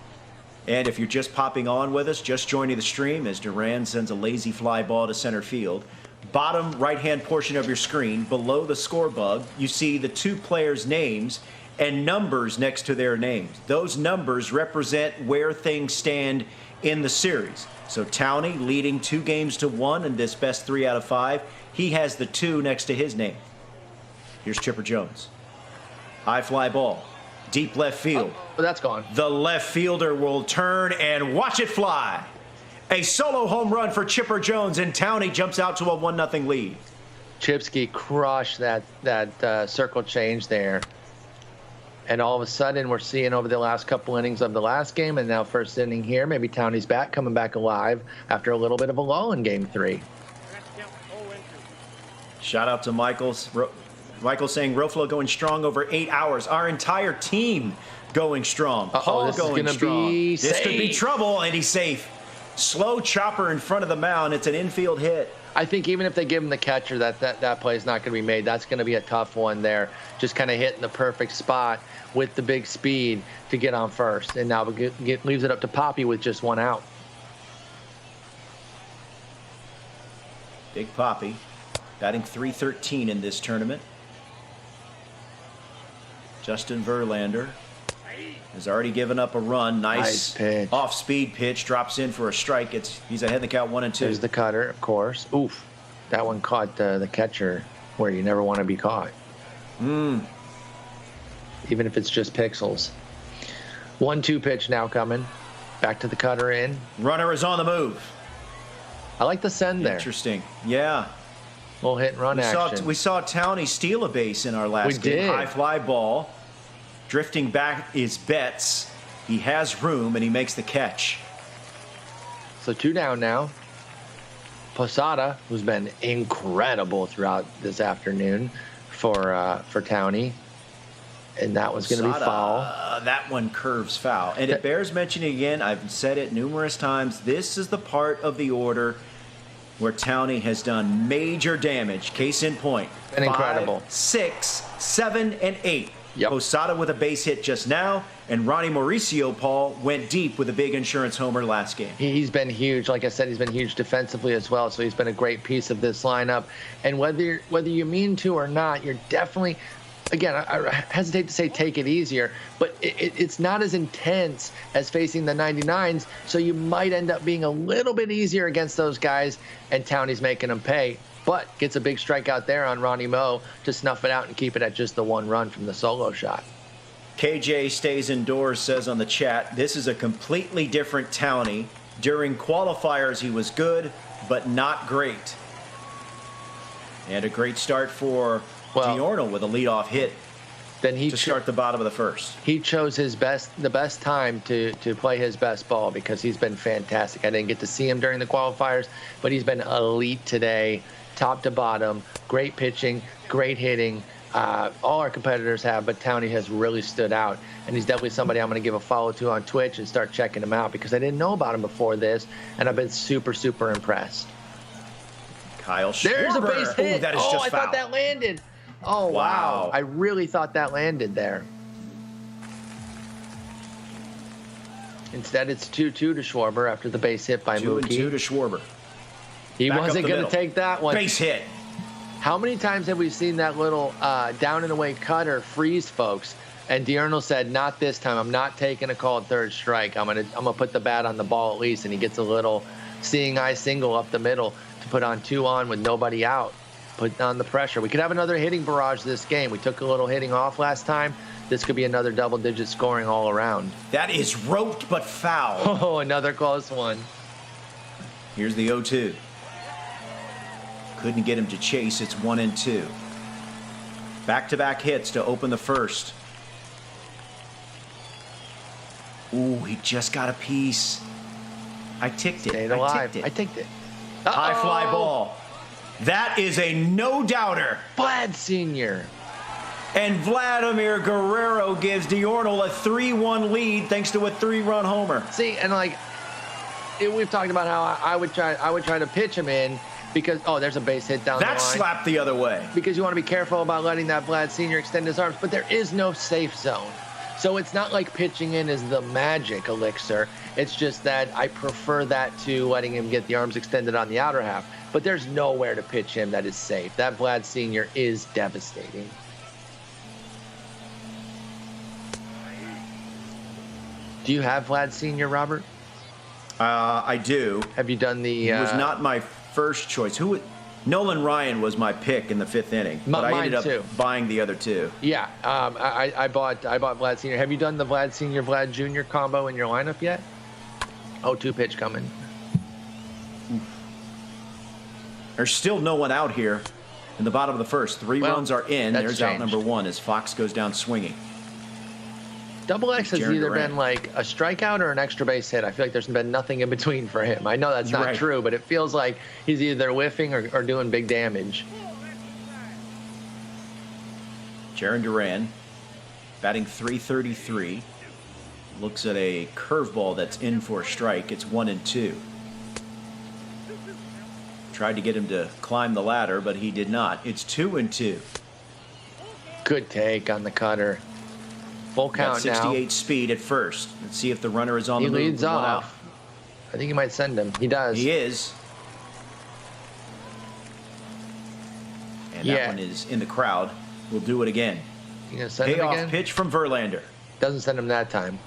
And if you're just popping on with us, just joining the stream as Duran sends a lazy fly ball to center field. Bottom right-hand portion of your screen, below the score bug, you see the two players' names and numbers next to their names. Those numbers represent where things stand in the series. So Towney leading 2-1 in this best 3 out of 5. He has the 2 next to his name. Here's Chipper Jones. High fly ball. Deep left field.
Oh, that's gone.
The left fielder will turn and watch it fly. A solo home run for Chipper Jones, and Towney jumps out to a 1-0 lead.
Chipsky crushed that circle change there. And all of a sudden, we're seeing over the last couple innings of the last game, and now first inning here, maybe Towney's back, coming back alive after a little bit of a lull in Game 3.
Shout out to Michaels. Michael saying Roflo going strong over 8 hours. Our entire team going strong. Paul
this
going
is
strong.
Be
this
safe.
could be trouble, and he's safe. Slow chopper in front of the mound. It's an infield hit.
I think even if they give him the catcher, that play is not going to be made. That's going to be a tough one there. Just kind of hitting the perfect spot with the big speed to get on first. And now leaves it up to Poppy with just 1 out.
Big Poppy, batting .313 in this tournament. Justin Verlander has already given up a run. Nice
pitch.
Off-speed pitch. Drops in for a strike. He's ahead in the count 1-2.
There's the cutter, of course. Oof. That one caught the catcher where you never want to be caught. Even if it's just pixels. 1-2 pitch now coming. Back to the cutter in.
Runner is on the move.
I like the send there.
Interesting. Yeah.
Little hit and run action.
We saw Towney steal a base in our last game.
did.
High fly ball. Drifting back is Betts. He has room, and he makes the catch.
So 2 down now. Posada, who's been incredible throughout this afternoon for Towney. And that was going to be foul.
That one curves foul. And it bears mentioning again, I've said it numerous times, this is the part of the order where Towney has done major damage. Case in point.
And incredible.
5, 6, 7, and 8.
Yep.
Posada with a base hit just now, and Ronnie Mauricio, Paul, went deep with a big insurance homer last game.
He's been huge. Like I said, he's been huge defensively as well, so he's been a great piece of this lineup. And whether you mean to or not, you're definitely, again, I hesitate to say take it easier, but it's not as intense as facing the 99s, so you might end up being a little bit easier against those guys, and Towney's making them pay. But gets a big strikeout there on Ronnie Moe to snuff it out and keep it at just the 1 run from the solo shot.
KJ Stays Indoors says on the chat, this is a completely different Towney. During qualifiers, he was good, but not great. And a great start for D'Arnold with a leadoff hit to start the bottom of the first.
He chose the best time to play his best ball because he's been fantastic. I didn't get to see him during the qualifiers, but he's been elite today. Top to bottom, great pitching, great hitting. All our competitors have, but Towney has really stood out. And he's definitely somebody I'm going to give a follow to on Twitch and start checking him out because I didn't know about him before this, and I've been super, super impressed.
Kyle Schwarber.
There's a base hit.
Ooh, that is just
I
foul.
thought that landed. Oh, wow. I really thought that landed there. Instead, it's 2-2 to Schwarber after the base hit by Mookie.
2-2 to Schwarber.
He wasn't going to take that one.
Base hit.
How many times have we seen that little down and away cutter freeze folks? And D'Arnold said, not this time. I'm not taking a called third strike. I'm gonna put the bat on the ball at least. And he gets a little seeing eye single up the middle to put on 2 on with nobody out. Put on the pressure. We could have another hitting barrage this game. We took a little hitting off last time. this could be another double-digit scoring all around.
That is roped but foul.
Oh, another close one.
Here's the 0-2. Couldn't get him to chase. It's 1-2. Back-to-back hits to open the first. Ooh, he just got a piece. I ticked it.
Stayed
I
alive.
ticked it.
I ticked it.
High fly ball. That is a no-doubter.
Vlad Sr.
And Vladimir Guerrero gives Diurnal a 3-1 lead thanks to a 3-run homer.
See, and like we've talked about how I would try to pitch him in because there's a base hit down the line.
That slapped the other way.
Because you want to be careful about letting that Vlad Sr. extend his arms, but there is no safe zone. So it's not like pitching in is the magic elixir. It's just that I prefer that to letting him get the arms extended on the outer half. But there's nowhere to pitch him that is safe. That Vlad Sr. is devastating. Do you have Vlad Sr., Robert?
I do.
Have you done the...
He was not my first choice. Nolan Ryan was my pick in the 5th inning, but I ended up buying the other two.
Yeah, I bought Vlad Sr. Have you done the Vlad Sr. Vlad Jr. combo in your lineup yet? 0-2 pitch coming.
There's still no one out here in the bottom of the first. 3 runs are in. There's out number 1 as Fox goes down swinging.
Double X has either been like a strikeout or an extra base hit. I feel like there's been nothing in between for him. I know that's not true, but it feels like he's either whiffing or doing big damage.
Jarren Duran batting .333. Looks at a curveball that's in for a strike. It's 1-2. Tried to get him to climb the ladder, but he did not. It's 2-2.
Good take on the cutter. Full count now.
68 speed at first. Let's see if the runner is on the move.
He leads off. I think he might send him. He does.
He is. And that one is in the crowd. We'll do it again.
You gonna send him again?
Payoff pitch from Verlander.
Doesn't send him that time.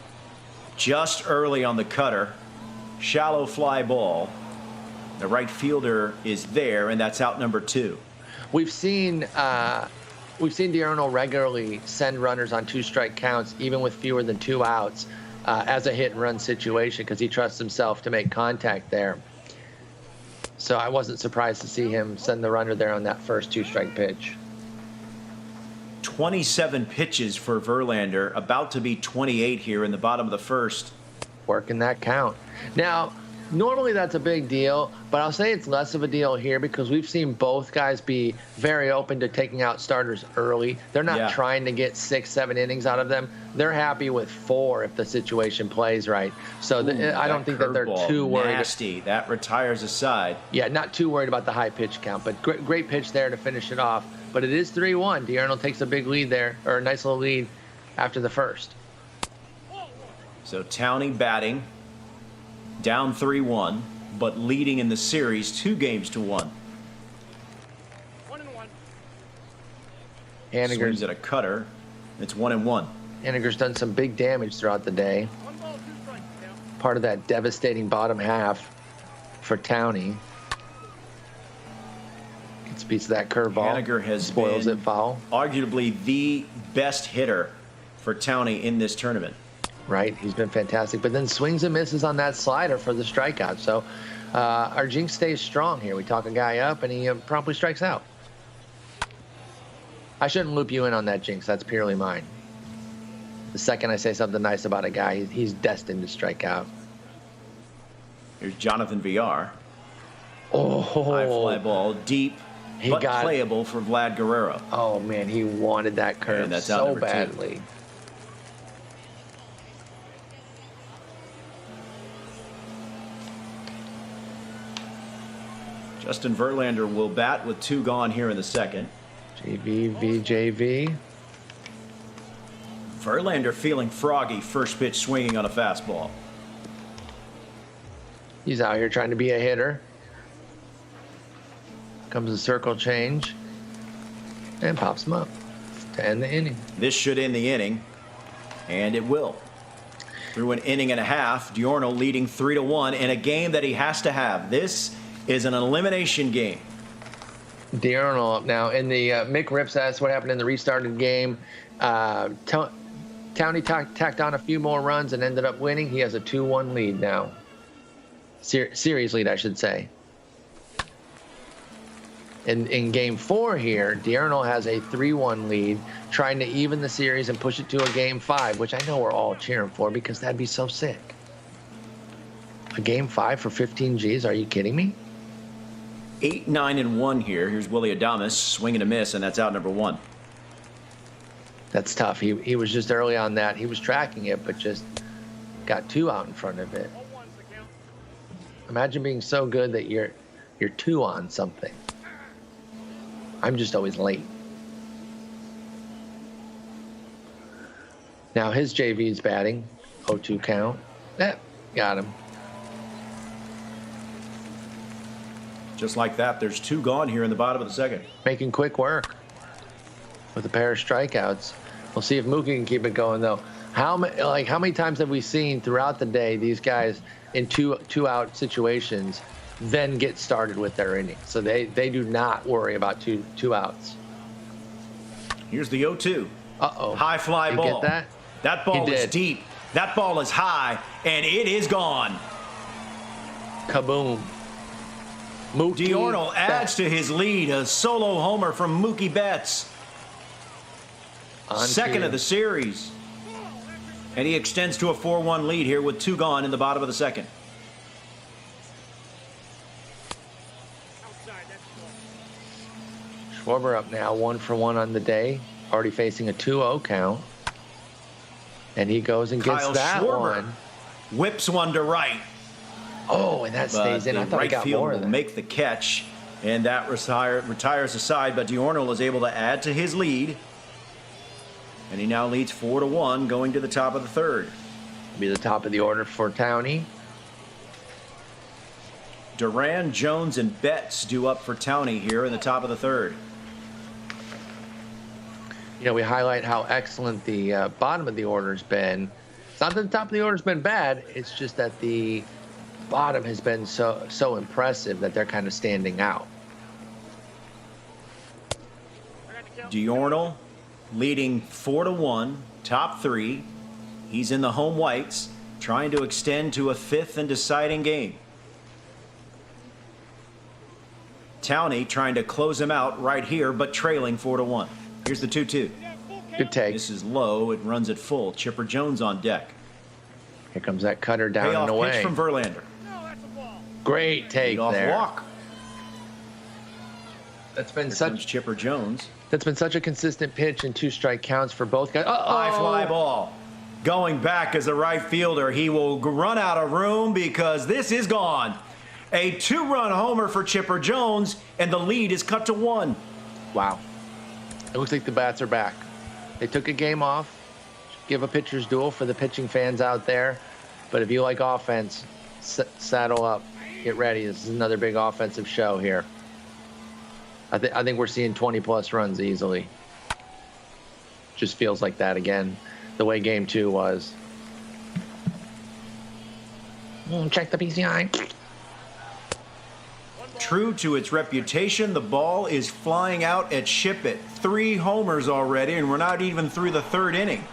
Just early on the cutter. Shallow fly ball. The right fielder is there, and that's out number 2.
We've seen Diurnal regularly send runners on 2-strike counts, even with fewer than 2 outs, as a hit-and-run situation because he trusts himself to make contact there. So I wasn't surprised to see him send the runner there on that first 2-strike pitch.
27 pitches for Verlander, about to be 28 here in the bottom of the first.
Working that count. Now, normally that's a big deal, but I'll say it's less of a deal here because we've seen both guys be very open to taking out starters early. They're not trying to get 6-7 innings out of them. They're happy with 4 if the situation plays right. So I don't think that they're too worried.
Nasty. That retires a side.
Yeah, not too worried about the high pitch count, but great pitch there to finish it off. But it is 3-1. Diurnal takes a big lead there, or a nice little lead after the first.
So Towney batting. Down 3-1, but leading in the series 2-1.
1-1.
Swings at a cutter. It's 1-1.
Haniger's done some big damage throughout the day.
1 ball, 2 strikes.
Part of that devastating bottom half for Towney. Gets a piece of that curveball.
Haniger has
spoils
been
it foul.
Arguably the best hitter for Towney in this tournament.
Right, he's been fantastic, but then swings and misses on that slider for the strikeout. So our jinx stays strong here. We talk a guy up, and he promptly strikes out. I shouldn't loop you in on that jinx. That's purely mine. The second I say something nice about a guy, he's destined to strike out.
Here's Jonathan Villar.
Oh,
high fly ball, deep, but playable for Vlad Guerrero.
Oh man, he wanted that curve so badly. 2.
Justin Verlander will bat with 2 gone here in the second.
JV.
Verlander feeling froggy, first pitch swinging on a fastball.
He's out here trying to be a hitter. Comes a circle change and pops him up to end the inning.
This should end the inning, and it will. Through an inning and a half, Diurnal leading 3-1 in a game that he has to have. This is an elimination game.
Diurnal up now. In the Mick Rips asked what happened in the restarted game. Townie tacked on a few more runs and ended up winning, he has a 2-1 lead now. Series lead, I should say. In game 4 here, Diurnal has a 3-1 lead, trying to even the series and push it to a game 5, which I know we're all cheering for because that'd be so sick. A game 5 for 15 Gs? Are you kidding me?
8, 9, and 1 here. Here's Willie Adames, swing and a miss, and that's out number 1.
That's tough. He was just early on that. He was tracking it, but just got 2 out in front of it. Imagine being so good that you're 2 on something. I'm just always late. Now his JV's batting. 0-2 count. Got him.
Just like that, there's 2 gone here in the bottom of the second.
Making quick work with a pair of strikeouts. We'll see if Mookie can keep it going, though. How many times have we seen throughout the day these guys in two-out situations then get started with their innings? So they do not worry about two outs.
Here's the 0-2.
Uh-oh.
High fly ball.
Get that?
That ball is deep. That ball is high, and it is gone.
Kaboom. Mookie
Diurnal adds
Betts.
to his lead. A solo homer from Mookie Betts. Second of the series. And he extends to a 4-1 lead here with 2 gone in the bottom of the second.
Schwarber up now, 1-for-1 on the day. Already facing a 2-0 count. And he goes and gets
Kyle
that
Schwarber
one.
whips one to right.
Oh, and that stays in. I thought
right
he got
field
more
will
of that.
make the catch, and that retires aside. But Diurnal is able to add to his lead, and he now leads 4-1, going to the top of the third.
Be the top of the order for Townie.
Duran, Jones, and Betts due up for Townie here in the top of the third.
You know, we highlight how excellent the bottom of the order's been. It's not that the top of the order's been bad. It's just that the bottom has been so impressive that they're kind of standing out.
Diurnal leading 4-1, top 3. He's in the home whites, trying to extend to a 5th and deciding game. Townie trying to close him out right here, but trailing 4-1. Here's the 2-2.
Good take.
This is low. It runs at full. Chipper Jones on deck.
Here comes that cutter down
Payoff
and away.
pitch from Verlander.
Great take
Leadoff
there.
walk.
That's been
Here
such
comes Chipper Jones.
That's been such a consistent pitch and 2 strike counts for both guys.
High fly ball. Going back as a right fielder. He will run out of room because this is gone. A 2-run homer for Chipper Jones, and the lead is cut to 1.
Wow. It looks like the bats are back. They took a game off. Give a pitcher's duel for the pitching fans out there. But if you like offense, saddle up. Get ready. This is another big offensive show here. I think we're seeing 20-plus runs easily. Just feels like that again, the way Game 2 was. Check the PCI.
True to its reputation, the ball is flying out at Ship It. 3 homers already, and we're not even through the 3rd inning.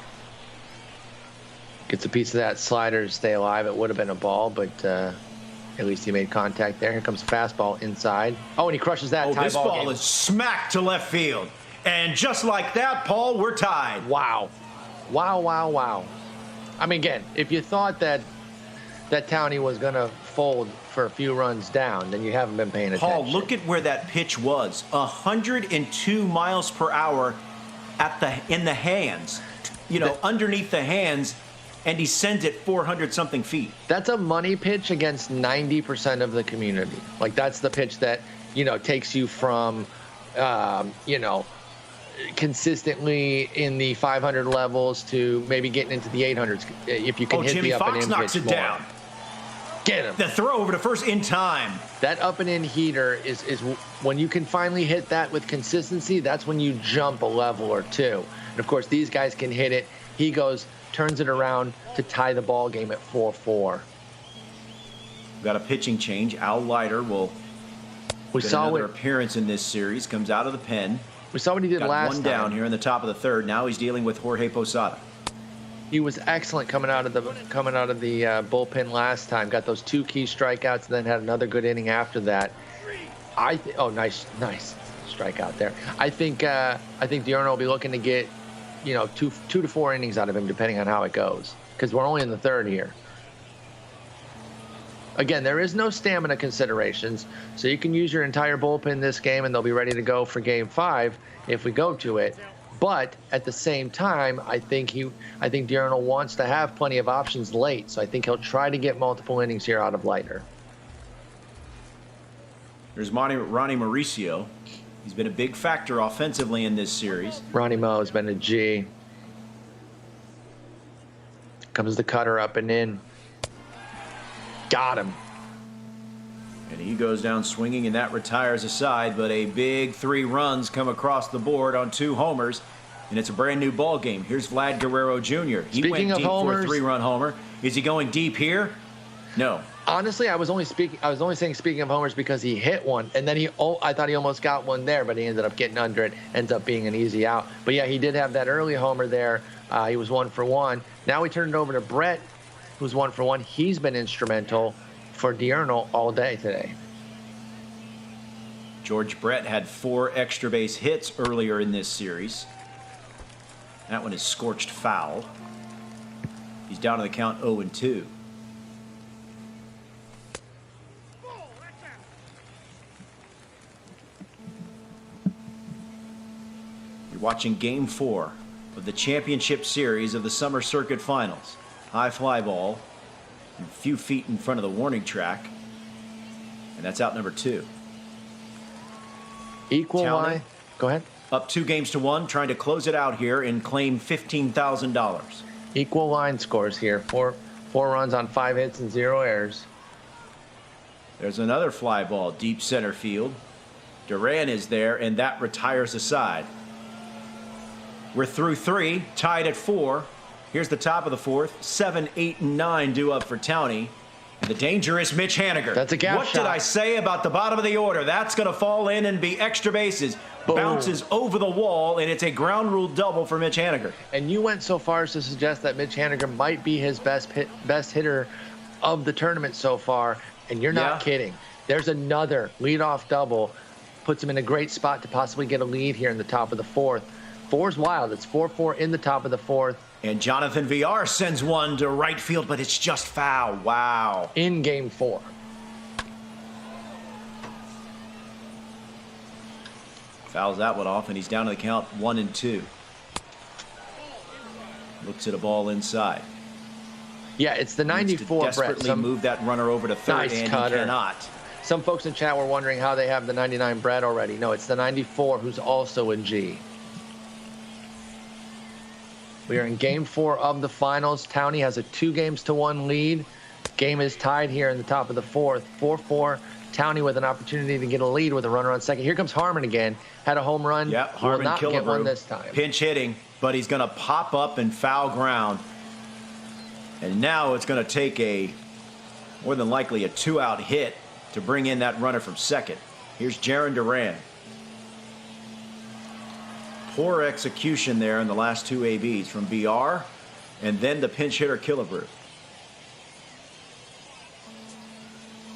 Gets a piece of that slider to stay alive. It would have been a ball, but at least he made contact there. Here comes a fastball inside. Oh, and he crushes that.
This ball is smacked to left field. And just like that, Paul, we're tied.
Wow. Wow, wow, wow. I mean, again, if you thought that Townie was going to fold for a few runs down, then you haven't been paying attention.
Paul, look at where that pitch was. 102 miles per hour in the hands. Underneath the hands, and he sends it 400-something feet.
That's a money pitch against 90% of the community. Like, that's the pitch that, takes you from, consistently in the 500 levels to maybe getting into the 800s if you can hit
Jimmy
the up
Fox
and in
knocks
pitch
it
more.
down.
Get him.
The throw over to first in time.
That up and in heater is when you can finally hit that with consistency, that's when you jump a level or two. And of course, these guys can hit it. He turns it around to tie the ball game at 4-4.
We've got a pitching change. Al Leiter will get another appearance in this series. Comes out of the pen.
We saw what he did
got
last
one
time.
down here in the top of the third. Now he's dealing with Jorge Posada.
He was excellent coming out of the bullpen last time. Got those 2 key strikeouts, and then had another good inning after that. Nice strikeout there. I think Diurno will be looking to get, 2 to 4 innings out of him, depending on how it goes, because we're only in the 3rd here. Again, there is no stamina considerations, so you can use your entire bullpen this game, and they'll be ready to go for Game 5 if we go to it. But at the same time, I think Diurno wants to have plenty of options late, so I think he'll try to get multiple innings here out of Leiter.
There's Ronnie Mauricio. He's been a big factor offensively in this series.
Ronnie Mo has been a G. Comes the cutter up and in. Got him.
And he goes down swinging, and that retires a side, but a big 3 runs come across the board on 2 homers, and it's a brand new ball game. Here's Vlad Guerrero Jr. He went deep for a 3-run homer. Is he going deep here? No.
Honestly, I was only saying speaking of homers because he hit one, and then I thought he almost got one there, but he ended up getting under it. Ends up being an easy out. But yeah, he did have that early homer there. He was 1 for 1. Now we turn it over to Brett, who's 1 for 1. He's been instrumental for Diurno all day today.
George Brett had 4 extra base hits earlier in this series. That one is scorched foul. He's down to the count 0-2. You're watching Game 4 of the championship series of the Summer Circuit Finals. High fly ball, a few feet in front of the warning track, and that's out number 2.
Equal line. Go ahead.
Up 2-1, trying to close it out here and claim $15,000.
Equal line scores here. Four runs on 5 hits and 0 errors.
There's another fly ball, deep center field. Duran is there, and that retires a side. We're through 3, tied at 4. Here's the top of the 4th. 7, 8, and 9 due up for Towney. And the dangerous Mitch Haniger.
That's a gap
What
shot.
did I say about the bottom of the order? That's going to fall in and be extra bases.
Boom.
Bounces over the wall, and it's a ground rule double for Mitch Haniger.
And you went so far as to suggest that Mitch Haniger might be his best hitter of the tournament so far, and you're not kidding. There's another leadoff double. Puts him in a great spot to possibly get a lead here in the top of the 4th. 4's wild. It's 4-4 in the top of the 4th.
And Jonathan Villar sends one to right field, but it's just foul. Wow.
In Game 4.
Fouls that one off, and he's down to the count 1-2. Looks at a ball inside.
Yeah, it's the 94,
Needs to
Brett.
desperately move that runner over to third,
Nice
and
cutter.
he cannot.
Some folks in chat were wondering how they have the 99 Brett already. No, it's the 94 who's also a G. We are in Game 4 of the finals. Towney has a 2-1 lead. Game is tied here in the top of the 4th. 4-4. Towney with an opportunity to get a lead with a runner on second. Here comes Harmon again. Had a home run.
Yep,
Will
Harmon
not get one
Killebrew.
this time.
Pinch hitting, but he's going to pop up and foul ground. And now it's going to take more than likely a 2-out hit to bring in that runner from second. Here's Jarren Duran. Poor execution there in the last 2 ABs from BR, and then the pinch hitter Killebrew.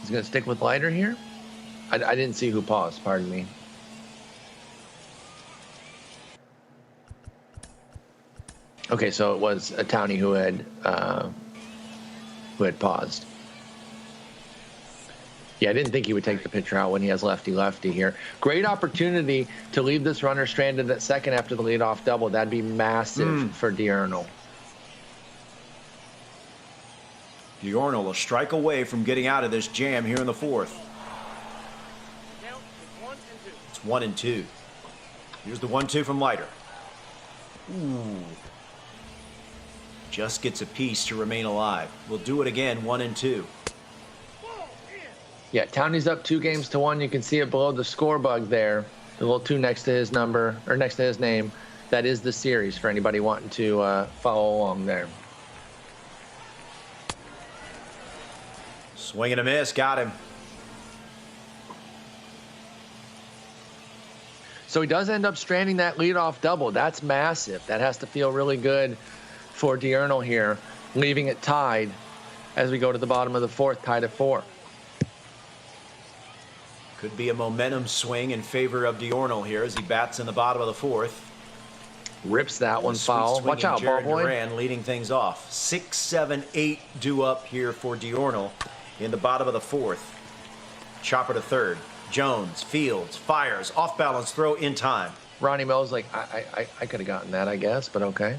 He's going to stick with Leiter here. I didn't see who paused. Pardon me. Okay, so it was a Towney who had paused. Yeah, I didn't think he would take the pitcher out when he has lefty-lefty here. Great opportunity to leave this runner stranded at second after the leadoff double. That'd be massive for Diurno.
Diurno will strike away from getting out of this jam here in the 4th.
Count is 1-2.
It's 1-2. Here's the 1-2 from Leiter. Ooh. Just gets a piece to remain alive. We'll do it again, 1-2.
Yeah, Towney's up 2-1. You can see it below the score bug there. The little 2 next to his number, or next to his name. That is the series for anybody wanting to follow along there.
Swing and a miss, got him.
So he does end up stranding that leadoff double. That's massive. That has to feel really good for Diurnal here, leaving it tied as we go to the bottom of the fourth, tied at 4.
Could be a momentum swing in favor of Diurnal here as he bats in the bottom of the fourth.
Rips that one foul. Watch out, ball boy.
Duran leading things off. 6, 7, 8 due up here for Diurnal in the bottom of the fourth. Chopper to third. Jones, Fields, fires, off balance throw in time.
Ronnie Mills like, I could have gotten that, I guess, but okay.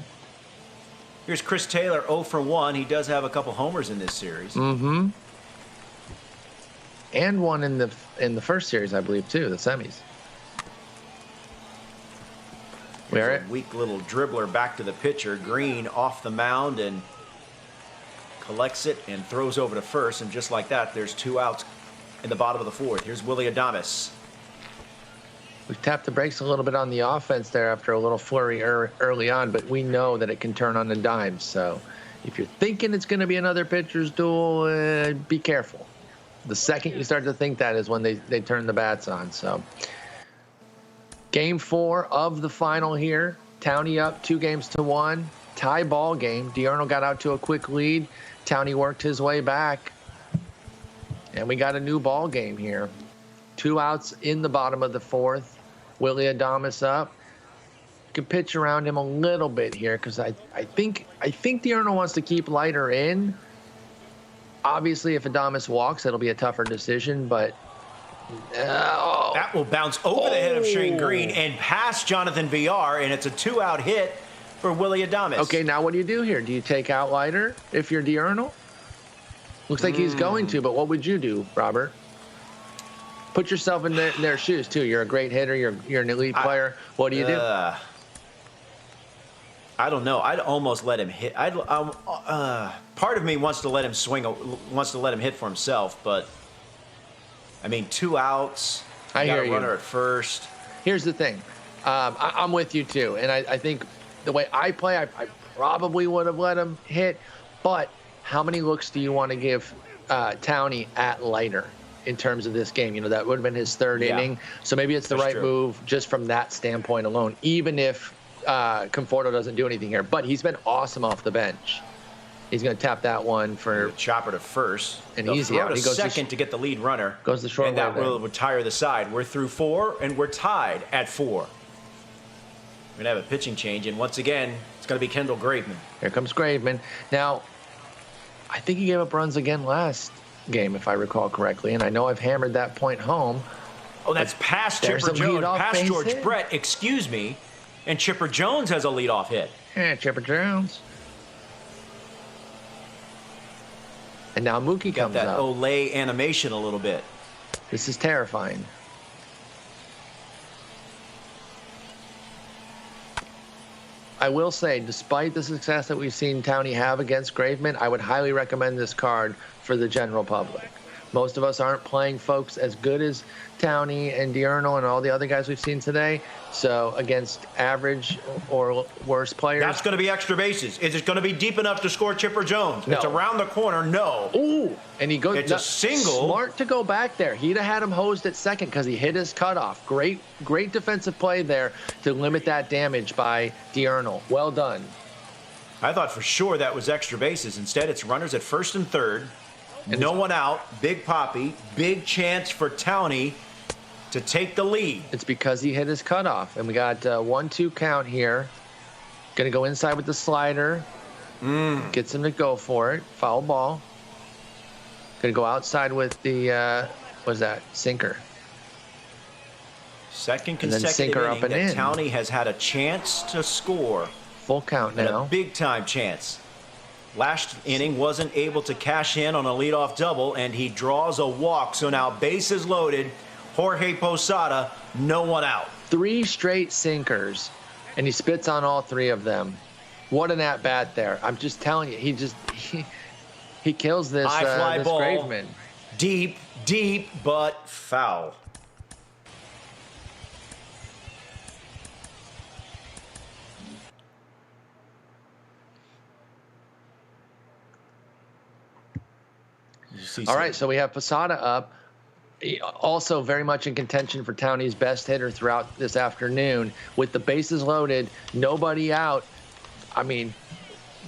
Here's Chris Taylor, 0 for 1. He does have a couple homers in this series.
Mm-hmm. And one in the first series, I believe, too, the semis.
Here's a weak little dribbler back to the pitcher. Green off the mound and collects it and throws over to first. And just like that, there's 2 outs in the bottom of the fourth. Here's Willie Adames.
We tapped the brakes a little bit on the offense there after a little flurry early on, but we know that it can turn on a dime. So if you're thinking it's going to be another pitcher's duel, be careful. The second you start to think that is when they turn the bats on. So game 4 of the final here. Townie up 2-1. Tie ball game. Diurnal got out to a quick lead. Townie worked his way back. And we got a new ball game here. 2 outs in the bottom of the fourth. Willie Adames up. You can pitch around him a little bit here because I think Diurnal wants to keep Leiter in. Obviously, if Adames walks, it'll be a tougher decision, but
that will bounce over the head of Shane Green and past Jonathan Villar, and it's a 2-out hit for Willie Adames.
Okay, now what do you do here? Do you take out Leiter if you're Diurnal? Looks like he's going to, but what would you do, Robert? Put yourself in their shoes, too. You're a great hitter. You're an elite player. What do you do?
I don't know. I'd almost let him hit. Part of me wants to let him swing, wants to let him hit for himself, but I mean, 2 outs.
I hear you.
Runner at first.
Here's the thing. I'm with you, too. And I think the way I play, I probably would have let him hit. But how many looks do you want to give Townie at Leiter in terms of this game? You know, that would have been his third inning. So maybe it's the right move just from that standpoint alone, even if Conforto doesn't do anything here. But he's been awesome off the bench. He's going to tap that one for
the chopper to first.
And easy out.
He goes second to get the lead runner.
Goes the short
and that will retire the side. We're through 4, and we're tied at 4. We're going to have a pitching change, and once again, it's going to be Kendall Graveman.
Here comes Graveman. Now, I think he gave up runs again last game, if I recall correctly, and I know I've hammered that point home.
Oh, that's past Chipper Jones, past George Brett, excuse me, and Chipper Jones has a leadoff hit.
Yeah, Chipper Jones. And now Mookie comes
that
up.
Olay animation a little bit.
This is terrifying. I will say, despite the success that we've seen Townie have against Graveman, I would highly recommend this card for the general public. Most of us aren't playing folks as good as Townie and Diurnal and all the other guys we've seen today. So against average or worse players.
That's going to be extra bases. Is it going to be deep enough to score Chipper Jones?
No.
It's around the corner. No.
Ooh, and he goes.
It's a single.
Smart to go back there. He'd have had him hosed at second because he hit his cutoff. Great defensive play there to limit that damage by Diurnal. Well done.
I thought for sure that was extra bases. Instead, it's runners at first and third. And no one out. Big Poppy. Big chance for Townie to take the lead.
It's because he hit his cutoff. And we got 1-2 count here. Going to go inside with the slider. Gets him to go for it. Foul ball. Going to go outside with the, what is that, sinker.
Second consecutive inning that Townie has had a chance to score.
Full count now.
And a big-time chance. Last inning wasn't able to cash in on a leadoff double, and he draws a walk. So now bases loaded. Jorge Posada, no one out.
3 straight sinkers, and he spits on all 3 of them. What an at-bat there. I'm just telling you, he kills this, this
ball.
Graveman.
Deep, but foul.
All right, so we have Posada up. Also very much in contention for Townie's best hitter throughout this afternoon. With the bases loaded, nobody out. I mean,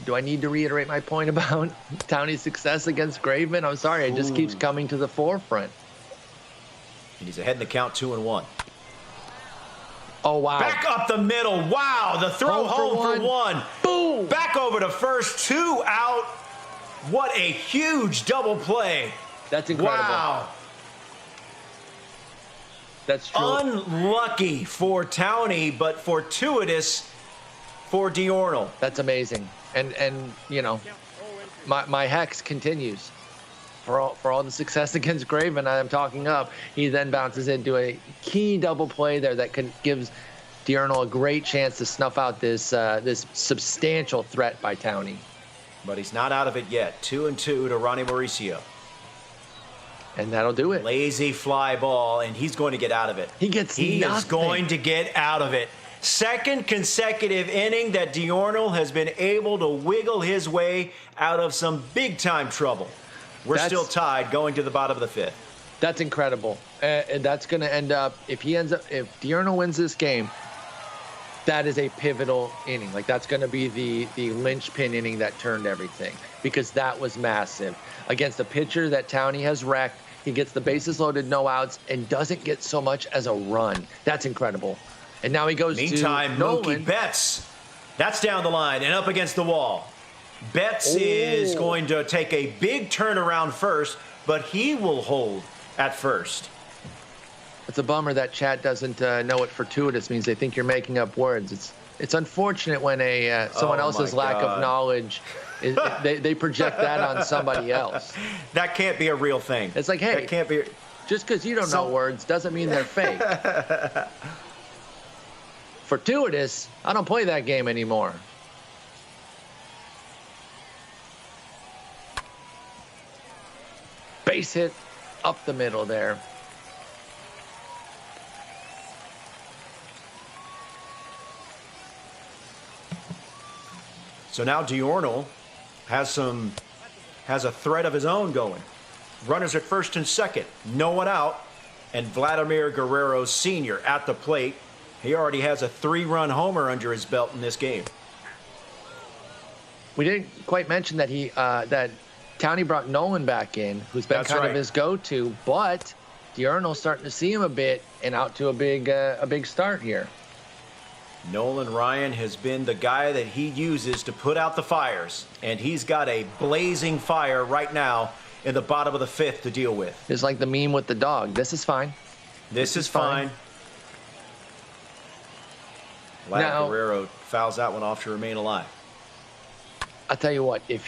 Do I need to reiterate my point about Townie's success against Graveman? I'm sorry, it just keeps coming to the forefront.
And he's ahead in the count, 2-1.
Oh, wow.
Back up the middle. Wow, the throw home for one.
Boom.
Back over to first, 2 out. What a huge double play.
That's incredible.
Wow.
That's true.
Unlucky for Townie, but fortuitous for Diurnal.
That's amazing. And you know, my hex continues. For all the success against Graven I'm talking up, he then bounces into a key double play there that gives Diurnal a great chance to snuff out this this substantial threat by Townie.
But he's not out of it yet. 2-2 to Ronnie Mauricio.
And that'll do it.
Lazy fly ball, and he's going to get out of it.
He gets
He
nothing.
is going to get out of it. Second consecutive inning that Diurnal has been able to wiggle his way out of some big-time trouble. We're still tied going to the bottom of the fifth.
That's incredible. And that's going to end up, if Diurnal wins this game, that is a pivotal inning. Like, that's going to be the linchpin inning that turned everything, because that was massive. Against a pitcher that Townie has wrecked, he gets the bases loaded, no outs, and doesn't get so much as a run. That's incredible. And now he goes
Meantime,
to Nolan.
Mookie Betts, that's down the line and up against the wall. Betts is going to take a big turnaround first, but he will hold at first.
It's a bummer that chat doesn't know what fortuitous means. They think you're making up words. It's unfortunate when someone else's lack of knowledge, they project that on somebody else.
That can't be a real thing.
It's like, hey,
that can't be.
Just because you don't know words doesn't mean they're fake. Fortuitous, I don't play that game anymore. Base hit up the middle there.
So now Diurnal has a threat of his own going. Runners at first and second, no one out, and Vladimir Guerrero Sr. at the plate. He already has a 3-run homer under his belt in this game.
We didn't quite mention that that Townie brought Nolan back in, who's been kind of his go-to, but Diurnal's starting to see him a bit and out to a big start here.
Nolan Ryan has been the guy that he uses to put out the fires, and he's got a blazing fire right now in the bottom of the fifth to deal with.
It's like the meme with the dog. This is fine.
This is fine. Vlad Guerrero fouls that one off to remain alive.
I'll tell you what, if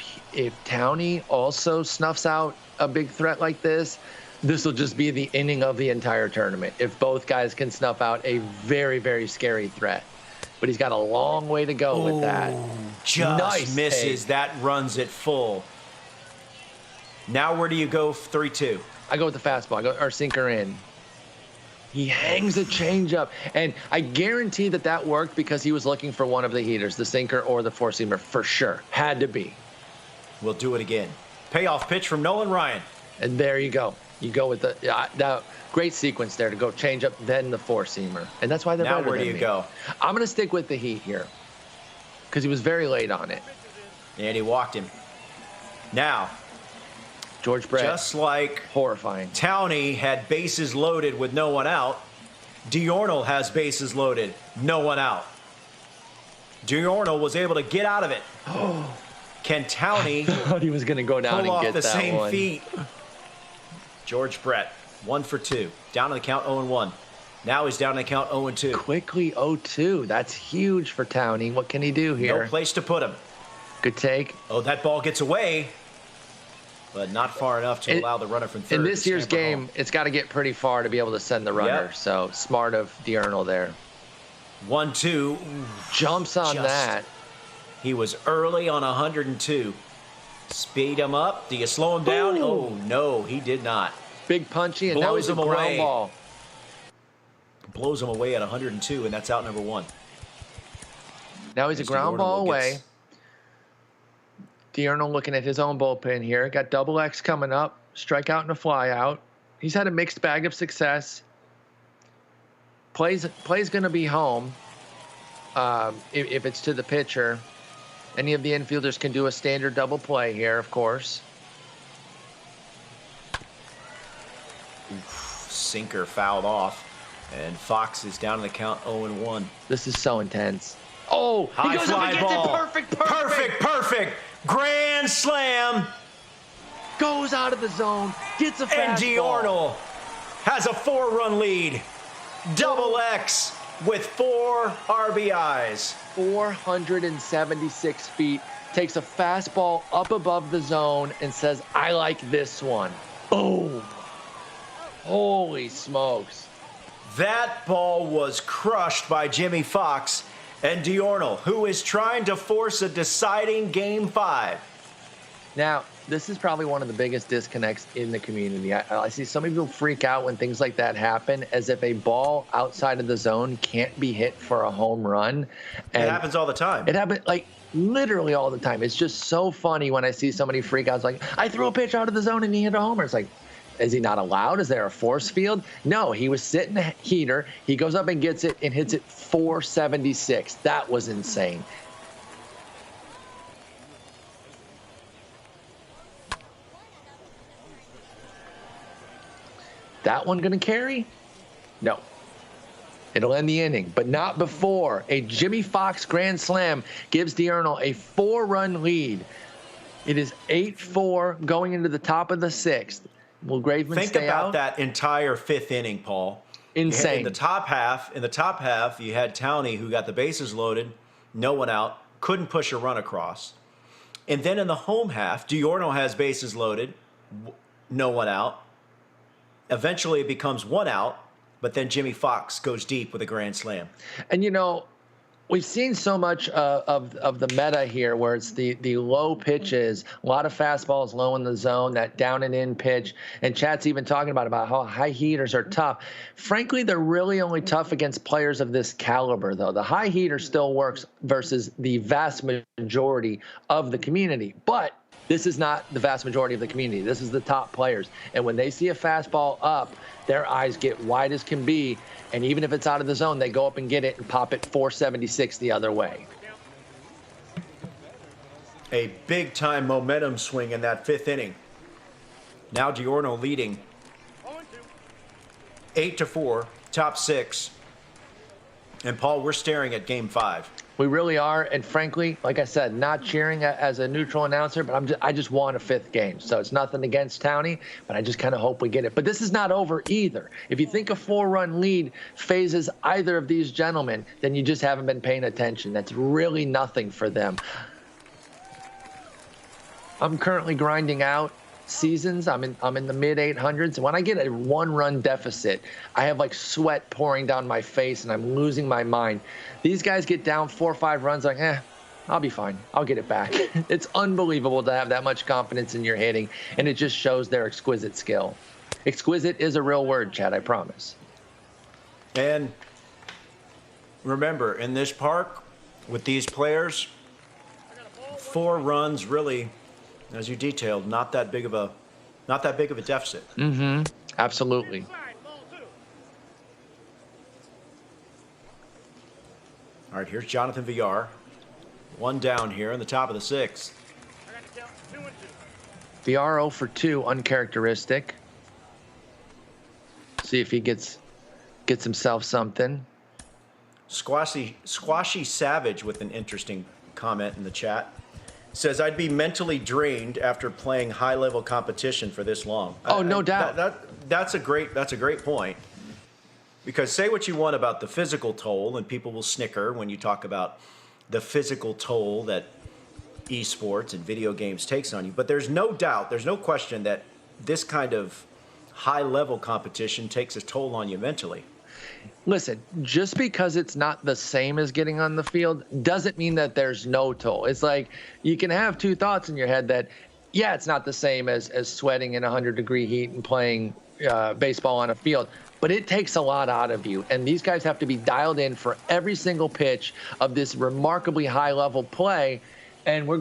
Townie also snuffs out a big threat like this will just be the inning of the entire tournament. If both guys can snuff out a very, very scary threat. But he's got a long way to go with that.
Just misses. That runs it full. Now where do you go 3-2?
I go with the fastball. Or sinker in. He hangs a changeup. And I guarantee that worked because he was looking for one of the heaters, the sinker or the four-seamer, for sure. Had to be.
We'll do it again. Payoff pitch from Nolan Ryan.
And there you go. You go with the great sequence there to go change up, then the four-seamer. And that's why they're better than me.
Now where do you go?
I'm going to stick with the heat here because he was very late on it.
And he walked him. Now,
George Brett,
just like
horrifying.
Townie had bases loaded with no one out, Diurnal has bases loaded, no one out. Diurnal was able to get out of it. Can Townie
I thought he was going to go down
pull
and
off
get
the
that
same
one.
feat? George Brett, 1 for 2. Down to the count 0-1. Now he's down to the count 0-2.
Quickly 0-2. That's huge for Townie. What can he do here?
No place to put him.
Good take.
Oh, that ball gets away, but not far enough to allow the runner from third.
In this
to
year's
scamper
game,
home.
it's got to get pretty far to be able to send the runner.
Yep.
So smart of Diurnal there.
1-2.
Jumps on that.
He was early on 102. Speed him up. Do you slow him down?
Ooh.
Oh, no, he did not.
Big punchy, and now
Blows
he's a
him
ground
away.
ball.
Blows him away at 102, and that's out number 1.
Now he's a
Mr.
ground ball
Diurnal
away.
gets-
Diurnal looking at his own bullpen here. Got double X coming up. Strikeout and a fly out. He's had a mixed bag of success. Play's going to be home if it's to the pitcher. Any of the infielders can do a standard double play here, of course.
Sinker fouled off, and Fox is down in the count 0-1.
This is so intense. Oh,
High
he goes up
fly
and gets
ball.
it perfect.
Perfect. Grand slam.
Goes out of the zone, gets a
And
fastball.
Diorno has a 4-run lead. Double X with 4 RBIs.
476 feet, takes a fastball up above the zone and says, I like this one. Boom. Holy smokes.
That ball was crushed by Jimmy Fox and Diorno, who is trying to force a deciding Game 5.
Now, this is probably one of the biggest disconnects in the community. I see so many people freak out when things like that happen, as if a ball outside of the zone can't be hit for a home run. And
It happens all the time.
it happens like literally all the time. It's just so funny when I see somebody freak out. It's like, I threw a pitch out of the zone and he hit a homer. It's like, is he not allowed? Is there a force field? No, he was sitting a heater. He goes up and gets it and hits it 476. That was insane. That one going to carry? No. It'll end the inning, but not before a Jimmy Fox grand slam gives Diurno a 4-run lead. It is 8-4 going into the top of the 6th. Will Graveman
Think
stay
about
out?
that entire 5th inning, Paul.
Insane.
In the top half, you had Towney, who got the bases loaded, no one out, couldn't push a run across. And then in the home half, Diorno has bases loaded, no one out. Eventually it becomes 1 out, but then Jimmy Fox goes deep with a grand slam.
And, you know, we've seen so much of the meta here where it's the low pitches, a lot of fastballs low in the zone, that down and in pitch. And Chat's even talking about how high heaters are tough. Frankly, they're really only tough against players of this caliber, though. The high heater still works versus the vast majority of the community. But this is not the vast majority of the community. This is the top players. And when they see a fastball up, their eyes get wide as can be. And even if it's out of the zone, they go up and get it and pop it 476 the other way.
A big-time momentum swing in that 5th inning. Now Diorno leading 8-4, top 6. And Paul, we're staring at Game 5.
We really are, and frankly, like I said, not cheering as a neutral announcer, but I just want a 5th game. So it's nothing against Towney, but I just kind of hope we get it. But this is not over either. If you think a 4-run lead phases either of these gentlemen, then you just haven't been paying attention. That's really nothing for them. I'm currently grinding out seasons. I'm in the mid 800s. When I get a 1-run deficit, I have like sweat pouring down my face and I'm losing my mind. These guys get down 4 or 5 runs, like, I'll be fine. I'll get it back. It's unbelievable to have that much confidence in your hitting, and it just shows their exquisite skill. Exquisite is a real word, Chad, I promise.
And remember, in this park, with these players, 4 runs really, as you detailed, not that big of a deficit.
Absolutely.
All right, here's Jonathan Villar. 1 down here in the top of the 6th.
VR 0 for 2, uncharacteristic. See if he gets himself something.
Squashy Savage with an interesting comment in the chat. Says, I'd be mentally drained after playing high-level competition for this long.
Oh, no doubt.
That's a great point. Because say what you want about the physical toll, and people will snicker when you talk about the physical toll that esports and video games takes on you. But there's no doubt, there's no question that this kind of high-level competition takes a toll on you mentally.
Listen, just because it's not the same as getting on the field doesn't mean that there's no toll. It's like you can have 2 thoughts in your head that, yeah, it's not the same as sweating in 100-degree heat and playing baseball on a field, but it takes a lot out of you. And these guys have to be dialed in for every single pitch of this remarkably high-level play. And we're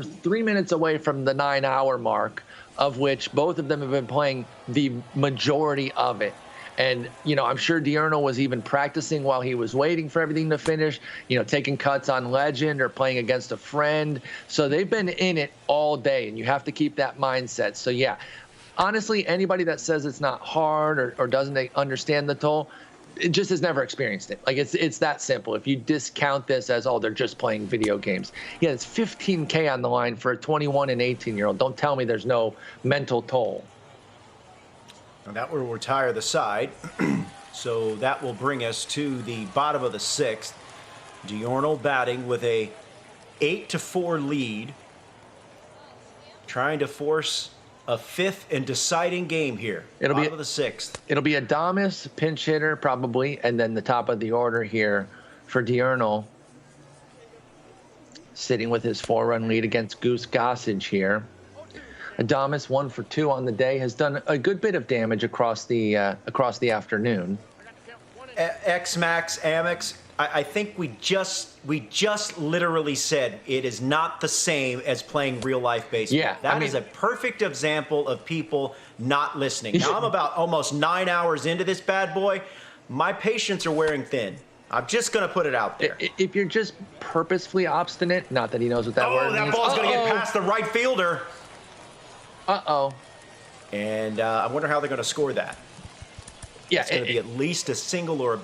3 minutes away from the 9-hour mark, of which both of them have been playing the majority of it. And, I'm sure Diurnal was even practicing while he was waiting for everything to finish, taking cuts on Legend or playing against a friend. So they've been in it all day, and you have to keep that mindset. So, yeah, honestly, anybody that says it's not hard or doesn't understand the toll, it just has never experienced it. Like, it's that simple. If you discount this as, they're just playing video games. Yeah, it's $15K on the line for a 21 and 18-year-old. Don't tell me there's no mental toll.
And that will retire the side. So that will bring us to the bottom of the 6th. Diurnal batting with a 8-4 lead, trying to force a 5th and deciding game here.
It'll
bottom
be
of the 6th.
It'll be Adames, pinch hitter probably, and then the top of the order here for Diurnal, sitting with his 4-run lead against Goose Gossage here. Adames, 1 for 2 on the day, has done a good bit of damage across the afternoon.
X-Max, Amex, I think we just literally said it is not the same as playing real life baseball.
Yeah,
that is a perfect example of people not listening. Now I'm about almost 9 hours into this bad boy. My patience are wearing thin. I'm just going to put it out there.
If you're just purposefully obstinate, not that he knows what that word means.
Oh, that ball's going to get past the right fielder.
Uh-oh.
And I wonder how they're going to score that.
Yeah,
it's going to be at least a single or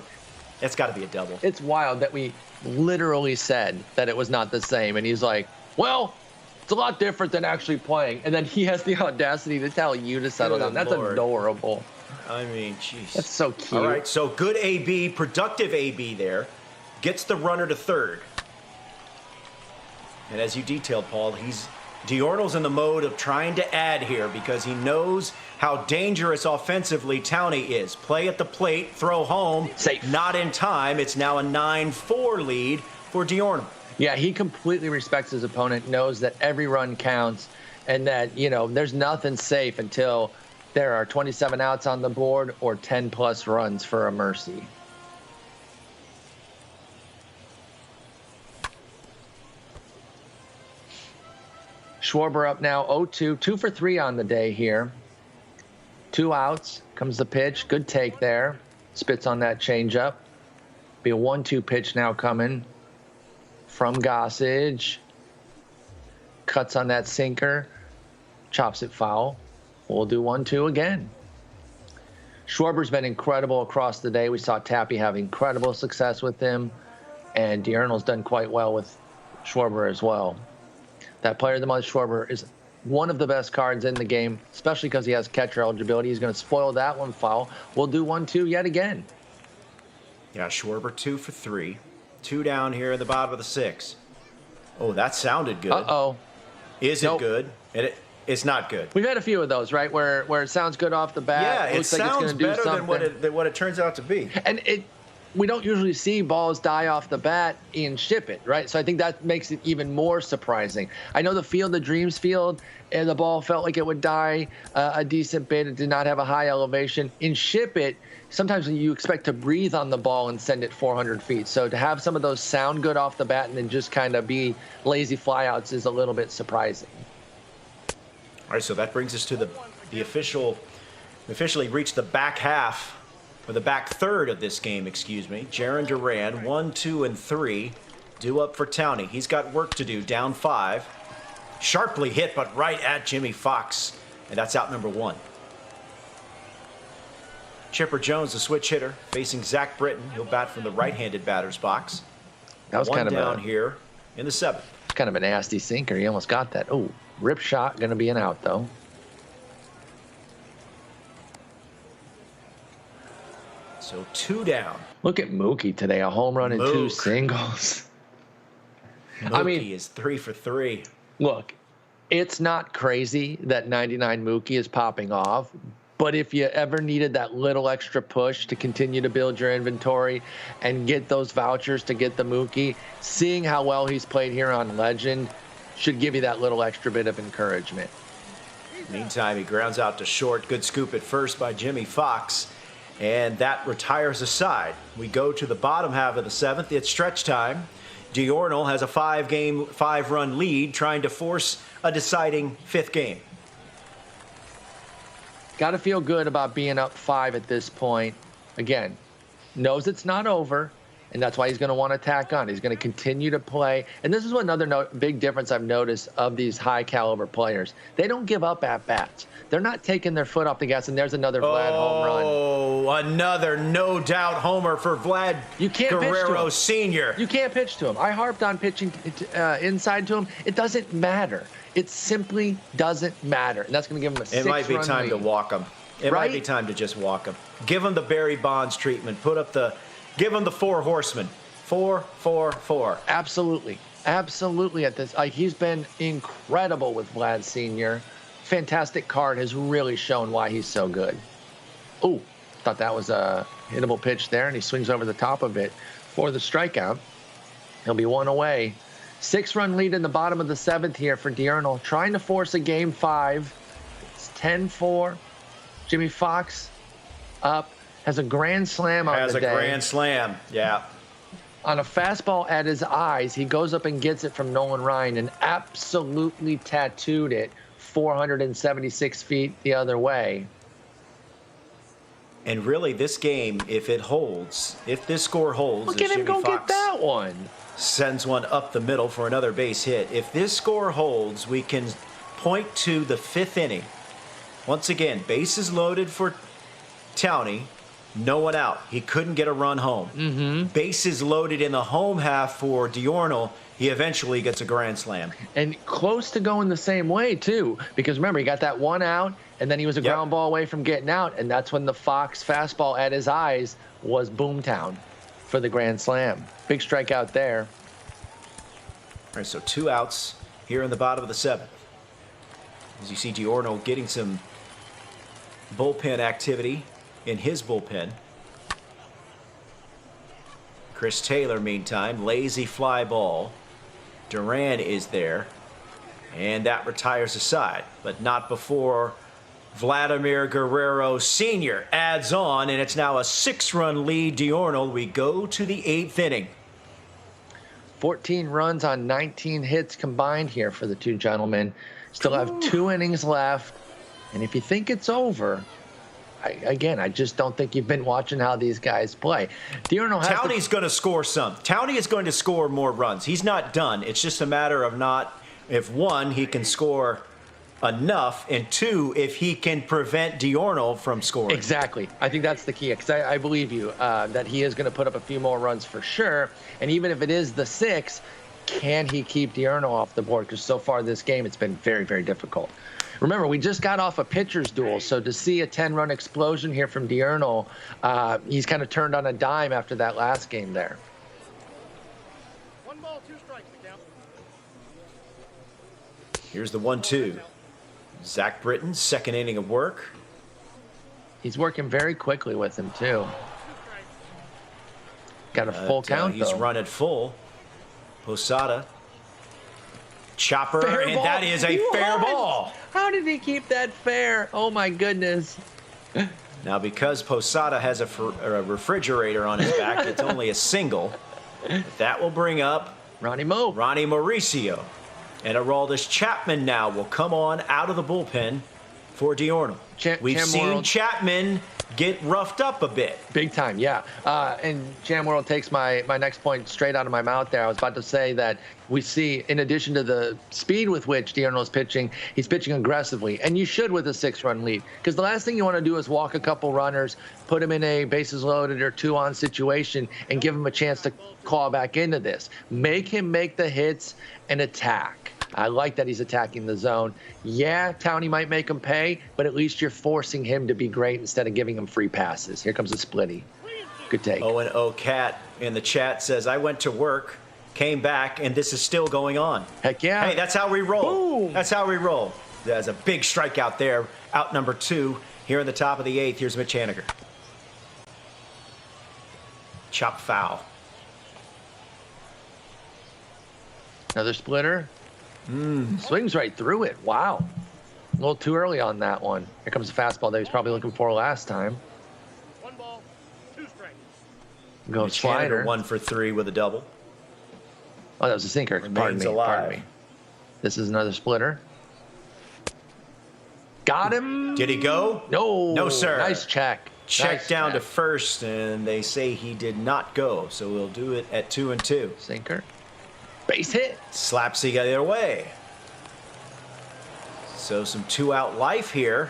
it's got to be a double.
It's wild that we literally said that it was not the same. And he's like, well, it's a lot different than actually playing. And then he has the audacity to tell you to settle down. That's adorable.
I mean, jeez.
That's so cute.
All right, so good AB, productive AB there. Gets the runner to third. And as you detailed, Paul, Diurnal's in the mode of trying to add here because he knows how dangerous offensively Towney is. Play at the plate, throw home.
Safe.
Not in time. It's now a 9-4 lead for Diurnal.
Yeah, he completely respects his opponent, knows that every run counts, and that, there's nothing safe until there are 27 outs on the board or 10-plus runs for a mercy. Schwarber up now, 0-2, 2 for 3 on the day here. 2 outs, comes the pitch, good take there. Spits on that changeup. Be a 1-2 pitch now coming from Gossage. Cuts on that sinker, chops it foul. We'll do 1-2 again. Schwarber's been incredible across the day. We saw Tappy have incredible success with him, and Diurnal's done quite well with Schwarber as well. That player of the month, Schwarber, is one of the best cards in the game, especially because he has catcher eligibility. He's going to spoil that one foul. We'll do 1-2 yet again.
Yeah, Schwarber 2 for 3. 2 down here in the bottom of the 6th. Oh, that sounded good.
Uh-oh.
Is it good? It's not good.
We've had a few of those, right, where it sounds good off the bat.
Yeah, it
looks
sounds
like it's gonna do
better
something.
than what it turns out to be.
And we don't usually see balls die off the bat and ship it, right? So I think that makes it even more surprising. I know the field, the Dreams field, and the ball felt like it would die a decent bit. It did not have a high elevation. In ship it, sometimes you expect to breathe on the ball and send it 400 feet. So to have some of those sound good off the bat and then just kind of be lazy flyouts is a little bit surprising.
All right, so that brings us to the officially reached the back half, or the back third of this game, excuse me. Jarren Duran, 1, 2, and 3, due up for Towney. He's got work to do, down 5. Sharply hit, but right at Jimmy Fox, and that's out number 1. Chipper Jones, the switch hitter, facing Zach Britton. He'll bat from the right-handed batter's box.
That was
One
kind of
down here in the 7th.
Kind of a nasty sinker. He almost got that. Oh, rip shot, going to be an out, though.
So 2 down.
Look at Mookie today, a home run and 2 singles.
Mookie is 3 for 3.
Look, it's not crazy that 99 Mookie is popping off, but if you ever needed that little extra push to continue to build your inventory and get those vouchers to get the Mookie, seeing how well he's played here on Legend should give you that little extra bit of encouragement.
Meantime, he grounds out to short. Good scoop at first by Jimmy Fox. And that retires a side. We go to the bottom half of the 7th. It's stretch time. Diurnal has a 5-run lead, trying to force a deciding 5th game.
Got to feel good about being up 5 at this point. again, knows it's not over, and that's why he's going to want to tack on. He's going to continue to play. And this is another big difference I've noticed of these high-caliber players. They don't give up at-bats. They're not taking their foot off the gas, and there's another Vlad home run.
Oh, another no-doubt homer for Vlad Guerrero Sr.
You can't pitch to him. I harped on pitching inside to him. It doesn't matter. It simply doesn't matter. And that's going to give him a 6-run lead.
It might be time to walk him. It might be time to just walk him. Give him the Barry Bonds treatment. Give him the 4 horsemen. 4, 4, 4.
Absolutely. Absolutely at this. He's been incredible with Vlad Sr. Fantastic card, has really shown why he's so good. Ooh, thought that was a hittable pitch there, and he swings over the top of it for the strikeout. He'll be 1 away. 6-run lead in the bottom of the 7th here for Diurnal, trying to force a Game 5. It's 10-4. Jimmy Fox up. Has a grand slam on the day.
Has a grand slam, yeah.
On a fastball at his eyes, he goes up and gets it from Nolan Ryan and absolutely tattooed it 476 feet the other way.
And really, this game, if it holds, if this score holds,
look at him go get that one.
Sends one up the middle for another base hit. If this score holds, we can point to the 5th inning. Once again, bases loaded for Towney. No one out. He couldn't get a run home. Bases loaded in the home half for Diurnal. He eventually gets a grand slam.
And close to going the same way, too. Because remember, he got that 1 out, and then he was a ground ball away from getting out. And that's when the Fox fastball at his eyes was boomtown for the grand slam. Big strikeout there.
All right, so 2 outs here in the bottom of the 7th. As you see Diurnal getting some bullpen activity in his bullpen. Chris Taylor, meantime, lazy fly ball. Duran is there, and that retires aside, but not before Vladimir Guerrero Sr. adds on, and it's now a 6-run lead, Diurnal. We go to the 8th inning.
14 runs on 19 hits combined here for the two gentlemen. Still have 2 innings left, and if you think it's over, I just don't think you've been watching how these guys play.
Towney's going to score some. Towney is going to score more runs. He's not done. It's just a matter of if 1, he can score enough, and 2, if he can prevent Diurnal from scoring.
Exactly. I think that's the key, because I believe you that he is going to put up a few more runs for sure. And even if it is the 6, can he keep Diurnal off the board? Because so far this game, it's been very, very difficult. Remember, we just got off a pitcher's duel, so to see a 10-run explosion here from Diurnal, he's kind of turned on a dime after that last game there.
1 ball, 2 strikes to count.
Here's the 1-2. Zach Britton, 2nd inning of work.
He's working very quickly with him, too. Got a full count,
He's
though.
run at full. Posada. Chopper,
Fair
and
ball.
that is a fair ball.
How did he keep that fair? Oh, my goodness.
Now, because Posada has a refrigerator on his back, it's only a single. But that will bring up
Ronnie
Mauricio. And Aroldis Chapman now will come on out of the bullpen for Diurnal. We've seen Chapman get roughed up a bit.
Big time, yeah. And Jam World takes my next point straight out of my mouth there. I was about to say that we see, in addition to the speed with which Diurnal is pitching, he's pitching aggressively. And you should with a 6-run lead. Because the last thing you want to do is walk a couple runners, put him in a bases loaded or 2-on situation, and give him a chance to claw back into this. Make him make the hits and attack. I like that he's attacking the zone. Yeah, Towney might make him pay, but at least you're forcing him to be great instead of giving him free passes. Here comes a splitty. Good take.
Owen O'Cat in the chat says, I went to work, came back, and this is still going on.
Heck yeah.
Hey, that's how we roll.
Boom.
That's how we roll. There's a big strikeout there. Out number 2 here in the top of the 8th. Here's Mitch Haniger. Chop foul.
Another splitter. Swings right through it. Wow. A little too early on that one. Here comes the fastball that he was probably looking for last time.
1 ball, 2 strikes.
Go
Mitch
slider.
Haniger 1 for 3 with a double.
Oh, that was a sinker. Pardon me.
Alive.
Pardon me. This is another splitter. Got him.
Did he go?
No.
No, sir.
Nice check.
Check
Nice
down to
snap.
first, and they say he did not go, so we'll do it at 2-2.
Sinker. Base hit.
Slaps the other way. So some 2-out life here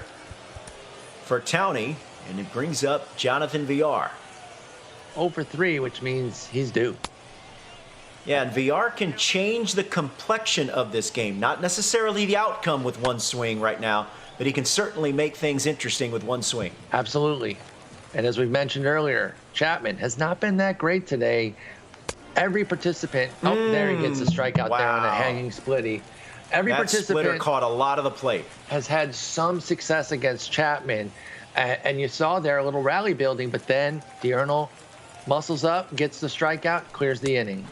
for Towney, and it brings up Jonathan VR.
0 for 3, which means he's due.
Yeah, and VR can change the complexion of this game. Not necessarily the outcome with one swing right now, but he can certainly make things interesting with one swing.
Absolutely. And as we mentioned earlier, Chapman has not been that great today. Every participant, there he gets a strikeout there on a hanging splitty. Every
That splitter
participant
caught a lot of the plate.
has had some success against Chapman. And you saw there a little rally building, but then Diurnal muscles up, gets the strikeout, clears the inning.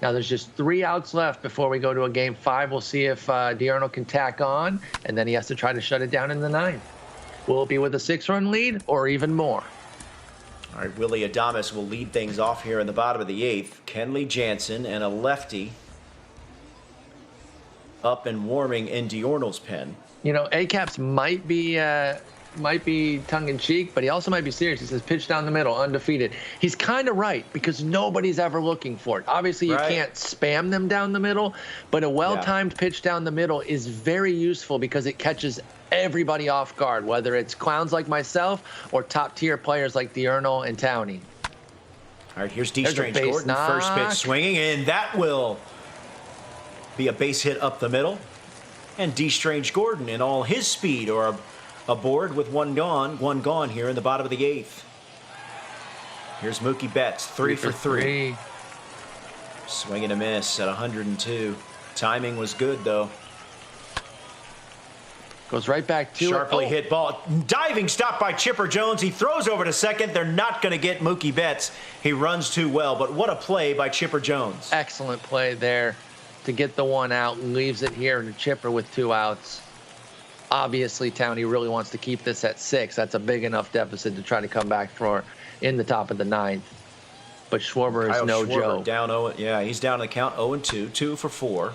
Now there's just 3 outs left before we go to a game 5. We'll see if Diurnal can tack on, and then he has to try to shut it down in the 9th. Will it be with a 6-run lead or even more?
All right, Willie Adames will lead things off here in the bottom of the 8th. Kenley Jansen and a lefty up and warming in Diurnal's pen.
You know, ACAPS might be tongue-in-cheek, but he also might be serious. He says pitch down the middle, undefeated. He's kind of right, because nobody's ever looking for it. Obviously, you can't spam them down the middle, but a well-timed pitch down the middle is very useful because it catches everybody off guard, whether it's clowns like myself or top-tier players like Diurnal and Towney.
All right, here's D. Strange Gordon, first pitch swinging, and that will be a base hit up the middle. And D. Strange Gordon in all his speed, or aboard with one gone here in the bottom of the 8th. Here's Mookie Betts, 3 for 3. Swing and a miss at 102. Timing was good, though.
Goes right back to
Sharply
it.
hit ball. Diving stop by Chipper Jones. He throws over to second. They're not going to get Mookie Betts. He runs too well, but what a play by Chipper Jones.
Excellent play there to get the 1 out and leaves it here to Chipper with 2 outs. Obviously, Towney really wants to keep this at 6. That's a big enough deficit to try to come back for in the top of the 9th. But Schwarber is no joke.
Down 0. Yeah, he's down in the count 0-2. 2 for 4.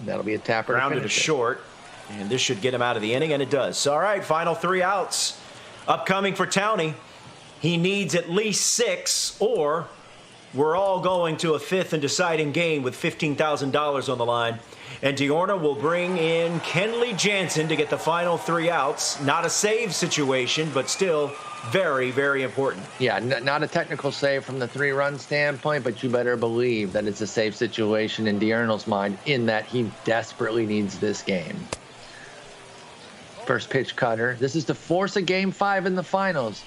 That'll be a tapper.
Grounded to short. And this should get him out of the inning, and it does. All right, final 3 outs. Upcoming for Towney. He needs at least 6, or we're all going to a 5th and deciding game with $15,000 on the line. And Diurnal will bring in Kenley Jansen to get the final 3 outs. Not a save situation, but still very, very important.
Yeah, not a technical save from the 3-run standpoint, but you better believe that it's a save situation in Diurnal's mind, in that he desperately needs this game. First pitch cutter. This is to force a game 5 in the finals.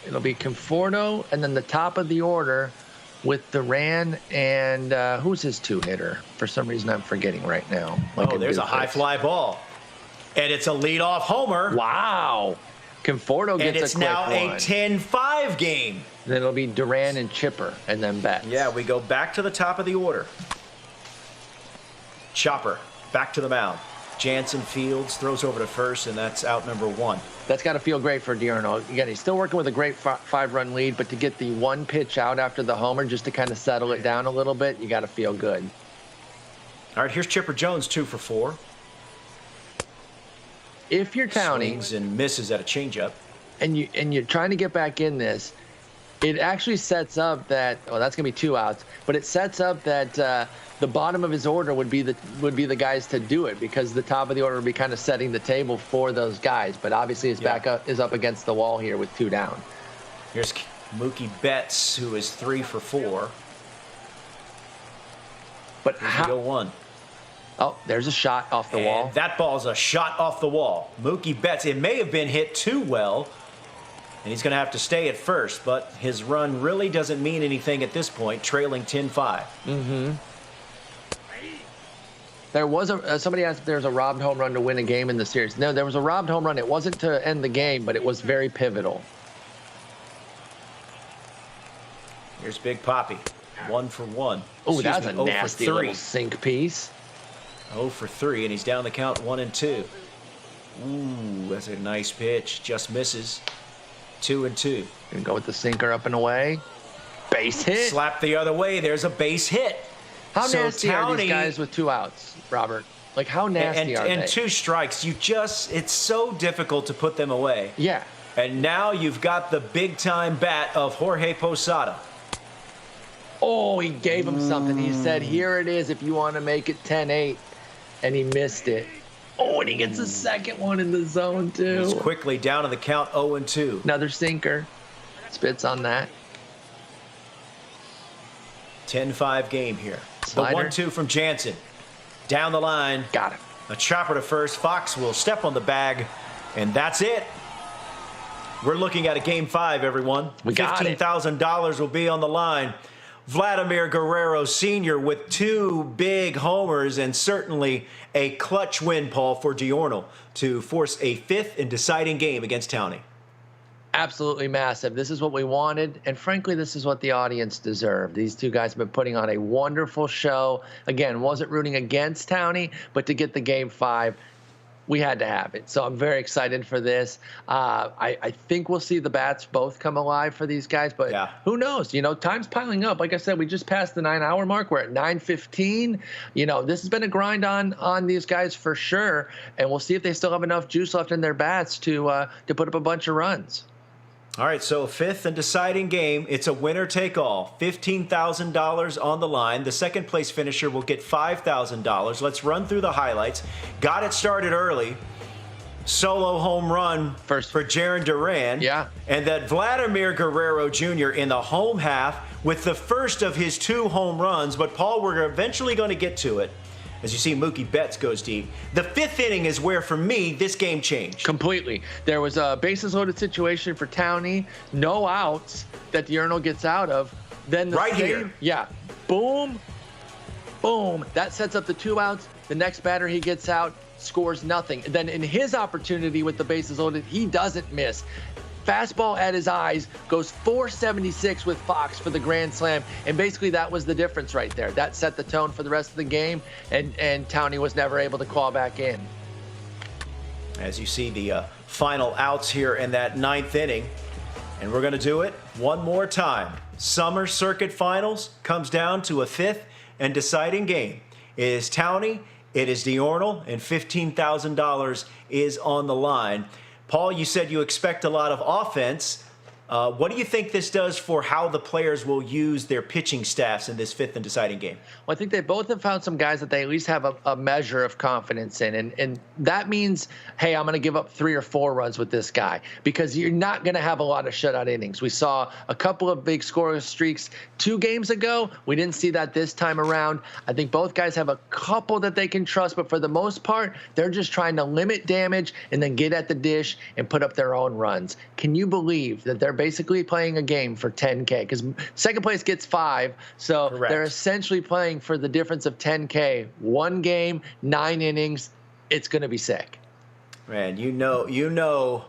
It'll be Conforto, and then the top of the order with Duran and who's his 2-hitter? For some reason, I'm forgetting right now.
There's a high fly ball. And it's a leadoff homer.
Wow. Conforto gets a quick one.
And it's now a 10-5 game.
Then it'll be Duran and Chipper, and then Betts.
Yeah, we go back to the top of the order. Chopper back to the mound. Jansen fields, throws over to first, and that's out number 1.
That's got to feel great for Diurnal. Again, he's still working with a great 5-run lead, but to get the 1 pitch out after the homer just to kind of settle it down a little bit, you got to feel good.
All right, here's Chipper Jones, 2 for 4.
If you're Towney
Swings and misses at a changeup,
and you're trying to get back in this, it actually sets up that, well, that's going to be 2 outs, but it sets up that the bottom of his order would be the guys to do it, because the top of the order would be kind of setting the table for those guys. But obviously his backup is up against the wall here with 2 down.
Here's Mookie Betts, who is 3 for 4.
But
Here's go 1.
Oh, there's a shot off the wall.
That ball's a shot off the wall. Mookie Betts, it may have been hit too well, and he's going to have to stay at first, but his run really doesn't mean anything at this point, trailing 10-5.
Mm-hmm. There was somebody asked if there was a robbed home run to win a game in the series. No, there was a robbed home run. It wasn't to end the game, but it was very pivotal.
Here's Big Papi, 1 for 1.
Oh, that's a nasty little sink piece.
0 for 3, and he's down the count 1-2. Ooh, that's a nice pitch. Just misses. 2-2.
Gonna go with the sinker up and away. Base hit.
Slap the other way. There's a base hit.
How
So
nasty are
Towney,
these guys with 2 outs, Robert? Like, how nasty are they?
And 2 strikes, it's so difficult to put them away.
Yeah.
And now you've got the big-time bat of Jorge Posada.
Oh, he gave him something. He said, here it is if you want to make it 10-8. And he missed it. Oh, and he gets a second one in the zone, too.
It's quickly down to the count 0-2.
Another sinker. Spits on that.
10-5 game here.
Slider.
The 1-2 from Jansen. Down the line.
Got him.
A chopper to first. Fox will step on the bag. And that's it. We're looking at a game 5, everyone.
We got it.
$15,000 will be on the line. Vladimir Guerrero Sr. with 2 big homers and certainly a clutch win, Paul, for Diorno to force a 5th and deciding game against Towney.
Absolutely massive. This is what we wanted, and frankly, this is what the audience deserved. These 2 guys have been putting on a wonderful show. Again, wasn't rooting against Towney, but to get the game 5, we had to have it. So I'm very excited for this. I think we'll see the bats both come alive for these guys, but who knows? Time's piling up. Like I said, we just passed the 9-hour mark. We're at 9:15. This has been a grind on these guys for sure, and we'll see if they still have enough juice left in their bats to put up a bunch of runs.
All right, so 5th and deciding game. It's a winner-take-all. $15,000 on the line. The second-place finisher will get $5,000. Let's run through the highlights. Got it started early. Solo home run for Jarren Duran.
Yeah.
And that Vladimir Guerrero Jr. in the home half with the first of his 2 home runs. But, Paul, we're eventually going to get to it. As you see, Mookie Betts goes deep. The 5th inning is where, for me, this game changed.
Completely. There was a bases-loaded situation for Towney, no outs that Diurno gets out of. Then
here.
Yeah. Boom. Boom. That sets up the 2 outs. The next batter he gets out scores nothing. Then in his opportunity with the bases loaded, he doesn't miss. Fastball at his eyes, goes 476 with Fox for the grand slam, and basically that was the difference right there. That set the tone for the rest of the game, and Towney was never able to call back in.
As you see the final outs here in that 9th inning, and we're going to do it one more time. Summer Circuit Finals comes down to a 5th and deciding game. It is Towney, it is Diorno, and $15,000 is on the line. Paul, you said you expect a lot of offense. What do you think this does for how the players will use their pitching staffs in this 5th and deciding game?
Well, I think they both have found some guys that they at least have a measure of confidence in. And that means, hey, I'm going to give up 3 or 4 runs with this guy because you're not going to have a lot of shutout innings. We saw a couple of big scoreless streaks 2 games ago. We didn't see that this time around. I think both guys have a couple that they can trust, but for the most part, they're just trying to limit damage and then get at the dish and put up their own runs. Can you believe that they're basically playing a game for 10K? Because second place gets 5, so
Correct.
They're essentially playing for the difference of 10K. 1 game, 9 innings. It's going to be sick.
Man, you know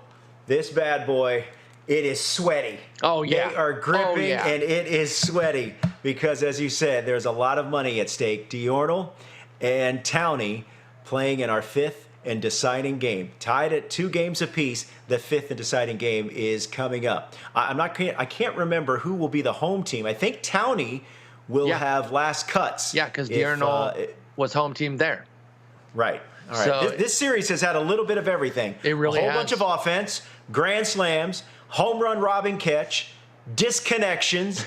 this bad boy, it is sweaty.
Oh, yeah.
They are gripping,
yeah.
and it is sweaty because, as you said, there's a lot of money at stake. Diorno and Towney playing in our 5th and deciding game. Tied at 2 games apiece. The 5th and deciding game is coming up. I can't remember who will be the home team. I think Towney will have last cuts.
Yeah, because Diurno was home team there.
Right. All right.
So
this series has had a little bit of everything.
It really
a whole
has.
bunch of offense, grand slams, home run robbing catch, disconnections.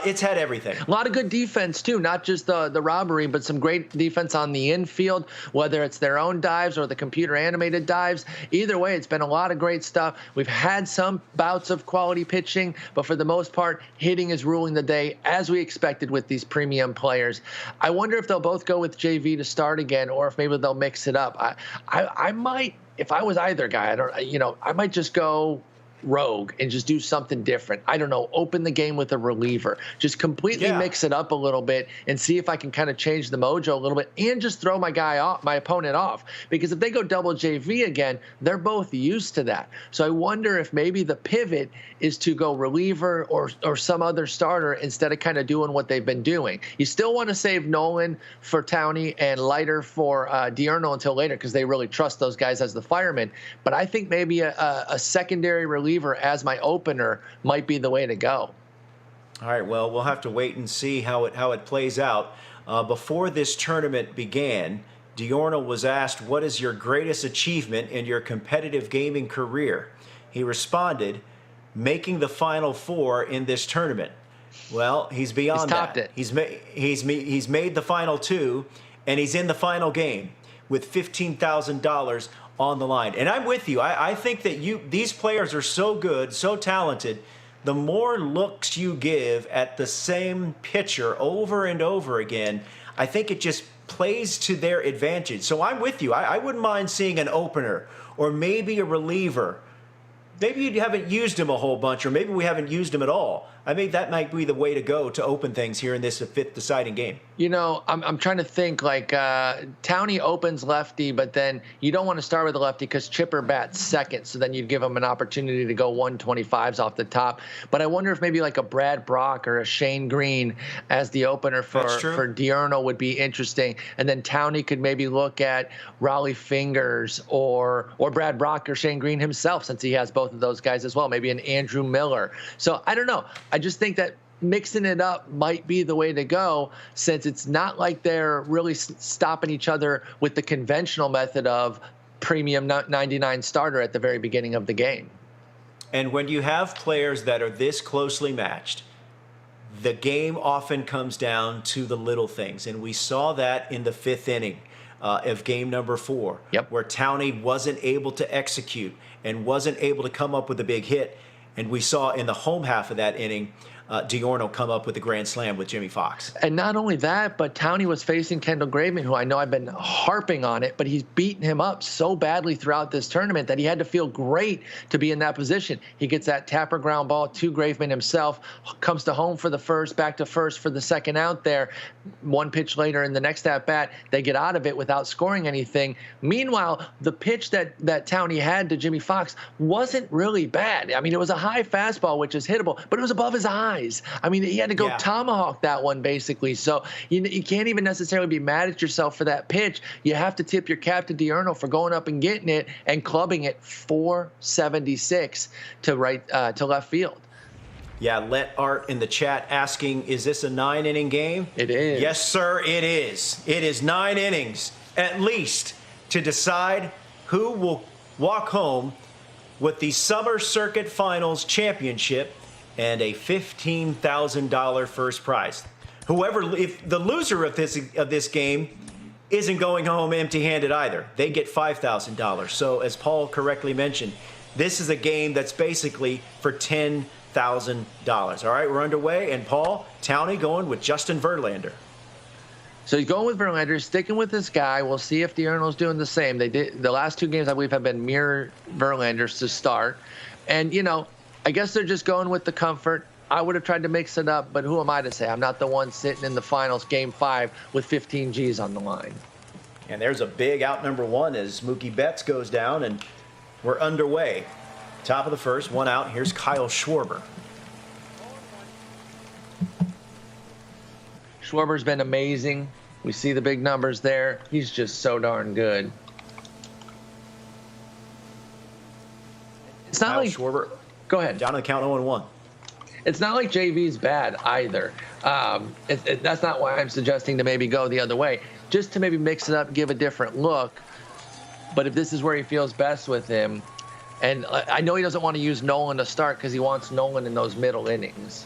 It's had everything.
A lot of good defense, too, not just the robbery, but some great defense on the infield, whether it's their own dives or the computer-animated dives. Either way, it's been a lot of great stuff. We've had some bouts of quality pitching, but for the most part, hitting is ruling the day, as we expected with these premium players. I wonder if they'll both go with JV to start again, or if maybe they'll mix it up. I might, if I was either guy, I might just go rogue and just do something different. I don't know, open the game with a reliever, just completely mix it up a little bit and see if I can kind of change the mojo a little bit and just throw my opponent off, because if they go double JV again, they're both used to that. So I wonder if maybe the pivot is to go reliever or some other starter instead of kind of doing what they've been doing. You still want to save Nolan for Towney and Leiter for Diurno until later, because they really trust those guys as the firemen. But I think maybe a secondary reliever as my opener might be the way to go.
All right, well, we'll have to wait and see how it plays out. Before this tournament began, Diorno was asked, "What is your greatest achievement in your competitive gaming career?" He responded, "Making the Final Four in this tournament." Well, he's beyond
topped
that.
it.
He's made the final two, and he's in the final game with $15,000 on the line. And I'm with you. I think that these players are so good, so talented. The more looks you give at the same pitcher over and over again, I think it just plays to their advantage. So I'm with you. I wouldn't mind seeing an opener or maybe a reliever. Maybe you haven't used him a whole bunch, or maybe we haven't used him at all. I mean, that might be the way to go to open things here in this fifth deciding game.
You know, I'm trying to think, like, Towney opens lefty, but then you don't want to start with a lefty because Chipper bats second, so then you'd give him an opportunity to go 125s off the top. But I wonder if maybe like a Brad Brock or a Shane Green as the opener for Diurno would be interesting. And then Towney could maybe look at Raleigh Fingers or Brad Brock or Shane Green himself, since he has both of those guys as well, maybe an Andrew Miller. So I don't know. I just think that mixing it up might be the way to go, since it's not like they're really stopping each other with the conventional method of premium 99 starter at the very beginning of the game.
And when you have players that are this closely matched, the game often comes down to the little things. And we saw that in the fifth inning of game number 4, where Towney wasn't able to execute and wasn't able to come up with a big hit. And we saw in the home half of that inning, Diorno come up with the grand slam with Jimmy Fox.
And not only that, but Towney was facing Kendall Graveman, who I know I've been harping on it, but he's beaten him up so badly throughout this tournament that he had to feel great to be in that position. He gets that tapper ground ball to Graveman himself, comes to home for the first, back to first for the second out there. One pitch later in the next at-bat, they get out of it without scoring anything. Meanwhile, the pitch that Towney had to Jimmy Fox wasn't really bad. I mean, it was a high fastball, which is hittable, but it was above his eyes. I mean, he had to go tomahawk that one, basically. So you can't even necessarily be mad at yourself for that pitch. You have to tip your cap to Diurno for going up and getting it and clubbing it 476 to left field.
Yeah, Let Art in the chat asking, is this a 9-inning game?
It is.
Yes, sir, it is. It is 9 innings, at least, to decide who will walk home with the Summer Circuit Finals championship and a $15,000 first prize. If the loser of this game isn't going home empty-handed either, they get $5,000. So as Paul correctly mentioned, this is a game that's basically for $10,000. All right, we're underway, and Paul, Towney going with Justin Verlander.
So he's going with Verlander, sticking with this guy. We'll see if Diurno's doing the same. They did the last 2 games, I believe, have been mirror Verlanders to start, and you know, I guess they're just going with the comfort. I would have tried to mix it up, but who am I to say? I'm not the one sitting in the finals, game 5, with 15 Gs on the line.
And there's a big out number 1 as Mookie Betts goes down, and we're underway. Top of the first, 1 out. Here's Kyle Schwarber.
Schwarber's been amazing. We see the big numbers there. He's just so darn good. It's not
Kyle
like
Schwarber.
Go ahead.
Down to the count 0-1.
It's not like JV's bad either. That's not why I'm suggesting to maybe go the other way. Just to maybe mix it up, give a different look. But if this is where he feels best with him, and I know he doesn't want to use Nolan to start because he wants Nolan in those middle innings.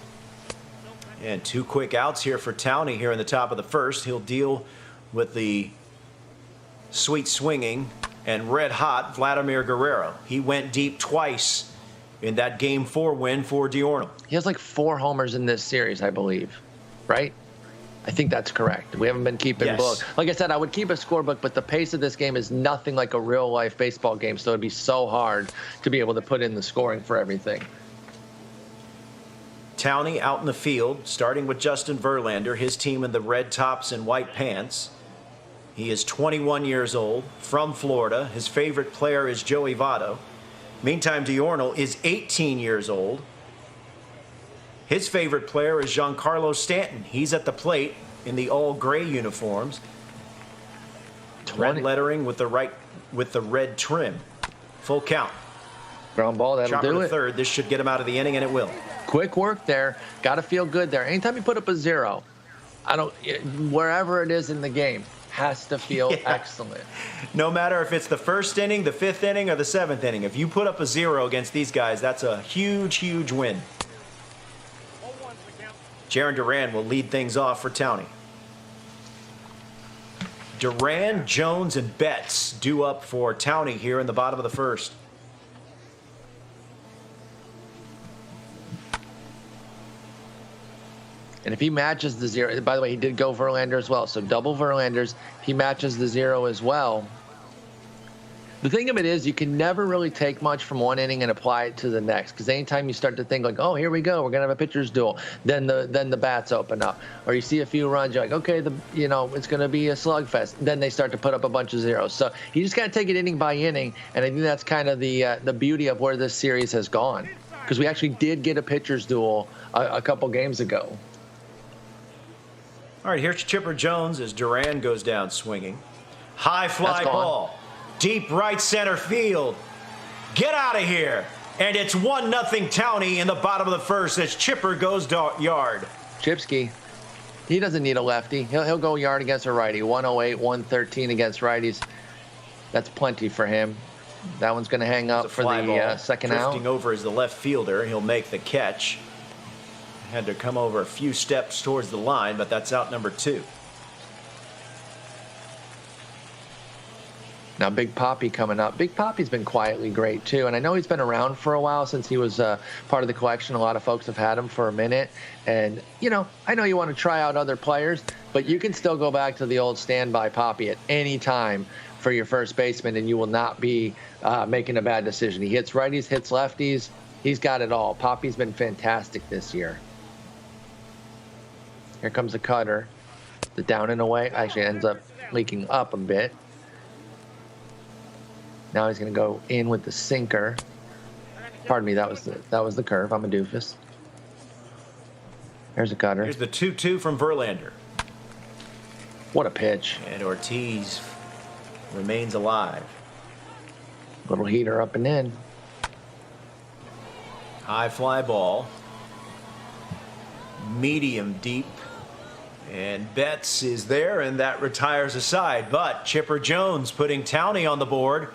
And 2 quick outs here for Towney here in the top of the first. He'll deal with the sweet swinging and red hot Vladimir Guerrero. He went deep twice in that game 4 win for Diurno.
He has like 4 homers in this series, I believe, right? I think that's correct. We haven't been keeping book. Like I said, I would keep a scorebook, but the pace of this game is nothing like a real-life baseball game, so it'd be so hard to be able to put in the scoring for everything.
Towney out in the field, starting with Justin Verlander, his team in the red tops and white pants. He is 21 years old, from Florida. His favorite player is Joey Votto. Meantime, Diurno is 18 years old. His favorite player is Giancarlo Stanton. He's at the plate in the all-gray uniforms. Red lettering with the red trim. Full count.
Ground ball, that'll
Chopper
do
to
it.
third. This should get him out of the inning, and it will.
Quick work there. Got to feel good there. Anytime you put up a 0, wherever it is in the game, has to feel excellent.
No matter if it's the first inning, the fifth inning, or the seventh inning, if you put up a 0 against these guys, that's a huge, huge win. Jarren Duran will lead things off for Towney. Duran, Jones, and Betts due up for Towney here in the bottom of the first.
And if he matches the 0, by the way, he did go Verlander as well. So double Verlanders. If he matches the 0 as well. The thing of it is, you can never really take much from one inning and apply it to the next. Because anytime you start to think like, oh, here we go, we're gonna have a pitcher's duel, then the bats open up, or you see a few runs, you're like, okay, it's gonna be a slugfest. Then they start to put up a bunch of zeros. So you just gotta take it inning by inning, and I think that's kind of the beauty of where this series has gone. Because we actually did get a pitcher's duel a couple games ago.
All right, here's Chipper Jones as Duran goes down swinging. High fly ball. Deep right center field. Get out of here. And it's 1-0 Towney in the bottom of the first as Chipper goes yard.
Chipsky, he doesn't need a lefty. He'll go yard against a righty. 108, 113 against righties. That's plenty for him. That one's going to hang up for the second out.
Drifting over as the left fielder. He'll make the catch. Had to come over a few steps towards the line, but that's out number 2.
Now, Big Poppy coming up. Big Poppy's been quietly great, too. And I know he's been around for a while since he was part of the collection. A lot of folks have had him for a minute. And, I know you want to try out other players, but you can still go back to the old standby Poppy at any time for your first baseman, and you will not be making a bad decision. He hits righties, hits lefties. He's got it all. Poppy's been fantastic this year. Here comes the cutter. The down and away actually ends up leaking up a bit. Now he's going to go in with the sinker. Pardon me, that was the curve. I'm a doofus. There's a cutter.
Here's the 2-2 from Verlander.
What a pitch.
And Ortiz remains alive.
Little heater up and in.
High fly ball. Medium deep. And Betts is there, and that retires a side. But Chipper Jones putting Towney on the board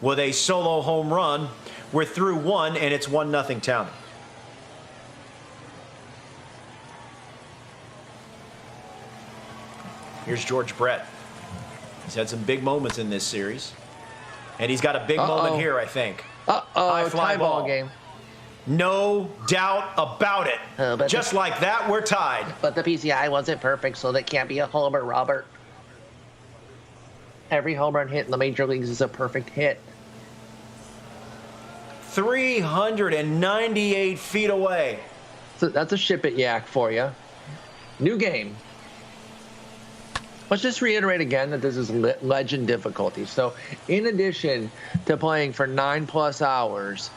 with a solo home run. We're through 1, and it's 1-0 Towney. Here's George Brett. He's had some big moments in this series. And he's got a big moment here, I think. High fly
tie ball game.
No doubt about it. Just like that, we're tied.
But the PCI wasn't perfect, so that can't be a homer, Robert. Every home run hit in the major leagues is a perfect hit.
398 feet away.
So that's a ship it yak for you. New game. Let's just reiterate again that this is legend difficulty. So in addition to playing for 9+ hours,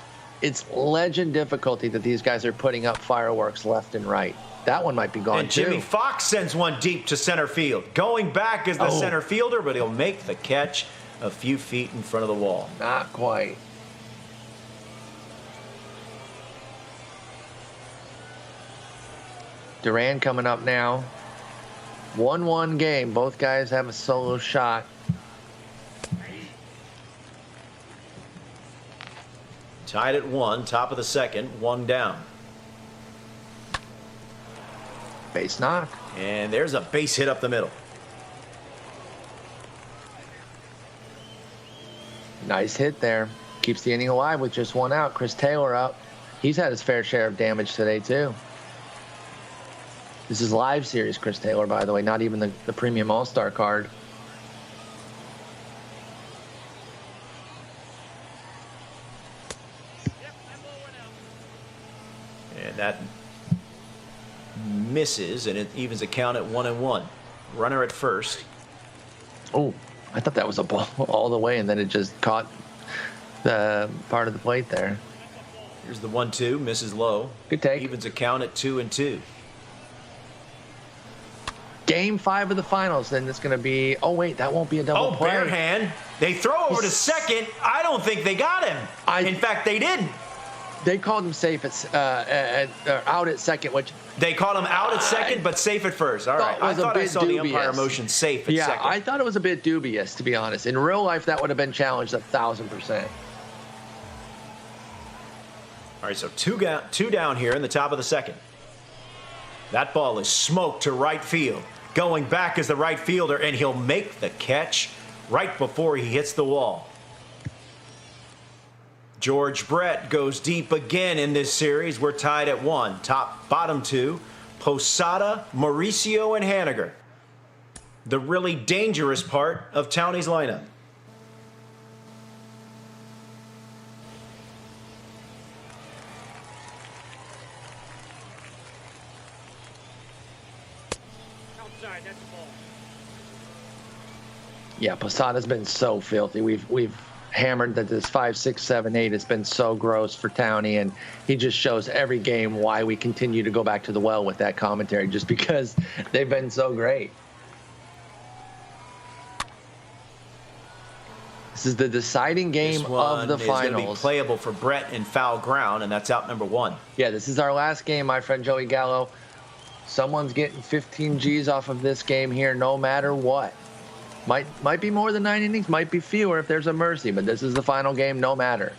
it's legend difficulty that these guys are putting up fireworks left and right. That one might be gone,
and Jimmy Fox sends one deep to center field. Going back as the center fielder, but he'll make the catch a few feet in front of the wall.
Not quite. Duran coming up now. 1-1 game. Both guys have a solo shot.
Tied at 1, top of the second, 1 down.
Base knock.
And there's a base hit up the middle.
Nice hit there. Keeps the inning alive with just 1 out. Chris Taylor up. He's had his fair share of damage today, too. This is live series, Chris Taylor, by the way, not even the premium all-star card.
And that misses, and it evens the count at 1-1. Runner at first.
Oh, I thought that was a ball all the way, and then it just caught the part of the plate there.
Here's the 1-2, misses low.
Good take.
Evens the count at 2-2.
Game 5 of the finals, then it's going to be, oh, wait, that won't be a double play.
Bare hand. They throw over to second. I don't think they got him. In fact, they didn't.
They called him safe out at second, which
They called him out at second, but safe at first. All right. I thought I saw the umpire motion safe at second.
Yeah, I thought it was a bit dubious, to be honest. In real life, that would have been challenged 1,000%.
All right, so two down here in the top of the second. That ball is smoked to right field. Going back is the right fielder, and he'll make the catch right before he hits the wall. George Brett goes deep again in this series. We're tied at 1. Bottom 2, Posada, Mauricio, and Haniger. The really dangerous part of Towney's lineup.
Outside, that's the ball.
Yeah, Posada's been so filthy. We've hammered that this 5, 6, 7, 8 has been so gross for Towney, and he just shows every game why we continue to go back to the well with that commentary, just because they've been so great. This is the deciding game of the finals.
This one is going to be playable for Brett in foul ground, and that's out number 1.
Yeah, this is our last game, my friend Joey Gallo. Someone's getting 15 G's off of this game here, no matter what. Might be more than 9 innings, might be fewer if there's a mercy, but this is the final game, no matter.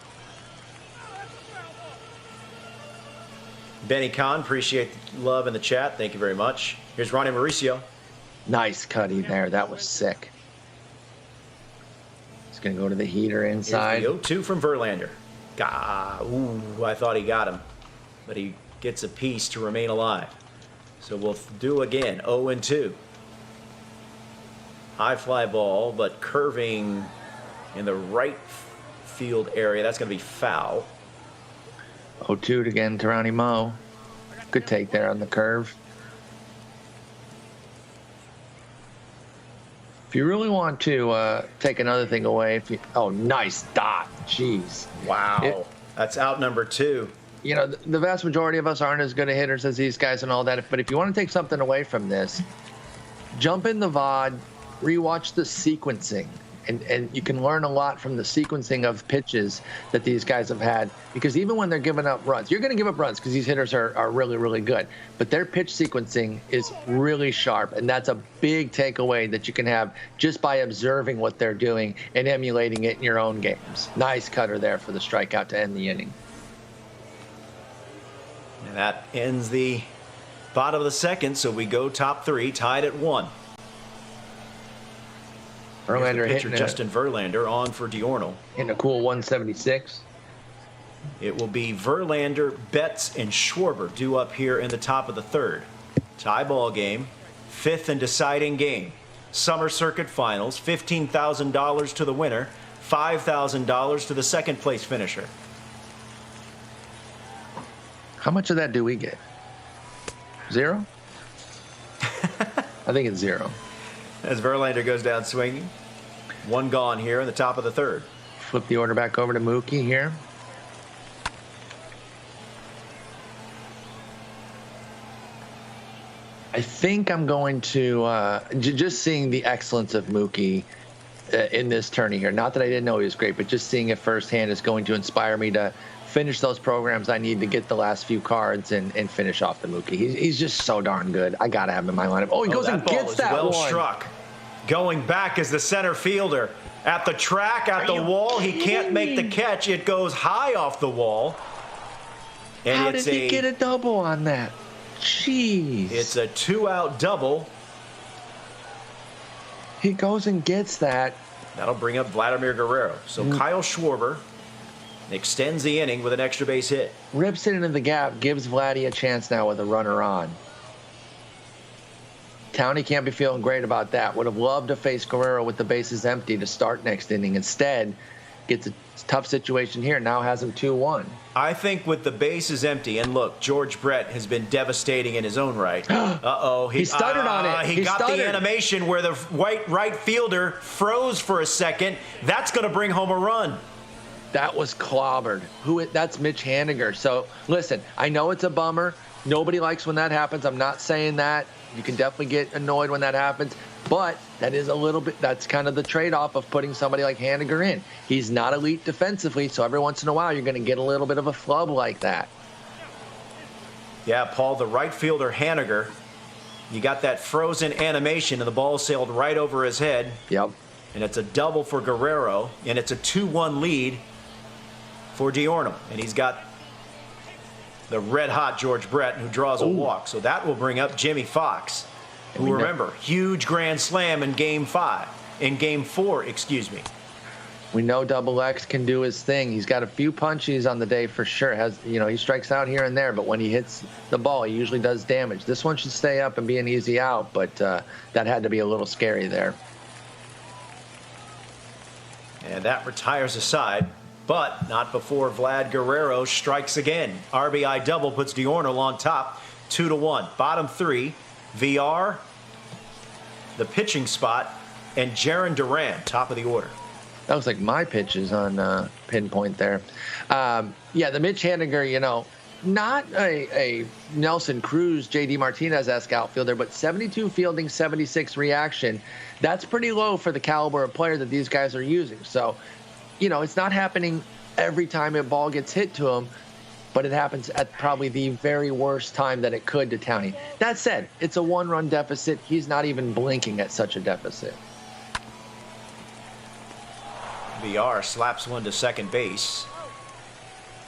Benny Kahn, appreciate the love in the chat. Thank you very much. Here's Ronnie Mauricio.
Nice cutting there. That was sick. He's going to go to the heater inside.
Here's the 0-2 from Verlander. Ooh, I thought he got him, but he gets a piece to remain alive. So we'll do again, 0-2. High fly ball, but curving in the right field area. That's going to be foul.
0-2 again to Ronnie Mo. Good take there on the curve. If you really want to take another thing away, oh, nice dot. Jeez.
Wow. That's out number 2.
You know, the vast majority of us aren't as good at hitters as these guys and all that. But if you want to take something away from this, jump in the VOD, rewatch the sequencing, and you can learn a lot from the sequencing of pitches that these guys have had, because even when they're giving up runs, you're going to give up runs because these hitters are really, really good, but their pitch sequencing is really sharp, and that's a big takeaway that you can have just by observing what they're doing and emulating it in your own games. Nice cutter there for the strikeout to end the inning.
And that ends the bottom of the second, so we go top 3, tied at 1.
Verlander
pitcher Justin Verlander on for Diorno.
In a cool 176.
It will be Verlander, Betts, and Schwarber due up here in the top of the 3rd. Tie ball game, 5th and deciding game. Summer Circuit Finals, $15,000 to the winner, $5,000 to the second place finisher.
How much of that do we get? 0? I think it's 0.
As Verlander goes down swinging. 1 gone here in the top of the 3rd.
Flip the order back over to Mookie here. I think I'm going to, just seeing the excellence of Mookie in this tourney here. Not that I didn't know he was great, but just seeing it firsthand is going to inspire me to finish those programs I need to get the last few cards and finish off the Mookie. He's just so darn good. I got to have him in my lineup. Oh, he goes and gets that
well
one.
Struck. Going back is the center fielder. At the track, at the wall, he can't make the catch. It goes high off the wall. And
How did he get a double on that? Jeez.
It's a 2-out double.
He goes and gets that.
That'll bring up Vladimir Guerrero. So Kyle Schwarber extends the inning with an extra base hit.
Rips it into the gap, gives Vladdy a chance now with a runner on. Towney can't be feeling great about that. Would have loved to face Guerrero with the bases empty to start next inning. Instead, gets a tough situation here. Now has him 2-1.
I think with the bases empty, and look, George Brett has been devastating in his own right. Uh-oh.
He stuttered on it.
He got the animation where the right fielder froze for a second. That's going to bring home a run.
That was clobbered. That's Mitch Haniger. So, listen, I know it's a bummer, Nobody likes when that happens. I'm not saying that. You can definitely get annoyed when that happens. But that is a little bit, that's kind of the trade-off of putting somebody like Haniger in. He's not elite defensively, so every once in a while you're going to get a little bit of a flub like that.
Yeah, Paul, the right fielder, Haniger, you got that frozen animation, and the ball sailed right over his head.
Yep.
And it's a double for Guerrero, and it's a 2-1 lead for Diorno. And he's got the red-hot George Brett, who draws a walk. So that will bring up Jimmy Fox, who, remember, huge grand slam in Game 4, excuse me.
We know Double X can do his thing. He's got a few punches on the day for sure. He strikes out here and there, but when he hits the ball, he usually does damage. This one should stay up and be an easy out, but that had to be a little scary there.
And that retires a side, but not before Vlad Guerrero strikes again. RBI double puts Diorno on top, 2-1. Bottom three, VR, the pitching spot, and Jarren Duran, top of the order.
That was like my pitches on pinpoint there. Yeah, the Mitch Haniger, not a Nelson Cruz, J.D. Martinez-esque outfielder, but 72 fielding, 76 reaction. That's pretty low for the caliber of player that these guys are using. So, it's not happening every time a ball gets hit to him, but it happens at probably the very worst time that it could to Towney. That said, it's a one-run deficit. He's not even blinking at such a deficit.
VR slaps one to second base.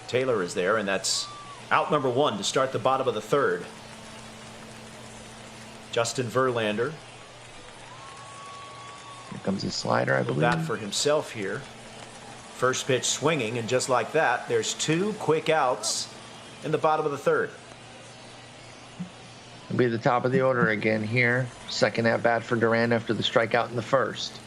Taylor is there, and that's out number one to start the bottom of the third. Justin Verlander.
Here comes his slider, I believe.
Bat for himself here. First pitch swinging, and just like that, there's two quick outs in the bottom of the third.
It'll be the top of the order again here. Second at bat for Duran after the strikeout in the first.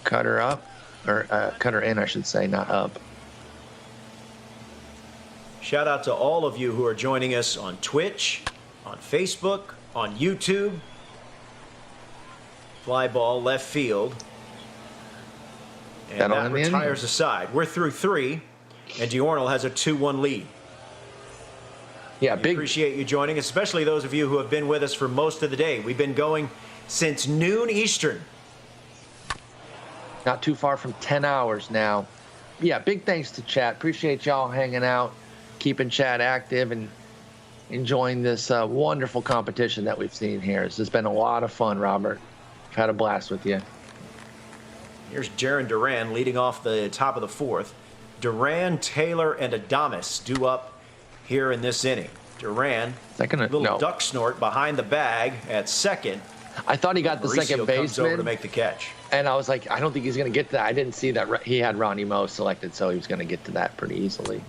Cutter up, or cutter in, I should say, not up.
Shout out to all of you who are joining us on Twitch, on Facebook, on YouTube. Fly ball left field. And that retires a side. We're through three, and Diorno has a 2-1 lead.
Yeah,
We appreciate you joining, especially those of you who have been with us for most of the day. We've been going since noon Eastern.
Not too far from 10 hours now. Yeah, big thanks to chat. Appreciate y'all hanging out, keeping chat active, and enjoying this wonderful competition that we've seen here. This has been a lot of fun, Robert. I've had a blast with you.
Jarren Duran leading off the top of the fourth. Duran, Taylor, and Adames due up here in this inning. Duran, little duck snort behind the bag at second.
I thought he got the second baseman.
Comes over to make the catch.
And I was like, I don't think he's going to get to that. I didn't see that he had Ronnie Moe selected, so he was going to get to that pretty easily.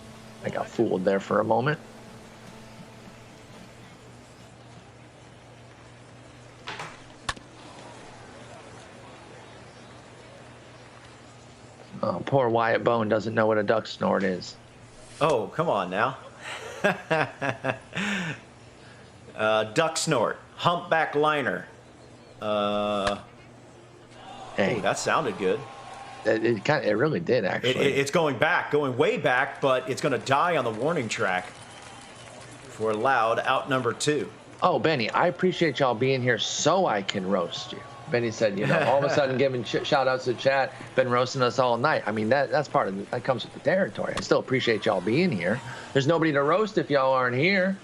I got fooled there for a moment. Oh, poor Wyatt Bone doesn't know what a duck snort is.
Oh, come on now. Duck snort, humpback liner.
Hey,
ooh, that sounded good.
It really did, actually.
It's going way back, but it's going to die on the warning track for loud out number two.
Oh, Benny, I appreciate y'all being here so I can roast you. Benny said, all of a sudden giving shout outs to chat, been roasting us all night. I mean, that's part of that comes with the territory. I still appreciate y'all being here. There's nobody to roast if y'all aren't here.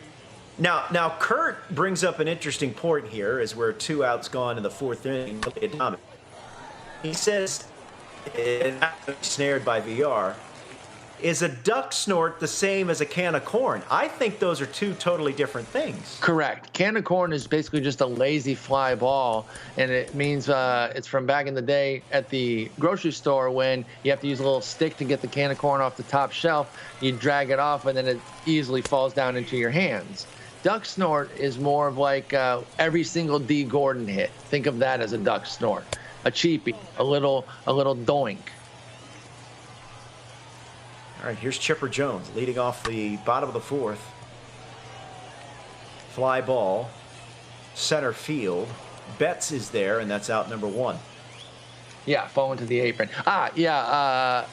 Now Kurt brings up an interesting point here as we're 2 outs gone in the fourth inning. He says, snared by VR, is a duck snort the same as a can of corn? I think those are two totally different things.
Correct. Can of corn is basically just a lazy fly ball, and it means it's from back in the day at the grocery store when you have to use a little stick to get the can of corn off the top shelf. You drag it off, and then it easily falls down into your hands. Duck snort is more of like every single D. Gordon hit. Think of that as a duck snort. A cheapie, a little doink.
All right, here's Chipper Jones leading off the bottom of the fourth. Fly ball, center field. Betts is there, and that's out number one.
Yeah, falling to the apron.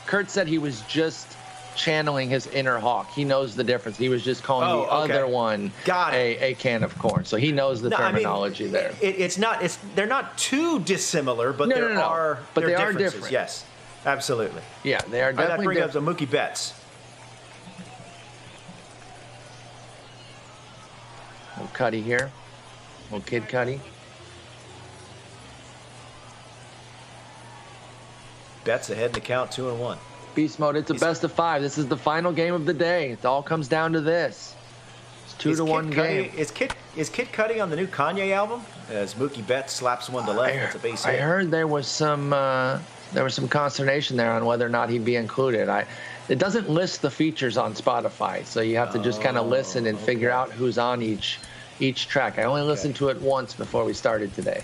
Kurt said he was just channeling his inner hawk. He knows the difference. He was just calling the other one a can of corn. So he knows the terminology there.
They're not too dissimilar, but
there are
differences.
different.
Yes, absolutely.
Yeah, they are definitely
that brings up the Mookie Betts.
Little Cuddy here. Little kid Cuddy.
Betts ahead in the count, 2-1.
Beast mode. It's a best of 5. This is the final game of the day. It all comes down to this. It's 2-1 game.
Is Kid Cudi on the new Kanye album? As Mookie Betts slaps one to left, it's a base hit.
I heard there was some consternation there on whether or not he'd be included. It doesn't list the features on Spotify, so you have to just kind of listen and figure out who's on each track. I only listened to it once before we started today.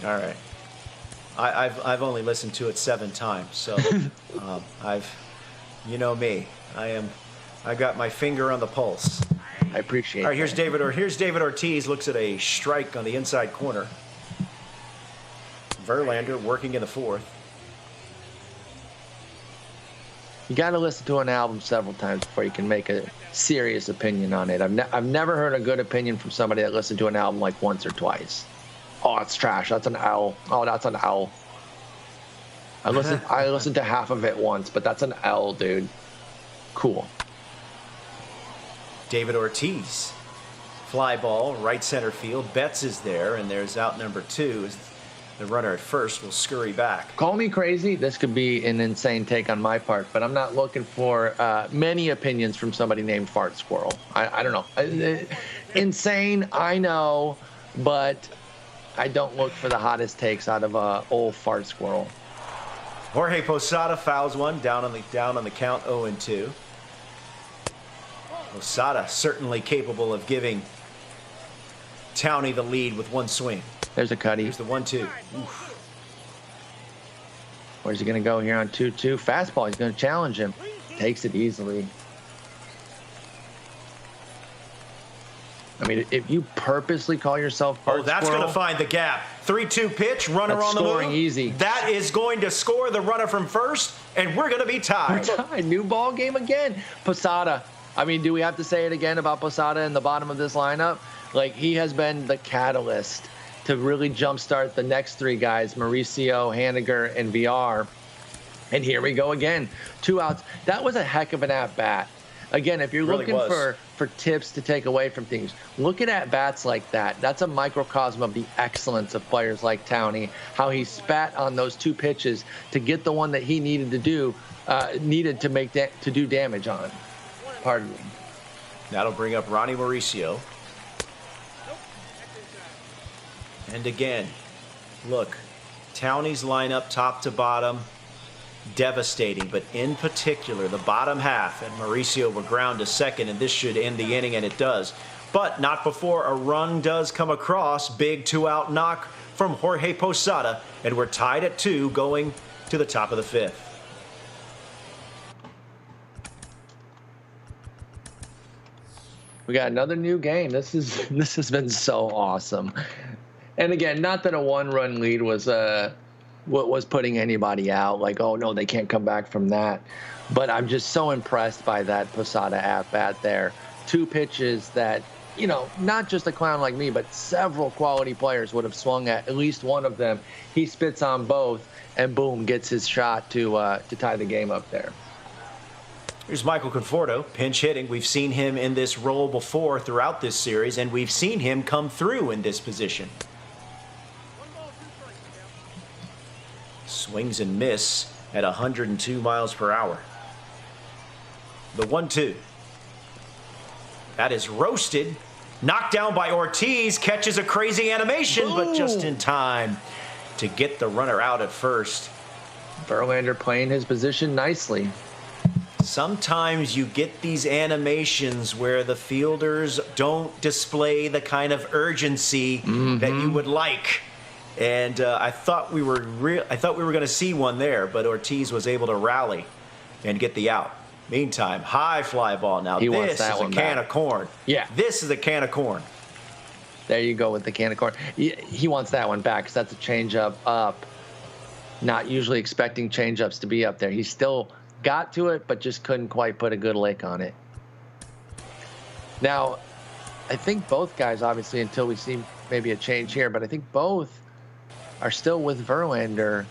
All right. I've only listened to it 7 times, so you know me. I got my finger on the pulse.
I appreciate it.
All right, here's David Ortiz, looks at a strike on the inside corner. Verlander working in the 4th.
You got to listen to an album several times before you can make a serious opinion on it. I've never heard a good opinion from somebody that listened to an album like once or twice. Oh, it's trash. That's an L. Oh, that's an L. I listened to half of it once, but that's an L, dude. Cool.
David Ortiz. Fly ball, right center field. Betts is there, and there's out number 2. The runner at first will scurry back.
Call me crazy. This could be an insane take on my part, but I'm not looking for many opinions from somebody named Fart Squirrel. I don't know. Insane, I know, but I don't look for the hottest takes out of old Fart Squirrel.
Jorge Posada fouls one down on the count, 0-2. Posada certainly capable of giving Towney the lead with one swing.
There's a Cuddy.
Here's the 1-2. Oof.
Where's he going to go here on 2-2? Fastball. He's going to challenge him. Takes it easily. I mean, if you purposely call yourself Fart
that's
Squirrel,
going to find the gap. 3-2 pitch, runner on the move.
Scoring easy.
That is going to score the runner from first, and we're going to be tied.
We're tied. New ball game again. Posada. I mean, do we have to say it again about Posada in the bottom of this lineup? Like, he has been the catalyst to really jumpstart the next 3 guys, Mauricio, Haniger, and VR. And here we go again. 2 outs. That was a heck of an at-bat. Again, if you're looking for tips to take away from things, look at at-bats like that. That's a microcosm of the excellence of players like Towney, how he spat on those 2 pitches to get the one that he needed to do, to do damage on. Pardon me.
That'll bring up Ronnie Mauricio. And again, look, Towney's lineup top to bottom, devastating, but in particular, the bottom half, and Mauricio will ground to second, and this should end the inning, and it does. But not before a run does come across. Big 2-out knock from Jorge Posada, and we're tied at 2 going to the top of the 5th.
We got another new game. This has been so awesome. And again, not that a 1-run lead was putting anybody out. Like, oh no, they can't come back from that. But I'm just so impressed by that Posada at-bat there. 2 pitches that, you know, not just a clown like me, but several quality players would have swung at least one of them. He spits on both, and boom, gets his shot to tie the game up there.
Here's Michael Conforto, pinch hitting. We've seen him in this role before throughout this series, and we've seen him come through in this position. Swings and miss at 102 miles per hour. The 1-2. That is roasted. Knocked down by Ortiz. Catches a crazy animation, but just in time to get the runner out at first.
Verlander playing his position nicely.
Sometimes you get these animations where the fielders don't display the kind of urgency that you would like. And I thought we were going to see one there, but Ortiz was able to rally and get the out. Meantime, high fly ball now. This is a can of corn.
Yeah.
This is a can of corn.
There you go with the can of corn. He wants that one back because that's a changeup up. Not usually expecting changeups to be up there. He's still got to it, but just couldn't quite put a good lick on it. Now, I think both guys, obviously, until we see maybe a change here, but I think both are still with Verlander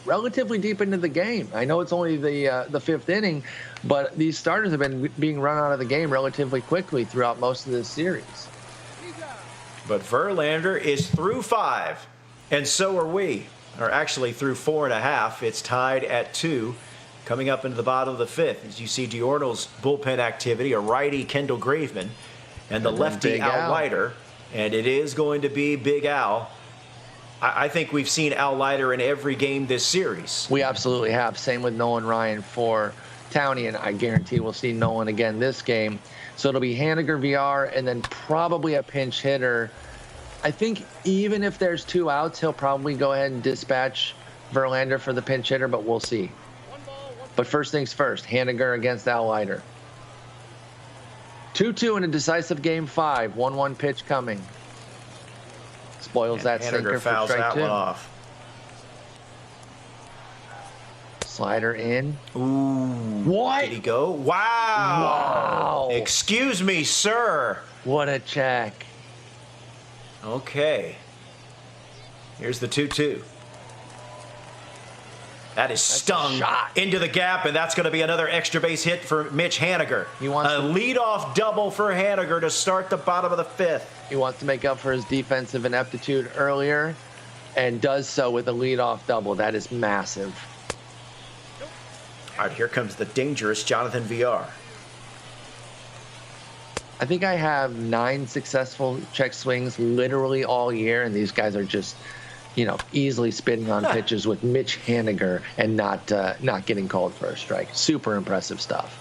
relatively deep into the game. I know it's only the fifth inning, but these starters have been being run out of the game relatively quickly throughout most of this series.
But Verlander is through 5, and so are we. Or actually through 4.5. It's tied at 2, coming up into the bottom of the 5th. As you see Diorno's bullpen activity, a righty Kendall Graveman, and the lefty Al Leiter. And it is going to be Big Al. I think we've seen Al Leiter in every game this series.
We absolutely have. Same with Nolan Ryan for Towney, and I guarantee we'll see Nolan again this game. So it'll be Haniger, VR, and then probably a pinch hitter. I think even if there's 2 outs, he'll probably go ahead and dispatch Verlander for the pinch hitter, but we'll see. But first things first, Haniger against Al Leiter. 2-2 in a decisive Game 5. 1-1 pitch coming. Spoils
And
that
Haniger
sinker for
fouls
strike
that
2.
one off.
Slider in.
Ooh.
What?
Did he go? Wow.
Wow.
Excuse me, sir.
What a check.
Okay. Here's the 2-2. That is stung
shot.
into the gap, and that's going to be another extra base hit for Mitch Haniger.
He wants
a
to-
leadoff double for Haniger to start the bottom of the 5th.
He wants to make up for his defensive ineptitude earlier and does so with a leadoff double. That is massive.
All right, here comes the dangerous Jonathan VR.
I think I have 9 successful check swings literally all year, and these guys are just, easily spitting on pitches with Mitch Haniger and not getting called for a strike. Super impressive stuff.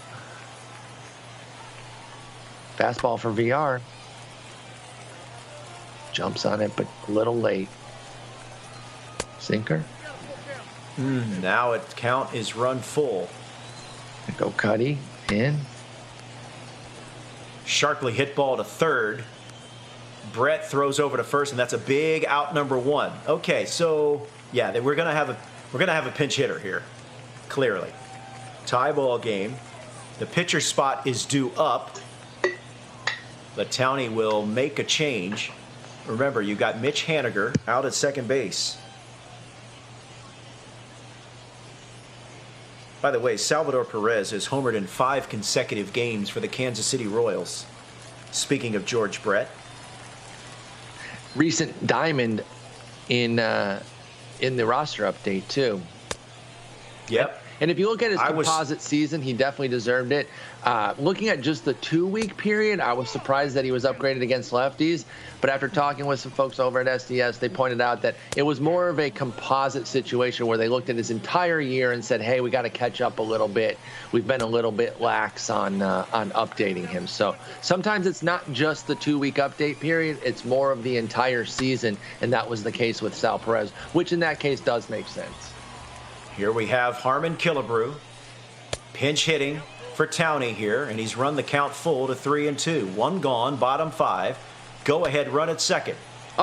Fastball for VR. Jumps on it, but a little late. Sinker.
Now its count is run full.
Go Cuddy. In.
Sharply hit ball to third. Brett throws over to first, and that's a big out number 1. Okay, so yeah, we're gonna have a pinch hitter here, clearly. Tie ball game. The pitcher spot is due up, but Towney will make a change. Remember, you got Mitch Haniger out at second base. By the way, Salvador Perez has homered in 5 consecutive games for the Kansas City Royals. Speaking of George Brett.
Recent diamond in the roster update too.
Yep.
And if you look at his composite season, he definitely deserved it. Looking at just the 2-week period, I was surprised that he was upgraded against lefties. But after talking with some folks over at SDS, they pointed out that it was more of a composite situation where they looked at his entire year and said, hey, we got to catch up a little bit. We've been a little bit lax on updating him. So sometimes it's not just the 2-week update period. It's more of the entire season. And that was the case with Sal Perez, which in that case does make sense.
Here we have Harmon Killebrew pinch hitting for Towney here, and he's run the count full to 3-2. 1 gone, bottom 5. Go ahead run at second.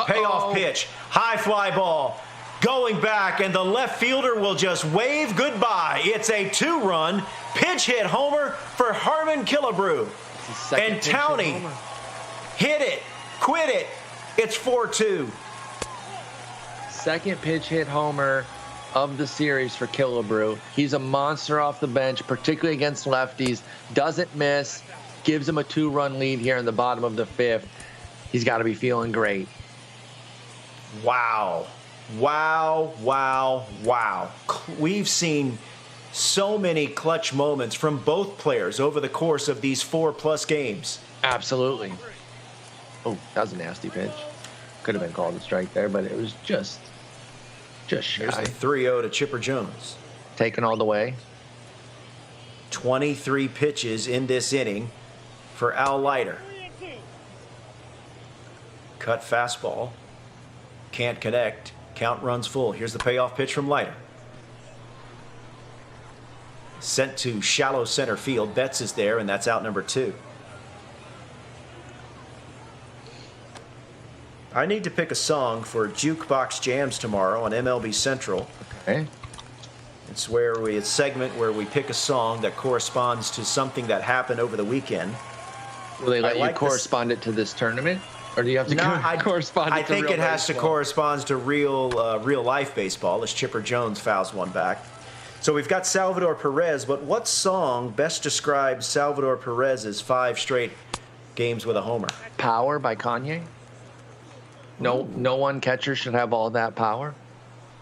Payoff pitch, high fly ball, going back, and the left fielder will just wave goodbye. It's a 2-run pinch hit homer for Harmon Killebrew. And Towney hit it, quit it. It's 4-2.
Second pitch hit homer of the series for Killebrew. He's a monster off the bench, particularly against lefties. Doesn't miss. Gives him a 2-run lead here in the bottom of the 5th. He's got to be feeling great.
Wow. Wow, wow, wow. We've seen so many clutch moments from both players over the course of these 4+ games.
Absolutely. Oh, that was a nasty pitch. Could have been called a strike there, but it was just shy.
Here's the 3-0 to Chipper Jones.
Taken all the way.
23 pitches in this inning for Al Leiter. Cut fastball. Can't connect. Count runs full. Here's the payoff pitch from Leiter. Sent to shallow center field. Betts is there, and that's out number 2. I need to pick a song for Jukebox Jams tomorrow on MLB Central.
Okay.
It's a segment where we pick a song that corresponds to something that happened over the weekend.
Will they let you
like
correspond it to this tournament? Or do you have to correspond it to
I think
real
it has to
baseball?
correspond to real life baseball as Chipper Jones fouls one back. So we've got Salvador Perez, but what song best describes Salvador Perez's 5 straight games with a homer?
Power by Kanye. No one catcher should have all that power.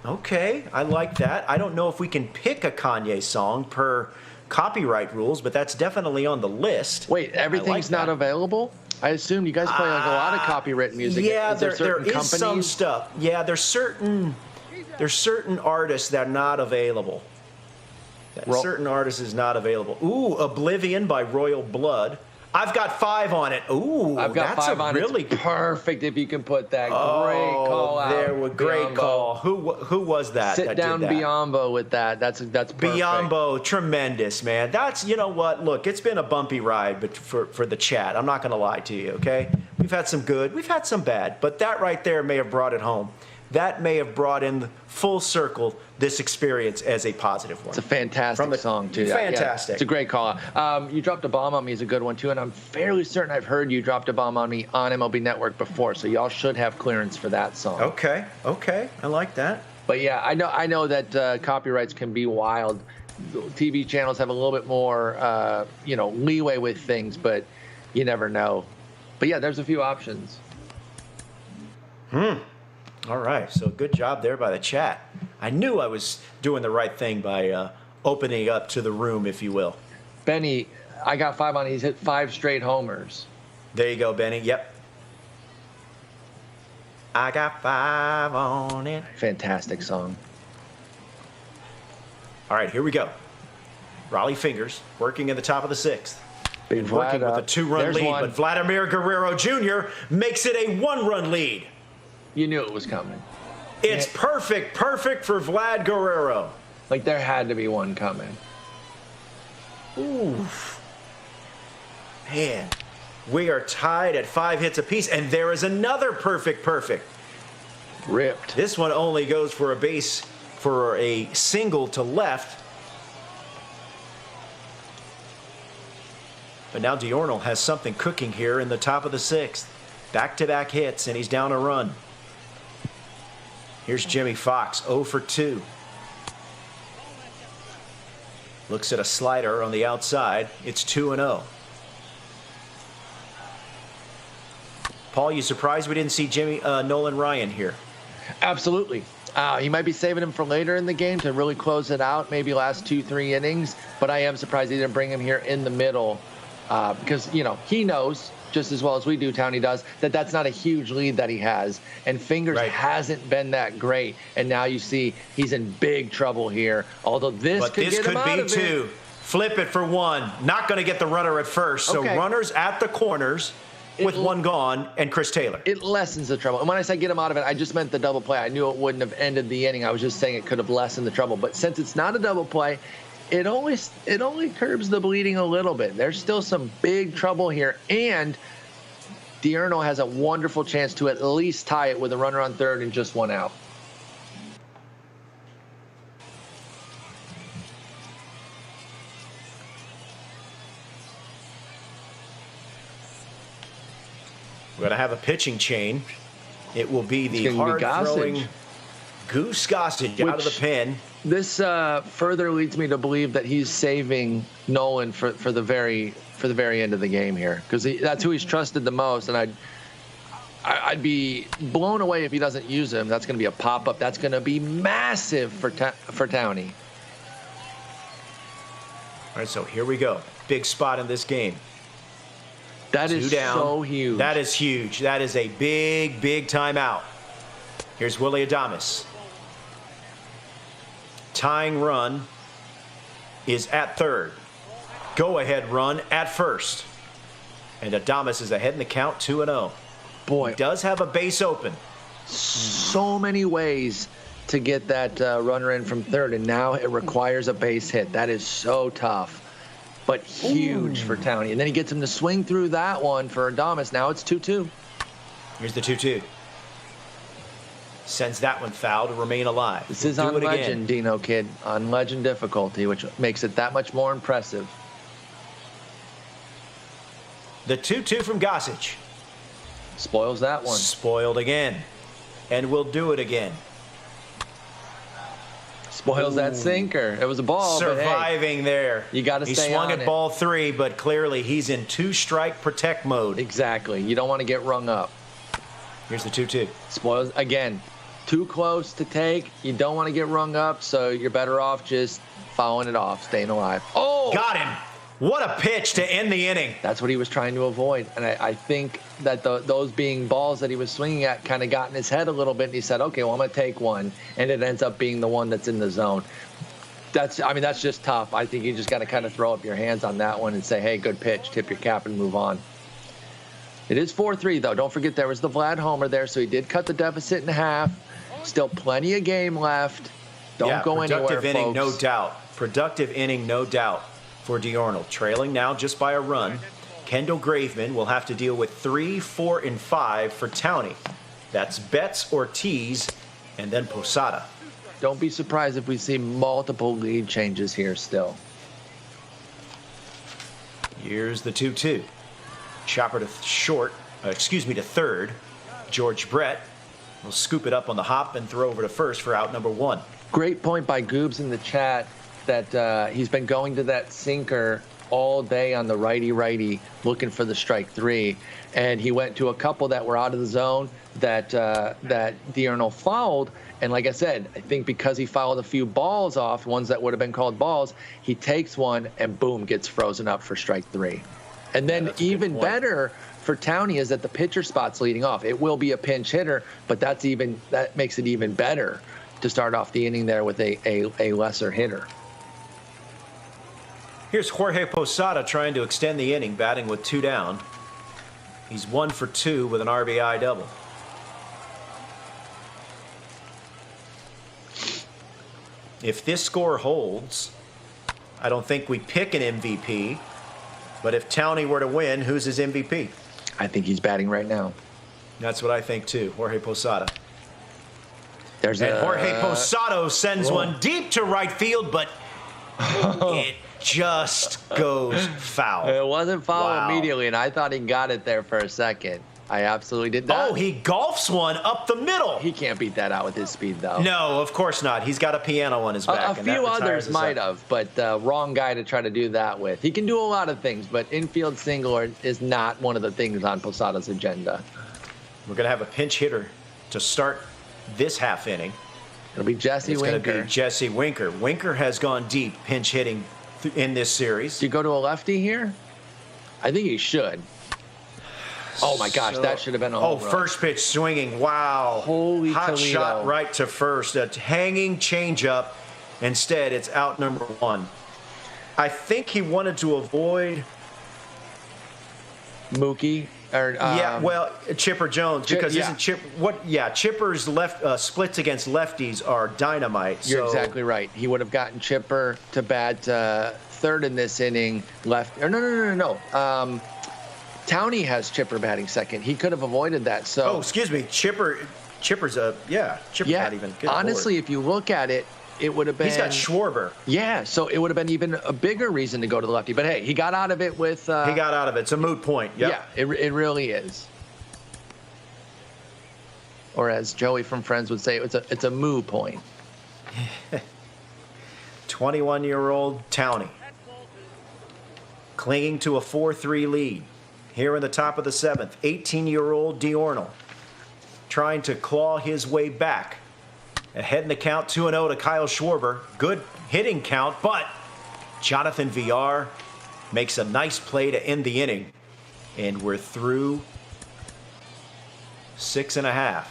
Okay, I like that. I don't know if we can pick a Kanye song per copyright rules, but that's definitely on the list.
Wait, everything's not available? I assume you guys play like a lot of copyrighted music.
Yeah,
there
is some stuff. Yeah, there's certain artists that are not available. Certain artists is not available. Ooh, Oblivion by Royal Blood. I've got 5 on it. Ooh,
I've got
that's
5
a
on
really
it. It's perfect if you can put that. Great call out.
There was great
Biombo.
call. Who was that?
Sit
that
down
did that?
Biombo with that. That's perfect.
Biombo, tremendous, man. That's, you know what? Look, it's been a bumpy ride, but for the chat, I'm not going to lie to you. Okay, we've had some good, we've had some bad, but that right there may have brought it home. That may have brought in full circle this experience as a positive one.
It's a fantastic song, too.
Fantastic.
Yeah, it's a great call. You Dropped a Bomb on Me is a good one, too, and I'm fairly certain I've heard You Dropped a Bomb on Me on MLB Network before, so y'all should have clearance for that song.
Okay. I like that.
But, yeah, I know that copyrights can be wild. TV channels have a little bit more, leeway with things, but you never know. But, yeah, there's a few options.
All right, so good job there by the chat. I knew I was doing the right thing by opening up to the room, if you will.
Benny, I got 5 on it. He's hit 5 straight homers.
There you go, Benny. Yep. I got 5 on it.
Fantastic song.
All right, here we go. Raleigh Fingers working in the top of the 6th.
Big
And working
Vlad
with a
up.
2-run
There's
lead,
one.
but Vladimir Guerrero Jr. makes it a 1-run lead.
You knew it was coming.
It's perfect for Vlad Guerrero.
Like, there had to be one coming.
Ooh. Man, we are tied at 5 hits apiece, and there is another perfect.
Ripped.
This one only goes for a single to left. But now Diornal has something cooking here in the top of the 6th. Back-to-back hits, and he's down a run. Here's Jimmy Fox, 0 for 2. Looks at a slider on the outside. It's 2-0. Paul, you surprised we didn't see Nolan Ryan here?
Absolutely. He might be saving him for later in the game to really close it out, maybe last 2-3 innings. But I am surprised he didn't bring him here in the middle because, he knows just as well as we do, Townie does, that's not a huge lead that he has. And Fingers hasn't been that great. And now you see he's in big trouble here. Although this could get him out of it.
2. Flip it for 1. Not going to get the runner at first. So runners at the corners with 1 gone and Chris Taylor.
It lessens the trouble. And when I say get him out of it, I just meant the double play. I knew it wouldn't have ended the inning. I was just saying it could have lessened the trouble. But since it's not a double play, it only curbs the bleeding a little bit. There's still some big trouble here. And Diurno has a wonderful chance to at least tie it with a runner on third and just 1 out.
We're going to have a pitching chain. It will be the hard-throwing Goose Gossage out of the pen.
This further leads me to believe that he's saving Nolan for the very end of the game here, because that's who he's trusted the most, and I'd be blown away if he doesn't use him. That's going to be a pop-up. That's going to be massive for Townie.
All right, so here we go. Big spot in this game.
That is so huge.
That is huge. That is a big timeout. Here's Willy Adames. Tying run is at third. Go-ahead run at first. And Adames is ahead in the count, 2-0.
Boy,
he does have a base open.
So many ways to get that runner in from third, and now it requires a base hit. That is so tough, but huge for Townie. And then he gets him to swing through that one for Adames. Now it's 2-2.
Here's the 2-2. Sends that one foul to remain alive.
This is
We'll
on
do it again.
legend, Dino Kid, on legend difficulty, which makes it that much more impressive.
The 2-2 from Gossage.
Spoils that one.
Spoiled again. And we'll do it again.
Spoils that sinker. It was a ball,
Surviving there.
you gotta
He
stay
swung
on
at
it.
ball 3, but clearly he's in 2-strike protect mode.
but hey, exactly. You don't want to get rung up.
Here's the 2-2.
Spoils again. Too close to take. You don't want to get rung up, so you're better off just fouling it off, staying alive. Oh!
Got him. What a pitch to end the inning.
That's what he was trying to avoid. And I think that those being balls that he was swinging at kind of got in his head a little bit. And he said, okay, well, I'm going to take one. And it ends up being the one that's in the zone. That's just tough. I think you just got to kind of throw up your hands on that one and say, hey, good pitch, tip your cap and move on. It is 4-3, though. Don't forget there was the Vlad homer there, so he did cut the deficit in half. Still plenty of game left. Don't go anywhere,
productive inning,
folks.
no doubt. Productive inning, no doubt for D'Arnold. Trailing now just by a run. Kendall Graveman will have to deal with 3, 4, and 5 for Towney. That's Betts, Ortiz, and then Posada.
Don't be surprised if we see multiple lead changes here still.
Here's the 2-2. Chopper to third. George Brett will scoop it up on the hop and throw over to first for out number 1.
Great point by Goobs in the chat that he's been going to that sinker all day on the righty looking for the strike 3, and he went to a couple that were out of the zone that D'Arnold fouled. And like I said, I think because he fouled a few balls off, ones that would have been called balls, he takes one and boom, gets frozen up for strike 3. And then even better for Towney is that the pitcher spot's leading off. It will be a pinch hitter, but that makes it even better to start off the inning there with a lesser hitter.
Here's Jorge Posada trying to extend the inning, batting with 2 down. He's 1 for 2 with an RBI double. If this score holds, I don't think we pick an MVP. But if Towney were to win, who's his MVP?
I think he's batting right now.
That's what I think too, Jorge Posada.
And
Jorge Posada sends one deep to right field, but it just goes foul.
It wasn't foul
Wow.
immediately, and I thought he got it there for a second. I absolutely did not.
Oh, he golfs one up the middle.
He can't beat that out with his speed, though.
No, of course not. He's got a piano on his back.
A
and that
few
retires
others
us
might
up.
have, but wrong guy to try to do that with. He can do a lot of things, but infield single is not one of the things on Posada's agenda.
We're going to have a pinch hitter to start this half inning.
It'll be Jesse
It's going to
Winker.
be Jesse Winker. Winker has gone deep pinch hitting in this series.
Do you go to a lefty here? I think he should. Oh, my gosh, that should have been a home run.
First pitch swinging. Wow.
Holy
Hot
Toledo.
shot right to first. A hanging changeup. Instead, it's out number 1. I think he wanted to avoid
Mookie.
Chipper Jones, because isn't Chip what? Yeah, Chipper's left splits against lefties are dynamite.
You're exactly right. He would have gotten Chipper to bat third in this inning. No. Towney has Chipper batting second. He could have avoided that. So.
Oh, excuse me. Chipper's Chipper not even. Good
honestly,
Lord.
if you look at it, it would have been.
He's got Schwarber.
Yeah, so it would have been even a bigger reason to go to the lefty. But hey, he got out of it with.
He got out of it. It's a moot point. Yep.
Yeah, it really is. Or as Joey from Friends would say, it's a moo point.
21-year-old Towney clinging to a 4-3 lead. Here in the top of the 7th, 18-year-old D'Arnold trying to claw his way back. Ahead in the count, 2-0 to Kyle Schwarber. Good hitting count, but Jonathan Villar makes a nice play to end the inning. And we're through 6.5.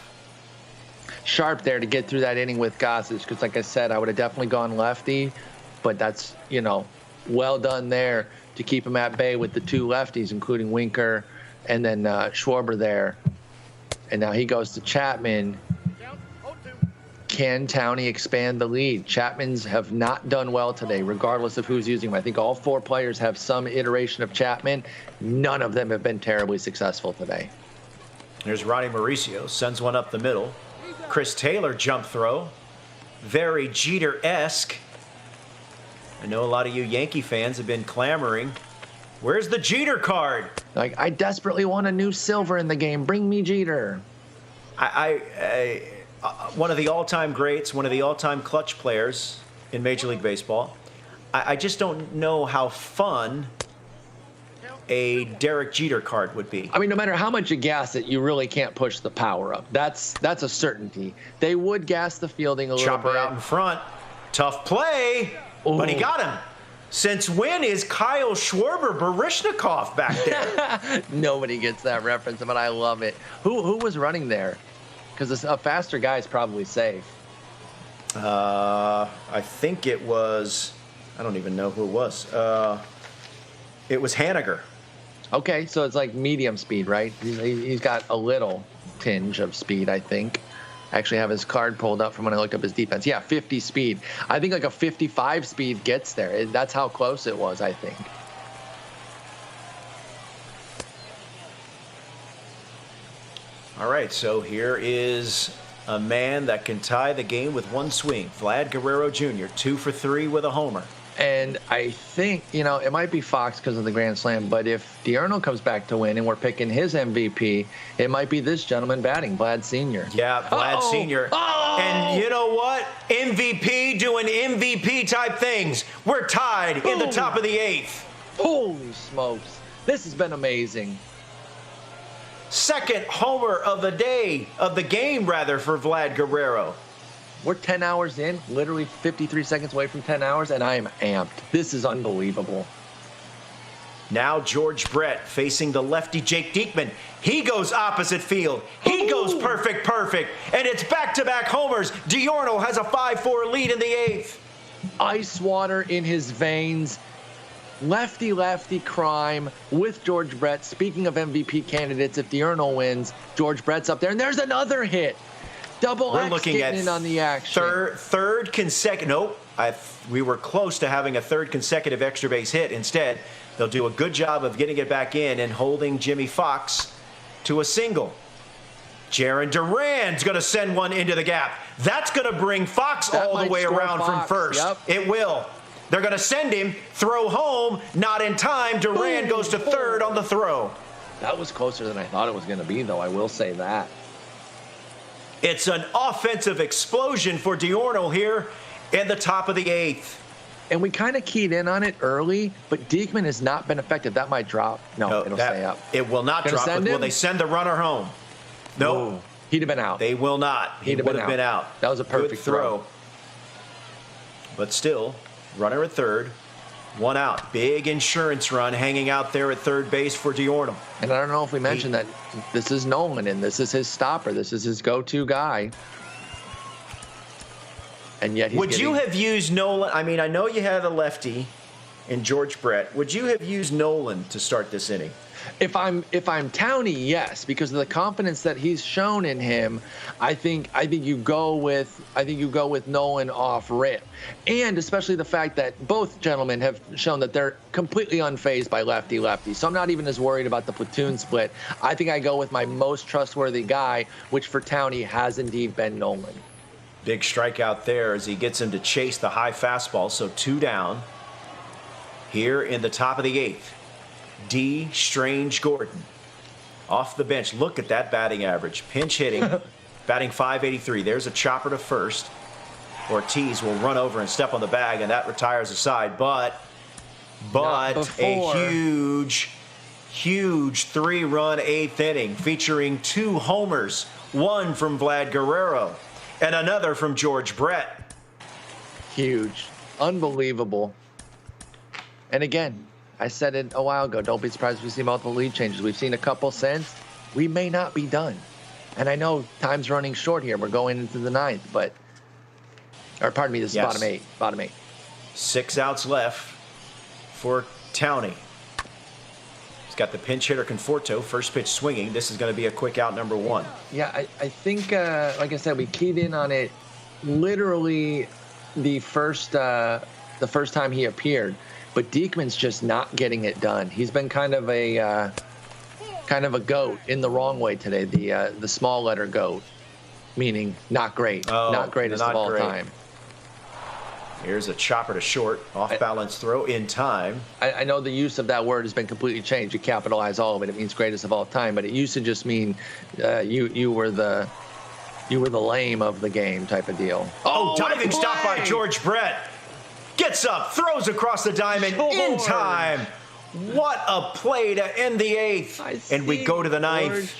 Sharp there to get through that inning with Gossage, because like I said, I would have definitely gone lefty, but that's, well done there to keep him at bay with the 2 lefties, including Winker and then Schwarber there. And now he goes to Chapman. Can Towney expand the lead? Chapman's have not done well today, regardless of who's using him. I think all 4 players have some iteration of Chapman. None of them have been terribly successful today.
There's Ronnie Mauricio, sends one up the middle. Chris Taylor jump throw. Very Jeter-esque. I know a lot of you Yankee fans have been clamoring. Where's the Jeter card?
Like, I desperately want a new silver in the game. Bring me Jeter.
One of the all-time greats, one of the all-time clutch players in Major League Baseball. I just don't know how fun a Derek Jeter card would be.
I mean, no matter how much you gas it, you really can't push the power up. That's a certainty. They would gas the fielding a little bit.
Chopper out in front. Tough play, but he got him. Since when is Kyle Schwarber Baryshnikov back there?
Nobody gets that reference, but I love it. Who was running there? Because a faster guy is probably safe.
I think it was, I don't even know who it was. It was Haniger.
Okay, so it's like medium speed, right? He's got a little tinge of speed, I think. I actually have his card pulled up from when I looked up his defense. Yeah, 50 speed. I think like a 55 speed gets there. That's how close it was, I think.
All right, so here is a man that can tie the game with one swing. Vlad Guerrero Jr., 2 for 3 with a homer.
And I think, it might be Fox because of the Grand Slam, but if Diurno comes back to win and we're picking his MVP, it might be this gentleman batting, Vlad Sr.
Yeah, Vlad Sr.
Oh!
And you know what? MVP doing MVP type things. We're tied in the top of the 8th.
Holy smokes. This has been amazing.
Second homer of the day, of the game rather, for Vlad Guerrero.
We're 10 hours in, literally 53 seconds away from 10 hours, and I am amped. This is unbelievable.
Now George Brett facing the lefty Jake Diekman. He goes opposite field. He goes perfect, and it's back-to-back homers. Diurno has a 5-4 lead in the 8th.
Ice water in his veins. Lefty crime with George Brett. Speaking of MVP candidates, if Diurno wins, George Brett's up there, and there's another hit. Double
We're
X
looking
getting
at
in on the action.
Third consecutive. Nope. We were close to having a third consecutive extra base hit. Instead, they'll do a good job of getting it back in and holding Jimmy Fox to a single. Jarren Duran's going to send one into the gap. That's going to bring Fox all the way around from first.
Yep.
It will. They're going to send him, throw home, not in time. Duran goes to third on the throw.
That was closer than I thought it was going to be, though. I will say that.
It's an offensive explosion for Diurno here in the top of the 8th.
And we kind of keyed in on it early, but Diekman has not been effective. That might drop. No, it'll stay up.
It will not drop. Will they send the runner home? No.
Ooh, he'd have been out.
They will not. He would have been out.
That was a perfect
good throw. But still, runner at third, one out. Big insurance run hanging out there at third base for Diurno.
And I don't know if we mentioned that this is Nolan, and this is his stopper. This is his go-to guy. And yet he's
Would you have used Nolan? I mean, I know you had a lefty in George Brett. Would you have used Nolan to start this inning?
If I'm Townie, yes, because of the confidence that he's shown in him. I think you go with Nolan off rip, and especially the fact that both gentlemen have shown that they're completely unfazed by lefty. So I'm not even as worried about the platoon split. I think I go with my most trustworthy guy, which for Townie has indeed been Nolan.
Big strikeout there as he gets him to chase the high fastball. So 2 down here in the top of the 8th. D. Strange Gordon off the bench. Look at that batting average. Pinch hitting, batting .583. There's a chopper to first. Ortiz will run over and step on the bag, and that retires the side. But a huge 3-run 8th inning featuring 2 homers, one from Vlad Guerrero and another from George Brett.
Huge. Unbelievable. And again, I said it a while ago, don't be surprised if we see multiple lead changes. We've seen a couple since. We may not be done. And I know time's running short here. We're going into the 9th, but... Or pardon me, this is bottom 8. Bottom 8.
6 outs left for Townie. He's got the pinch hitter Conforto. First pitch swinging. This is going to be a quick out number 1.
Yeah, I think, like I said, we keyed in on it literally the first time he appeared. But Diekman's just not getting it done. He's been kind of a goat in the wrong way today, the small letter goat. meaning not great, not greatest of all time.
Here's a chopper to short, off-balance throw in time.
I know the use of that word has been completely changed. You capitalize all of it. It means greatest of all time, but it used to just mean you were the lame of the game type of deal.
Oh, diving stop by George Brett. Gets up, throws across the diamond in time. What a play to end the 8th. And we go to the 9th.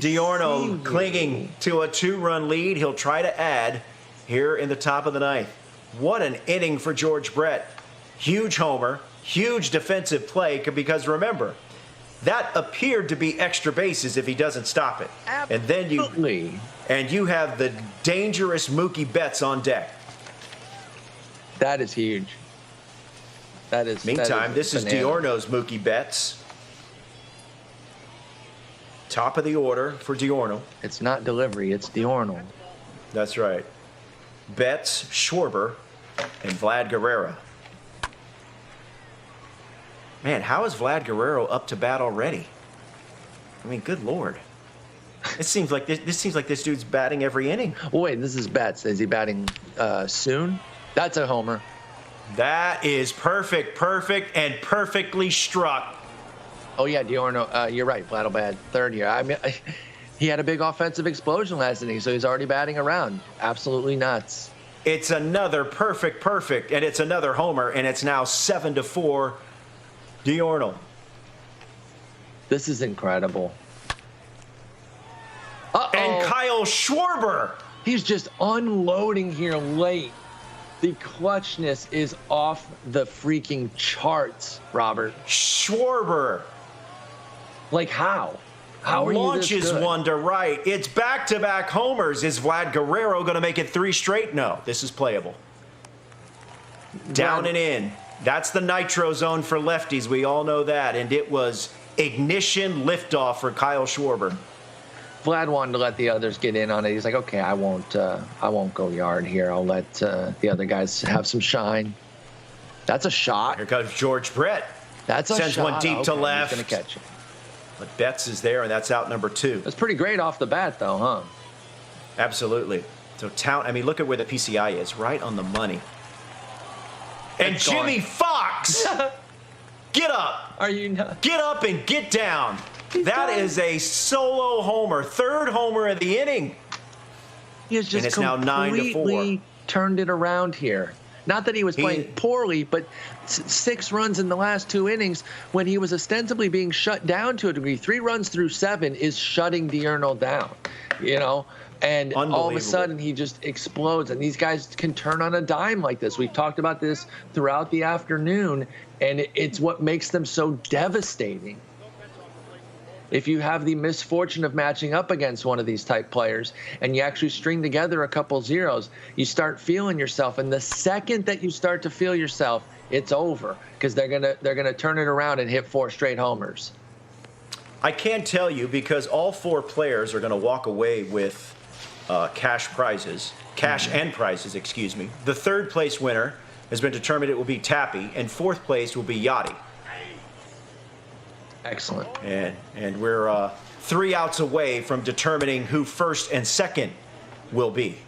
Diorno clinging to a 2-run lead. He'll try to add here in the top of the 9th. What an inning for George Brett. Huge homer, huge defensive play, because remember, that appeared to be extra bases if he doesn't stop it.
Absolutely.
And you have the dangerous Mookie Betts on deck.
That is huge.
Meantime, this is Diorno's Mookie Betts. Top of the order for Diorno.
It's not delivery, it's Diorno.
That's right. Betts, Schwarber, and Vlad Guerrero. Man, how is Vlad Guerrero up to bat already? I mean, good Lord. It seems like this dude's batting every inning.
Oh, wait, this is Betts. Is he batting soon? That's a homer.
That is perfect, and perfectly struck.
Oh, yeah, Diorno, you're right. Vlad will bat third here. I mean, he had a big offensive explosion last inning, so he's already batting around. Absolutely nuts.
It's another perfect, and it's another homer, and it's now 7-4 Diorno.
This is incredible.
And Kyle Schwarber.
He's just unloading here late. The clutchness is off the freaking charts, Robert.
Schwarber.
Like how? How are you this
launches
good?
one to right. It's back-to-back homers. Is Vlad Guerrero going to make it 3 straight? No, this is playable. Down and in. That's the nitro zone for lefties. We all know that. And it was ignition liftoff for Kyle Schwarber.
Vlad wanted to let the others get in on it. He's like, okay, I won't go yard here. I'll let the other guys have some shine. That's a shot.
Here comes George Brett.
That's a
Sends
shot.
one deep to left.
He's gonna catch it.
But Betts is there, and that's out number 2.
That's pretty great off the bat, though, huh?
Absolutely. So I mean, look at where the PCI is, right on the money. And
It's
Jimmy
gone.
Fox, get up.
Are you not?
Get up and get down. That is a solo homer, 3rd homer of the inning.
He has just
And it's now 9-4.
completely turned it around here. Not that he was playing poorly, but 6 runs in the last 2 innings when he was ostensibly being shut down to a degree. 3 runs through 7 is shutting Diurno down, you know? And all of a sudden he just explodes. And these guys can turn on a dime like this. We've talked about this throughout the afternoon, and it's what makes them so devastating. If you have the misfortune of matching up against one of these type players and you actually string together a couple zeros, you start feeling yourself. And the second that you start to feel yourself, it's over, because they're gonna turn it around and hit 4 straight homers.
I can't tell you, because all 4 players are going to walk away with cash and prizes, excuse me. The 3rd place winner has been determined. It will be Tappy, and 4th place will be Yachty.
Excellent.
And we're 3 outs away from determining who 1st and 2nd will be.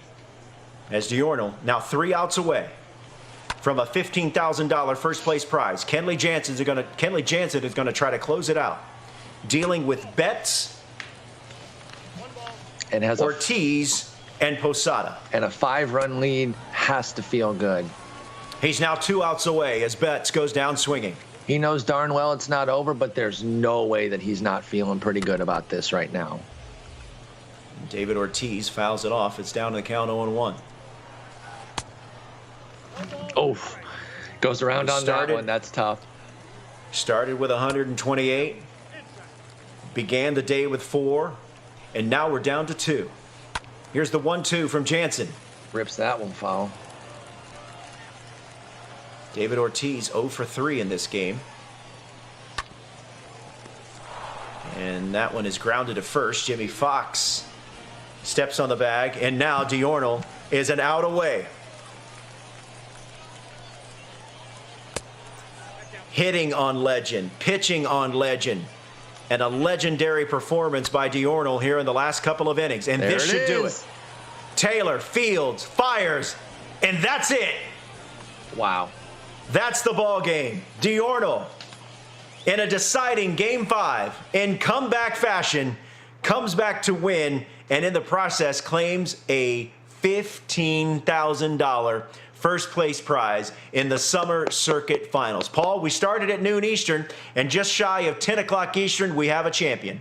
As Diurno now 3 outs away from a $15,000 first place prize. Kenley Jansen is going to try to close it out, dealing with Betts,
and has
Ortiz, and Posada.
And a 5-run lead has to feel good.
He's now 2 outs away as Betts goes down swinging.
He knows darn well it's not over, but there's no way that he's not feeling pretty good about this right now.
David Ortiz fouls it off. It's down to the count 0-1.
Oof. Goes around on that one. That's tough.
Started with 128. Began the day with 4. And now we're down to 2. Here's the 1-2 from Jansen.
Rips that one foul.
David Ortiz 0 for 3 in this game. And that one is grounded to first. Jimmy Fox steps on the bag. And now Diurno is an out away. Hitting on legend. Pitching on legend. And a legendary performance by Diurnal here in the last couple of innings. And this should do it. Taylor, Fields, fires, and that's it.
Wow.
That's the ball game. Diurnal, in a deciding Game 5, in comeback fashion, comes back to win, and in the process claims a $15,000 first place prize in the Summer Circuit Finals. Paul, we started at noon Eastern, and just shy of 10 o'clock Eastern, we have a champion.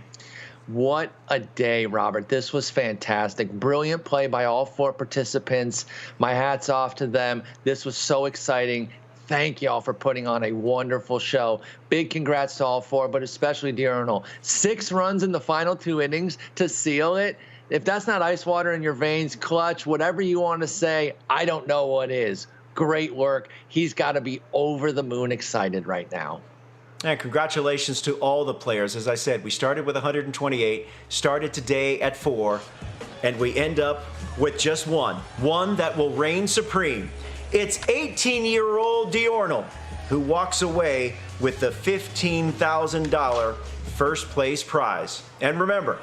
What a day, Robert. This was fantastic. Brilliant play by all 4 participants. My hat's off to them. This was so exciting. Thank y'all for putting on a wonderful show. Big congrats to all 4, but especially Diurnal. 6 runs in the final 2 innings to seal it. If that's not ice water in your veins, clutch, whatever you want to say, I don't know what is. Great work. He's got to be over the moon excited right now.
And congratulations to all the players. As I said, we started with 128, started today at 4, and we end up with just one that will reign supreme. It's 18-year-old Diurnal who walks away with the $15,000 first place prize. And remember,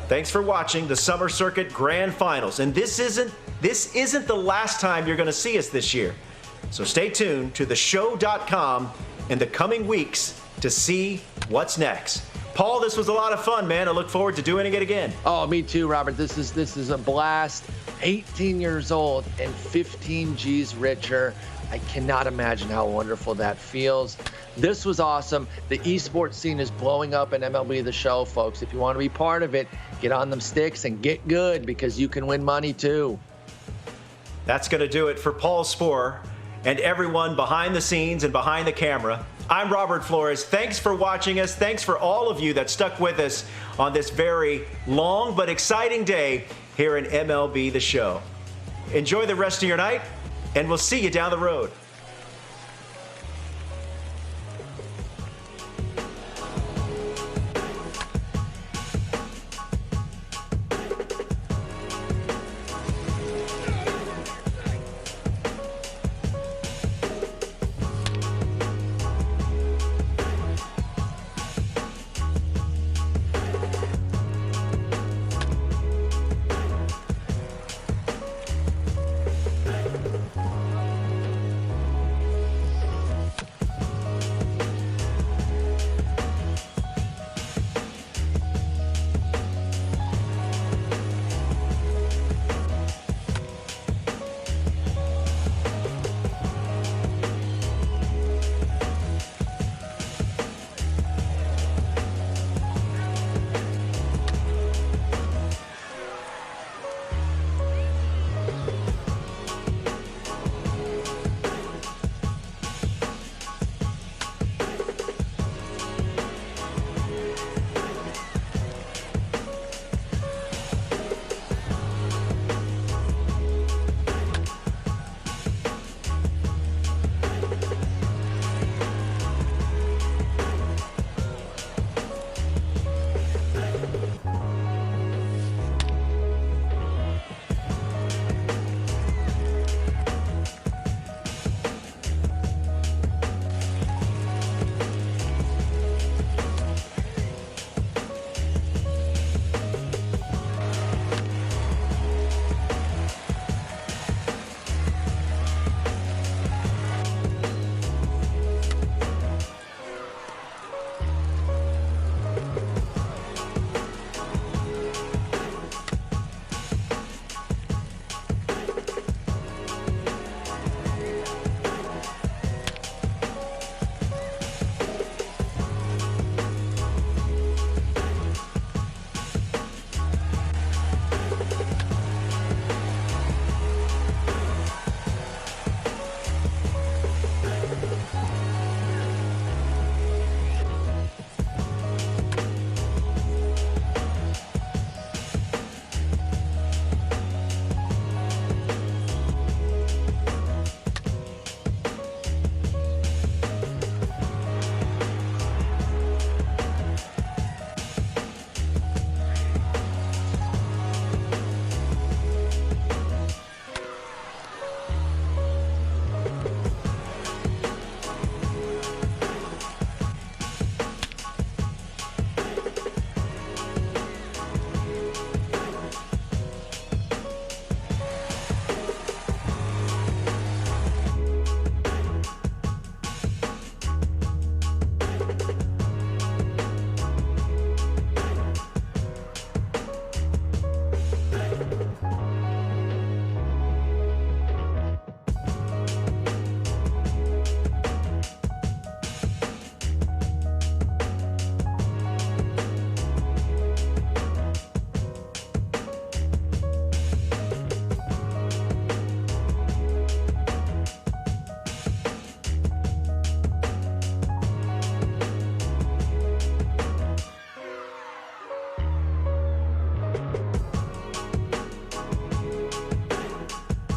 thanks for watching the Summer Circuit Grand Finals. And this isn't the last time you're going to see us this year. So stay tuned to theshow.com in the coming weeks to see what's next. Paul, this was a lot of fun, man. I look forward to doing it again.
Oh, me too, Robert. This is a blast. 18 years old and 15 G's richer. I cannot imagine how wonderful that feels. This was awesome. The esports scene is blowing up in MLB The Show, folks. If you want to be part of it, get on them sticks and get good, because you can win money too.
That's going to do it for Paul Sporer and everyone behind the scenes and behind the camera. I'm Robert Flores. Thanks for watching us. Thanks for all of you that stuck with us on this very long but exciting day here in MLB The Show. Enjoy the rest of your night, and we'll see you down the road.